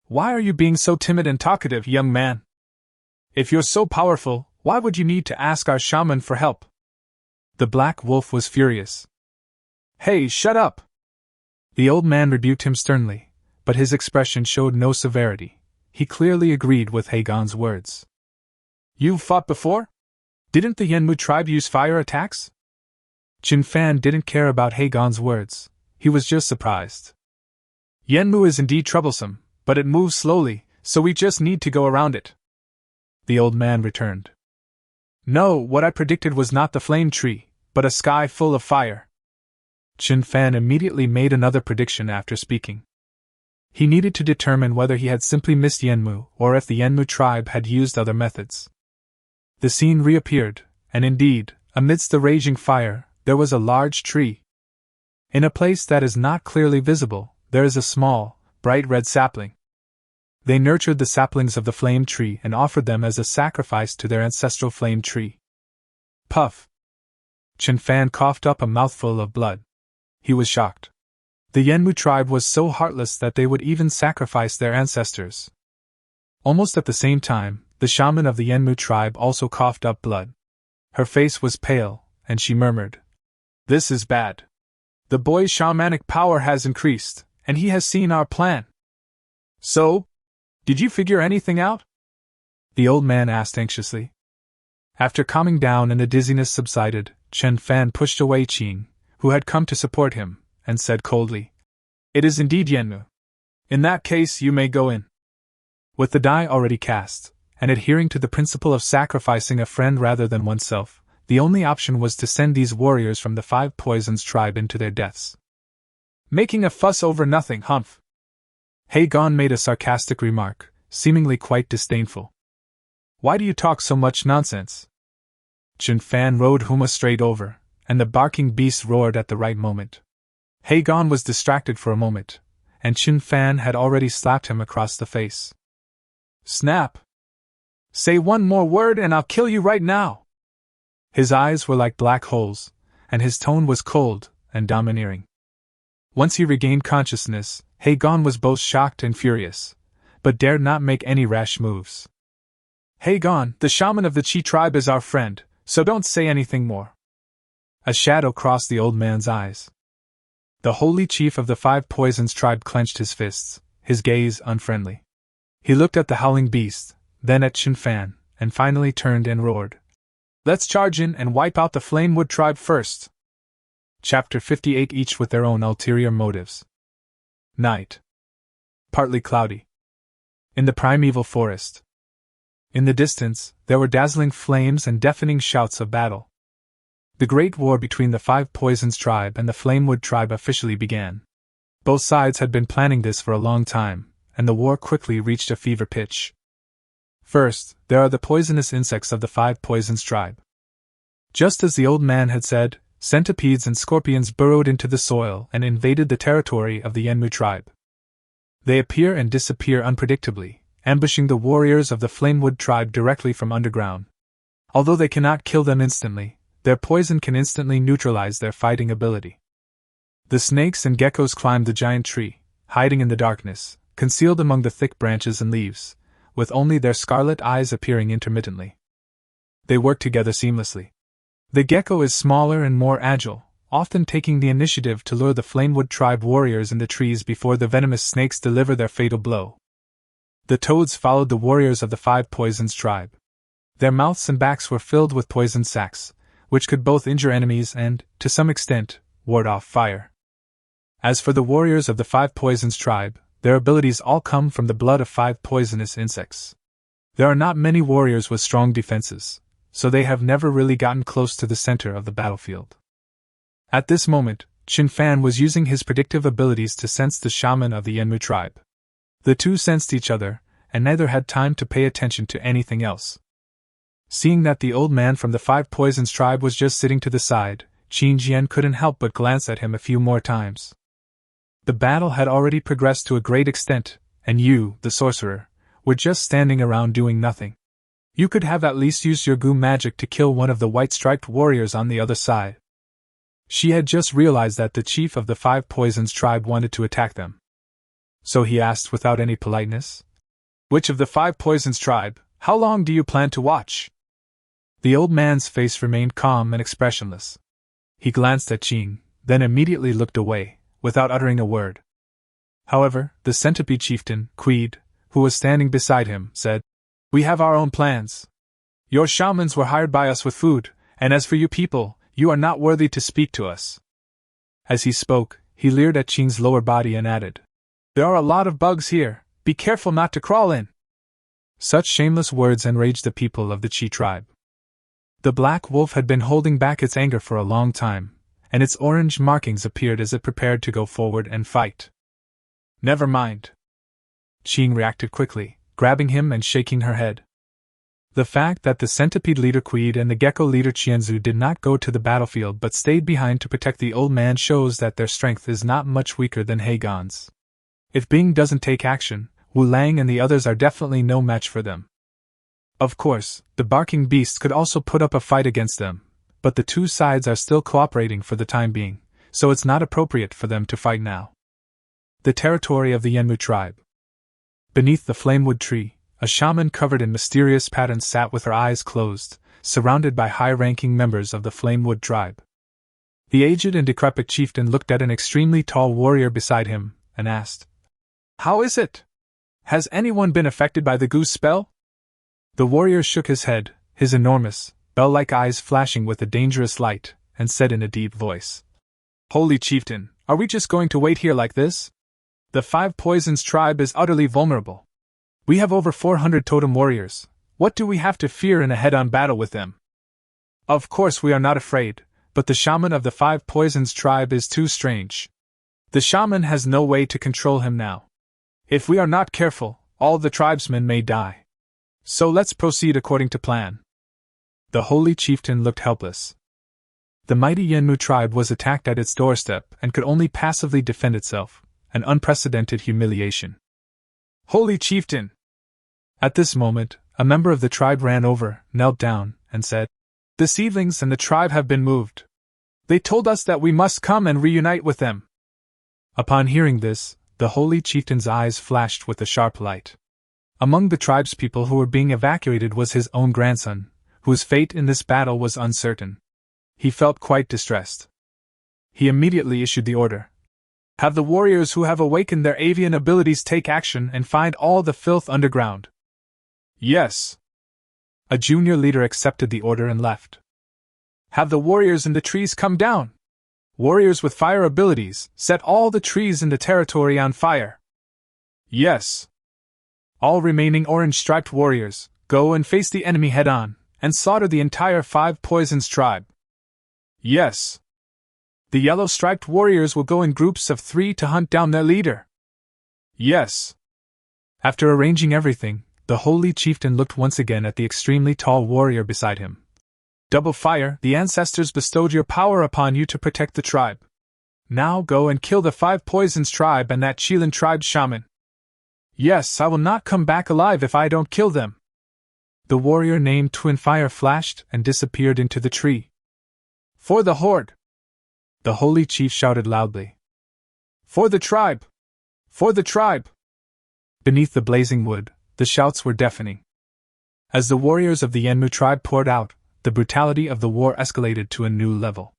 Why are you being so timid and talkative, young man? If you're so powerful, why would you need to ask our shaman for help? The black wolf was furious. Hey, shut up! The old man rebuked him sternly, but his expression showed no severity. He clearly agreed with Hagon's words. You've fought before? Didn't the Yenmu tribe use fire attacks? Chen Fan didn't care about Hagon's words. He was just surprised. Yenmu is indeed troublesome, but it moves slowly, so we just need to go around it. The old man returned. No, what I predicted was not the flame tree, but a sky full of fire. Chen Fan immediately made another prediction after speaking. He needed to determine whether he had simply missed Yenmu or if the Yenmu tribe had used other methods. The scene reappeared, and indeed, amidst the raging fire, there was a large tree. In a place that is not clearly visible, there is a small, bright red sapling. They nurtured the saplings of the flame tree and offered them as a sacrifice to their ancestral flame tree. Puff! Chen Fan coughed up a mouthful of blood. He was shocked. The Yenmu tribe was so heartless that they would even sacrifice their ancestors. Almost at the same time, the shaman of the Yenmu tribe also coughed up blood. Her face was pale, and she murmured, "This is bad. The boy's shamanic power has increased, and he has seen our plan." So, did you figure anything out? The old man asked anxiously. After calming down and the dizziness subsided, Chen Fan pushed away Qing, who had come to support him, and said coldly, "It is indeed Yenmu. In that case, you may go in." With the die already cast, and adhering to the principle of sacrificing a friend rather than oneself, the only option was to send these warriors from the Five Poisons tribe into their deaths. Making a fuss over nothing, humph. Hagon made a sarcastic remark, seemingly quite disdainful. Why do you talk so much nonsense? Chen Fan rode Huma straight over, and the barking beast roared at the right moment. Hagon was distracted for a moment, and Chen Fan had already slapped him across the face. Snap! Say one more word and I'll kill you right now! His eyes were like black holes, and his tone was cold and domineering. Once he regained consciousness, Hagon was both shocked and furious, but dared not make any rash moves. Hagon, the shaman of the Chi tribe is our friend, so don't say anything more. A shadow crossed the old man's eyes. The holy chief of the Five Poisons tribe clenched his fists, his gaze unfriendly. He looked at the howling beast, then at Chen Fan, and finally turned and roared. Let's charge in and wipe out the Flamewood tribe first. Chapter 58. Each with their own ulterior motives. Night. Partly cloudy. In the primeval forest. In the distance, there were dazzling flames and deafening shouts of battle. The great war between the Five Poisons tribe and the Flamewood tribe officially began. Both sides had been planning this for a long time, and the war quickly reached a fever pitch. First, there are the poisonous insects of the Five Poisons tribe. Just as the old man had said, centipedes and scorpions burrowed into the soil and invaded the territory of the Yenmu tribe. They appear and disappear unpredictably, ambushing the warriors of the Flamewood tribe directly from underground. Although they cannot kill them instantly, their poison can instantly neutralize their fighting ability. The snakes and geckos climbed the giant tree, hiding in the darkness, concealed among the thick branches and leaves, with only their scarlet eyes appearing intermittently. They work together seamlessly. The gecko is smaller and more agile, often taking the initiative to lure the Flamewood tribe warriors in the trees before the venomous snakes deliver their fatal blow. The toads followed the warriors of the Five Poisons tribe. Their mouths and backs were filled with poison sacs, which could both injure enemies and, to some extent, ward off fire. As for the warriors of the Five Poisons tribe, their abilities all come from the blood of five poisonous insects. There are not many warriors with strong defenses, so they have never really gotten close to the center of the battlefield. At this moment, Chen Fan was using his predictive abilities to sense the shaman of the Yenmu tribe. The two sensed each other, and neither had time to pay attention to anything else. Seeing that the old man from the Five Poisons tribe was just sitting to the side, Qin Jian couldn't help but glance at him a few more times. The battle had already progressed to a great extent, and you, the sorcerer, were just standing around doing nothing. You could have at least used your goo magic to kill one of the white-striped warriors on the other side. She had just realized that the chief of the 5 Poisons tribe wanted to attack them. So he asked without any politeness, "Which of the 5 Poisons tribe? How long do you plan to watch?" The old man's face remained calm and expressionless. He glanced at Qing, then immediately looked away, without uttering a word. However, the centipede chieftain, Queed, who was standing beside him, said, "We have our own plans. Your shamans were hired by us with food, and as for you people, you are not worthy to speak to us." As he spoke, he leered at Qing's lower body and added, "There are a lot of bugs here, be careful not to crawl in." Such shameless words enraged the people of the Chi tribe. The black wolf had been holding back its anger for a long time, and its orange markings appeared as it prepared to go forward and fight. "Never mind." Qing reacted quickly, grabbing him and shaking her head. The fact that the centipede leader Queed and the gecko leader Qianzu did not go to the battlefield but stayed behind to protect the old man shows that their strength is not much weaker than Hagon's. If Bing doesn't take action, Wu Lang and the others are definitely no match for them. Of course, the barking beast could also put up a fight against them, but the two sides are still cooperating for the time being, so it's not appropriate for them to fight now. The territory of the Yanmu tribe. Beneath the flamewood tree, a shaman covered in mysterious patterns sat with her eyes closed, surrounded by high-ranking members of the flamewood tribe. The aged and decrepit chieftain looked at an extremely tall warrior beside him, and asked, "How is it? Has anyone been affected by the goose spell?" The warrior shook his head, his enormous, bell-like eyes flashing with a dangerous light, and said in a deep voice, "Holy chieftain, are we just going to wait here like this? The 5 Poisons tribe is utterly vulnerable. We have over 400 totem warriors. What do we have to fear in a head-on battle with them? Of course we are not afraid, but the shaman of the 5 Poisons tribe is too strange. The shaman has no way to control him now. If we are not careful, all the tribesmen may die. So let's proceed according to plan." The holy chieftain looked helpless. The mighty Yanmu tribe was attacked at its doorstep and could only passively defend itself, an unprecedented humiliation. "Holy chieftain!" At this moment, a member of the tribe ran over, knelt down, and said, "The seedlings and the tribe have been moved. They told us that we must come and reunite with them." Upon hearing this, the holy chieftain's eyes flashed with a sharp light. Among the tribespeople who were being evacuated was his own grandson, whose fate in this battle was uncertain. He felt quite distressed. He immediately issued the order, "Have the warriors who have awakened their avian abilities take action and find all the filth underground." "Yes." A junior leader accepted the order and left. "Have the warriors in the trees come down. Warriors with fire abilities, set all the trees in the territory on fire." "Yes." "All remaining orange-striped warriors, go and face the enemy head-on, and slaughter the entire 5 Poisons tribe." "Yes." "The yellow-striped warriors will go in groups of 3 to hunt down their leader." "Yes." After arranging everything, the holy chieftain looked once again at the extremely tall warrior beside him. "Double fire, the ancestors bestowed your power upon you to protect the tribe. Now go and kill the 5 Poisons tribe and that Qilin tribe shaman." "Yes, I will not come back alive if I don't kill them." The warrior named Twin Fire flashed and disappeared into the tree. "For the horde!" the holy chief shouted loudly. "For the tribe! For the tribe!" Beneath the blazing wood, the shouts were deafening. As the warriors of the Yanmu tribe poured out, the brutality of the war escalated to a new level.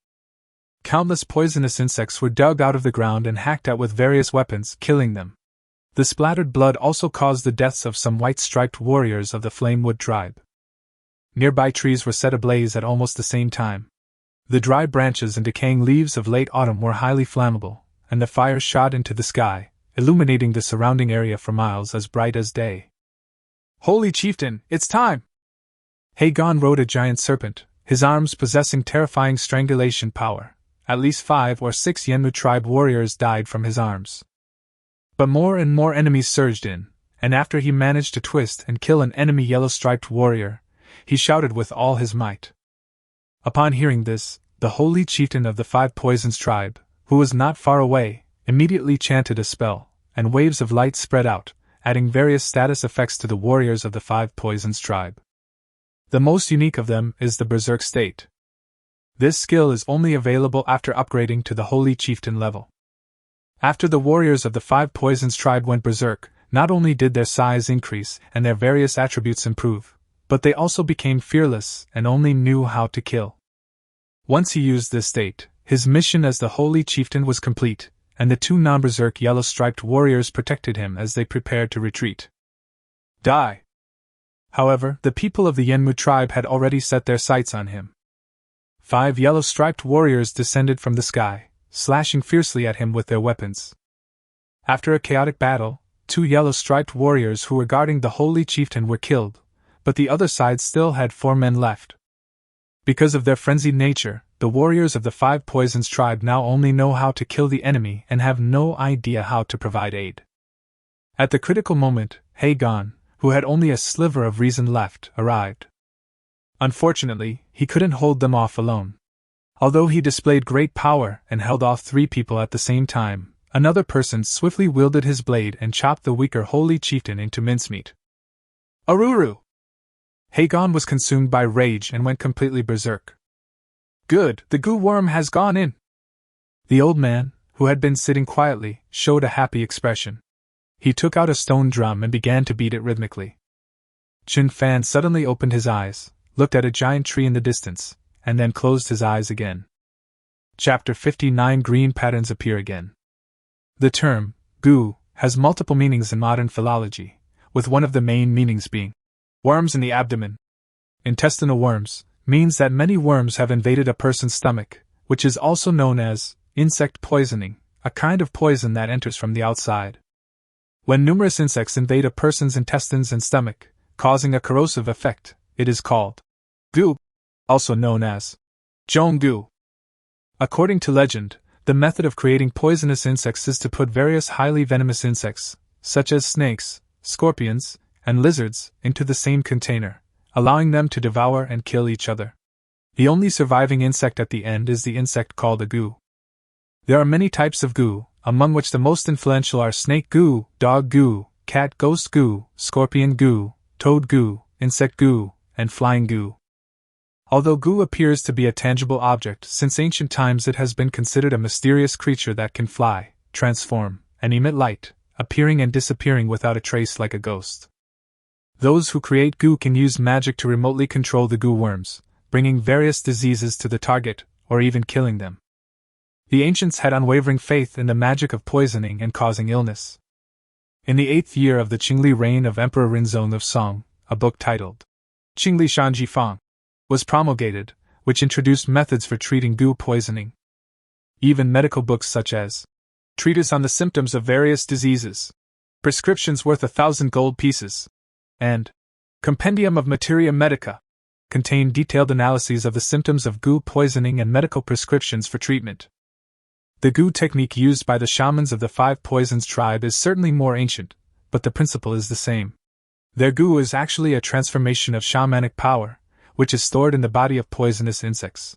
Countless poisonous insects were dug out of the ground and hacked at with various weapons, killing them. The splattered blood also caused the deaths of some white-striped warriors of the Flamewood tribe. Nearby trees were set ablaze at almost the same time. The dry branches and decaying leaves of late autumn were highly flammable, and the fire shot into the sky, illuminating the surrounding area for miles as bright as day. "Holy chieftain, it's time!" Hagon rode a giant serpent, his arms possessing terrifying strangulation power. At least 5 or 6 Yanmu tribe warriors died from his arms. But more and more enemies surged in, and after he managed to twist and kill an enemy yellow-striped warrior, he shouted with all his might. Upon hearing this, the holy chieftain of the 5 Poisons tribe, who was not far away, immediately chanted a spell, and waves of light spread out, adding various status effects to the warriors of the Five Poisons tribe. The most unique of them is the Berserk state. This skill is only available after upgrading to the Holy Chieftain level. After the warriors of the Five Poisons tribe went berserk, not only did their size increase and their various attributes improve, but they also became fearless and only knew how to kill. Once he used this state, his mission as the Holy Chieftain was complete, and the two non-berserk yellow-striped warriors protected him as they prepared to retreat. Die! However, the people of the Yenmu tribe had already set their sights on him. 5 yellow-striped warriors descended from the sky, slashing fiercely at him with their weapons. After a chaotic battle, 2 yellow-striped warriors who were guarding the Holy Chieftain were killed, but the other side still had 4 men left. Because of their frenzied nature, the warriors of the Five Poisons tribe now only know how to kill the enemy and have no idea how to provide aid. At the critical moment, Hagon, who had only a sliver of reason left, arrived. Unfortunately, he couldn't hold them off alone. Although he displayed great power and held off 3 people at the same time, another person swiftly wielded his blade and chopped the weaker Holy Chieftain into mincemeat. Aruru! Hagon was consumed by rage and went completely berserk. Good, the goo worm has gone in. The old man, who had been sitting quietly, showed a happy expression. He took out a stone drum and began to beat it rhythmically. Chen Fan suddenly opened his eyes, looked at a giant tree in the distance, and then closed his eyes again. Chapter 59 Green patterns appear again. The term, goo, has multiple meanings in modern philology, with one of the main meanings being worms in the abdomen. Intestinal worms means that many worms have invaded a person's stomach, which is also known as insect poisoning, a kind of poison that enters from the outside. When numerous insects invade a person's intestines and stomach, causing a corrosive effect, it is called goo, also known as Zhong-gu. According to legend, the method of creating poisonous insects is to put various highly venomous insects, such as snakes, scorpions, and lizards, into the same container, allowing them to devour and kill each other. The only surviving insect at the end is the insect called a goo. There are many types of goo, among which the most influential are snake goo, dog goo, cat ghost goo, scorpion goo, toad goo, insect goo, and flying goo. Although goo appears to be a tangible object, since ancient times it has been considered a mysterious creature that can fly, transform, and emit light, appearing and disappearing without a trace like a ghost. Those who create goo can use magic to remotely control the goo worms, bringing various diseases to the target, or even killing them. The ancients had unwavering faith in the magic of poisoning and causing illness. In the 8th year of the Qingli reign of Emperor Rinzong of Song, a book titled Qingli Shanji Fang was promulgated, which introduced methods for treating goo poisoning. Even medical books such as Treatise on the Symptoms of Various Diseases, Prescriptions Worth 1,000 Gold Pieces, and Compendium of Materia Medica contain detailed analyses of the symptoms of goo poisoning and medical prescriptions for treatment. The goo technique used by the shamans of the Five Poisons tribe is certainly more ancient, but the principle is the same. Their goo is actually a transformation of shamanic power, which is stored in the body of poisonous insects.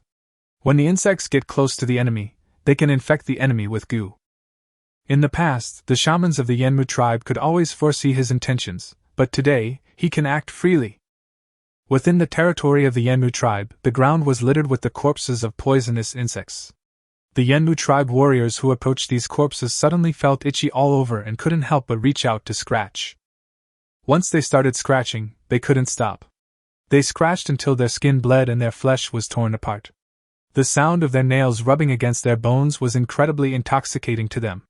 When the insects get close to the enemy, they can infect the enemy with goo. In the past, the shamans of the Yenmu tribe could always foresee his intentions, but today, he can act freely. Within the territory of the Yenmu tribe, the ground was littered with the corpses of poisonous insects. The Yenmu tribe warriors who approached these corpses suddenly felt itchy all over and couldn't help but reach out to scratch. Once they started scratching, they couldn't stop. They scratched until their skin bled and their flesh was torn apart. The sound of their nails rubbing against their bones was incredibly intoxicating to them.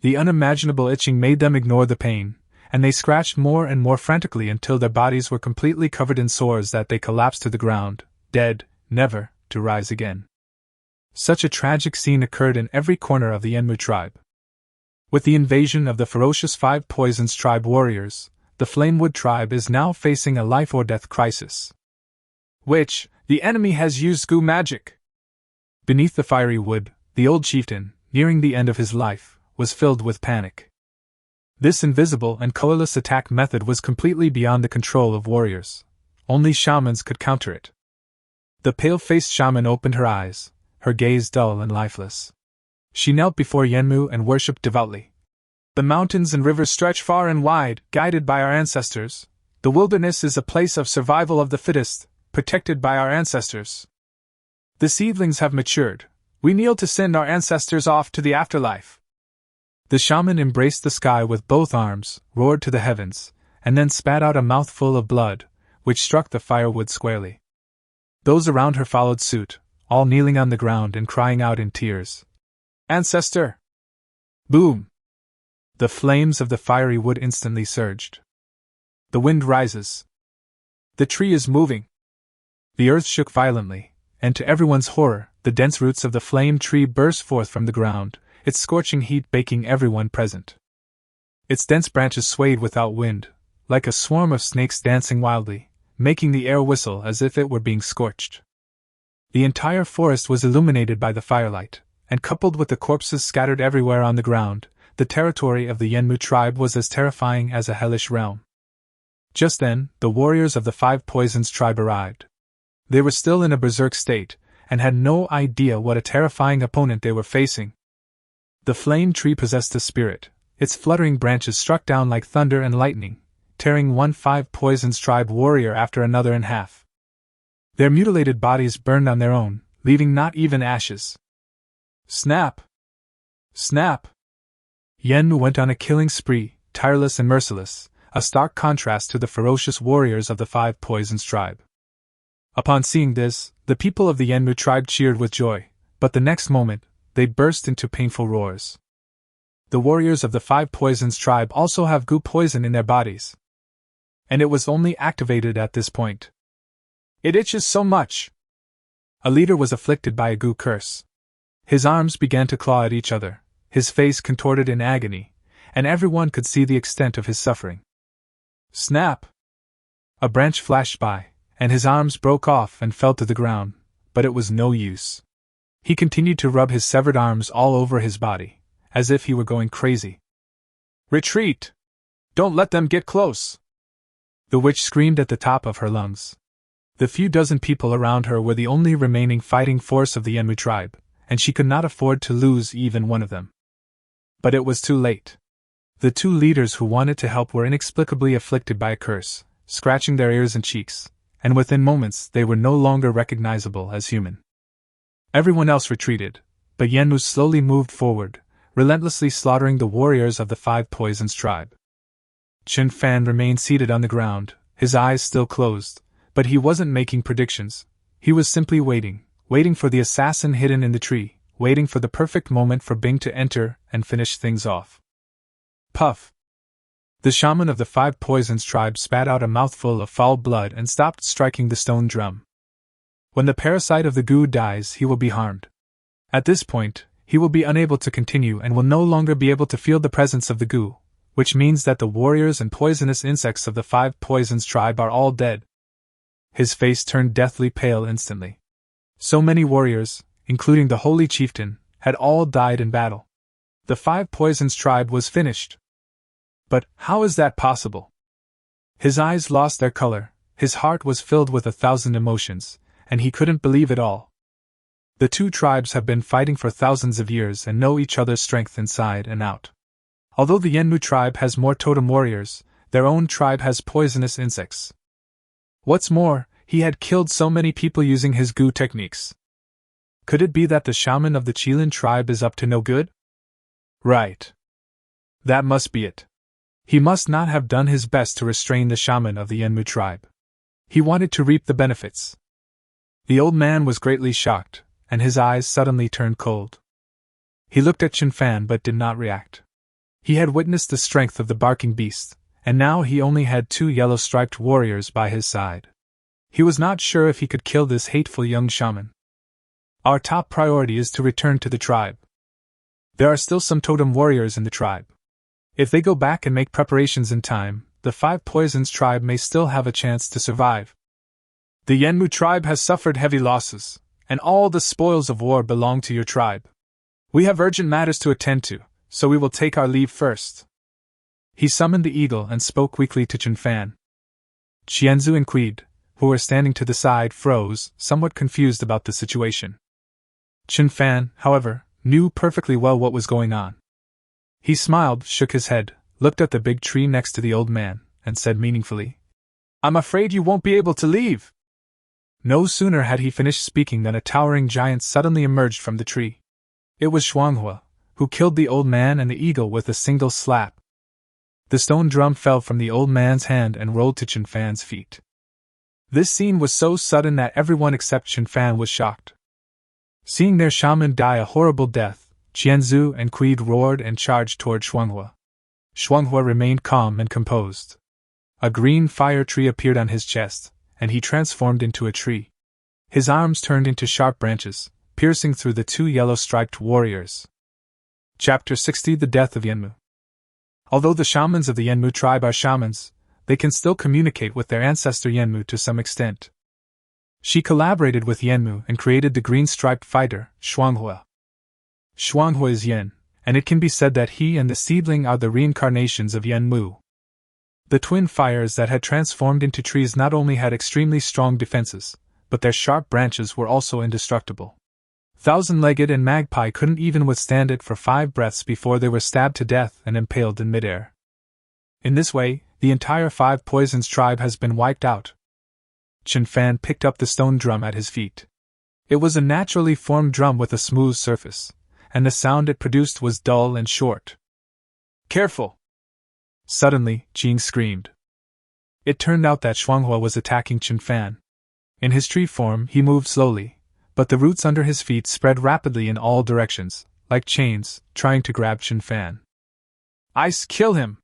The unimaginable itching made them ignore the pain, and they scratched more and more frantically until their bodies were completely covered in sores that they collapsed to the ground, dead, never to rise again. Such a tragic scene occurred in every corner of the Yenmu tribe. With the invasion of the ferocious Five Poisons tribe warriors, the Flamewood tribe is now facing a life-or-death crisis. Which, the enemy has used goo magic. Beneath the fiery wood, the old chieftain, nearing the end of his life, was filled with panic. This invisible and colorless attack method was completely beyond the control of warriors. Only shamans could counter it. The pale-faced shaman opened her eyes, her gaze dull and lifeless. She knelt before Yenmu and worshipped devoutly. The mountains and rivers stretch far and wide, guided by our ancestors. The wilderness is a place of survival of the fittest, protected by our ancestors. The seedlings have matured. We kneel to send our ancestors off to the afterlife. The shaman embraced the sky with both arms, roared to the heavens, and then spat out a mouthful of blood, which struck the firewood squarely. Those around her followed suit, all kneeling on the ground and crying out in tears. Ancestor! Boom! The flames of the fiery wood instantly surged. The wind rises. The tree is moving. The earth shook violently, and to everyone's horror, the dense roots of the flame tree burst forth from the ground, its scorching heat baking everyone present. Its dense branches swayed without wind, like a swarm of snakes dancing wildly, making the air whistle as if it were being scorched. The entire forest was illuminated by the firelight, and coupled with the corpses scattered everywhere on the ground, the territory of the Yenmu tribe was as terrifying as a hellish realm. Just then, the warriors of the Five Poisons tribe arrived. They were still in a berserk state, and had no idea what a terrifying opponent they were facing. The flame tree possessed a spirit. Its fluttering branches struck down like thunder and lightning, tearing one Five Poisons tribe warrior after another in half. Their mutilated bodies burned on their own, leaving not even ashes. Snap! Snap! Yenmu went on a killing spree, tireless and merciless, a stark contrast to the ferocious warriors of the Five Poisons tribe. Upon seeing this, the people of the Yenmu tribe cheered with joy, but the next moment, they burst into painful roars. The warriors of the Five Poisons tribe also have goo poison in their bodies. And it was only activated at this point. It itches so much! A leader was afflicted by a goo curse. His arms began to claw at each other, his face contorted in agony, and everyone could see the extent of his suffering. Snap! A branch flashed by, and his arms broke off and fell to the ground, but it was no use. He continued to rub his severed arms all over his body, as if he were going crazy. Retreat! Don't let them get close! The witch screamed at the top of her lungs. The few dozen people around her were the only remaining fighting force of the Yenmu tribe, and she could not afford to lose even one of them. But it was too late. The two leaders who wanted to help were inexplicably afflicted by a curse, scratching their ears and cheeks, and within moments they were no longer recognizable as human. Everyone else retreated, but Yenmu slowly moved forward, relentlessly slaughtering the warriors of the Five Poisons tribe. Chen Fan remained seated on the ground, his eyes still closed, but he wasn't making predictions. He was simply waiting for the assassin hidden in the tree, waiting for the perfect moment for Bing to enter and finish things off. Puff! The shaman of the Five Poisons tribe spat out a mouthful of foul blood and stopped striking the stone drum. When the parasite of the goo dies, he will be harmed. At this point, he will be unable to continue and will no longer be able to feel the presence of the goo, which means that the warriors and poisonous insects of the Five Poisons tribe are all dead. His face turned deathly pale instantly. So many warriors, including the holy chieftain, had all died in battle. The Five Poisons tribe was finished. But how is that possible? His eyes lost their color, his heart was filled with 1,000 emotions, and he couldn't believe it all. The two tribes have been fighting for thousands of years and know each other's strength inside and out. Although the Yenmu tribe has more totem warriors, their own tribe has poisonous insects. What's more, he had killed so many people using his goo techniques. Could it be that the shaman of the Chieftain tribe is up to no good? Right. That must be it. He must not have done his best to restrain the shaman of the Yenmu tribe. He wanted to reap the benefits. The old man was greatly shocked, and his eyes suddenly turned cold. He looked at Chen Fan but did not react. He had witnessed the strength of the barking beast, and now he only had two yellow-striped warriors by his side. He was not sure if he could kill this hateful young shaman. Our top priority is to return to the tribe. There are still some totem warriors in the tribe. If they go back and make preparations in time, the Five Poisons tribe may still have a chance to survive. The Yenmu tribe has suffered heavy losses, and all the spoils of war belong to your tribe. We have urgent matters to attend to, so we will take our leave first. He summoned the eagle and spoke weakly to Chen Fan. Qianzu and Quid, who were standing to the side, froze, somewhat confused about the situation. Chen Fan, however, knew perfectly well what was going on. He smiled, shook his head, looked at the big tree next to the old man, and said meaningfully, "I'm afraid you won't be able to leave." No sooner had he finished speaking than a towering giant suddenly emerged from the tree. It was Shuanghua, who killed the old man and the eagle with a single slap. The stone drum fell from the old man's hand and rolled to Chen Fan's feet. This scene was so sudden that everyone except Chen Fan was shocked. Seeing their shaman die a horrible death, Qianzu and Queed roared and charged toward Shuanghua. Shuanghua remained calm and composed. A green fire tree appeared on his chest, and he transformed into a tree. His arms turned into sharp branches, piercing through the two yellow-striped warriors. Chapter 60: The Death of Yanmu. Although the shamans of the Yanmu tribe are shamans, they can still communicate with their ancestor Yanmu to some extent. She collaborated with Yanmu and created the green-striped fighter, Shuanghua. Shuanghua is Yan, and it can be said that he and the seedling are the reincarnations of Yanmu. The twin fires that had transformed into trees not only had extremely strong defenses, but their sharp branches were also indestructible. Thousand-legged and magpie couldn't even withstand it for 5 breaths before they were stabbed to death and impaled in midair. In this way, the entire 5 Poisons tribe has been wiped out. Chen Fan picked up the stone drum at his feet. It was a naturally formed drum with a smooth surface, and the sound it produced was dull and short. "Careful!" Suddenly, Jing screamed. It turned out that Shuanghua was attacking Chen Fan. In his tree form, he moved slowly, but the roots under his feet spread rapidly in all directions, like chains, trying to grab Chen Fan. "Ice, kill him!"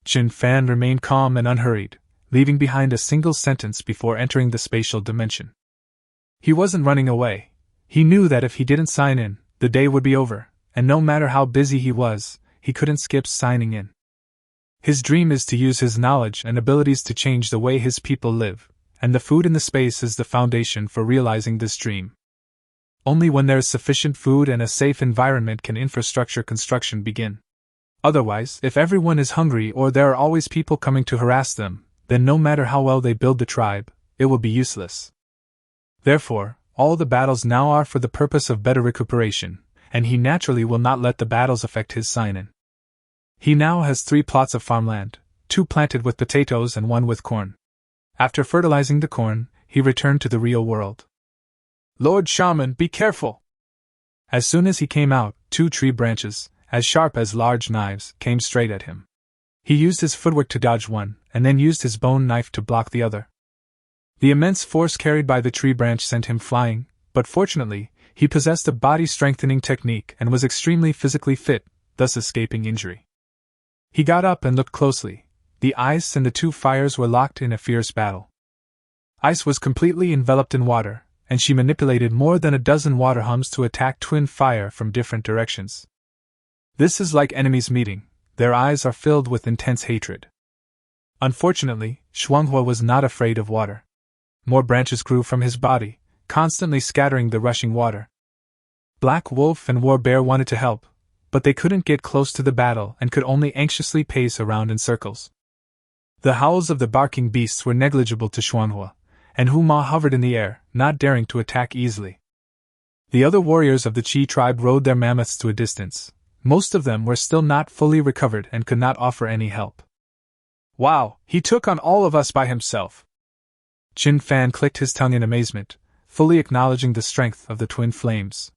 Chen Fan remained calm and unhurried, leaving behind a single sentence before entering the spatial dimension. He wasn't running away. He knew that if he didn't sign in, the day would be over, and no matter how busy he was, he couldn't skip signing in. His dream is to use his knowledge and abilities to change the way his people live, and the food in the space is the foundation for realizing this dream. Only when there is sufficient food and a safe environment can infrastructure construction begin. Otherwise, if everyone is hungry or there are always people coming to harass them, then no matter how well they build the tribe, it will be useless. Therefore, all the battles now are for the purpose of better recuperation, and he naturally will not let the battles affect his sign-in. He now has 3 plots of farmland, 2 planted with potatoes and 1 with corn. After fertilizing the corn, he returned to the real world. "Lord Shaman, be careful!" As soon as he came out, 2 tree branches, as sharp as large knives, came straight at him. He used his footwork to dodge one, and then used his bone knife to block the other. The immense force carried by the tree branch sent him flying, but fortunately, he possessed a body-strengthening technique and was extremely physically fit, thus escaping injury. He got up and looked closely. The ice and the 2 fires were locked in a fierce battle. Ice was completely enveloped in water, and she manipulated more than a dozen water hums to attack twin fire from different directions. This is like enemies meeting. Their eyes are filled with intense hatred. Unfortunately, Shuanghua was not afraid of water. More branches grew from his body, constantly scattering the rushing water. Black Wolf and War Bear wanted to help, but they couldn't get close to the battle and could only anxiously pace around in circles. The howls of the barking beasts were negligible to Shuanghua, and Huma hovered in the air, not daring to attack easily. The other warriors of the Qi tribe rode their mammoths to a distance. Most of them were still not fully recovered and could not offer any help. "Wow, he took on all of us by himself!" Chen Fan clicked his tongue in amazement, fully acknowledging the strength of the twin flames.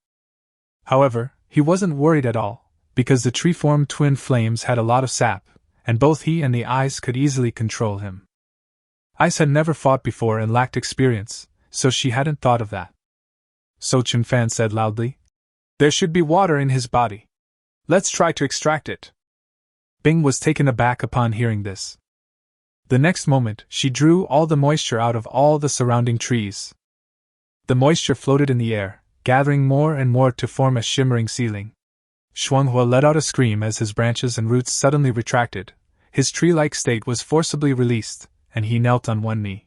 However, he wasn't worried at all, because the tree-formed twin flames had a lot of sap, and both he and the ice could easily control him. Ice had never fought before and lacked experience, so she hadn't thought of that. So Chen Fan said loudly, "There should be water in his body. Let's try to extract it." Bing was taken aback upon hearing this. The next moment, she drew all the moisture out of all the surrounding trees. The moisture floated in the air, gathering more and more to form a shimmering ceiling. Shuanghua let out a scream as his branches and roots suddenly retracted. His tree-like state was forcibly released, and he knelt on one knee.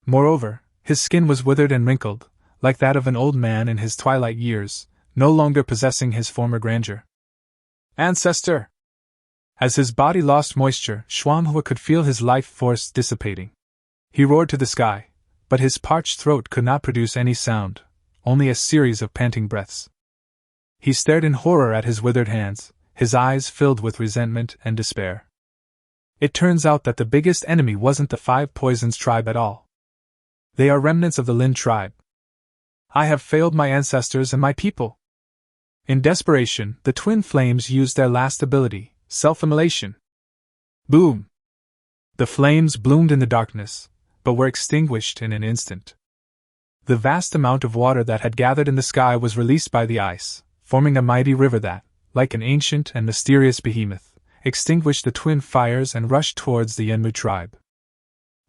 Moreover, his skin was withered and wrinkled, like that of an old man in his twilight years, no longer possessing his former grandeur. "Ancestor!" As his body lost moisture, Shuanghua could feel his life force dissipating. He roared to the sky, but his parched throat could not produce any sound, only a series of panting breaths. He stared in horror at his withered hands, his eyes filled with resentment and despair. It turns out that the biggest enemy wasn't the Five Poisons tribe at all. They are remnants of the Lin tribe. I have failed my ancestors and my people. In desperation, the twin flames used their last ability, self-immolation. Boom! The flames bloomed in the darkness, but were extinguished in an instant. The vast amount of water that had gathered in the sky was released by the ice, forming a mighty river that, like an ancient and mysterious behemoth, extinguished the twin fires and rushed towards the Yenmu tribe.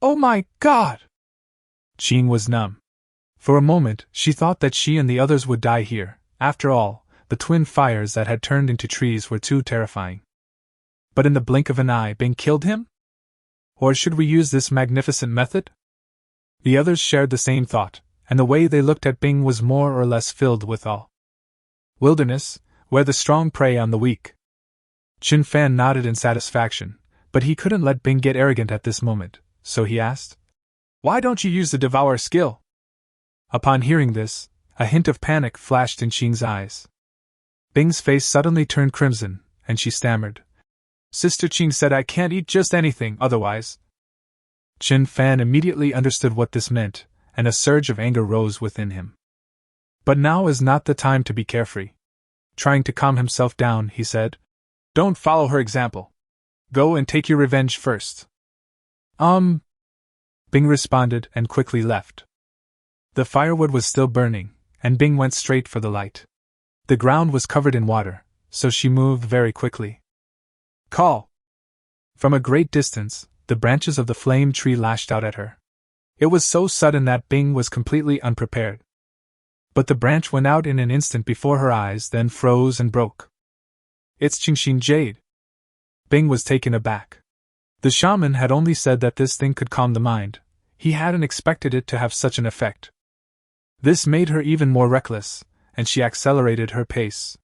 Oh my God! Qing was numb. For a moment, she thought that she and the others would die here. After all, the twin fires that had turned into trees were too terrifying. But in the blink of an eye, Bing killed him? Or should we use this magnificent method? The others shared the same thought, and the way they looked at Bing was more or less filled with awe. Wilderness, where the strong prey on the weak. Chen Fan nodded in satisfaction, but he couldn't let Bing get arrogant at this moment, so he asked, "Why don't you use the Devour skill?" Upon hearing this, a hint of panic flashed in Qing's eyes. Bing's face suddenly turned crimson, and she stammered, "Sister Qing said I can't eat just anything, otherwise." Chen Fan immediately understood what this meant, and a surge of anger rose within him. But now is not the time to be carefree. Trying to calm himself down, he said, "Don't follow her example. Go and take your revenge first." Bing responded and quickly left. The firewood was still burning, and Bing went straight for the light. The ground was covered in water, so she moved very quickly. Call! From a great distance, the branches of the flame tree lashed out at her. It was so sudden that Bing was completely unprepared. But the branch went out in an instant before her eyes, then froze and broke. It's Qingxin Jade. Bing was taken aback. The shaman had only said that this thing could calm the mind. He hadn't expected it to have such an effect. This made her even more reckless, and she accelerated her pace.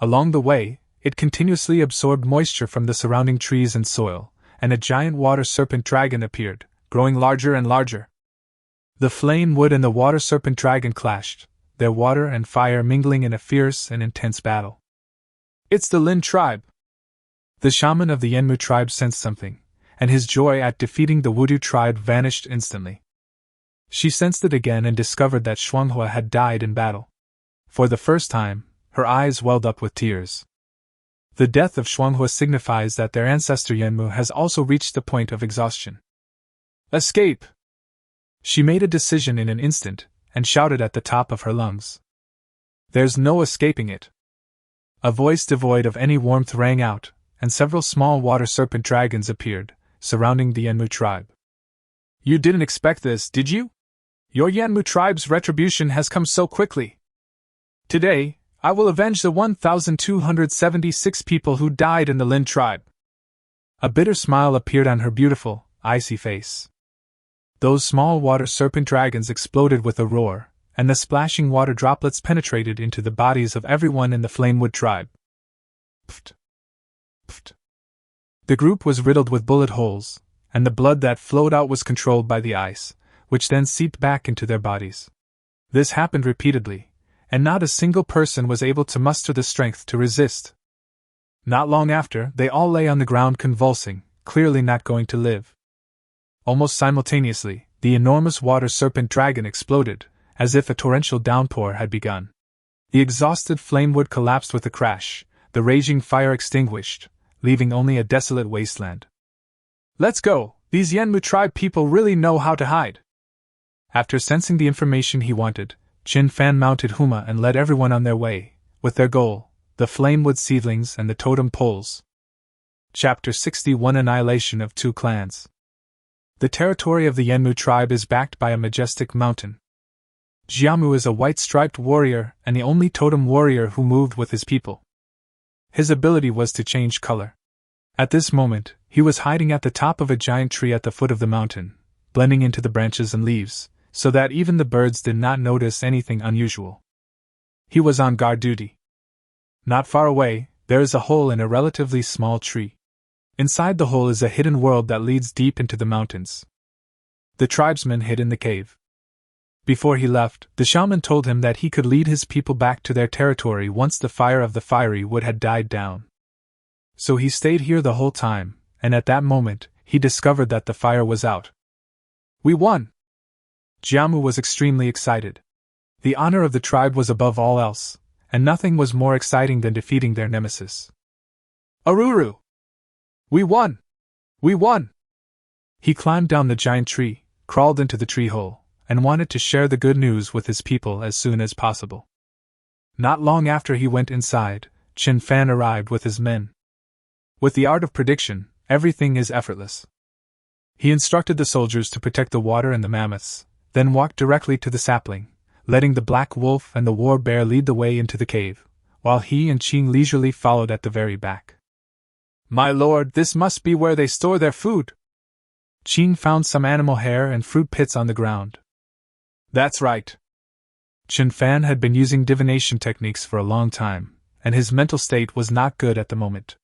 Along the way, it continuously absorbed moisture from the surrounding trees and soil, and a giant water serpent dragon appeared, growing larger and larger. The flame wood and the water serpent dragon clashed, their water and fire mingling in a fierce and intense battle. It's the Lin tribe! The shaman of the Yenmu tribe sensed something, and his joy at defeating the Wudu tribe vanished instantly. She sensed it again and discovered that Shuanghua had died in battle. For the first time, her eyes welled up with tears. The death of Shuanghua signifies that their ancestor Yenmu has also reached the point of exhaustion. Escape! She made a decision in an instant, and shouted at the top of her lungs. There's no escaping it. A voice devoid of any warmth rang out, and several small water serpent dragons appeared, surrounding the Yenmu tribe. You didn't expect this, did you? Your Yenmu tribe's retribution has come so quickly. Today, I will avenge the 1,276 people who died in the Lin tribe. A bitter smile appeared on her beautiful, icy face. Those small water serpent dragons exploded with a roar, and the splashing water droplets penetrated into the bodies of everyone in the Flamewood tribe. Pft! Pft! The group was riddled with bullet holes, and the blood that flowed out was controlled by the ice, which then seeped back into their bodies. This happened repeatedly, and not a single person was able to muster the strength to resist. Not long after, they all lay on the ground convulsing, clearly not going to live. Almost simultaneously, the enormous water serpent dragon exploded, as if a torrential downpour had begun. The exhausted Flamewood collapsed with a crash, the raging fire extinguished, leaving only a desolate wasteland. Let's go! These Yenmu tribe people really know how to hide! After sensing the information he wanted, Chen Fan mounted Huma and led everyone on their way, with their goal, the Flamewood seedlings and the totem poles. Chapter 61 Annihilation of Two Clans. The territory of the Yenmu tribe is backed by a majestic mountain. Jiamu is a white-striped warrior and the only totem warrior who moved with his people. His ability was to change color. At this moment, he was hiding at the top of a giant tree at the foot of the mountain, blending into the branches and leaves, so that even the birds did not notice anything unusual. He was on guard duty. Not far away, there is a hole in a relatively small tree. Inside the hole is a hidden world that leads deep into the mountains. The tribesman hid in the cave. Before he left, the shaman told him that he could lead his people back to their territory once the fire of the fiery wood had died down. So he stayed here the whole time, and at that moment, he discovered that the fire was out. We won! Jiamu was extremely excited. The honor of the tribe was above all else, and nothing was more exciting than defeating their nemesis. Aruru! We won! We won! He climbed down the giant tree, crawled into the tree hole, and wanted to share the good news with his people as soon as possible. Not long after he went inside, Chen Fan arrived with his men. With the art of prediction, everything is effortless. He instructed the soldiers to protect the water and the mammoths, then walked directly to the sapling, letting the black wolf and the war bear lead the way into the cave, while he and Qing leisurely followed at the very back. My lord, this must be where they store their food. Qing found some animal hair and fruit pits on the ground. That's right. Chen Fan had been using divination techniques for a long time, and his mental state was not good at the moment.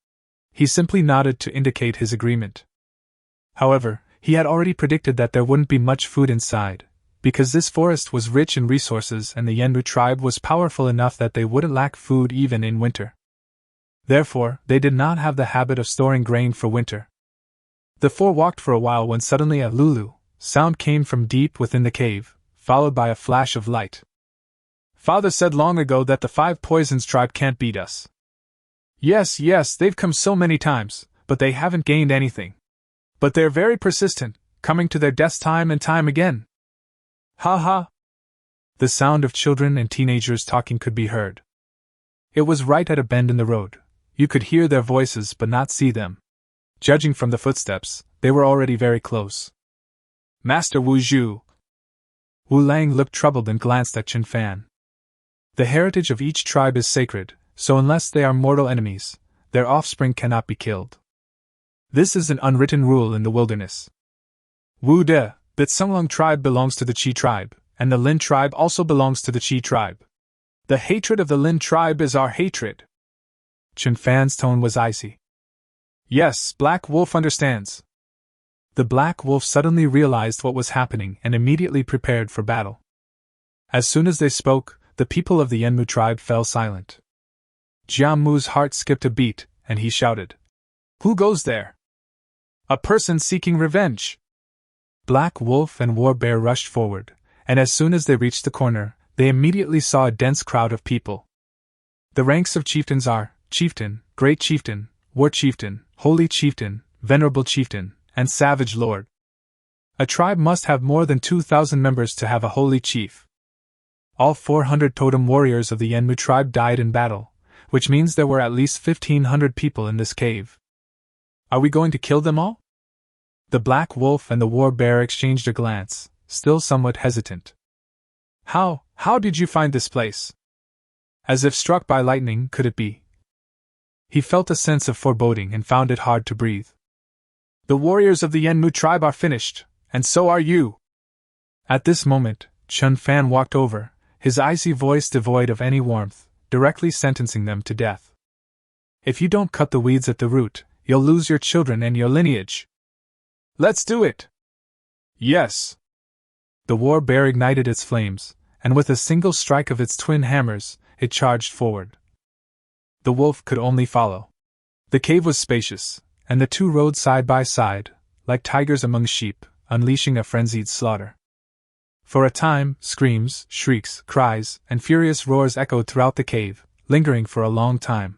He simply nodded to indicate his agreement. However, he had already predicted that there wouldn't be much food inside, because this forest was rich in resources and the Yenmu tribe was powerful enough that they wouldn't lack food even in winter. Therefore, they did not have the habit of storing grain for winter. The four walked for a while when suddenly a lulu sound came from deep within the cave, followed by a flash of light. Father said long ago that the Five Poisons tribe can't beat us. Yes, they've come so many times, but they haven't gained anything. But they're very persistent, coming to their deaths time and time again. Ha ha! The sound of children and teenagers talking could be heard. It was right at a bend in the road. You could hear their voices but not see them. Judging from the footsteps, they were already very close. Master Wu Zhu. Wu Lang looked troubled and glanced at Chen Fan. The heritage of each tribe is sacred, so unless they are mortal enemies, their offspring cannot be killed. This is an unwritten rule in the wilderness. Wu De, the Sunglong tribe belongs to the Qi tribe, and the Lin tribe also belongs to the Qi tribe. The hatred of the Lin tribe is our hatred. Chen Fan's tone was icy. Yes, Black Wolf understands. The Black Wolf suddenly realized what was happening and immediately prepared for battle. As soon as they spoke, the people of the Yenmu tribe fell silent. Jiamu's heart skipped a beat, and he shouted, Who goes there? A person seeking revenge. Black Wolf and War Bear rushed forward, and as soon as they reached the corner, they immediately saw a dense crowd of people. The ranks of chieftains are Chieftain, Great Chieftain, War Chieftain, Holy Chieftain, Venerable Chieftain, and Savage Lord. A tribe must have more than 2,000 members to have a holy chief. All 400 totem warriors of the Yenmu tribe died in battle, which means there were at least 1,500 people in this cave. Are we going to kill them all? The Black Wolf and the War Bear exchanged a glance, still somewhat hesitant. How did you find this place? As if struck by lightning, could it be? He felt a sense of foreboding and found it hard to breathe. The warriors of the Yenmu tribe are finished, and so are you. At this moment, Chen Fan walked over, his icy voice devoid of any warmth, directly sentencing them to death. If you don't cut the weeds at the root, you'll lose your children and your lineage. Let's do it! Yes! The War Bear ignited its flames, and with a single strike of its twin hammers, it charged forward. The wolf could only follow. The cave was spacious, and the two rode side by side, like tigers among sheep, unleashing a frenzied slaughter. For a time, screams, shrieks, cries, and furious roars echoed throughout the cave, lingering for a long time.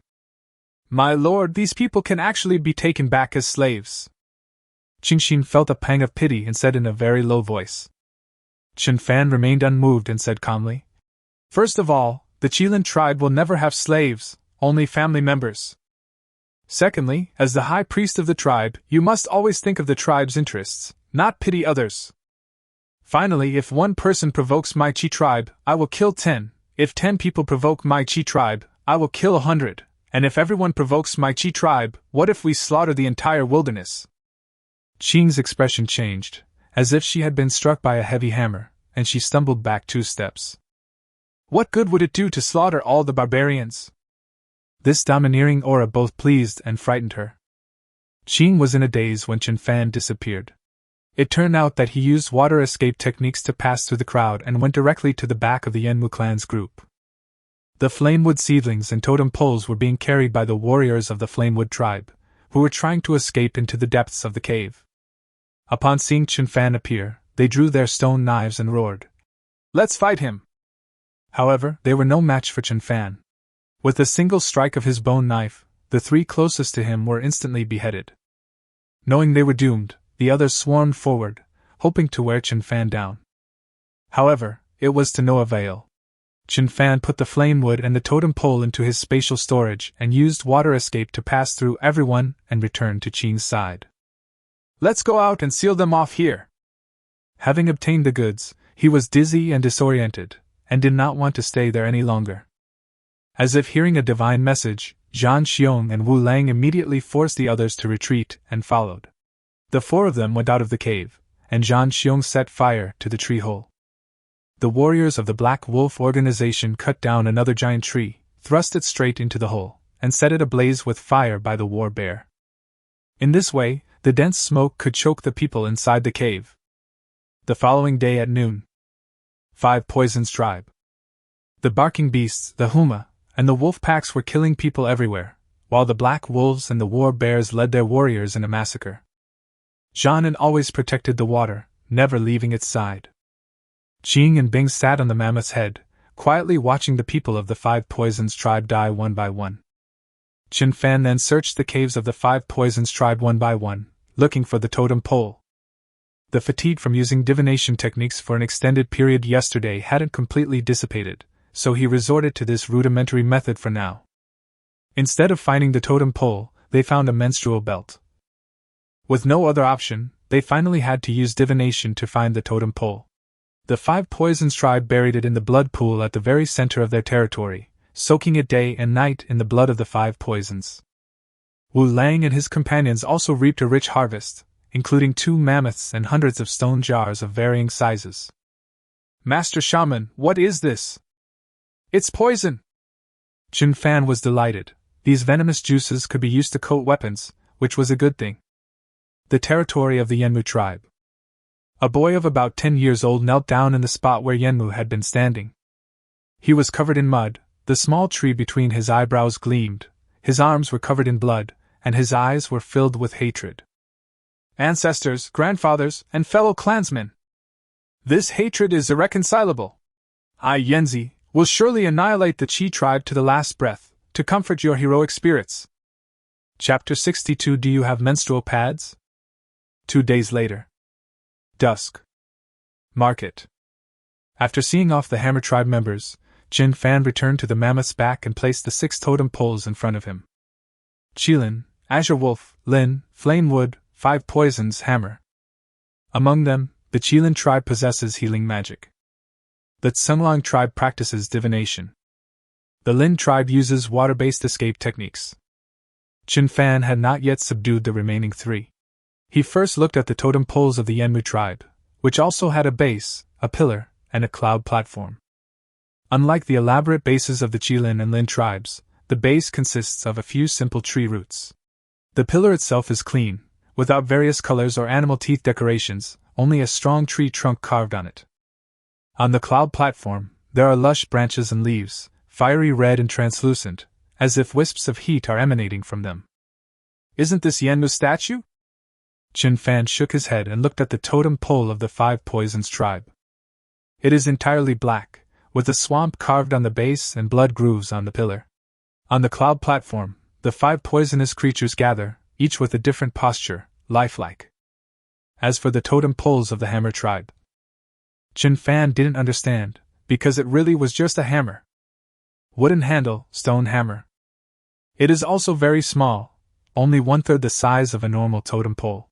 My lord, these people can actually be taken back as slaves. Qingxin felt a pang of pity and said in a very low voice. Chen Fan remained unmoved and said calmly, First of all, the Qilin tribe will never have slaves, only family members. Secondly, as the high priest of the tribe, you must always think of the tribe's interests, not pity others. Finally, if one person provokes my Qi tribe, I will kill 10. If 10 people provoke my Qi tribe, I will kill 100. And if everyone provokes my Qi tribe, what if we slaughter the entire wilderness? Qing's expression changed, as if she had been struck by a heavy hammer, and she stumbled back 2 steps. What good would it do to slaughter all the barbarians? This domineering aura both pleased and frightened her. Qing was in a daze when Chen Fan disappeared. It turned out that he used water escape techniques to pass through the crowd and went directly to the back of the Yenmu clan's group. The flamewood seedlings and totem poles were being carried by the warriors of the flamewood tribe, who were trying to escape into the depths of the cave. Upon seeing Chen Fan appear, they drew their stone knives and roared, "Let's fight him!" However, they were no match for Chen Fan. With a single strike of his bone knife, the three closest to him were instantly beheaded. Knowing they were doomed, the others swarmed forward, hoping to wear Chen Fan down. However, it was to no avail. Chen Fan put the flame wood and the totem pole into his spatial storage and used water escape to pass through everyone and return to Qing's side. "Let's go out and seal them off here." Having obtained the goods, he was dizzy and disoriented, and did not want to stay there any longer. As if hearing a divine message, Zhan Xiong and Wu Lang immediately forced the others to retreat and followed. The four of them went out of the cave, and Zhan Xiong set fire to the tree hole. The warriors of the Black Wolf organization cut down another giant tree, thrust it straight into the hole, and set it ablaze with fire by the war bear. In this way, the dense smoke could choke the people inside the cave. The following day at noon, 5 Poisons tribe. The barking beasts, the Huma, and the wolf packs were killing people everywhere, while the black wolves and the war bears led their warriors in a massacre. Zhanan always protected the water, never leaving its side. Qing and Bing sat on the mammoth's head, quietly watching the people of the 5 Poisons tribe die one by one. Chen Fan then searched the caves of the 5 Poisons tribe one by one, looking for the totem pole. The fatigue from using divination techniques for an extended period yesterday hadn't completely dissipated, so he resorted to this rudimentary method for now. Instead of finding the totem pole, they found a menstrual belt. With no other option, they finally had to use divination to find the totem pole. The 5 Poisons tribe buried it in the blood pool at the very center of their territory, soaking it day and night in the blood of the 5 Poisons. Wu Lang and his companions also reaped a rich harvest, including 2 mammoths and hundreds of stone jars of varying sizes. "Master Shaman, what is this?" "It's poison!" Chen Fan was delighted. These venomous juices could be used to coat weapons, which was a good thing. The territory of the Yenmu tribe. A boy of about 10 years old knelt down in the spot where Yenmu had been standing. He was covered in mud, the small tree between his eyebrows gleamed, his arms were covered in blood, and his eyes were filled with hatred. "Ancestors, grandfathers, and fellow clansmen! This hatred is irreconcilable. I, Yenzi, will surely annihilate the Qi tribe to the last breath, to comfort your heroic spirits." Chapter 62. Do you have menstrual pads? 2 days later. Dusk. Market. After seeing off the Hammer tribe members, Chen Fan returned to the mammoth's back and placed the 6 totem poles in front of him. Qilin, Azure Wolf, Lin, Flamewood, 5 Poisons, Hammer. Among them, the Qilin tribe possesses healing magic. The Tsunglang tribe practices divination. The Lin tribe uses water-based escape techniques. Chen Fan had not yet subdued the remaining 3. He first looked at the totem poles of the Yenmu tribe, which also had a base, a pillar, and a cloud platform. Unlike the elaborate bases of the Qilin and Lin tribes, the base consists of a few simple tree roots. The pillar itself is clean, without various colors or animal teeth decorations, only a strong tree trunk carved on it. On the cloud platform, there are lush branches and leaves, fiery red and translucent, as if wisps of heat are emanating from them. "Isn't this Yenmu's statue?" Chen Fan shook his head and looked at the totem pole of the 5 Poisons tribe. It is entirely black, with a swamp carved on the base and blood grooves on the pillar. On the cloud platform, the 5 poisonous creatures gather, each with a different posture, lifelike. As for the totem poles of the Hammer tribe, Chen Fan didn't understand, because it really was just a hammer. Wooden handle, stone hammer. It is also very small, only 1/3 the size of a normal totem pole.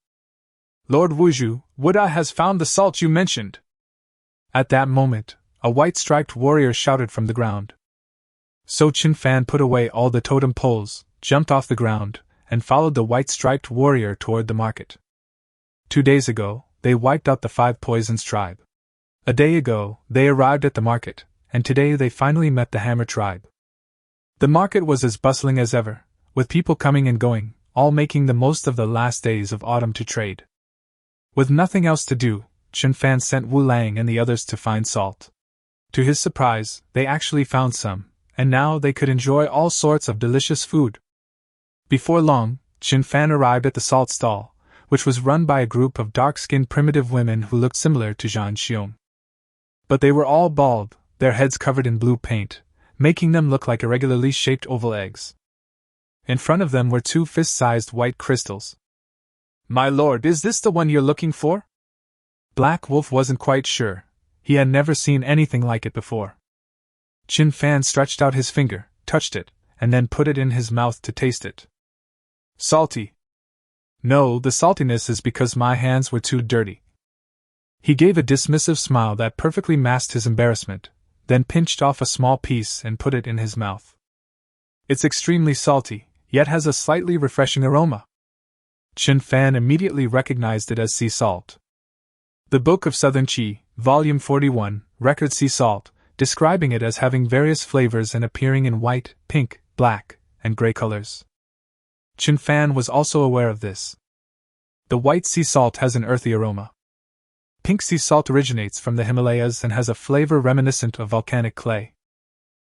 "Lord Wuju, Wuda has found the salt you mentioned." At that moment, a white-striped warrior shouted from the ground. So Chen Fan put away all the totem poles, jumped off the ground, and followed the white-striped warrior toward the market. 2 days ago, they wiped out the 5 Poisons tribe. A day ago, they arrived at the market, and today they finally met the Hammer tribe. The market was as bustling as ever, with people coming and going, all making the most of the last days of autumn to trade. With nothing else to do, Chen Fan sent Wu Lang and the others to find salt. To his surprise, they actually found some, and now they could enjoy all sorts of delicious food. Before long, Chen Fan arrived at the salt stall, which was run by a group of dark-skinned primitive women who looked similar to Zhang Xiong. But they were all bald, their heads covered in blue paint, making them look like irregularly shaped oval eggs. In front of them were 2 fist-sized white crystals. "My lord, is this the one you're looking for?" Black Wolf wasn't quite sure. He had never seen anything like it before. Chen Fan stretched out his finger, touched it, and then put it in his mouth to taste it. "Salty." "No, the saltiness is because my hands were too dirty." He gave a dismissive smile that perfectly masked his embarrassment, then pinched off a small piece and put it in his mouth. "It's extremely salty, yet has a slightly refreshing aroma." Chen Fan immediately recognized it as sea salt. The Book of Southern Qi, Volume 41, records sea salt, describing it as having various flavors and appearing in white, pink, black, and gray colors. Chen Fan was also aware of this. The white sea salt has an earthy aroma. Pink sea salt originates from the Himalayas and has a flavor reminiscent of volcanic clay.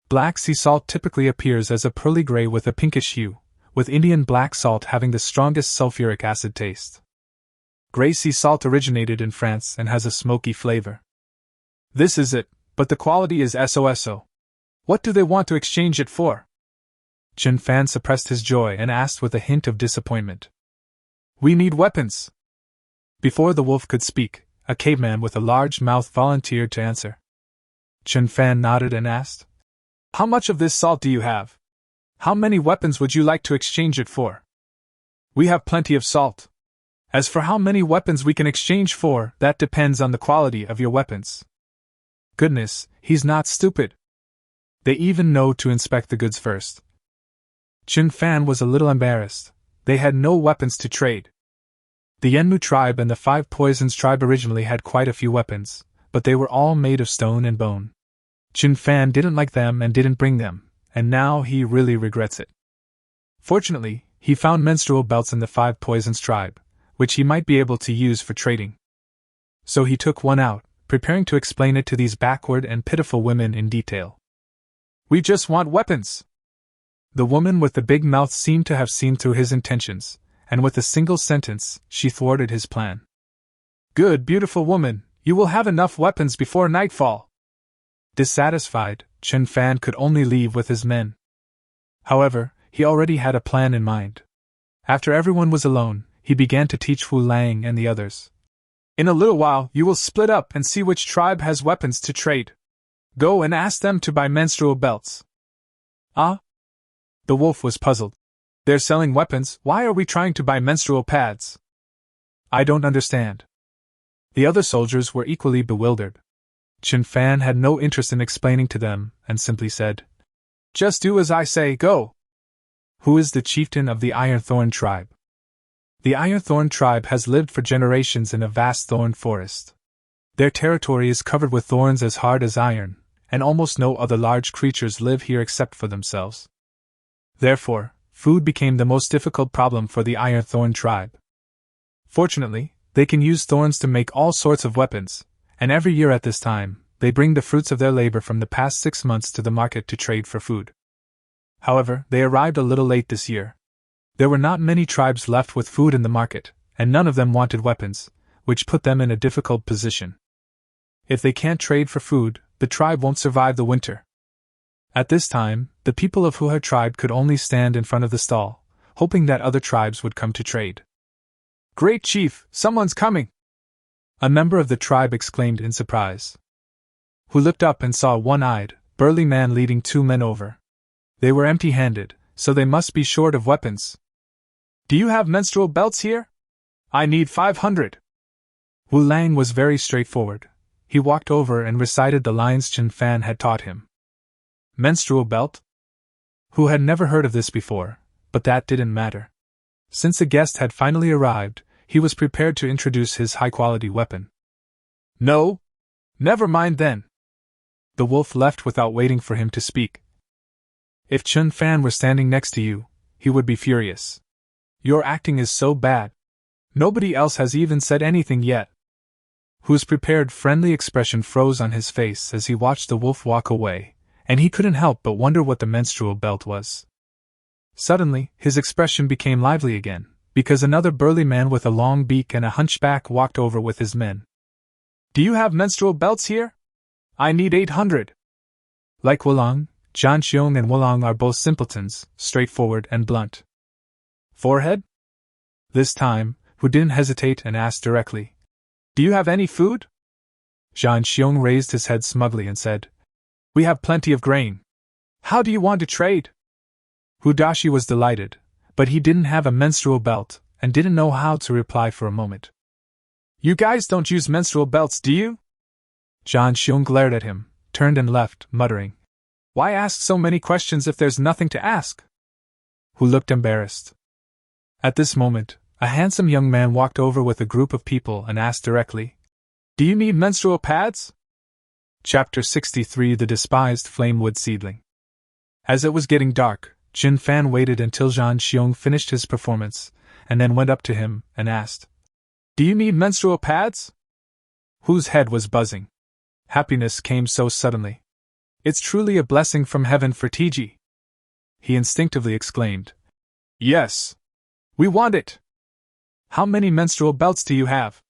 Black sea salt typically appears as a pearly gray with a pinkish hue, with Indian black salt having the strongest sulfuric acid taste. Gray sea salt originated in France and has a smoky flavor. "This is it, but the quality is so. What do they want to exchange it for?" Chen Fan suppressed his joy and asked with a hint of disappointment. "We need weapons." Before the wolf could speak, a caveman with a large mouth volunteered to answer. Chen Fan nodded and asked, "How much of this salt do you have? How many weapons would you like to exchange it for?" "We have plenty of salt. As for how many weapons we can exchange for, that depends on the quality of your weapons." Goodness, he's not stupid. They even know to inspect the goods first. Chen Fan was a little embarrassed. They had no weapons to trade. The Yanmu tribe and the 5 Poisons tribe originally had quite a few weapons, but they were all made of stone and bone. Chen Fan didn't like them and didn't bring them, and now he really regrets it. Fortunately, he found menstrual belts in the 5 Poisons tribe, which he might be able to use for trading. So he took one out, preparing to explain it to these backward and pitiful women in detail. "We just want weapons." The woman with the big mouth seemed to have seen through his intentions, and with a single sentence, she thwarted his plan. "Good, beautiful woman, you will have enough weapons before nightfall." Dissatisfied, Chen Fan could only leave with his men. However, he already had a plan in mind. After everyone was alone, he began to teach Wu Lang and the others. "In a little while you will split up and see which tribe has weapons to trade. Go and ask them to buy menstrual belts." "Ah?" The wolf was puzzled. "They're selling weapons, why are we trying to buy menstrual pads?" "I don't understand." The other soldiers were equally bewildered. Chen Fan had no interest in explaining to them, and simply said, "Just do as I say, go." "Who is the chieftain of the Ironthorn tribe?" The Ironthorn tribe has lived for generations in a vast thorn forest. Their territory is covered with thorns as hard as iron, and almost no other large creatures live here except for themselves. Therefore, food became the most difficult problem for the Ironthorn tribe. Fortunately, they can use thorns to make all sorts of weapons, and every year at this time, they bring the fruits of their labor from the past 6 months to the market to trade for food. However, they arrived a little late this year. There were not many tribes left with food in the market, and none of them wanted weapons, which put them in a difficult position. If they can't trade for food, the tribe won't survive the winter. At this time, the people of Huha tribe could only stand in front of the stall, hoping that other tribes would come to trade. "Great chief, someone's coming!" A member of the tribe exclaimed in surprise. Who looked up and saw a one-eyed, burly man leading 2 men over. They were empty-handed, so they must be short of weapons. "Do you have menstrual belts here? I need 500. Wu Lang was very straightforward. He walked over and recited the lines Chen Fan had taught him. Menstrual belt? Wu had never heard of this before, but that didn't matter. Since the guest had finally arrived, he was prepared to introduce his high-quality weapon. "No? Never mind then." The wolf left without waiting for him to speak. If Chen Fan were standing next to you, he would be furious. "Your acting is so bad. Nobody else has even said anything yet." Wu's prepared friendly expression froze on his face as he watched the wolf walk away, and he couldn't help but wonder what the menstrual belt was. Suddenly, his expression became lively again, because another burly man with a long beak and a hunchback walked over with his men. "Do you have menstrual belts here? I need 800. Like Wulong, Zhan Xiong and Wulong are both simpletons, straightforward and blunt. Forehead? This time, Hu didn't hesitate and asked directly. "Do you have any food?" Zhan Xiong raised his head smugly and said, "We have plenty of grain. How do you want to trade?" Hu Dashi was delighted, but he didn't have a menstrual belt and didn't know how to reply for a moment. "You guys don't use menstrual belts, do you?" Zhan Xiong glared at him, turned and left, muttering, "Why ask so many questions if there's nothing to ask?" Hu looked embarrassed. At this moment, a handsome young man walked over with a group of people and asked directly, "Do you need menstrual pads?" Chapter 63 The Despised Flamewood Seedling. As it was getting dark, Chen Fan waited until Zhan Xiong finished his performance, and then went up to him and asked, "Do you need menstrual pads?" Hu's head was buzzing. Happiness came so suddenly. "It's truly a blessing from heaven for TG." He instinctively exclaimed, "Yes! We want it! How many menstrual belts do you have?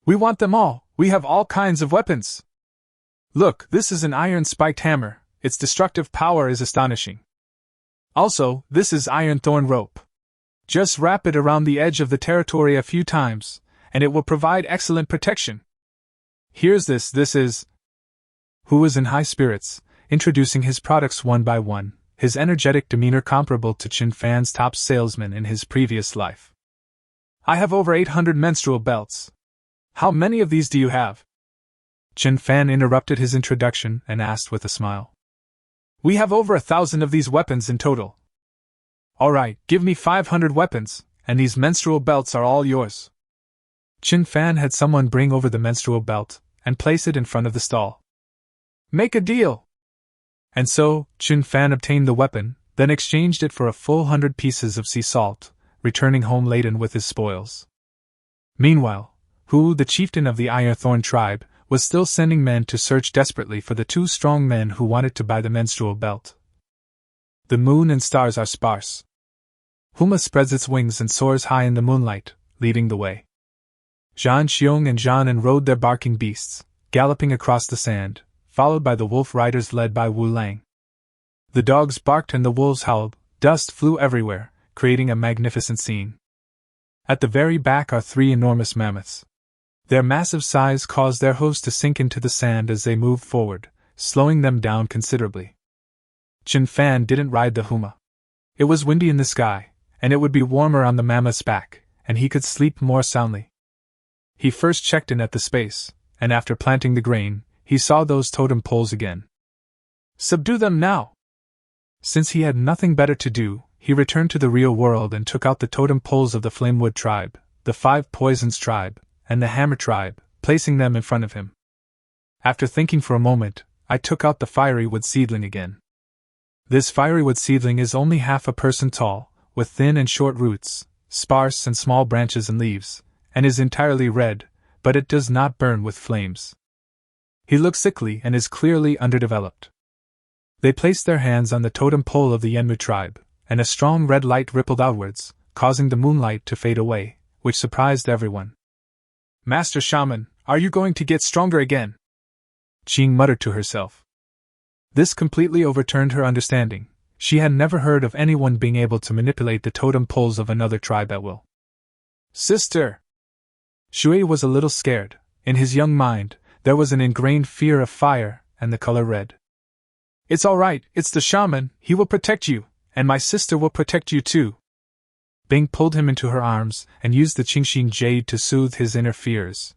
We want them all, we have all kinds of weapons! Look, this is an iron-spiked hammer, its destructive power is astonishing. Also, this is iron thorn rope. Just wrap it around the edge of the territory a few times, and it will provide excellent protection. Here's this is..." Hu was in high spirits, introducing his products one by one, his energetic demeanor comparable to Chen Fan's top salesman in his previous life. "I have over 800 menstrual belts. How many of these do you have?" Chen Fan interrupted his introduction and asked with a smile. "We have over 1,000 of these weapons in total." "All right, give me 500 weapons, and these menstrual belts are all yours." Chen Fan had someone bring over the menstrual belt and place it in front of the stall. "Make a deal!" And so, Chen Fan obtained the weapon, then exchanged it for a full 100 pieces of sea salt, returning home laden with his spoils. Meanwhile, Hu, the chieftain of the Ironthorn tribe, was still sending men to search desperately for the two strong men who wanted to buy the menstrual belt. The moon and stars are sparse. Huma spreads its wings and soars high in the moonlight, leading the way. Zhan Xiong and Zhan rode their barking beasts, galloping across the sand, followed by the wolf riders led by Wu Lang. The dogs barked and the wolves howled, dust flew everywhere, creating a magnificent scene. At the very back are 3 enormous mammoths. Their massive size caused their host to sink into the sand as they moved forward, slowing them down considerably. Chen Fan didn't ride the Huma. It was windy in the sky, and it would be warmer on the mammoth's back, and he could sleep more soundly. He first checked in at the space, and after planting the grain, he saw those totem poles again. "Subdue them now!" Since he had nothing better to do, he returned to the real world and took out the totem poles of the Flamewood tribe, the 5 Poisons tribe, and the Hammer tribe, placing them in front of him. After thinking for a moment, I took out the fiery wood seedling again. This fiery wood seedling is only half a person tall, with thin and short roots, sparse and small branches and leaves, and is entirely red, but it does not burn with flames. He looks sickly and is clearly underdeveloped. They placed their hands on the totem pole of the Yenmu tribe, and a strong red light rippled outwards, causing the moonlight to fade away, which surprised everyone. "Master Shaman, are you going to get stronger again?" Qing muttered to herself. This completely overturned her understanding. She had never heard of anyone being able to manipulate the totem poles of another tribe at will. "Sister!" Shui was a little scared. In his young mind, there was an ingrained fear of fire and the color red. "It's all right, it's the shaman, he will protect you, and my sister will protect you too." Bing pulled him into her arms and used the Qingxing jade to soothe his inner fears.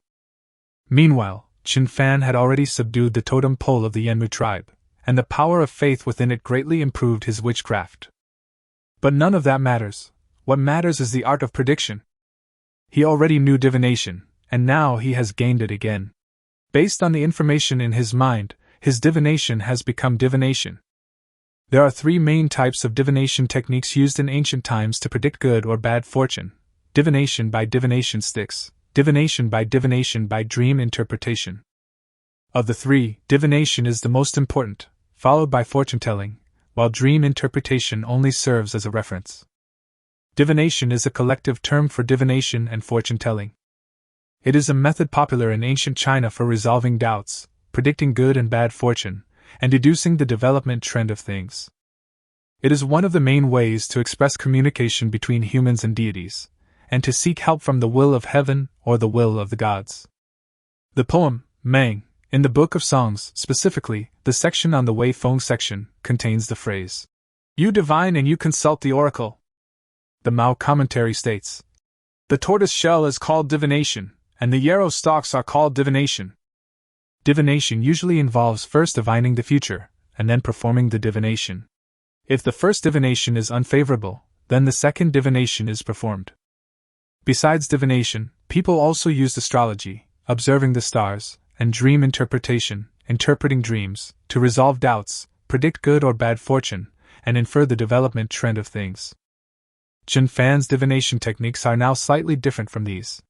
Meanwhile, Chen Fan had already subdued the totem pole of the Yenmu tribe, and the power of faith within it greatly improved his witchcraft. But none of that matters. What matters is the art of prediction. He already knew divination, and now he has gained it again. Based on the information in his mind, his divination has become divination. There are 3 main types of divination techniques used in ancient times to predict good or bad fortune: divination by divination sticks, divination by dream interpretation. Of the 3, divination is the most important, followed by fortune-telling, while dream interpretation only serves as a reference. Divination is a collective term for divination and fortune-telling. It is a method popular in ancient China for resolving doubts, predicting good and bad fortune, and deducing the development trend of things. It is one of the main ways to express communication between humans and deities, and to seek help from the will of heaven or the will of the gods. The poem, Mang, in the Book of Songs, specifically, the section on the Wei Feng section, contains the phrase, "You divine and you consult the oracle." The Mao commentary states, "The tortoise shell is called divination, and the yarrow stalks are called divination." Divination usually involves first divining the future, and then performing the divination. If the first divination is unfavorable, then the second divination is performed. Besides divination, people also used astrology, observing the stars, and dream interpretation, interpreting dreams, to resolve doubts, predict good or bad fortune, and infer the development trend of things. Chen Fan's divination techniques are now slightly different from these.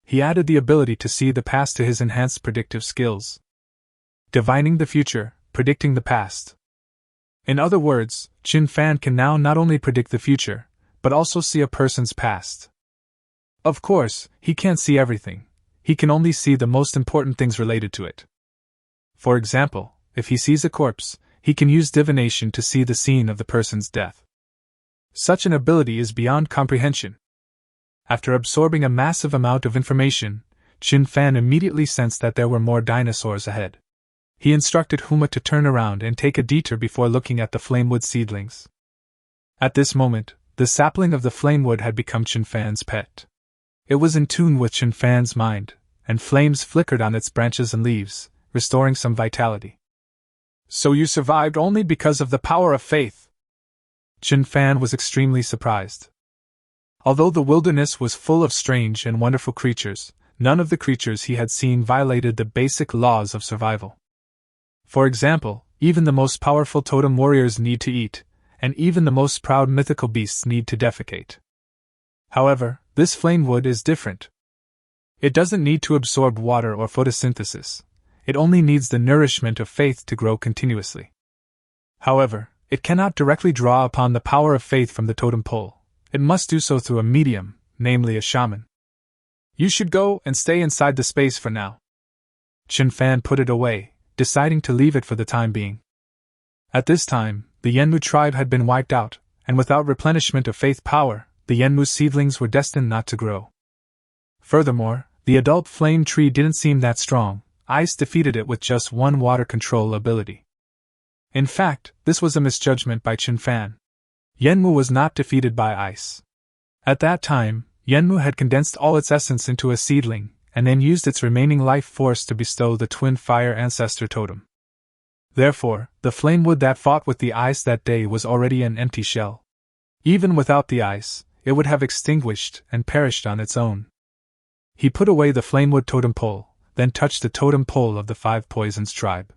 He added the ability to see the past to his enhanced predictive skills. Divining the future, predicting the past. In other words, Chen Fan can now not only predict the future, but also see a person's past. Of course, he can't see everything. He can only see the most important things related to it. For example, if he sees a corpse, he can use divination to see the scene of the person's death. Such an ability is beyond comprehension. After absorbing a massive amount of information, Chen Fan immediately sensed that there were more dinosaurs ahead. He instructed Huma to turn around and take a detour before looking at the flamewood seedlings. At this moment, the sapling of the flamewood had become Chen Fan's pet. It was in tune with Chen Fan's mind, and flames flickered on its branches and leaves, restoring some vitality. "So you survived only because of the power of faith?" Chen Fan was extremely surprised. Although the wilderness was full of strange and wonderful creatures, none of the creatures he had seen violated the basic laws of survival. For example, even the most powerful totem warriors need to eat, and even the most proud mythical beasts need to defecate. However, this flamewood is different. It doesn't need to absorb water or photosynthesis. It only needs the nourishment of faith to grow continuously. However, it cannot directly draw upon the power of faith from the totem pole. It must do so through a medium, namely a shaman. "You should go and stay inside the space for now." Chen Fan put it away, deciding to leave it for the time being. At this time, the Yenmu tribe had been wiped out, and without replenishment of faith power, the Yenmu seedlings were destined not to grow. Furthermore, the adult flame tree didn't seem that strong. Ice defeated it with just one water control ability. In fact, this was a misjudgment by Chen Fan. Yenmu was not defeated by ice. At that time, Yenmu had condensed all its essence into a seedling, and then used its remaining life force to bestow the twin fire ancestor totem. Therefore, the flamewood that fought with the ice that day was already an empty shell. Even without the ice, it would have extinguished and perished on its own. He put away the flamewood totem pole, then touched the totem pole of the Five Poisons tribe.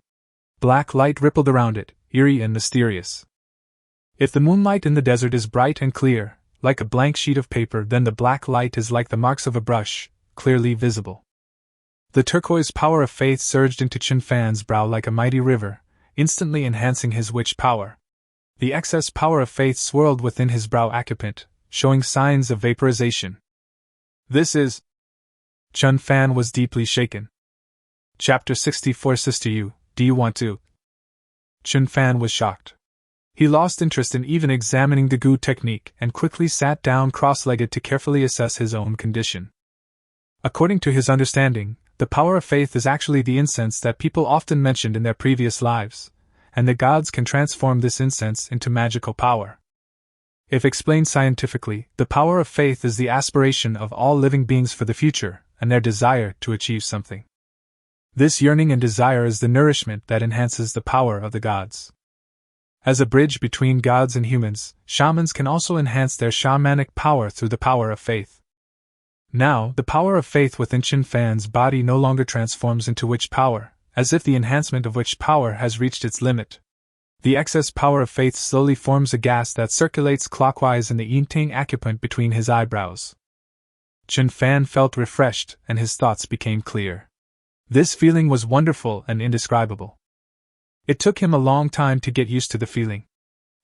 Black light rippled around it, eerie and mysterious. If the moonlight in the desert is bright and clear, like a blank sheet of paper, then the black light is like the marks of a brush, clearly visible. The turquoise power of faith surged into Chen Fan's brow like a mighty river, instantly enhancing his witch power. The excess power of faith swirled within his brow occupant, showing signs of vaporization. "This is..." Chen Fan was deeply shaken. Chapter 64. Sister Yu, do you want to? Chen Fan was shocked. He lost interest in even examining the Gu technique and quickly sat down cross-legged to carefully assess his own condition. According to his understanding, the power of faith is actually the incense that people often mentioned in their previous lives, and the gods can transform this incense into magical power. If explained scientifically, the power of faith is the aspiration of all living beings for the future, and their desire to achieve something. This yearning and desire is the nourishment that enhances the power of the gods. As a bridge between gods and humans, shamans can also enhance their shamanic power through the power of faith. Now, the power of faith within Chen Fan's body no longer transforms into witch power, as if the enhancement of witch power has reached its limit. The excess power of faith slowly forms a gas that circulates clockwise in the yin-tang acupuncture between his eyebrows. Chen Fan felt refreshed, and his thoughts became clear. This feeling was wonderful and indescribable. It took him a long time to get used to the feeling.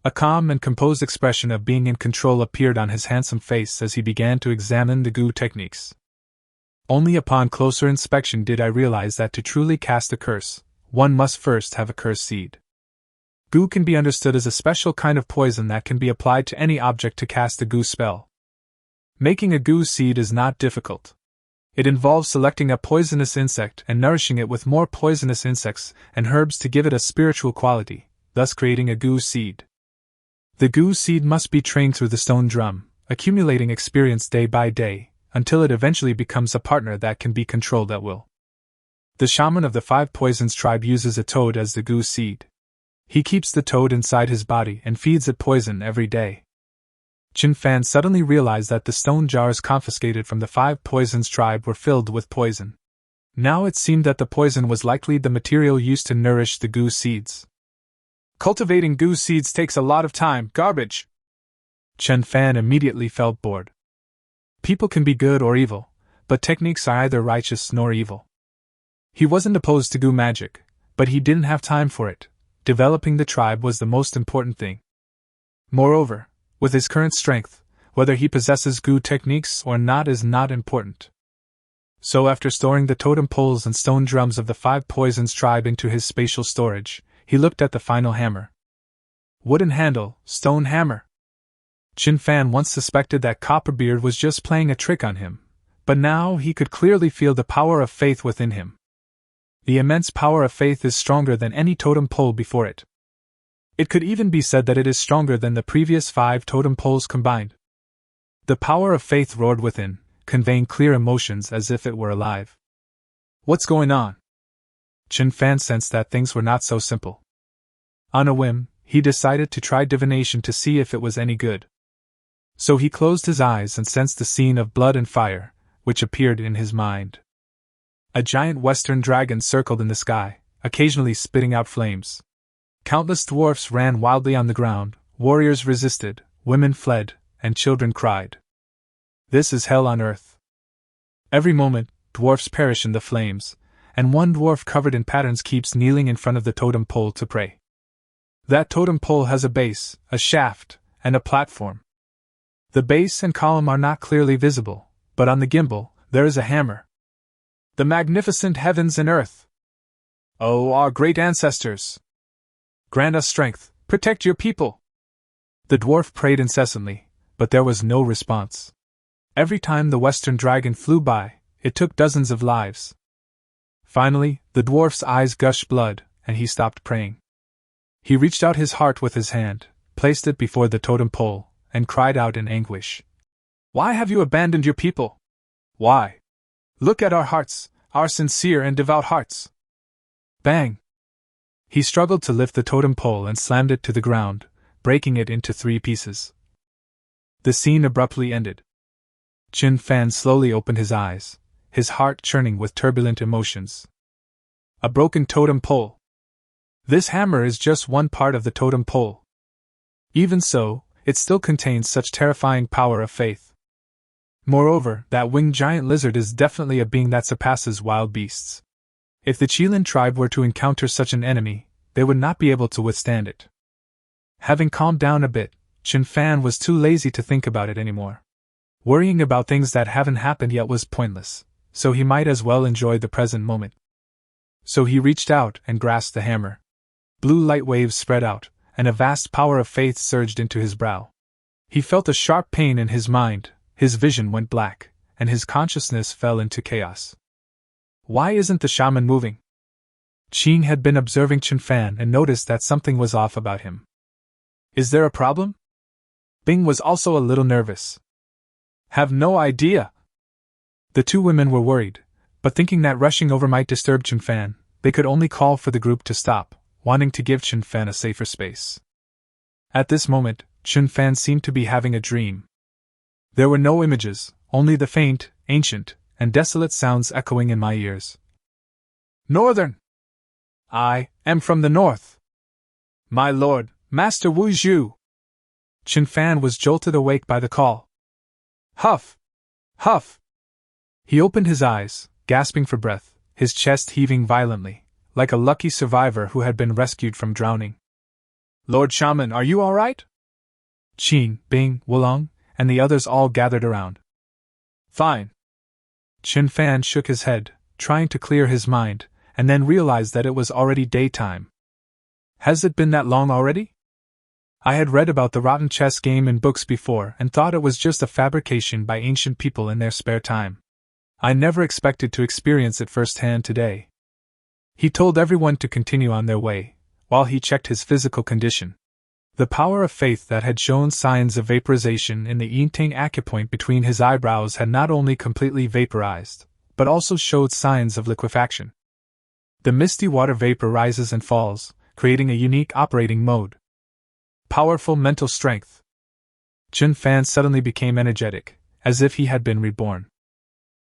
A calm and composed expression of being in control appeared on his handsome face as he began to examine the goo techniques. Only upon closer inspection did I realize that to truly cast a curse, one must first have a curse seed. Goo can be understood as a special kind of poison that can be applied to any object to cast a goo spell. Making a goo seed is not difficult. It involves selecting a poisonous insect and nourishing it with more poisonous insects and herbs to give it a spiritual quality, thus creating a goo seed. The goo seed must be trained through the stone drum, accumulating experience day by day, until it eventually becomes a partner that can be controlled at will. The shaman of the 5 poisons tribe uses a toad as the goo seed. He keeps the toad inside his body and feeds it poison every day. Chen Fan suddenly realized that the stone jars confiscated from the 5 poisons tribe were filled with poison. Now it seemed that the poison was likely the material used to nourish the goo seeds. Cultivating goo seeds takes a lot of time, garbage. Chen Fan immediately felt bored. People can be good or evil, but techniques are either righteous nor evil. He wasn't opposed to goo magic, but he didn't have time for it. Developing the tribe was the most important thing. Moreover, with his current strength, whether he possesses goo techniques or not is not important. So after storing the totem poles and stone drums of the 5 poisons tribe into his spatial storage, he looked at the final hammer. Wooden handle, stone hammer. Chen Fan once suspected that Copperbeard was just playing a trick on him, but now he could clearly feel the power of faith within him. The immense power of faith is stronger than any totem pole before it. It could even be said that it is stronger than the previous 5 totem poles combined. The power of faith roared within, conveying clear emotions as if it were alive. What's going on? Chen Fan sensed that things were not so simple. On a whim, he decided to try divination to see if it was any good. So he closed his eyes and sensed the scene of blood and fire, which appeared in his mind. A giant western dragon circled in the sky, occasionally spitting out flames. Countless dwarfs ran wildly on the ground, warriors resisted, women fled, and children cried. This is hell on earth. Every moment, dwarfs perish in the flames, and one dwarf covered in patterns keeps kneeling in front of the totem pole to pray. That totem pole has a base, a shaft, and a platform. The base and column are not clearly visible, but on the gimbal, there is a hammer. The magnificent heavens and earth! Oh, our great ancestors! Grant us strength, protect your people! The dwarf prayed incessantly, but there was no response. Every time the western dragon flew by, it took dozens of lives. Finally, the dwarf's eyes gushed blood, and he stopped praying. He reached out his heart with his hand, placed it before the totem pole, and cried out in anguish. Why have you abandoned your people? Why? Look at our hearts, our sincere and devout hearts. Bang! He struggled to lift the totem pole and slammed it to the ground, breaking it into 3 pieces. The scene abruptly ended. Chen Fan slowly opened his eyes, his heart churning with turbulent emotions. A broken totem pole. This hammer is just one part of the totem pole. Even so, it still contains such terrifying power of faith. Moreover, that winged giant lizard is definitely a being that surpasses wild beasts. If the Qilin tribe were to encounter such an enemy, they would not be able to withstand it. Having calmed down a bit, Chen Fan was too lazy to think about it anymore. Worrying about things that haven't happened yet was pointless, so he might as well enjoy the present moment. So he reached out and grasped the hammer. Blue light waves spread out, and a vast power of faith surged into his brow. He felt a sharp pain in his mind, his vision went black, and his consciousness fell into chaos. Why isn't the shaman moving? Qing had been observing Chen Fan and noticed that something was off about him. Is there a problem? Bing was also a little nervous. Have no idea. The 2 women were worried, but thinking that rushing over might disturb Chen Fan, they could only call for the group to stop, wanting to give Chen Fan a safer space. At this moment, Chen Fan seemed to be having a dream. There were no images, only the faint, ancient, and desolate sounds echoing in my ears. Northern! I am from the north. My lord, Master Wu Zhu! Chen Fan was jolted awake by the call. Huff! Huff! He opened his eyes, gasping for breath, his chest heaving violently, like a lucky survivor who had been rescued from drowning. "Lord Shaman, are you all right?" Qin, Bing, Wulong, and the others all gathered around. "Fine." Chen Fan shook his head, trying to clear his mind, and then realized that it was already daytime. "Has it been that long already?" I had read about the rotten chess game in books before and thought it was just a fabrication by ancient people in their spare time. I never expected to experience it firsthand today. He told everyone to continue on their way, while he checked his physical condition. The power of faith that had shown signs of vaporization in the yin-tang acupoint between his eyebrows had not only completely vaporized, but also showed signs of liquefaction. The misty water vapor rises and falls, creating a unique operating mode. Powerful mental strength. Chen Fan suddenly became energetic, as if he had been reborn.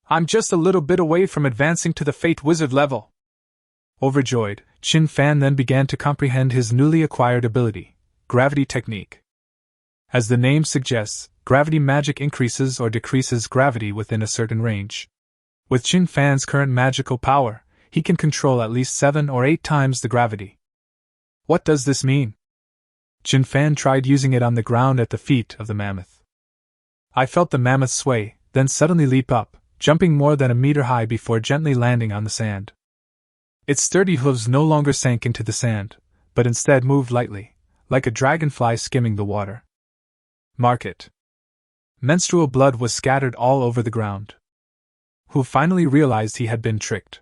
"I'm just a little bit away from advancing to the Fate Wizard level." Overjoyed, Chen Fan then began to comprehend his newly acquired ability, Gravity Technique. As the name suggests, gravity magic increases or decreases gravity within a certain range. With Chen Fan's current magical power, he can control at least 7 or 8 times the gravity. What does this mean? Chen Fan tried using it on the ground at the feet of the mammoth. I felt the mammoth sway, then suddenly leap up, jumping more than a meter high before gently landing on the sand. Its sturdy hooves no longer sank into the sand, but instead moved lightly, like a dragonfly skimming the water. Mark it. Menstrual blood was scattered all over the ground. Hu finally realized he had been tricked.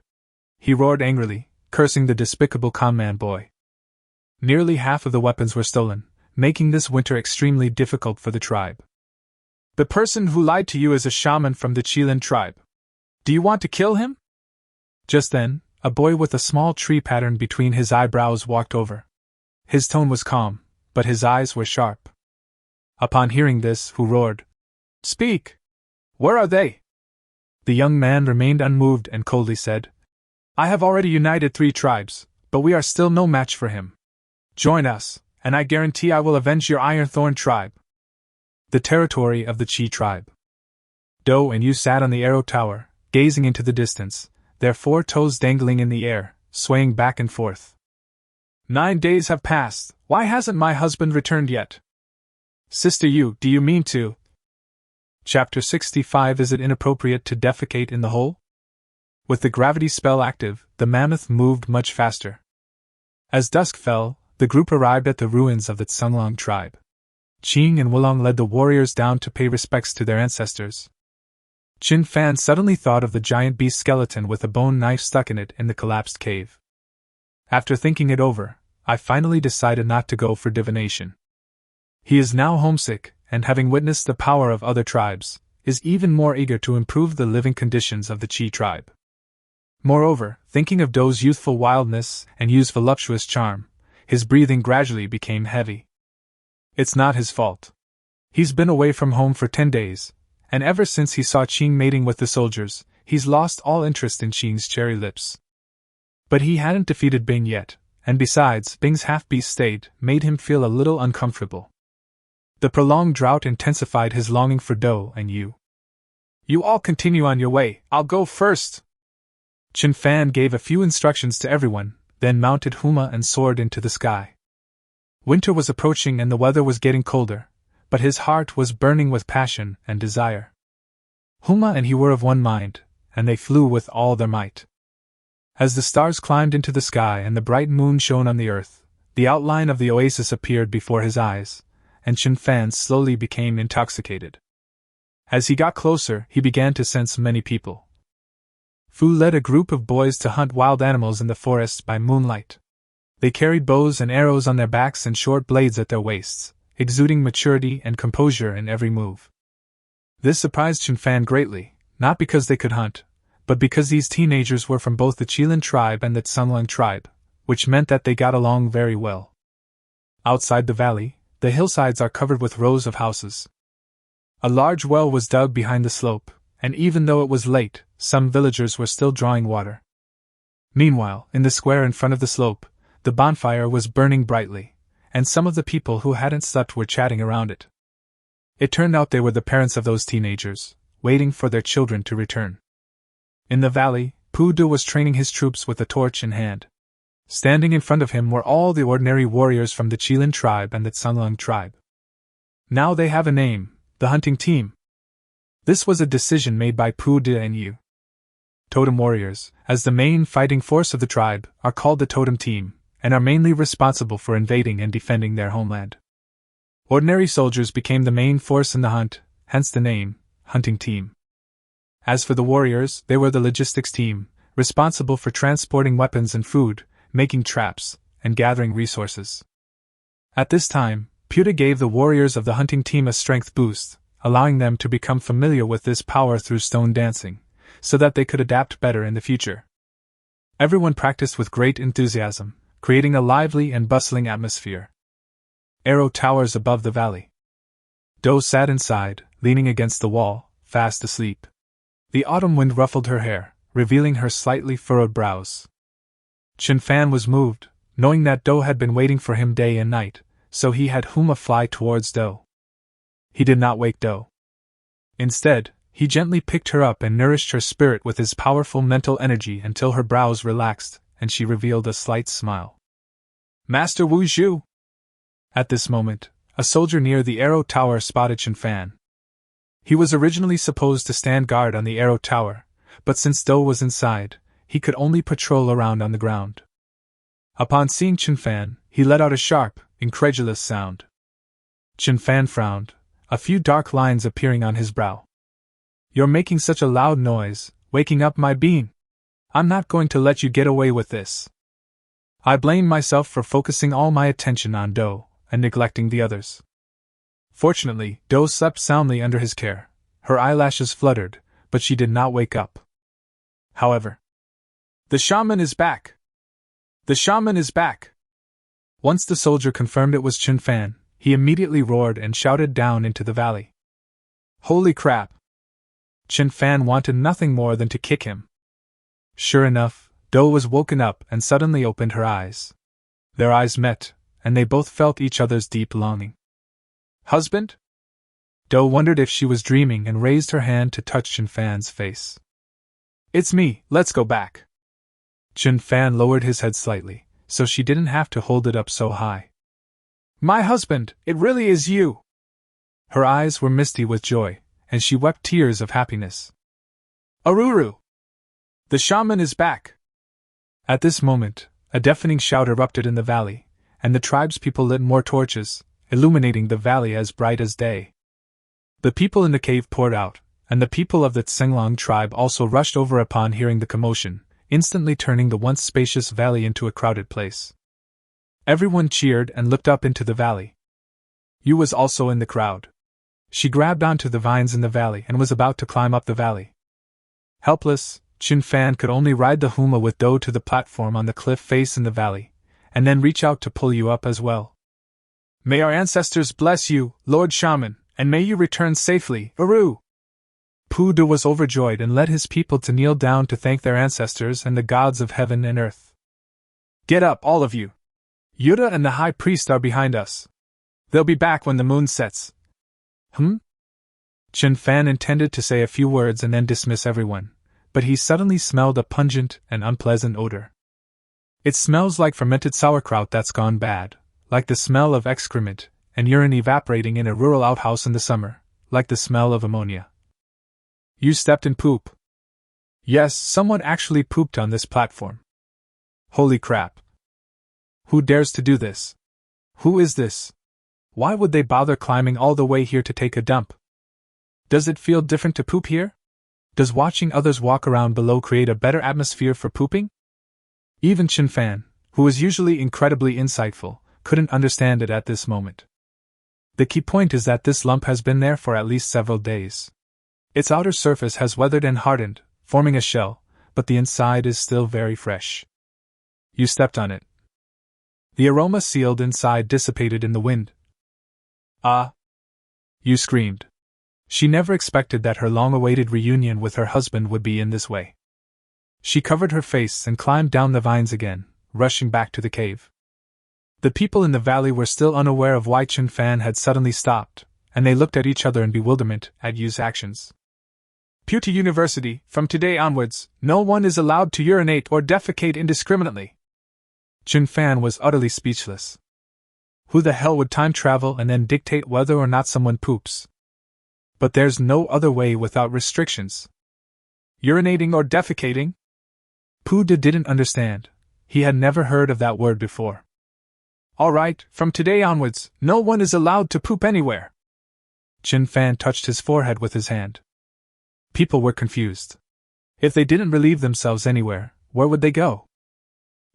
He roared angrily, cursing the despicable conman boy. Nearly half of the weapons were stolen, making this winter extremely difficult for the tribe. "The person who lied to you is a shaman from the Qilin tribe. Do you want to kill him?" Just then, a boy with a small tree pattern between his eyebrows walked over. His tone was calm, but his eyes were sharp. Upon hearing this, Hu roared, "Speak! Where are they?" The young man remained unmoved and coldly said, "I have already united 3 tribes, but we are still no match for him. Join us, and I guarantee I will avenge your Ironthorn tribe." The territory of the Qi tribe. Do and Yu sat on the arrow tower, gazing into the distance, their 4 toes dangling in the air, swaying back and forth. 9 days have passed, why hasn't my husband returned yet? Sister Yu, do you mean to? Chapter 65. Is it inappropriate to defecate in the hole? With the gravity spell active, the mammoth moved much faster. As dusk fell, the group arrived at the ruins of the Tsunglong tribe. Qing and Wulong led the warriors down to pay respects to their ancestors. Chen Fan suddenly thought of the giant beast skeleton with a bone knife stuck in it in the collapsed cave. After thinking it over, I finally decided not to go for divination. He is now homesick, and having witnessed the power of other tribes, is even more eager to improve the living conditions of the Qi tribe. Moreover, thinking of Do's youthful wildness and Yu's voluptuous charm, his breathing gradually became heavy. It's not his fault. He's been away from home for 10 days, and ever since he saw Qing mating with the soldiers, he's lost all interest in Qing's cherry lips. But he hadn't defeated Bing yet, and besides, Bing's half-beast state made him feel a little uncomfortable. The prolonged drought intensified his longing for Do and Yu. "You all continue on your way, I'll go first." Chen Fan gave a few instructions to everyone, then mounted Huma and soared into the sky. Winter was approaching and the weather was getting colder, but his heart was burning with passion and desire. Huma and he were of one mind, and they flew with all their might. As the stars climbed into the sky and the bright moon shone on the earth, the outline of the oasis appeared before his eyes, and Chen Fan slowly became intoxicated. As he got closer, he began to sense many people. Fu led a group of boys to hunt wild animals in the forest by moonlight. They carried bows and arrows on their backs and short blades at their waists, exuding maturity and composure in every move. This surprised Chen Fan greatly, not because they could hunt, but because these teenagers were from both the Qilin tribe and the Tsunglong tribe, which meant that they got along very well. Outside the valley, the hillsides are covered with rows of houses. A large well was dug behind the slope, and even though it was late, some villagers were still drawing water. Meanwhile, in the square in front of the slope, the bonfire was burning brightly, and some of the people who hadn't slept were chatting around it. It turned out they were the parents of those teenagers, waiting for their children to return. In the valley, Pu Du was training his troops with a torch in hand. Standing in front of him were all the ordinary warriors from the Qilin tribe and the Tsunglung tribe. Now they have a name, the hunting team. This was a decision made by Pu De and Yu. Totem warriors, as the main fighting force of the tribe, are called the totem team, and are mainly responsible for invading and defending their homeland. Ordinary soldiers became the main force in the hunt, hence the name, hunting team. As for the warriors, they were the logistics team, responsible for transporting weapons and food, making traps, and gathering resources. At this time, Puta gave the warriors of the hunting team a strength boost, allowing them to become familiar with this power through stone dancing, so that they could adapt better in the future. Everyone practiced with great enthusiasm, creating a lively and bustling atmosphere. Arrow towers above the valley. Do sat inside, leaning against the wall, fast asleep. The autumn wind ruffled her hair, revealing her slightly furrowed brows. Chen Fan was moved, knowing that Do had been waiting for him day and night, so he had Huma fly towards Do. He did not wake Do. Instead, he gently picked her up and nourished her spirit with his powerful mental energy until her brows relaxed, and she revealed a slight smile. Master Wu Zhu! At this moment, a soldier near the arrow tower spotted Chen Fan. He was originally supposed to stand guard on the arrow tower, but since Do was inside, he could only patrol around on the ground. Upon seeing Chen Fan, he let out a sharp, incredulous sound. Chen Fan frowned, a few dark lines appearing on his brow. You're making such a loud noise, waking up my being. I'm not going to let you get away with this. I blame myself for focusing all my attention on Do and neglecting the others. Fortunately, Do slept soundly under his care. Her eyelashes fluttered, but she did not wake up. However, the shaman is back! The shaman is back! Once the soldier confirmed it was Chen Fan, he immediately roared and shouted down into the valley. Holy crap! Chen Fan wanted nothing more than to kick him. Sure enough, Do was woken up and suddenly opened her eyes. Their eyes met, and they both felt each other's deep longing. Husband? Do wondered if she was dreaming and raised her hand to touch Chen Fan's face. It's me, let's go back. Chen Fan lowered his head slightly, so she didn't have to hold it up so high. My husband, it really is you! Her eyes were misty with joy, and she wept tears of happiness. Aruru! The shaman is back! At this moment, a deafening shout erupted in the valley, and the tribespeople lit more torches, illuminating the valley as bright as day. The people in the cave poured out, and the people of the Tsunglung tribe also rushed over upon hearing the commotion, instantly turning the once spacious valley into a crowded place. Everyone cheered and looked up into the valley. Yu was also in the crowd. She grabbed onto the vines in the valley and was about to climb up the valley. Helpless, Chen Fan could only ride the Huma with Do to the platform on the cliff face in the valley, and then reach out to pull you up as well. May our ancestors bless you, Lord Shaman, and may you return safely, Aru! Pu De was overjoyed and led his people to kneel down to thank their ancestors and the gods of heaven and earth. Get up, all of you! Yuta and the high priest are behind us. They'll be back when the moon sets. Chen Fan intended to say a few words and then dismiss everyone, but he suddenly smelled a pungent and unpleasant odor. It smells like fermented sauerkraut that's gone bad, like the smell of excrement and urine evaporating in a rural outhouse in the summer, like the smell of ammonia. You stepped in poop. Yes, someone actually pooped on this platform. Holy crap. Who dares to do this? Who is this? Why would they bother climbing all the way here to take a dump? Does it feel different to poop here? Does watching others walk around below create a better atmosphere for pooping? Even Chen Fan, who was usually incredibly insightful, couldn't understand it at this moment. The key point is that this lump has been there for at least several days. Its outer surface has weathered and hardened, forming a shell, but the inside is still very fresh. You stepped on it. The aroma sealed inside dissipated in the wind. Ah! You screamed. She never expected that her long-awaited reunion with her husband would be in this way. She covered her face and climbed down the vines again, rushing back to the cave. The people in the valley were still unaware of why Chen Fan had suddenly stopped, and they looked at each other in bewilderment at Yu's actions. Puta University, from today onwards, no one is allowed to urinate or defecate indiscriminately. Chen Fan was utterly speechless. Who the hell would time travel and then dictate whether or not someone poops? But there's no other way without restrictions. Urinating or defecating? Pu De didn't understand. He had never heard of that word before. All right, from today onwards, no one is allowed to poop anywhere. Chen Fan touched his forehead with his hand. People were confused. If they didn't relieve themselves anywhere, where would they go?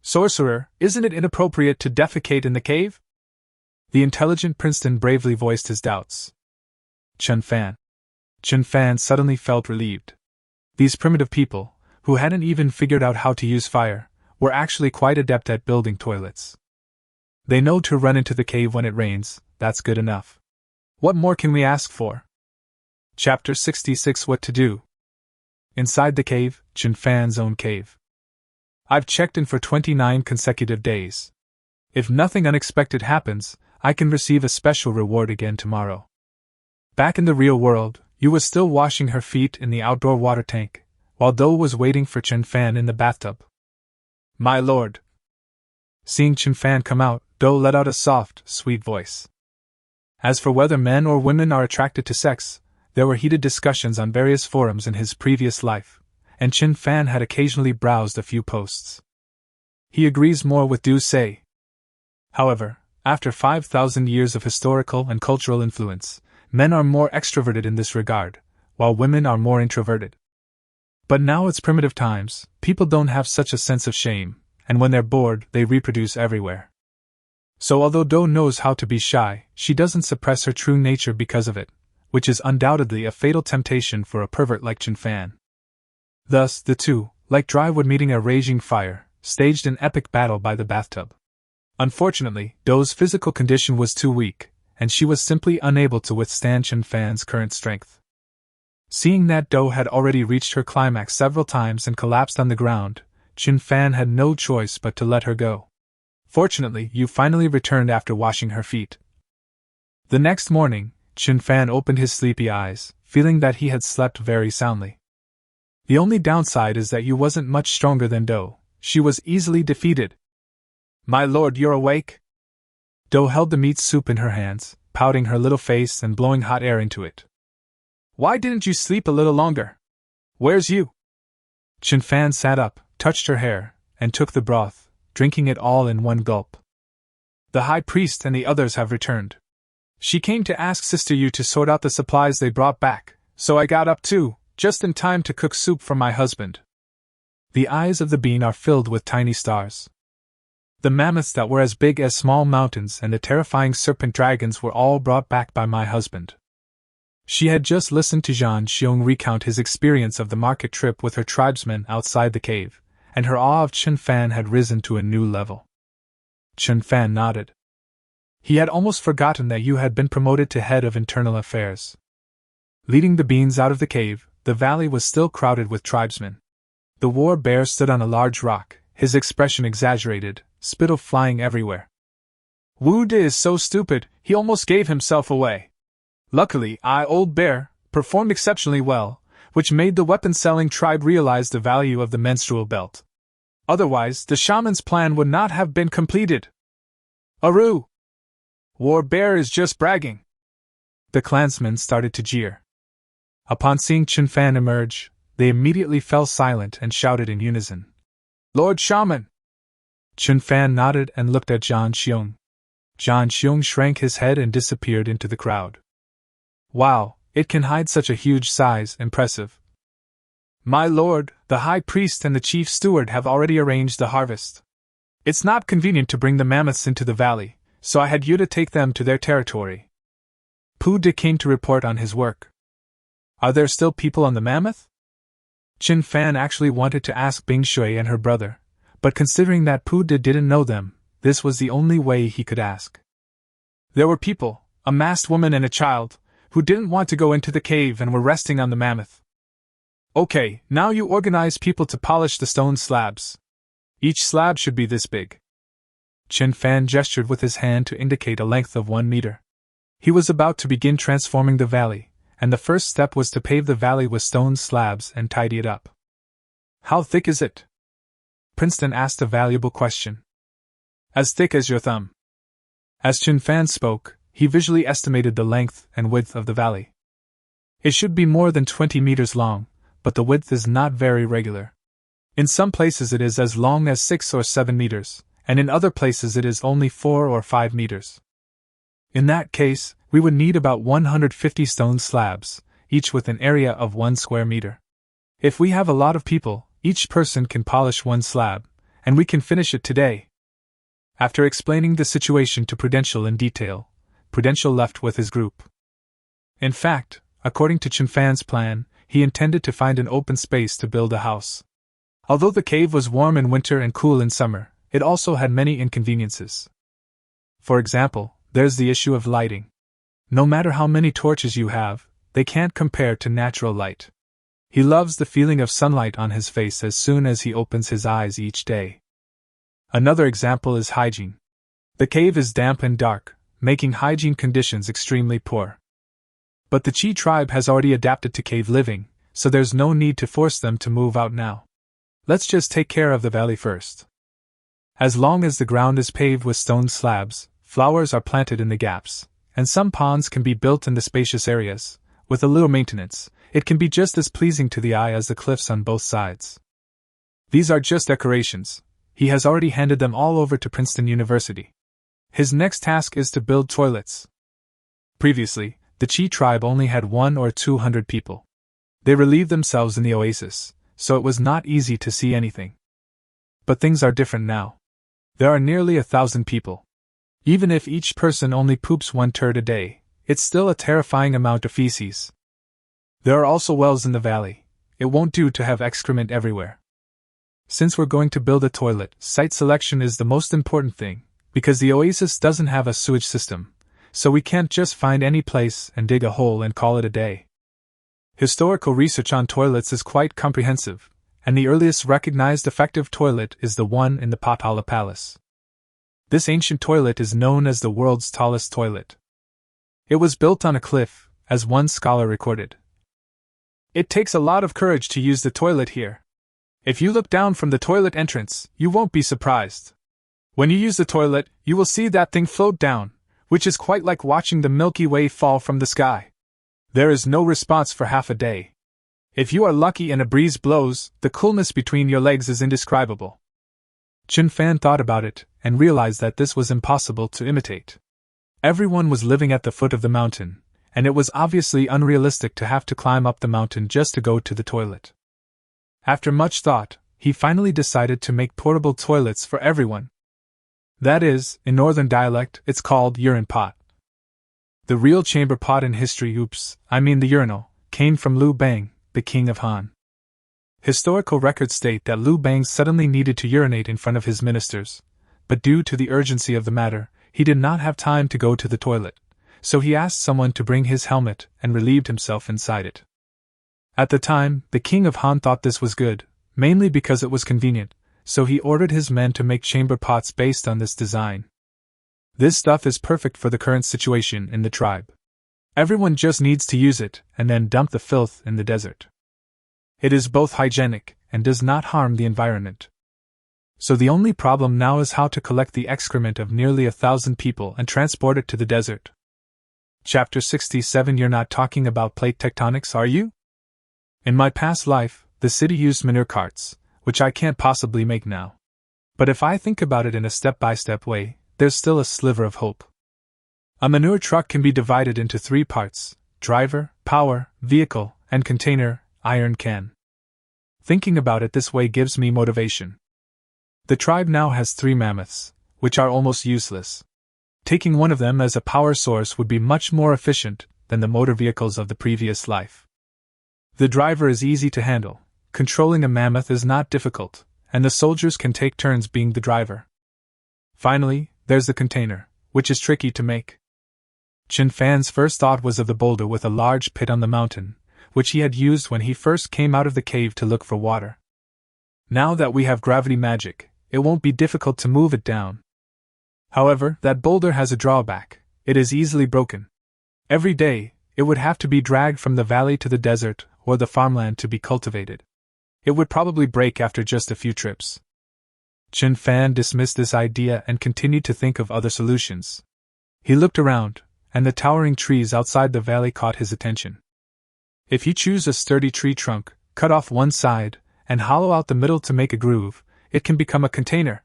Sorcerer, isn't it inappropriate to defecate in the cave? The intelligent Princeton bravely voiced his doubts. Chen Fan suddenly felt relieved. These primitive people, who hadn't even figured out how to use fire, were actually quite adept at building toilets. They know to run into the cave when it rains, that's good enough. What more can we ask for? Chapter 66 What to Do. Inside the cave, Chen Fan's own cave. I've checked in for 29 consecutive days. If nothing unexpected happens, I can receive a special reward again tomorrow. Back in the real world, Yu was still washing her feet in the outdoor water tank, while Do was waiting for Chen Fan in the bathtub. My lord. Seeing Chen Fan come out, Do let out a soft, sweet voice. As for whether men or women are attracted to sex, there were heated discussions on various forums in his previous life, and Chen Fan had occasionally browsed a few posts. He agrees more with Du Say. However, after 5,000 years of historical and cultural influence, men are more extroverted in this regard, while women are more introverted. But now it's primitive times, people don't have such a sense of shame, and when they're bored, they reproduce everywhere. So although Do knows how to be shy, she doesn't suppress her true nature because of it, which is undoubtedly a fatal temptation for a pervert like Chen Fan. Thus, the two, like drywood meeting a raging fire, staged an epic battle by the bathtub. Unfortunately, Do's physical condition was too weak, and she was simply unable to withstand Chen Fan's current strength. Seeing that Do had already reached her climax several times and collapsed on the ground, Chen Fan had no choice but to let her go. Fortunately, Yu finally returned after washing her feet. The next morning, Chen Fan opened his sleepy eyes, feeling that he had slept very soundly. The only downside is that Yu wasn't much stronger than Do. She was easily defeated. My lord, you're awake? Do held the meat soup in her hands, pouting her little face and blowing hot air into it. Why didn't you sleep a little longer? Where's Yu? Chen Fan sat up, touched her hair, and took the broth, drinking it all in one gulp. The high priest and the others have returned. She came to ask Sister Yu to sort out the supplies they brought back, so I got up too, just in time to cook soup for my husband. The eyes of the bean are filled with tiny stars. The mammoths that were as big as small mountains and the terrifying serpent dragons were all brought back by my husband. She had just listened to Zhang Xiong recount his experience of the market trip with her tribesmen outside the cave, and her awe of Chen Fan had risen to a new level. Chen Fan nodded. He had almost forgotten that Yu had been promoted to head of internal affairs. Leading the beans out of the cave, the valley was still crowded with tribesmen. The war bear stood on a large rock, his expression exaggerated, spittle flying everywhere. Wu De is so stupid, he almost gave himself away. Luckily, Old Bear, performed exceptionally well, which made the weapon-selling tribe realize the value of the menstrual belt. Otherwise, the shaman's plan would not have been completed. Aru! War Bear is just bragging. The clansmen started to jeer. Upon seeing Chen Fan emerge, they immediately fell silent and shouted in unison. Lord Shaman! Chen Fan nodded and looked at Zhang Xiong. Zhang Xiong shrank his head and disappeared into the crowd. Wow, it can hide such a huge size, impressive. My lord, the high priest and the chief steward have already arranged the harvest. It's not convenient to bring the mammoths into the valley, so I had you to take them to their territory. Pu De came to report on his work. Are there still people on the mammoth? Chen Fan actually wanted to ask Bing Shui and her brother, but considering that Pu De didn't know them, this was the only way he could ask. There were people, a masked woman and a child, who didn't want to go into the cave and were resting on the mammoth. Okay, now you organize people to polish the stone slabs. Each slab should be this big. Chen Fan gestured with his hand to indicate a length of 1 meter. He was about to begin transforming the valley, and the first step was to pave the valley with stone slabs and tidy it up. How thick is it? Princeton asked a valuable question. As thick as your thumb. As Chen Fan spoke, he visually estimated the length and width of the valley. It should be more than 20 meters long, but the width is not very regular. In some places it is as long as 6 or 7 meters, and in other places it is only 4 or 5 meters. In that case, we would need about 150 stone slabs, each with an area of 1 square meter. If we have a lot of people, each person can polish 1 slab, and we can finish it today. After explaining the situation to Prudential in detail, Prudential left with his group. In fact, according to Chen Fan's plan, he intended to find an open space to build a house. Although the cave was warm in winter and cool in summer, it also had many inconveniences. For example, there's the issue of lighting. No matter how many torches you have, they can't compare to natural light. He loves the feeling of sunlight on his face as soon as he opens his eyes each day. Another example is hygiene. The cave is damp and dark, making hygiene conditions extremely poor. But the Chi tribe has already adapted to cave living, so there's no need to force them to move out now. Let's just take care of the valley first. As long as the ground is paved with stone slabs, flowers are planted in the gaps, and some ponds can be built in the spacious areas. With a little maintenance, it can be just as pleasing to the eye as the cliffs on both sides. These are just decorations. He has already handed them all over to Princeton University. His next task is to build toilets. Previously, the Chi tribe only had 100 or 200 people. They relieved themselves in the oasis, so it was not easy to see anything. But things are different now. There are nearly 1,000 people. Even if each person only poops 1 turd a day, it's still a terrifying amount of feces. There are also wells in the valley. It won't do to have excrement everywhere. Since we're going to build a toilet, site selection is the most important thing, because the oasis doesn't have a sewage system, so we can't just find any place and dig a hole and call it a day. Historical research on toilets is quite comprehensive, and the earliest recognized effective toilet is the one in the Potala Palace. This ancient toilet is known as the world's tallest toilet. It was built on a cliff, as one scholar recorded. It takes a lot of courage to use the toilet here. If you look down from the toilet entrance, you won't be surprised. When you use the toilet, you will see that thing float down, which is quite like watching the Milky Way fall from the sky. There is no response for half a day. If you are lucky and a breeze blows, the coolness between your legs is indescribable. Chen Fan thought about it, and realized that this was impossible to imitate. Everyone was living at the foot of the mountain, and it was obviously unrealistic to have to climb up the mountain just to go to the toilet. After much thought, he finally decided to make portable toilets for everyone. That is, in northern dialect, it's called urine pot. The real chamber pot in history, the urinal, came from Liu Bang, the king of Han. Historical records state that Liu Bang suddenly needed to urinate in front of his ministers, but due to the urgency of the matter, he did not have time to go to the toilet, so he asked someone to bring his helmet and relieved himself inside it. At the time, the king of Han thought this was good, mainly because it was convenient, so he ordered his men to make chamber pots based on this design. This stuff is perfect for the current situation in the tribe. Everyone just needs to use it and then dump the filth in the desert. It is both hygienic and does not harm the environment. So the only problem now is how to collect the excrement of nearly 1,000 people and transport it to the desert. Chapter 67. You're not talking about plate tectonics, are you? In my past life, the city used manure carts, which I can't possibly make now. But if I think about it in a step-by-step way, there's still a sliver of hope. A manure truck can be divided into 3 parts: driver, power, vehicle, and container, iron can. Thinking about it this way gives me motivation. The tribe now has 3 mammoths, which are almost useless. Taking one of them as a power source would be much more efficient than the motor vehicles of the previous life. The driver is easy to handle, controlling a mammoth is not difficult, and the soldiers can take turns being the driver. Finally, there's the container, which is tricky to make. Chen Fan's first thought was of the boulder with a large pit on the mountain, which he had used when he first came out of the cave to look for water. Now that we have gravity magic, it won't be difficult to move it down. However, that boulder has a drawback: it is easily broken. Every day, it would have to be dragged from the valley to the desert or the farmland to be cultivated. It would probably break after just a few trips. Chen Fan dismissed this idea and continued to think of other solutions. He looked around, and the towering trees outside the valley caught his attention. If you choose a sturdy tree trunk, cut off one side, and hollow out the middle to make a groove, it can become a container.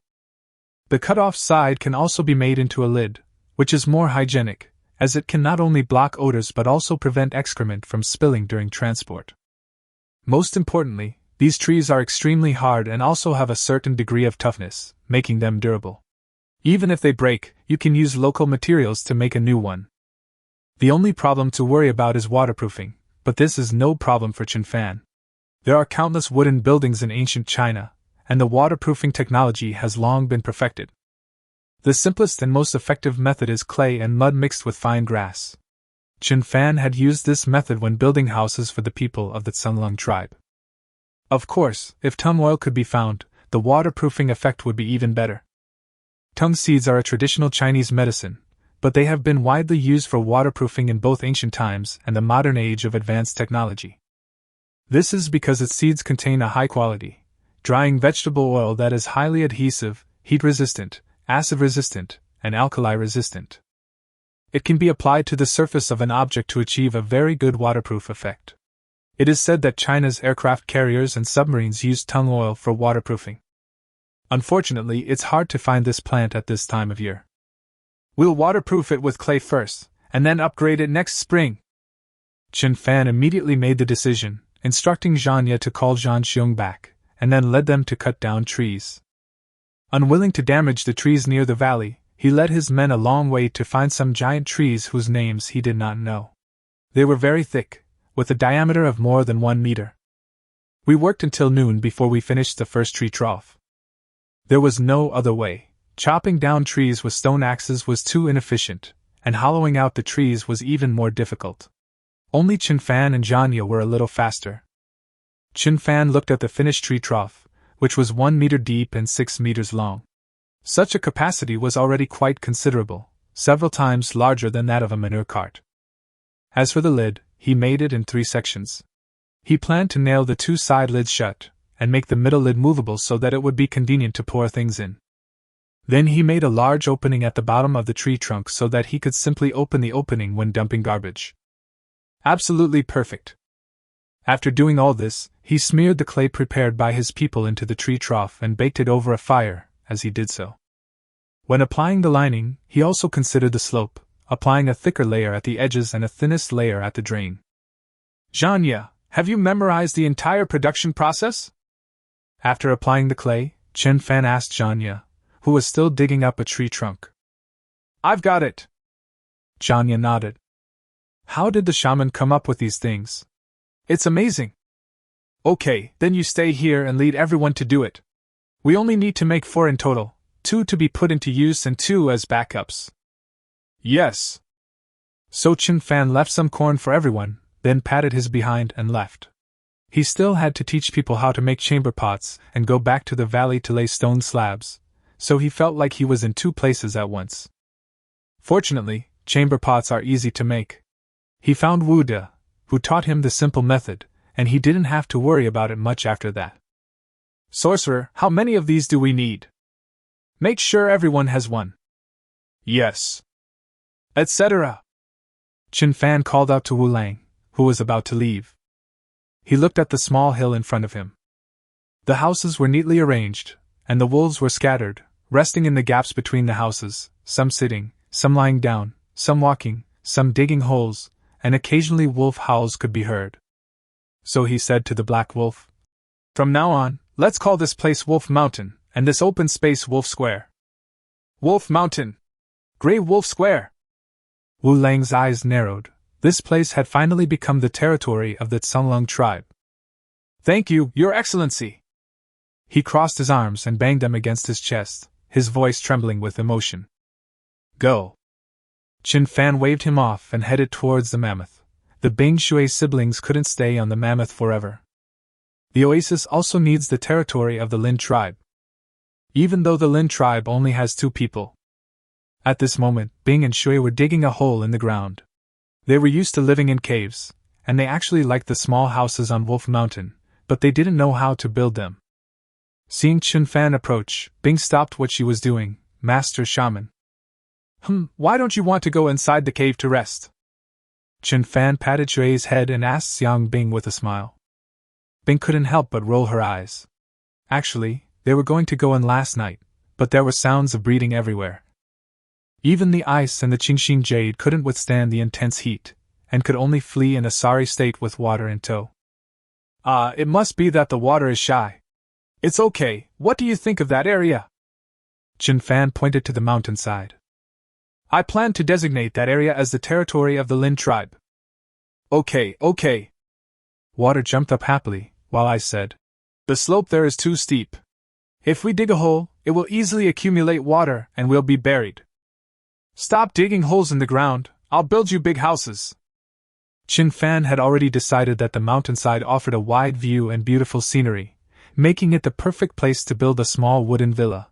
The cut-off side can also be made into a lid, which is more hygienic, as it can not only block odors but also prevent excrement from spilling during transport. Most importantly, these trees are extremely hard and also have a certain degree of toughness, making them durable. Even if they break, you can use local materials to make a new one. The only problem to worry about is waterproofing, but this is no problem for Chen Fan. There are countless wooden buildings in ancient China, and the waterproofing technology has long been perfected. The simplest and most effective method is clay and mud mixed with fine grass. Chen Fan had used this method when building houses for the people of the Tsunlung tribe. Of course, if tung oil could be found, the waterproofing effect would be even better. Tung seeds are a traditional Chinese medicine, but they have been widely used for waterproofing in both ancient times and the modern age of advanced technology. This is because its seeds contain a high-quality, drying vegetable oil that is highly adhesive, heat-resistant, acid-resistant, and alkali-resistant. It can be applied to the surface of an object to achieve a very good waterproof effect. It is said that China's aircraft carriers and submarines use tung oil for waterproofing. Unfortunately, it's hard to find this plant at this time of year. We'll waterproof it with clay first, and then upgrade it next spring. Chen Fan immediately made the decision, instructing Zhanya to call Zhan Xiong back, and then led them to cut down trees. Unwilling to damage the trees near the valley, he led his men a long way to find some giant trees whose names he did not know. They were very thick, with a diameter of more than 1 meter. We worked until noon before we finished the first tree trough. There was no other way. Chopping down trees with stone axes was too inefficient, and hollowing out the trees was even more difficult. Only Chen Fan and Zhanya were a little faster. Chen Fan looked at the finished tree trough, which was 1 meter deep and 6 meters long. Such a capacity was already quite considerable, several times larger than that of a manure cart. As for the lid, he made it in 3 sections. He planned to nail the 2 side lids shut, and make the middle lid movable so that it would be convenient to pour things in. Then he made a large opening at the bottom of the tree trunk so that he could simply open the opening when dumping garbage. Absolutely perfect. After doing all this, he smeared the clay prepared by his people into the tree trough and baked it over a fire, as he did so. When applying the lining, he also considered the slope, applying a thicker layer at the edges and a thinnest layer at the drain. Zhanya, have you memorized the entire production process? After applying the clay, Chen Fan asked Zhanya, who was still digging up a tree trunk. I've got it. Zhanya nodded. How did the shaman come up with these things? It's amazing. Okay, then you stay here and lead everyone to do it. We only need to make 4 in total, 2 to be put into use and 2 as backups. Yes. So Chen Fan left some corn for everyone, then patted his behind and left. He still had to teach people how to make chamber pots and go back to the valley to lay stone slabs, so he felt like he was in 2 places at once. Fortunately, chamber pots are easy to make. He found Wu De, who taught him the simple method, and he didn't have to worry about it much after that. Sorcerer, how many of these do we need? Make sure everyone has one. Yes. Etc. Chen Fan called out to Wu Lang, who was about to leave. He looked at the small hill in front of him. The houses were neatly arranged, and the wolves were scattered, resting in the gaps between the houses, some sitting, some lying down, some walking, some digging holes, and occasionally wolf howls could be heard. So he said to the black wolf, "From now on, let's call this place Wolf Mountain, and this open space Wolf Square." Wolf Mountain! Grey Wolf Square! Wu Lang's eyes narrowed. This place had finally become the territory of the Tsunlung tribe. Thank you, Your Excellency! He crossed his arms and banged them against his chest, his voice trembling with emotion. Go! Chen Fan waved him off and headed towards the mammoth. The Bing Shui siblings couldn't stay on the mammoth forever. The oasis also needs the territory of the Lin tribe. Even though the Lin tribe only has 2 people. At this moment, Bing and Shui were digging a hole in the ground. They were used to living in caves, and they actually liked the small houses on Wolf Mountain, but they didn't know how to build them. Seeing Chen Fan approach, Bing stopped what she was doing. Master Shaman. Why don't you want to go inside the cave to rest? Chen Fan patted Xue's head and asked Xiang Bing with a smile. Bing couldn't help but roll her eyes. Actually, they were going to go in last night, but there were sounds of breeding everywhere. Even the ice and the Qingxin jade couldn't withstand the intense heat, and could only flee in a sorry state with water in tow. It must be that the water is shy. It's okay, what do you think of that area? Chen Fan pointed to the mountainside. I plan to designate that area as the territory of the Lin tribe. Okay. Water jumped up happily, while I said, the slope there is too steep. If we dig a hole, it will easily accumulate water and we'll be buried. Stop digging holes in the ground, I'll build you big houses. Chen Fan had already decided that the mountainside offered a wide view and beautiful scenery, making it the perfect place to build a small wooden villa.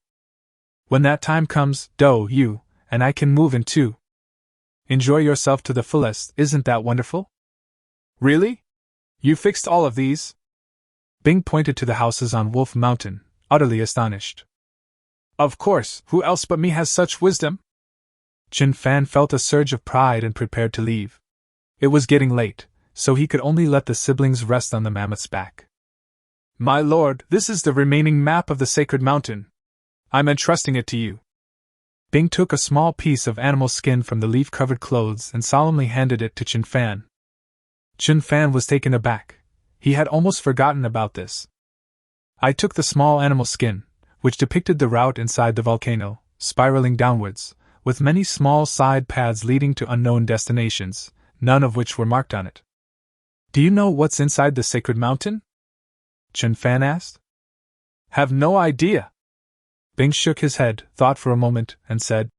When that time comes, you and I can move in too. Enjoy yourself to the fullest, isn't that wonderful? Really? You fixed all of these? Bing pointed to the houses on Wolf Mountain, utterly astonished. Of course, who else but me has such wisdom? Chen Fan felt a surge of pride and prepared to leave. It was getting late, so he could only let the siblings rest on the mammoth's back. My lord, this is the remaining map of the sacred mountain. I'm entrusting it to you. Bing took a small piece of animal skin from the leaf-covered clothes and solemnly handed it to Chen Fan. Chen Fan was taken aback. He had almost forgotten about this. I took the small animal skin, which depicted the route inside the volcano, spiraling downwards, with many small side paths leading to unknown destinations, none of which were marked on it. Do you know what's inside the sacred mountain? Chen Fan asked. Have no idea. Bing shook his head, thought for a moment, and said,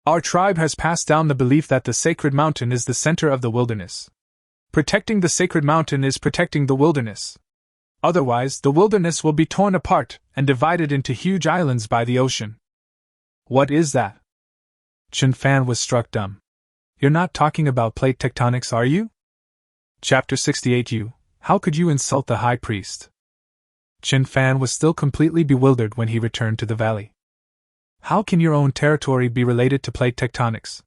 Our tribe has passed down the belief that the sacred mountain is the center of the wilderness. Protecting the sacred mountain is protecting the wilderness. Otherwise, the wilderness will be torn apart and divided into huge islands by the ocean. What is that? Chen Fan was struck dumb. You're not talking about plate tectonics, are you? Chapter 68. How could you insult the high priest? Chen Fan was still completely bewildered when he returned to the valley. How can your own territory be related to plate tectonics?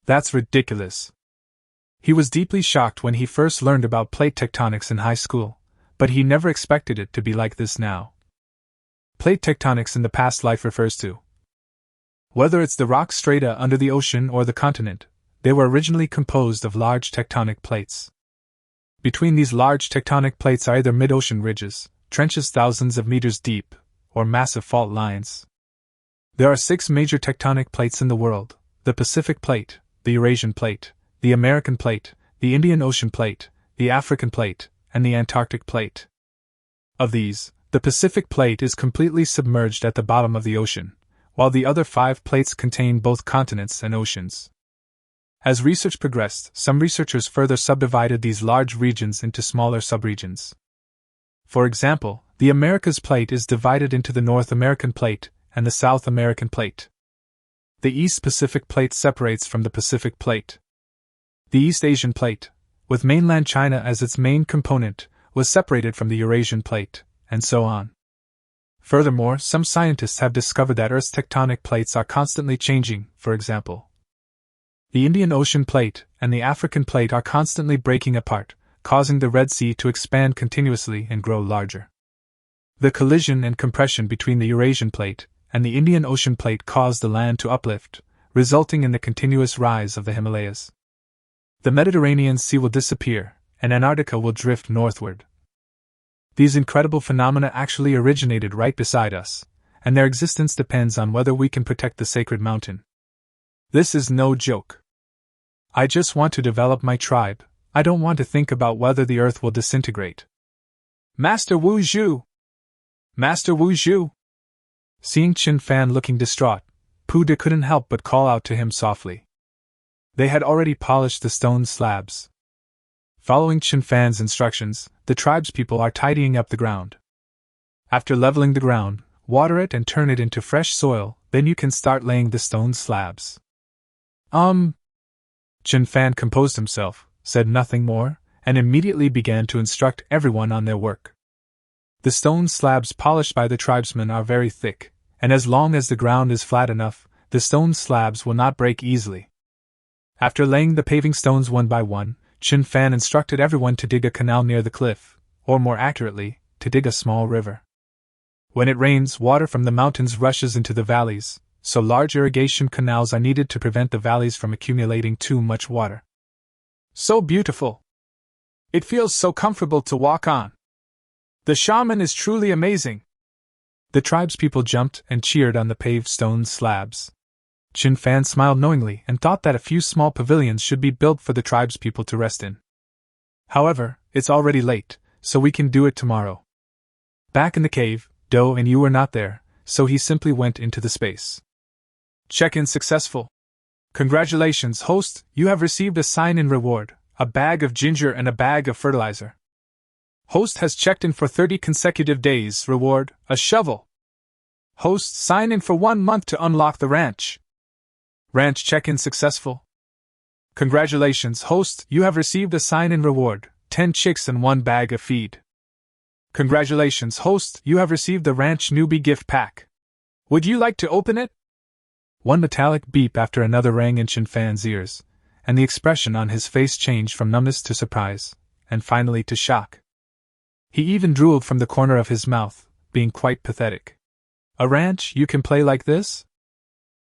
That's ridiculous. He was deeply shocked when he first learned about plate tectonics in high school, but he never expected it to be like this now. Plate tectonics in the past life refers to whether it's the rock strata under the ocean or the continent, they were originally composed of large tectonic plates. Between these large tectonic plates are either mid-ocean ridges, trenches thousands of meters deep, or massive fault lines. There are 6 major tectonic plates in the world: the Pacific Plate, the Eurasian Plate, the American Plate, the Indian Ocean Plate, the African Plate, and the Antarctic Plate. Of these, the Pacific Plate is completely submerged at the bottom of the ocean, while the other 5 plates contain both continents and oceans. As research progressed, some researchers further subdivided these large regions into smaller subregions. For example, the Americas Plate is divided into the North American Plate and the South American Plate. The East Pacific Plate separates from the Pacific Plate. The East Asian Plate, with mainland China as its main component, was separated from the Eurasian Plate, and so on. Furthermore, some scientists have discovered that Earth's tectonic plates are constantly changing. For example, the Indian Ocean Plate and the African Plate are constantly breaking apart, causing the Red Sea to expand continuously and grow larger. The collision and compression between the Eurasian Plate and the Indian Ocean Plate caused the land to uplift, resulting in the continuous rise of the Himalayas. The Mediterranean Sea will disappear, and Antarctica will drift northward. These incredible phenomena actually originated right beside us, and their existence depends on whether we can protect the sacred mountain. This is no joke. I just want to develop my tribe. I don't want to think about whether the earth will disintegrate. Master Wu Zhu! Master Wu Zhu! Seeing Chen Fan looking distraught, Pu De couldn't help but call out to him softly. They had already polished the stone slabs. Following Chen Fan's instructions, the tribespeople are tidying up the ground. After leveling the ground, water it and turn it into fresh soil, then you can start laying the stone slabs. Chen Fan composed himself, said nothing more, and immediately began to instruct everyone on their work. The stone slabs polished by the tribesmen are very thick, and as long as the ground is flat enough, the stone slabs will not break easily. After laying the paving stones one by one, Chen Fan instructed everyone to dig a canal near the cliff, or more accurately, to dig a small river. When it rains, water from the mountains rushes into the valleys, so large irrigation canals are needed to prevent the valleys from accumulating too much water. So beautiful! It feels so comfortable to walk on. The shaman is truly amazing! The tribespeople jumped and cheered on the paved stone slabs. Chen Fan smiled knowingly and thought that a few small pavilions should be built for the tribespeople to rest in. However, it's already late, so we can do it tomorrow. Back in the cave, Do and you were not there, so he simply went into the space. Check-in successful. Congratulations, host, you have received a sign-in reward, a bag of ginger and a bag of fertilizer. Host has checked in for 30 consecutive days, reward, a shovel. Host, sign in for 1 month to unlock the ranch. Ranch check-in successful. Congratulations, host, you have received a sign-in reward, 10 chicks and 1 bag of feed. Congratulations, host, you have received the ranch newbie gift pack. Would you like to open it? One metallic beep after another rang in Chen Fan's ears, and the expression on his face changed from numbness to surprise, and finally to shock. He even drooled from the corner of his mouth, being quite pathetic. A ranch you can play like this?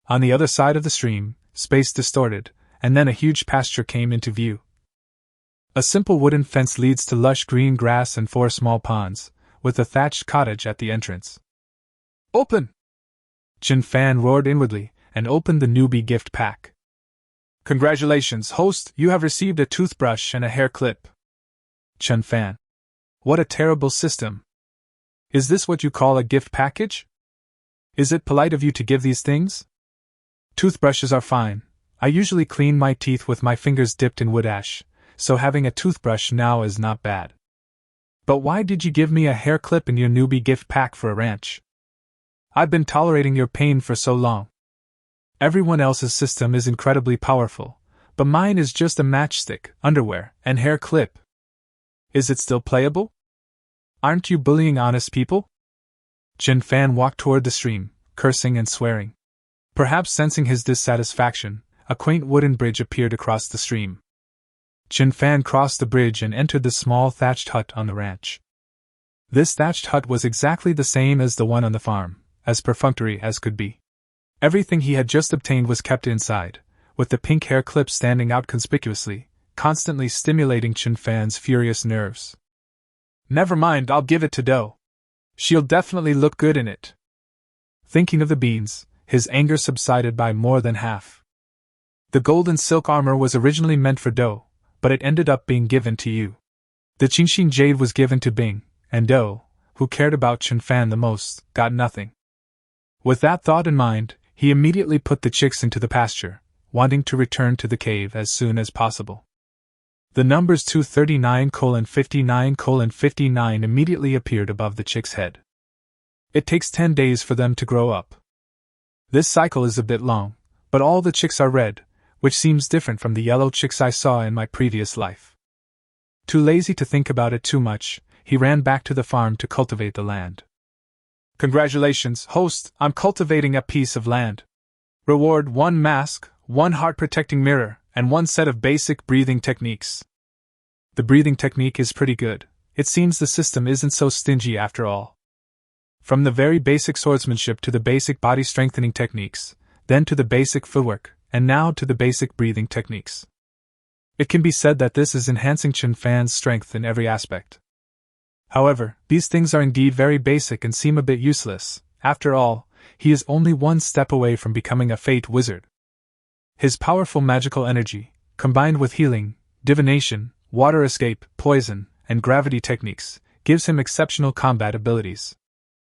On the other side of the stream, space distorted, and then a huge pasture came into view. A simple wooden fence leads to lush green grass and 4 small ponds, with a thatched cottage at the entrance. Open! Chen Fan roared inwardly, and opened the newbie gift pack. Congratulations, host, you have received a toothbrush and a hair clip. Chen Fan. What a terrible system. Is this what you call a gift package? Is it polite of you to give these things? Toothbrushes are fine. I usually clean my teeth with my fingers dipped in wood ash, so having a toothbrush now is not bad. But why did you give me a hair clip in your newbie gift pack for a ranch? I've been tolerating your pain for so long. Everyone else's system is incredibly powerful, but mine is just a matchstick, underwear, and hair clip. Is it still playable? Aren't you bullying honest people? Chen Fan walked toward the stream, cursing and swearing. Perhaps sensing his dissatisfaction, a quaint wooden bridge appeared across the stream. Chen Fan crossed the bridge and entered the small thatched hut on the ranch. This thatched hut was exactly the same as the one on the farm, as perfunctory as could be. Everything he had just obtained was kept inside, with the pink hair clip standing out conspicuously, constantly stimulating Chen Fan's furious nerves. Never mind, I'll give it to Do. She'll definitely look good in it. Thinking of the beans, his anger subsided by more than half. The golden silk armor was originally meant for Do, but it ended up being given to you. The Qingxin jade was given to Bing, and Do, who cared about Chen Fan the most, got nothing. With that thought in mind, he immediately put the chicks into the pasture, wanting to return to the cave as soon as possible. The numbers 239:59:59 immediately appeared above the chick's head. It takes 10 days for them to grow up. This cycle is a bit long, but all the chicks are red, which seems different from the yellow chicks I saw in my previous life. Too lazy to think about it too much, he ran back to the farm to cultivate the land. Congratulations, host, I'm cultivating a piece of land. Reward 1 mask, 1 heart-protecting mirror, and 1 set of basic breathing techniques. The breathing technique is pretty good. It seems the system isn't so stingy after all. From the very basic swordsmanship to the basic body strengthening techniques, then to the basic footwork, and now to the basic breathing techniques. It can be said that this is enhancing Chen Fan's strength in every aspect. However, these things are indeed very basic and seem a bit useless. After all, he is only 1 step away from becoming a fate wizard. His powerful magical energy, combined with healing, divination, water escape, poison, and gravity techniques, gives him exceptional combat abilities.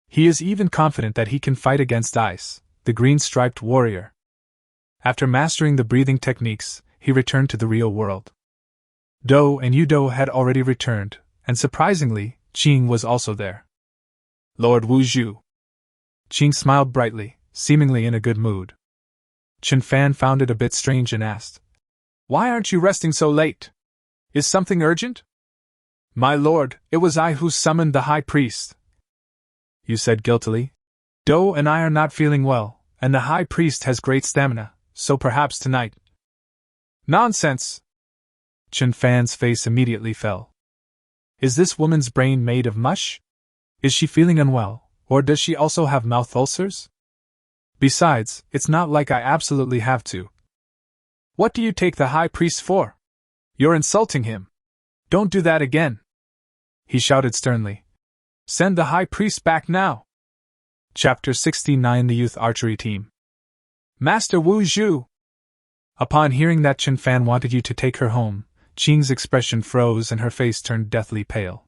He is even confident that he can fight against Ice, the green-striped warrior. After mastering the breathing techniques, he returned to the real world. Do and Yudo had already returned, and surprisingly, Qing was also there. Lord Wu Zhu. Qing smiled brightly, seemingly in a good mood. Chen Fan found it a bit strange and asked, "Why aren't you resting so late? Is something urgent?" "My lord, it was I who summoned the high priest. you said guiltily. Do and I are not feeling well, and the high priest has great stamina, so perhaps tonight. Nonsense! Chen Fan's face immediately fell. Is this woman's brain made of mush? Is she feeling unwell, or does she also have mouth ulcers? Besides, it's not like I absolutely have to. What do you take the high priest for? You're insulting him. Don't do that again, he shouted sternly. Send the high priest back now. Chapter 69. The Youth Archery Team. Master Wu Zhu! Upon hearing that Chen Fan wanted you to take her home, Qing's expression froze and her face turned deathly pale.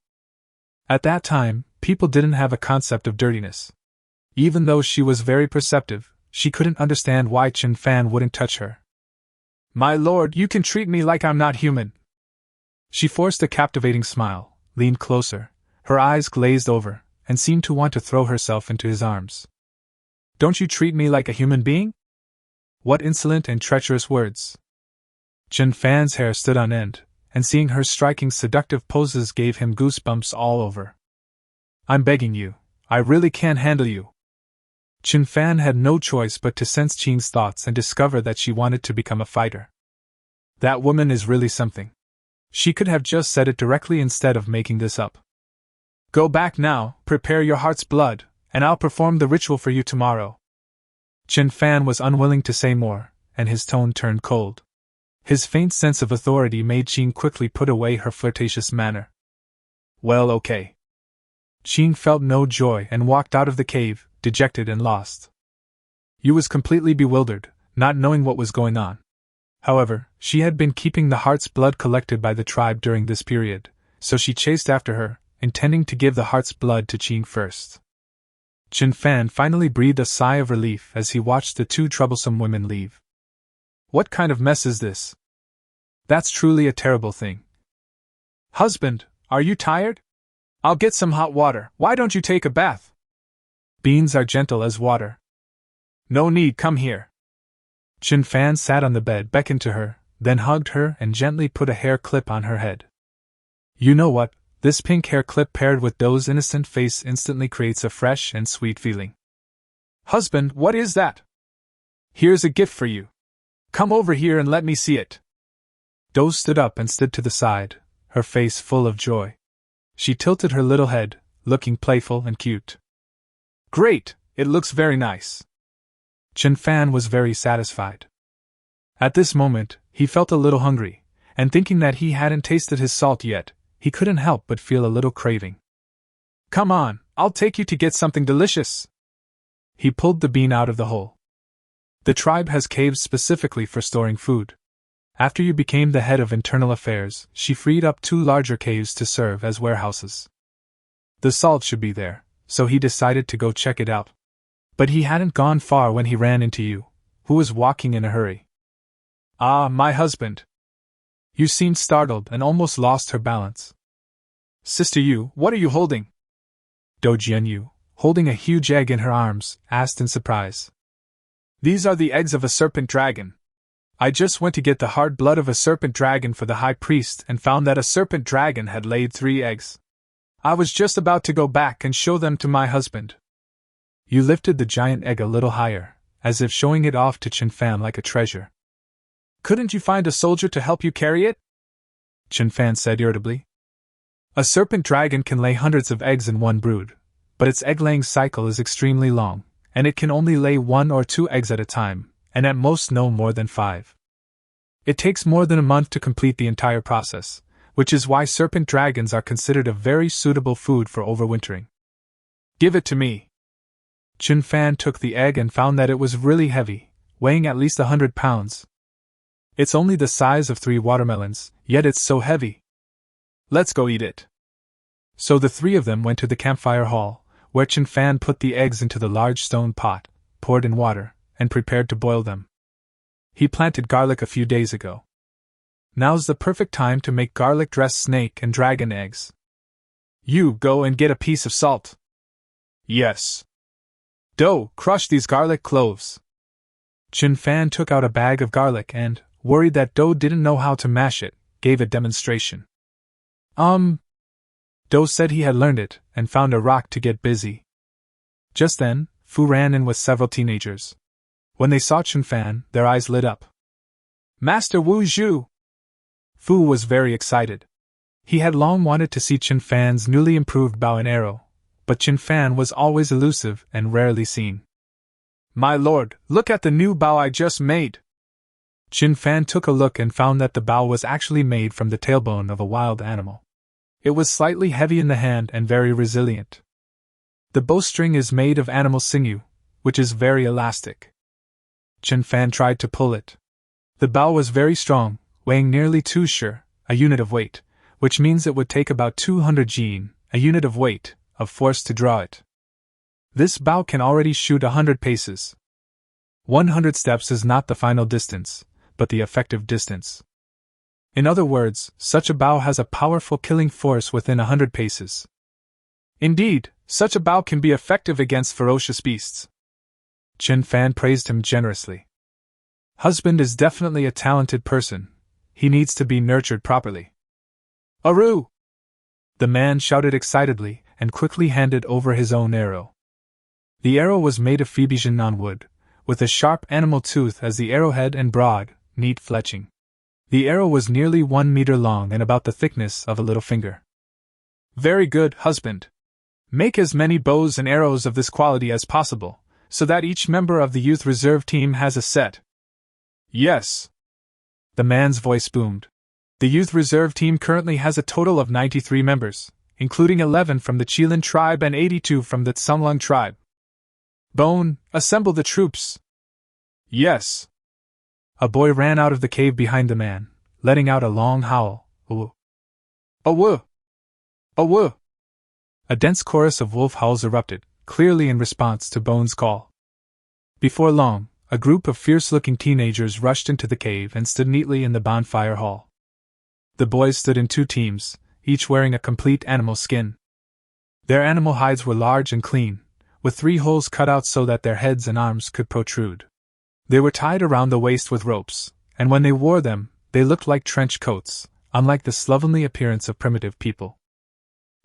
At that time, people didn't have a concept of dirtiness. Even though she was very perceptive, she couldn't understand why Chen Fan wouldn't touch her. My lord, you can treat me like I'm not human. She forced a captivating smile, leaned closer, her eyes glazed over, and seemed to want to throw herself into his arms. Don't you treat me like a human being? What insolent and treacherous words! Chen Fan's hair stood on end, and seeing her striking seductive poses gave him goosebumps all over. I'm begging you, I really can't handle you. Chen Fan had no choice but to sense Qing's thoughts and discover that she wanted to become a fighter. That woman is really something. She could have just said it directly instead of making this up. Go back now, prepare your heart's blood, and I'll perform the ritual for you tomorrow. Chen Fan was unwilling to say more, and his tone turned cold. His faint sense of authority made Qing quickly put away her flirtatious manner. Well, okay. Qing felt no joy and walked out of the cave, dejected and lost. Yu was completely bewildered, not knowing what was going on. However, she had been keeping the heart's blood collected by the tribe during this period, so she chased after her, intending to give the heart's blood to Qing first. Chen Fan finally breathed a sigh of relief as he watched the two troublesome women leave. What kind of mess is this? That's truly a terrible thing. Husband, are you tired? I'll get some hot water. Why don't you take a bath? Beans are gentle as water. No need, come here. Chen Fan sat on the bed, beckoned to her, then hugged her and gently put a hair clip on her head. You know what? This pink hair clip paired with Do's innocent face instantly creates a fresh and sweet feeling. Husband, what is that? Here's a gift for you. Come over here and let me see it. Do stood up and stood to the side, her face full of joy. She tilted her little head, looking playful and cute. Great, it looks very nice. Chen Fan was very satisfied. At this moment, he felt a little hungry, and thinking that he hadn't tasted his salt yet, he couldn't help but feel a little craving. Come on, I'll take you to get something delicious. He pulled the bean out of the hole. The tribe has caves specifically for storing food. After you became the head of internal affairs, she freed up 2 larger caves to serve as warehouses. The salt should be there, so he decided to go check it out. But he hadn't gone far when he ran into Yu, who was walking in a hurry. Ah, my husband! Yu seemed startled and almost lost her balance. Sister Yu, what are you holding? Dojian Yu, holding a huge egg in her arms, asked in surprise. These are the eggs of a serpent dragon. I just went to get the hard blood of a serpent dragon for the high priest and found that a serpent dragon had laid 3 eggs. I was just about to go back and show them to my husband. Yu lifted the giant egg a little higher, as if showing it off to Chen Fan like a treasure. Couldn't you find a soldier to help you carry it? Chen Fan said irritably. A serpent dragon can lay hundreds of eggs in one brood, but its egg-laying cycle is extremely long, and it can only lay 1 or 2 eggs at a time, and at most no more than 5. It takes more than a month to complete the entire process, which is why serpent dragons are considered a very suitable food for overwintering. Give it to me. Chen Fan took the egg and found that it was really heavy, weighing at least 100 pounds. It's only the size of 3 watermelons, yet it's so heavy. Let's go eat it. So the 3 of them went to the campfire hall, where Chen Fan put the eggs into the large stone pot, poured in water, and prepared to boil them. He planted garlic a few days ago. Now's the perfect time to make garlic-dressed snake and dragon eggs. You go and get a piece of salt. Yes. Do, crush these garlic cloves. Chen Fan took out a bag of garlic and, worried that Do didn't know how to mash it, gave a demonstration. Do said he had learned it, and found a rock to get busy. Just then, Fu ran in with several teenagers. When they saw Chen Fan, their eyes lit up. Master Wu Zhu! Fu was very excited. He had long wanted to see Chen Fan's newly improved bow and arrow, but Chen Fan was always elusive and rarely seen. My lord, look at the new bow I just made! Chen Fan took a look and found that the bow was actually made from the tailbone of a wild animal. It was slightly heavy in the hand and very resilient. The bowstring is made of animal sinew, which is very elastic. Chen Fan tried to pull it. The bow was very strong, weighing nearly 2 shi, a unit of weight, which means it would take about 200 jin, a unit of weight, of force to draw it. This bow can already shoot 100 paces. 100 steps is not the final distance, but the effective distance. In other words, such a bow has a powerful killing force within 100 paces. Indeed, such a bow can be effective against ferocious beasts. Chen Fan praised him generously. Husband is definitely a talented person. He needs to be nurtured properly. Aru! The man shouted excitedly and quickly handed over his own arrow. The arrow was made of Phoebesian non-wood, with a sharp animal tooth as the arrowhead and broad, neat fletching. The arrow was nearly 1 meter long and about the thickness of a little finger. Very good, husband. Make as many bows and arrows of this quality as possible, so that each member of the youth reserve team has a set. Yes. The man's voice boomed. The youth reserve team currently has a total of 93 members, including 11 from the Qilin tribe and 82 from the Tsunglung tribe. Bone, assemble the troops. Yes. A boy ran out of the cave behind the man, letting out a long howl. Woo! Awoo! Awoo! A dense chorus of wolf howls erupted, clearly in response to Bone's call. Before long, a group of fierce-looking teenagers rushed into the cave and stood neatly in the bonfire hall. The boys stood in 2 teams, each wearing a complete animal skin. Their animal hides were large and clean, with 3 holes cut out so that their heads and arms could protrude. They were tied around the waist with ropes, and when they wore them, they looked like trench coats, unlike the slovenly appearance of primitive people.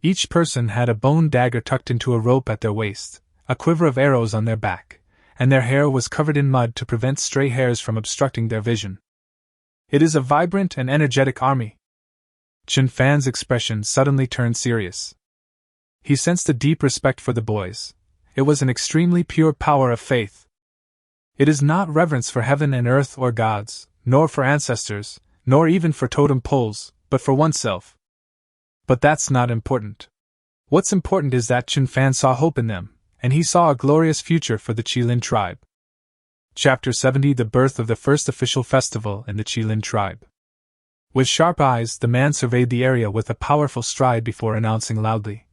Each person had a bone dagger tucked into a rope at their waist, a quiver of arrows on their back, and their hair was covered in mud to prevent stray hairs from obstructing their vision. It is a vibrant and energetic army. Chen Fan's expression suddenly turned serious. He sensed a deep respect for the boys. It was an extremely pure power of faith. It is not reverence for heaven and earth or gods, nor for ancestors, nor even for totem poles, but for oneself. But that's not important. What's important is that Chen Fan saw hope in them, and he saw a glorious future for the Qilin tribe. Chapter 70: The birth of the first official festival in the Qilin tribe. With sharp eyes, the man surveyed the area with a powerful stride before announcing loudly,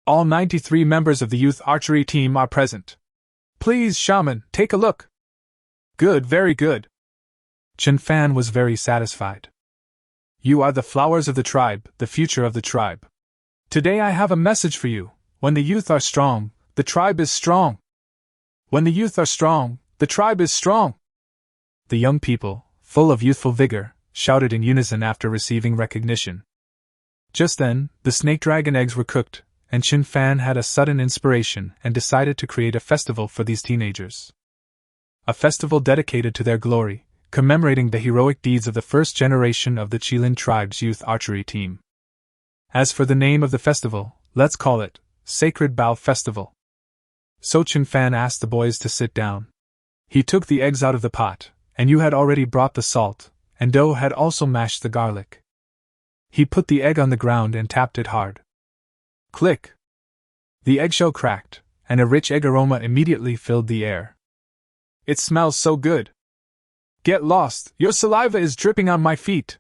all 93 members of the youth archery team are present. Please, shaman, take a look. Good, very good. Chen Fan was very satisfied. You are the flowers of the tribe, the future of the tribe. Today I have a message for you. When the youth are strong, the tribe is strong. When the youth are strong, the tribe is strong. The young people, full of youthful vigor, shouted in unison after receiving recognition. Just then, the snake dragon eggs were cooked, and Chen Fan had a sudden inspiration and decided to create a festival for these teenagers. A festival dedicated to their glory, commemorating the heroic deeds of the first generation of the Qilin tribe's youth archery team. As for the name of the festival, let's call it Sacred Bow Festival. So Chen Fan asked the boys to sit down. He took the eggs out of the pot, and Yu had already brought the salt, and Do had also mashed the garlic. He put the egg on the ground and tapped it hard. Click! The eggshell cracked, and a rich egg aroma immediately filled the air. It smells so good. Get lost, your saliva is dripping on my feet.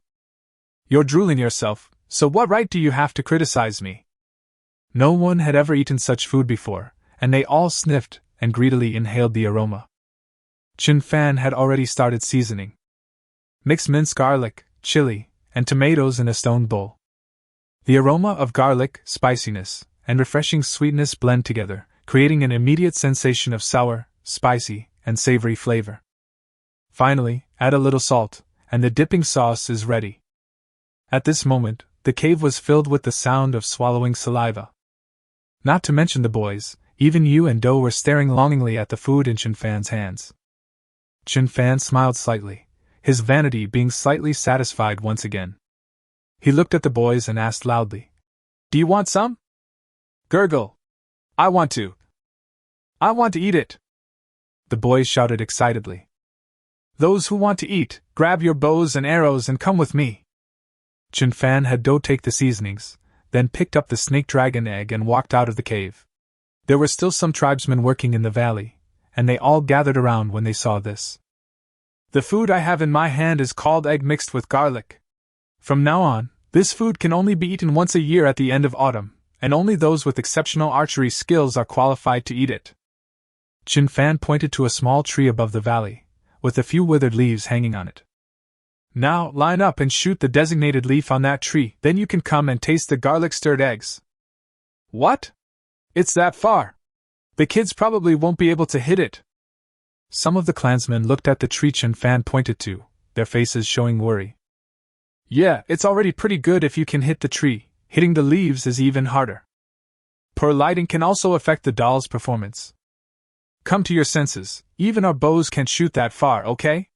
You're drooling yourself, so what right do you have to criticize me? No one had ever eaten such food before, and they all sniffed and greedily inhaled the aroma. Chen Fan had already started seasoning. Mix minced garlic, chili, and tomatoes in a stone bowl. The aroma of garlic, spiciness, and refreshing sweetness blend together, creating an immediate sensation of sour, spicy, and savory flavor. Finally, add a little salt, and the dipping sauce is ready. At this moment, the cave was filled with the sound of swallowing saliva. Not to mention the boys, Even Yu and Do were staring longingly at the food in Chen Fan's hands. Chen Fan smiled slightly, his vanity being slightly satisfied once again. He looked at the boys and asked loudly, "Do you want some?" "Gurgle! I want to! I want to eat it!" The boys shouted excitedly. "Those who want to eat, grab your bows and arrows and come with me." Chen Fan had Do take the seasonings, then picked up the snake dragon egg and walked out of the cave. There were still some tribesmen working in the valley, and they all gathered around when they saw this. "The food I have in my hand is called egg mixed with garlic. From now on, this food can only be eaten once a year at the end of autumn, and only those with exceptional archery skills are qualified to eat it." Chen Fan pointed to a small tree above the valley, with a few withered leaves hanging on it. "Now, line up and shoot the designated leaf on that tree, then you can come and taste the garlic-stirred eggs." "What? It's that far. The kids probably won't be able to hit it." Some of the clansmen looked at the tree Chen Fan pointed to, their faces showing worry. "Yeah, it's already pretty good if you can hit the tree. Hitting the leaves is even harder. Poor lighting can also affect the doll's performance. Come to your senses, even our bows can't shoot that far, okay?"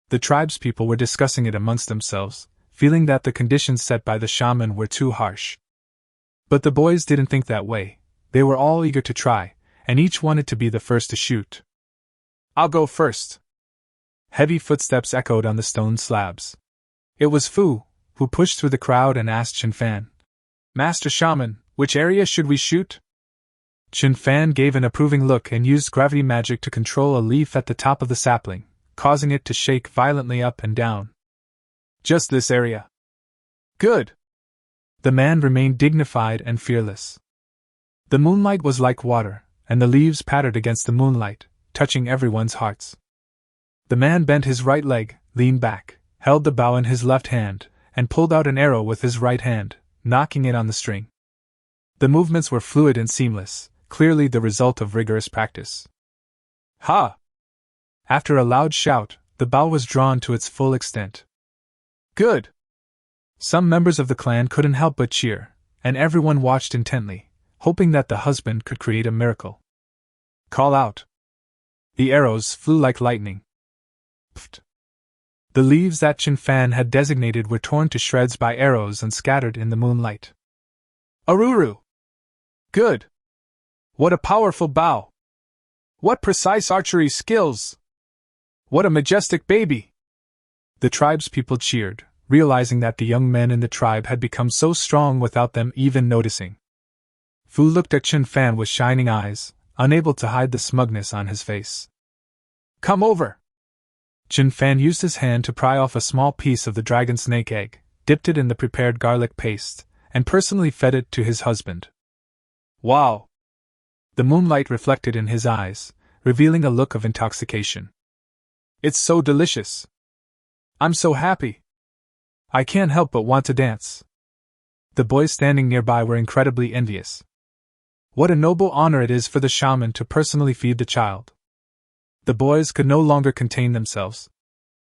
The tribespeople were discussing it amongst themselves, feeling that the conditions set by the shaman were too harsh. But the boys didn't think that way. They were all eager to try, and each wanted to be the first to shoot. "I'll go first." Heavy footsteps echoed on the stone slabs. It was Fu, who pushed through the crowd and asked Chen Fan, "Master Shaman, which area should we shoot?" Chen Fan gave an approving look and used gravity magic to control a leaf at the top of the sapling, causing it to shake violently up and down. "Just this area." "Good." The man remained dignified and fearless. The moonlight was like water, and the leaves pattered against the moonlight, touching everyone's hearts. The man bent his right leg, leaned back, held the bow in his left hand, and pulled out an arrow with his right hand, knocking it on the string. The movements were fluid and seamless, clearly the result of rigorous practice. "Ha!" After a loud shout, the bow was drawn to its full extent. "Good!" Some members of the clan couldn't help but cheer, and everyone watched intently, hoping that the husband could create a miracle. "Call out!" The arrows flew like lightning. Pfft! The leaves that Chen Fan had designated were torn to shreds by arrows and scattered in the moonlight. "Aruru! Good! What a powerful bow! What precise archery skills! What a majestic baby!" The tribespeople cheered, realizing that the young men in the tribe had become so strong without them even noticing. Fu looked at Chen Fan with shining eyes, unable to hide the smugness on his face. "Come over!" Chen Fan used his hand to pry off a small piece of the dragon snake egg, dipped it in the prepared garlic paste, and personally fed it to his husband. "Wow!" The moonlight reflected in his eyes, revealing a look of intoxication. "It's so delicious! I'm so happy! I can't help but want to dance." The boys standing nearby were incredibly envious. What a noble honor it is for the shaman to personally feed the child. The boys could no longer contain themselves.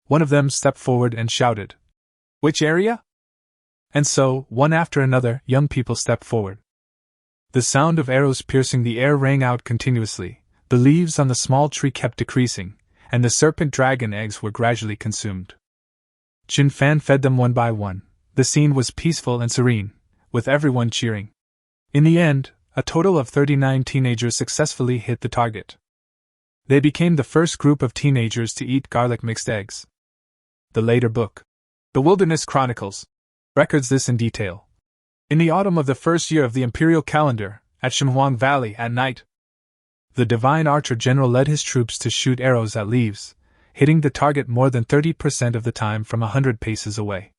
One of them stepped forward and shouted, "Which area?" And so, one after another, young people stepped forward. The sound of arrows piercing the air rang out continuously, the leaves on the small tree kept decreasing, and the serpent dragon eggs were gradually consumed. Chen Fan fed them one by one. The scene was peaceful and serene, with everyone cheering. In the end, a total of 39 teenagers successfully hit the target. They became the first group of teenagers to eat garlic-mixed eggs. The later book, The Wilderness Chronicles, records this in detail. In the autumn of the first year of the imperial calendar, at Shenhuang Valley at night, the divine archer general led his troops to shoot arrows at leaves, hitting the target more than 30% of the time from 100 paces away.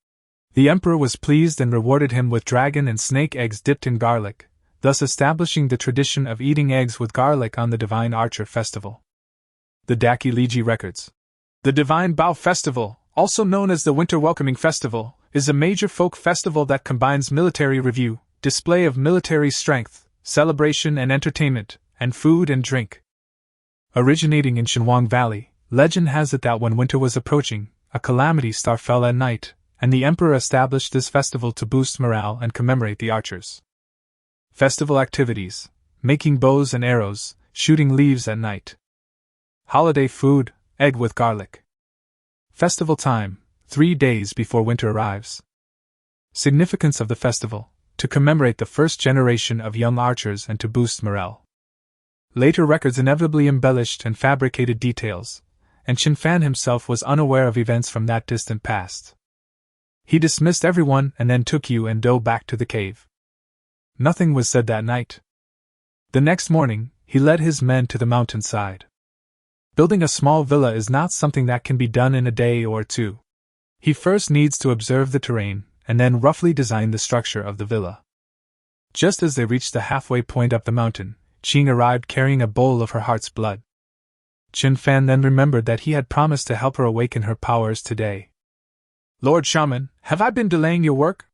The emperor was pleased and rewarded him with dragon and snake eggs dipped in garlic, thus establishing the tradition of eating eggs with garlic on the Divine Archer Festival. The Daki Liji records. The Divine Bow Festival, also known as the Winter Welcoming Festival, is a major folk festival that combines military review, display of military strength, celebration and entertainment, and food and drink. Originating in Shenhuang Valley, legend has it that when winter was approaching, a calamity star fell at night, and the emperor established this festival to boost morale and commemorate the archers. Festival activities. making bows and arrows, shooting leaves at night. Holiday food, egg with garlic. Festival time, 3 days before winter arrives. Significance of the festival: to commemorate the first generation of young archers and to boost morale. Later records inevitably embellished and fabricated details, and Chen Fan himself was unaware of events from that distant past. He dismissed everyone and then took Yu and Do back to the cave. Nothing was said that night. The next morning, he led his men to the mountainside. Building a small villa is not something that can be done in a day or two. He first needs to observe the terrain, and then roughly design the structure of the villa. Just as they reached the halfway point up the mountain, Qing arrived carrying a bowl of her heart's blood. Chen Fan then remembered that he had promised to help her awaken her powers today. "Lord Shaman, have I been delaying your work?"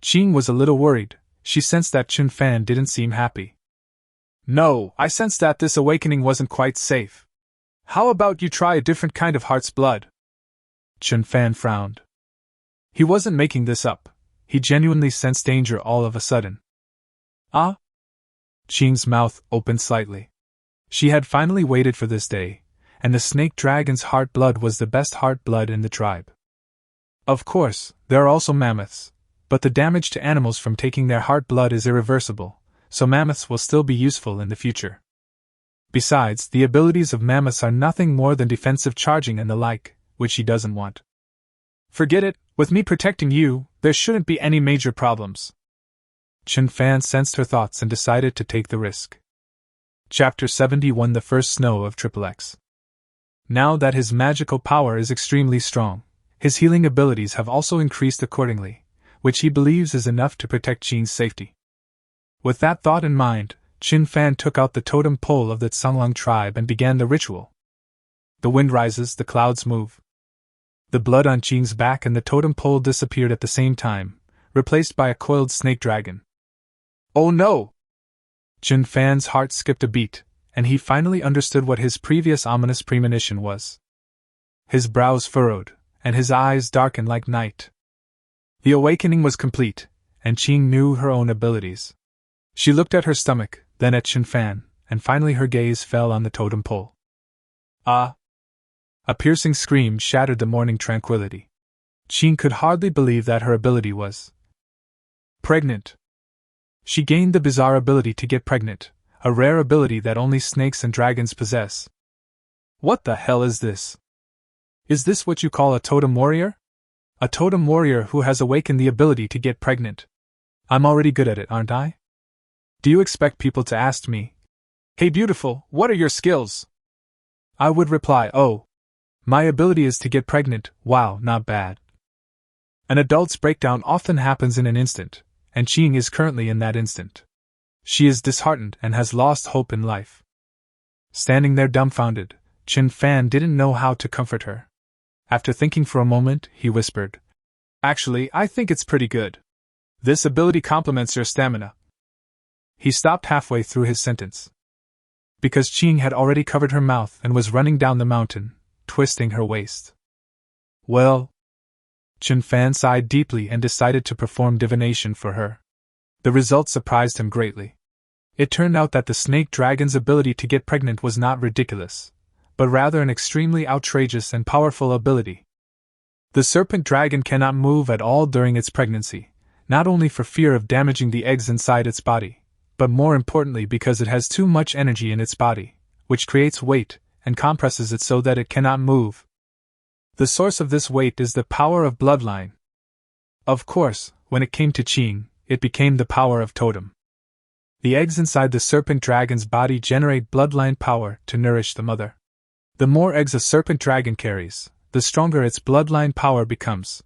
Qing was a little worried. She sensed that Chen Fan didn't seem happy. "No, I sensed that this awakening wasn't quite safe. How about you try a different kind of heart's blood?" Chen Fan frowned. He wasn't making this up. He genuinely sensed danger all of a sudden. "Ah?" Qing's mouth opened slightly. She had finally waited for this day, and the snake dragon's heart blood was the best heart blood in the tribe. Of course, there are also mammoths, but the damage to animals from taking their heart blood is irreversible, so mammoths will still be useful in the future. Besides, the abilities of mammoths are nothing more than defensive charging and the like, which she doesn't want. "Forget it, with me protecting you, there shouldn't be any major problems." Chen Fan sensed her thoughts and decided to take the risk. Chapter 71: The First Snow of XXX. Now that his magical power is extremely strong, his healing abilities have also increased accordingly, which he believes is enough to protect Qing's safety. With that thought in mind, Chen Fan took out the totem pole of the Tsanglang tribe and began the ritual. The wind rises, the clouds move. The blood on Qing's back and the totem pole disappeared at the same time, replaced by a coiled snake dragon. "Oh no!" Chen Fan's heart skipped a beat, and he finally understood what his previous ominous premonition was. His brows furrowed, and his eyes darkened like night. The awakening was complete, and Qing knew her own abilities. She looked at her stomach, then at Chen Fan, and finally her gaze fell on the totem pole. "Ah!" A piercing scream shattered the morning tranquility. Qing could hardly believe that her ability was pregnant. She gained the bizarre ability to get pregnant, a rare ability that only snakes and dragons possess. What the hell is this? Is this what you call a totem warrior? A totem warrior who has awakened the ability to get pregnant. I'm already good at it, aren't I? Do you expect people to ask me, "Hey beautiful, what are your skills?" I would reply, "Oh, my ability is to get pregnant, wow, not bad." An adult's breakdown often happens in an instant, and Qing is currently in that instant. She is disheartened and has lost hope in life. Standing there dumbfounded, Chen Fan didn't know how to comfort her. After thinking for a moment, he whispered, "Actually, I think it's pretty good. This ability complements your stamina." He stopped halfway through his sentence. Because Qing had already covered her mouth and was running down the mountain, twisting her waist. Well, Chen Fan sighed deeply and decided to perform divination for her. The result surprised him greatly. It turned out that the snake dragon's ability to get pregnant was not ridiculous, but rather an extremely outrageous and powerful ability. The serpent dragon cannot move at all during its pregnancy, not only for fear of damaging the eggs inside its body, but more importantly because it has too much energy in its body, which creates weight and compresses it so that it cannot move. The source of this weight is the power of bloodline. Of course, when it came to Qing, it became the power of totem. The eggs inside the serpent dragon's body generate bloodline power to nourish the mother. The more eggs a serpent dragon carries, the stronger its bloodline power becomes.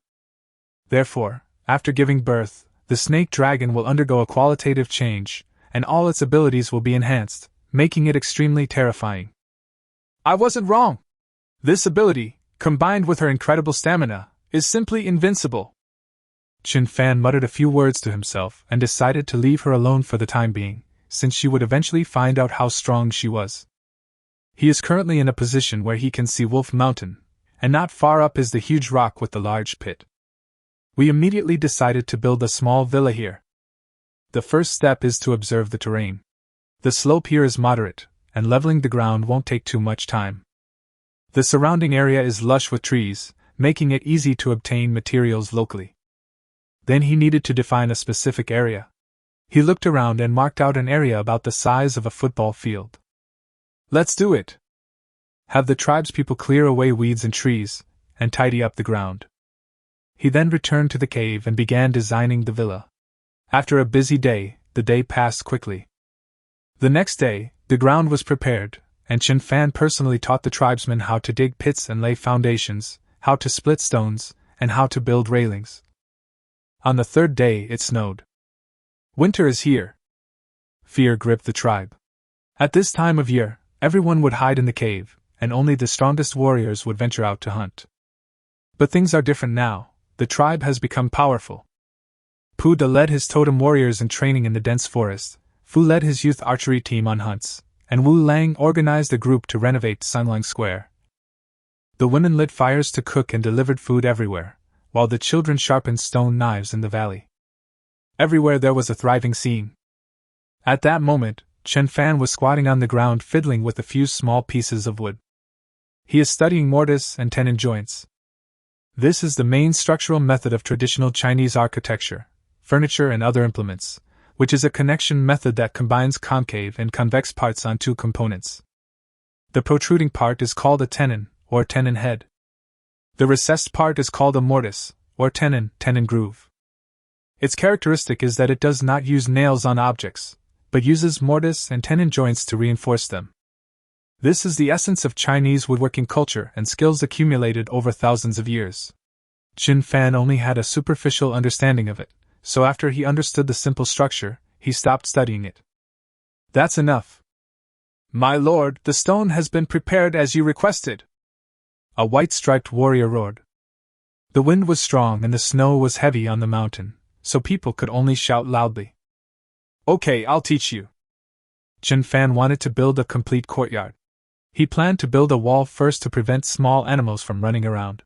Therefore, after giving birth, the snake dragon will undergo a qualitative change, and all its abilities will be enhanced, making it extremely terrifying. I wasn't wrong! This ability, combined with her incredible stamina, is simply invincible. Chen Fan muttered a few words to himself and decided to leave her alone for the time being, since she would eventually find out how strong she was. He is currently in a position where he can see Wolf Mountain, and not far up is the huge rock with the large pit. We immediately decided to build a small villa here. The first step is to observe the terrain. The slope here is moderate, and leveling the ground won't take too much time. The surrounding area is lush with trees, making it easy to obtain materials locally. Then he needed to define a specific area. He looked around and marked out an area about the size of a football field. Let's do it! Have the tribespeople clear away weeds and trees, and tidy up the ground. He then returned to the cave and began designing the villa. After a busy day, the day passed quickly. The next day, the ground was prepared, and Chen Fan personally taught the tribesmen how to dig pits and lay foundations, how to split stones, and how to build railings. On the third day, it snowed. Winter is here. Fear gripped the tribe. At this time of year, everyone would hide in the cave, and only the strongest warriors would venture out to hunt. But things are different now. The tribe has become powerful. Pu De led his totem warriors in training in the dense forest, Fu led his youth archery team on hunts, and Wu Lang organized a group to renovate Sunlang Square. The women lit fires to cook and delivered food everywhere, while the children sharpened stone knives in the valley. Everywhere there was a thriving scene. At that moment, Chen Fan was squatting on the ground fiddling with a few small pieces of wood. He is studying mortise and tenon joints. This is the main structural method of traditional Chinese architecture, furniture and other implements, which is a connection method that combines concave and convex parts on two components. The protruding part is called a tenon, or tenon head. The recessed part is called a mortise, or tenon groove. Its characteristic is that it does not use nails on objects, but uses mortise and tenon joints to reinforce them. This is the essence of Chinese woodworking culture and skills accumulated over thousands of years. Chen Fan only had a superficial understanding of it, so after he understood the simple structure, he stopped studying it. That's enough. My lord, the stone has been prepared as you requested. A white-striped warrior roared. The wind was strong and the snow was heavy on the mountain, so people could only shout loudly. Okay, I'll teach you. Chen Fan wanted to build a complete courtyard. He planned to build a wall first to prevent small animals from running around.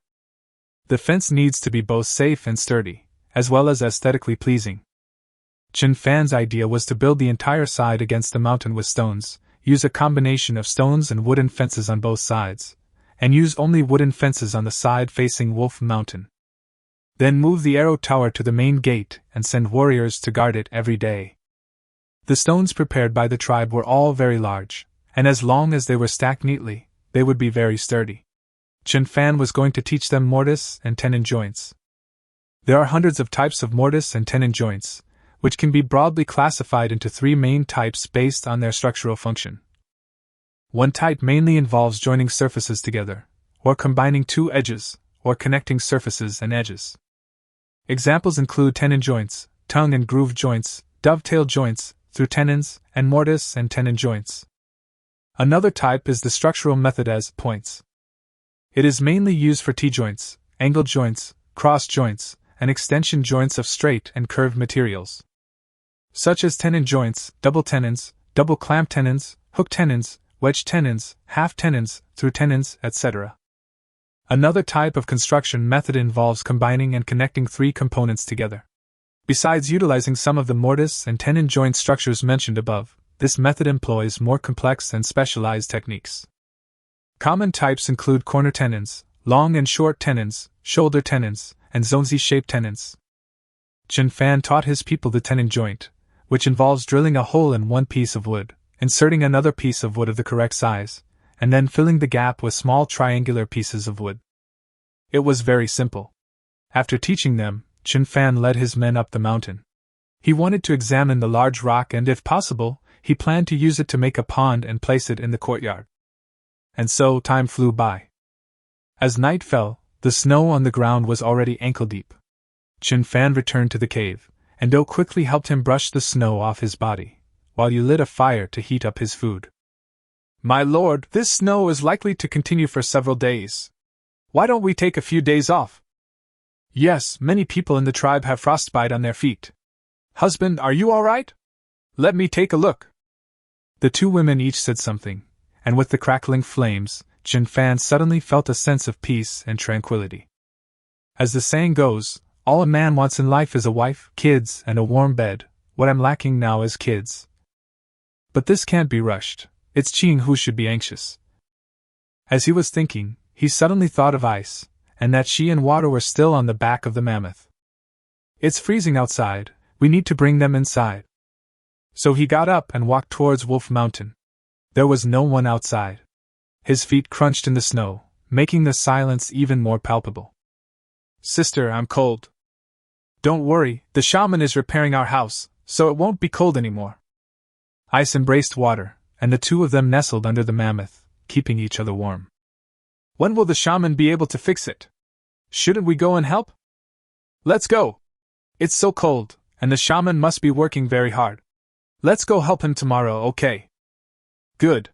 The fence needs to be both safe and sturdy, as well as aesthetically pleasing. Chen Fan's idea was to build the entire side against the mountain with stones, use a combination of stones and wooden fences on both sides, and use only wooden fences on the side facing Wolf Mountain. Then move the arrow tower to the main gate and send warriors to guard it every day. The stones prepared by the tribe were all very large, and as long as they were stacked neatly, they would be very sturdy. Chen Fan was going to teach them mortise and tenon joints. There are hundreds of types of mortise and tenon joints, which can be broadly classified into three main types based on their structural function. One type mainly involves joining surfaces together, or combining two edges, or connecting surfaces and edges. Examples include tenon joints, tongue and groove joints, dovetail joints, through tenons, and mortise and tenon joints. Another type is the structural method as points. It is mainly used for T-joints, angle joints, cross joints, and extension joints of straight and curved materials, such as tenon joints, double clamp tenons, hook tenons, wedge tenons, half tenons, through tenons, etc. Another type of construction method involves combining and connecting three components together. Besides utilizing some of the mortise and tenon joint structures mentioned above, this method employs more complex and specialized techniques. Common types include corner tenons, long and short tenons, shoulder tenons, and zonzi-shaped tenons. Chen Fan taught his people the tenon joint, which involves drilling a hole in one piece of wood, inserting another piece of wood of the correct size, and then filling the gap with small triangular pieces of wood. It was very simple. After teaching them, Chen Fan led his men up the mountain. He wanted to examine the large rock and, if possible, he planned to use it to make a pond and place it in the courtyard. And so time flew by. As night fell, the snow on the ground was already ankle-deep. Chen Fan returned to the cave, and Do quickly helped him brush the snow off his body, while you lit a fire to heat up his food. My lord, this snow is likely to continue for several days. Why don't we take a few days off? Yes, many people in the tribe have frostbite on their feet. Husband, are you all right? Let me take a look. The two women each said something, and with the crackling flames, Chen Fan suddenly felt a sense of peace and tranquility. As the saying goes, all a man wants in life is a wife, kids, and a warm bed. What I'm lacking now is kids. But this can't be rushed. It's Ching who should be anxious. As he was thinking, he suddenly thought of ice, and that she and water were still on the back of the mammoth. It's freezing outside, we need to bring them inside. So he got up and walked towards Wolf Mountain. There was no one outside. His feet crunched in the snow, making the silence even more palpable. Sister, I'm cold. Don't worry, the shaman is repairing our house, so it won't be cold anymore. Ice embraced water, and the two of them nestled under the mammoth, keeping each other warm. When will the shaman be able to fix it? Shouldn't we go and help? Let's go. It's so cold, and the shaman must be working very hard. Let's go help him tomorrow, okay? Good.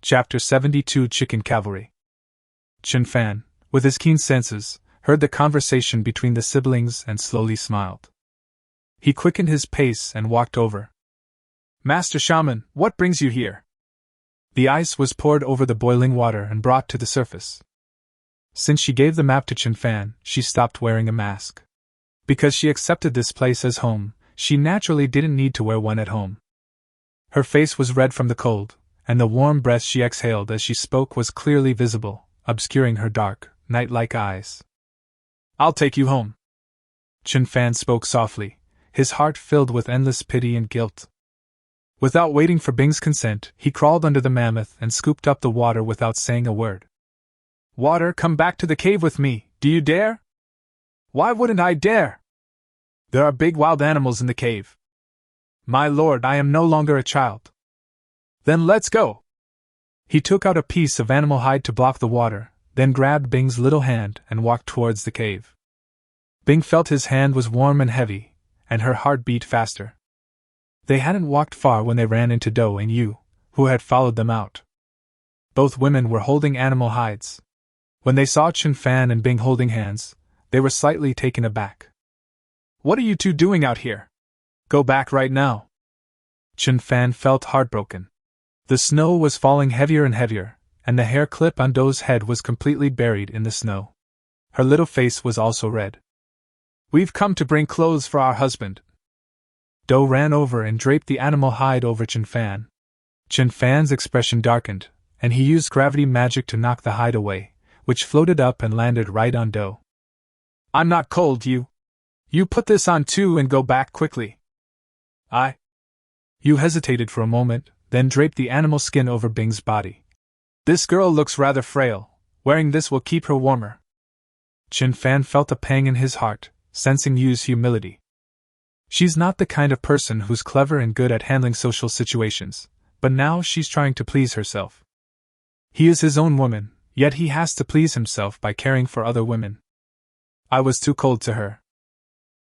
Chapter 72 Chicken Cavalry. Chen Fan, with his keen senses, heard the conversation between the siblings and slowly smiled. He quickened his pace and walked over. Master Shaman, what brings you here? The ice was poured over the boiling water and brought to the surface. Since she gave the map to Chen Fan, she stopped wearing a mask. Because she accepted this place as home, she naturally didn't need to wear one at home. Her face was red from the cold, and the warm breath she exhaled as she spoke was clearly visible, obscuring her dark, night-like eyes. I'll take you home. Chen Fan spoke softly, his heart filled with endless pity and guilt. Without waiting for Bing's consent, he crawled under the mammoth and scooped up the water without saying a word. Water, come back to the cave with me, do you dare? Why wouldn't I dare? There are big wild animals in the cave. My lord, I am no longer a child. Then let's go. He took out a piece of animal hide to block the water, then grabbed Bing's little hand and walked towards the cave. Bing felt his hand was warm and heavy, and her heart beat faster. They hadn't walked far when they ran into Do and Yu, who had followed them out. Both women were holding animal hides. When they saw Chen Fan and Bing holding hands, they were slightly taken aback. What are you two doing out here? Go back right now. Chen Fan felt heartbroken. The snow was falling heavier and heavier, and the hair clip on Do's head was completely buried in the snow. Her little face was also red. We've come to bring clothes for our husband. Do ran over and draped the animal hide over Chen Fan. Chen Fan's expression darkened, and he used gravity magic to knock the hide away, which floated up and landed right on Do. I'm not cold, you. You put this on too and go back quickly. You hesitated for a moment, then draped the animal skin over Bing's body. This girl looks rather frail. Wearing this will keep her warmer. Chen Fan felt a pang in his heart, sensing Yu's humility. She's not the kind of person who's clever and good at handling social situations, but now she's trying to please herself. He is his own woman, yet he has to please himself by caring for other women. I was too cold to her.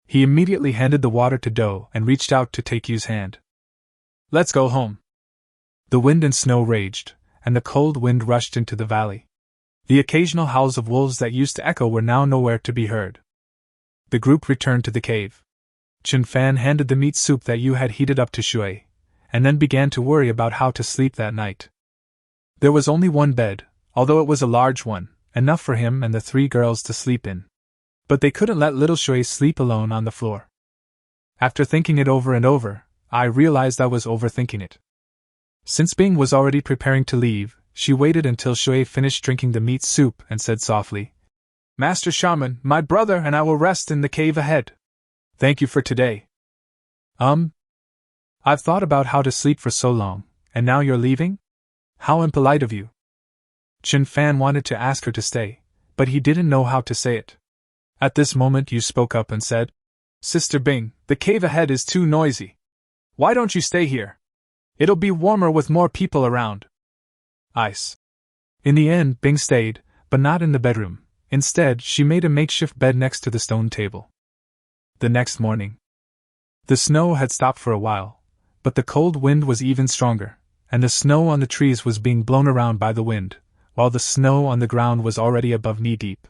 He immediately handed the water to Do and reached out to take Yu's hand. Let's go home. The wind and snow raged, and the cold wind rushed into the valley. The occasional howls of wolves that used to echo were now nowhere to be heard. The group returned to the cave. Chen Fan handed the meat soup that Yu had heated up to Shui, and then began to worry about how to sleep that night. There was only one bed, although it was a large one, enough for him and the three girls to sleep in. But they couldn't let little Shui sleep alone on the floor. After thinking it over and over, I realized I was overthinking it. Since Bing was already preparing to leave, she waited until Shui finished drinking the meat soup and said softly, Master Shaman, my brother and I will rest in the cave ahead. Thank you for today. I've thought about how to sleep for so long, and now you're leaving? How impolite of you. Chen Fan wanted to ask her to stay, but he didn't know how to say it. At this moment Yu spoke up and said, Sister Bing, the cave ahead is too noisy. Why don't you stay here? It'll be warmer with more people around. Ice. In the end, Bing stayed, but not in the bedroom. Instead, she made a makeshift bed next to the stone table. The next morning. The snow had stopped for a while, but the cold wind was even stronger, and the snow on the trees was being blown around by the wind, while the snow on the ground was already above knee-deep.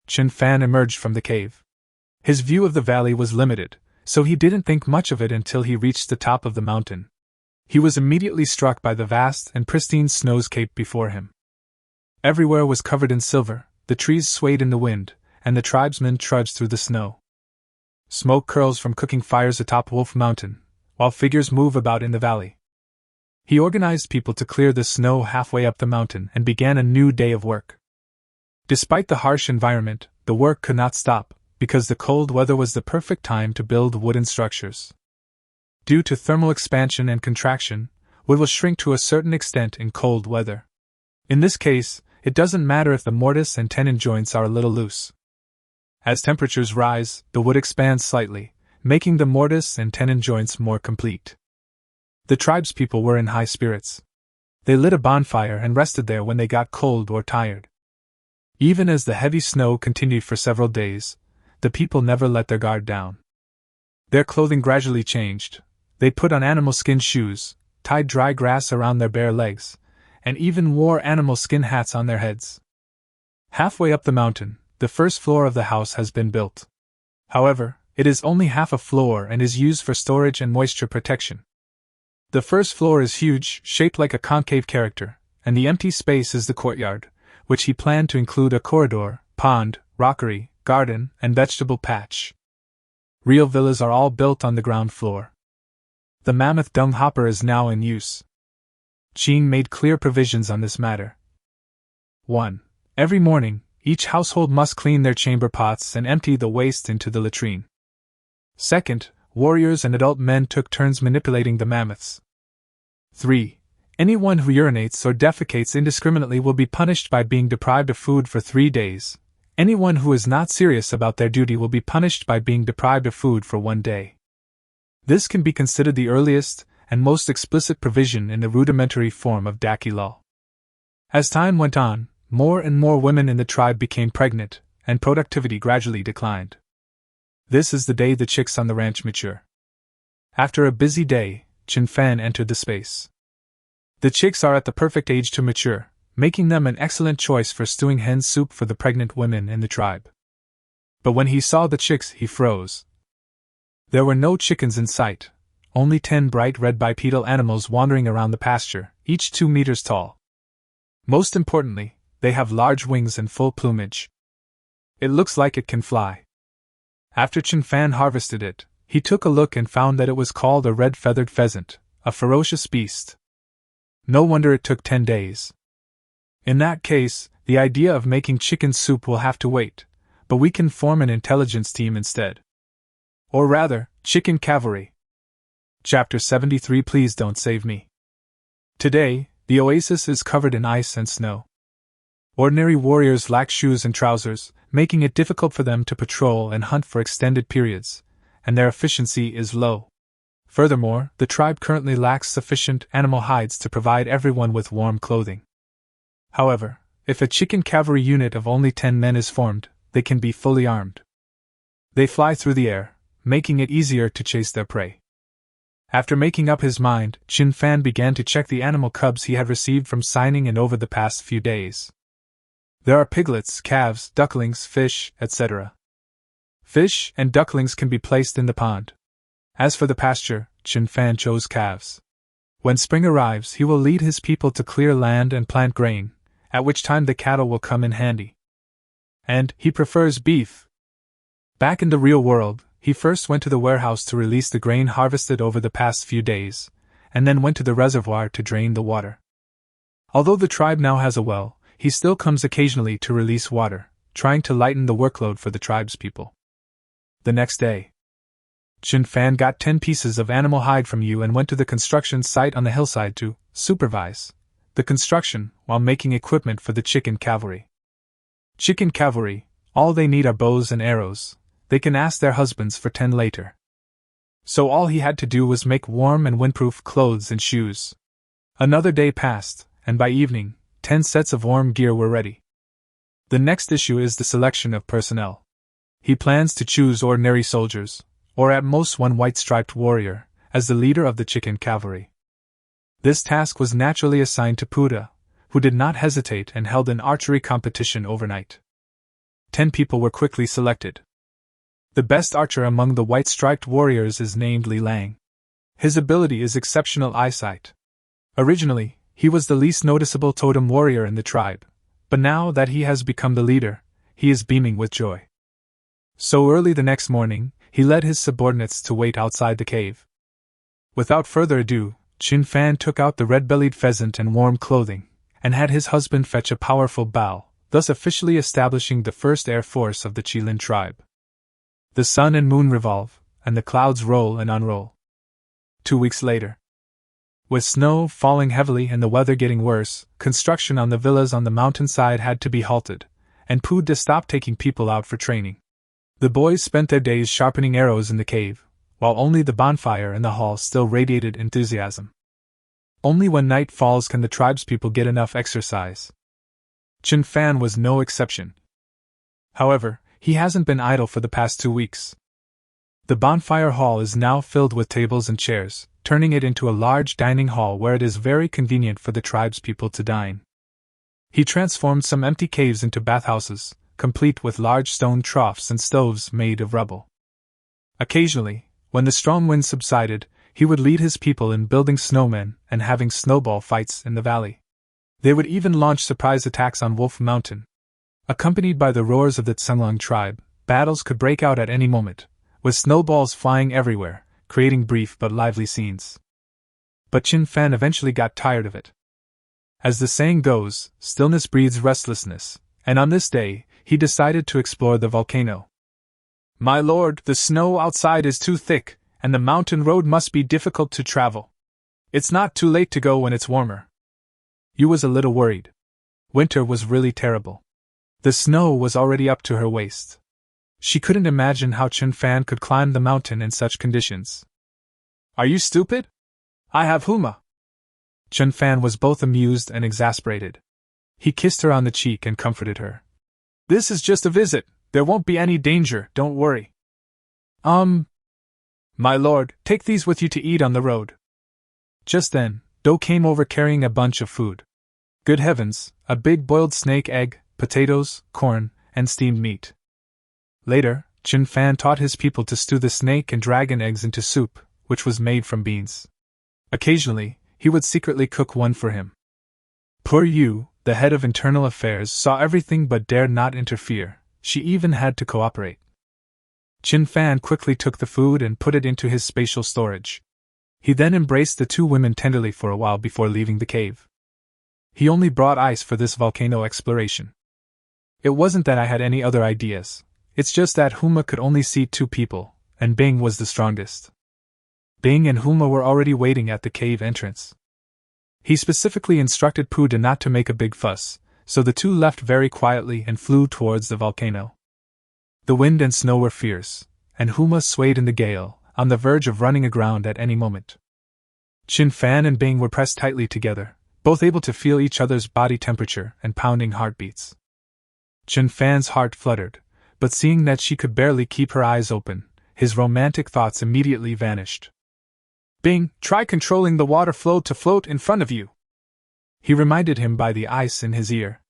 Chen Fan emerged from the cave. His view of the valley was limited, so he didn't think much of it until he reached the top of the mountain. He was immediately struck by the vast and pristine snowscape before him. Everywhere was covered in silver, the trees swayed in the wind, and the tribesmen trudged through the snow. Smoke curls from cooking fires atop Wolf Mountain, while figures move about in the valley. He organized people to clear the snow halfway up the mountain and began a new day of work. Despite the harsh environment, the work could not stop, because the cold weather was the perfect time to build wooden structures. Due to thermal expansion and contraction, wood will shrink to a certain extent in cold weather. In this case, it doesn't matter if the mortise and tenon joints are a little loose. As temperatures rise, the wood expands slightly, making the mortise and tenon joints more complete. The tribespeople were in high spirits. They lit a bonfire and rested there when they got cold or tired. Even as the heavy snow continued for several days, the people never let their guard down. Their clothing gradually changed. They put on animal skin shoes, tied dry grass around their bare legs, and even wore animal skin hats on their heads. Halfway up the mountain, the first floor of the house has been built. However, it is only half a floor and is used for storage and moisture protection. The first floor is huge, shaped like a concave character, and the empty space is the courtyard, which he planned to include a corridor, pond, rockery, garden, and vegetable patch. Real villas are all built on the ground floor. The mammoth dung hopper is now in use. Ching made clear provisions on this matter. 1. Every morning, each household must clean their chamber pots and empty the waste into the latrine. 2. Warriors and adult men took turns manipulating the mammoths. 3. Anyone who urinates or defecates indiscriminately will be punished by being deprived of food for 3 days. Anyone who is not serious about their duty will be punished by being deprived of food for 1 day. This can be considered the earliest and most explicit provision in the rudimentary form of Daki law. As time went on, more and more women in the tribe became pregnant, and productivity gradually declined. This is the day the chicks on the ranch mature. After a busy day, Chen Fan entered the space. The chicks are at the perfect age to mature, making them an excellent choice for stewing hen soup for the pregnant women in the tribe. But when he saw the chicks, he froze. There were no chickens in sight, only 10 bright red bipedal animals wandering around the pasture, each 2 meters tall. Most importantly, they have large wings and full plumage. It looks like it can fly. After Chen Fan harvested it, he took a look and found that it was called a red-feathered pheasant, a ferocious beast. No wonder it took 10 days. In that case, the idea of making chicken soup will have to wait, but we can form an intelligence team instead. Or rather, chicken cavalry. Chapter 73. Please don't save me. Today, the oasis is covered in ice and snow. Ordinary warriors lack shoes and trousers, making it difficult for them to patrol and hunt for extended periods, and their efficiency is low. Furthermore, the tribe currently lacks sufficient animal hides to provide everyone with warm clothing. However, if a chicken cavalry unit of only 10 men is formed, they can be fully armed. They fly through the air, making it easier to chase their prey. After making up his mind, Chen Fan began to check the animal cubs he had received from signing in over the past few days. There are piglets, calves, ducklings, fish, etc. Fish and ducklings can be placed in the pond. As for the pasture, Chen Fan chose calves. When spring arrives, he will lead his people to clear land and plant grain, at which time the cattle will come in handy. And he prefers beef. Back in the real world, he first went to the warehouse to release the grain harvested over the past few days, and then went to the reservoir to drain the water. Although the tribe now has a well, he still comes occasionally to release water, trying to lighten the workload for the tribe's people. The next day, Chen Fan got 10 pieces of animal hide from you and went to the construction site on the hillside to supervise the construction while making equipment for the chicken cavalry. Chicken cavalry, all they need are bows and arrows. They can ask their husbands for 10 later. So all he had to do was make warm and windproof clothes and shoes. Another day passed, and by evening, 10 sets of warm gear were ready. The next issue is the selection of personnel. He plans to choose ordinary soldiers, or at most one white-striped warrior, as the leader of the chicken cavalry. This task was naturally assigned to Puda, who did not hesitate and held an archery competition overnight. 10 people were quickly selected. The best archer among the white-striped warriors is named Li Lang. His ability is exceptional eyesight. Originally, he was the least noticeable totem warrior in the tribe, but now that he has become the leader, he is beaming with joy. So early the next morning, he led his subordinates to wait outside the cave. Without further ado, Chen Fan took out the red-bellied pheasant and warm clothing, and had his husband fetch a powerful bow, thus officially establishing the first air force of the Qilin tribe. The sun and moon revolve, and the clouds roll and unroll. 2 weeks later. With snow falling heavily and the weather getting worse, construction on the villas on the mountainside had to be halted, and Pude stopped taking people out for training. The boys spent their days sharpening arrows in the cave, while only the bonfire in the hall still radiated enthusiasm. Only when night falls can the tribespeople get enough exercise. Chen Fan was no exception. However, he hasn't been idle for the past 2 weeks. The bonfire hall is now filled with tables and chairs, turning it into a large dining hall where it is very convenient for the tribespeople to dine. He transformed some empty caves into bathhouses, complete with large stone troughs and stoves made of rubble. Occasionally, when the strong wind subsided, he would lead his people in building snowmen and having snowball fights in the valley. They would even launch surprise attacks on Wolf Mountain. Accompanied by the roars of the Tsunglong tribe, battles could break out at any moment, with snowballs flying everywhere, creating brief but lively scenes. But Chen Fan eventually got tired of it. As the saying goes, stillness breeds restlessness, and on this day, he decided to explore the volcano. "My lord, the snow outside is too thick, and the mountain road must be difficult to travel. It's not too late to go when it's warmer." Yu was a little worried. Winter was really terrible. The snow was already up to her waist. She couldn't imagine how Chen Fan could climb the mountain in such conditions. "Are you stupid? I have Huma." Chen Fan was both amused and exasperated. He kissed her on the cheek and comforted her. "This is just a visit. There won't be any danger, don't worry." My lord, take these with you to eat on the road." Just then, Do came over carrying a bunch of food. Good heavens, a big boiled snake egg, potatoes, corn, and steamed meat. Later, Chen Fan taught his people to stew the snake and dragon eggs into soup, which was made from beans. Occasionally, he would secretly cook one for him. Poor Yu, the head of internal affairs, saw everything but dared not interfere. She even had to cooperate. Chen Fan quickly took the food and put it into his spatial storage. He then embraced the 2 women tenderly for a while before leaving the cave. He only brought ice for this volcano exploration. It wasn't that I had any other ideas, it's just that Huma could only see 2 people, and Bing was the strongest. Bing and Huma were already waiting at the cave entrance. He specifically instructed Puda not to make a big fuss, so the 2 left very quietly and flew towards the volcano. The wind and snow were fierce, and Huma swayed in the gale, on the verge of running aground at any moment. Chen Fan and Bing were pressed tightly together, both able to feel each other's body temperature and pounding heartbeats. Chen Fan's heart fluttered, but seeing that she could barely keep her eyes open, his romantic thoughts immediately vanished. "Bing, try controlling the water flow to float in front of you," he reminded him by the ice in his ear.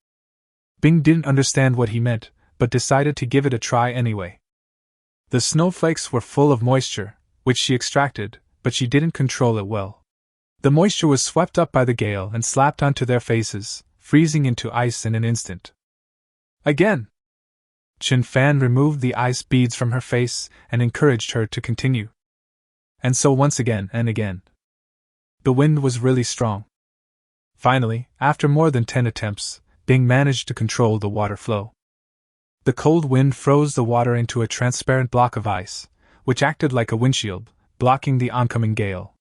Bing didn't understand what he meant, but decided to give it a try anyway. The snowflakes were full of moisture, which she extracted, but she didn't control it well. The moisture was swept up by the gale and slapped onto their faces, freezing into ice in an instant. "Again!" Chen Fan removed the ice beads from her face and encouraged her to continue. And so once again and again. The wind was really strong. Finally, after more than 10 attempts, Bing managed to control the water flow. The cold wind froze the water into a transparent block of ice, which acted like a windshield, blocking the oncoming gale.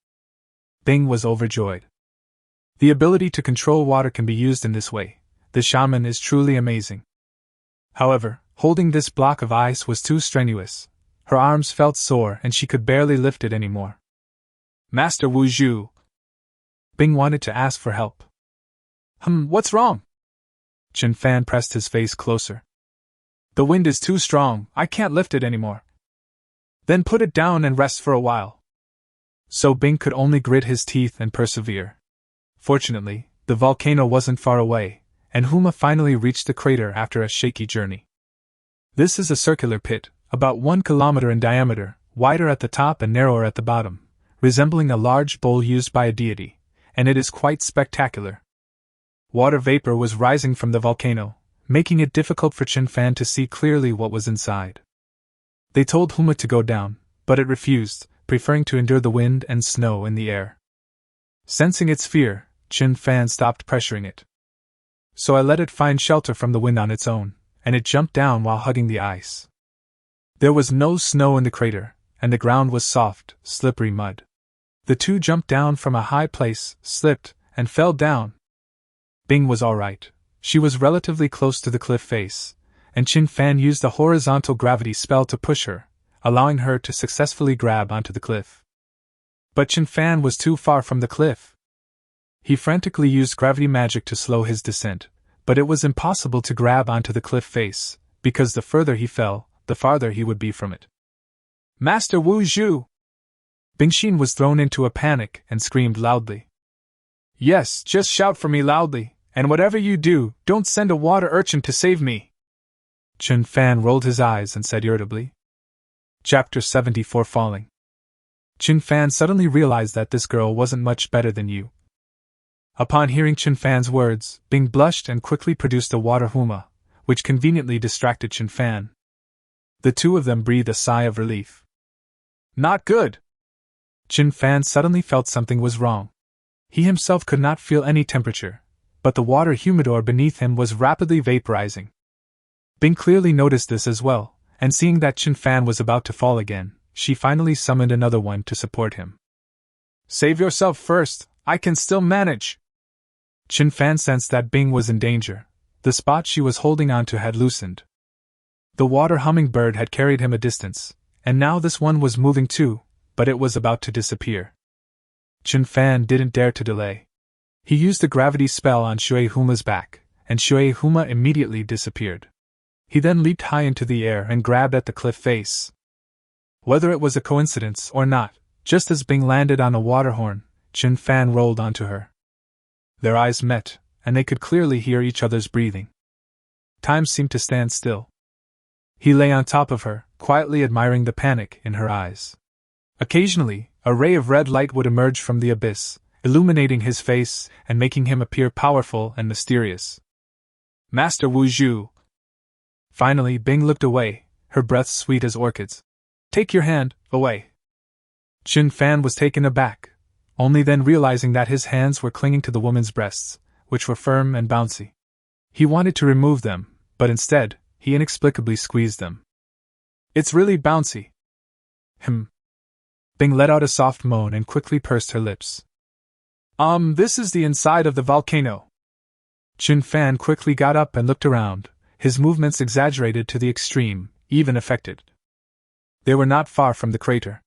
Bing was overjoyed. The ability to control water can be used in this way. The shaman is truly amazing. However, holding this block of ice was too strenuous. Her arms felt sore and she could barely lift it anymore. "Master Wu Zhu!" Bing wanted to ask for help. What's wrong?" Chen Fan pressed his face closer. "The wind is too strong, I can't lift it anymore." "Then put it down and rest for a while." So Bing could only grit his teeth and persevere. Fortunately, the volcano wasn't far away, and Huma finally reached the crater after a shaky journey. This is a circular pit, about 1 kilometer in diameter, wider at the top and narrower at the bottom, resembling a large bowl used by a deity, and it is quite spectacular. Water vapor was rising from the volcano, making it difficult for Chen Fan to see clearly what was inside. They told Huma to go down, but it refused, preferring to endure the wind and snow in the air. Sensing its fear, Chen Fan stopped pressuring it. So I let it find shelter from the wind on its own, and it jumped down while hugging the ice. There was no snow in the crater, and the ground was soft, slippery mud. The two jumped down from a high place, slipped, and fell down. Bing was all right. She was relatively close to the cliff face, and Chen Fan used a horizontal gravity spell to push her, allowing her to successfully grab onto the cliff. But Chen Fan was too far from the cliff. He frantically used gravity magic to slow his descent, but it was impossible to grab onto the cliff face, because the further he fell, the farther he would be from it. Master Wu Zhu! Bingxin was thrown into a panic and screamed loudly. Yes, just shout for me loudly, and whatever you do, don't send a water urchin to save me. Chen Fan rolled his eyes and said irritably. Chapter 74 Falling. Chen Fan suddenly realized that this girl wasn't much better than you. Upon hearing Chen Fan's words, Bing blushed and quickly produced a water huma, which conveniently distracted Chen Fan. The two of them breathed a sigh of relief. Not good! Chen Fan suddenly felt something was wrong. He himself could not feel any temperature, but the water humidor beneath him was rapidly vaporizing. Bing clearly noticed this as well, and seeing that Chen Fan was about to fall again, she finally summoned another one to support him. Save yourself first, I can still manage! Chen Fan sensed that Bing was in danger. The spot she was holding onto had loosened. The water hummingbird had carried him a distance, and now this one was moving too, but it was about to disappear. Chen Fan didn't dare to delay. He used the gravity spell on Shui Huma's back, and Shui Huma immediately disappeared. He then leaped high into the air and grabbed at the cliff face. Whether it was a coincidence or not, just as Bing landed on a water horn, Chen Fan rolled onto her. Their eyes met, and they could clearly hear each other's breathing. Time seemed to stand still. He lay on top of her, quietly admiring the panic in her eyes. Occasionally, a ray of red light would emerge from the abyss, illuminating his face and making him appear powerful and mysterious. Master Wu Zhu! Finally, Bing looked away, her breath sweet as orchids. Take your hand, away! Chen Fan was taken aback, only then realizing that his hands were clinging to the woman's breasts, which were firm and bouncy. He wanted to remove them, but instead, he inexplicably squeezed them. It's really bouncy. Bing let out a soft moan and quickly pursed her lips. This is the inside of the volcano. Chen Fan quickly got up and looked around, his movements exaggerated to the extreme, even affected. They were not far from the crater.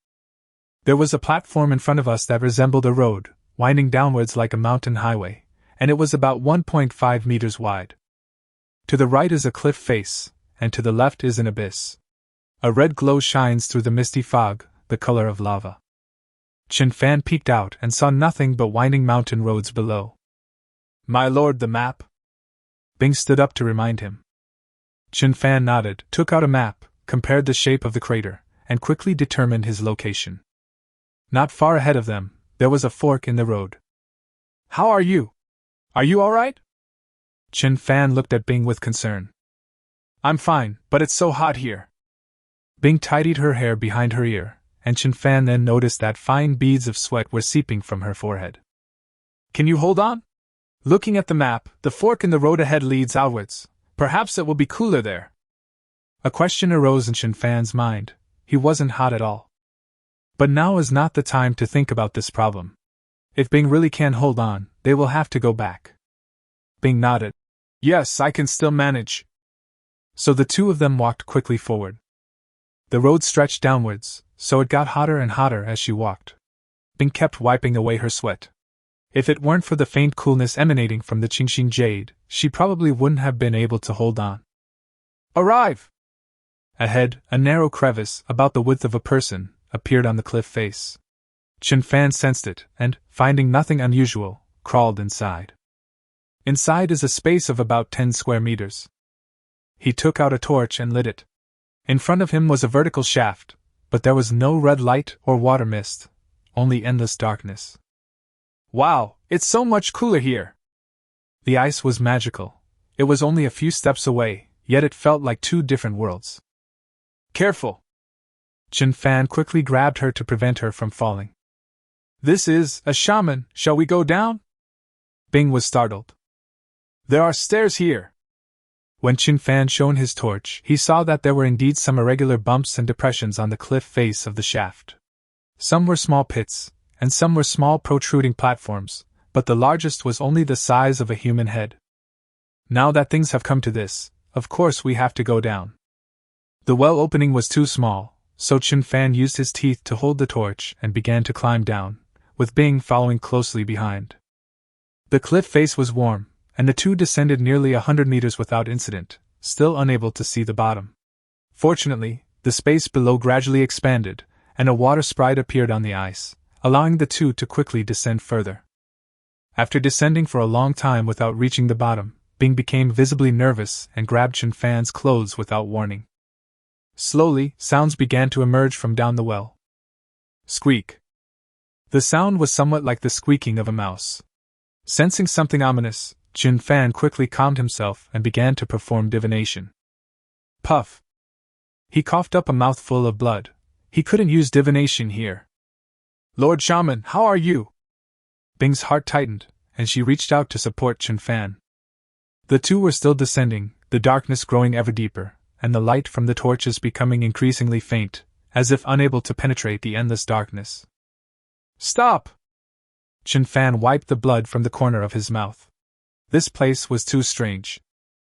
There was a platform in front of us that resembled a road, winding downwards like a mountain highway, and it was about 1.5 meters wide. To the right is a cliff face, and to the left is an abyss. A red glow shines through the misty fog, the color of lava. Chen Fan peeked out and saw nothing but winding mountain roads below. My lord, the map? Bing stood up to remind him. Chen Fan nodded, took out a map, compared the shape of the crater, and quickly determined his location. Not far ahead of them, there was a fork in the road. How are you? Are you all right? Chen Fan looked at Bing with concern. I'm fine, but it's so hot here. Bing tidied her hair behind her ear, and Chen Fan then noticed that fine beads of sweat were seeping from her forehead. Can you hold on? Looking at the map, the fork in the road ahead leads outwards. Perhaps it will be cooler there. A question arose in Chen Fan's mind. He wasn't hot at all. But now is not the time to think about this problem. If Bing really can hold on, they will have to go back. Bing nodded. Yes, I can still manage. So the two of them walked quickly forward. The road stretched downwards, so it got hotter and hotter as she walked. Bing kept wiping away her sweat. If it weren't for the faint coolness emanating from the Qingxin jade, she probably wouldn't have been able to hold on. Arrive! Ahead, a narrow crevice, about the width of a person, appeared on the cliff face. Chen Fan sensed it, and, finding nothing unusual, crawled inside. Inside is a space of about 10 square meters. He took out a torch and lit it. In front of him was a vertical shaft, but there was no red light or water mist, only endless darkness. Wow, it's so much cooler here! The ice was magical. It was only a few steps away, yet it felt like two different worlds. Careful! Chen Fan quickly grabbed her to prevent her from falling. This is a shaman, shall we go down? Bing was startled. There are stairs here. When Chen Fan shone his torch, he saw that there were indeed some irregular bumps and depressions on the cliff face of the shaft. Some were small pits, and some were small protruding platforms, but the largest was only the size of a human head. Now that things have come to this, of course we have to go down. The well opening was too small, so Chen Fan used his teeth to hold the torch and began to climb down, with Bing following closely behind. The cliff face was warm, and the two descended nearly 100 meters without incident, still unable to see the bottom. Fortunately, the space below gradually expanded, and a water sprite appeared on the ice, allowing the two to quickly descend further. After descending for a long time without reaching the bottom, Bing became visibly nervous and grabbed Chen Fan's clothes without warning. Slowly, sounds began to emerge from down the well. Squeak. The sound was somewhat like the squeaking of a mouse. Sensing something ominous, Chen Fan quickly calmed himself and began to perform divination. Puff. He coughed up a mouthful of blood. He couldn't use divination here. Lord Shaman, how are you? Bing's heart tightened, and she reached out to support Chen Fan. The two were still descending, the darkness growing ever deeper, and the light from the torches becoming increasingly faint, as if unable to penetrate the endless darkness. Stop! Chen Fan wiped the blood from the corner of his mouth. This place was too strange.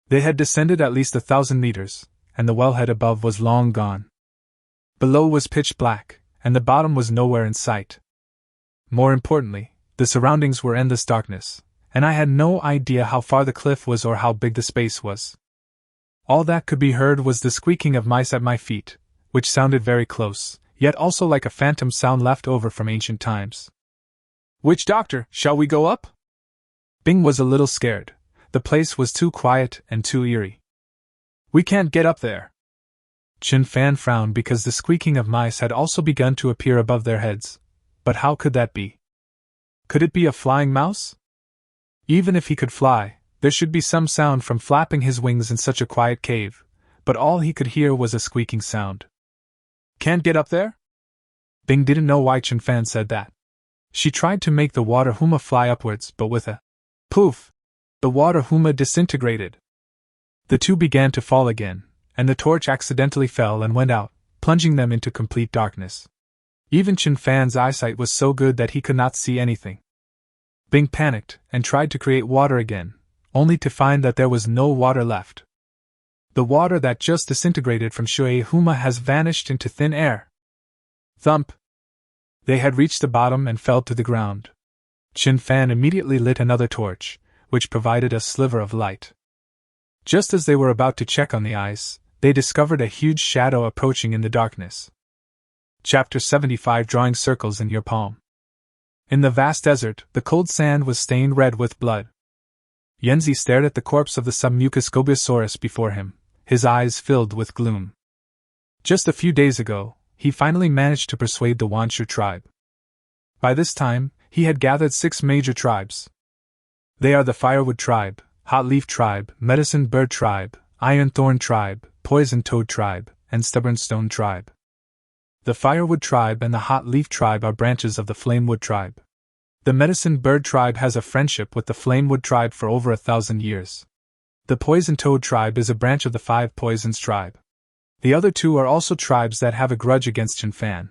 They had descended at least 1,000 meters, and the wellhead above was long gone. Below was pitch black, and the bottom was nowhere in sight. More importantly, the surroundings were endless darkness, and I had no idea how far the cliff was or how big the space was. All that could be heard was the squeaking of mice at my feet, which sounded very close, yet also like a phantom sound left over from ancient times. Witch doctor, shall we go up? Bing was a little scared. The place was too quiet and too eerie. We can't get up there. Chen Fan frowned because the squeaking of mice had also begun to appear above their heads. But how could that be? Could it be a flying mouse? Even if he could fly, there should be some sound from flapping his wings in such a quiet cave, but all he could hear was a squeaking sound. Can't get up there? Bing didn't know why Chen Fan said that. She tried to make the water huma fly upwards, but with a poof, the water huma disintegrated. The two began to fall again, and the torch accidentally fell and went out, plunging them into complete darkness. Even Chen Fan's eyesight was so good that he could not see anything. Bing panicked and tried to create water again, only to find that there was no water left. The water that just disintegrated from Shui Huma has vanished into thin air. Thump! They had reached the bottom and fell to the ground. Chen Fan immediately lit another torch, which provided a sliver of light. Just as they were about to check on the ice, they discovered a huge shadow approaching in the darkness. Chapter 75 Drawing Circles in Your Palm. In the vast desert, the cold sand was stained red with blood. Yenzi stared at the corpse of the Submucoscobiasaurus before him, his eyes filled with gloom. Just a few days ago, he finally managed to persuade the Wanshu tribe. By this time, he had gathered 6 major tribes. They are the Firewood tribe, Hot Leaf tribe, Medicine Bird tribe, Iron Thorn tribe, Poison Toad tribe, and Stubborn Stone tribe. The Firewood tribe and the Hot Leaf tribe are branches of the Flamewood tribe. The Medicine Bird tribe has a friendship with the Flamewood tribe for over 1,000 years. The Poison Toad tribe is a branch of the Five Poisons tribe. The other two are also tribes that have a grudge against Chen Fan.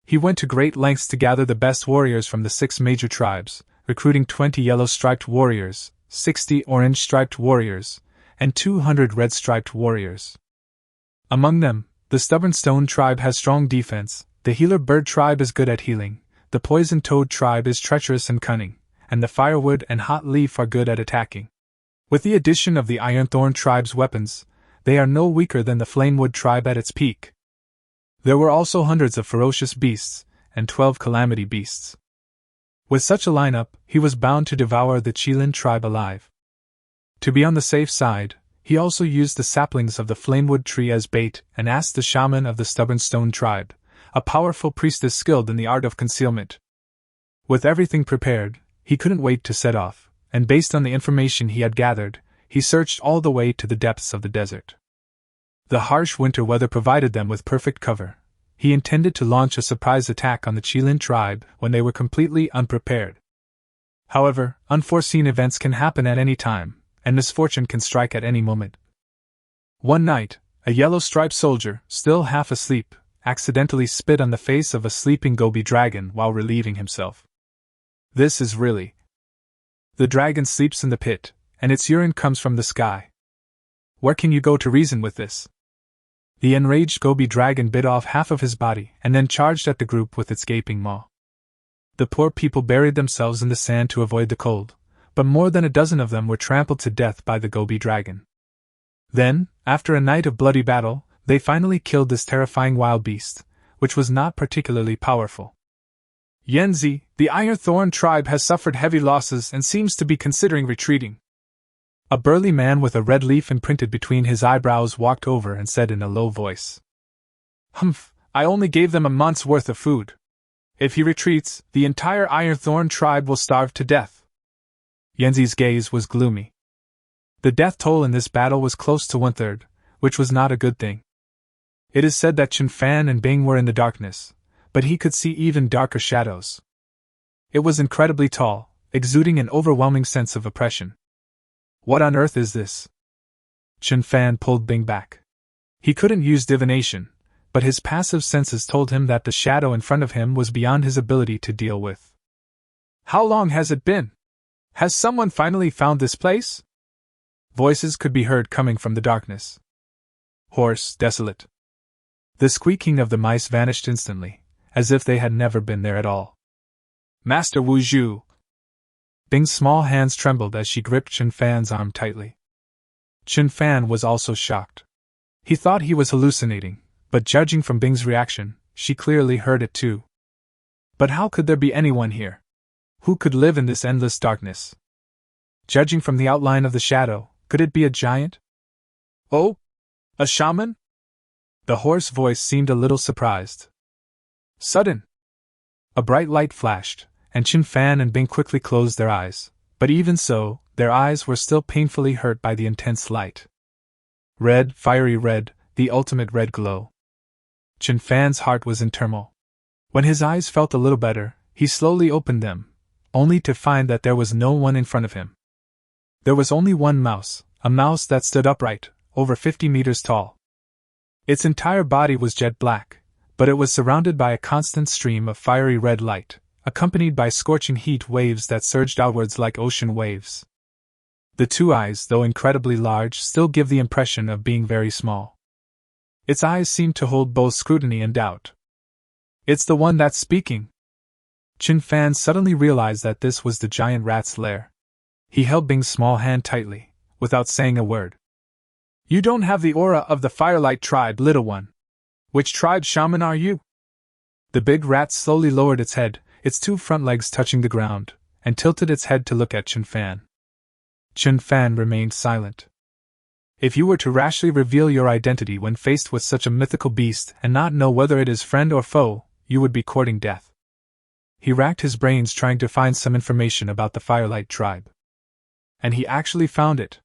He went to great lengths to gather the best warriors from the 6 major tribes, recruiting 20 yellow-striped warriors, 60 orange-striped warriors, and 200 red-striped warriors. Among them, the Stubborn Stone tribe has strong defense, the Healer Bird tribe is good at healing, the Poison Toad tribe is treacherous and cunning, and the Firewood and Hot Leaf are good at attacking. With the addition of the Iron Thorn tribe's weapons, they are no weaker than the Flamewood tribe at its peak. There were also hundreds of ferocious beasts, and 12 calamity beasts. With such a lineup, he was bound to devour the Qilin tribe alive. To be on the safe side, he also used the saplings of the Flamewood tree as bait and asked the shaman of the Stubborn Stone tribe, a powerful priestess skilled in the art of concealment. With everything prepared, he couldn't wait to set off, and based on the information he had gathered, he searched all the way to the depths of the desert. The harsh winter weather provided them with perfect cover. He intended to launch a surprise attack on the Qilin tribe when they were completely unprepared. However, unforeseen events can happen at any time, and misfortune can strike at any moment. One night, a yellow-striped soldier, still half asleep, accidentally spit on the face of a sleeping gobi dragon while relieving himself. This is really. The dragon sleeps in the pit, and its urine comes from the sky. Where can you go to reason with this? The enraged gobi dragon bit off half of his body and then charged at the group with its gaping maw. The poor people buried themselves in the sand to avoid the cold, but more than a dozen of them were trampled to death by the gobi dragon. Then, after a night of bloody battle, they finally killed this terrifying wild beast, which was not particularly powerful. Yanzi, the Iron Thorn tribe has suffered heavy losses and seems to be considering retreating. A burly man with a red leaf imprinted between his eyebrows walked over and said in a low voice. Humph, I only gave them a month's worth of food. If he retreats, the entire Iron Thorn tribe will starve to death. Yanzi's gaze was gloomy. The death toll in this battle was close to 1/3, which was not a good thing. It is said that Chen Fan and Bing were in the darkness, but he could see even darker shadows. It was incredibly tall, exuding an overwhelming sense of oppression. What on earth is this? Chen Fan pulled Bing back. He couldn't use divination, but his passive senses told him that the shadow in front of him was beyond his ability to deal with. How long has it been? Has someone finally found this place? Voices could be heard coming from the darkness. Hoarse, desolate. The squeaking of the mice vanished instantly, as if they had never been there at all. Master Wu Zhu! Bing's small hands trembled as she gripped Chen Fan's arm tightly. Chen Fan was also shocked. He thought he was hallucinating, but judging from Bing's reaction, she clearly heard it too. But how could there be anyone here? Who could live in this endless darkness? Judging from the outline of the shadow, could it be a giant? Oh? A shaman? The hoarse voice seemed a little surprised. Sudden! A bright light flashed, and Chen Fan and Bing quickly closed their eyes, but even so, their eyes were still painfully hurt by the intense light. Red, fiery red, the ultimate red glow. Chen Fan's heart was in turmoil. When his eyes felt a little better, he slowly opened them, only to find that there was no one in front of him. There was only one mouse, a mouse that stood upright, over 50 meters tall. Its entire body was jet black, but it was surrounded by a constant stream of fiery red light, accompanied by scorching heat waves that surged outwards like ocean waves. The two eyes, though incredibly large, still give the impression of being very small. Its eyes seemed to hold both scrutiny and doubt. It's the one that's speaking. Chen Fan suddenly realized that this was the giant rat's lair. He held Bing's small hand tightly, without saying a word. You don't have the aura of the Firelight tribe, little one. Which tribe shaman are you? The big rat slowly lowered its head, its two front legs touching the ground, and tilted its head to look at Chen Fan. Chen Fan remained silent. If you were to rashly reveal your identity when faced with such a mythical beast and not know whether it is friend or foe, you would be courting death. He racked his brains trying to find some information about the Firelight tribe. And he actually found it.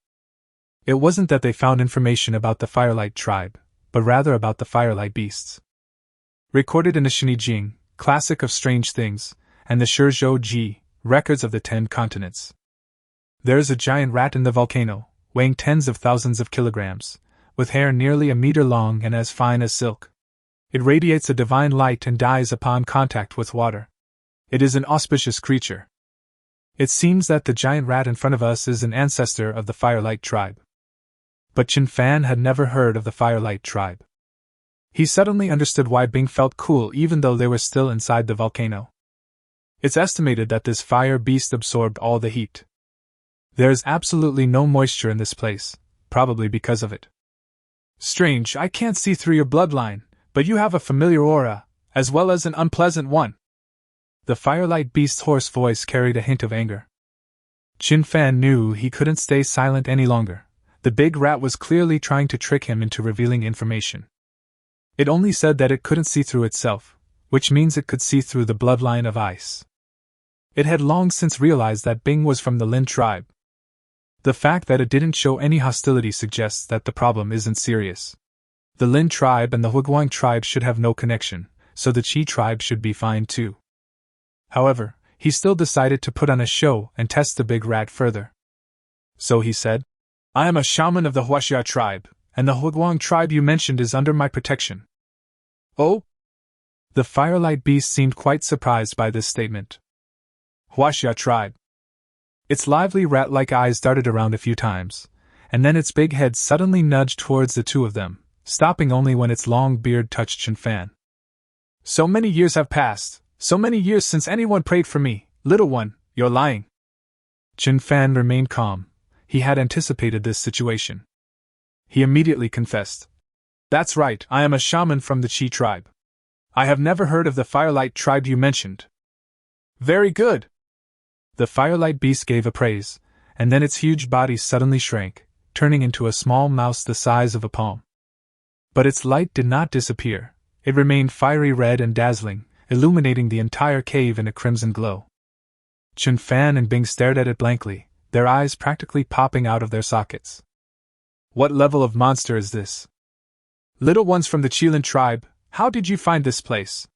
It wasn't that they found information about the Firelight tribe, but rather about the Firelight beasts. Recorded in the Shinijing, Classic of Strange Things, and the Shizhou Ji, Records of the 10 Continents. There is a giant rat in the volcano, weighing tens of thousands of kilograms, with hair nearly a meter long and as fine as silk. It radiates a divine light and dies upon contact with water. It is an auspicious creature. It seems that the giant rat in front of us is an ancestor of the Firelight tribe. But Chen Fan had never heard of the Firelight tribe. He suddenly understood why Bing felt cool even though they were still inside the volcano. It's estimated that this fire beast absorbed all the heat. There is absolutely no moisture in this place, probably because of it. Strange, I can't see through your bloodline, but you have a familiar aura, as well as an unpleasant one. The Firelight beast's hoarse voice carried a hint of anger. Chen Fan knew he couldn't stay silent any longer. The big rat was clearly trying to trick him into revealing information. It only said that it couldn't see through itself, which means it could see through the bloodline of ice. It had long since realized that Bing was from the Lin tribe. The fact that it didn't show any hostility suggests that the problem isn't serious. The Lin tribe and the Huiguang tribe should have no connection, so the Qi tribe should be fine too. However, he still decided to put on a show and test the big rat further. So he said, I am a shaman of the Huaxia tribe, and the Huiguang tribe you mentioned is under my protection. Oh? The firelight beast seemed quite surprised by this statement. Huaxia tribe. Its lively rat-like eyes darted around a few times, and then its big head suddenly nudged towards the two of them, stopping only when its long beard touched Chen Fan. So many years have passed, so many years since anyone prayed for me, little one, you're lying. Chen Fan remained calm. He had anticipated this situation. He immediately confessed. That's right, I am a shaman from the Qi tribe. I have never heard of the firelight tribe you mentioned. Very good. The firelight beast gave a praise, and then its huge body suddenly shrank, turning into a small mouse the size of a palm. But its light did not disappear. It remained fiery red and dazzling, illuminating the entire cave in a crimson glow. Chen Fan and Bing stared at it blankly, their eyes practically popping out of their sockets. What level of monster is this? Little ones from the Qilin tribe, how did you find this place?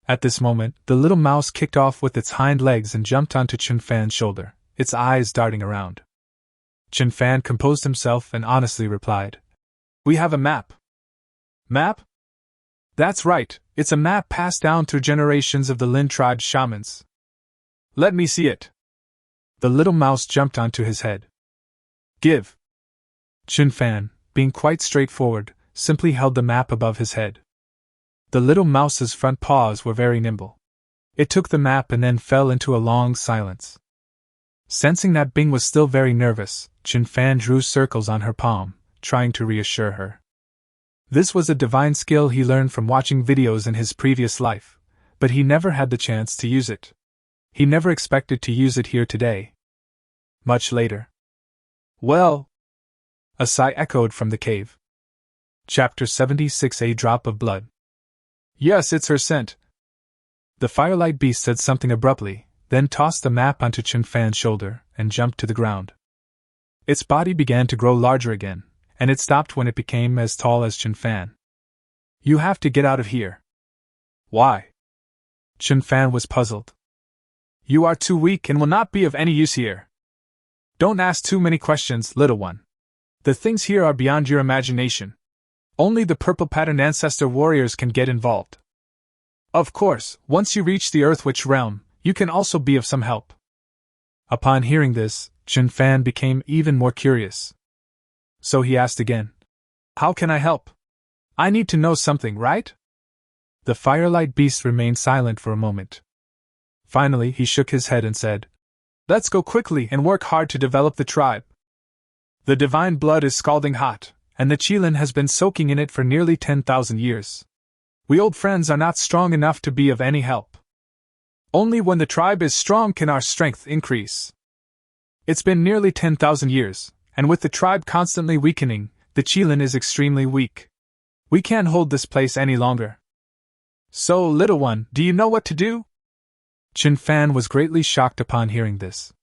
At this moment, the little mouse kicked off with its hind legs and jumped onto Chen Fan's shoulder, its eyes darting around. Chen Fan composed himself and honestly replied, We have a map. Map? That's right, it's a map passed down through generations of the Lin tribe's shamans. Let me see it. The little mouse jumped onto his head. Give. Chen Fan, being quite straightforward, simply held the map above his head. The little mouse's front paws were very nimble. It took the map and then fell into a long silence. Sensing that Bing was still very nervous, Chen Fan drew circles on her palm, trying to reassure her. This was a divine skill he learned from watching videos in his previous life, but he never had the chance to use it. He never expected to use it here today. Much later. Well? A sigh echoed from the cave. Chapter 76, A Drop of Blood. Yes, it's her scent. The firelight beast said something abruptly, then tossed the map onto Chen Fan's shoulder and jumped to the ground. Its body began to grow larger again, and it stopped when it became as tall as Chen Fan. You have to get out of here. Why? Chen Fan was puzzled. You are too weak and will not be of any use here. Don't ask too many questions, little one. The things here are beyond your imagination. Only the purple pattern ancestor warriors can get involved. Of course, once you reach the Earth Witch realm, you can also be of some help. Upon hearing this, Chen Fan became even more curious. So he asked again, How can I help? I need to know something, right? The firelight beast remained silent for a moment. Finally, he shook his head and said, Let's go quickly and work hard to develop the tribe. The divine blood is scalding hot, and the Qilin has been soaking in it for nearly 10,000 years. We old friends are not strong enough to be of any help. Only when the tribe is strong can our strength increase. It's been nearly 10,000 years, and with the tribe constantly weakening, the Qilin is extremely weak. We can't hold this place any longer. So, little one, do you know what to do? Chen Fan was greatly shocked upon hearing this.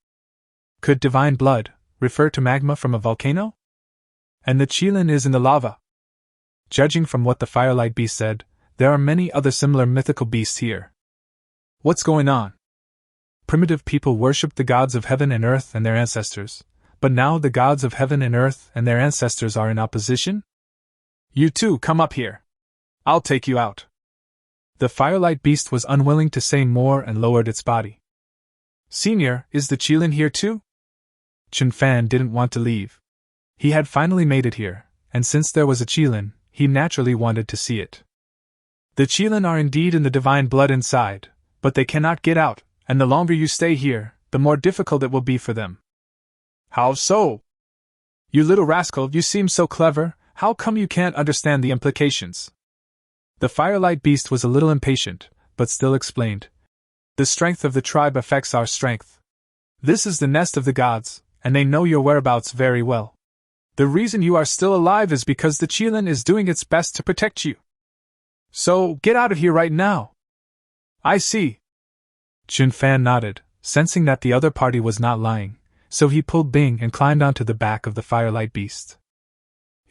Could divine blood refer to magma from a volcano? And the Qilin is in the lava. Judging from what the firelight beast said, there are many other similar mythical beasts here. What's going on? Primitive people worshipped the gods of heaven and earth and their ancestors, but now the gods of heaven and earth and their ancestors are in opposition? You too, come up here. I'll take you out. The firelight beast was unwilling to say more and lowered its body. Senior, is the Qilin here too? Chen Fan didn't want to leave. He had finally made it here, and since there was a Qilin, he naturally wanted to see it. The Qilin are indeed in the divine blood inside, but they cannot get out, and the longer you stay here, the more difficult it will be for them. How so? You little rascal, you seem so clever, how come you can't understand the implications? The firelight beast was a little impatient, but still explained. The strength of the tribe affects our strength. This is the nest of the gods, and they know your whereabouts very well. The reason you are still alive is because the Qilin is doing its best to protect you. So, get out of here right now. I see. Chen Fan nodded, sensing that the other party was not lying, so he pulled Bing and climbed onto the back of the firelight beast.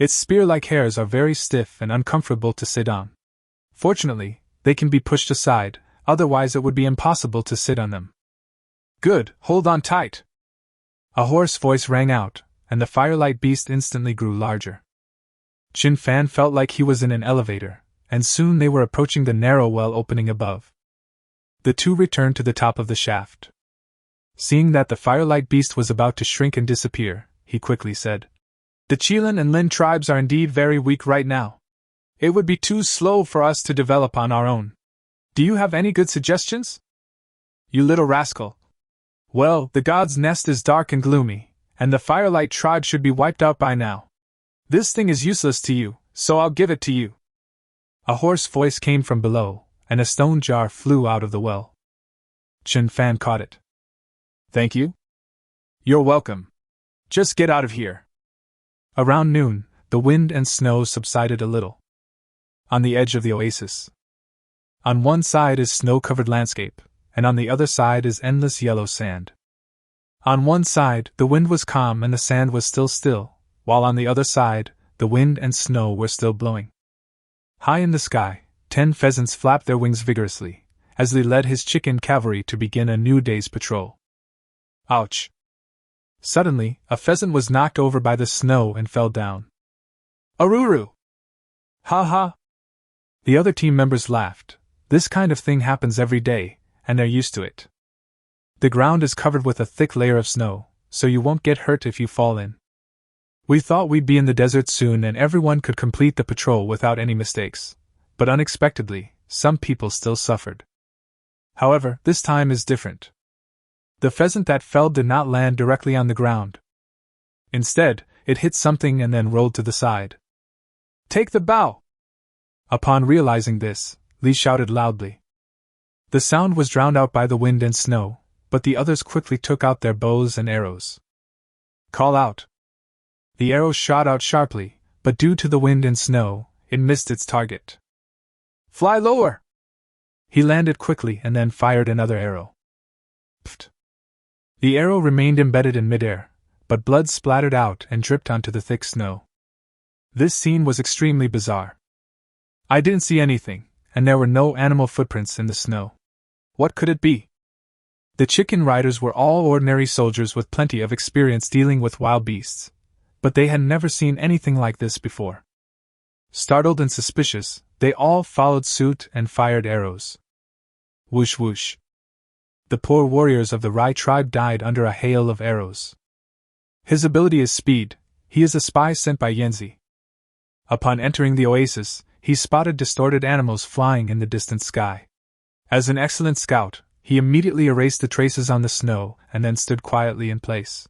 Its spear-like hairs are very stiff and uncomfortable to sit on. Fortunately, they can be pushed aside, otherwise it would be impossible to sit on them. Good, hold on tight! A hoarse voice rang out, and the firelight beast instantly grew larger. Chen Fan felt like he was in an elevator, and soon they were approaching the narrow well opening above. The two returned to the top of the shaft. Seeing that the firelight beast was about to shrink and disappear, he quickly said, "The Chilan and Lin tribes are indeed very weak right now. It would be too slow for us to develop on our own. Do you have any good suggestions?" "You little rascal. Well, the god's nest is dark and gloomy, and the firelight tribe should be wiped out by now. This thing is useless to you, so I'll give it to you." A hoarse voice came from below, and a stone jar flew out of the well. Chen Fan caught it. "Thank you?" "You're welcome. Just get out of here." Around noon, the wind and snow subsided a little. On the edge of the oasis, on one side is snow-covered landscape, and on the other side is endless yellow sand. On one side, the wind was calm and the sand was still, while on the other side, the wind and snow were still blowing. High in the sky, 10 pheasants flapped their wings vigorously, as Li led his chicken cavalry to begin a new day's patrol. Ouch! Suddenly, a pheasant was knocked over by the snow and fell down. "Aruru! Ha ha!" The other team members laughed. This kind of thing happens every day, and they're used to it. The ground is covered with a thick layer of snow, so you won't get hurt if you fall in. We thought we'd be in the desert soon and everyone could complete the patrol without any mistakes, but unexpectedly, some people still suffered. However, this time is different. The pheasant that fell did not land directly on the ground. Instead, it hit something and then rolled to the side. "Take the bow!" Upon realizing this, Li shouted loudly. The sound was drowned out by the wind and snow, but the others quickly took out their bows and arrows. "Call out!" The arrow shot out sharply, but due to the wind and snow, it missed its target. "Fly lower!" He landed quickly and then fired another arrow. Pfft! The arrow remained embedded in midair, but blood splattered out and dripped onto the thick snow. This scene was extremely bizarre. I didn't see anything, and there were no animal footprints in the snow. What could it be? The chicken riders were all ordinary soldiers with plenty of experience dealing with wild beasts, but they had never seen anything like this before. Startled and suspicious, they all followed suit and fired arrows. Whoosh whoosh. The poor warriors of the Rai tribe died under a hail of arrows. His ability is speed. He is a spy sent by Yenzi. Upon entering the oasis, he spotted distorted animals flying in the distant sky. As an excellent scout, he immediately erased the traces on the snow and then stood quietly in place.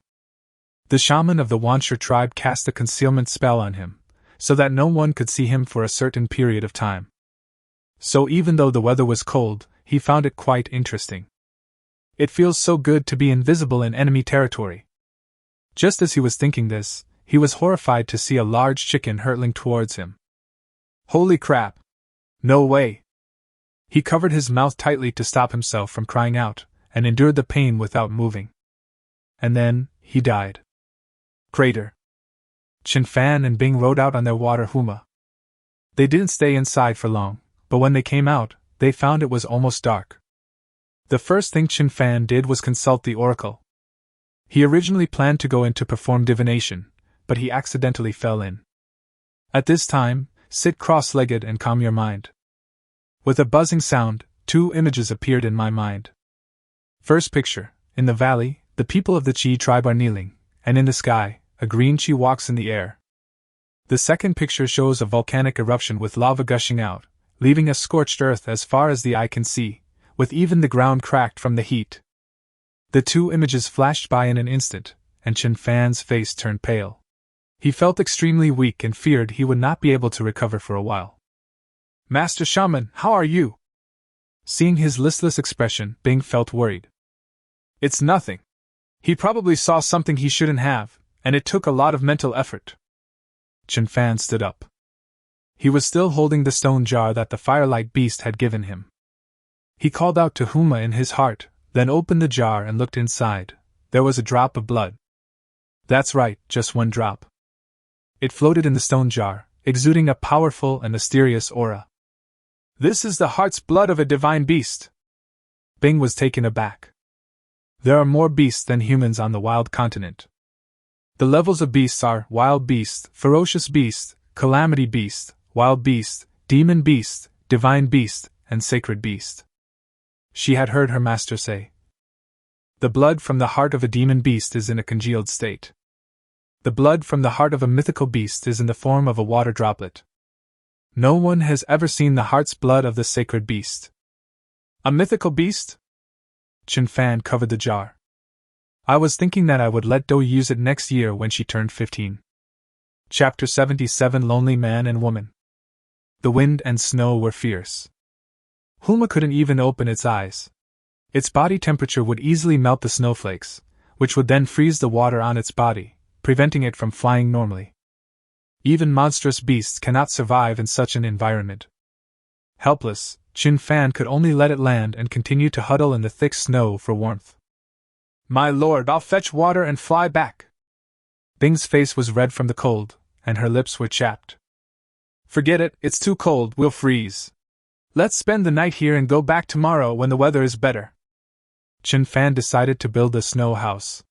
The shaman of the Wanshur tribe cast a concealment spell on him, so that no one could see him for a certain period of time. So even though the weather was cold, he found it quite interesting. It feels so good to be invisible in enemy territory. Just as he was thinking this, he was horrified to see a large chicken hurtling towards him. Holy crap! No way! He covered his mouth tightly to stop himself from crying out, and endured the pain without moving. And then, he died. Crater. Chen Fan and Bing rode out on their water huma. They didn't stay inside for long, but when they came out, they found it was almost dark. The first thing Chen Fan did was consult the oracle. He originally planned to go in to perform divination, but he accidentally fell in. At this time, sit cross-legged and calm your mind. With a buzzing sound, 2 images appeared in my mind. First picture, in the valley, the people of the Chi tribe are kneeling, and in the sky, a green Chi walks in the air. The second picture shows a volcanic eruption with lava gushing out, leaving a scorched earth as far as the eye can see, with even the ground cracked from the heat. The 2 images flashed by in an instant, and Chen Fan's face turned pale. He felt extremely weak and feared he would not be able to recover for a while. "Master Shaman, how are you?" Seeing his listless expression, Bing felt worried. "It's nothing. He probably saw something he shouldn't have, and it took a lot of mental effort." Chen Fan stood up. He was still holding the stone jar that the firelight beast had given him. He called out to Huma in his heart, then opened the jar and looked inside. There was a drop of blood. That's right, just 1 drop. It floated in the stone jar, exuding a powerful and mysterious aura. "This is the heart's blood of a divine beast." Bing was taken aback. There are more beasts than humans on the wild continent. The levels of beasts are wild beast, ferocious beast, calamity beast, wild beast, demon beast, divine beast, and sacred beast. She had heard her master say. The blood from the heart of a demon beast is in a congealed state. The blood from the heart of a mythical beast is in the form of a water droplet. No one has ever seen the heart's blood of the sacred beast. A mythical beast? Chen Fan covered the jar. I was thinking that I would let Do use it next year when she turned 15. Chapter 77 Lonely Man and Woman. The wind and snow were fierce. Hulma couldn't even open its eyes. Its body temperature would easily melt the snowflakes, which would then freeze the water on its body, preventing it from flying normally. Even monstrous beasts cannot survive in such an environment. Helpless, Chen Fan could only let it land and continue to huddle in the thick snow for warmth. "My lord, I'll fetch water and fly back." Bing's face was red from the cold, and her lips were chapped. "Forget it, it's too cold, we'll freeze. Let's spend the night here and go back tomorrow when the weather is better." Chen Fan decided to build a snow house.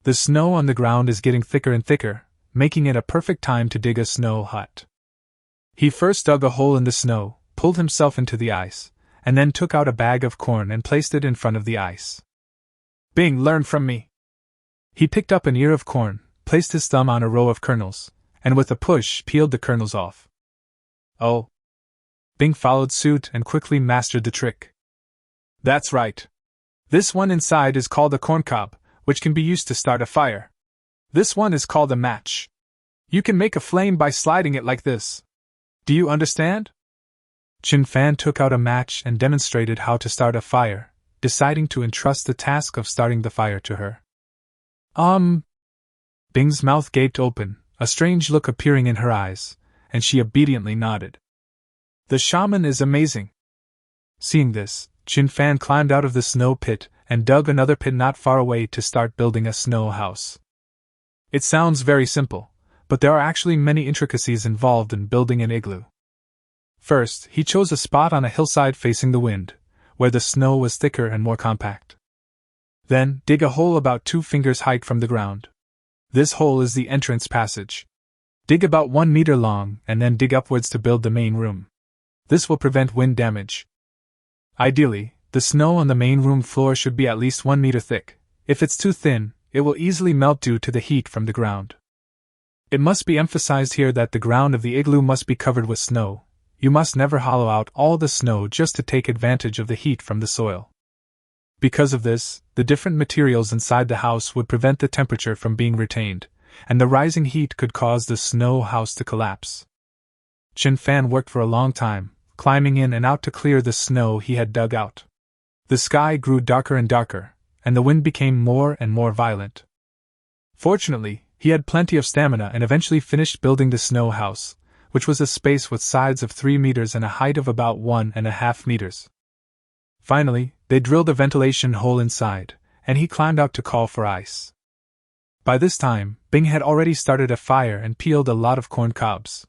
The snow on the ground is getting thicker and thicker, making it a perfect time to dig a snow hut. He first dug a hole in the snow, pulled himself into the ice, and then took out a bag of corn and placed it in front of the ice. "Bing, learn from me." He picked up an ear of corn, placed his thumb on a row of kernels, and with a push peeled the kernels off. "Oh." Bing followed suit and quickly mastered the trick. "That's right. This one inside is called a corncob, which can be used to start a fire. This one is called a match. You can make a flame by sliding it like this. Do you understand?" Chen Fan took out a match and demonstrated how to start a fire, deciding to entrust the task of starting the fire to her. Bing's mouth gaped open, a strange look appearing in her eyes, and she obediently nodded. "The shaman is amazing." Seeing this, Chen Fan climbed out of the snow pit and dug another pit not far away to start building a snow house. It sounds very simple, but there are actually many intricacies involved in building an igloo. First, he chose a spot on a hillside facing the wind, where the snow was thicker and more compact. Then, dig a hole about 2 fingers height from the ground. This hole is the entrance passage. Dig about 1 meter long and then dig upwards to build the main room. This will prevent wind damage. Ideally, the snow on the main room floor should be at least 1 meter thick. If it's too thin, it will easily melt due to the heat from the ground. It must be emphasized here that the ground of the igloo must be covered with snow. You must never hollow out all the snow just to take advantage of the heat from the soil. Because of this, the different materials inside the house would prevent the temperature from being retained, and the rising heat could cause the snow house to collapse. Chen Fan worked for a long time, climbing in and out to clear the snow he had dug out. The sky grew darker and darker, and the wind became more and more violent. Fortunately, he had plenty of stamina and eventually finished building the snow house, which was a space with sides of 3 meters and a height of about 1.5 meters. Finally, they drilled a ventilation hole inside, and he climbed out to call for ice. By this time, Bing had already started a fire and peeled a lot of corn cobs.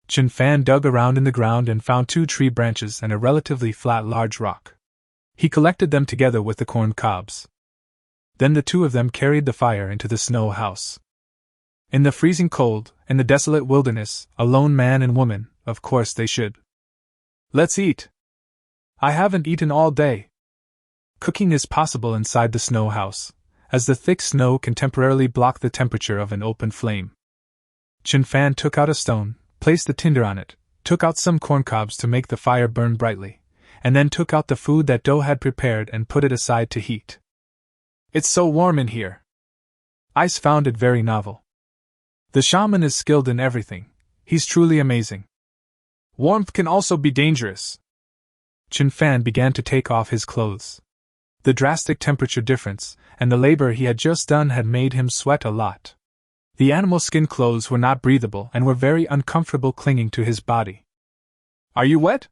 Chen Fan dug around in the ground and found 2 tree branches and a relatively flat large rock. He collected them together with the corn cobs. Then the 2 of them carried the fire into the snow house. In the freezing cold, in the desolate wilderness, a lone man and woman, of course they should. "Let's eat. I haven't eaten all day." Cooking is possible inside the snow house, as the thick snow can temporarily block the temperature of an open flame. Chen Fan took out a stone, placed the tinder on it, took out some corn cobs to make the fire burn brightly, and then took out the food that Do had prepared and put it aside to heat. "It's so warm in here." Ice found it very novel. "The shaman is skilled in everything. He's truly amazing. Warmth can also be dangerous." Chen Fan began to take off his clothes. The drastic temperature difference and the labor he had just done had made him sweat a lot. The animal skin clothes were not breathable and were very uncomfortable clinging to his body. "Are you wet?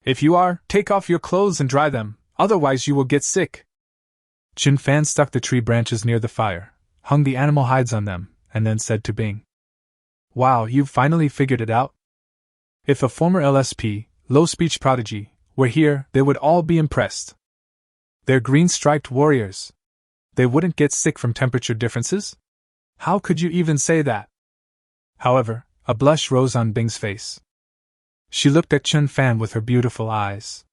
If you are, take off your clothes and dry them, otherwise you will get sick." Chen Fan stuck the tree branches near the fire, hung the animal hides on them, and then said to Bing, Wow, you've finally figured it out? If a former LSP, low speech prodigy, were here, they would all be impressed. They're green-striped warriors. They wouldn't get sick from temperature differences? How could you even say that? However, a blush rose on Bing's face. She looked at Chen Fan with her beautiful eyes.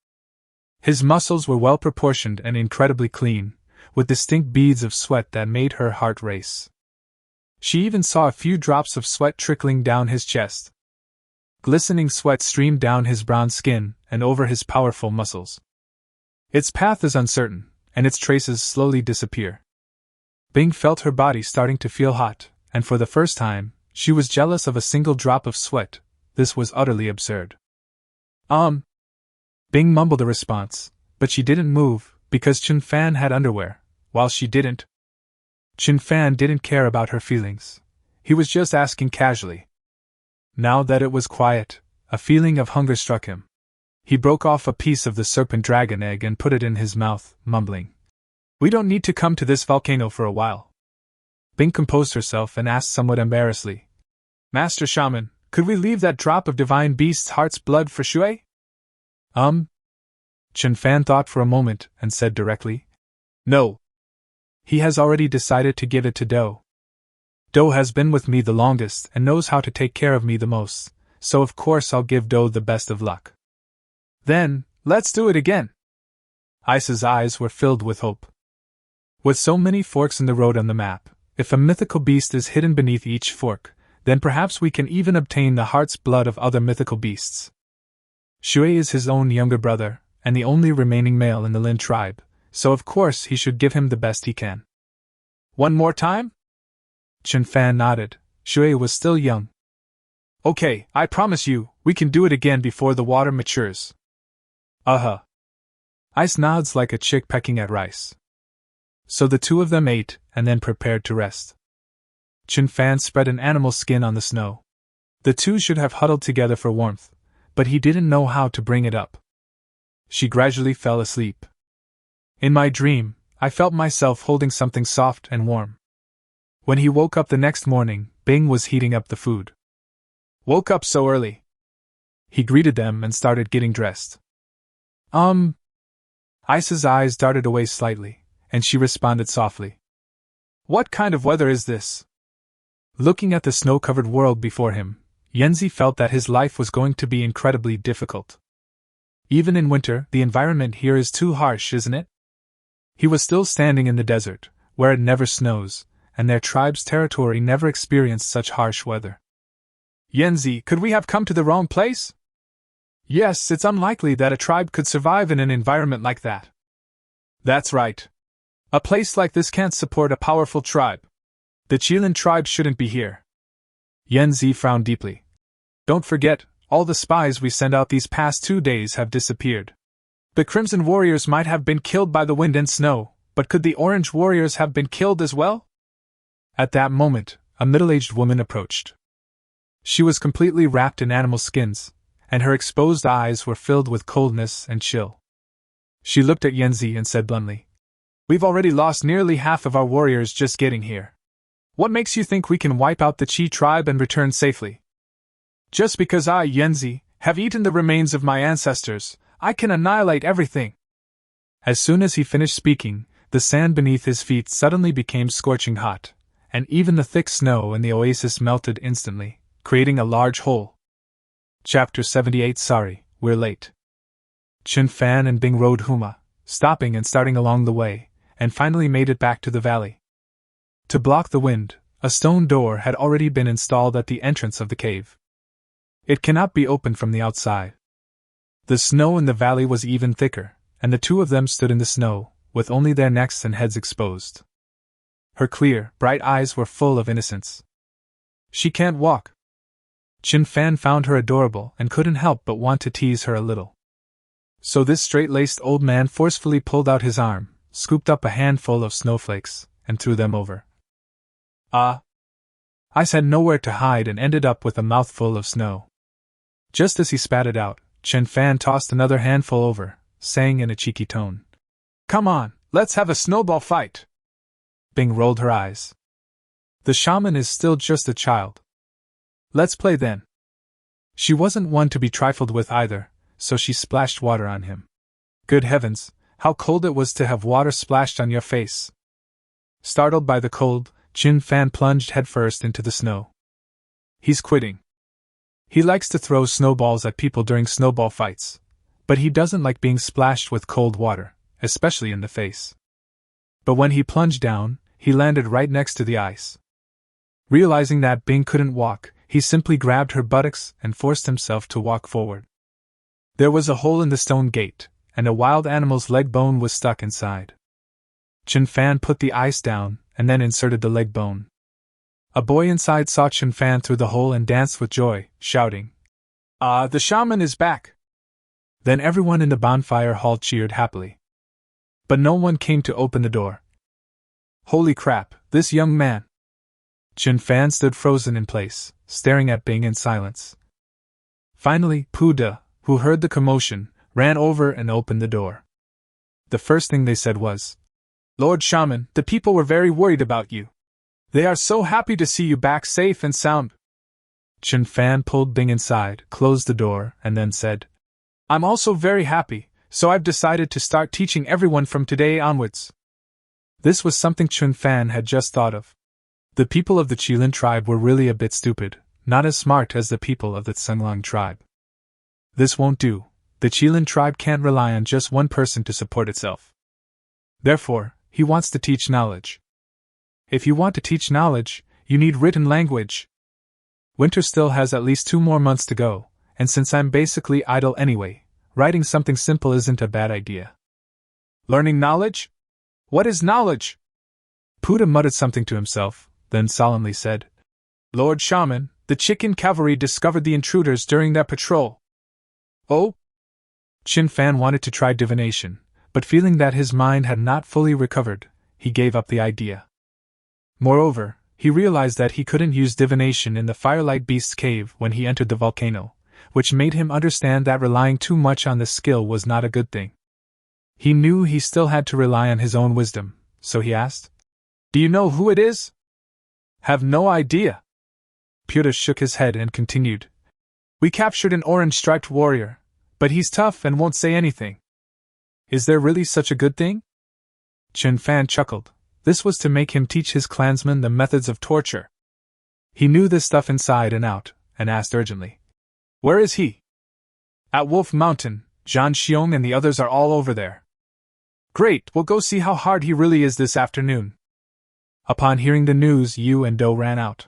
His muscles were well proportioned and incredibly clean, with distinct beads of sweat that made her heart race. She even saw a few drops of sweat trickling down his chest. Glistening sweat streamed down his brown skin and over his powerful muscles. Its path is uncertain, and its traces slowly disappear. Bing felt her body starting to feel hot, and for the first time, she was jealous of a single drop of sweat. This was utterly absurd. Bing mumbled a response, but she didn't move, because Chen Fan had underwear, while she didn't. Chen Fan didn't care about her feelings. He was just asking casually. Now that it was quiet, a feeling of hunger struck him. He broke off a piece of the serpent dragon egg and put it in his mouth, mumbling, "We don't need to come to this volcano for a while." Bing composed herself and asked somewhat embarrassedly, "Master Shaman, could we leave that drop of divine beast's heart's blood for Shui?" Chen Fan thought for a moment and said directly, "No. He has already decided to give it to Do. Do has been with me the longest and knows how to take care of me the most, so of course I'll give Do the best of luck." "Then, let's do it again." Ice's eyes were filled with hope. With so many forks in the road on the map, if a mythical beast is hidden beneath each fork, then perhaps we can even obtain the heart's blood of other mythical beasts. Shui is his own younger brother, and the only remaining male in the Lin tribe, so of course he should give him the best he can. "One more time?" Chen Fan nodded. Shui was still young. "Okay, I promise you, we can do it again before the water matures." Ice nods like a chick pecking at rice. So the two of them ate, and then prepared to rest. Chen Fan spread an animal skin on the snow. The two should have huddled together for warmth, but he didn't know how to bring it up. She gradually fell asleep. In my dream, I felt myself holding something soft and warm. When he woke up the next morning, Bing was heating up the food. "Woke up so early?" He greeted them and started getting dressed. Ice's eyes darted away slightly, and she responded softly. "What kind of weather is this?" Looking at the snow-covered world before him, Yanzi felt that his life was going to be incredibly difficult. Even in winter, the environment here is too harsh, isn't it? He was still standing in the desert, where it never snows, and their tribe's territory never experienced such harsh weather. "Yanzi, could we have come to the wrong place?" "Yes, it's unlikely that a tribe could survive in an environment like that." "That's right. A place like this can't support a powerful tribe. The Qilin tribe shouldn't be here." Yanzi frowned deeply. "Don't forget, all the spies we sent out these past 2 days have disappeared. The Crimson Warriors might have been killed by the wind and snow, but could the Orange Warriors have been killed as well?" At that moment, a middle-aged woman approached. She was completely wrapped in animal skins, and her exposed eyes were filled with coldness and chill. She looked at Yanzi and said bluntly, "We've already lost nearly half of our warriors just getting here. What makes you think we can wipe out the Qi tribe and return safely? Just because I, Yanzi, have eaten the remains of my ancestors, I can annihilate everything." As soon as he finished speaking, the sand beneath his feet suddenly became scorching hot, and even the thick snow in the oasis melted instantly, creating a large hole. Chapter 78. Sorry, we're late. Chen Fan and Bing rode Huma, stopping and starting along the way, and finally made it back to the valley. To block the wind, a stone door had already been installed at the entrance of the cave. It cannot be opened from the outside. The snow in the valley was even thicker, and the two of them stood in the snow, with only their necks and heads exposed. Her clear, bright eyes were full of innocence. "She can't walk." Chen Fan found her adorable and couldn't help but want to tease her a little. So this straight-laced old man forcefully pulled out his arm, scooped up a handful of snowflakes, and threw them over. Ice had nowhere to hide and ended up with a mouthful of snow. Just as he spat it out, Chen Fan tossed another handful over, saying in a cheeky tone, "Come on, let's have a snowball fight." Bing rolled her eyes. The shaman is still just a child. Let's play then. She wasn't one to be trifled with either, so she splashed water on him. Good heavens, how cold it was to have water splashed on your face. Startled by the cold, Chen Fan plunged headfirst into the snow. He's quitting. He likes to throw snowballs at people during snowball fights, but he doesn't like being splashed with cold water, especially in the face. But when he plunged down, he landed right next to the ice. Realizing that Bing couldn't walk, he simply grabbed her buttocks and forced himself to walk forward. There was a hole in the stone gate, and a wild animal's leg bone was stuck inside. Chen Fan put the ice down and then inserted the leg bone. A boy inside saw Chen Fan through the hole and danced with joy, shouting, The shaman is back!" Then everyone in the bonfire hall cheered happily. But no one came to open the door. Holy crap, this young man! Chen Fan stood frozen in place, staring at Bing in silence. Finally, Pu De, who heard the commotion, ran over and opened the door. The first thing they said was, "Lord Shaman, the people were very worried about you. They are so happy to see you back safe and sound." Chen Fan pulled Bing inside, closed the door, and then said, "I'm also very happy, so I've decided to start teaching everyone from today onwards." This was something Chen Fan had just thought of. The people of the Qilin tribe were really a bit stupid, not as smart as the people of the Tsenglong tribe. This won't do. The Qilin tribe can't rely on just one person to support itself. Therefore, he wants to teach knowledge. If you want to teach knowledge, you need written language. Winter still has at least 2 more months to go, and since I'm basically idle anyway, writing something simple isn't a bad idea. Learning knowledge? What is knowledge? Pu De muttered something to himself, then solemnly said, "Lord Shaman, the chicken cavalry discovered the intruders during their patrol." "Oh?" Chen Fan wanted to try divination, but feeling that his mind had not fully recovered, he gave up the idea. Moreover, he realized that he couldn't use divination in the Firelight Beast's cave when he entered the volcano, which made him understand that relying too much on this skill was not a good thing. He knew he still had to rely on his own wisdom, so he asked, "Do you know who it is?" "Have no idea." Pu De shook his head and continued, "We captured an orange-striped warrior, but he's tough and won't say anything." "Is there really such a good thing?" Chen Fan chuckled. This was to make him teach his clansmen the methods of torture. He knew this stuff inside and out, and asked urgently, "Where is he?" "At Wolf Mountain. Zhan Xiong and the others are all over there." "Great, we'll go see how hard he really is this afternoon." Upon hearing the news, Yu and Do ran out.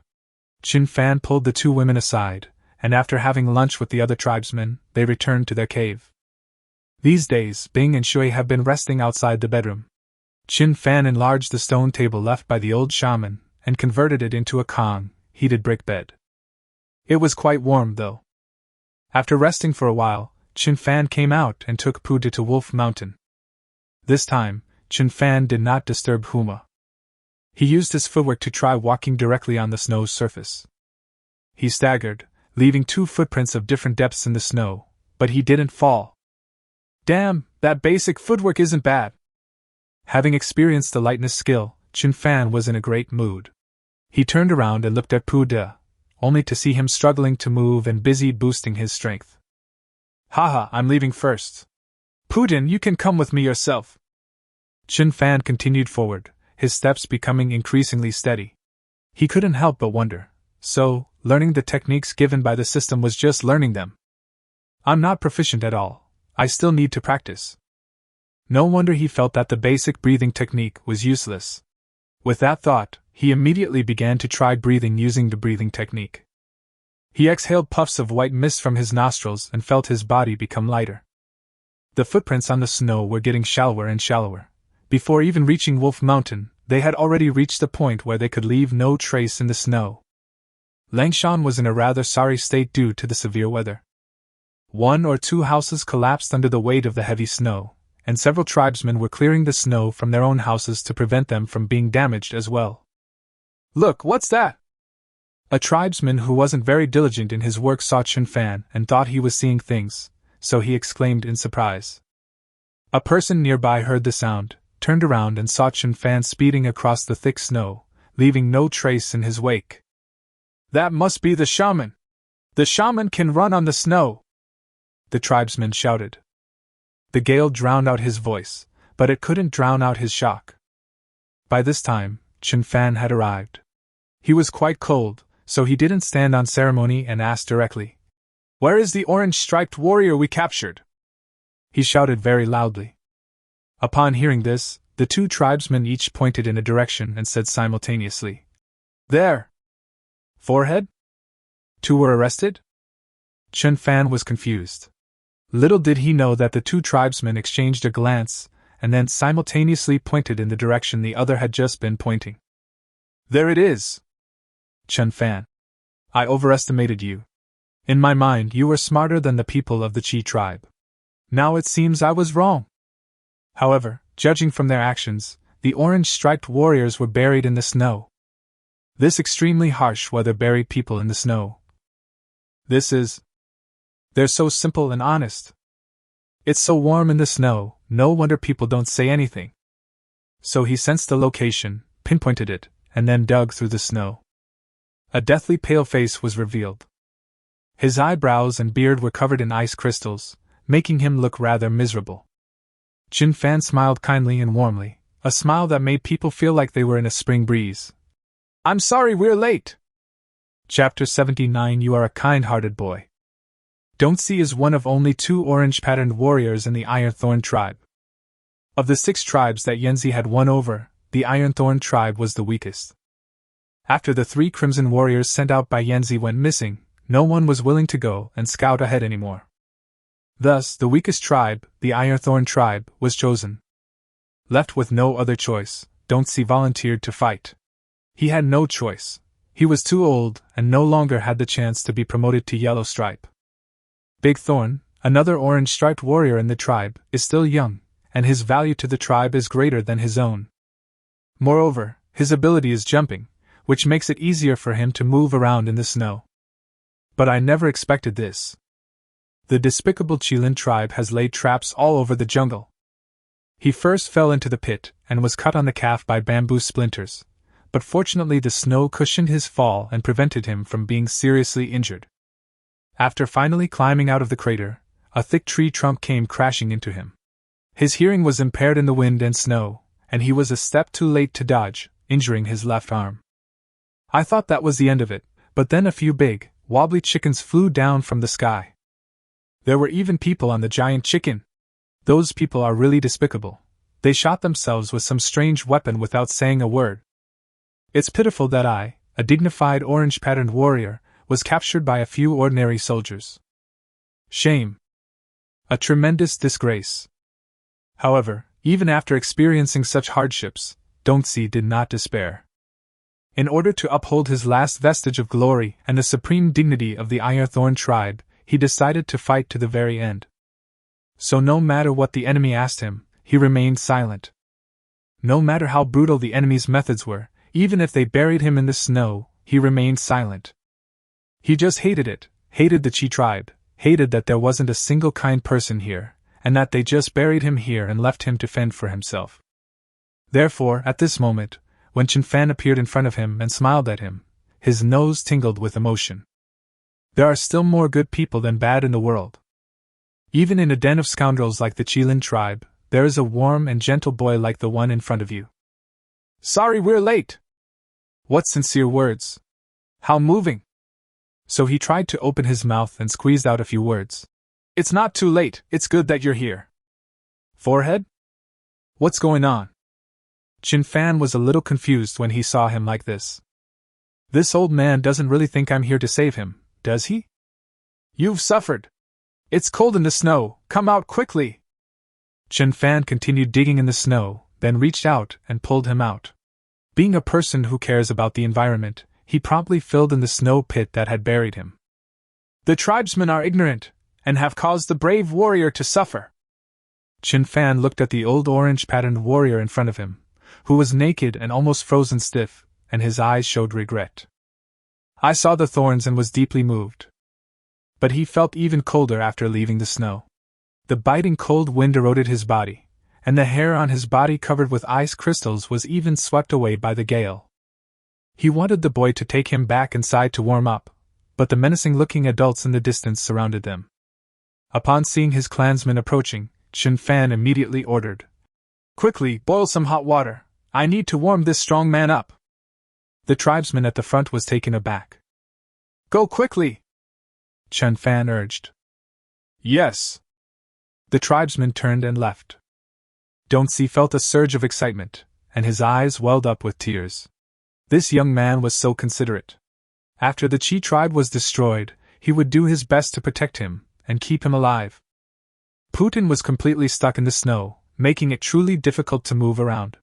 Chen Fan pulled the 2 women aside, and after having lunch with the other tribesmen, they returned to their cave. These days, Bing and Shui have been resting outside the bedroom. Chen Fan enlarged the stone table left by the old shaman, and converted it into a Kong, heated brick bed. It was quite warm, though. After resting for a while, Chen Fan came out and took Pu De to Wolf Mountain. This time, Chen Fan did not disturb Huma. He used his footwork to try walking directly on the snow's surface. He staggered, leaving 2 footprints of different depths in the snow, but he didn't fall. Damn, that basic footwork isn't bad. Having experienced the lightness skill, Chen Fan was in a great mood. He turned around and looked at Pu De, only to see him struggling to move and busy boosting his strength. "Haha, I'm leaving first. Pudin, you can come with me yourself." Chen Fan continued forward, his steps becoming increasingly steady. He couldn't help but wonder, so, learning the techniques given by the system was just learning them. "I'm not proficient at all. I still need to practice." No wonder he felt that the basic breathing technique was useless. With that thought, he immediately began to try breathing using the breathing technique. He exhaled puffs of white mist from his nostrils and felt his body become lighter. The footprints on the snow were getting shallower and shallower. Before even reaching Wolf Mountain, they had already reached the point where they could leave no trace in the snow. Langshan was in a rather sorry state due to the severe weather. 1 or 2 houses collapsed under the weight of the heavy snow, and several tribesmen were clearing the snow from their own houses to prevent them from being damaged as well. "Look, what's that?" A tribesman who wasn't very diligent in his work saw Chen Fan and thought he was seeing things, so he exclaimed in surprise. A person nearby heard the sound, turned around and saw Chen Fan speeding across the thick snow, leaving no trace in his wake. "That must be the shaman," The shaman can run on the snow! The tribesman shouted. The gale drowned out his voice, but it couldn't drown out his shock. By this time, Chen Fan had arrived. He was quite cold, so he didn't stand on ceremony and asked directly, "Where is the orange-striped warrior we captured?" He shouted very loudly. Upon hearing this, the two tribesmen each pointed in a direction and said simultaneously, "There!" Forehead? Two were arrested? Chen Fan was confused. Little did he know that the two tribesmen exchanged a glance and then simultaneously pointed in the direction the other had just been pointing. "There it is!" Chen Fan. "I overestimated you. In my mind, you were smarter than the people of the Chi tribe. Now it seems I was wrong." However, judging from their actions, the orange-striped warriors were buried in the snow. This extremely harsh weather buried people in the snow. They're so simple and honest. It's so warm in the snow, no wonder people don't say anything. So he sensed the location, pinpointed it, and then dug through the snow. A deathly pale face was revealed. His eyebrows and beard were covered in ice crystals, making him look rather miserable. Chen Fan smiled kindly and warmly, a smile that made people feel like they were in a spring breeze. "I'm sorry we're late." Chapter 79. You are a kind-hearted boy. Don'tsi is one of only 2 orange-patterned warriors in the Ironthorn tribe. Of the 6 tribes that Yanzi had won over, the Ironthorn tribe was the weakest. After the 3 crimson warriors sent out by Yanzi went missing, no one was willing to go and scout ahead anymore. Thus, the weakest tribe, the Ironthorn tribe, was chosen. Left with no other choice, Don'tsi volunteered to fight. He had no choice. He was too old and no longer had the chance to be promoted to Yellow Stripe. Big Thorn, another orange-striped warrior in the tribe, is still young, and his value to the tribe is greater than his own. Moreover, his ability is jumping, which makes it easier for him to move around in the snow. But I never expected this. The despicable Qilin tribe has laid traps all over the jungle. He first fell into the pit and was cut on the calf by bamboo splinters, but fortunately the snow cushioned his fall and prevented him from being seriously injured. After finally climbing out of the crater, a thick tree trunk came crashing into him. His hearing was impaired in the wind and snow, and he was a step too late to dodge, injuring his left arm. I thought that was the end of it, but then a few big, wobbly chickens flew down from the sky. There were even people on the giant chicken. Those people are really despicable. They shot themselves with some strange weapon without saying a word. It's pitiful that I, a dignified orange-patterned warrior, was captured by a few ordinary soldiers. Shame. A tremendous disgrace. However, even after experiencing such hardships, Don'tsi did not despair. In order to uphold his last vestige of glory and the supreme dignity of the Ironthorn tribe, he decided to fight to the very end. So no matter what the enemy asked him, he remained silent. No matter how brutal the enemy's methods were, even if they buried him in the snow, he remained silent. He just hated it, hated the Chi tribe, hated that there wasn't a single kind person here, and that they just buried him here and left him to fend for himself. Therefore, at this moment, when Chen Fan appeared in front of him and smiled at him, his nose tingled with emotion. There are still more good people than bad in the world. Even in a den of scoundrels like the Qilin tribe, there is a warm and gentle boy like the one in front of you. "Sorry we're late." What sincere words! How moving! So he tried to open his mouth and squeezed out a few words. "It's not too late, it's good that you're here." Forehead? What's going on? Chen Fan was a little confused when he saw him like this. This old man doesn't really think I'm here to save him, does he? "You've suffered. It's cold in the snow, come out quickly." Chen Fan continued digging in the snow, then reached out and pulled him out. Being a person who cares about the environment, he promptly filled in the snow pit that had buried him. "The tribesmen are ignorant, and have caused the brave warrior to suffer." Chen Fan looked at the old orange-patterned warrior in front of him, who was naked and almost frozen stiff, and his eyes showed regret. I saw the thorns and was deeply moved. But he felt even colder after leaving the snow. The biting cold wind eroded his body, and the hair on his body covered with ice crystals was even swept away by the gale. He wanted the boy to take him back inside to warm up, but the menacing-looking adults in the distance surrounded them. Upon seeing his clansmen approaching, Chen Fan immediately ordered, "Quickly, boil some hot water. I need to warm this strong man up." The tribesman at the front was taken aback. "Go quickly!" Chen Fan urged. "Yes." The tribesman turned and left. Dongsi felt a surge of excitement, and his eyes welled up with tears. This young man was so considerate. After the Chi tribe was destroyed, he would do his best to protect him and keep him alive. Putin was completely stuck in the snow, making it truly difficult to move around.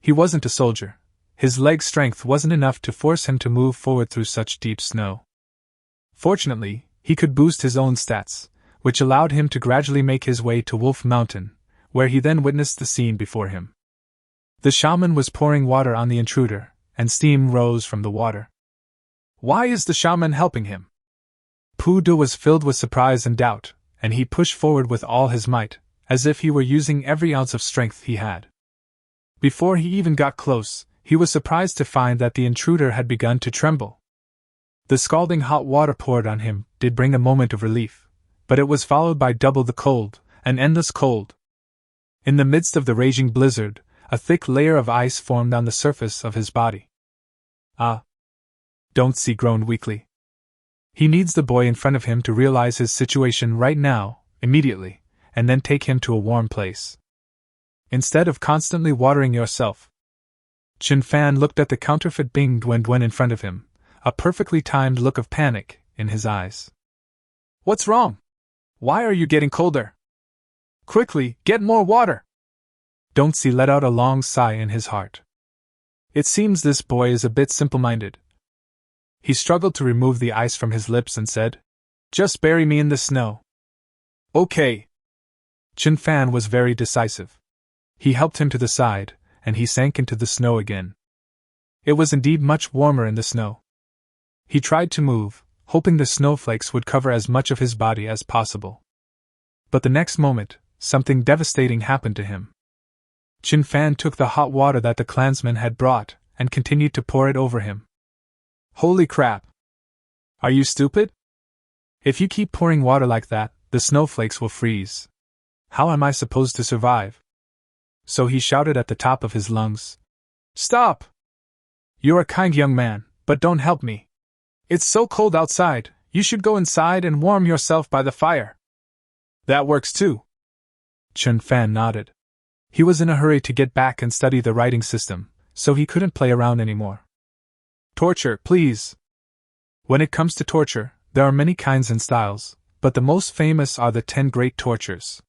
He wasn't a soldier. His leg strength wasn't enough to force him to move forward through such deep snow. Fortunately, he could boost his own stats, which allowed him to gradually make his way to Wolf Mountain, where he then witnessed the scene before him. The shaman was pouring water on the intruder, and steam rose from the water. Why is the shaman helping him? Pu De was filled with surprise and doubt, and he pushed forward with all his might, as if he were using every ounce of strength he had. Before he even got close, he was surprised to find that the intruder had begun to tremble. The scalding hot water poured on him did bring a moment of relief, but it was followed by double the cold, an endless cold. In the midst of the raging blizzard, a thick layer of ice formed on the surface of his body. "Ah!" Dongsi groaned weakly. He needs the boy in front of him to realize his situation right now, immediately, and then take him to a warm place. Instead of constantly watering yourself. Chen Fan looked at the counterfeit Bing Duan in front of him, a perfectly timed look of panic in his eyes. "What's wrong? Why are you getting colder? Quickly, get more water!" Dongsi let out a long sigh in his heart. It seems this boy is a bit simple-minded. He struggled to remove the ice from his lips and said, "Just bury me in the snow." "Okay." Chen Fan was very decisive. He helped him to the side, and he sank into the snow again. It was indeed much warmer in the snow. He tried to move, hoping the snowflakes would cover as much of his body as possible. But the next moment, something devastating happened to him. Chen Fan took the hot water that the clansman had brought, and continued to pour it over him. "Holy crap! Are you stupid? If you keep pouring water like that, the snowflakes will freeze. How am I supposed to survive?" So he shouted at the top of his lungs, "Stop! You're a kind young man, but don't help me. It's so cold outside, you should go inside and warm yourself by the fire." "That works too." Chen Fan nodded. He was in a hurry to get back and study the writing system, so he couldn't play around anymore. "Torture, please." When it comes to torture, there are many kinds and styles, but the most famous are the 10 great tortures.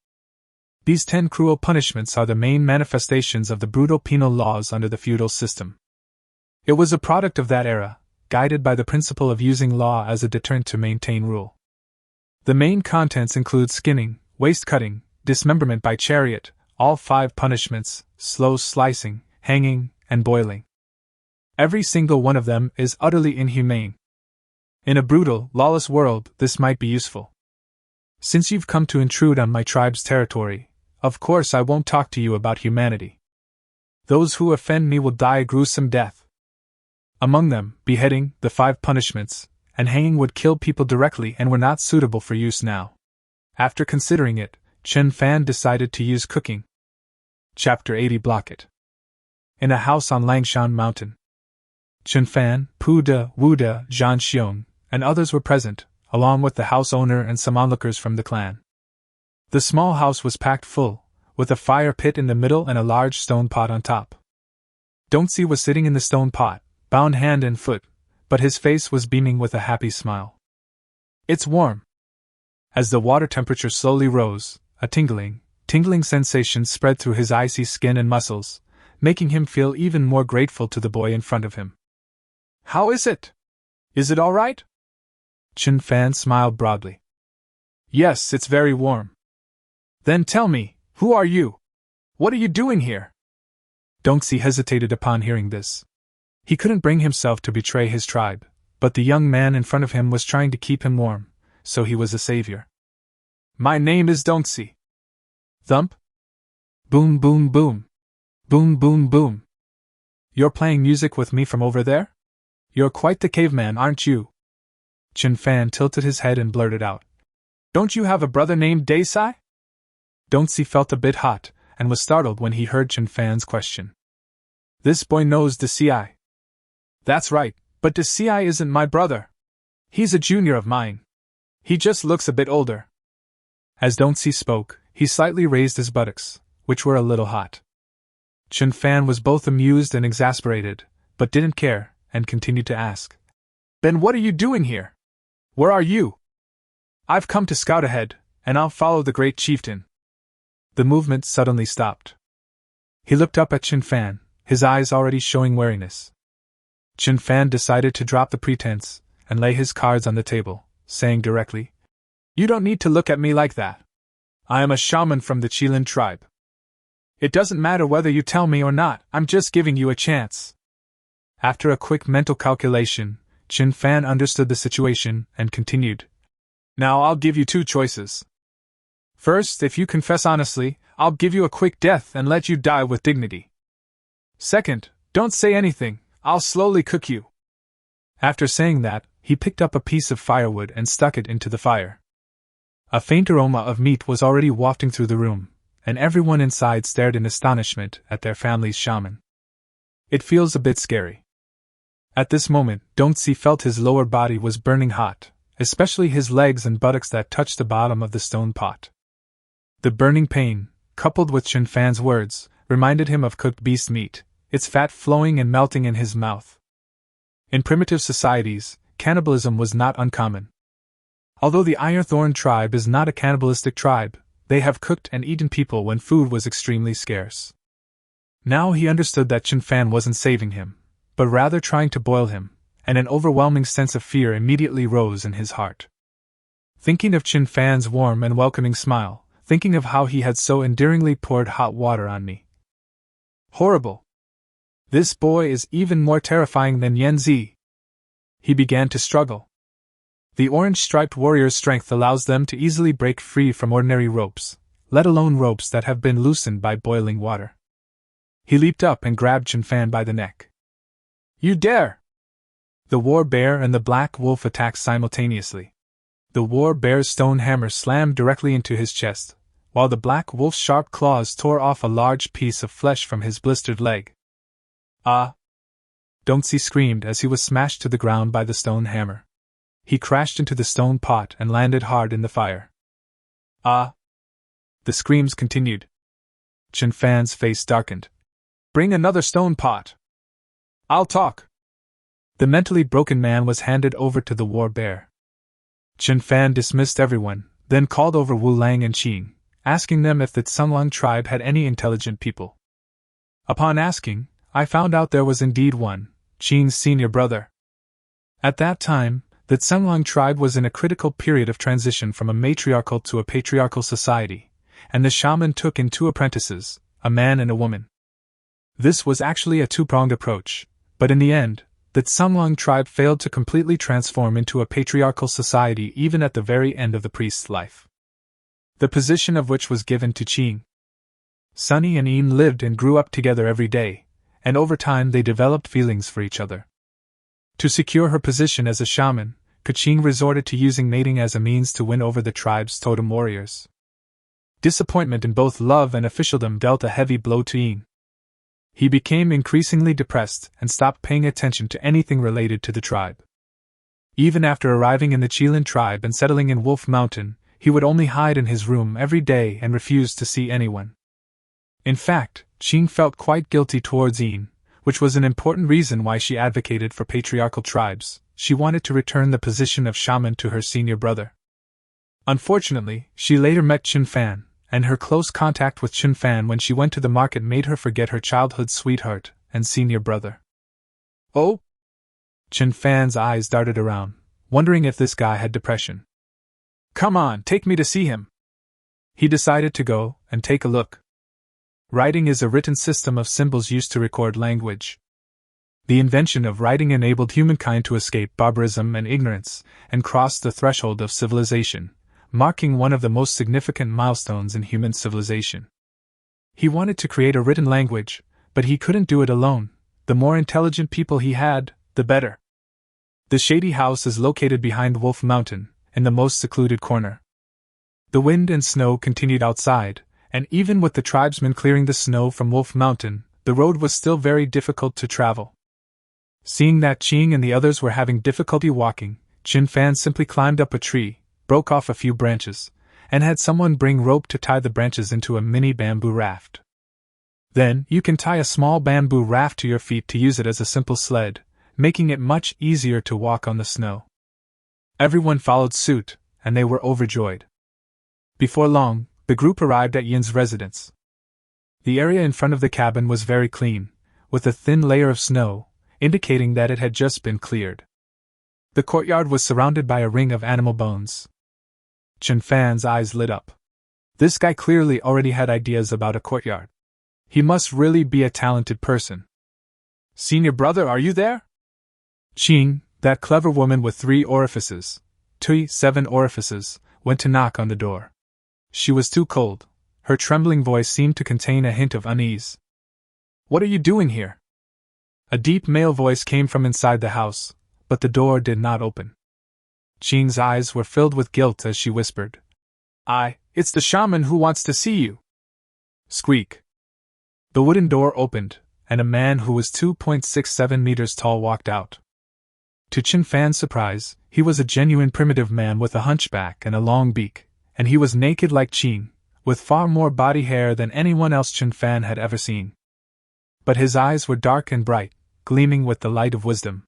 These 10 cruel punishments are the main manifestations of the brutal penal laws under the feudal system. It was a product of that era, guided by the principle of using law as a deterrent to maintain rule. The main contents include skinning, waist-cutting, dismemberment by chariot, all 5 punishments, slow slicing, hanging, and boiling. Every single one of them is utterly inhumane. In a brutal, lawless world, this might be useful. Since you've come to intrude on my tribe's territory, of course I won't talk to you about humanity. Those who offend me will die a gruesome death. Among them, beheading, the 5 punishments, and hanging would kill people directly and were not suitable for use now. After considering it, Chen Fan decided to use cooking. Chapter 80 Block it. In a house on Langshan Mountain. Chen Fan, Pu De, Wu De, Zhan Xiong, and others were present, along with the house owner and some onlookers from the clan. The small house was packed full, with a fire pit in the middle and a large stone pot on top. Dongsi was sitting in the stone pot, bound hand and foot, but his face was beaming with a happy smile. "It's warm." As the water temperature slowly rose, a tingling sensation spread through his icy skin and muscles, making him feel even more grateful to the boy in front of him. "How is it? Is it all right?" Chen Fan smiled broadly. "Yes, it's very warm." "Then tell me, who are you? What are you doing here?" Dongsi hesitated upon hearing this. He couldn't bring himself to betray his tribe, but the young man in front of him was trying to keep him warm, so he was a savior. "My name is Dongsi." Thump. Boom boom boom. Boom boom boom. "You're playing music with me from over there? You're quite the caveman, aren't you?" Chen Fan tilted his head and blurted out. Don't you have a brother named Desai? Don'tsi felt a bit hot, and was startled when he heard Chen Fan's question. This boy knows Desai. That's right, but Desai isn't my brother. He's a junior of mine. He just looks a bit older. As Don'tsi spoke, he slightly raised his buttocks, which were a little hot. Chen Fan was both amused and exasperated, but didn't care, and continued to ask. Then what are you doing here? Where are you? I've come to scout ahead, and I'll follow the great chieftain. The movement suddenly stopped. He looked up at Chen Fan, his eyes already showing wariness. Chen Fan decided to drop the pretense, and lay his cards on the table, saying directly, You don't need to look at me like that. I am a shaman from the Qilin tribe. It doesn't matter whether you tell me or not, I'm just giving you a chance. After a quick mental calculation, Chen Fan understood the situation and continued. Now I'll give you two choices. First, if you confess honestly, I'll give you a quick death and let you die with dignity. Second, don't say anything, I'll slowly cook you. After saying that, he picked up a piece of firewood and stuck it into the fire. A faint aroma of meat was already wafting through the room, and everyone inside stared in astonishment at their family's shaman. It feels a bit scary. At this moment, Don'tsi felt his lower body was burning hot, especially his legs and buttocks that touched the bottom of the stone pot. The burning pain, coupled with Chen Fan's words, reminded him of cooked beast meat, its fat flowing and melting in his mouth. In primitive societies, cannibalism was not uncommon. Although the Ironthorn tribe is not a cannibalistic tribe, they have cooked and eaten people when food was extremely scarce. Now he understood that Chen Fan wasn't saving him, but rather trying to boil him, and an overwhelming sense of fear immediately rose in his heart. Thinking of Chen Fan's warm and welcoming smile, thinking of how he had so endearingly poured hot water on me. Horrible! This boy is even more terrifying than Yanzi. He began to struggle. The orange-striped warrior's strength allows them to easily break free from ordinary ropes, let alone ropes that have been loosened by boiling water. He leaped up and grabbed Chen Fan by the neck. You dare! The war bear and the black wolf attacked simultaneously. The war bear's stone hammer slammed directly into his chest, while the black wolf's sharp claws tore off a large piece of flesh from his blistered leg. Ah! Don'tsi screamed as he was smashed to the ground by the stone hammer. He crashed into the stone pot and landed hard in the fire. Ah! The screams continued. Chen Fan's face darkened. Bring another stone pot. I'll talk. The mentally broken man was handed over to the war bear. Chen Fan dismissed everyone, then called over Wu Lang and Qing, asking them if the Tsunglong tribe had any intelligent people. Upon asking, I found out there was indeed one, Qing's senior brother. At that time, the Tsunglong tribe was in a critical period of transition from a matriarchal to a patriarchal society, and the shaman took in two apprentices, a man and a woman. This was actually a two-pronged approach, but in the end, the Tsunglong tribe failed to completely transform into a patriarchal society even at the very end of the priest's life. The position of which was given to Qing. Sunny and Een lived and grew up together every day, and over time they developed feelings for each other. To secure her position as a shaman, Qing resorted to using mating as a means to win over the tribe's totem warriors. Disappointment in both love and officialdom dealt a heavy blow to Een. He became increasingly depressed and stopped paying attention to anything related to the tribe. Even after arriving in the Qilin tribe and settling in Wolf Mountain, he would only hide in his room every day and refused to see anyone. In fact, Qing felt quite guilty towards Een, which was an important reason why she advocated for patriarchal tribes. She wanted to return the position of shaman to her senior brother. Unfortunately, she later met Chen Fan, and her close contact with Chen Fan when she went to the market made her forget her childhood sweetheart and senior brother. Oh? Chen Fan's eyes darted around, wondering if this guy had depression. Come on, take me to see him. He decided to go and take a look. Writing is a written system of symbols used to record language. The invention of writing enabled humankind to escape barbarism and ignorance and cross the threshold of civilization, marking one of the most significant milestones in human civilization. He wanted to create a written language, but he couldn't do it alone. The more intelligent people he had, the better. The shady house is located behind Wolf Mountain, in the most secluded corner. The wind and snow continued outside, and even with the tribesmen clearing the snow from Wolf Mountain, the road was still very difficult to travel. Seeing that Ching and the others were having difficulty walking, Chen Fan simply climbed up a tree, broke off a few branches, and had someone bring rope to tie the branches into a mini bamboo raft. Then, you can tie a small bamboo raft to your feet to use it as a simple sled, making it much easier to walk on the snow. Everyone followed suit, and they were overjoyed. Before long, the group arrived at Yin's residence. The area in front of the cabin was very clean, with a thin layer of snow, indicating that it had just been cleared. The courtyard was surrounded by a ring of animal bones. Chen Fan's eyes lit up. This guy clearly already had ideas about a courtyard. He must really be a talented person. "Senior brother, are you there?" Ching, that clever woman with 3 orifices, 7 orifices, went to knock on the door. She was too cold. Her trembling voice seemed to contain a hint of unease. "What are you doing here?" A deep male voice came from inside the house, but the door did not open. Ching's eyes were filled with guilt as she whispered, It's the shaman who wants to see you." Squeak. The wooden door opened, and a man who was 2.67 meters tall walked out. To Chen Fan's surprise, he was a genuine primitive man with a hunchback and a long beak, and he was naked like Ching, with far more body hair than anyone else Chen Fan had ever seen. But his eyes were dark and bright, gleaming with the light of wisdom.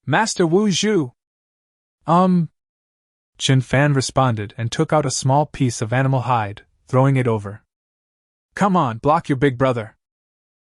"Master Wu Zhu!" Chen Fan responded and took out a small piece of animal hide, throwing it over. "Come on, block your big brother."